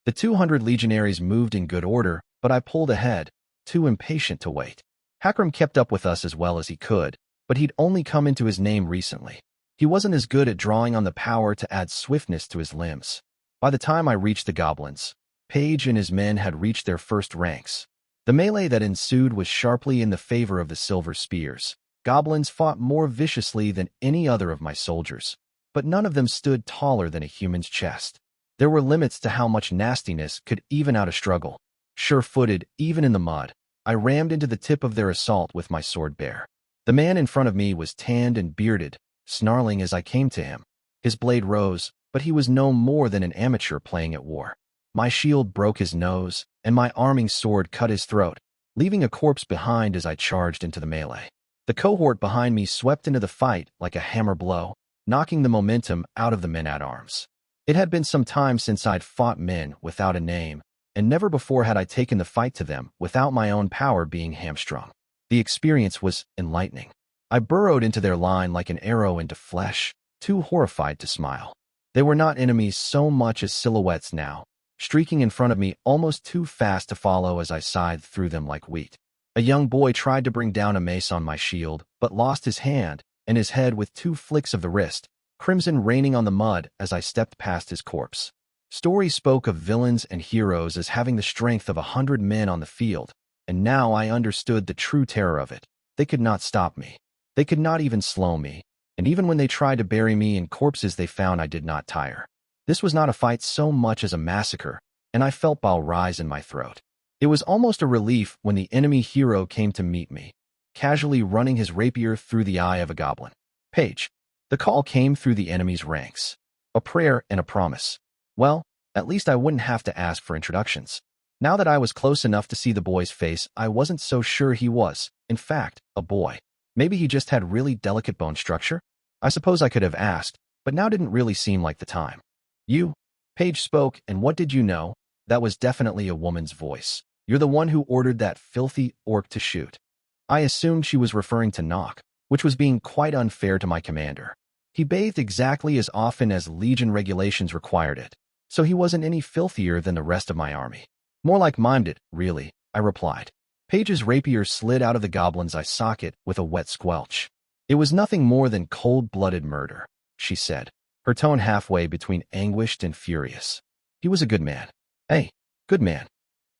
The 200 legionaries moved in good order, but I pulled ahead, too impatient to wait. Hakram kept up with us as well as he could, but he'd only come into his name recently. He wasn't as good at drawing on the power to add swiftness to his limbs. By the time I reached the goblins, Page and his men had reached their first ranks. The melee that ensued was sharply in the favor of the silver spears. Goblins fought more viciously than any other of my soldiers, but none of them stood taller than a human's chest. There were limits to how much nastiness could even out a struggle. Sure-footed, even in the mud, I rammed into the tip of their assault with my sword bare. The man in front of me was tanned and bearded, snarling as I came to him. His blade rose, but he was no more than an amateur playing at war. My shield broke his nose, and my arming sword cut his throat, leaving a corpse behind as I charged into the melee. The cohort behind me swept into the fight like a hammer blow, knocking the momentum out of the men-at-arms. It had been some time since I'd fought men without a name, and never before had I taken the fight to them without my own power being hamstrung. The experience was enlightening. I burrowed into their line like an arrow into flesh, too horrified to smile. They were not enemies so much as silhouettes now, streaking in front of me almost too fast to follow as I scythed through them like wheat. A young boy tried to bring down a mace on my shield, but lost his hand and his head with 2 flicks of the wrist, crimson raining on the mud as I stepped past his corpse. Stories spoke of villains and heroes as having the strength of 100 men on the field, and now I understood the true terror of it. They could not stop me. They could not even slow me, and even when they tried to bury me in corpses they found, I did not tire. This was not a fight so much as a massacre, and I felt bile rise in my throat. It was almost a relief when the enemy hero came to meet me, casually running his rapier through the eye of a goblin. Page. The call came through the enemy's ranks. A prayer and a promise. Well, at least I wouldn't have to ask for introductions. Now that I was close enough to see the boy's face, I wasn't so sure he was, in fact, a boy. Maybe he just had really delicate bone structure? I suppose I could have asked, but now didn't really seem like the time. You? Page spoke, and what did you know? That was definitely a woman's voice. You're the one who ordered that filthy orc to shoot. I assumed she was referring to Nock, which was being quite unfair to my commander. He bathed exactly as often as Legion regulations required it, so he wasn't any filthier than the rest of my army. More like mimed it, really, I replied. Page's rapier slid out of the goblin's eye socket with a wet squelch. It was nothing more than cold-blooded murder, she said. her tone halfway between anguished and furious. He was a good man. Hey, good man.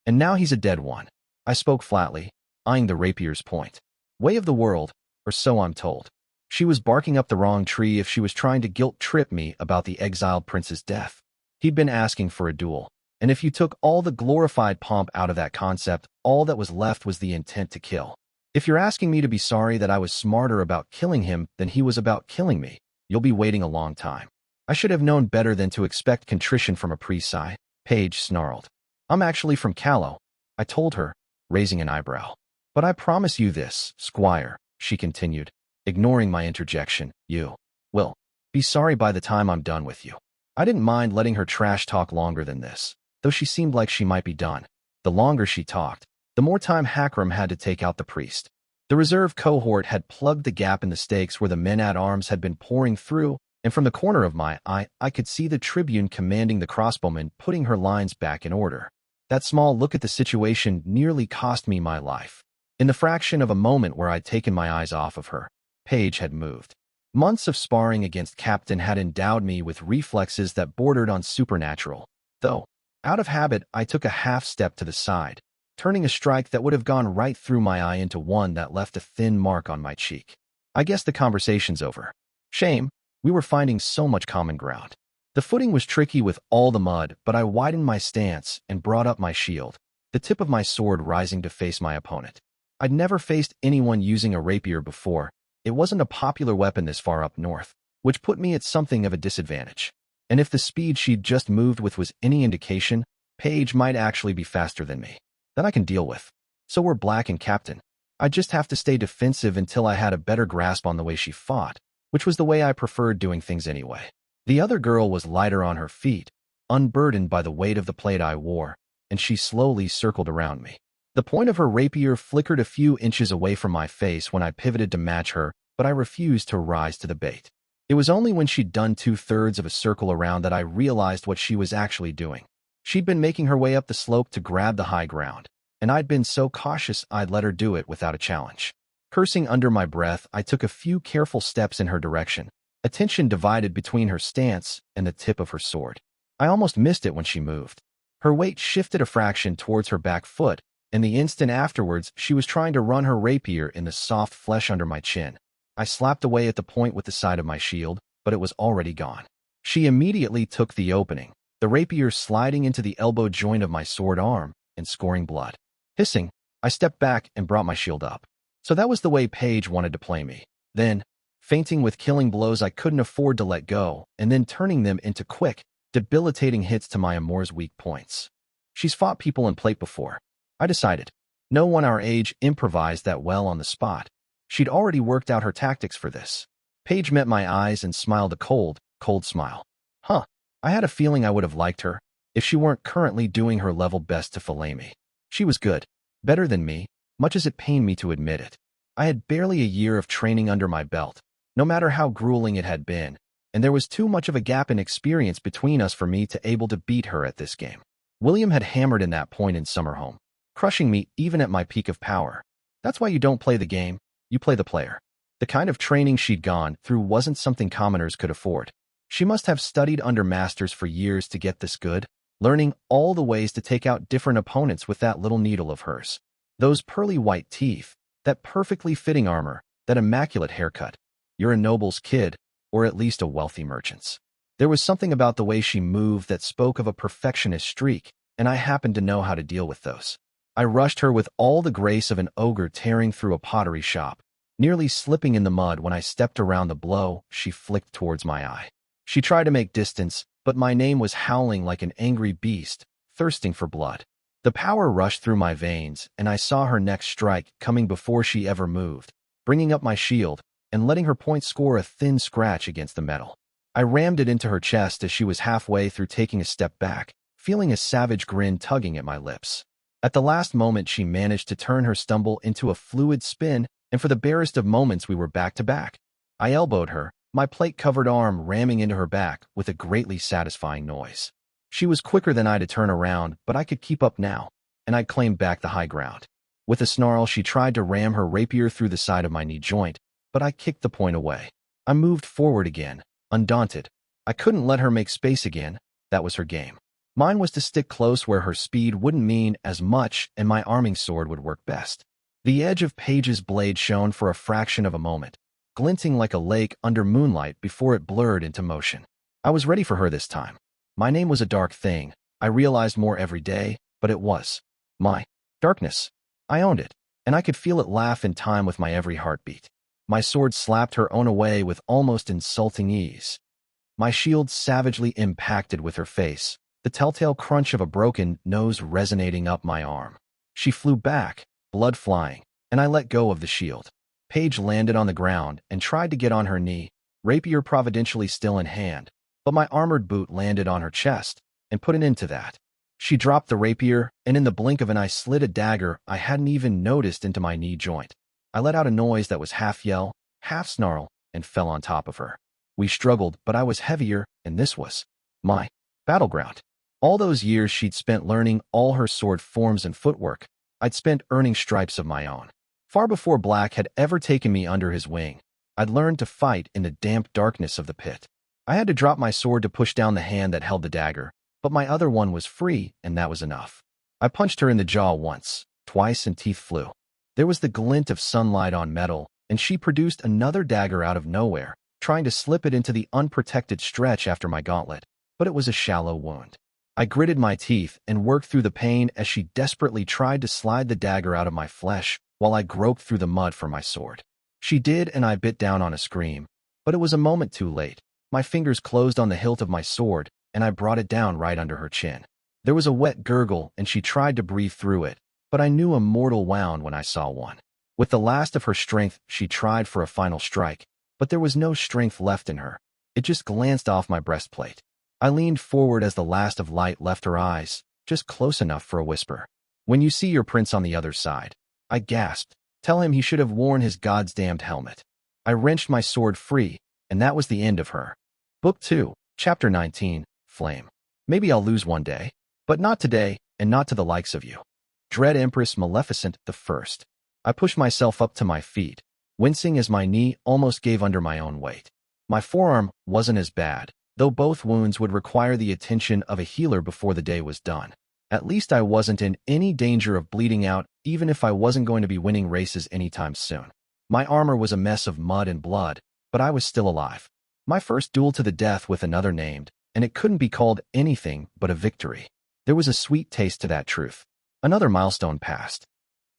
And now he's a dead one. I spoke flatly, eyeing the rapier's point. Way of the world, or so I'm told. She was barking up the wrong tree if she was trying to guilt-trip me about the exiled prince's death. He'd been asking for a duel, and if you took all the glorified pomp out of that concept, all that was left was the intent to kill. If you're asking me to be sorry that I was smarter about killing him than he was about killing me, you'll be waiting a long time. I should have known better than to expect contrition from a priest's eye, Paige snarled. I'm actually from Callow, I told her, raising an eyebrow. But I promise you this, Squire, she continued, ignoring my interjection, you will be sorry by the time I'm done with you. I didn't mind letting her trash talk longer than this, though she seemed like she might be done. The longer she talked, the more time Hakram had to take out the priest. The reserve cohort had plugged the gap in the stakes where the men-at-arms had been pouring through, and from the corner of my eye, I could see the tribune commanding the crossbowman putting her lines back in order. That small look at the situation nearly cost me my life. In the fraction of a moment where I'd taken my eyes off of her, Paige had moved. Months of sparring against Captain had endowed me with reflexes that bordered on supernatural, though, out of habit, I took a half step to the side, turning a strike that would have gone right through my eye into one that left a thin mark on my cheek. I guess the conversation's over. Shame, we were finding so much common ground. The footing was tricky with all the mud, but I widened my stance and brought up my shield, the tip of my sword rising to face my opponent. I'd never faced anyone using a rapier before. It wasn't a popular weapon this far up north, which put me at something of a disadvantage. And if the speed she'd just moved with was any indication, Paige might actually be faster than me. That I can deal with. So we're Black and Captain. I'd just have to stay defensive until I had a better grasp on the way she fought, which was the way I preferred doing things anyway. The other girl was lighter on her feet, unburdened by the weight of the plate I wore, and she slowly circled around me. The point of her rapier flickered a few inches away from my face when I pivoted to match her, but I refused to rise to the bait. It was only when she'd done 2/3 of a circle around that I realized what she was actually doing. She'd been making her way up the slope to grab the high ground, and I'd been so cautious I'd let her do it without a challenge. Cursing under my breath, I took a few careful steps in her direction, attention divided between her stance and the tip of her sword. I almost missed it when she moved. Her weight shifted a fraction towards her back foot, and the instant afterwards she was trying to run her rapier in the soft flesh under my chin. I slapped away at the point with the side of my shield, but it was already gone. She immediately took the opening, the rapier sliding into the elbow joint of my sword arm and scoring blood. Hissing, I stepped back and brought my shield up. So that was the way Paige wanted to play me. Then, feinting with killing blows I couldn't afford to let go, and then turning them into quick, debilitating hits to my amour's weak points. She's fought people in plate before. I decided. No one our age improvised that well on the spot. She'd already worked out her tactics for this. Paige met my eyes and smiled a cold smile. Huh, I had a feeling I would have liked her, if she weren't currently doing her level best to fillet me. She was good. Better than me, much as it pained me to admit it. I had barely a year of training under my belt, no matter how grueling it had been, and there was too much of a gap in experience between us for me to able to beat her at this game. William had hammered in that point in Summerhome, crushing me even at my peak of power. That's why you don't play the game, you play the player. The kind of training she'd gone through wasn't something commoners could afford. She must have studied under masters for years to get this good, learning all the ways to take out different opponents with that little needle of hers. Those pearly white teeth, that perfectly fitting armor, that immaculate haircut. You're a noble's kid, or at least a wealthy merchant's. There was something about the way she moved that spoke of a perfectionist streak, and I happened to know how to deal with those. I rushed her with all the grace of an ogre tearing through a pottery shop, nearly slipping in the mud when I stepped around the blow she flicked towards my eye. She tried to make distance, but my name was howling like an angry beast, thirsting for blood. The power rushed through my veins, and I saw her next strike coming before she ever moved, bringing up my shield and letting her point score a thin scratch against the metal. I rammed it into her chest as she was halfway through taking a step back, feeling a savage grin tugging at my lips. At the last moment, she managed to turn her stumble into a fluid spin, and for the barest of moments we were back to back. I elbowed her, my plate-covered arm ramming into her back with a greatly satisfying noise. She was quicker than I to turn around, but I could keep up now, and I claimed back the high ground. With a snarl, she tried to ram her rapier through the side of my knee joint, but I kicked the point away. I moved forward again, undaunted. I couldn't let her make space again. That was her game. Mine was to stick close where her speed wouldn't mean as much and my arming sword would work best. The edge of Paige's blade shone for a fraction of a moment, glinting like a lake under moonlight before it blurred into motion. I was ready for her this time. My name was a dark thing. I realized more every day, but it was my darkness. I owned it, and I could feel it laugh in time with my every heartbeat. My sword slapped her own away with almost insulting ease. My shield savagely impacted with her face, the telltale crunch of a broken nose resonating up my arm. She flew back, blood flying, and I let go of the shield. Paige landed on the ground and tried to get on her knee, rapier providentially still in hand, but my armored boot landed on her chest and put an end to that. She dropped the rapier, and in the blink of an eye slid a dagger I hadn't even noticed into my knee joint. I let out a noise that was half yell, half snarl, and fell on top of her. We struggled, but I was heavier, and this was my battleground. All those years she'd spent learning all her sword forms and footwork, I'd spent earning stripes of my own. Far before Black had ever taken me under his wing, I'd learned to fight in the damp darkness of the pit. I had to drop my sword to push down the hand that held the dagger, but my other one was free, and that was enough. I punched her in the jaw once, twice, and teeth flew. There was the glint of sunlight on metal, and she produced another dagger out of nowhere, trying to slip it into the unprotected stretch after my gauntlet, but it was a shallow wound. I gritted my teeth and worked through the pain as she desperately tried to slide the dagger out of my flesh while I groped through the mud for my sword. She did, and I bit down on a scream, but it was a moment too late. My fingers closed on the hilt of my sword, and I brought it down right under her chin. There was a wet gurgle, and she tried to breathe through it, but I knew a mortal wound when I saw one. With the last of her strength, she tried for a final strike, but there was no strength left in her. It just glanced off my breastplate. I leaned forward as the last of light left her eyes, just close enough for a whisper. "When you see your prince on the other side," I gasped. "Tell him he should have worn his goddamned helmet." I wrenched my sword free, and that was the end of her. Book 2, Chapter 19, Flame. Maybe I'll lose one day, but not today, and not to the likes of you. Dread Empress Maleficent the First. I pushed myself up to my feet, wincing as my knee almost gave under my own weight. My forearm wasn't as bad, though both wounds would require the attention of a healer before the day was done. At least I wasn't in any danger of bleeding out, even if I wasn't going to be winning races anytime soon. My armor was a mess of mud and blood, but I was still alive. My first duel to the death with another named, and it couldn't be called anything but a victory. There was a sweet taste to that truth. Another milestone passed.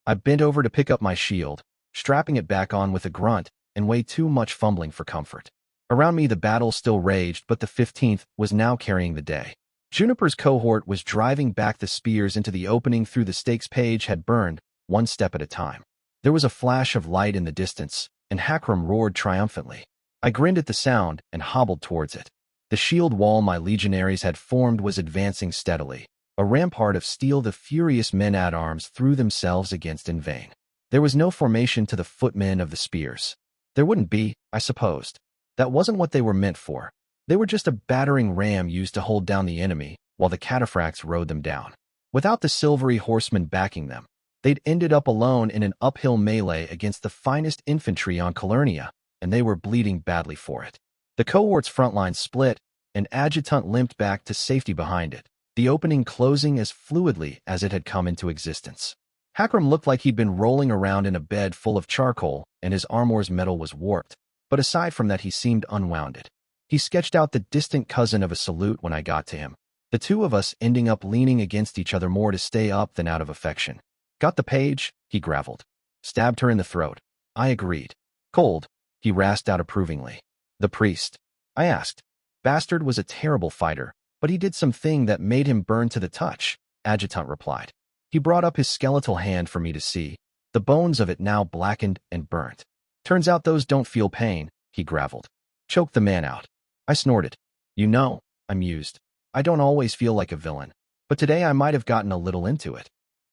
I bent over to pick up my shield, strapping it back on with a grunt, and way too much fumbling for comfort. Around me the battle still raged, but the 15th was now carrying the day. Juniper's cohort was driving back the spears into the opening through the stakes Paige had burned, one step at a time. There was a flash of light in the distance, and Hakram roared triumphantly. I grinned at the sound and hobbled towards it. The shield wall my legionaries had formed was advancing steadily, a rampart of steel the furious men-at-arms threw themselves against in vain. There was no formation to the footmen of the spears. There wouldn't be, I supposed. That wasn't what they were meant for. They were just a battering ram used to hold down the enemy, while the cataphracts rode them down. Without the silvery horsemen backing them, they'd ended up alone in an uphill melee against the finest infantry on Calernia, and they were bleeding badly for it. The cohort's front line split, and Adjutant limped back to safety behind it, the opening closing as fluidly as it had come into existence. Hakram looked like he'd been rolling around in a bed full of charcoal, and his armor's metal was warped, but aside from that he seemed unwounded. He sketched out the distant cousin of a salute when I got to him, the two of us ending up leaning against each other more to stay up than out of affection. "Got the page?" he graveled. "Stabbed her in the throat." I agreed. "Cold," he rasped out approvingly. "The priest?" I asked. "Bastard was a terrible fighter, but he did something that made him burn to the touch," Adjutant replied. He brought up his skeletal hand for me to see, the bones of it now blackened and burnt. "Turns out those don't feel pain," he graveled. "Choke the man out." I snorted. "You know," I mused, "I don't always feel like a villain, but today I might have gotten a little into it."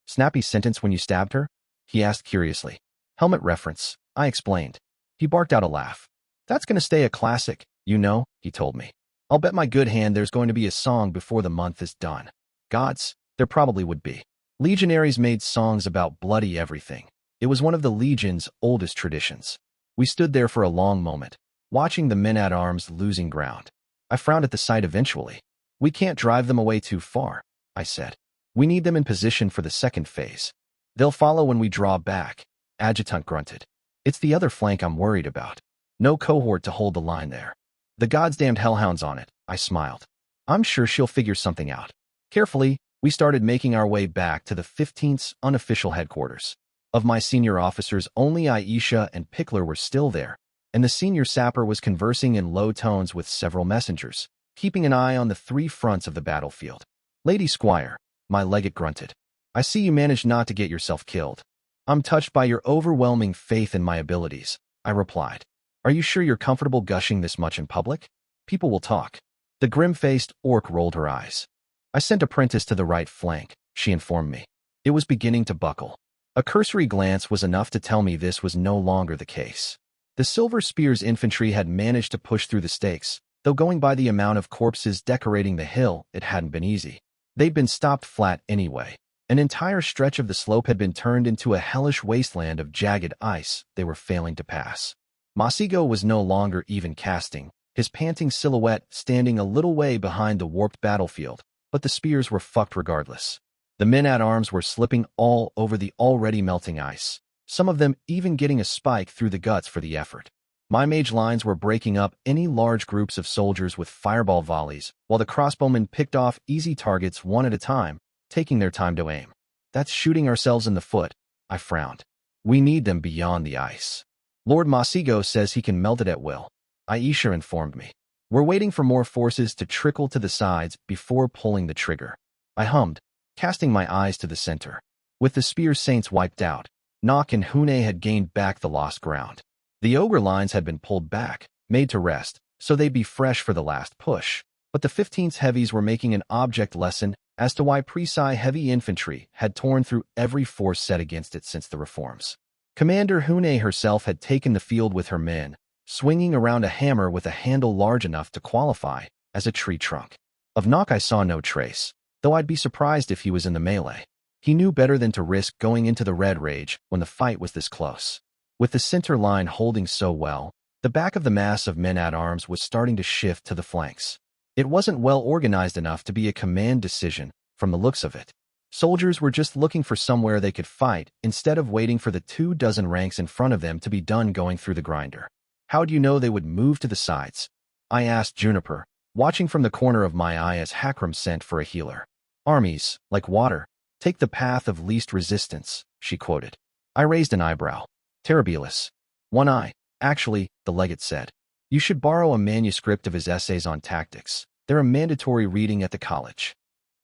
"Snappy sentence when you stabbed her?" he asked curiously. "Helmet reference," I explained. He barked out a laugh. "That's going to stay a classic, you know," he told me. "I'll bet my good hand there's going to be a song before the month is done." Gods, there probably would be. Legionaries made songs about bloody everything. It was one of the Legion's oldest traditions. We stood there for a long moment, watching the men-at-arms losing ground. I frowned at the sight eventually. We can't drive them away too far, I said. We need them in position for the second phase. They'll follow when we draw back, Adjutant grunted. It's the other flank I'm worried about. No cohort to hold the line there. The goddamned hellhounds on it, I smiled. I'm sure she'll figure something out. Carefully, we started making our way back to the 15th's unofficial headquarters. Of my senior officers, only Aisha and Pickler were still there, and the senior sapper was conversing in low tones with several messengers, keeping an eye on the three fronts of the battlefield. Lady Squire, my legate grunted. I see you managed not to get yourself killed. I'm touched by your overwhelming faith in my abilities, I replied. Are you sure you're comfortable gushing this much in public? People will talk. The grim-faced orc rolled her eyes. I sent Apprentice to the right flank, she informed me. It was beginning to buckle. A cursory glance was enough to tell me this was no longer the case. The Silver Spear's infantry had managed to push through the stakes, though going by the amount of corpses decorating the hill, it hadn't been easy. They'd been stopped flat anyway. An entire stretch of the slope had been turned into a hellish wasteland of jagged ice they were failing to pass. Masigo was no longer even casting, his panting silhouette standing a little way behind the warped battlefield, but the spears were fucked regardless. The men-at-arms were slipping all over the already melting ice, some of them even getting a spike through the guts for the effort. My mage lines were breaking up any large groups of soldiers with fireball volleys, while the crossbowmen picked off easy targets one at a time, taking their time to aim. That's shooting ourselves in the foot, I frowned. We need them beyond the ice. Lord Masigo says he can melt it at will, Aisha informed me. We're waiting for more forces to trickle to the sides before pulling the trigger. I hummed, casting my eyes to the center. With the spear saints wiped out, Nock and Hune had gained back the lost ground. The ogre lines had been pulled back, made to rest, so they'd be fresh for the last push. But the 15th heavies were making an object lesson as to why Presai heavy infantry had torn through every force set against it since the reforms. Commander Hune herself had taken the field with her men, swinging around a hammer with a handle large enough to qualify as a tree trunk. Of Nock I saw no trace, though I'd be surprised if he was in the melee. He knew better than to risk going into the Red Rage when the fight was this close. With the center line holding so well, the back of the mass of men-at-arms was starting to shift to the flanks. It wasn't well organized enough to be a command decision from the looks of it. Soldiers were just looking for somewhere they could fight instead of waiting for the 24 ranks in front of them to be done going through the grinder. How'd you know they would move to the sides? I asked Juniper, watching from the corner of my eye as Hakram sent for a healer. Armies, like water, take the path of least resistance, she quoted. I raised an eyebrow. Terribilis. One eye, actually, the legate said. You should borrow a manuscript of his essays on tactics. They're a mandatory reading at the college.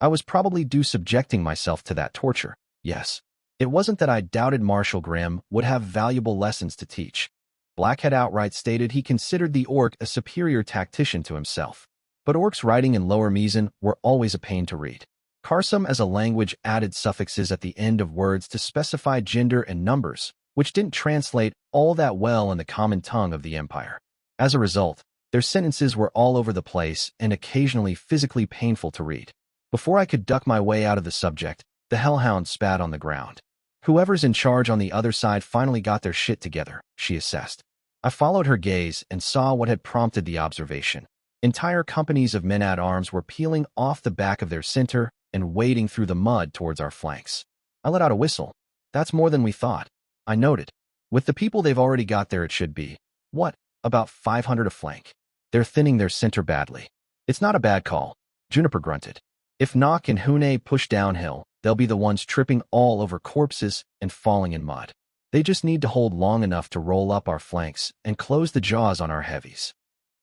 I was probably due subjecting myself to that torture, yes. It wasn't that I doubted Marshal Grimm would have valuable lessons to teach. Black had outright stated he considered the orc a superior tactician to himself. But orcs writing in Lower Mizan were always a pain to read. Karsam as a language added suffixes at the end of words to specify gender and numbers, which didn't translate all that well in the common tongue of the Empire. As a result, their sentences were all over the place and occasionally physically painful to read. Before I could duck my way out of the subject, the hellhound spat on the ground. Whoever's in charge on the other side finally got their shit together, she assessed. I followed her gaze and saw what had prompted the observation. Entire companies of men-at-arms were peeling off the back of their center and wading through the mud towards our flanks. I let out a whistle. That's more than we thought, I noted. With the people they've already got there, it should be, what, about 500 a flank. They're thinning their center badly. It's not a bad call, Juniper grunted. If Nock and Hune push downhill, they'll be the ones tripping all over corpses and falling in mud. They just need to hold long enough to roll up our flanks and close the jaws on our heavies.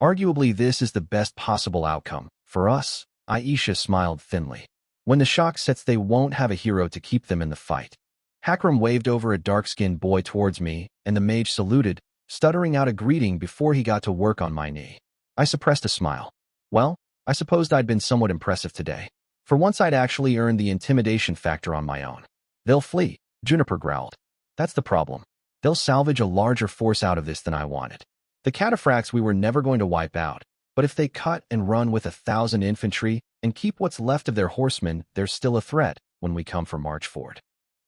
Arguably, this is the best possible outcome. For us, Aisha smiled thinly. When the shock sets, they won't have a hero to keep them in the fight. Hakram waved over a dark-skinned boy towards me, and the mage saluted, stuttering out a greeting before he got to work on my knee. I suppressed a smile. Well, I supposed I'd been somewhat impressive today. For once I'd actually earned the intimidation factor on my own. They'll flee, Juniper growled. That's the problem. They'll salvage a larger force out of this than I wanted. The cataphracts we were never going to wipe out, but if they cut and run with 1,000 infantry and keep what's left of their horsemen, they're still a threat when we come for Marchford.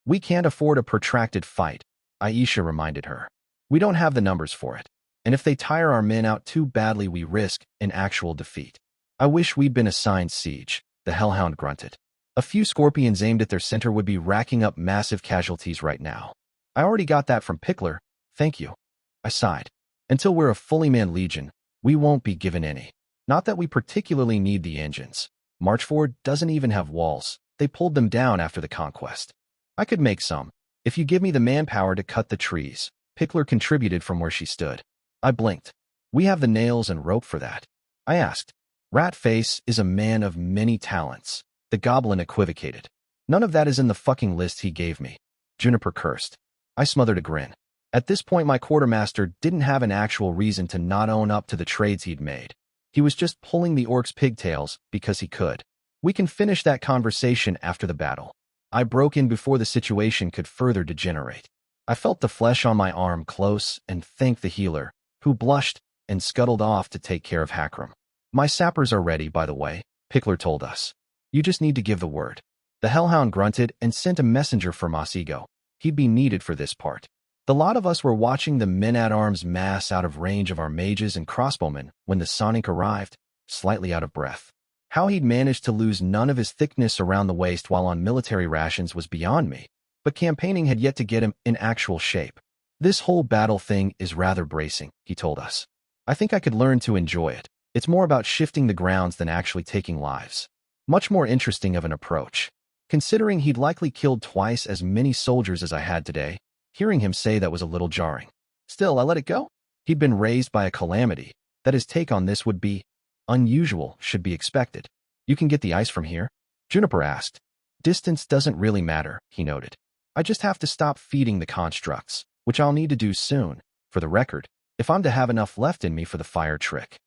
We can't afford a protracted fight, Aisha reminded her. We don't have the numbers for it. And if they tire our men out too badly, we risk an actual defeat. I wish we'd been assigned siege, the hellhound grunted. A few scorpions aimed at their center would be racking up massive casualties right now. I already got that from Pickler, thank you. I sighed. Until we're a fully manned legion, we won't be given any. Not that we particularly need the engines. Marchford doesn't even have walls. They pulled them down after the conquest. I could make some, if you give me the manpower to cut the trees. Pickler contributed from where she stood. I blinked. We have the nails and rope for that. I asked. Ratface is a man of many talents. The goblin equivocated. None of that is in the fucking list he gave me. Juniper cursed. I smothered a grin. At this point, my quartermaster didn't have an actual reason to not own up to the trades he'd made. He was just pulling the orcs' pigtails because he could. We can finish that conversation after the battle. I broke in before the situation could further degenerate. I felt the flesh on my arm close and thanked the healer, who blushed and scuttled off to take care of Hakram. My sappers are ready, by the way, Pickler told us. You just need to give the word. The hellhound grunted and sent a messenger for Masigo. He'd be needed for this part. The lot of us were watching the men-at-arms mass out of range of our mages and crossbowmen when the Sonic arrived, slightly out of breath. How he'd managed to lose none of his thickness around the waist while on military rations was beyond me, but campaigning had yet to get him in actual shape. This whole battle thing is rather bracing, he told us. I think I could learn to enjoy it. It's more about shifting the grounds than actually taking lives. Much more interesting of an approach. Considering he'd likely killed twice as many soldiers as I had today, hearing him say that was a little jarring. Still, I let it go. He'd been raised by a calamity. That his take on this would be unusual should be expected. You can get the ice from here? Juniper asked. Distance doesn't really matter, he noted. I just have to stop feeding the constructs, which I'll need to do soon, for the record, if I'm to have enough left in me for the fire trick.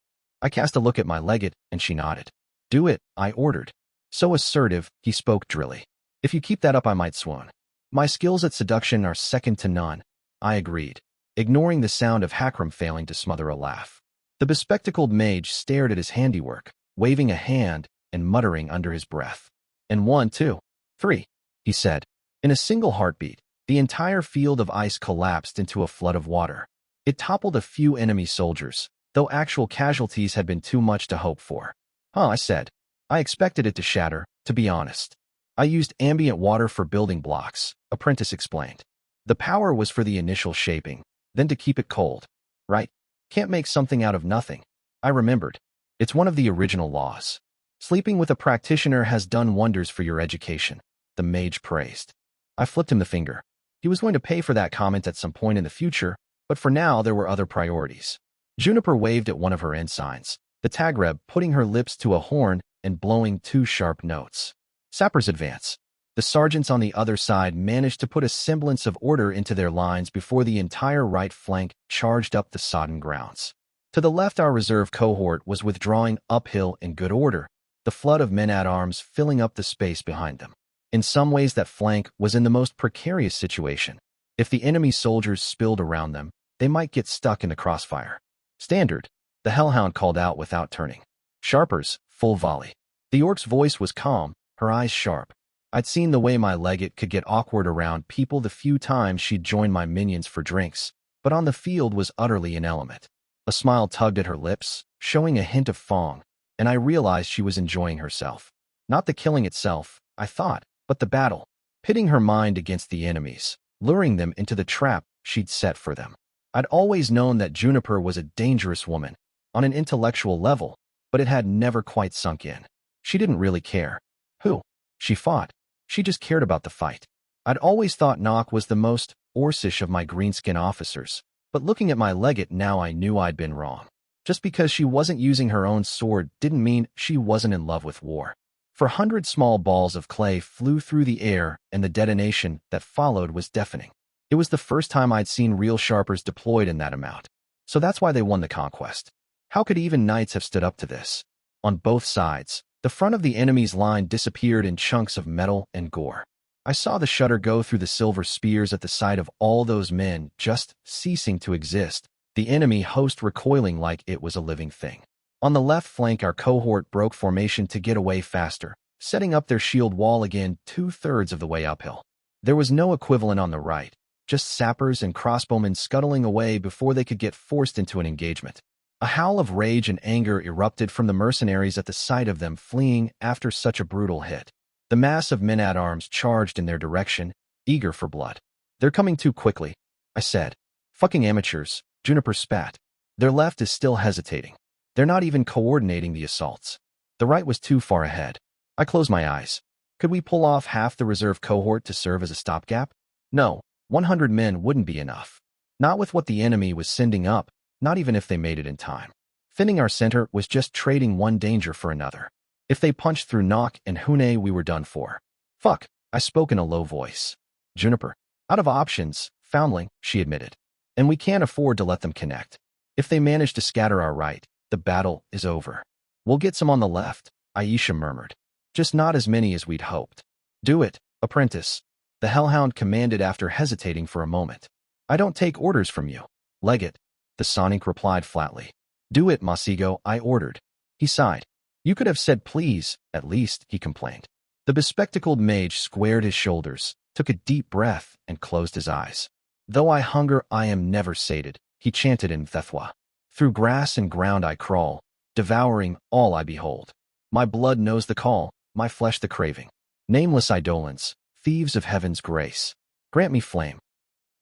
I cast a look at my legate, and she nodded. Do it, I ordered. So assertive, he spoke drilly. If you keep that up, I might swoon. My skills at seduction are second to none, I agreed, ignoring the sound of Hakram failing to smother a laugh. The bespectacled mage stared at his handiwork, waving a hand and muttering under his breath. And 1, 2, 3, he said. In a single heartbeat, the entire field of ice collapsed into a flood of water. It toppled a few enemy soldiers, though actual casualties had been too much to hope for. I said. I expected it to shatter, to be honest. I used ambient water for building blocks, Apprentice explained. The power was for the initial shaping, then to keep it cold. Right? Can't make something out of nothing. I remembered. It's one of the original laws. Sleeping with a practitioner has done wonders for your education, the mage praised. I flipped him the finger. He was going to pay for that comment at some point in the future, but for now there were other priorities. Juniper waved at one of her ensigns, the tagreb putting her lips to a horn and blowing 2 sharp notes. Sappers advance. The sergeants on the other side managed to put a semblance of order into their lines before the entire right flank charged up the sodden grounds. To the left, our reserve cohort was withdrawing uphill in good order, the flood of men-at-arms filling up the space behind them. In some ways, that flank was in the most precarious situation. If the enemy soldiers spilled around them, they might get stuck in the crossfire. Standard, the hellhound called out without turning. Sharpers, full volley. The orc's voice was calm, her eyes sharp. I'd seen the way my legate could get awkward around people the few times she'd joined my minions for drinks, but on the field was utterly an element. A smile tugged at her lips, showing a hint of fong, and I realized she was enjoying herself. Not the killing itself, I thought, but the battle, pitting her mind against the enemies, luring them into the trap she'd set for them. I'd always known that Juniper was a dangerous woman, on an intellectual level, but it had never quite sunk in. She didn't really care. Who? She fought. She just cared about the fight. I'd always thought Nock was the most Orcish of my greenskin officers, but looking at my legate now I knew I'd been wrong. Just because she wasn't using her own sword didn't mean she wasn't in love with war. 400 small balls of clay flew through the air, and the detonation that followed was deafening. It was the first time I'd seen real sharpers deployed in that amount. So that's why they won the conquest. How could even knights have stood up to this? On both sides, the front of the enemy's line disappeared in chunks of metal and gore. I saw the shudder go through the silver spears at the sight of all those men just ceasing to exist, the enemy host recoiling like it was a living thing. On the left flank, our cohort broke formation to get away faster, setting up their shield wall again 2/3 of the way uphill. There was no equivalent on the right, just sappers and crossbowmen scuttling away before they could get forced into an engagement. A howl of rage and anger erupted from the mercenaries at the sight of them fleeing after such a brutal hit. The mass of men-at-arms charged in their direction, eager for blood. "They're coming too quickly," I said. "Fucking amateurs," Juniper spat. "Their left is still hesitating. They're not even coordinating the assaults. The right was too far ahead." I closed my eyes. Could we pull off half the reserve cohort to serve as a stopgap? No, 100 men wouldn't be enough. Not with what the enemy was sending up, not even if they made it in time. Thinning our center was just trading one danger for another. If they punched through Nock and Hune, we were done for. "Fuck," I spoke in a low voice. "Juniper, out of options, foundling," she admitted. "And we can't afford to let them connect. If they manage to scatter our right, the battle is over." "We'll get some on the left," Aisha murmured. "Just not as many as we'd hoped." "Do it, apprentice," the Hellhound commanded after hesitating for a moment. "I don't take orders from you, Legate," the Sonic replied flatly. "Do it, Masigo," I ordered. He sighed. "You could have said please, at least," he complained. The bespectacled mage squared his shoulders, took a deep breath, and closed his eyes. "Though I hunger, I am never sated," he chanted in Thethwa. "Through grass and ground I crawl, devouring all I behold. My blood knows the call, my flesh the craving. Nameless eidolons, thieves of heaven's grace, grant me flame."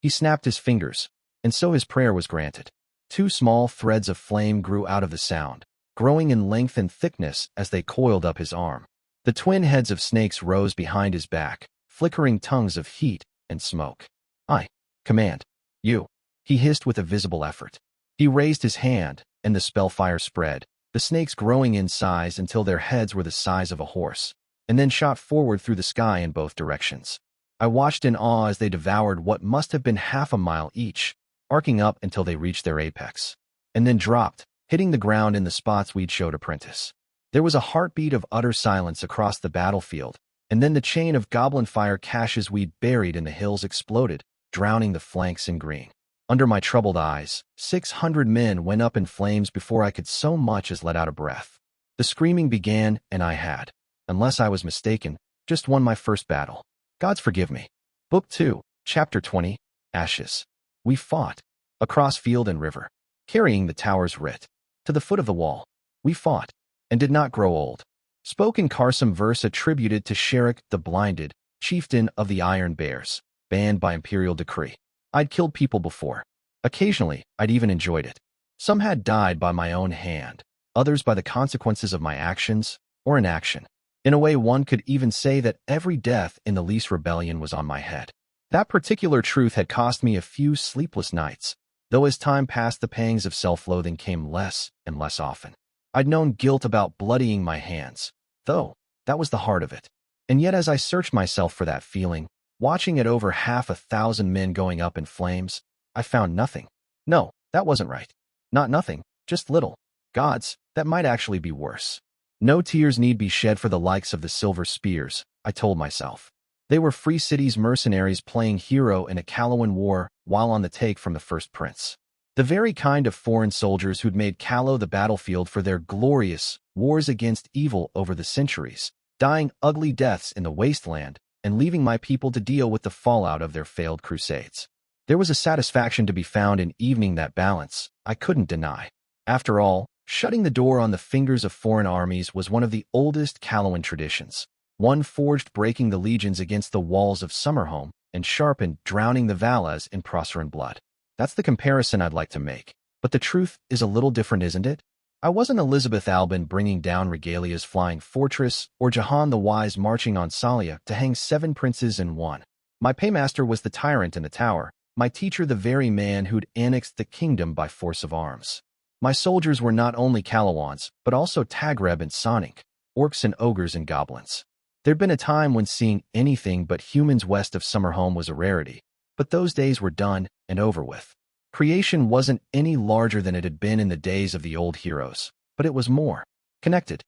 He snapped his fingers, and so his prayer was granted. 2 small threads of flame grew out of the sound, growing in length and thickness as they coiled up his arm. The twin heads of snakes rose behind his back, flickering tongues of heat and smoke. "I command you," he hissed with a visible effort. He raised his hand, and the spellfire spread, the snakes growing in size until their heads were the size of a horse, and then shot forward through the sky in both directions. I watched in awe as they devoured what must have been half a mile each, arcing up until they reached their apex, and then dropped, hitting the ground in the spots we'd showed Apprentice. There was a heartbeat of utter silence across the battlefield, and then the chain of goblin fire caches we'd buried in the hills exploded, drowning the flanks in green. Under my troubled eyes, 600 men went up in flames before I could so much as let out a breath. The screaming began, and I had, unless I was mistaken, just won my first battle. Gods forgive me. Book 2, Chapter 20, Ashes. We fought. Across field and river. Carrying the tower's writ. To the foot of the wall. We fought. And did not grow old. Spoke in Karsam verse attributed to Sherik the Blinded, chieftain of the Iron Bears, banned by imperial decree. I'd killed people before. Occasionally, I'd even enjoyed it. Some had died by my own hand, others by the consequences of my actions or inaction. In a way, one could even say that every death in the Lease Rebellion was on my head. That particular truth had cost me a few sleepless nights, though as time passed the pangs of self-loathing came less and less often. I'd known guilt about bloodying my hands, though that was the heart of it. And yet as I searched myself for that feeling, watching it over 1,000 men going up in flames, I found nothing. No, that wasn't right. Not nothing, just little. Gods, that might actually be worse. No tears need be shed for the likes of the Silver Spears, I told myself. They were Free City's mercenaries playing hero in a Caloan war while on the take from the First Prince. The very kind of foreign soldiers who'd made Callow the battlefield for their glorious wars against evil over the centuries, dying ugly deaths in the wasteland and leaving my people to deal with the fallout of their failed crusades. There was a satisfaction to be found in evening that balance, I couldn't deny. After all, shutting the door on the fingers of foreign armies was one of the oldest Calloan traditions, one forged breaking the legions against the walls of Summerhome and sharpened drowning the Valas in Proceran blood. That's the comparison I'd like to make, but the truth is a little different, isn't it? I wasn't Elizabeth Albin bringing down Regalia's flying fortress or Jahan the Wise marching on Salia to hang 7 princes in one. My paymaster was the tyrant in the tower, my teacher the very man who'd annexed the kingdom by force of arms. My soldiers were not only Callowans, but also Tagreb and Sonic, orcs and ogres and goblins. There'd been a time when seeing anything but humans west of Summerhome was a rarity, but those days were done and over with. Creation wasn't any larger than it had been in the days of the old heroes, but it was more connected.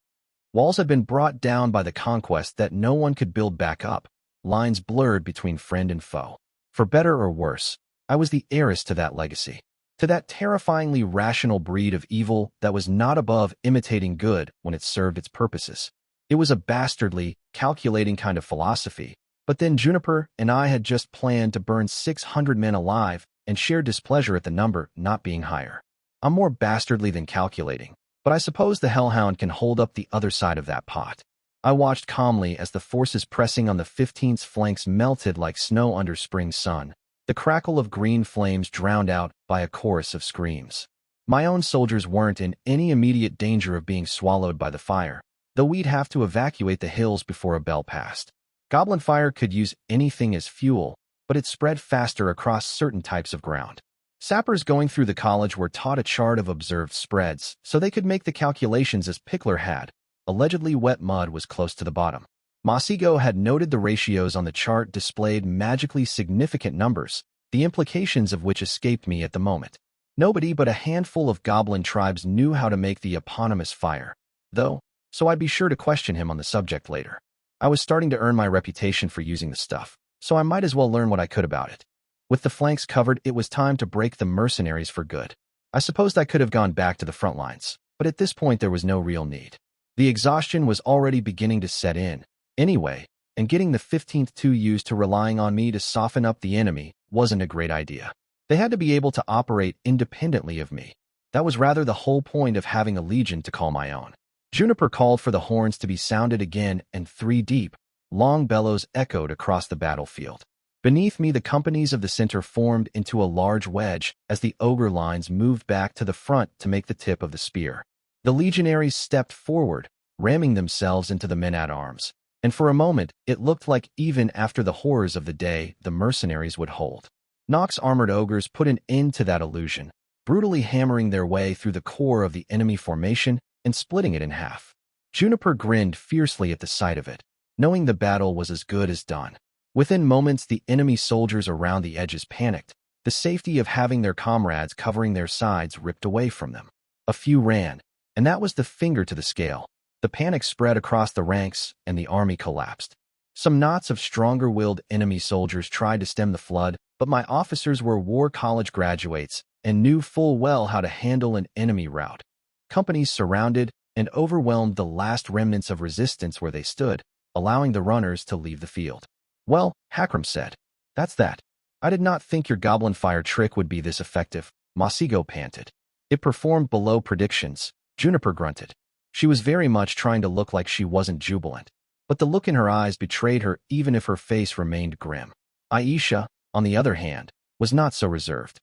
Walls had been brought down by the conquest that no one could build back up, lines blurred between friend and foe. For better or worse, I was the heiress to that legacy, to that terrifyingly rational breed of evil that was not above imitating good when it served its purposes. It was a bastardly, calculating kind of philosophy, but then Juniper and I had just planned to burn 600 men alive and shared displeasure at the number not being higher. I'm more bastardly than calculating, but I suppose the Hellhound can hold up the other side of that pot. I watched calmly as the forces pressing on the 15th's flanks melted like snow under spring sun, the crackle of green flames drowned out by a chorus of screams. My own soldiers weren't in any immediate danger of being swallowed by the fire, though we'd have to evacuate the hills before a bell passed. Goblin fire could use anything as fuel, but it spread faster across certain types of ground. Sappers going through the college were taught a chart of observed spreads, so they could make the calculations as Pickler had. Allegedly wet mud was close to the bottom. Masigo had noted the ratios on the chart displayed magically significant numbers, the implications of which escaped me at the moment. Nobody but a handful of goblin tribes knew how to make the eponymous fire, though, so I'd be sure to question him on the subject later. I was starting to earn my reputation for using the stuff, so I might as well learn what I could about it. With the flanks covered, it was time to break the mercenaries for good. I supposed I could have gone back to the front lines, but at this point there was no real need. The exhaustion was already beginning to set in, anyway, and getting the 15th too used to relying on me to soften up the enemy wasn't a great idea. They had to be able to operate independently of me. That was rather the whole point of having a legion to call my own. Juniper called for the horns to be sounded again, and 3 deep, long bellows echoed across the battlefield. Beneath me, the companies of the center formed into a large wedge as the ogre lines moved back to the front to make the tip of the spear. The legionaries stepped forward, ramming themselves into the men-at-arms, and for a moment it looked like even after the horrors of the day, the mercenaries would hold. Nox's armored ogres put an end to that illusion, brutally hammering their way through the core of the enemy formation and splitting it in half. Juniper grinned fiercely at the sight of it, knowing the battle was as good as done. Within moments, the enemy soldiers around the edges panicked, the safety of having their comrades covering their sides ripped away from them. A few ran, and that was the finger to the scale. The panic spread across the ranks, and the army collapsed. Some knots of stronger-willed enemy soldiers tried to stem the flood, but my officers were war college graduates and knew full well how to handle an enemy rout. Companies surrounded and overwhelmed the last remnants of resistance where they stood, allowing the runners to leave the field. "Well," Hakram said, "that's that. I did not think your goblin fire trick would be this effective," Masigo panted. "It performed below predictions," Juniper grunted. She was very much trying to look like she wasn't jubilant, but the look in her eyes betrayed her even if her face remained grim. Aisha, on the other hand, was not so reserved.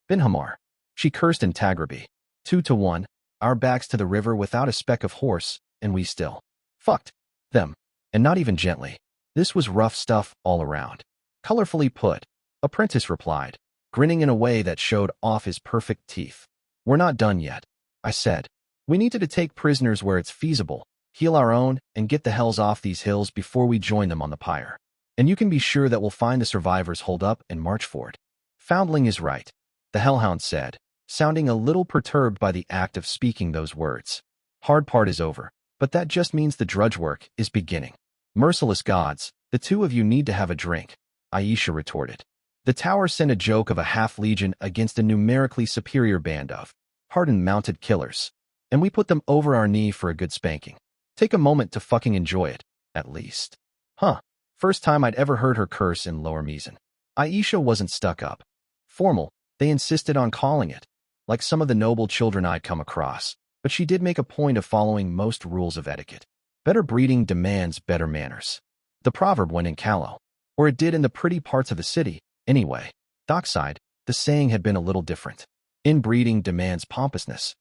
"Binhamar," she cursed in Tagrabi. 2-1, our backs to the river without a speck of horse, and we still fucked them, and not even gently. This was rough stuff all around. Colorfully put, Apprentice replied, grinning in a way that showed off his perfect teeth. "We're not done yet," I said. "We need to take prisoners where it's feasible, heal our own, and get the hells off these hills before we join them on the pyre. And you can be sure that we'll find the survivors holed up in Marchford." "Foundling is right," the Hellhound said, sounding a little perturbed by the act of speaking those words. "Hard part is over, but that just means the drudge work is beginning." "Merciless gods, the two of you need to have a drink," Aisha retorted. The tower sent a joke of a half-legion against a numerically superior band of hardened mounted killers, and we put them over our knee for a good spanking. Take a moment to fucking enjoy it, at least. Huh. First time I'd ever heard her curse in Lower Mizan. Aisha wasn't stuck up. Formal, they insisted on calling it, like some of the noble children I'd come across, but she did make a point of following most rules of etiquette. Better breeding demands better manners. The proverb went in Callow, or it did in the pretty parts of the city, anyway. Dockside, the saying had been a little different. Inbreeding demands pompousness.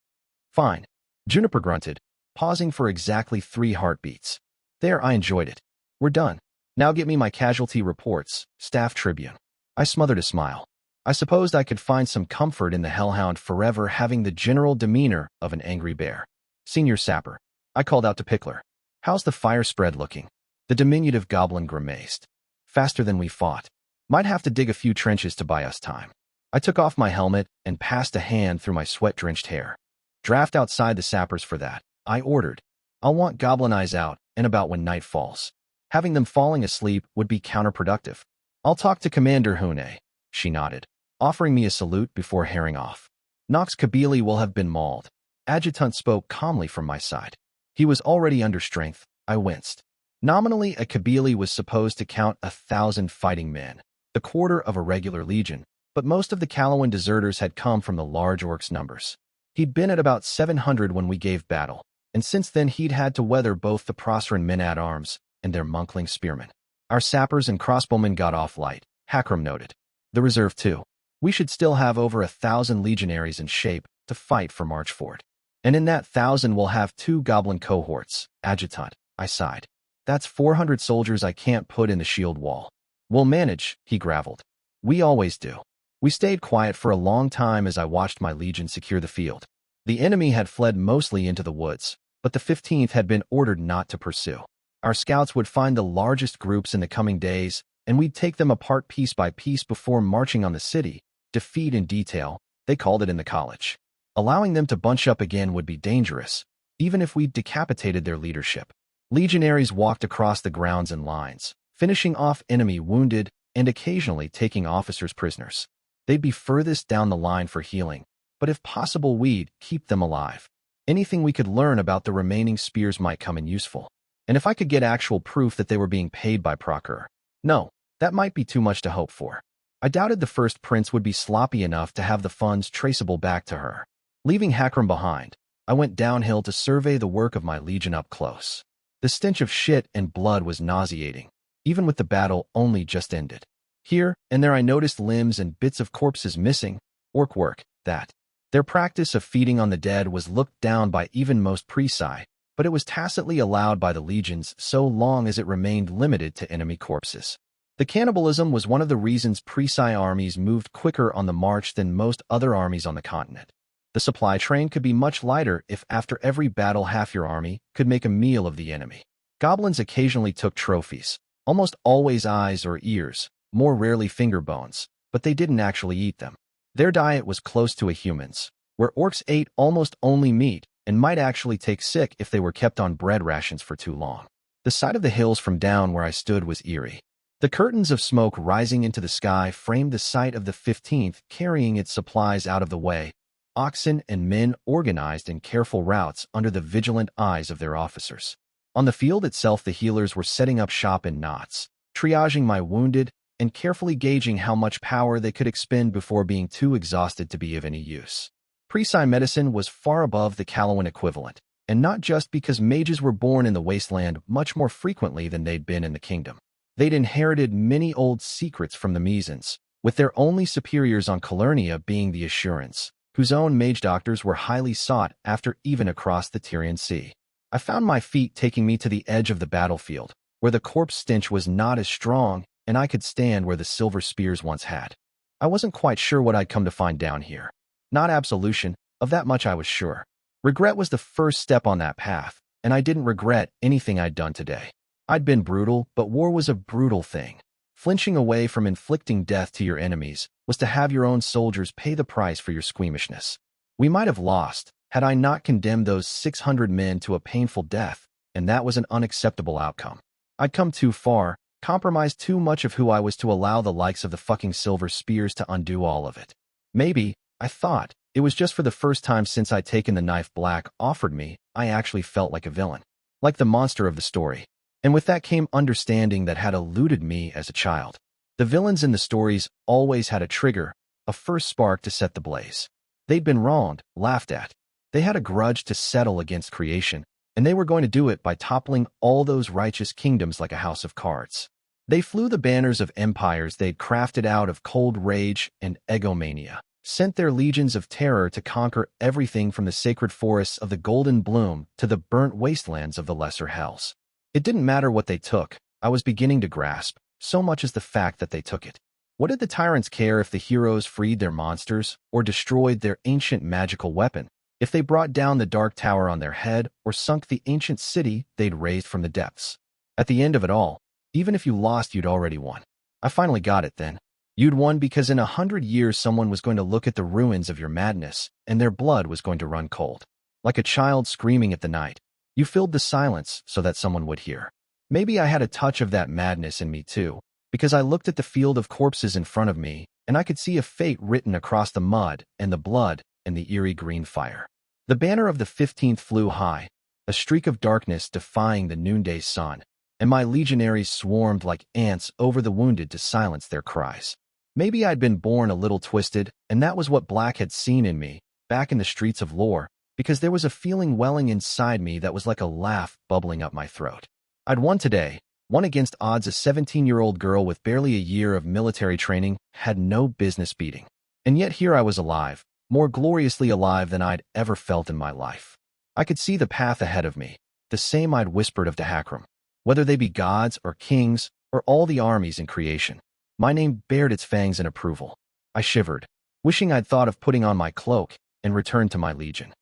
"Fine," Juniper grunted, pausing for exactly 3 heartbeats. "There, I enjoyed it. We're done. Now get me my casualty reports, Staff Tribune." I smothered a smile. I supposed I could find some comfort in the Hellhound forever having the general demeanor of an angry bear. "Senior Sapper," I called out to Pickler. "How's the fire spread looking?" The diminutive goblin grimaced. "Faster than we fought. Might have to dig a few trenches to buy us time." I took off my helmet and passed a hand through my sweat-drenched hair. "Draft outside the sappers for that," I ordered. "I'll want goblin eyes out and about when night falls. Having them falling asleep would be counterproductive." "I'll talk to Commander Hune," she nodded, offering me a salute before herring off. "Nox Kabili will have been mauled." Adjutant spoke calmly from my side. He was already under strength. I winced. Nominally, a Kabili was supposed to count 1,000 fighting men, the quarter of a regular legion, but most of the Calawan deserters had come from the large orcs' numbers. He'd been at about 700 when we gave battle, and since then he'd had to weather both the Proceran men-at-arms and their monkling spearmen. Our sappers and crossbowmen got off light, Hakram noted. The reserve too. We should still have over 1,000 legionaries in shape to fight for Marchford. And in that 1,000 we'll have 2 goblin cohorts, adjutant, I sighed. That's 400 soldiers I can't put in the shield wall. We'll manage, he graveled. We always do. We stayed quiet for a long time as I watched my legion secure the field. The enemy had fled mostly into the woods, but the 15th had been ordered not to pursue. Our scouts would find the largest groups in the coming days, and we'd take them apart piece by piece before marching on the city. Defeat in detail, they called it in the college. Allowing them to bunch up again would be dangerous, even if we'd decapitated their leadership. Legionaries walked across the grounds in lines, finishing off enemy wounded and occasionally taking officers prisoners. They'd be furthest down the line for healing, but if possible we'd keep them alive. Anything we could learn about the remaining spears might come in useful. And if I could get actual proof that they were being paid by Procure. No, that might be too much to hope for. I doubted the first prince would be sloppy enough to have the funds traceable back to her. Leaving Hakram behind, I went downhill to survey the work of my legion up close. The stench of shit and blood was nauseating, even with the battle only just ended. Here and there I noticed limbs and bits of corpses missing, orc work, that. Their practice of feeding on the dead was looked down by even most Presi, but it was tacitly allowed by the legions so long as it remained limited to enemy corpses. The cannibalism was one of the reasons Presi armies moved quicker on the march than most other armies on the continent. The supply train could be much lighter if after every battle half your army could make a meal of the enemy. Goblins occasionally took trophies, almost always eyes or ears, more rarely finger bones, but they didn't actually eat them. Their diet was close to a human's, where orcs ate almost only meat and might actually take sick if they were kept on bread rations for too long. The sight of the hills from down where I stood was eerie. The curtains of smoke rising into the sky framed the sight of the 15th carrying its supplies out of the way, oxen and men organized in careful routes under the vigilant eyes of their officers. On the field itself the healers were setting up shop in knots, triaging my wounded, and carefully gauging how much power they could expend before being too exhausted to be of any use. Presi medicine was far above the Calawan equivalent, and not just because mages were born in the wasteland much more frequently than they'd been in the kingdom. They'd inherited many old secrets from the Mesans, with their only superiors on Calernia being the Assurance, whose own mage doctors were highly sought after even across the Tyrian Sea. I found my feet taking me to the edge of the battlefield, where the corpse stench was not as strong, and I could stand where the silver spears once had. I wasn't quite sure what I'd come to find down here. Not absolution, of that much I was sure. Regret was the first step on that path, and I didn't regret anything I'd done today. I'd been brutal, but war was a brutal thing. Flinching away from inflicting death to your enemies was to have your own soldiers pay the price for your squeamishness. We might have lost, had I not condemned those 600 men to a painful death, and that was an unacceptable outcome. I'd come too far, compromised too much of who I was to allow the likes of the fucking silver spears to undo all of it. Maybe, I thought, it was just for the first time since I'd taken the knife Black offered me, I actually felt like a villain. Like the monster of the story. And with that came understanding that had eluded me as a child. The villains in the stories always had a trigger, a first spark to set the blaze. They'd been wronged, laughed at. They had a grudge to settle against creation, and they were going to do it by toppling all those righteous kingdoms like a house of cards. They flew the banners of empires they'd crafted out of cold rage and egomania, sent their legions of terror to conquer everything from the sacred forests of the Golden Bloom to the burnt wastelands of the lesser hells. It didn't matter what they took, I was beginning to grasp, so much as the fact that they took it. What did the tyrants care if the heroes freed their monsters or destroyed their ancient magical weapon, if they brought down the Dark Tower on their head or sunk the ancient city they'd raised from the depths? At the end of it all, even if you lost, you'd already won. I finally got it then. You'd won because in 100 years someone was going to look at the ruins of your madness, and their blood was going to run cold. Like a child screaming at the night. You filled the silence so that someone would hear. Maybe I had a touch of that madness in me too, because I looked at the field of corpses in front of me, and I could see a fate written across the mud and the blood and the eerie green fire. The banner of the 15th flew high, a streak of darkness defying the noonday sun, and my legionaries swarmed like ants over the wounded to silence their cries. Maybe I'd been born a little twisted, and that was what Black had seen in me, back in the streets of lore, because there was a feeling welling inside me that was like a laugh bubbling up my throat. I'd won today, won against odds a 17-year-old girl with barely a year of military training had no business beating. And yet here I was alive, more gloriously alive than I'd ever felt in my life. I could see the path ahead of me, the same I'd whispered of to Hakram. Whether they be gods or kings or all the armies in creation, my name bared its fangs in approval. I shivered, wishing I'd thought of putting on my cloak and returned to my legion.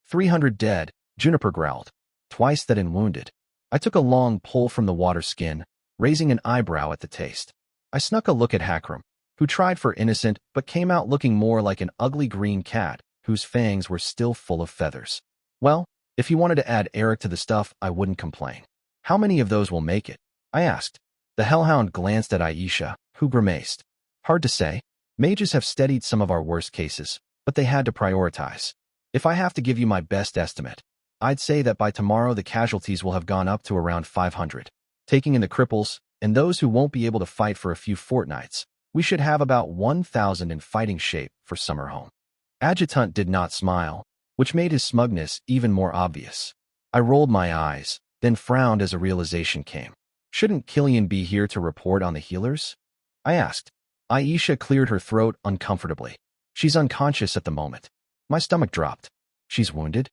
300 dead, Juniper growled. Twice that and wounded. I took a long pull from the water skin, raising an eyebrow at the taste. I snuck a look at Hakram, who tried for innocent but came out looking more like an ugly green cat whose fangs were still full of feathers. Well, if he wanted to add Eric to the stuff, I wouldn't complain. How many of those will make it? I asked. The hellhound glanced at Aisha, who grimaced. Hard to say. Mages have steadied some of our worst cases, but they had to prioritize. If I have to give you my best estimate, I'd say that by tomorrow the casualties will have gone up to around 500. Taking in the cripples, and those who won't be able to fight for a few fortnights, we should have about 1,000 in fighting shape for summer home. Adjutant did not smile, which made his smugness even more obvious. I rolled my eyes, then frowned as a realization came. Shouldn't Killian be here to report on the healers? I asked. Aisha cleared her throat uncomfortably. She's unconscious at the moment. My stomach dropped. She's wounded?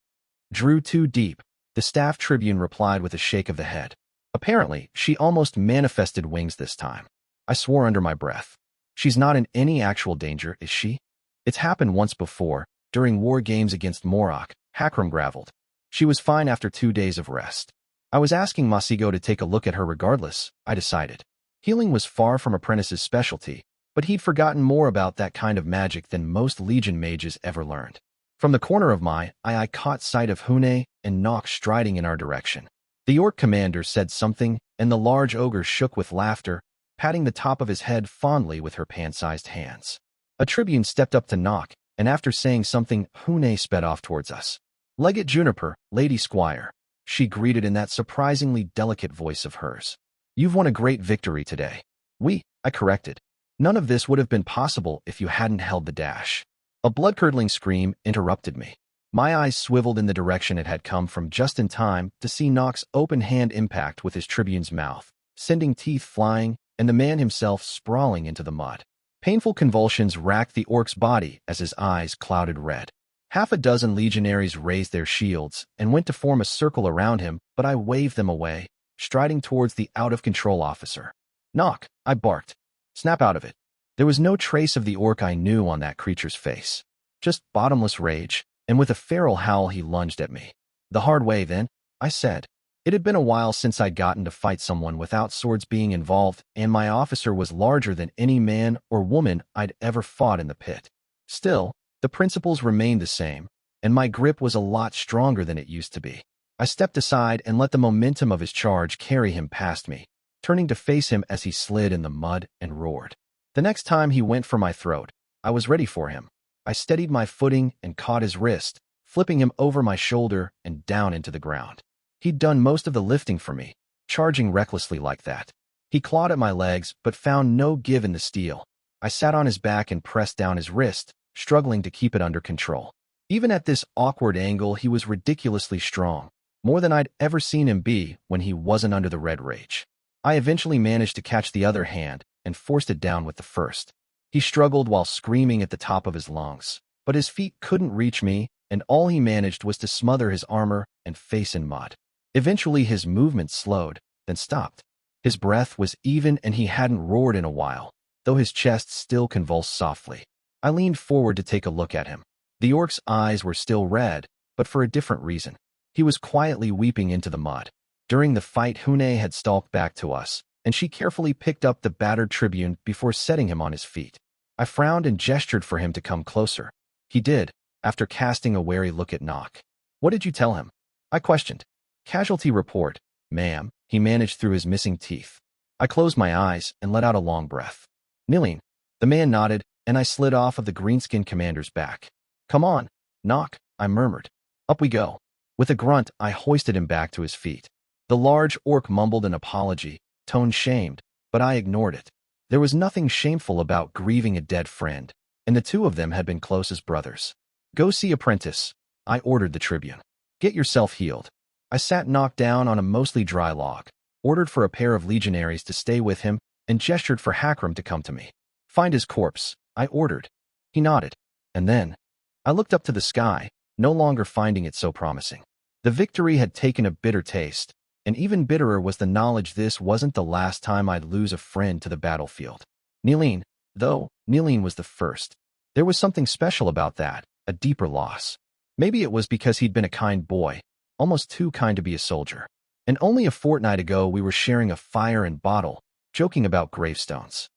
Drew too deep, the staff tribune replied with a shake of the head. Apparently, she almost manifested wings this time. I swore under my breath. She's not in any actual danger, is she? It's happened once before, during war games against Morok, Hakram graveled. She was fine after 2 days of rest. I was asking Masigo to take a look at her regardless, I decided. Healing was far from Apprentice's specialty, but he'd forgotten more about that kind of magic than most Legion mages ever learned. From the corner of my eye, I caught sight of Hune and Nock striding in our direction. The orc commander said something, and the large ogre shook with laughter, patting the top of his head fondly with her pan-sized hands. A tribune stepped up to Nock, and after saying something, Hune sped off towards us. Legate Juniper, Lady Squire, she greeted in that surprisingly delicate voice of hers. You've won a great victory today. I corrected. None of this would have been possible if you hadn't held the dash. A blood-curdling scream interrupted me. My eyes swiveled in the direction it had come from just in time to see Nock's open hand impact with his tribune's mouth, sending teeth flying and the man himself sprawling into the mud. Painful convulsions racked the orc's body as his eyes clouded red. Half a dozen legionaries raised their shields and went to form a circle around him, but I waved them away, striding towards the out-of-control officer. Nock, I barked. Snap out of it. There was no trace of the orc I knew on that creature's face. Just bottomless rage, and with a feral howl he lunged at me. The hard way, then, I said. It had been a while since I'd gotten to fight someone without swords being involved, and my officer was larger than any man or woman I'd ever fought in the pit. Still, the principles remained the same, and my grip was a lot stronger than it used to be. I stepped aside and let the momentum of his charge carry him past me, turning to face him as he slid in the mud and roared. The next time he went for my throat, I was ready for him. I steadied my footing and caught his wrist, flipping him over my shoulder and down into the ground. He'd done most of the lifting for me, charging recklessly like that. He clawed at my legs but found no give in the steel. I sat on his back and pressed down his wrist, struggling to keep it under control. Even at this awkward angle, he was ridiculously strong, more than I'd ever seen him be when he wasn't under the red rage. I eventually managed to catch the other hand and forced it down with the first. He struggled while screaming at the top of his lungs, but his feet couldn't reach me, and all he managed was to smother his armor and face in mud. Eventually his movement slowed, then stopped. His breath was even and he hadn't roared in a while, though his chest still convulsed softly. I leaned forward to take a look at him. The orc's eyes were still red, but for a different reason. He was quietly weeping into the mud. During the fight, Hune had stalked back to us, and she carefully picked up the battered tribune before setting him on his feet. I frowned and gestured for him to come closer. He did, after casting a wary look at Nock. What did you tell him? I questioned. Casualty report, ma'am, he managed through his missing teeth. I closed my eyes and let out a long breath. Kneeling. The man nodded, and I slid off of the greenskin commander's back. Come on, Nock, I murmured. Up we go. With a grunt, I hoisted him back to his feet. The large orc mumbled an apology, tone shamed, but I ignored it. There was nothing shameful about grieving a dead friend, and the two of them had been close as brothers. Go see apprentice, I ordered the tribune. Get yourself healed. I sat knocked down on a mostly dry log, ordered for a pair of legionaries to stay with him, and gestured for Hakram to come to me. Find his corpse, I ordered. He nodded. And then, I looked up to the sky, no longer finding it so promising. The victory had taken a bitter taste, and even bitterer was the knowledge this wasn't the last time I'd lose a friend to the battlefield. Nileen, though, Nileen was the first. There was something special about that, a deeper loss. Maybe it was because he'd been a kind boy, almost too kind to be a soldier. And only a fortnight ago we were sharing a fire and bottle, joking about gravestones.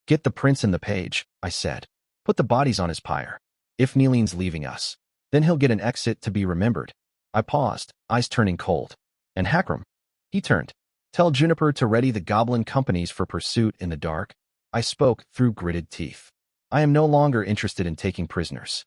Get the prince and the page, I said. Put the bodies on his pyre. If Nileen's leaving us, then he'll get an exit to be remembered. I paused, eyes turning cold. And Hakram? He turned. Tell Juniper to ready the goblin companies for pursuit in the dark. I spoke through gritted teeth. I am no longer interested in taking prisoners.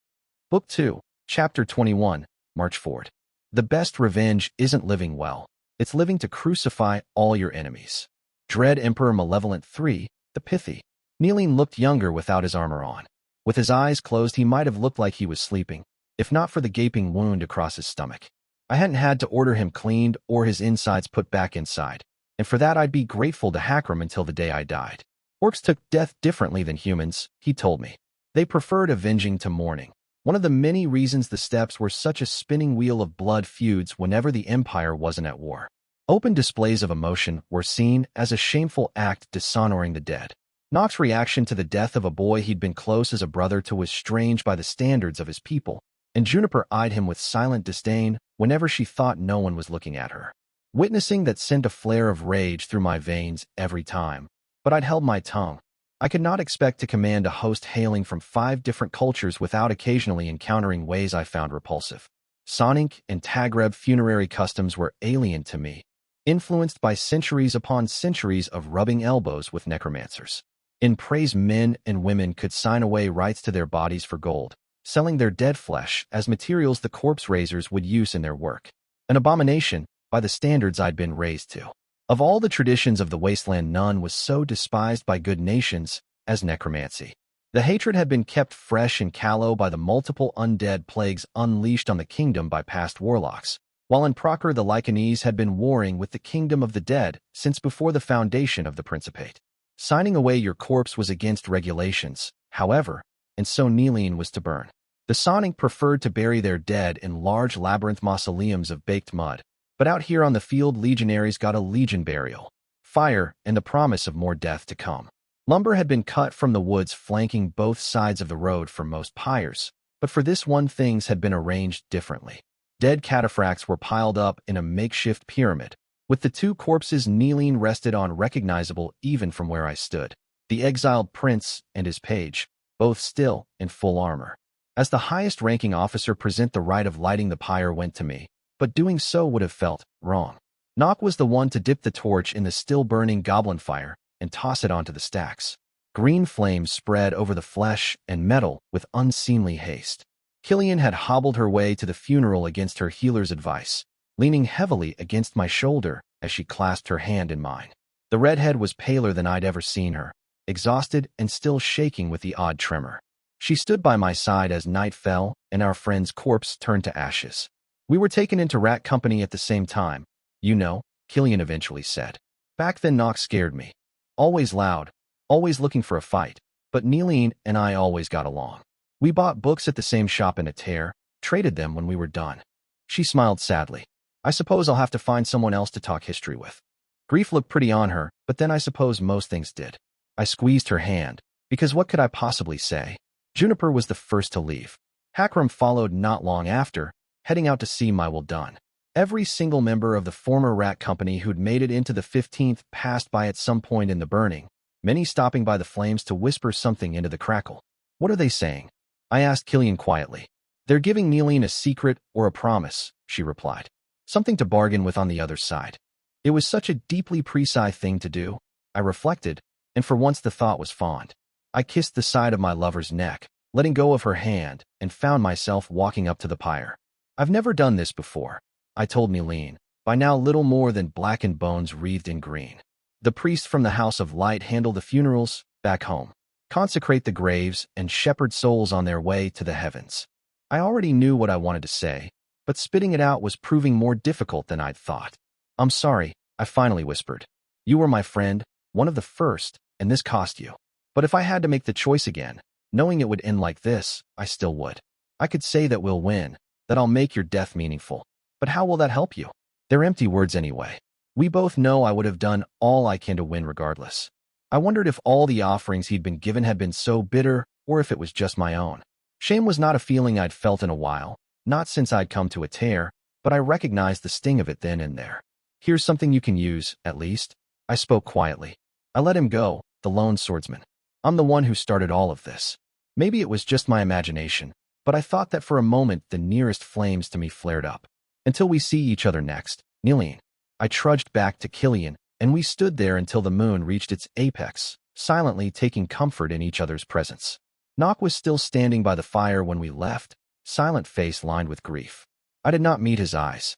Book 2, Chapter 21, Marchford. The best revenge isn't living well. It's living to crucify all your enemies. Dread Emperor Malevolent 3, the Pithy. Nileen looked younger without his armor on. With his eyes closed, he might have looked like he was sleeping, if not for the gaping wound across his stomach. I hadn't had to order him cleaned or his insides put back inside, and for that I'd be grateful to Hakram until the day I died. Orcs took death differently than humans, he told me. They preferred avenging to mourning. One of the many reasons the steppes were such a spinning wheel of blood feuds whenever the Empire wasn't at war. Open displays of emotion were seen as a shameful act dishonoring the dead. Nock's reaction to the death of a boy he'd been close as a brother to was strange by the standards of his people, and Juniper eyed him with silent disdain whenever she thought no one was looking at her. Witnessing that sent a flare of rage through my veins every time, but I'd held my tongue. I could not expect to command a host hailing from 5 different cultures without occasionally encountering ways I found repulsive. Sonic and Tagreb funerary customs were alien to me, influenced by centuries upon centuries of rubbing elbows with necromancers. In praise, men and women could sign away rights to their bodies for gold, selling their dead flesh as materials the corpse raisers would use in their work. An abomination by the standards I'd been raised to. Of all the traditions of the wasteland, none was so despised by good nations as necromancy. The hatred had been kept fresh and callow by the multiple undead plagues unleashed on the kingdom by past warlocks, while in Procure the Lycanese had been warring with the kingdom of the dead since before the foundation of the Principate. Signing away your corpse was against regulations, however, and so Nileen was to burn. The Sonic preferred to bury their dead in large labyrinth mausoleums of baked mud, but out here on the field legionaries got a legion burial, fire, and the promise of more death to come. Lumber had been cut from the woods flanking both sides of the road for most pyres, but for this one things had been arranged differently. Dead cataphracts were piled up in a makeshift pyramid, with the 2 corpses Nileen rested on recognizable even from where I stood. The exiled prince and his page, both still in full armor. As the highest-ranking officer present the rite of lighting the pyre went to me, but doing so would have felt wrong. Nock was the one to dip the torch in the still-burning goblin fire and toss it onto the stacks. Green flames spread over the flesh and metal with unseemly haste. Killian had hobbled her way to the funeral against her healer's advice, leaning heavily against my shoulder as she clasped her hand in mine. The redhead was paler than I'd ever seen her, exhausted and still shaking with the odd tremor. She stood by my side as night fell and our friend's corpse turned to ashes. We were taken into rat company at the same time, you know, Killian eventually said. Back then Nock scared me. Always loud, always looking for a fight, but Nileen and I always got along. We bought books at the same shop in Théatre, traded them when we were done. She smiled sadly. I suppose I'll have to find someone else to talk history with. Grief looked pretty on her, but then I suppose most things did. I squeezed her hand, because what could I possibly say? Juniper was the first to leave. Hakram followed not long after, heading out to see my will done. Every single member of the former rat company who'd made it into the 15th passed by at some point in the burning, many stopping by the flames to whisper something into the crackle. What are they saying? I asked Killian quietly. They're giving Nileen a secret or a promise, she replied. Something to bargain with on the other side. It was such a deeply precise thing to do, I reflected, and for once the thought was fond. I kissed the side of my lover's neck, letting go of her hand, and found myself walking up to the pyre. I've never done this before, I told Nileen, by now little more than blackened bones wreathed in green. The priests from the House of Light handle the funerals back home, consecrate the graves, and shepherd souls on their way to the heavens. I already knew what I wanted to say, but spitting it out was proving more difficult than I'd thought. I'm sorry, I finally whispered. You were my friend, one of the first, and this cost you. But if I had to make the choice again, knowing it would end like this, I still would. I could say that we'll win, that I'll make your death meaningful. But how will that help you? They're empty words anyway. We both know I would have done all I can to win regardless. I wondered if all the offerings he'd been given had been so bitter, or if it was just my own. Shame was not a feeling I'd felt in a while, not since I'd come to Théatre, but I recognized the sting of it then and there. Here's something you can use, at least. I spoke quietly. I let him go, the lone swordsman. I'm the one who started all of this. Maybe it was just my imagination, but I thought that for a moment the nearest flames to me flared up. Until we see each other next, Nilene. I trudged back to Killian, and we stood there until the moon reached its apex, silently taking comfort in each other's presence. Nock was still standing by the fire when we left, silent face lined with grief. I did not meet his eyes.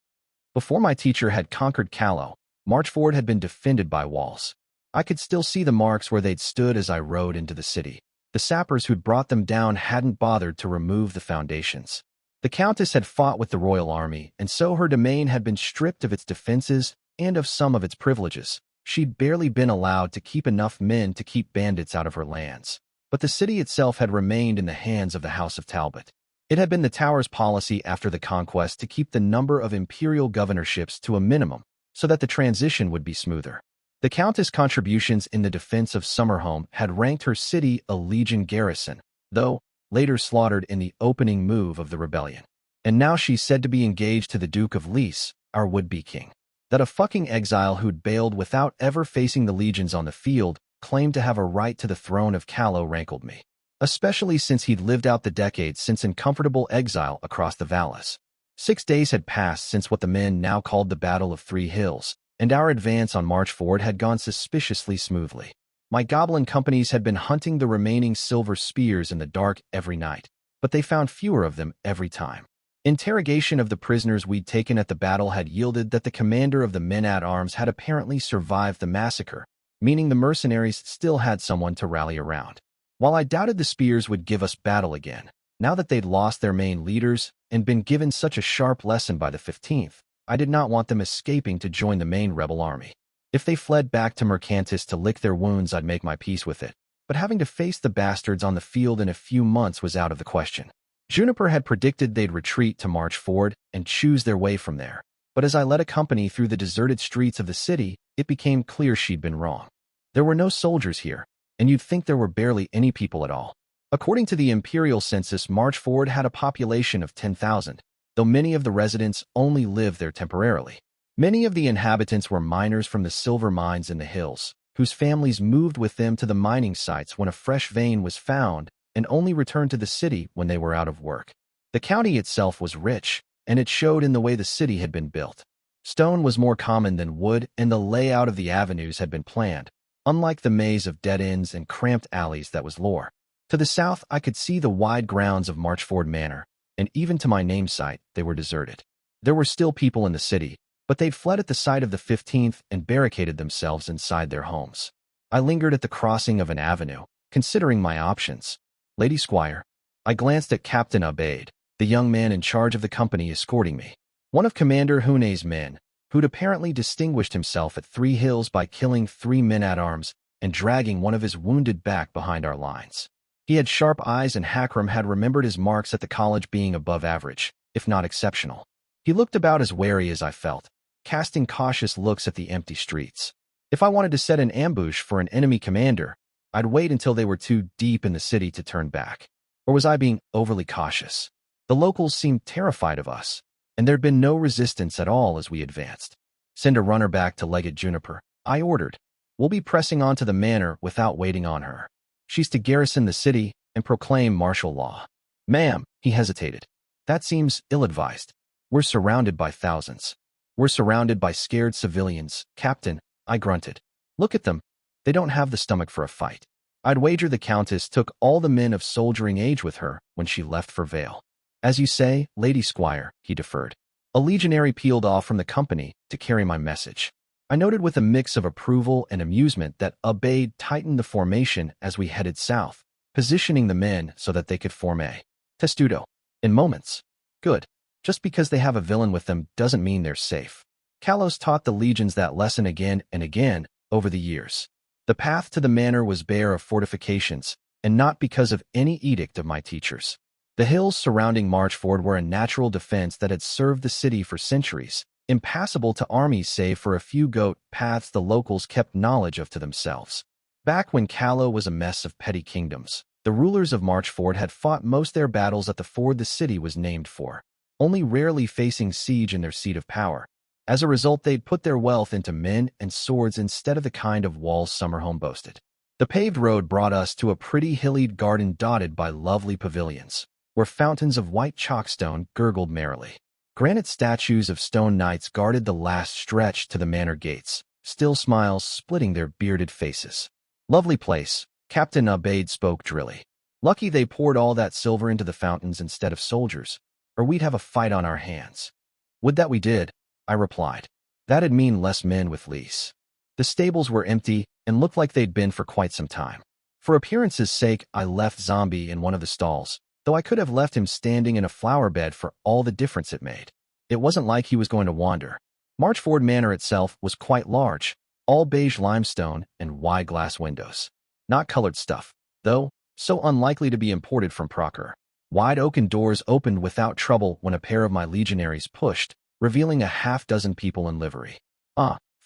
Before my teacher had conquered Callow, Marchford had been defended by walls. I could still see the marks where they'd stood as I rode into the city. The sappers who'd brought them down hadn't bothered to remove the foundations. The Countess had fought with the royal army, and so her domain had been stripped of its defenses and of some of its privileges. She'd barely been allowed to keep enough men to keep bandits out of her lands. But the city itself had remained in the hands of the House of Talbot. It had been the Tower's policy after the conquest to keep the number of imperial governorships to a minimum, so that the transition would be smoother. The Countess' contributions in the defense of Summerhome had ranked her city a legion garrison, though later slaughtered in the opening move of the rebellion. And now she's said to be engaged to the Duke of Lys, our would-be king. That a fucking exile who'd bailed without ever facing the legions on the field claimed to have a right to the throne of Callow rankled me, especially since he'd lived out the decades since in comfortable exile across the Valais. 6 days had passed since what the men now called the Battle of Three Hills, and our advance on Marchford had gone suspiciously smoothly. My goblin companies had been hunting the remaining silver spears in the dark every night, but they found fewer of them every time. Interrogation of the prisoners we'd taken at the battle had yielded that the commander of the men-at-arms had apparently survived the massacre, meaning the mercenaries still had someone to rally around. While I doubted the spears would give us battle again, now that they'd lost their main leaders and been given such a sharp lesson by the 15th, I did not want them escaping to join the main rebel army. If they fled back to Mercantis to lick their wounds, I'd make my peace with it. But having to face the bastards on the field in a few months was out of the question. Juniper had predicted they'd retreat to Marchford and choose their way from there. But as I led a company through the deserted streets of the city, it became clear she'd been wrong. There were no soldiers here, and you'd think there were barely any people at all. According to the imperial census, Marchford had a population of 10,000, though many of the residents only lived there temporarily. Many of the inhabitants were miners from the silver mines in the hills, whose families moved with them to the mining sites when a fresh vein was found and only returned to the city when they were out of work. The county itself was rich, and it showed in the way the city had been built. Stone was more common than wood, and the layout of the avenues had been planned, unlike the maze of dead ends and cramped alleys that was Lore. To the south, I could see the wide grounds of Marchford Manor, and even to my namesite, they were deserted. There were still people in the city, but they'd fled at the sight of the 15th and barricaded themselves inside their homes. I lingered at the crossing of an avenue, considering my options. Lady Squire. I glanced at Captain Abaid, the young man in charge of the company escorting me. One of Commander Hune's men, who'd apparently distinguished himself at Three Hills by killing 3 men-at-arms and dragging one of his wounded back behind our lines. He had sharp eyes, and Hakram had remembered his marks at the college being above average, if not exceptional. He looked about as wary as I felt, casting cautious looks at the empty streets. If I wanted to set an ambush for an enemy commander, I'd wait until they were too deep in the city to turn back. Or was I being overly cautious? The locals seemed terrified of us, and there'd been no resistance at all as we advanced. Send a runner back to Legate Juniper, I ordered. We'll be pressing on to the manor without waiting on her. She's to garrison the city and proclaim martial law. Ma'am, he hesitated. That seems ill-advised. We're surrounded by thousands. We're surrounded by scared civilians, Captain, I grunted. Look at them. They don't have the stomach for a fight. I'd wager the Countess took all the men of soldiering age with her when she left for Vale. As you say, Lady Squire, he deferred. A legionary peeled off from the company to carry my message. I noted with a mix of approval and amusement that Abaid tightened the formation as we headed south, positioning the men so that they could form a testudo. In moments. Good. Just because they have a villain with them doesn't mean they're safe. Kalos taught the legions that lesson again and again over the years. The path to the manor was bare of fortifications, and not because of any edict of my teachers. The hills surrounding Marchford were a natural defense that had served the city for centuries, impassable to armies save for a few goat paths the locals kept knowledge of to themselves. Back when Callow was a mess of petty kingdoms, the rulers of Marchford had fought most their battles at the ford the city was named for, only rarely facing siege in their seat of power. As a result, they'd put their wealth into men and swords instead of the kind of walls Summerhome boasted. The paved road brought us to a pretty hillied garden dotted by lovely pavilions, where fountains of white chalkstone gurgled merrily. Granite statues of stone knights guarded the last stretch to the manor gates, still smiles splitting their bearded faces. Lovely place, Captain Abaid spoke drily. Lucky they poured all that silver into the fountains instead of soldiers, or we'd have a fight on our hands. Would that we did, I replied. That'd mean less men with lease. The stables were empty and looked like they'd been for quite some time. For appearance's sake, I left Zombie in one of the stalls, though I could have left him standing in a flower bed for all the difference it made. It wasn't like he was going to wander. Marchford Manor itself was quite large, all beige limestone and wide glass windows. Not colored stuff, though, so unlikely to be imported from Proctor. Wide oaken doors opened without trouble when a pair of my legionaries pushed, revealing a half-dozen people in livery.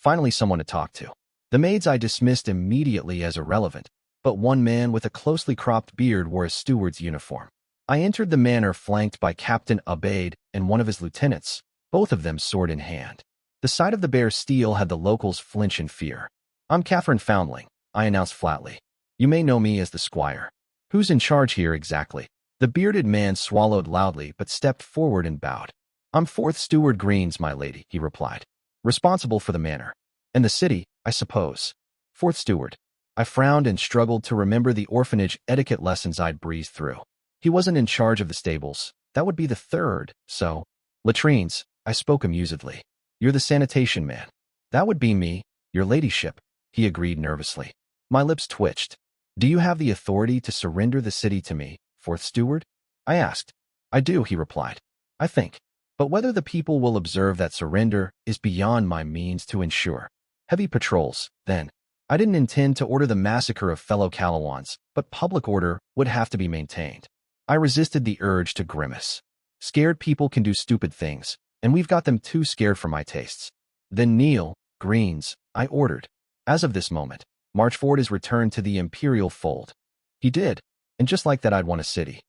Finally someone to talk to. The maids I dismissed immediately as irrelevant, but one man with a closely cropped beard wore a steward's uniform. I entered the manor flanked by Captain Abaid and one of his lieutenants, both of them sword in hand. The sight of the bare steel had the locals flinch in fear. I'm Catherine Foundling, I announced flatly. You may know me as the squire. Who's in charge here exactly? The bearded man swallowed loudly but stepped forward and bowed. I'm Fourth Steward Greens, my lady, he replied. Responsible for the manor. And the city, I suppose. Fourth Steward. I frowned and struggled to remember the orphanage etiquette lessons I'd breezed through. He wasn't in charge of the stables. That would be the third, so. Latrines, I spoke amusedly. You're the sanitation man. That would be me, your ladyship, he agreed nervously. My lips twitched. Do you have the authority to surrender the city to me, Fourth Steward? I asked. I do, he replied. I think. But whether the people will observe that surrender is beyond my means to ensure. Heavy patrols, then. I didn't intend to order the massacre of fellow Calawans, but public order would have to be maintained. I resisted the urge to grimace. Scared people can do stupid things, and we've got them too scared for my tastes. Then kneel, Greens, I ordered. As of this moment, Marchford is returned to the imperial fold. He did, and just like that I'd won a city.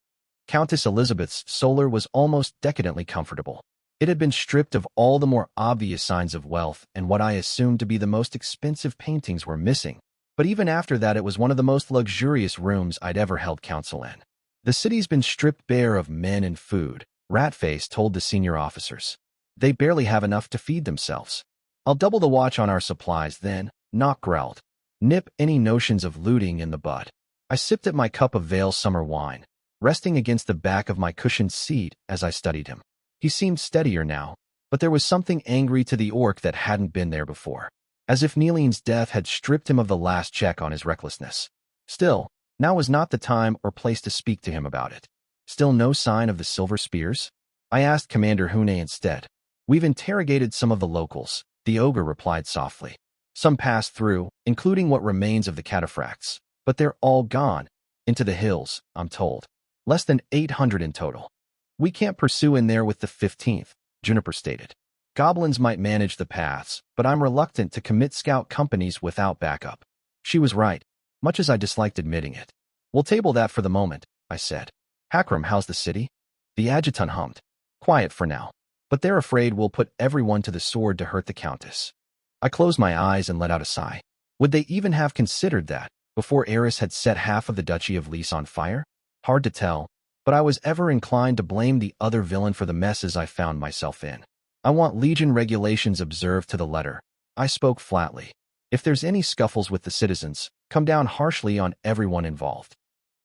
Countess Elizabeth's solar was almost decadently comfortable. It had been stripped of all the more obvious signs of wealth, and what I assumed to be the most expensive paintings were missing. But even after that, it was one of the most luxurious rooms I'd ever held counsel in. The city's been stripped bare of men and food, Ratface told the senior officers. They barely have enough to feed themselves. I'll double the watch on our supplies then, Knock growled. Nip any notions of looting in the bud. I sipped at my cup of Vale summer wine, resting against the back of my cushioned seat as I studied him. He seemed steadier now, but there was something angry to the orc that hadn't been there before, as if Neeling's death had stripped him of the last check on his recklessness. Still, now was not the time or place to speak to him about it. Still no sign of the silver spears? I asked Commander Hune instead. We've interrogated some of the locals, the ogre replied softly. Some passed through, including what remains of the cataphracts, but they're all gone, into the hills, I'm told. Less than 800 in total. We can't pursue in there with the 15th, Juniper stated. Goblins might manage the paths, but I'm reluctant to commit scout companies without backup. She was right, much as I disliked admitting it. We'll table that for the moment, I said. Hakram, how's the city? The adjutant hummed. Quiet for now, but they're afraid we'll put everyone to the sword to hurt the Countess. I closed my eyes and let out a sigh. Would they even have considered that, before Eris had set half of the Duchy of Lys on fire? Hard to tell, but I was ever inclined to blame the other villain for the messes I found myself in. I want Legion regulations observed to the letter. I spoke flatly. If there's any scuffles with the citizens, come down harshly on everyone involved.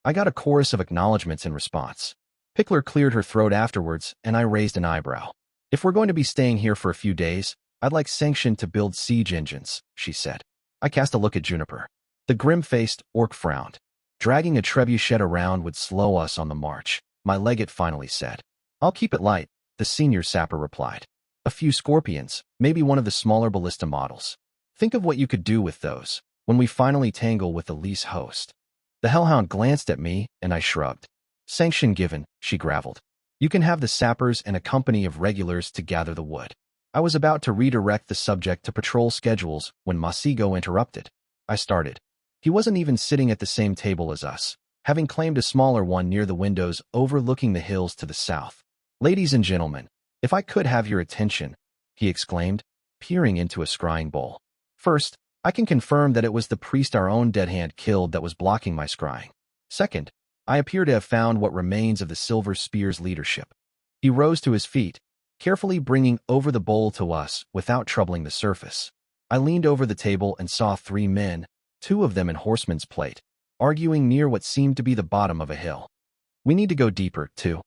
I got a chorus of acknowledgments in response. Pickler cleared her throat afterwards, and I raised an eyebrow. If we're going to be staying here for a few days, I'd like sanction to build siege engines, she said. I cast a look at Juniper. The grim-faced orc frowned. Dragging a trebuchet around would slow us on the march, my legate finally said. I'll keep it light, the senior sapper replied. A few scorpions, maybe one of the smaller ballista models. Think of what you could do with those when we finally tangle with the lease host. The hellhound glanced at me, and I shrugged. Sanction given, she graveled. You can have the sappers and a company of regulars to gather the wood. I was about to redirect the subject to patrol schedules when Masigo interrupted. I started. He wasn't even sitting at the same table as us, having claimed a smaller one near the windows overlooking the hills to the south. Ladies and gentlemen, if I could have your attention, he exclaimed, peering into a scrying bowl. First, I can confirm that it was the priest our own dead hand killed that was blocking my scrying. Second, I appear to have found what remains of the Silver Spear's leadership. He rose to his feet, carefully bringing over the bowl to us without troubling the surface. I leaned over the table and saw 3 men, 2 of them in horseman's plate, arguing near what seemed to be the bottom of a hill. We need to go deeper, too.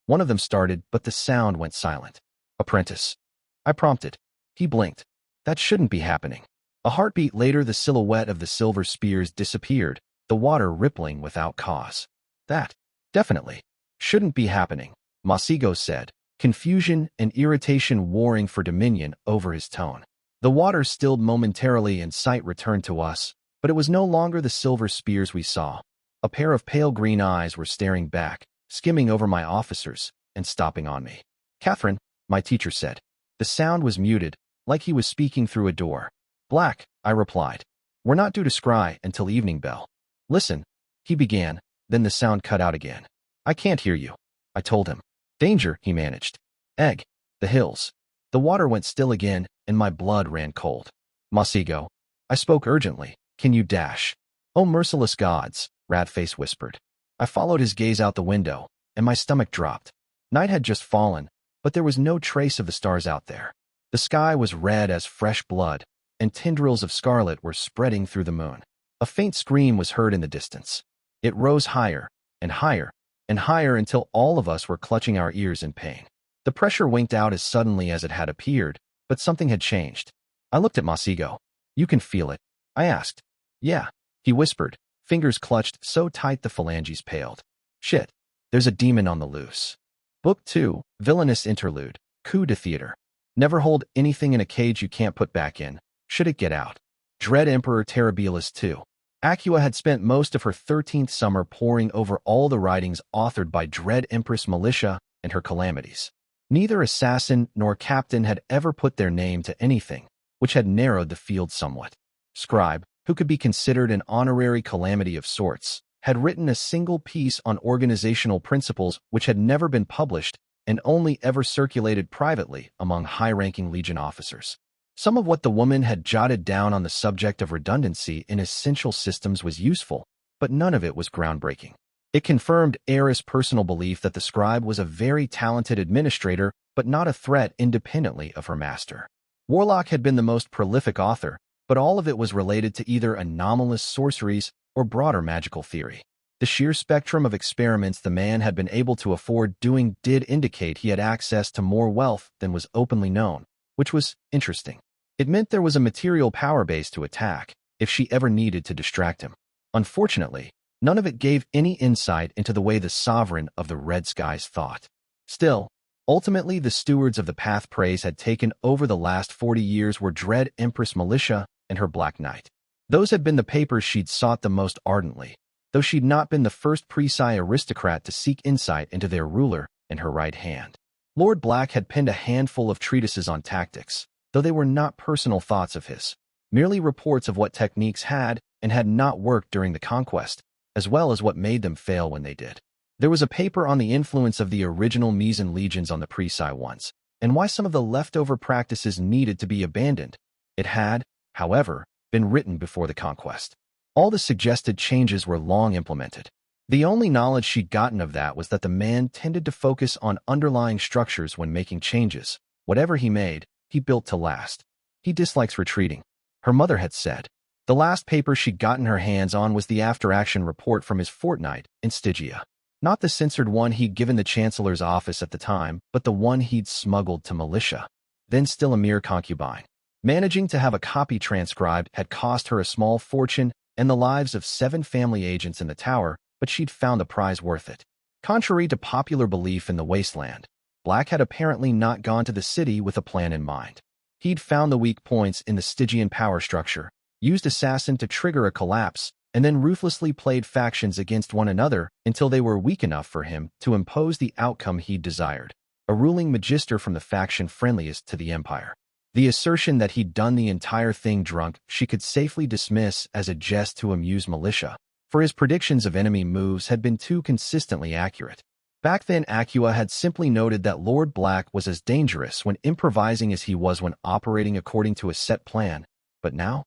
One of them started, but the sound went silent. Apprentice. I prompted. He blinked. That shouldn't be happening. A heartbeat later, the silhouette of the Silver Spears disappeared, the water rippling without cause. That, definitely, shouldn't be happening, Masigo said, confusion and irritation warring for dominion over his tone. The water stilled momentarily and sight returned to us, but it was no longer the Silver Spears we saw. A pair of pale green eyes were staring back, skimming over my officers, and stopping on me. Catherine, my teacher said. The sound was muted, like he was speaking through a door. Black, I replied. We're not due to scry until evening bell. Listen, he began, then the sound cut out again. I can't hear you, I told him. Danger, he managed. Egg, the hills. The water went still again, and my blood ran cold. Masigo, I spoke urgently. Can you dash? Oh, merciless gods, Ratface whispered. I followed his gaze out the window, and my stomach dropped. Night had just fallen, but there was no trace of the stars out there. The sky was red as fresh blood, and tendrils of scarlet were spreading through the moon. A faint scream was heard in the distance. It rose higher, and higher, and higher until all of us were clutching our ears in pain. The pressure winked out as suddenly as it had appeared, but something had changed. I looked at Masigo. You can feel it, I asked. Yeah, he whispered, fingers clutched so tight the phalanges paled. Shit, there's a demon on the loose. Book 2, Villainous Interlude, Coup de Théatre. Never hold anything in a cage you can't put back in, should it get out. Dread Emperor Terribilis 2. Acua had spent most of her 13th summer poring over all the writings authored by Dread Empress Militia and her calamities. Neither assassin nor captain had ever put their name to anything, which had narrowed the field somewhat. Scribe, who could be considered an honorary calamity of sorts, had written a single piece on organizational principles which had never been published and only ever circulated privately among high-ranking Legion officers. Some of what the woman had jotted down on the subject of redundancy in essential systems was useful, but none of it was groundbreaking. It confirmed Era's personal belief that the scribe was a very talented administrator, but not a threat independently of her master. Warlock had been the most prolific author, but all of it was related to either anomalous sorceries or broader magical theory. The sheer spectrum of experiments the man had been able to afford doing did indicate he had access to more wealth than was openly known, which was interesting. It meant there was a material power base to attack, if she ever needed to distract him. Unfortunately, none of it gave any insight into the way the sovereign of the Red Skies thought. Still, ultimately the stewards of the Path Praise had taken over the last 40 years were Dread Empress Militia and her Black Knight. Those had been the papers she'd sought the most ardently, though she'd not been the first Presci aristocrat to seek insight into their ruler and her right hand. Lord Black had penned a handful of treatises on tactics, though they were not personal thoughts of his, merely reports of what techniques had and had not worked during the conquest, as well as what made them fail when they did. There was a paper on the influence of the original Mesan legions on the Presci ones, and why some of the leftover practices needed to be abandoned. It had, however, been written before the conquest. All the suggested changes were long implemented. The only knowledge she'd gotten of that was that the man tended to focus on underlying structures when making changes. Whatever he made, he built to last. He dislikes retreating, her mother had said. The last paper she'd gotten her hands on was the after-action report from his fortnight in Stygia. Not the censored one he'd given the Chancellor's office at the time, but the one he'd smuggled to militia. Then still a mere concubine. Managing to have a copy transcribed had cost her a small fortune and the lives of 7 family agents in the tower, but she'd found the prize worth it. Contrary to popular belief in the wasteland, Black had apparently not gone to the city with a plan in mind. He'd found the weak points in the Stygian power structure, used Assassin to trigger a collapse, and then ruthlessly played factions against one another until they were weak enough for him to impose the outcome he desired, a ruling magister from the faction friendliest to the Empire. The assertion that he'd done the entire thing drunk she could safely dismiss as a jest to amuse Militia, for his predictions of enemy moves had been too consistently accurate. Back then, Acua had simply noted that Lord Black was as dangerous when improvising as he was when operating according to a set plan, but now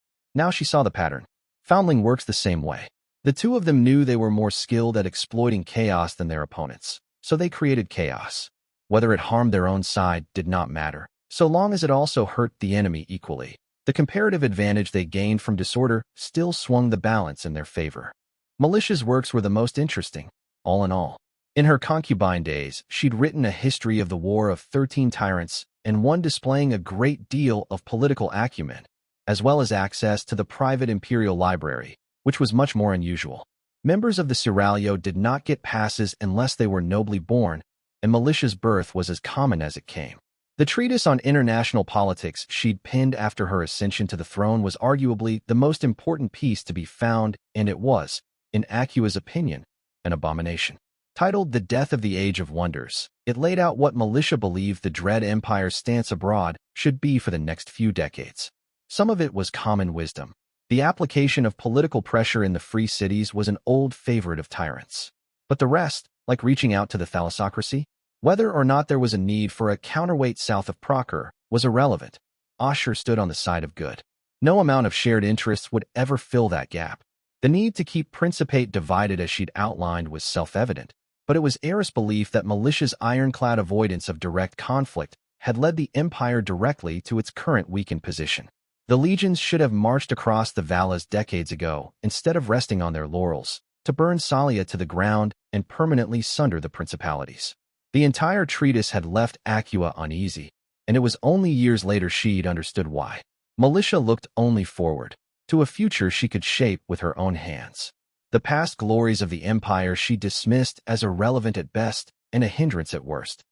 she saw the pattern. Foundling works the same way. The two of them knew they were more skilled at exploiting chaos than their opponents, so they created chaos. Whether it harmed their own side did not matter, so long as it also hurt the enemy equally. The comparative advantage they gained from disorder still swung the balance in their favor. Militia's works were the most interesting, all in all. In her concubine days, she'd written a history of the War of 13 Tyrants, and one displaying a great deal of political acumen, as well as access to the private imperial library, which was much more unusual. Members of the Seraglio did not get passes unless they were nobly born, and Militia's birth was as common as it came. The treatise on international politics she'd penned after her ascension to the throne was arguably the most important piece to be found, and it was, in Acua's opinion, an abomination. Titled The Death of the Age of Wonders, it laid out what Militia believed the Dread Empire's stance abroad should be for the next few decades. Some of it was common wisdom. The application of political pressure in the free cities was an old favorite of tyrants. But the rest, like reaching out to the thalassocracy, whether or not there was a need for a counterweight south of Procure, was irrelevant. Ashur stood on the side of good. No amount of shared interests would ever fill that gap. The need to keep Principate divided as she'd outlined was self-evident, but it was Eris' belief that Militia's ironclad avoidance of direct conflict had led the Empire directly to its current weakened position. The legions should have marched across the Valas decades ago, instead of resting on their laurels, to burn Salia to the ground and permanently sunder the principalities. The entire treatise had left Acua uneasy, and it was only years later she'd understood why. Militia looked only forward, to a future she could shape with her own hands. The past glories of the Empire she dismissed as irrelevant at best and a hindrance at worst.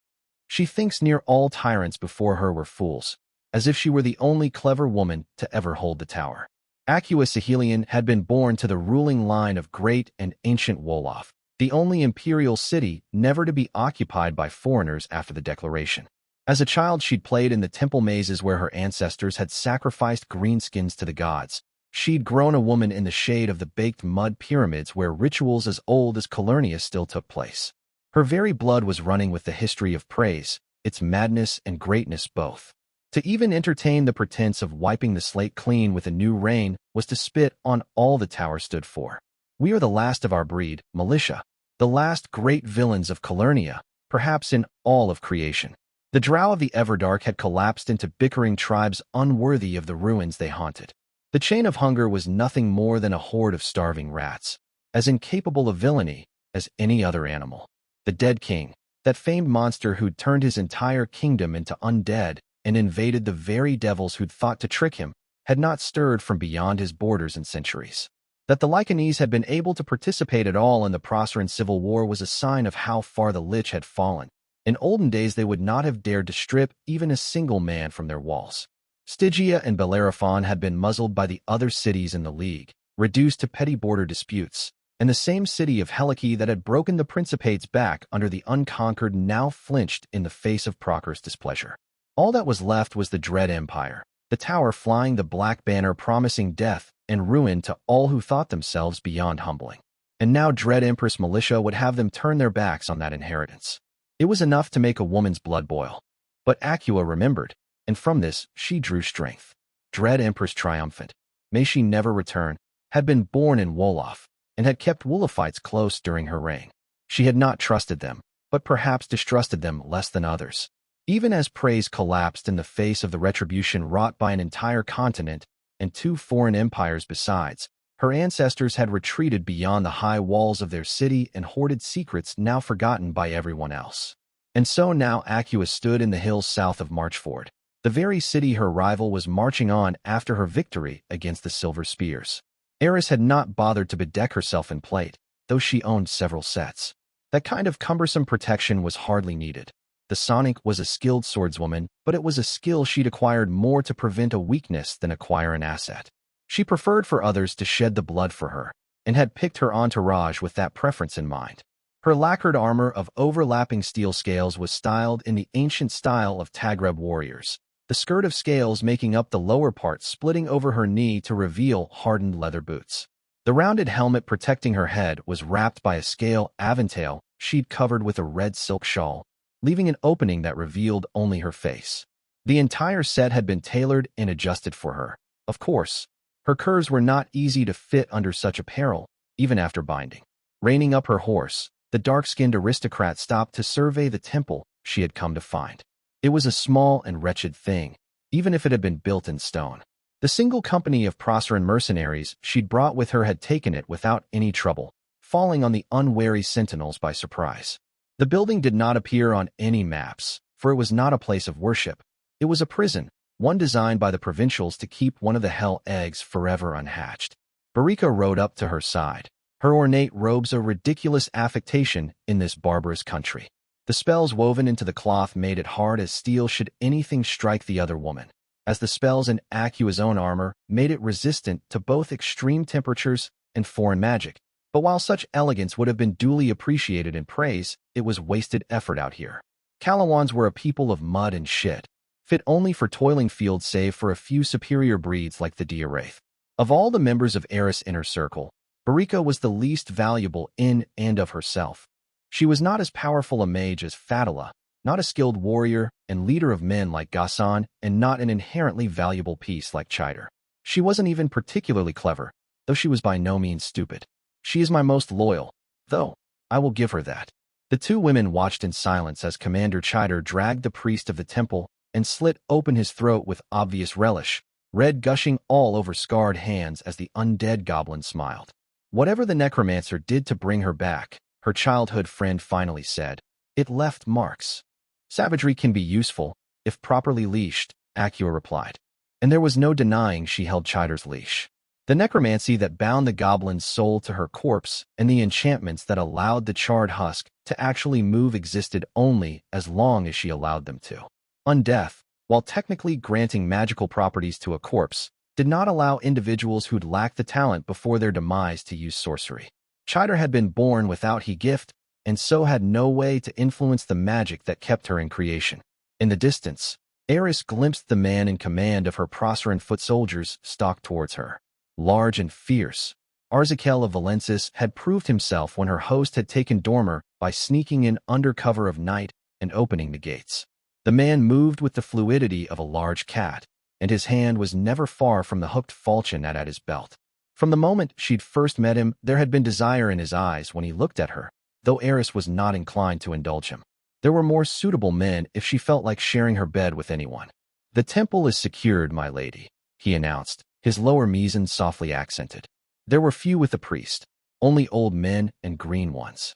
She thinks near all tyrants before her were fools, as if she were the only clever woman to ever hold the tower. Acua Sahelian had been born to the ruling line of great and ancient Wolof, the only imperial city never to be occupied by foreigners after the Declaration. As a child, she'd played in the temple mazes where her ancestors had sacrificed greenskins to the gods. She'd grown a woman in the shade of the baked mud pyramids where rituals as old as Calurnia still took place. Her very blood was running with the history of praise, its madness and greatness both. To even entertain the pretense of wiping the slate clean with a new reign was to spit on all the tower stood for. We are the last of our breed, Militia, the last great villains of Calurnia, perhaps in all of creation. The Drow of the Everdark had collapsed into bickering tribes unworthy of the ruins they haunted. The Chain of Hunger was nothing more than a horde of starving rats, as incapable of villainy as any other animal. The Dead King, that famed monster who'd turned his entire kingdom into undead and invaded the very devils who'd thought to trick him, had not stirred from beyond his borders in centuries. That the Lycanese had been able to participate at all in the Proceran Civil War was a sign of how far the Lich had fallen. In olden days they would not have dared to strip even a single man from their walls. Stygia and Bellerophon had been muzzled by the other cities in the League, reduced to petty border disputes, and the same city of Helike that had broken the Principate's back under the Unconquered now flinched in the face of Procure's displeasure. All that was left was the Dread Empire, the tower flying the black banner promising death and ruin to all who thought themselves beyond humbling. And now Dread Empress Militia would have them turn their backs on that inheritance. It was enough to make a woman's blood boil. But Acua remembered, and from this she drew strength. Dread Empress triumphant, may she never return, had been born in Wolof, and had kept Wolophites close during her reign. She had not trusted them, but perhaps distrusted them less than others. Even as praise collapsed in the face of the retribution wrought by an entire continent and 2 foreign empires besides, her ancestors had retreated beyond the high walls of their city and hoarded secrets now forgotten by everyone else. And so now Acua stood in the hills south of Marchford, the very city her rival was marching on after her victory against the Silver Spears. Eris had not bothered to bedeck herself in plate, though she owned several sets. That kind of cumbersome protection was hardly needed. The Sonic was a skilled swordswoman, but it was a skill she'd acquired more to prevent a weakness than acquire an asset. She preferred for others to shed the blood for her, and had picked her entourage with that preference in mind. Her lacquered armor of overlapping steel scales was styled in the ancient style of Tagreb warriors, the skirt of scales making up the lower part splitting over her knee to reveal hardened leather boots. The rounded helmet protecting her head was wrapped by a scale aventail she'd covered with a red silk shawl, leaving an opening that revealed only her face. The entire set had been tailored and adjusted for her. Of course, her curves were not easy to fit under such apparel, even after binding. Reining up her horse, the dark-skinned aristocrat stopped to survey the temple she had come to find. It was a small and wretched thing, even if it had been built in stone. The single company of Proceran mercenaries she'd brought with her had taken it without any trouble, falling on the unwary sentinels by surprise. The building did not appear on any maps, for it was not a place of worship. It was a prison, one designed by the provincials to keep one of the hell eggs forever unhatched. Barika rode up to her side, her ornate robes a ridiculous affectation in this barbarous country. The spells woven into the cloth made it hard as steel should anything strike the other woman, as the spells in Akua's own armor made it resistant to both extreme temperatures and foreign magic. But while such elegance would have been duly appreciated and praised, it was wasted effort out here. Kalawans were a people of mud and shit, fit only for toiling fields save for a few superior breeds like the Diawraith. Of all the members of Eris' inner circle, Barika was the least valuable in and of herself. She was not as powerful a mage as Fadila, not a skilled warrior and leader of men like Ghassan, and not an inherently valuable piece like Chider. She wasn't even particularly clever, though she was by no means stupid. She is my most loyal, though, I will give her that. The two women watched in silence as Commander Chider dragged the priest of the temple and slit open his throat with obvious relish, red gushing all over scarred hands as the undead goblin smiled. Whatever the necromancer did to bring her back, her childhood friend finally said, it left marks. Savagery can be useful, if properly leashed, Akua replied. And there was no denying she held Chider's leash. The necromancy that bound the goblin's soul to her corpse and the enchantments that allowed the charred husk to actually move existed only as long as she allowed them to. Undeath, while technically granting magical properties to a corpse, did not allow individuals who'd lacked the talent before their demise to use sorcery. Chider had been born without he gift, and so had no way to influence the magic that kept her in creation. In the distance, Eris glimpsed the man in command of her Proceran foot soldiers stalk towards her. Large and fierce, Arzakel of Valensis had proved himself when her host had taken Dormer by sneaking in under cover of night and opening the gates. The man moved with the fluidity of a large cat, and his hand was never far from the hooked falchion at his belt. From the moment she'd first met him, there had been desire in his eyes when he looked at her, though Eris was not inclined to indulge him. There were more suitable men if she felt like sharing her bed with anyone. The temple is secured, my lady, he announced, his lower meson softly accented. There were few with the priest, only old men and green ones.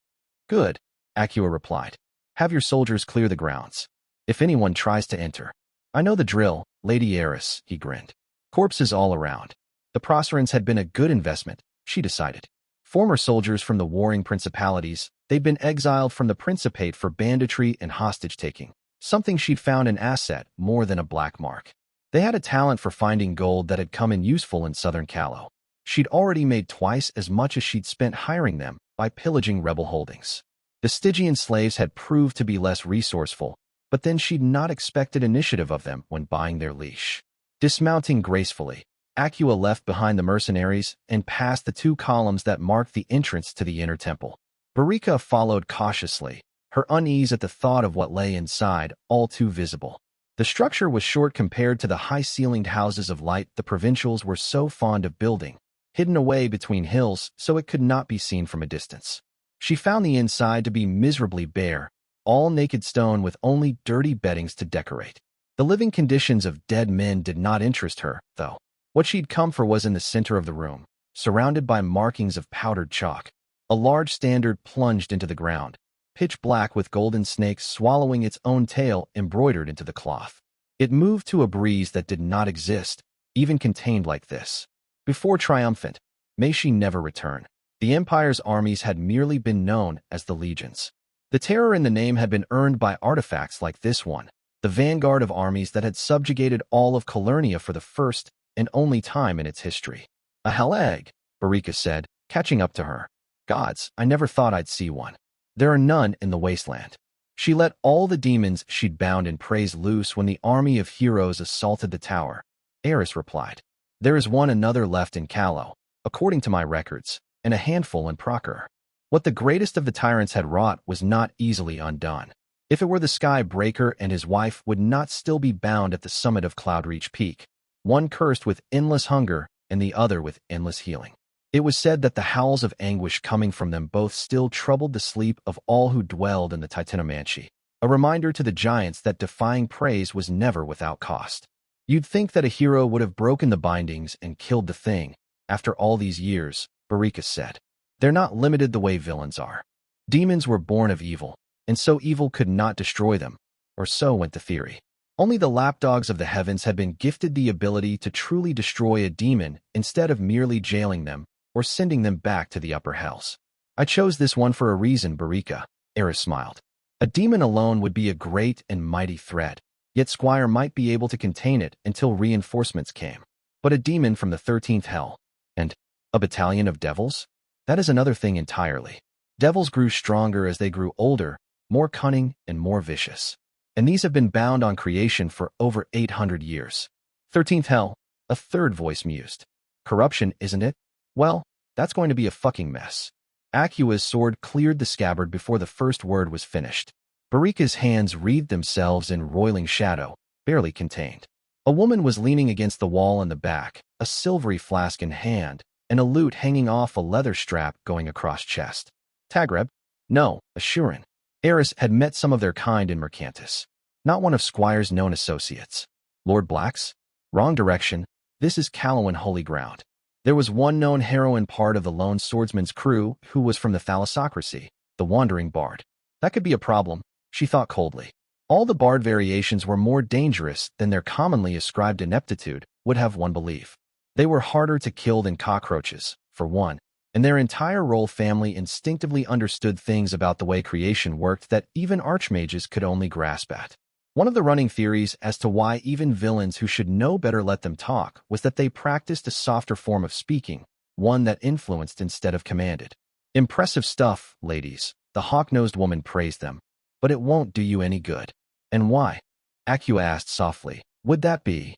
Good, Akua replied. Have your soldiers clear the grounds. If anyone tries to enter. I know the drill, Lady Eris, he grinned. Corpses all around. The Procerans had been a good investment, she decided. Former soldiers from the warring principalities, they'd been exiled from the Principate for banditry and hostage-taking, something she'd found an asset more than a black mark. They had a talent for finding gold that had come in useful in southern Callow. She'd already made twice as much as she'd spent hiring them by pillaging rebel holdings. The Stygian slaves had proved to be less resourceful, but then she'd not expected initiative of them when buying their leash. Dismounting gracefully, Akua left behind the mercenaries and passed the two columns that marked the entrance to the inner temple. Barika followed cautiously, her unease at the thought of what lay inside all too visible. The structure was short compared to the high-ceilinged houses of light the provincials were so fond of building, hidden away between hills so it could not be seen from a distance. She found the inside to be miserably bare, all naked stone with only dirty beddings to decorate. The living conditions of dead men did not interest her, though. What she'd come for was in the center of the room, surrounded by markings of powdered chalk. A large standard plunged into the ground, pitch black with golden snakes swallowing its own tail embroidered into the cloth. It moved to a breeze that did not exist, even contained like this. Before triumphant, may she never return. The Empire's armies had merely been known as the legions. The terror in the name had been earned by artifacts like this one, the vanguard of armies that had subjugated all of Calernia for the first and only time in its history. A hell egg, Barika said, catching up to her. Gods, I never thought I'd see one. There are none in the wasteland. She let all the demons she'd bound in praise loose when the army of heroes assaulted the tower. Eris replied, there is one another left in Callow, according to my records, and a handful in Procure. What the greatest of the tyrants had wrought was not easily undone. If it were the Sky Breaker and his wife would not still be bound at the summit of Cloudreach Peak, one cursed with endless hunger and the other with endless healing. It was said that the howls of anguish coming from them both still troubled the sleep of all who dwelled in the Titanomancy, a reminder to the giants that defying praise was never without cost. You'd think that a hero would have broken the bindings and killed the thing. After all these years, Barika said, they're not limited the way villains are. Demons were born of evil, and so evil could not destroy them, or so went the theory. Only the lapdogs of the heavens had been gifted the ability to truly destroy a demon instead of merely jailing them or sending them back to the upper hells. I chose this one for a reason, Barika, Eris smiled. A demon alone would be a great and mighty threat, yet Squire might be able to contain it until reinforcements came. But a demon from the 13th hell, and a battalion of devils? That is another thing entirely. Devils grew stronger as they grew older, more cunning and more vicious. And these have been bound on creation for over 800 years. 13th hell, a third voice mused. Corruption, isn't it? Well, that's going to be a fucking mess. Acua's sword cleared the scabbard before the first word was finished. Barika's hands wreathed themselves in roiling shadow, barely contained. A woman was leaning against the wall in the back, a silvery flask in hand, and a lute hanging off a leather strap going across chest. Tagreb? No, Assurin. Eris had met some of their kind in Mercantis. Not one of Squire's known associates. Lord Black's? Wrong direction. This is Callowan holy ground. There was one known heroine part of the lone swordsman's crew who was from the thalassocracy, the wandering bard. That could be a problem, she thought coldly. All the bard variations were more dangerous than their commonly ascribed ineptitude would have one believe. They were harder to kill than cockroaches, for one, and their entire royal family instinctively understood things about the way creation worked that even archmages could only grasp at. One of the running theories as to why even villains who should know better let them talk was that they practiced a softer form of speaking, one that influenced instead of commanded. Impressive stuff, ladies, the hawk-nosed woman praised them. But it won't do you any good. And why? Acua asked softly. Would that be?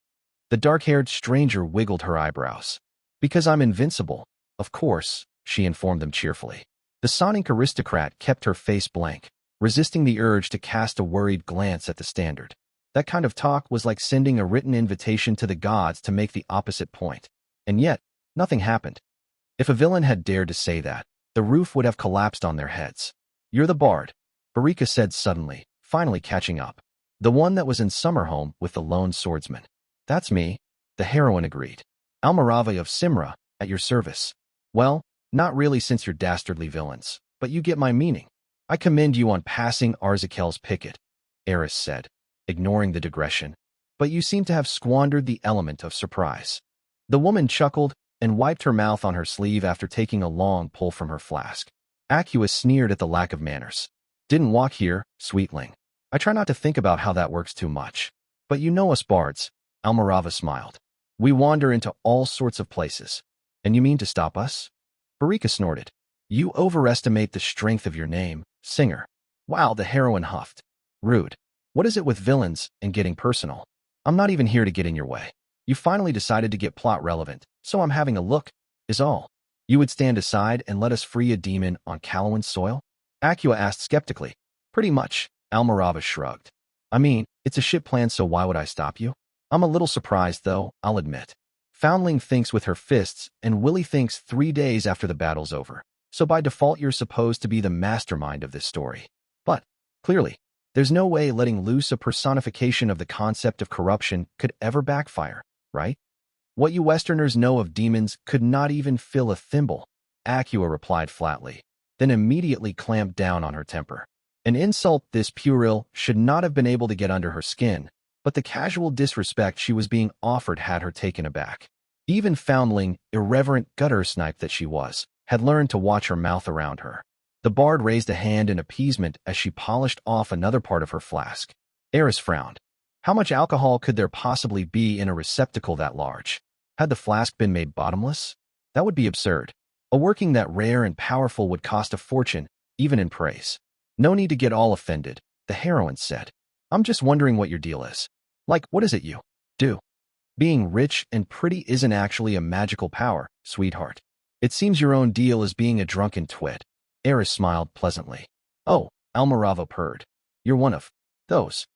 The dark-haired stranger wiggled her eyebrows. Because I'm invincible, of course, she informed them cheerfully. The sonic aristocrat kept her face blank, resisting the urge to cast a worried glance at the standard. That kind of talk was like sending a written invitation to the gods to make the opposite point. And yet, nothing happened. If a villain had dared to say that, the roof would have collapsed on their heads. You're the bard, Barika said suddenly, finally catching up. The one that was in Summerhome with the lone swordsman. That's me, the heroine agreed. Almirava of Simra, at your service. Well, not really since you're dastardly villains, but you get my meaning. I commend you on passing Arzakel's picket, Eris said, ignoring the digression, but you seem to have squandered the element of surprise. The woman chuckled and wiped her mouth on her sleeve after taking a long pull from her flask. Acua sneered at the lack of manners. Didn't walk here, sweetling. I try not to think about how that works too much. But you know us bards, Almirava smiled. We wander into all sorts of places. And you mean to stop us? Barika snorted. You overestimate the strength of your name, Singer. Wow, the heroine huffed. Rude. What is it with villains and getting personal? I'm not even here to get in your way. You finally decided to get plot relevant, so I'm having a look, is all. You would stand aside and let us free a demon on Callowan's soil? Acua asked skeptically. Pretty much, Almirava shrugged. I mean, it's a shit plan, so why would I stop you? I'm a little surprised, though, I'll admit. Foundling thinks with her fists, and Willie thinks 3 days after the battle's over. So by default you're supposed to be the mastermind of this story. But, clearly, there's no way letting loose a personification of the concept of corruption could ever backfire, right? What you Westerners know of demons could not even fill a thimble, Acua replied flatly, then immediately clamped down on her temper. An insult this puerile should not have been able to get under her skin, but the casual disrespect she was being offered had her taken aback. Even foundling, irreverent gutter snipe that she was, had learned to watch her mouth around her. The bard raised a hand in appeasement as she polished off another part of her flask. Eris frowned. How much alcohol could there possibly be in a receptacle that large? Had the flask been made bottomless? That would be absurd. A working that rare and powerful would cost a fortune, even in praise. No need to get all offended, the heroine said. I'm just wondering what your deal is. Like, what is it you do? Being rich and pretty isn't actually a magical power, sweetheart. It seems your own deal is being a drunken twit. Eris smiled pleasantly. Oh, Almirava purred. You're one of those.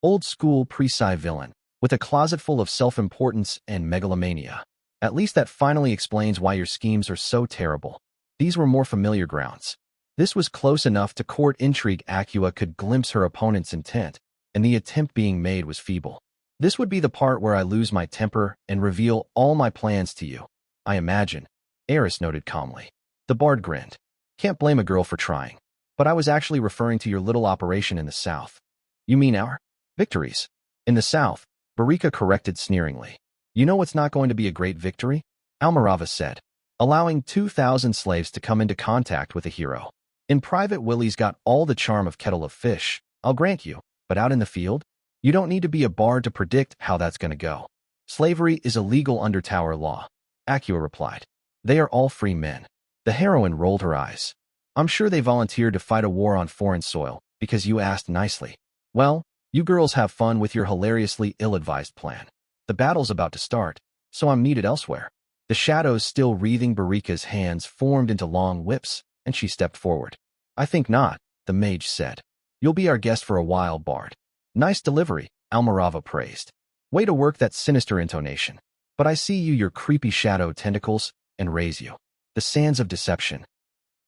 Old-school pre-sci villain, with a closet full of self-importance and megalomania. At least that finally explains why your schemes are so terrible. These were more familiar grounds. This was close enough to court intrigue. Acua could glimpse her opponent's intent, and the attempt being made was feeble. This would be the part where I lose my temper and reveal all my plans to you, I imagine, Eris noted calmly. The bard grinned. Can't blame a girl for trying. But I was actually referring to your little operation in the south. You mean our victories? In the south, Barika corrected sneeringly. You know what's not going to be a great victory? Almirava said. Allowing 2,000 slaves to come into contact with a hero. In private, Willie's got all the charm of kettle of fish, I'll grant you, but out in the field? You don't need to be a bard to predict how that's going to go. Slavery is illegal under Tower law, Acua replied. They are all free men. The heroine rolled her eyes. I'm sure they volunteered to fight a war on foreign soil, because you asked nicely. Well, you girls have fun with your hilariously ill-advised plan. The battle's about to start, so I'm needed elsewhere. The shadows still wreathing Barika's hands formed into long whips, and she stepped forward. I think not, the mage said. You'll be our guest for a while, bard. Nice delivery, Almirava praised. Way to work that sinister intonation. But I see you your creepy shadow tentacles, and raise you. The sands of deception.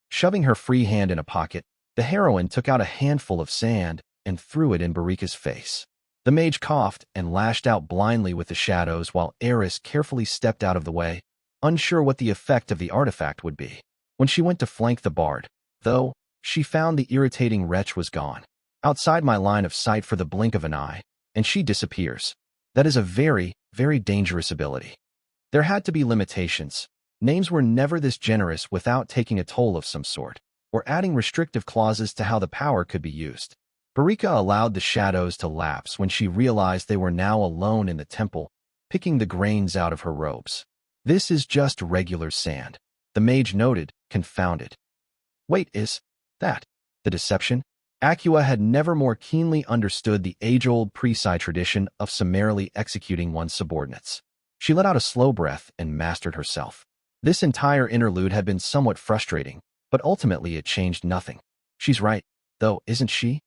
Shoving her free hand in a pocket, the heroine took out a handful of sand and threw it in Barika's face. The mage coughed and lashed out blindly with the shadows while Eris carefully stepped out of the way, unsure what the effect of the artifact would be. When she went to flank the bard, though, she found the irritating wretch was gone. Outside my line of sight for the blink of an eye, and she disappears. That is a very, very dangerous ability. There had to be limitations. Names were never this generous without taking a toll of some sort, or adding restrictive clauses to how the power could be used. Barika allowed the shadows to lapse when she realized they were now alone in the temple, picking the grains out of her robes. This is just regular sand, the mage noted, confounded. Wait, is that the deception? Acua had never more keenly understood the age-old pre-sci tradition of summarily executing one's subordinates. She let out a slow breath and mastered herself. This entire interlude had been somewhat frustrating, but ultimately it changed nothing. She's right, though, isn't she?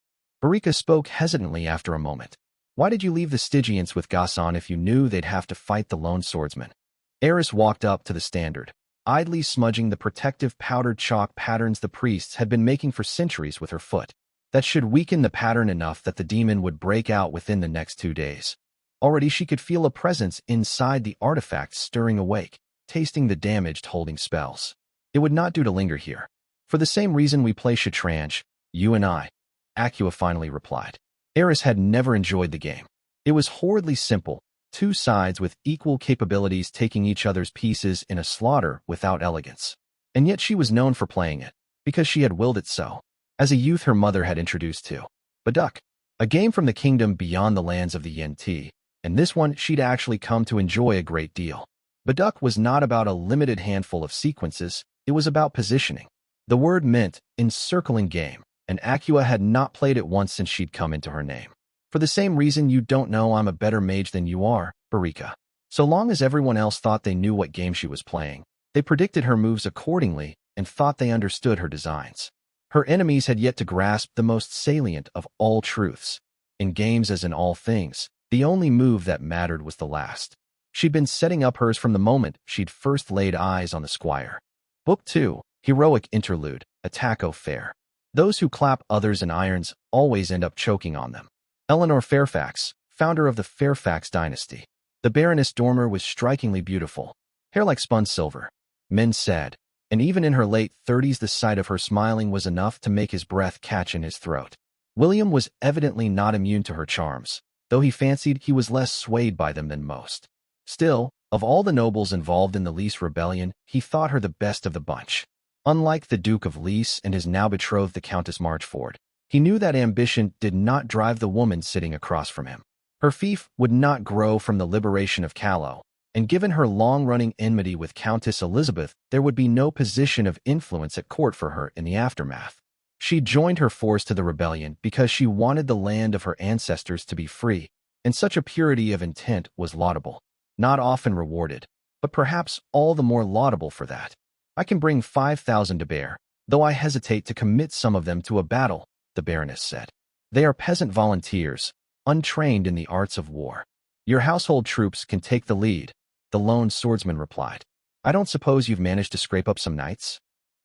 Barika spoke hesitantly after a moment. Why did you leave the Stygians with Ghassan if you knew they'd have to fight the lone swordsman? Eris walked up to the standard, idly smudging the protective powdered chalk patterns the priests had been making for centuries with her foot. That should weaken the pattern enough that the demon would break out within the next 2 days. Already she could feel a presence inside the artifact stirring awake, tasting the damaged holding spells. It would not do to linger here. For the same reason we play Shatranj, you and I, Acua finally replied. Eris had never enjoyed the game. It was horridly simple, 2 sides with equal capabilities taking each other's pieces in a slaughter without elegance. And yet she was known for playing it, because she had willed it so. As a youth her mother had introduced to Baduk, a game from the kingdom beyond the lands of the Yen-Ti, and this one she'd actually come to enjoy a great deal. Baduk was not about a limited handful of sequences, it was about positioning. The word meant encircling game, and Acua had not played it once since she'd come into her name. For the same reason you don't know I'm a better mage than you are, Barika. So long as everyone else thought they knew what game she was playing, they predicted her moves accordingly and thought they understood her designs. Her enemies had yet to grasp the most salient of all truths. In games as in all things, the only move that mattered was the last. She'd been setting up hers from the moment she'd first laid eyes on the squire. Book 2, Heroic Interlude, Attaque. Fair. Those who clap others in irons always end up choking on them. Eleanor Fairfax, founder of the Fairfax dynasty. The Baroness Dormer was strikingly beautiful, hair like spun silver. Men said, and even in her late 30s the sight of her smiling was enough to make his breath catch in his throat. William was evidently not immune to her charms, though he fancied he was less swayed by them than most. Still, of all the nobles involved in the Lease rebellion, he thought her the best of the bunch. Unlike the Duke of Lys and his now-betrothed the Countess Marchford, he knew that ambition did not drive the woman sitting across from him. Her fief would not grow from the liberation of Calais, and given her long-running enmity with Countess Elizabeth, there would be no position of influence at court for her in the aftermath. She joined her force to the rebellion because she wanted the land of her ancestors to be free, and such a purity of intent was laudable. Not often rewarded, but perhaps all the more laudable for that. I can bring 5,000 to bear, though I hesitate to commit some of them to a battle, the Baroness said. They are peasant volunteers, untrained in the arts of war. Your household troops can take the lead, the lone swordsman replied. I don't suppose you've managed to scrape up some knights?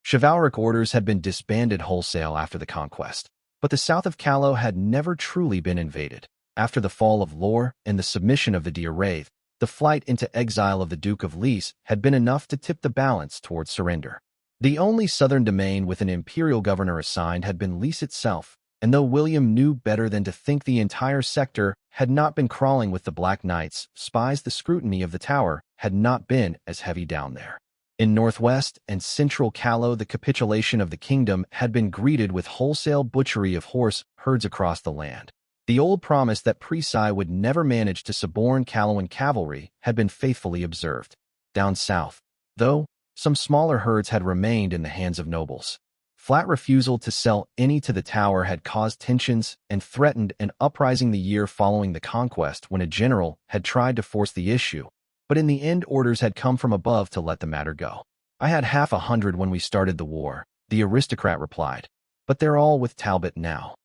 Chivalric orders had been disbanded wholesale after the conquest, but the south of Calais had never truly been invaded. After the fall of Loire and the submission of the Dear Wraith, the flight into exile of the Duke of Lys had been enough to tip the balance towards surrender. The only southern domain with an imperial governor assigned had been Lys itself, and though William knew better than to think the entire sector had not been crawling with the Black Knights, spies, the scrutiny of the Tower had not been as heavy down there. In northwest and central Calais, the capitulation of the kingdom had been greeted with wholesale butchery of horse herds across the land. The old promise that Prologue would never manage to suborn Calawan cavalry had been faithfully observed. Down south, though, some smaller herds had remained in the hands of nobles. Flat refusal to sell any to the Tower had caused tensions and threatened an uprising the year following the conquest when a general had tried to force the issue, but in the end orders had come from above to let the matter go. I had 50 when we started the war, the aristocrat replied, but they're all with Talbot now.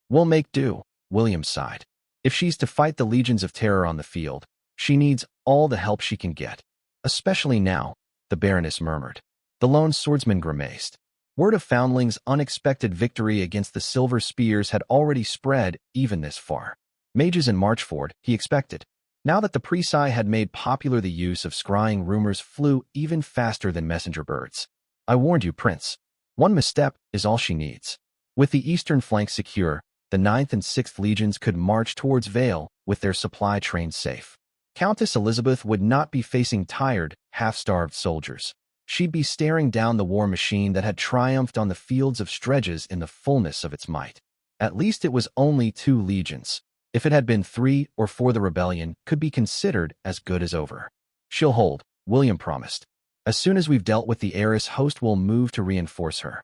We'll make do, William sighed. If she's to fight the legions of terror on the field, she needs all the help she can get. Especially now, the Baroness murmured. The lone swordsman grimaced. Word of Foundling's unexpected victory against the Silver Spears had already spread even this far. Mages in Marchford, he expected. Now that the Prologue had made popular, the use of scrying rumors flew even faster than messenger birds. I warned you, Prince. One misstep is all she needs. With the eastern flank secure, the 9th and 6th Legions could march towards Vale with their supply trains safe. Countess Elizabeth would not be facing tired, half-starved soldiers. She'd be staring down the war machine that had triumphed on the fields of Streges in the fullness of its might. At least it was only 2 legions. If it had been 3 or 4, the rebellion could be considered as good as over. She'll hold, William promised. As soon as we've dealt with the heiress, host will move to reinforce her.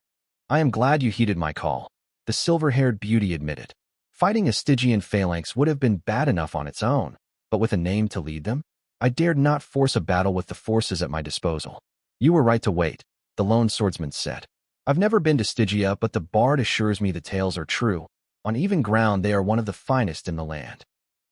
I am glad you heeded my call, the silver-haired beauty admitted. Fighting a Stygian phalanx would have been bad enough on its own, but with a name to lead them? I dared not force a battle with the forces at my disposal. You were right to wait, the lone swordsman said. I've never been to Stygia, but the bard assures me the tales are true. On even ground, they are one of the finest in the land.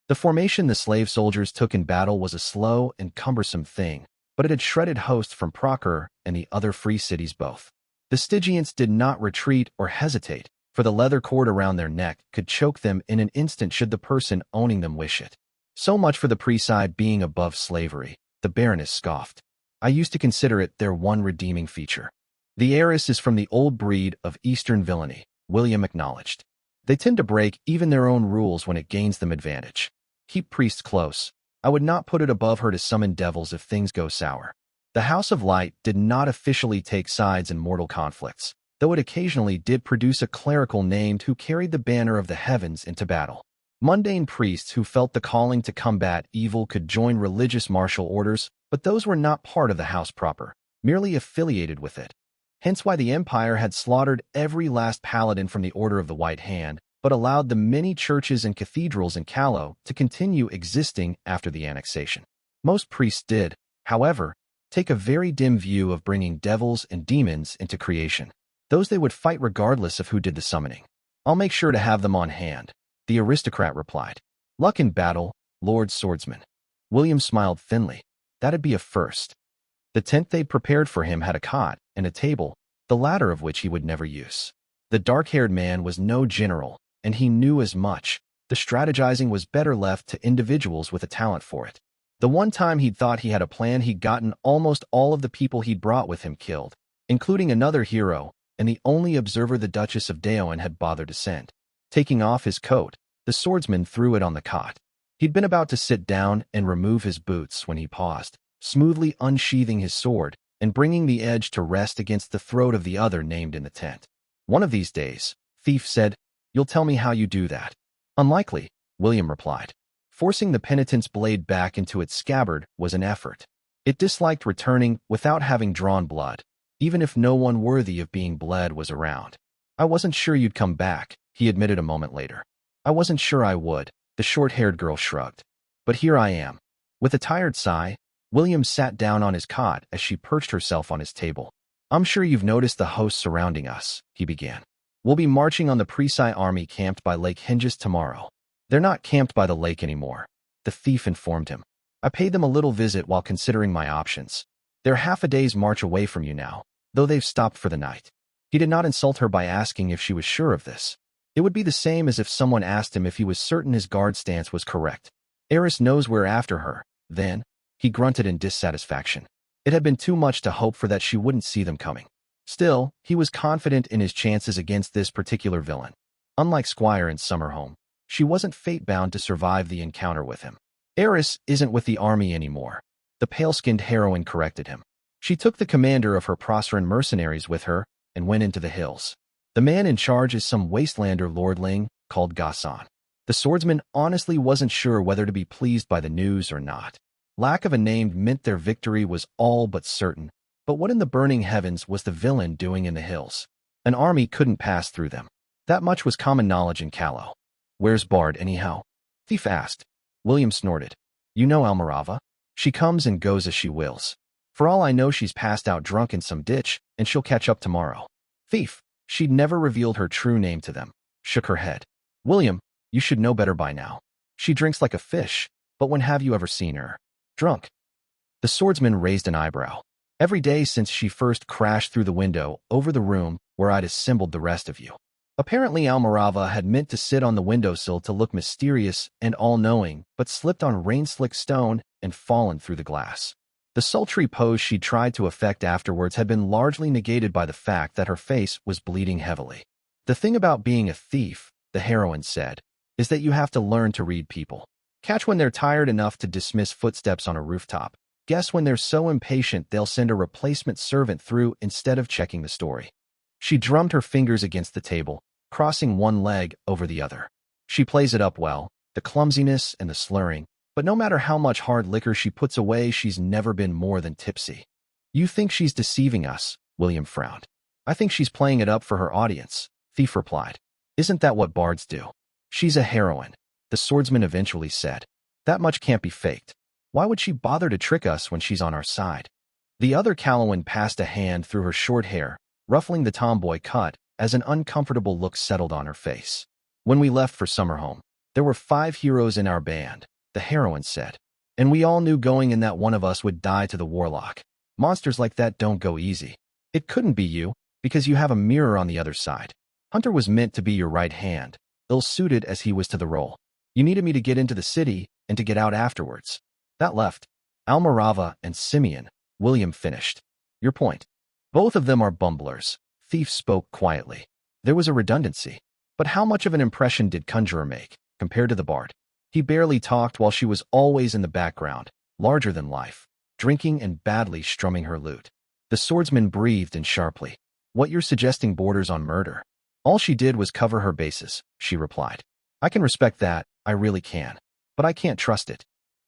The formation the slave soldiers took in battle was a slow and cumbersome thing, but it had shredded hosts from Procure and the other free cities both. The Stygians did not retreat or hesitate, for the leather cord around their neck could choke them in an instant should the person owning them wish it. So much for the Prologue being above slavery, the Baroness scoffed. I used to consider it their one redeeming feature. The heiress is from the old breed of Eastern villainy, William acknowledged. They tend to break even their own rules when it gains them advantage. Keep priests close. I would not put it above her to summon devils if things go sour. The House of Light did not officially take sides in mortal conflicts, though it occasionally did produce a clerical named who carried the banner of the heavens into battle. Mundane priests who felt the calling to combat evil could join religious martial orders, but those were not part of the house proper, merely affiliated with it. Hence why the Empire had slaughtered every last paladin from the Order of the White Hand, but allowed the many churches and cathedrals in Calais to continue existing after the annexation. Most priests did, however, take a very dim view of bringing devils and demons into creation. Those they would fight regardless of who did the summoning. I'll make sure to have them on hand, the aristocrat replied. Luck in battle, Lord Swordsman. William smiled thinly. That'd be a first. The tent they'd prepared for him had a cot and a table, the latter of which he would never use. The dark-haired man was no general, and he knew as much. The strategizing was better left to individuals with a talent for it. The one time he'd thought he had a plan, he'd gotten almost all of the people he'd brought with him killed, including another hero, and the only observer the Duchess of Daoin had bothered to send. Taking off his coat, the swordsman threw it on the cot. He'd been about to sit down and remove his boots when he paused, smoothly unsheathing his sword, and bringing the edge to rest against the throat of the other named in the tent. One of these days, Thief said, you'll tell me how you do that. Unlikely, William replied. Forcing the penitent's blade back into its scabbard was an effort. It disliked returning without having drawn blood, even if no one worthy of being bled was around. I wasn't sure you'd come back, he admitted a moment later. I wasn't sure I would, the short-haired girl shrugged. But here I am. With a tired sigh, William sat down on his cot as she perched herself on his table. I'm sure you've noticed the hosts surrounding us, he began. We'll be marching on the Presi army camped by Lake Hengist tomorrow. They're not camped by the lake anymore, the thief informed him. I paid them a little visit while considering my options. They're half a day's march away from you now, though they've stopped for the night. He did not insult her by asking if she was sure of this. It would be the same as if someone asked him if he was certain his guard stance was correct. Eris knows we're after her, then, he grunted in dissatisfaction. It had been too much to hope for that she wouldn't see them coming. Still, he was confident in his chances against this particular villain. Unlike Squire and Summerhome, she wasn't fate-bound to survive the encounter with him. Eris isn't with the army anymore, the pale-skinned heroine corrected him. She took the commander of her Proceran mercenaries with her and went into the hills. The man in charge is some wastelander lordling called Gassan. The swordsman honestly wasn't sure whether to be pleased by the news or not. Lack of a name meant their victory was all but certain, but what in the burning heavens was the villain doing in the hills? An army couldn't pass through them. That much was common knowledge in Callow. Where's Bard, anyhow? Thief asked. William snorted. You know Almirava? She comes and goes as she wills. For all I know, she's passed out drunk in some ditch, and she'll catch up tomorrow. Thief, she'd never revealed her true name to them, shook her head. William, you should know better by now. She drinks like a fish, but when have you ever seen her drunk? The swordsman raised an eyebrow. Every day since she first crashed through the window over the room where I'd assembled the rest of you. Apparently Almirava had meant to sit on the windowsill to look mysterious and all-knowing, but slipped on rain-slick stone and fallen through the glass. The sultry pose she'd tried to affect afterwards had been largely negated by the fact that her face was bleeding heavily. The thing about being a thief, the heroine said, is that you have to learn to read people. Catch when they're tired enough to dismiss footsteps on a rooftop. Guess when they're so impatient they'll send a replacement servant through instead of checking the story. She drummed her fingers against the table, crossing one leg over the other. She plays it up well, the clumsiness and the slurring, but no matter how much hard liquor she puts away, she's never been more than tipsy. You think she's deceiving us, William frowned. I think she's playing it up for her audience, Thief replied. Isn't that what bards do? She's a heroine, the swordsman eventually said. That much can't be faked. Why would she bother to trick us when she's on our side? The other Callowan passed a hand through her short hair, ruffling the tomboy cut as an uncomfortable look settled on her face. When we left for Summerhome, there were 5 heroes in our band, the heroine said. And we all knew going in that one of us would die to the warlock. Monsters like that don't go easy. It couldn't be you, because you have a mirror on the other side. Hunter was meant to be your right hand, ill-suited as he was to the role. You needed me to get into the city and to get out afterwards. That left Almirava and Simeon, William finished. Your point. Both of them are bumblers, Thief spoke quietly. There was a redundancy. But how much of an impression did Conjurer make, compared to the bard? He barely talked while she was always in the background, larger than life, drinking and badly strumming her lute. The swordsman breathed in sharply. What you're suggesting borders on murder. All she did was cover her bases, she replied. I can respect that, I really can. But I can't trust it.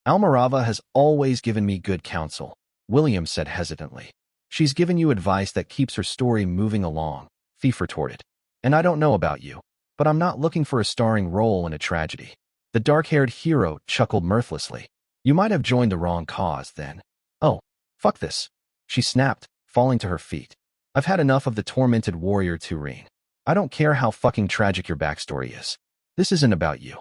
Almirava has always given me good counsel, William said hesitantly. She's given you advice that keeps her story moving along, Thief retorted. And I don't know about you, but I'm not looking for a starring role in a tragedy. The dark-haired hero chuckled mirthlessly. You might have joined the wrong cause then. Oh, fuck this. She snapped, falling to her feet. I've had enough of the tormented warrior Tureen. I don't care how fucking tragic your backstory is. This isn't about you.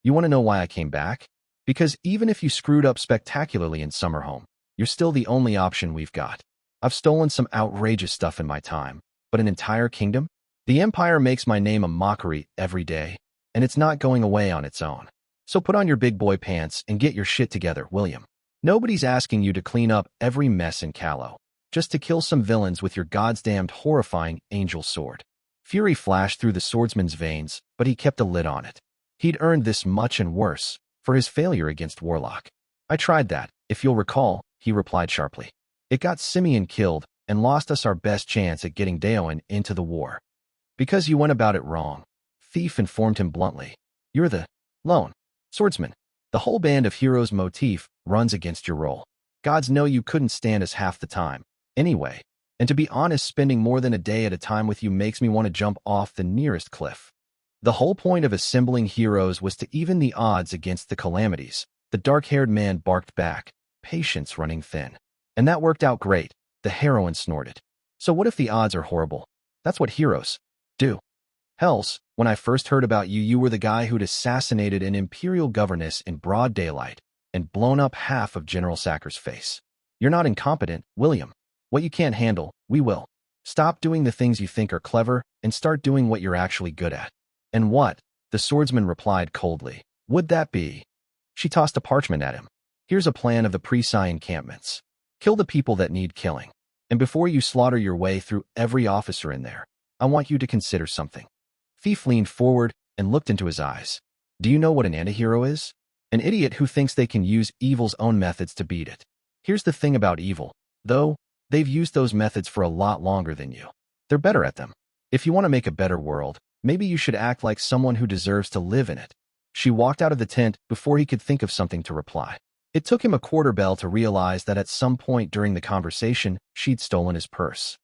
You want to know why I came back? Because even if you screwed up spectacularly in Summerhome, you're still the only option we've got. I've stolen some outrageous stuff in my time, but an entire kingdom? The Empire makes my name a mockery every day, and it's not going away on its own. So put on your big boy pants and get your shit together, William. Nobody's asking you to clean up every mess in Callow, just to kill some villains with your goddamned horrifying angel sword. Fury flashed through the swordsman's veins, but he kept a lid on it. He'd earned this much and worse, for his failure against Warlock. I tried that, if you'll recall, he replied sharply. It got Simeon killed and lost us our best chance at getting Daoin into the war. Because you went about it wrong, Thief informed him bluntly. You're the lone swordsman. The whole band of heroes motif runs against your role. Gods know you couldn't stand us half the time. Anyway, and to be honest, spending more than a day at a time with you makes me want to jump off the nearest cliff. The whole point of assembling heroes was to even the odds against the calamities. The dark-haired man barked back, patience running thin. And that worked out great, the heroine snorted. So what if the odds are horrible? That's what heroes do. Hells, when I first heard about you, you were the guy who'd assassinated an imperial governess in broad daylight and blown up half of General Sacker's face. You're not incompetent, William. What you can't handle, we will. Stop doing the things you think are clever and start doing what you're actually good at. And what? The swordsman replied coldly. Would that be? She tossed a parchment at him. Here's a plan of the Presi encampments. Kill the people that need killing. And before you slaughter your way through every officer in there, I want you to consider something. Thief leaned forward and looked into his eyes. Do you know what an antihero is? An idiot who thinks they can use evil's own methods to beat it. Here's the thing about evil, though, they've used those methods for a lot longer than you. They're better at them. If you want to make a better world, maybe you should act like someone who deserves to live in it. She walked out of the tent before he could think of something to reply. It took him a quarter bell to realize that at some point during the conversation, she'd stolen his purse.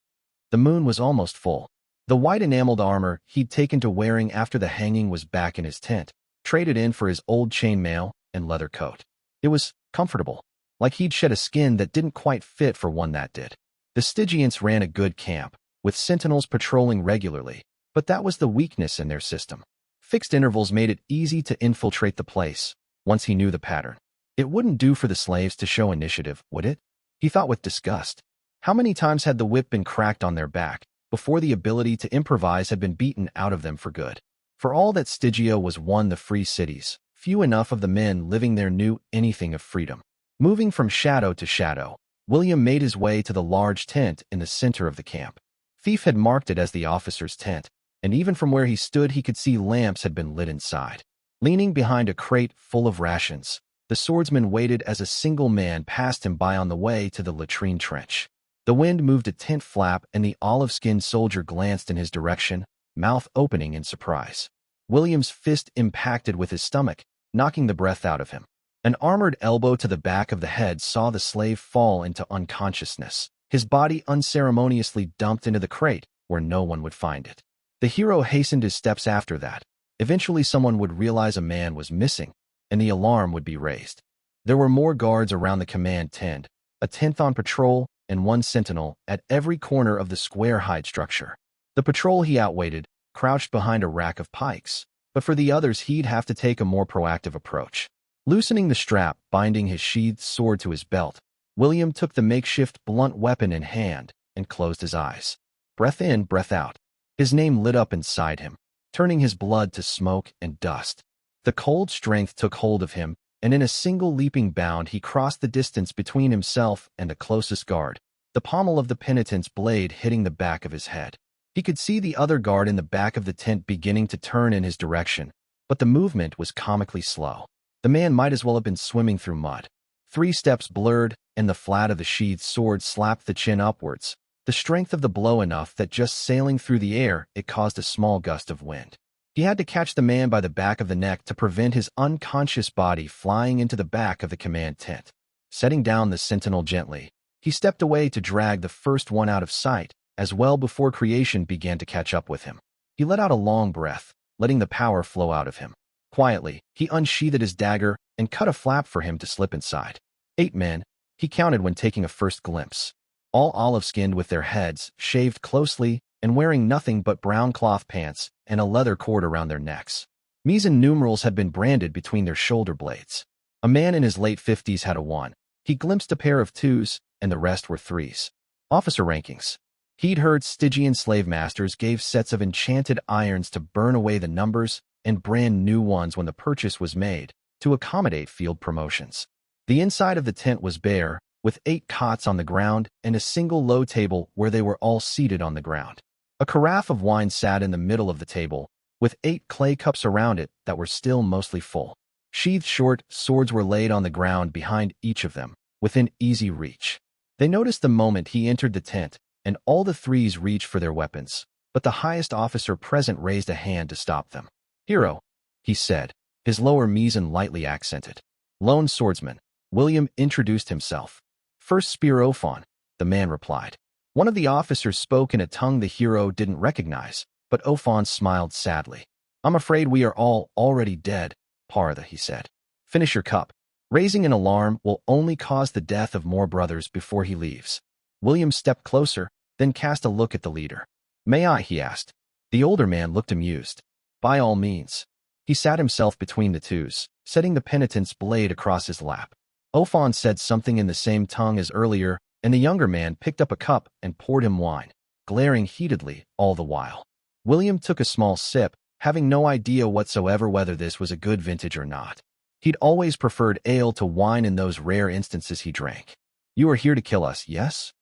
The moon was almost full. The white enameled armor he'd taken to wearing after the hanging was back in his tent, traded in for his old chainmail and leather coat. It was comfortable, like he'd shed a skin that didn't quite fit for one that did. The Stygians ran a good camp, with sentinels patrolling regularly, but that was the weakness in their system. Fixed intervals made it easy to infiltrate the place, once he knew the pattern. It wouldn't do for the slaves to show initiative, would it? He thought with disgust. How many times had the whip been cracked on their back before the ability to improvise had been beaten out of them for good? For all that Stygia was one the free cities, few enough of the men living there knew anything of freedom. Moving from shadow to shadow, William made his way to the large tent in the center of the camp. Thief had marked it as the officer's tent, and even from where he stood he could see lamps had been lit inside. Leaning behind a crate full of rations, the swordsman waited as a single man passed him by on the way to the latrine trench. The wind moved a tent flap and the olive-skinned soldier glanced in his direction, mouth opening in surprise. William's fist impacted with his stomach, knocking the breath out of him. An armored elbow to the back of the head saw the slave fall into unconsciousness, his body unceremoniously dumped into the crate where no one would find it. The hero hastened his steps after that. Eventually someone would realize a man was missing, and the alarm would be raised. There were more guards around the command tent, a 10th on patrol, and one sentinel at every corner of the square-hide structure. The patrol he outweighted crouched behind a rack of pikes, but for the others he'd have to take a more proactive approach. Loosening the strap binding his sheathed sword to his belt, William took the makeshift blunt weapon in hand and closed his eyes. Breath in, breath out. His name lit up inside him, turning his blood to smoke and dust. The cold strength took hold of him, and in a single leaping bound he crossed the distance between himself and the closest guard, the pommel of the penitent's blade hitting the back of his head. He could see the other guard in the back of the tent beginning to turn in his direction, but the movement was comically slow. The man might as well have been swimming through mud. 3 steps blurred, and the flat of the sheathed sword slapped the chin upwards, the strength of the blow enough that just sailing through the air it caused a small gust of wind. He had to catch the man by the back of the neck to prevent his unconscious body flying into the back of the command tent. Setting down the sentinel gently, he stepped away to drag the first one out of sight, as well before creation began to catch up with him. He let out a long breath, letting the power flow out of him. Quietly, he unsheathed his dagger and cut a flap for him to slip inside. 8 men, he counted when taking a first glimpse. All olive-skinned with their heads shaved closely and wearing nothing but brown cloth pants and a leather cord around their necks. Meson numerals had been branded between their shoulder blades. A man in his late 50s had a 1. He glimpsed a pair of 2s, and the rest were 3s. Officer rankings. He'd heard Stygian slave masters gave sets of enchanted irons to burn away the numbers and brand new ones when the purchase was made, to accommodate field promotions. The inside of the tent was bare, with 8 cots on the ground and a single low table where they were all seated on the ground. A carafe of wine sat in the middle of the table, with 8 clay cups around it that were still mostly full. Sheathed short swords were laid on the ground behind each of them, within easy reach. They noticed the moment he entered the tent, and all the threes reached for their weapons, but the highest officer present raised a hand to stop them. "Hero," he said, his lower meson lightly accented. "Lone swordsman," William introduced himself. "First spear Ophon," the man replied. One of the officers spoke in a tongue the hero didn't recognize, but Ophon smiled sadly. "I'm afraid we are all already dead, Partha," he said. "Finish your cup. Raising an alarm will only cause the death of more brothers before he leaves." William stepped closer, then cast a look at the leader. "May I?" he asked. The older man looked amused. "By all means." He sat himself between the twos, setting the penitent's blade across his lap. Ophon said something in the same tongue as earlier, and the younger man picked up a cup and poured him wine, glaring heatedly all the while. William took a small sip, having no idea whatsoever whether this was a good vintage or not. He'd always preferred ale to wine in those rare instances he drank. "You are here to kill us, yes?"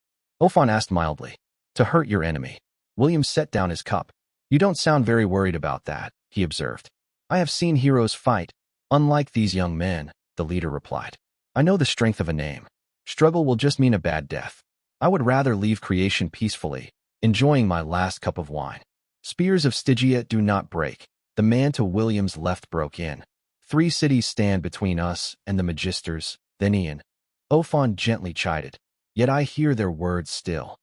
Ophon asked mildly. "To hurt your enemy." William set down his cup. "You don't sound very worried about that," he observed. "I have seen heroes fight, unlike these young men," the leader replied. "I know the strength of a name. Struggle will just mean a bad death. I would rather leave creation peacefully, enjoying my last cup of wine." "Spears of Stygia do not break," the man to William's left broke in. "3 cities stand between us and the Magisters, then Ian." Ophon gently chided. "Yet I hear their words still."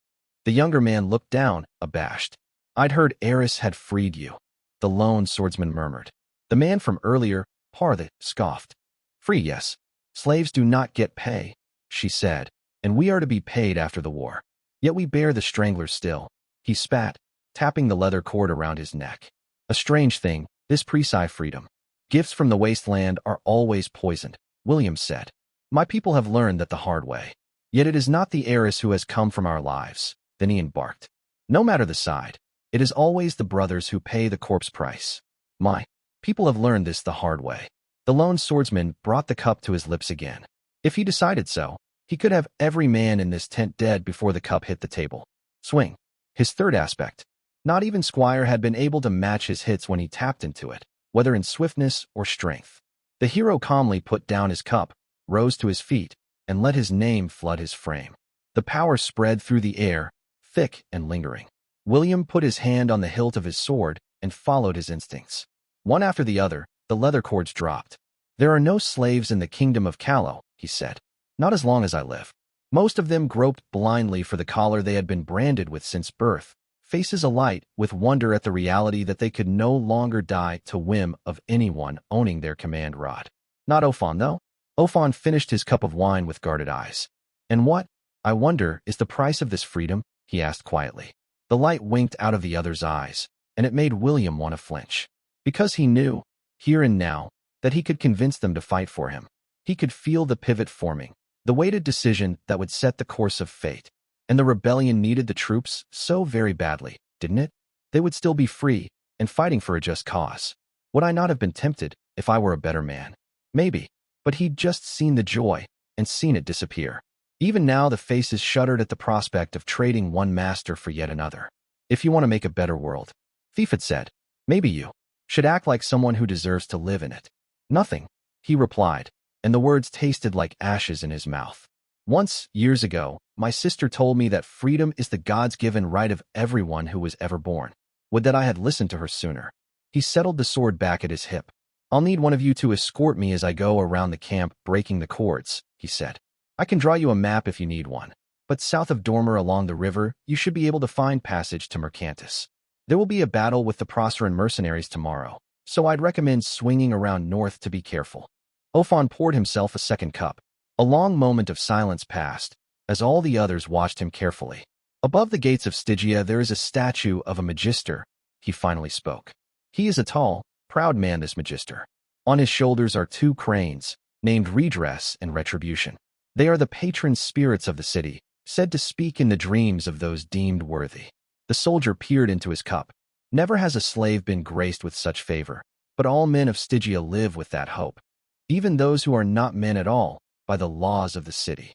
The younger man looked down, abashed. "I'd heard Eris had freed you," the lone swordsman murmured. The man from earlier, Partha, scoffed. "Free, yes. Slaves do not get pay," she said, "and we are to be paid after the war. Yet we bear the stranglers still." He spat, tapping the leather cord around his neck. "A strange thing, this precise freedom. Gifts from the wasteland are always poisoned," William said. "My people have learned that the hard way. Yet it is not the heiress who has come from our lives," then he barked. "No matter the side, it is always the brothers who pay the corpse price. My people have learned this the hard way." The lone swordsman brought the cup to his lips again. If he decided so, he could have every man in this tent dead before the cup hit the table. Swing. His third aspect. Not even Squire had been able to match his hits when he tapped into it, whether in swiftness or strength. The hero calmly put down his cup, rose to his feet, and let his name flood his frame. The power spread through the air, thick and lingering. William put his hand on the hilt of his sword and followed his instincts. One after the other, the leather cords dropped. "There are no slaves in the kingdom of Callow," he said. "Not as long as I live." Most of them groped blindly for the collar they had been branded with since birth, faces alight with wonder at the reality that they could no longer die to whim of anyone owning their command rod. Not Ophon, though. Ophon finished his cup of wine with guarded eyes. "And what, I wonder, is the price of this freedom?" he asked quietly. The light winked out of the other's eyes, and it made William want to flinch. Because he knew, here and now, that he could convince them to fight for him. He could feel the pivot forming, the weighted decision that would set the course of fate. And the rebellion needed the troops so very badly, didn't it? They would still be free and fighting for a just cause. Would I not have been tempted if I were a better man? Maybe, but he'd just seen the joy and seen it disappear. Even now the faces shuddered at the prospect of trading one master for yet another. "If you want to make a better world," Thief had said, "maybe you should act like someone who deserves to live in it." "Nothing," he replied, and the words tasted like ashes in his mouth. "Once, years ago, my sister told me that freedom is the God's-given right of everyone who was ever born. Would that I had listened to her sooner." He settled the sword back at his hip. "I'll need one of you to escort me as I go around the camp breaking the cords," he said. "I can draw you a map if you need one, but south of Dormer along the river you should be able to find passage to Mercantis. There will be a battle with the Proceran mercenaries tomorrow, so I'd recommend swinging around north to be careful." Ophon poured himself a second cup. A long moment of silence passed, as all the others watched him carefully. "Above the gates of Stygia there is a statue of a Magister," he finally spoke. "He is a tall, proud man, this Magister. On his shoulders are 2 cranes, named Redress and Retribution. They are the patron spirits of the city, said to speak in the dreams of those deemed worthy." The soldier peered into his cup. "Never has a slave been graced with such favor, but all men of Stygia live with that hope. Even those who are not men at all, by the laws of the city."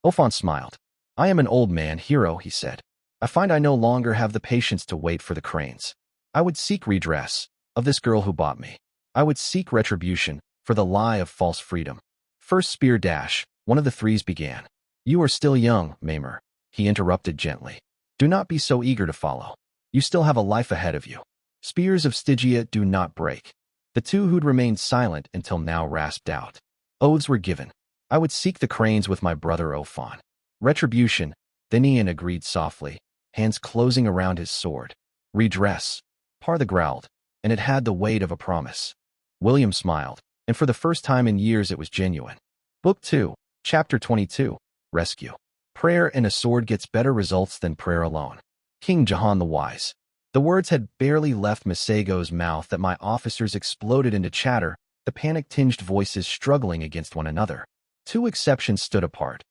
Ophon smiled. "I am an old man, hero," he said. "I find I no longer have the patience to wait for the cranes. I would seek redress, of this girl who bought me. I would seek retribution, for the lie of false freedom." First spear dash, one of the threes began. You are still young, Mamer, he interrupted gently. Do not be so eager to follow. You still have a life ahead of you. Spears of Stygia do not break. The two who'd remained silent until now rasped out. Oaths were given. I would seek the cranes with my brother Ophon. Retribution, Thinian agreed softly, hands closing around his sword. Redress, Partha growled, and it had the weight of a promise. William smiled, and for the first time in years it was genuine. Book 2, Chapter 22, Rescue. Prayer and a sword gets better results than prayer alone. King Jahan the Wise. The words had barely left Masego's mouth that my officers exploded into chatter, the panic-tinged voices struggling against one another. Two exceptions stood apart.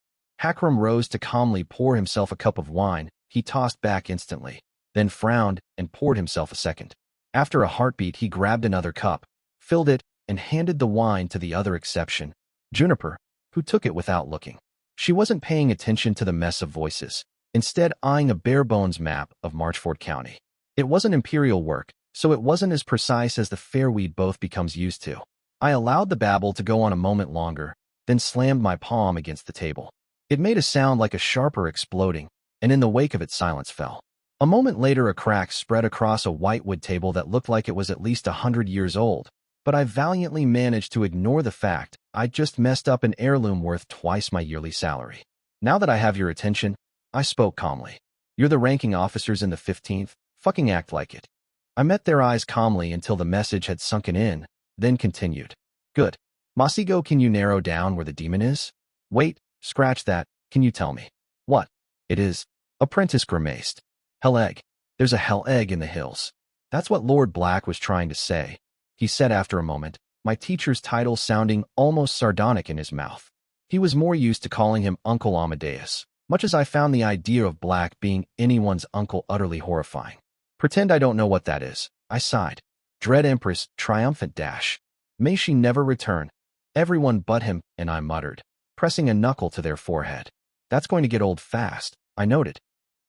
Hakram rose to calmly pour himself a cup of wine. He tossed back instantly, then frowned and poured himself a second. After a heartbeat, he grabbed another cup, filled it, and handed the wine to the other exception, Juniper, who took it without looking. She wasn't paying attention to the mess of voices, instead eyeing a bare-bones map of Marchford County. It wasn't imperial work, so it wasn't as precise as the fare we'd both becomes used to. I allowed the babble to go on a moment longer, then slammed my palm against the table. It made a sound like a sharper exploding, and in the wake of it silence fell. A moment later a crack spread across a whitewood table that looked like it was at least 100 years old, but I valiantly managed to ignore the fact I'd just messed up an heirloom worth twice my yearly salary. Now that I have your attention, I spoke calmly. You're the ranking officers in the 15th, fucking act like it. I met their eyes calmly until the message had sunken in, then continued. Good. Masego, can you narrow down where the demon is? Wait, scratch that, can you tell me? What? It is. Apprentice grimaced. Hell egg. There's a hell egg in the hills. That's what Lord Black was trying to say, he said after a moment, my teacher's title sounding almost sardonic in his mouth. He was more used to calling him Uncle Amadeus, much as I found the idea of Black being anyone's uncle utterly horrifying. Pretend I don't know what that is, I sighed. Dread Empress, triumphant dash. May she never return. Everyone but him, and I muttered, pressing a knuckle to their forehead. That's going to get old fast, I noted.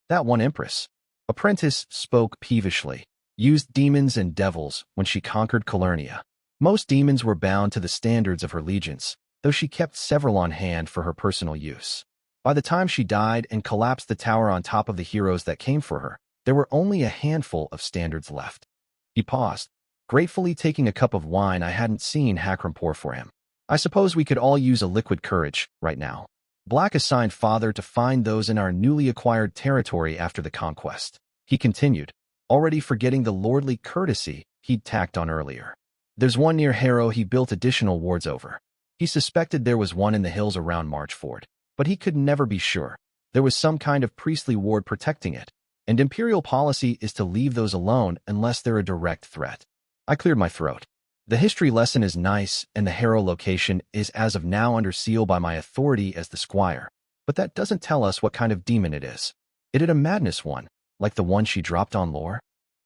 That one Empress. Apprentice spoke peevishly. Used demons and devils when she conquered Calernia. Most demons were bound to the standards of her legions, though she kept several on hand for her personal use. By the time she died and collapsed the tower on top of the heroes that came for her, there were only a handful of standards left. He paused, gratefully taking a cup of wine I hadn't seen Hakram pour for him. I suppose we could all use a liquid courage right now. Black assigned Father to find those in our newly acquired territory after the conquest. He continued, already forgetting the lordly courtesy he'd tacked on earlier. There's one near Harrow he built additional wards over. He suspected there was one in the hills around Marchford, but he could never be sure. There was some kind of priestly ward protecting it, and imperial policy is to leave those alone unless they're a direct threat. I cleared my throat. The history lesson is nice, and the Harrow location is as of now under seal by my authority as the squire, but that doesn't tell us what kind of demon it is. Is it a madness one, like the one she dropped on Lore?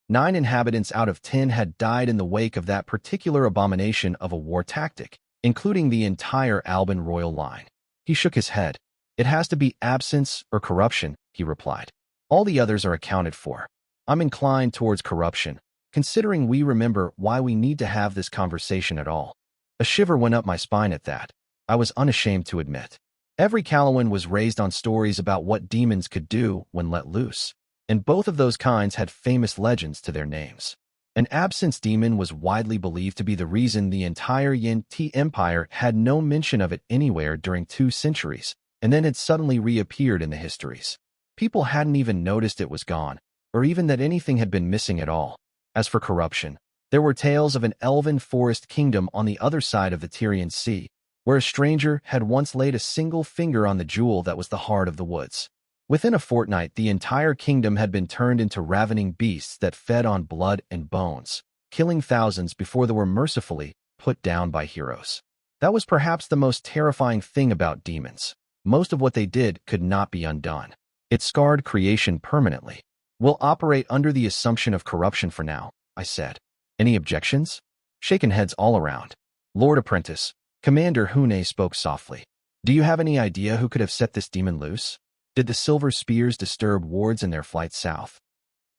9 inhabitants out of 10 had died in the wake of that particular abomination of a war tactic, including the entire Alban royal line. He shook his head. It has to be absence or corruption, he replied. All the others are accounted for. I'm inclined towards corruption, considering we remember why we need to have this conversation at all. A shiver went up my spine at that. I was unashamed to admit. Every Calawan was raised on stories about what demons could do when let loose, and both of those kinds had famous legends to their names. An absence demon was widely believed to be the reason the entire Yin-Ti Empire had no mention of it anywhere during 2 centuries, and then had suddenly reappeared in the histories. People hadn't even noticed it was gone, or even that anything had been missing at all. As for corruption, there were tales of an elven forest kingdom on the other side of the Tyrian Sea, where a stranger had once laid a single finger on the jewel that was the heart of the woods. Within a fortnight, the entire kingdom had been turned into ravening beasts that fed on blood and bones, killing thousands before they were mercifully put down by heroes. That was perhaps the most terrifying thing about demons. Most of what they did could not be undone. It scarred creation permanently. We'll operate under the assumption of corruption for now, I said. Any objections? Shaken heads all around. Lord Apprentice, Commander Hune spoke softly. Do you have any idea who could have set this demon loose? Did the silver spears disturb wards in their flight south?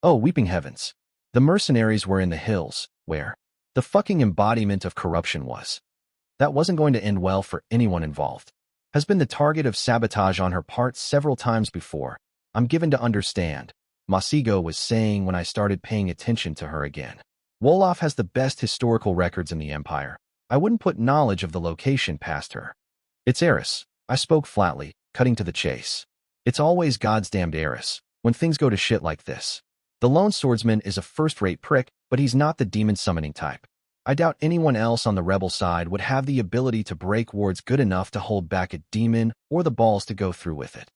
Oh, weeping heavens. The mercenaries were in the hills, where the fucking embodiment of corruption was. That wasn't going to end well for anyone involved. has been the target of sabotage on her part several times before. I'm given to understand, Masigo was saying when I started paying attention to her again. Wolof has the best historical records in the Empire. I wouldn't put knowledge of the location past her. It's Eris, I spoke flatly, cutting to the chase. It's always God's damned Eris, when things go to shit like this. The lone swordsman is a first-rate prick, but he's not the demon summoning type. I doubt anyone else on the rebel side would have the ability to break wards good enough to hold back a demon or the balls to go through with it.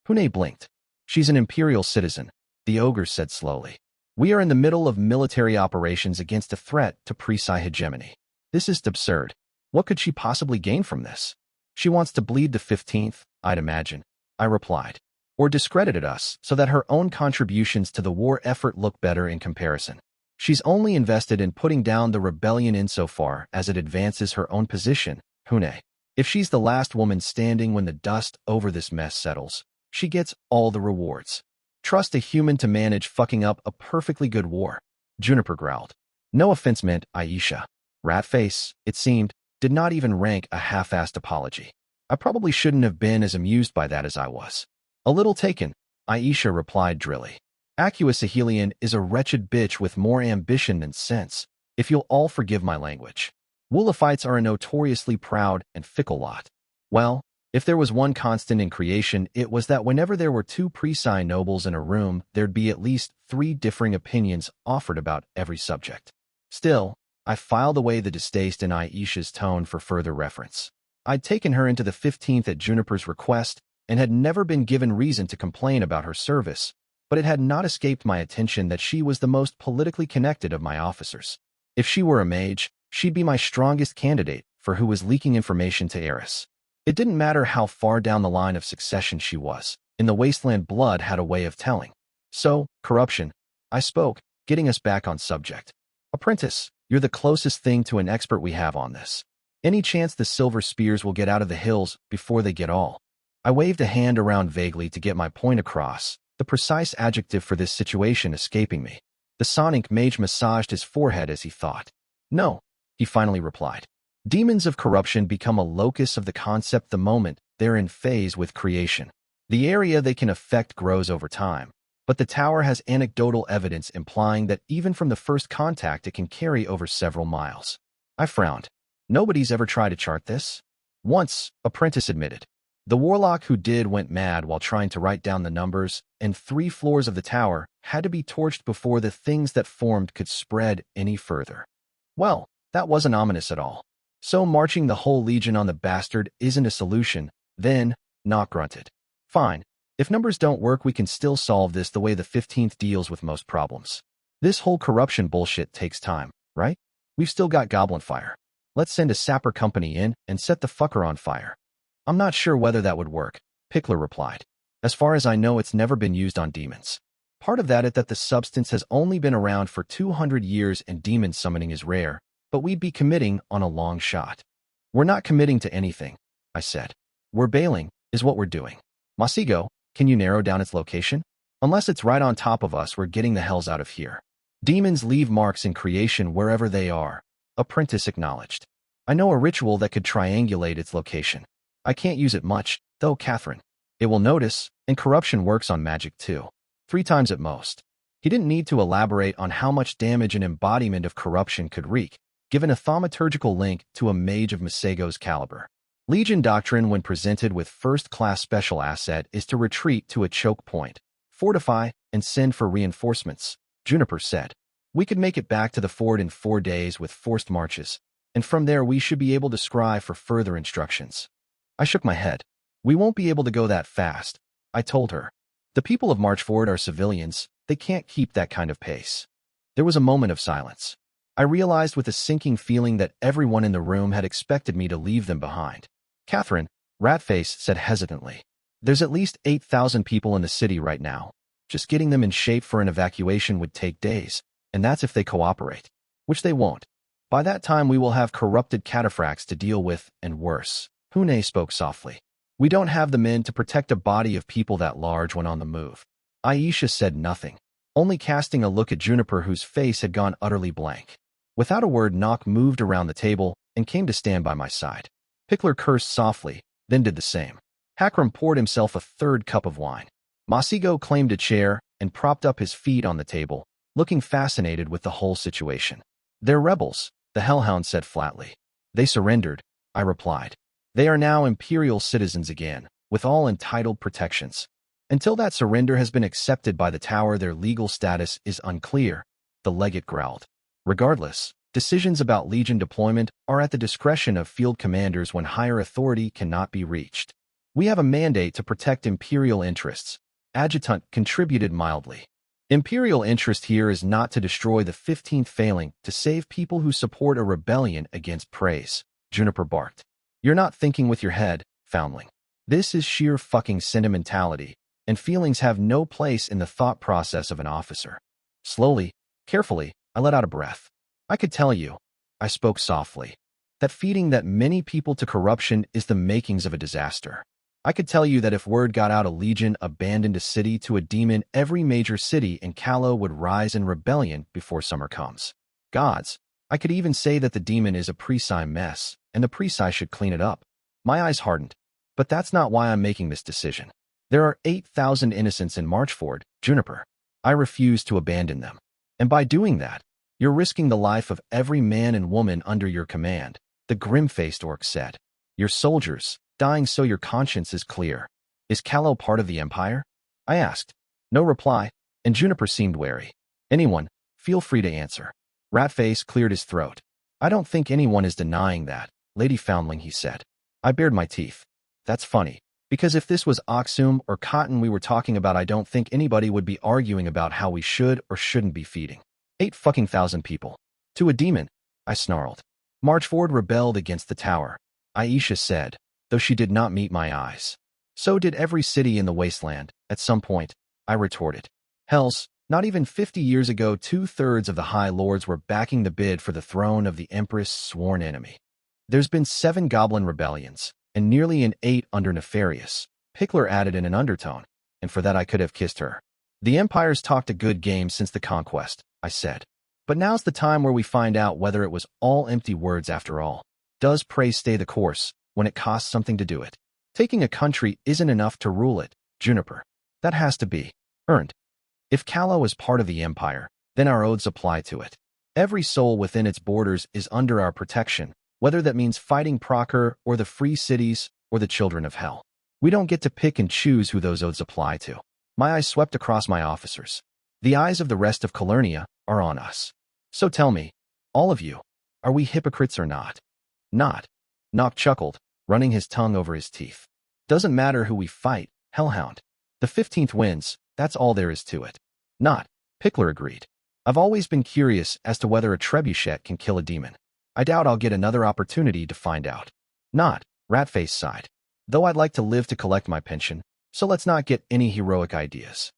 Hune blinked. She's an imperial citizen, the ogre said slowly. We are in the middle of military operations against a threat to Presi hegemony. This is absurd. What could she possibly gain from this? She wants to bleed the 15th, I'd imagine, I replied. Or discredited us so that her own contributions to the war effort look better in comparison. She's only invested in putting down the rebellion insofar as it advances her own position, Hune. If she's the last woman standing when the dust over this mess settles, she gets all the rewards. Trust a human to manage fucking up a perfectly good war, Juniper growled. No offense meant, Aisha. Ratface, it seemed, did not even rank a half-assed apology. I probably shouldn't have been as amused by that as I was. A little taken, Aisha replied drily. Acuus is a wretched bitch with more ambition than sense, if you'll all forgive my language. Wolophites are a notoriously proud and fickle lot. Well, if there was one constant in creation, it was that whenever there were two Presi nobles in a room, there'd be at least 3 differing opinions offered about every subject. Still, I filed away the distaste in Aisha's tone for further reference. I'd taken her into the 15th at Juniper's request and had never been given reason to complain about her service, but it had not escaped my attention that she was the most politically connected of my officers. If she were a mage, she'd be my strongest candidate for who was leaking information to Eris. It didn't matter how far down the line of succession she was. In the wasteland, blood had a way of telling. So, corruption, I spoke, getting us back on subject. Apprentice, you're the closest thing to an expert we have on this. Any chance the Silver Spears will get out of the hills before they get all? I waved a hand around vaguely to get my point across, the precise adjective for this situation escaping me. The Sonic mage massaged his forehead as he thought. No, he finally replied. Demons of corruption become a locus of the concept the moment they're in phase with creation. The area they can affect grows over time, but the tower has anecdotal evidence implying that even from the first contact it can carry over several miles. I frowned. Nobody's ever tried to chart this? Once, Apprentice admitted. The warlock who did went mad while trying to write down the numbers, and 3 floors of the tower had to be torched before the things that formed could spread any further. Well, that wasn't ominous at all. So marching the whole legion on the bastard isn't a solution, then, Nock grunted. Fine. If numbers don't work, we can still solve this the way the 15th deals with most problems. This whole corruption bullshit takes time, right? We've still got goblin fire. Let's send a sapper company in and set the fucker on fire. I'm not sure whether that would work, Pickler replied. As far as I know, it's never been used on demons. Part of that is that the substance has only been around for 200 years and demon summoning is rare, but we'd be committing on a long shot. We're not committing to anything, I said. We're bailing, is what we're doing. Masigo, can you narrow down its location? Unless it's right on top of us, we're getting the hells out of here. Demons leave marks in creation wherever they are, Apprentice acknowledged. I know a ritual that could triangulate its location. I can't use it much, though, Catherine. It will notice, and corruption works on magic too. 3 times at most. He didn't need to elaborate on how much damage an embodiment of corruption could wreak, given a thaumaturgical link to a mage of Masego's caliber. Legion doctrine, when presented with first-class special asset, is to retreat to a choke point, fortify, and send for reinforcements, Juniper said. We could make it back to the fort in 4 days with forced marches, and from there we should be able to scry for further instructions. I shook my head. We won't be able to go that fast, I told her. The people of Marchford are civilians. They can't keep that kind of pace. There was a moment of silence. I realized with a sinking feeling that everyone in the room had expected me to leave them behind. Catherine, Ratface said hesitantly. There's at least 8,000 people in the city right now. Just getting them in shape for an evacuation would take days, and that's if they cooperate. Which they won't. By that time we will have corrupted cataphracts to deal with, and worse. Hune spoke softly. We don't have the men to protect a body of people that large when on the move. Aisha said nothing, only casting a look at Juniper, whose face had gone utterly blank. Without a word, Nock moved around the table and came to stand by my side. Pickler cursed softly, then did the same. Hakram poured himself a third cup of wine. Masigo claimed a chair and propped up his feet on the table, looking fascinated with the whole situation. "They're rebels," the hellhound said flatly. "They surrendered," I replied. "They are now imperial citizens again, with all entitled protections. Until that surrender has been accepted by the tower, their legal status is unclear," the legate growled. "Regardless, decisions about Legion deployment are at the discretion of field commanders when higher authority cannot be reached. We have a mandate to protect imperial interests," Adjutant contributed mildly. "Imperial interest here is not to destroy the 15th failing, to save people who support a rebellion against praise," Juniper barked. "You're not thinking with your head, foundling. This is sheer fucking sentimentality, and feelings have no place in the thought process of an officer." Slowly, carefully, I let out a breath. "I could tell you," I spoke softly, "that feeding that many people to corruption is the makings of a disaster. I could tell you that if word got out a Legion abandoned a city to a demon, every major city in Callow would rise in rebellion before summer comes. Gods, I could even say that the demon is a Presi mess, and the Presi should clean it up." My eyes hardened. "But that's not why I'm making this decision. There are 8,000 innocents in Marchford, Juniper. I refuse to abandon them. And by doing that, you're risking the life of every man and woman under your command," the grim-faced orc said. "Your soldiers, dying so your conscience is clear. Is Callow part of the Empire?" I asked. No reply, and Juniper seemed wary. "Anyone, feel free to answer." Ratface cleared his throat. "I don't think anyone is denying that, Lady Foundling," he said. I bared my teeth. "That's funny, because if this was Oxum or Cotton we were talking about, I don't think anybody would be arguing about how we should or shouldn't be feeding 8,000 people to a demon," I snarled. "Marchford rebelled against the tower," Aisha said, though she did not meet my eyes. "So did every city in the wasteland, at some point," I retorted. "Hells, not even 50 years ago 2/3 of the High Lords were backing the bid for the throne of the Empress' sworn enemy. There's been 7 goblin rebellions, and nearly an 8 under Nefarious," Pickler added in an undertone, "and for that I could have kissed her." "The Empire's talked a good game since the conquest," I said. "But now's the time where we find out whether it was all empty words after all. Does praise stay the course when it costs something to do it? Taking a country isn't enough to rule it, Juniper. That has to be earned. If Callow is part of the Empire, then our oaths apply to it. Every soul within its borders is under our protection, whether that means fighting Procker or the free cities or the children of hell. We don't get to pick and choose who those oaths apply to." My eyes swept across my officers. "The eyes of the rest of Calernia are on us. So tell me, all of you, are we hypocrites or not?" "Not," Nock chuckled, running his tongue over his teeth. "Doesn't matter who we fight, Hellhound. The 15th wins, that's all there is to it." "Not," Pickler agreed. "I've always been curious as to whether a trebuchet can kill a demon. I doubt I'll get another opportunity to find out." "Not," Ratface sighed. "Though I'd like to live to collect my pension, so let's not get any heroic ideas."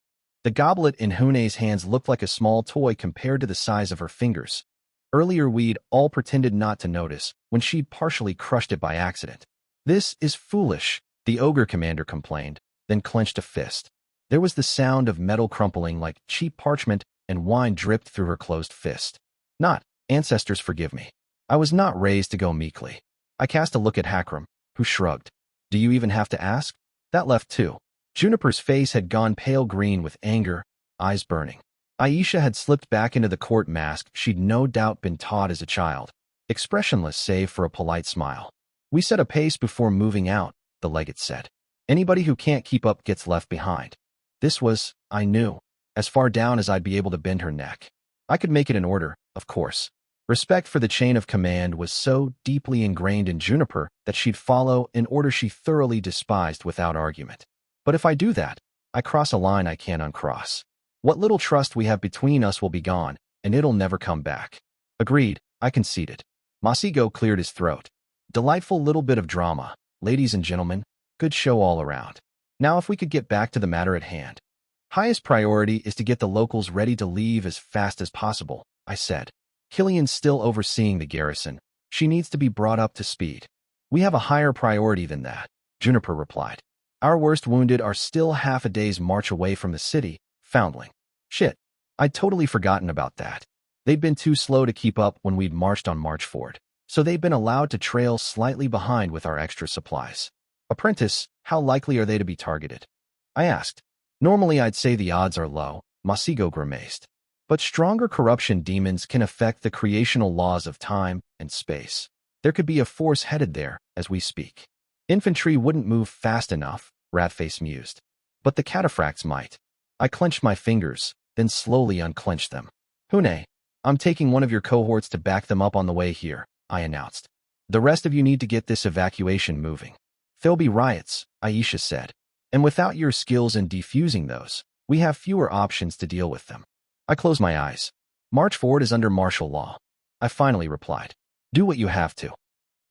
The goblet in Hune's hands looked like a small toy compared to the size of her fingers. Earlier we'd all pretended not to notice when she'd partially crushed it by accident. "This is foolish," the ogre commander complained, then clenched a fist. There was the sound of metal crumpling like cheap parchment, and wine dripped through her closed fist. "Not, ancestors forgive me. I was not raised to go meekly." I cast a look at Hakram, who shrugged. "Do you even have to ask?" That left too. Juniper's face had gone pale green with anger, eyes burning. Aisha had slipped back into the court mask she'd no doubt been taught as a child, expressionless save for a polite smile. "We set a pace before moving out," the legate said. "Anybody who can't keep up gets left behind." This was, I knew, as far down as I'd be able to bend her neck. I could make it in order, of course. Respect for the chain of command was so deeply ingrained in Juniper that she'd follow an order she thoroughly despised without argument. But if I do that, I cross a line I can't uncross. What little trust we have between us will be gone, and it'll never come back. "Agreed," I conceded. Masigo cleared his throat. "Delightful little bit of drama, ladies and gentlemen. Good show all around. Now if we could get back to the matter at hand." "Highest priority is to get the locals ready to leave as fast as possible," I said. "Killian's still overseeing the garrison. She needs to be brought up to speed." "We have a higher priority than that," Juniper replied. "Our worst wounded are still half a day's march away from the city, Foundling." "Shit, I'd totally forgotten about that. They'd been too slow to keep up when we'd marched on Marchford, so they've been allowed to trail slightly behind with our extra supplies." Apprentice, how likely are they to be targeted? I asked. Normally I'd say the odds are low, Masigo grimaced. But stronger corruption demons can affect the creational laws of time and space. There could be a force headed there as we speak. Infantry wouldn't move fast enough, Ratface mused. But the cataphracts might. I clenched my fingers, then slowly unclenched them. Hune, I'm taking one of your cohorts to back them up on the way here, I announced. The rest of you need to get this evacuation moving. There'll be riots, Aisha said. And without your skills in defusing those, we have fewer options to deal with them. I closed my eyes. Marchford is under martial law. I finally replied. Do what you have to.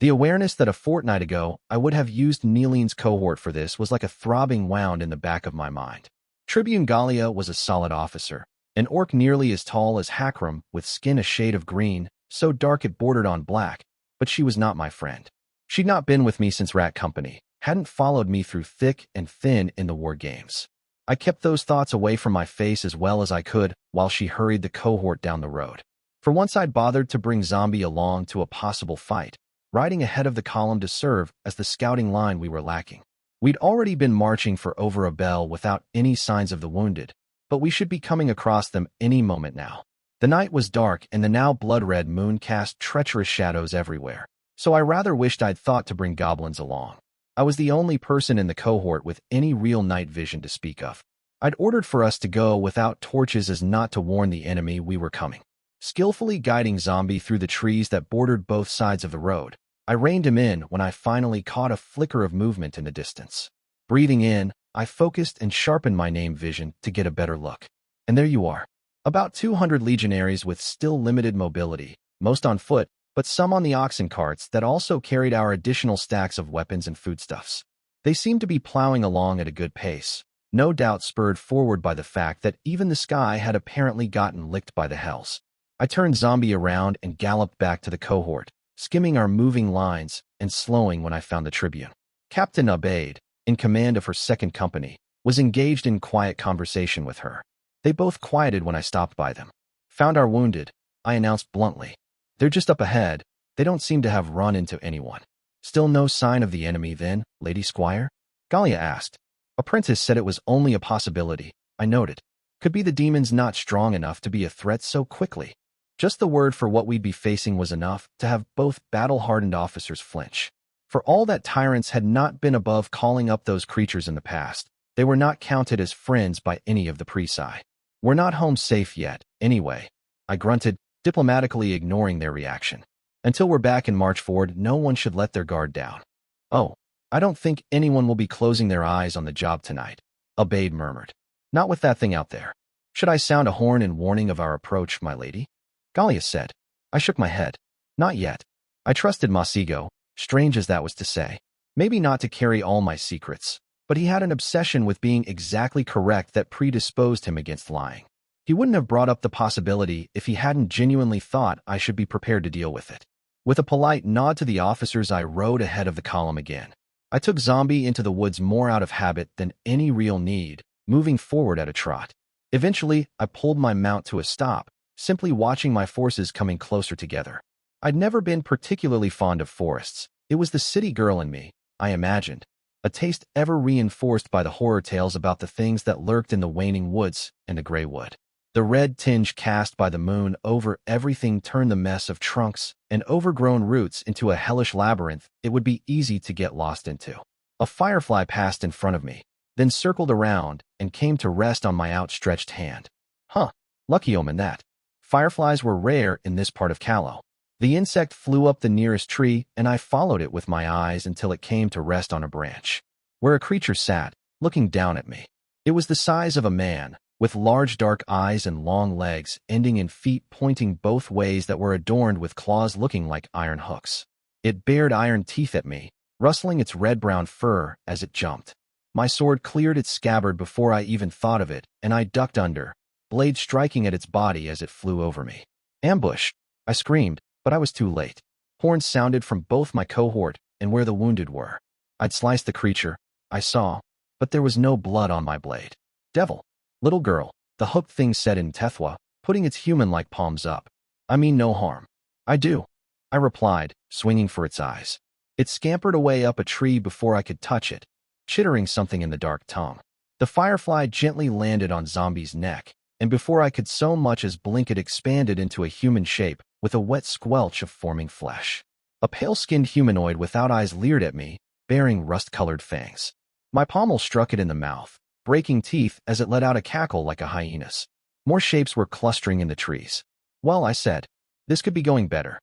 The awareness that a fortnight ago I would have used Neeline's cohort for this was like a throbbing wound in the back of my mind. Tribune Gallia was a solid officer, an orc nearly as tall as Hakram, with skin a shade of green, so dark it bordered on black, but she was not my friend. She'd not been with me since Rat Company, hadn't followed me through thick and thin in the war games. I kept those thoughts away from my face as well as I could while she hurried the cohort down the road. For once I'd bothered to bring Zombie along to a possible fight, riding ahead of the column to serve as the scouting line we were lacking. We'd already been marching for over a bell without any signs of the wounded, but we should be coming across them any moment now. The night was dark and the now blood-red moon cast treacherous shadows everywhere, so I rather wished I'd thought to bring goblins along. I was the only person in the cohort with any real night vision to speak of. I'd ordered for us to go without torches as not to warn the enemy we were coming. Skillfully guiding Zombie through the trees that bordered both sides of the road, I reined him in when I finally caught a flicker of movement in the distance. Breathing in, I focused and sharpened my name vision to get a better look. And there you are. About 200 legionaries with still limited mobility, most on foot, but some on the oxen carts that also carried our additional stacks of weapons and foodstuffs. They seemed to be plowing along at a good pace, no doubt spurred forward by the fact that even the sky had apparently gotten licked by the hells. I turned Zombie around and galloped back to the cohort, skimming our moving lines and slowing when I found the Tribune. Captain Abaid, in command of her second company, was engaged in quiet conversation with her. They both quieted when I stopped by them. Found our wounded, I announced bluntly. They're just up ahead. They don't seem to have run into anyone. Still no sign of the enemy then, Lady Squire? Gallia asked. Apprentice said it was only a possibility, I noted. Could be the demons not strong enough to be a threat so quickly. Just the word for what we'd be facing was enough to have both battle-hardened officers flinch. For all that tyrants had not been above calling up those creatures in the past, they were not counted as friends by any of the Presi. We're not home safe yet, anyway, I grunted, diplomatically ignoring their reaction. Until we're back in Marchford, no one should let their guard down. Oh, I don't think anyone will be closing their eyes on the job tonight, Abaid murmured. Not with that thing out there. Should I sound a horn in warning of our approach, my lady? Gallia said. I shook my head. Not yet. I trusted Masigo, strange as that was to say. Maybe not to carry all my secrets, but he had an obsession with being exactly correct that predisposed him against lying. He wouldn't have brought up the possibility if he hadn't genuinely thought I should be prepared to deal with it. With a polite nod to the officers, I rode ahead of the column again. I took Zombie into the woods more out of habit than any real need, moving forward at a trot. Eventually, I pulled my mount to a stop, simply watching my forces coming closer together. I'd never been particularly fond of forests. It was the city girl in me, I imagined, a taste ever reinforced by the horror tales about the things that lurked in the waning woods and the gray wood. The red tinge cast by the moon over everything turned the mess of trunks and overgrown roots into a hellish labyrinth it would be easy to get lost into. A firefly passed in front of me, then circled around and came to rest on my outstretched hand. Huh, lucky omen that. Fireflies were rare in this part of Callow. The insect flew up the nearest tree, and I followed it with my eyes until it came to rest on a branch, where a creature sat, looking down at me. It was the size of a man, with large dark eyes and long legs ending in feet pointing both ways that were adorned with claws looking like iron hooks. It bared iron teeth at me, rustling its red-brown fur as it jumped. My sword cleared its scabbard before I even thought of it, and I ducked under, blade striking at its body as it flew over me. Ambush! I screamed, but I was too late. Horns sounded from both my cohort and where the wounded were. I'd sliced the creature, I saw, but there was no blood on my blade. Devil! Little girl, the hooked thing said in Tethwa, putting its human-like palms up. I mean no harm. I do, I replied, swinging for its eyes. It scampered away up a tree before I could touch it, chittering something in the dark tongue. The firefly gently landed on Zombie's neck, and before I could so much as blink it expanded into a human shape with a wet squelch of forming flesh. A pale-skinned humanoid without eyes leered at me, bearing rust-colored fangs. My pommel struck it in the mouth, breaking teeth as it let out a cackle like a hyena's. More shapes were clustering in the trees. Well, I said, this could be going better.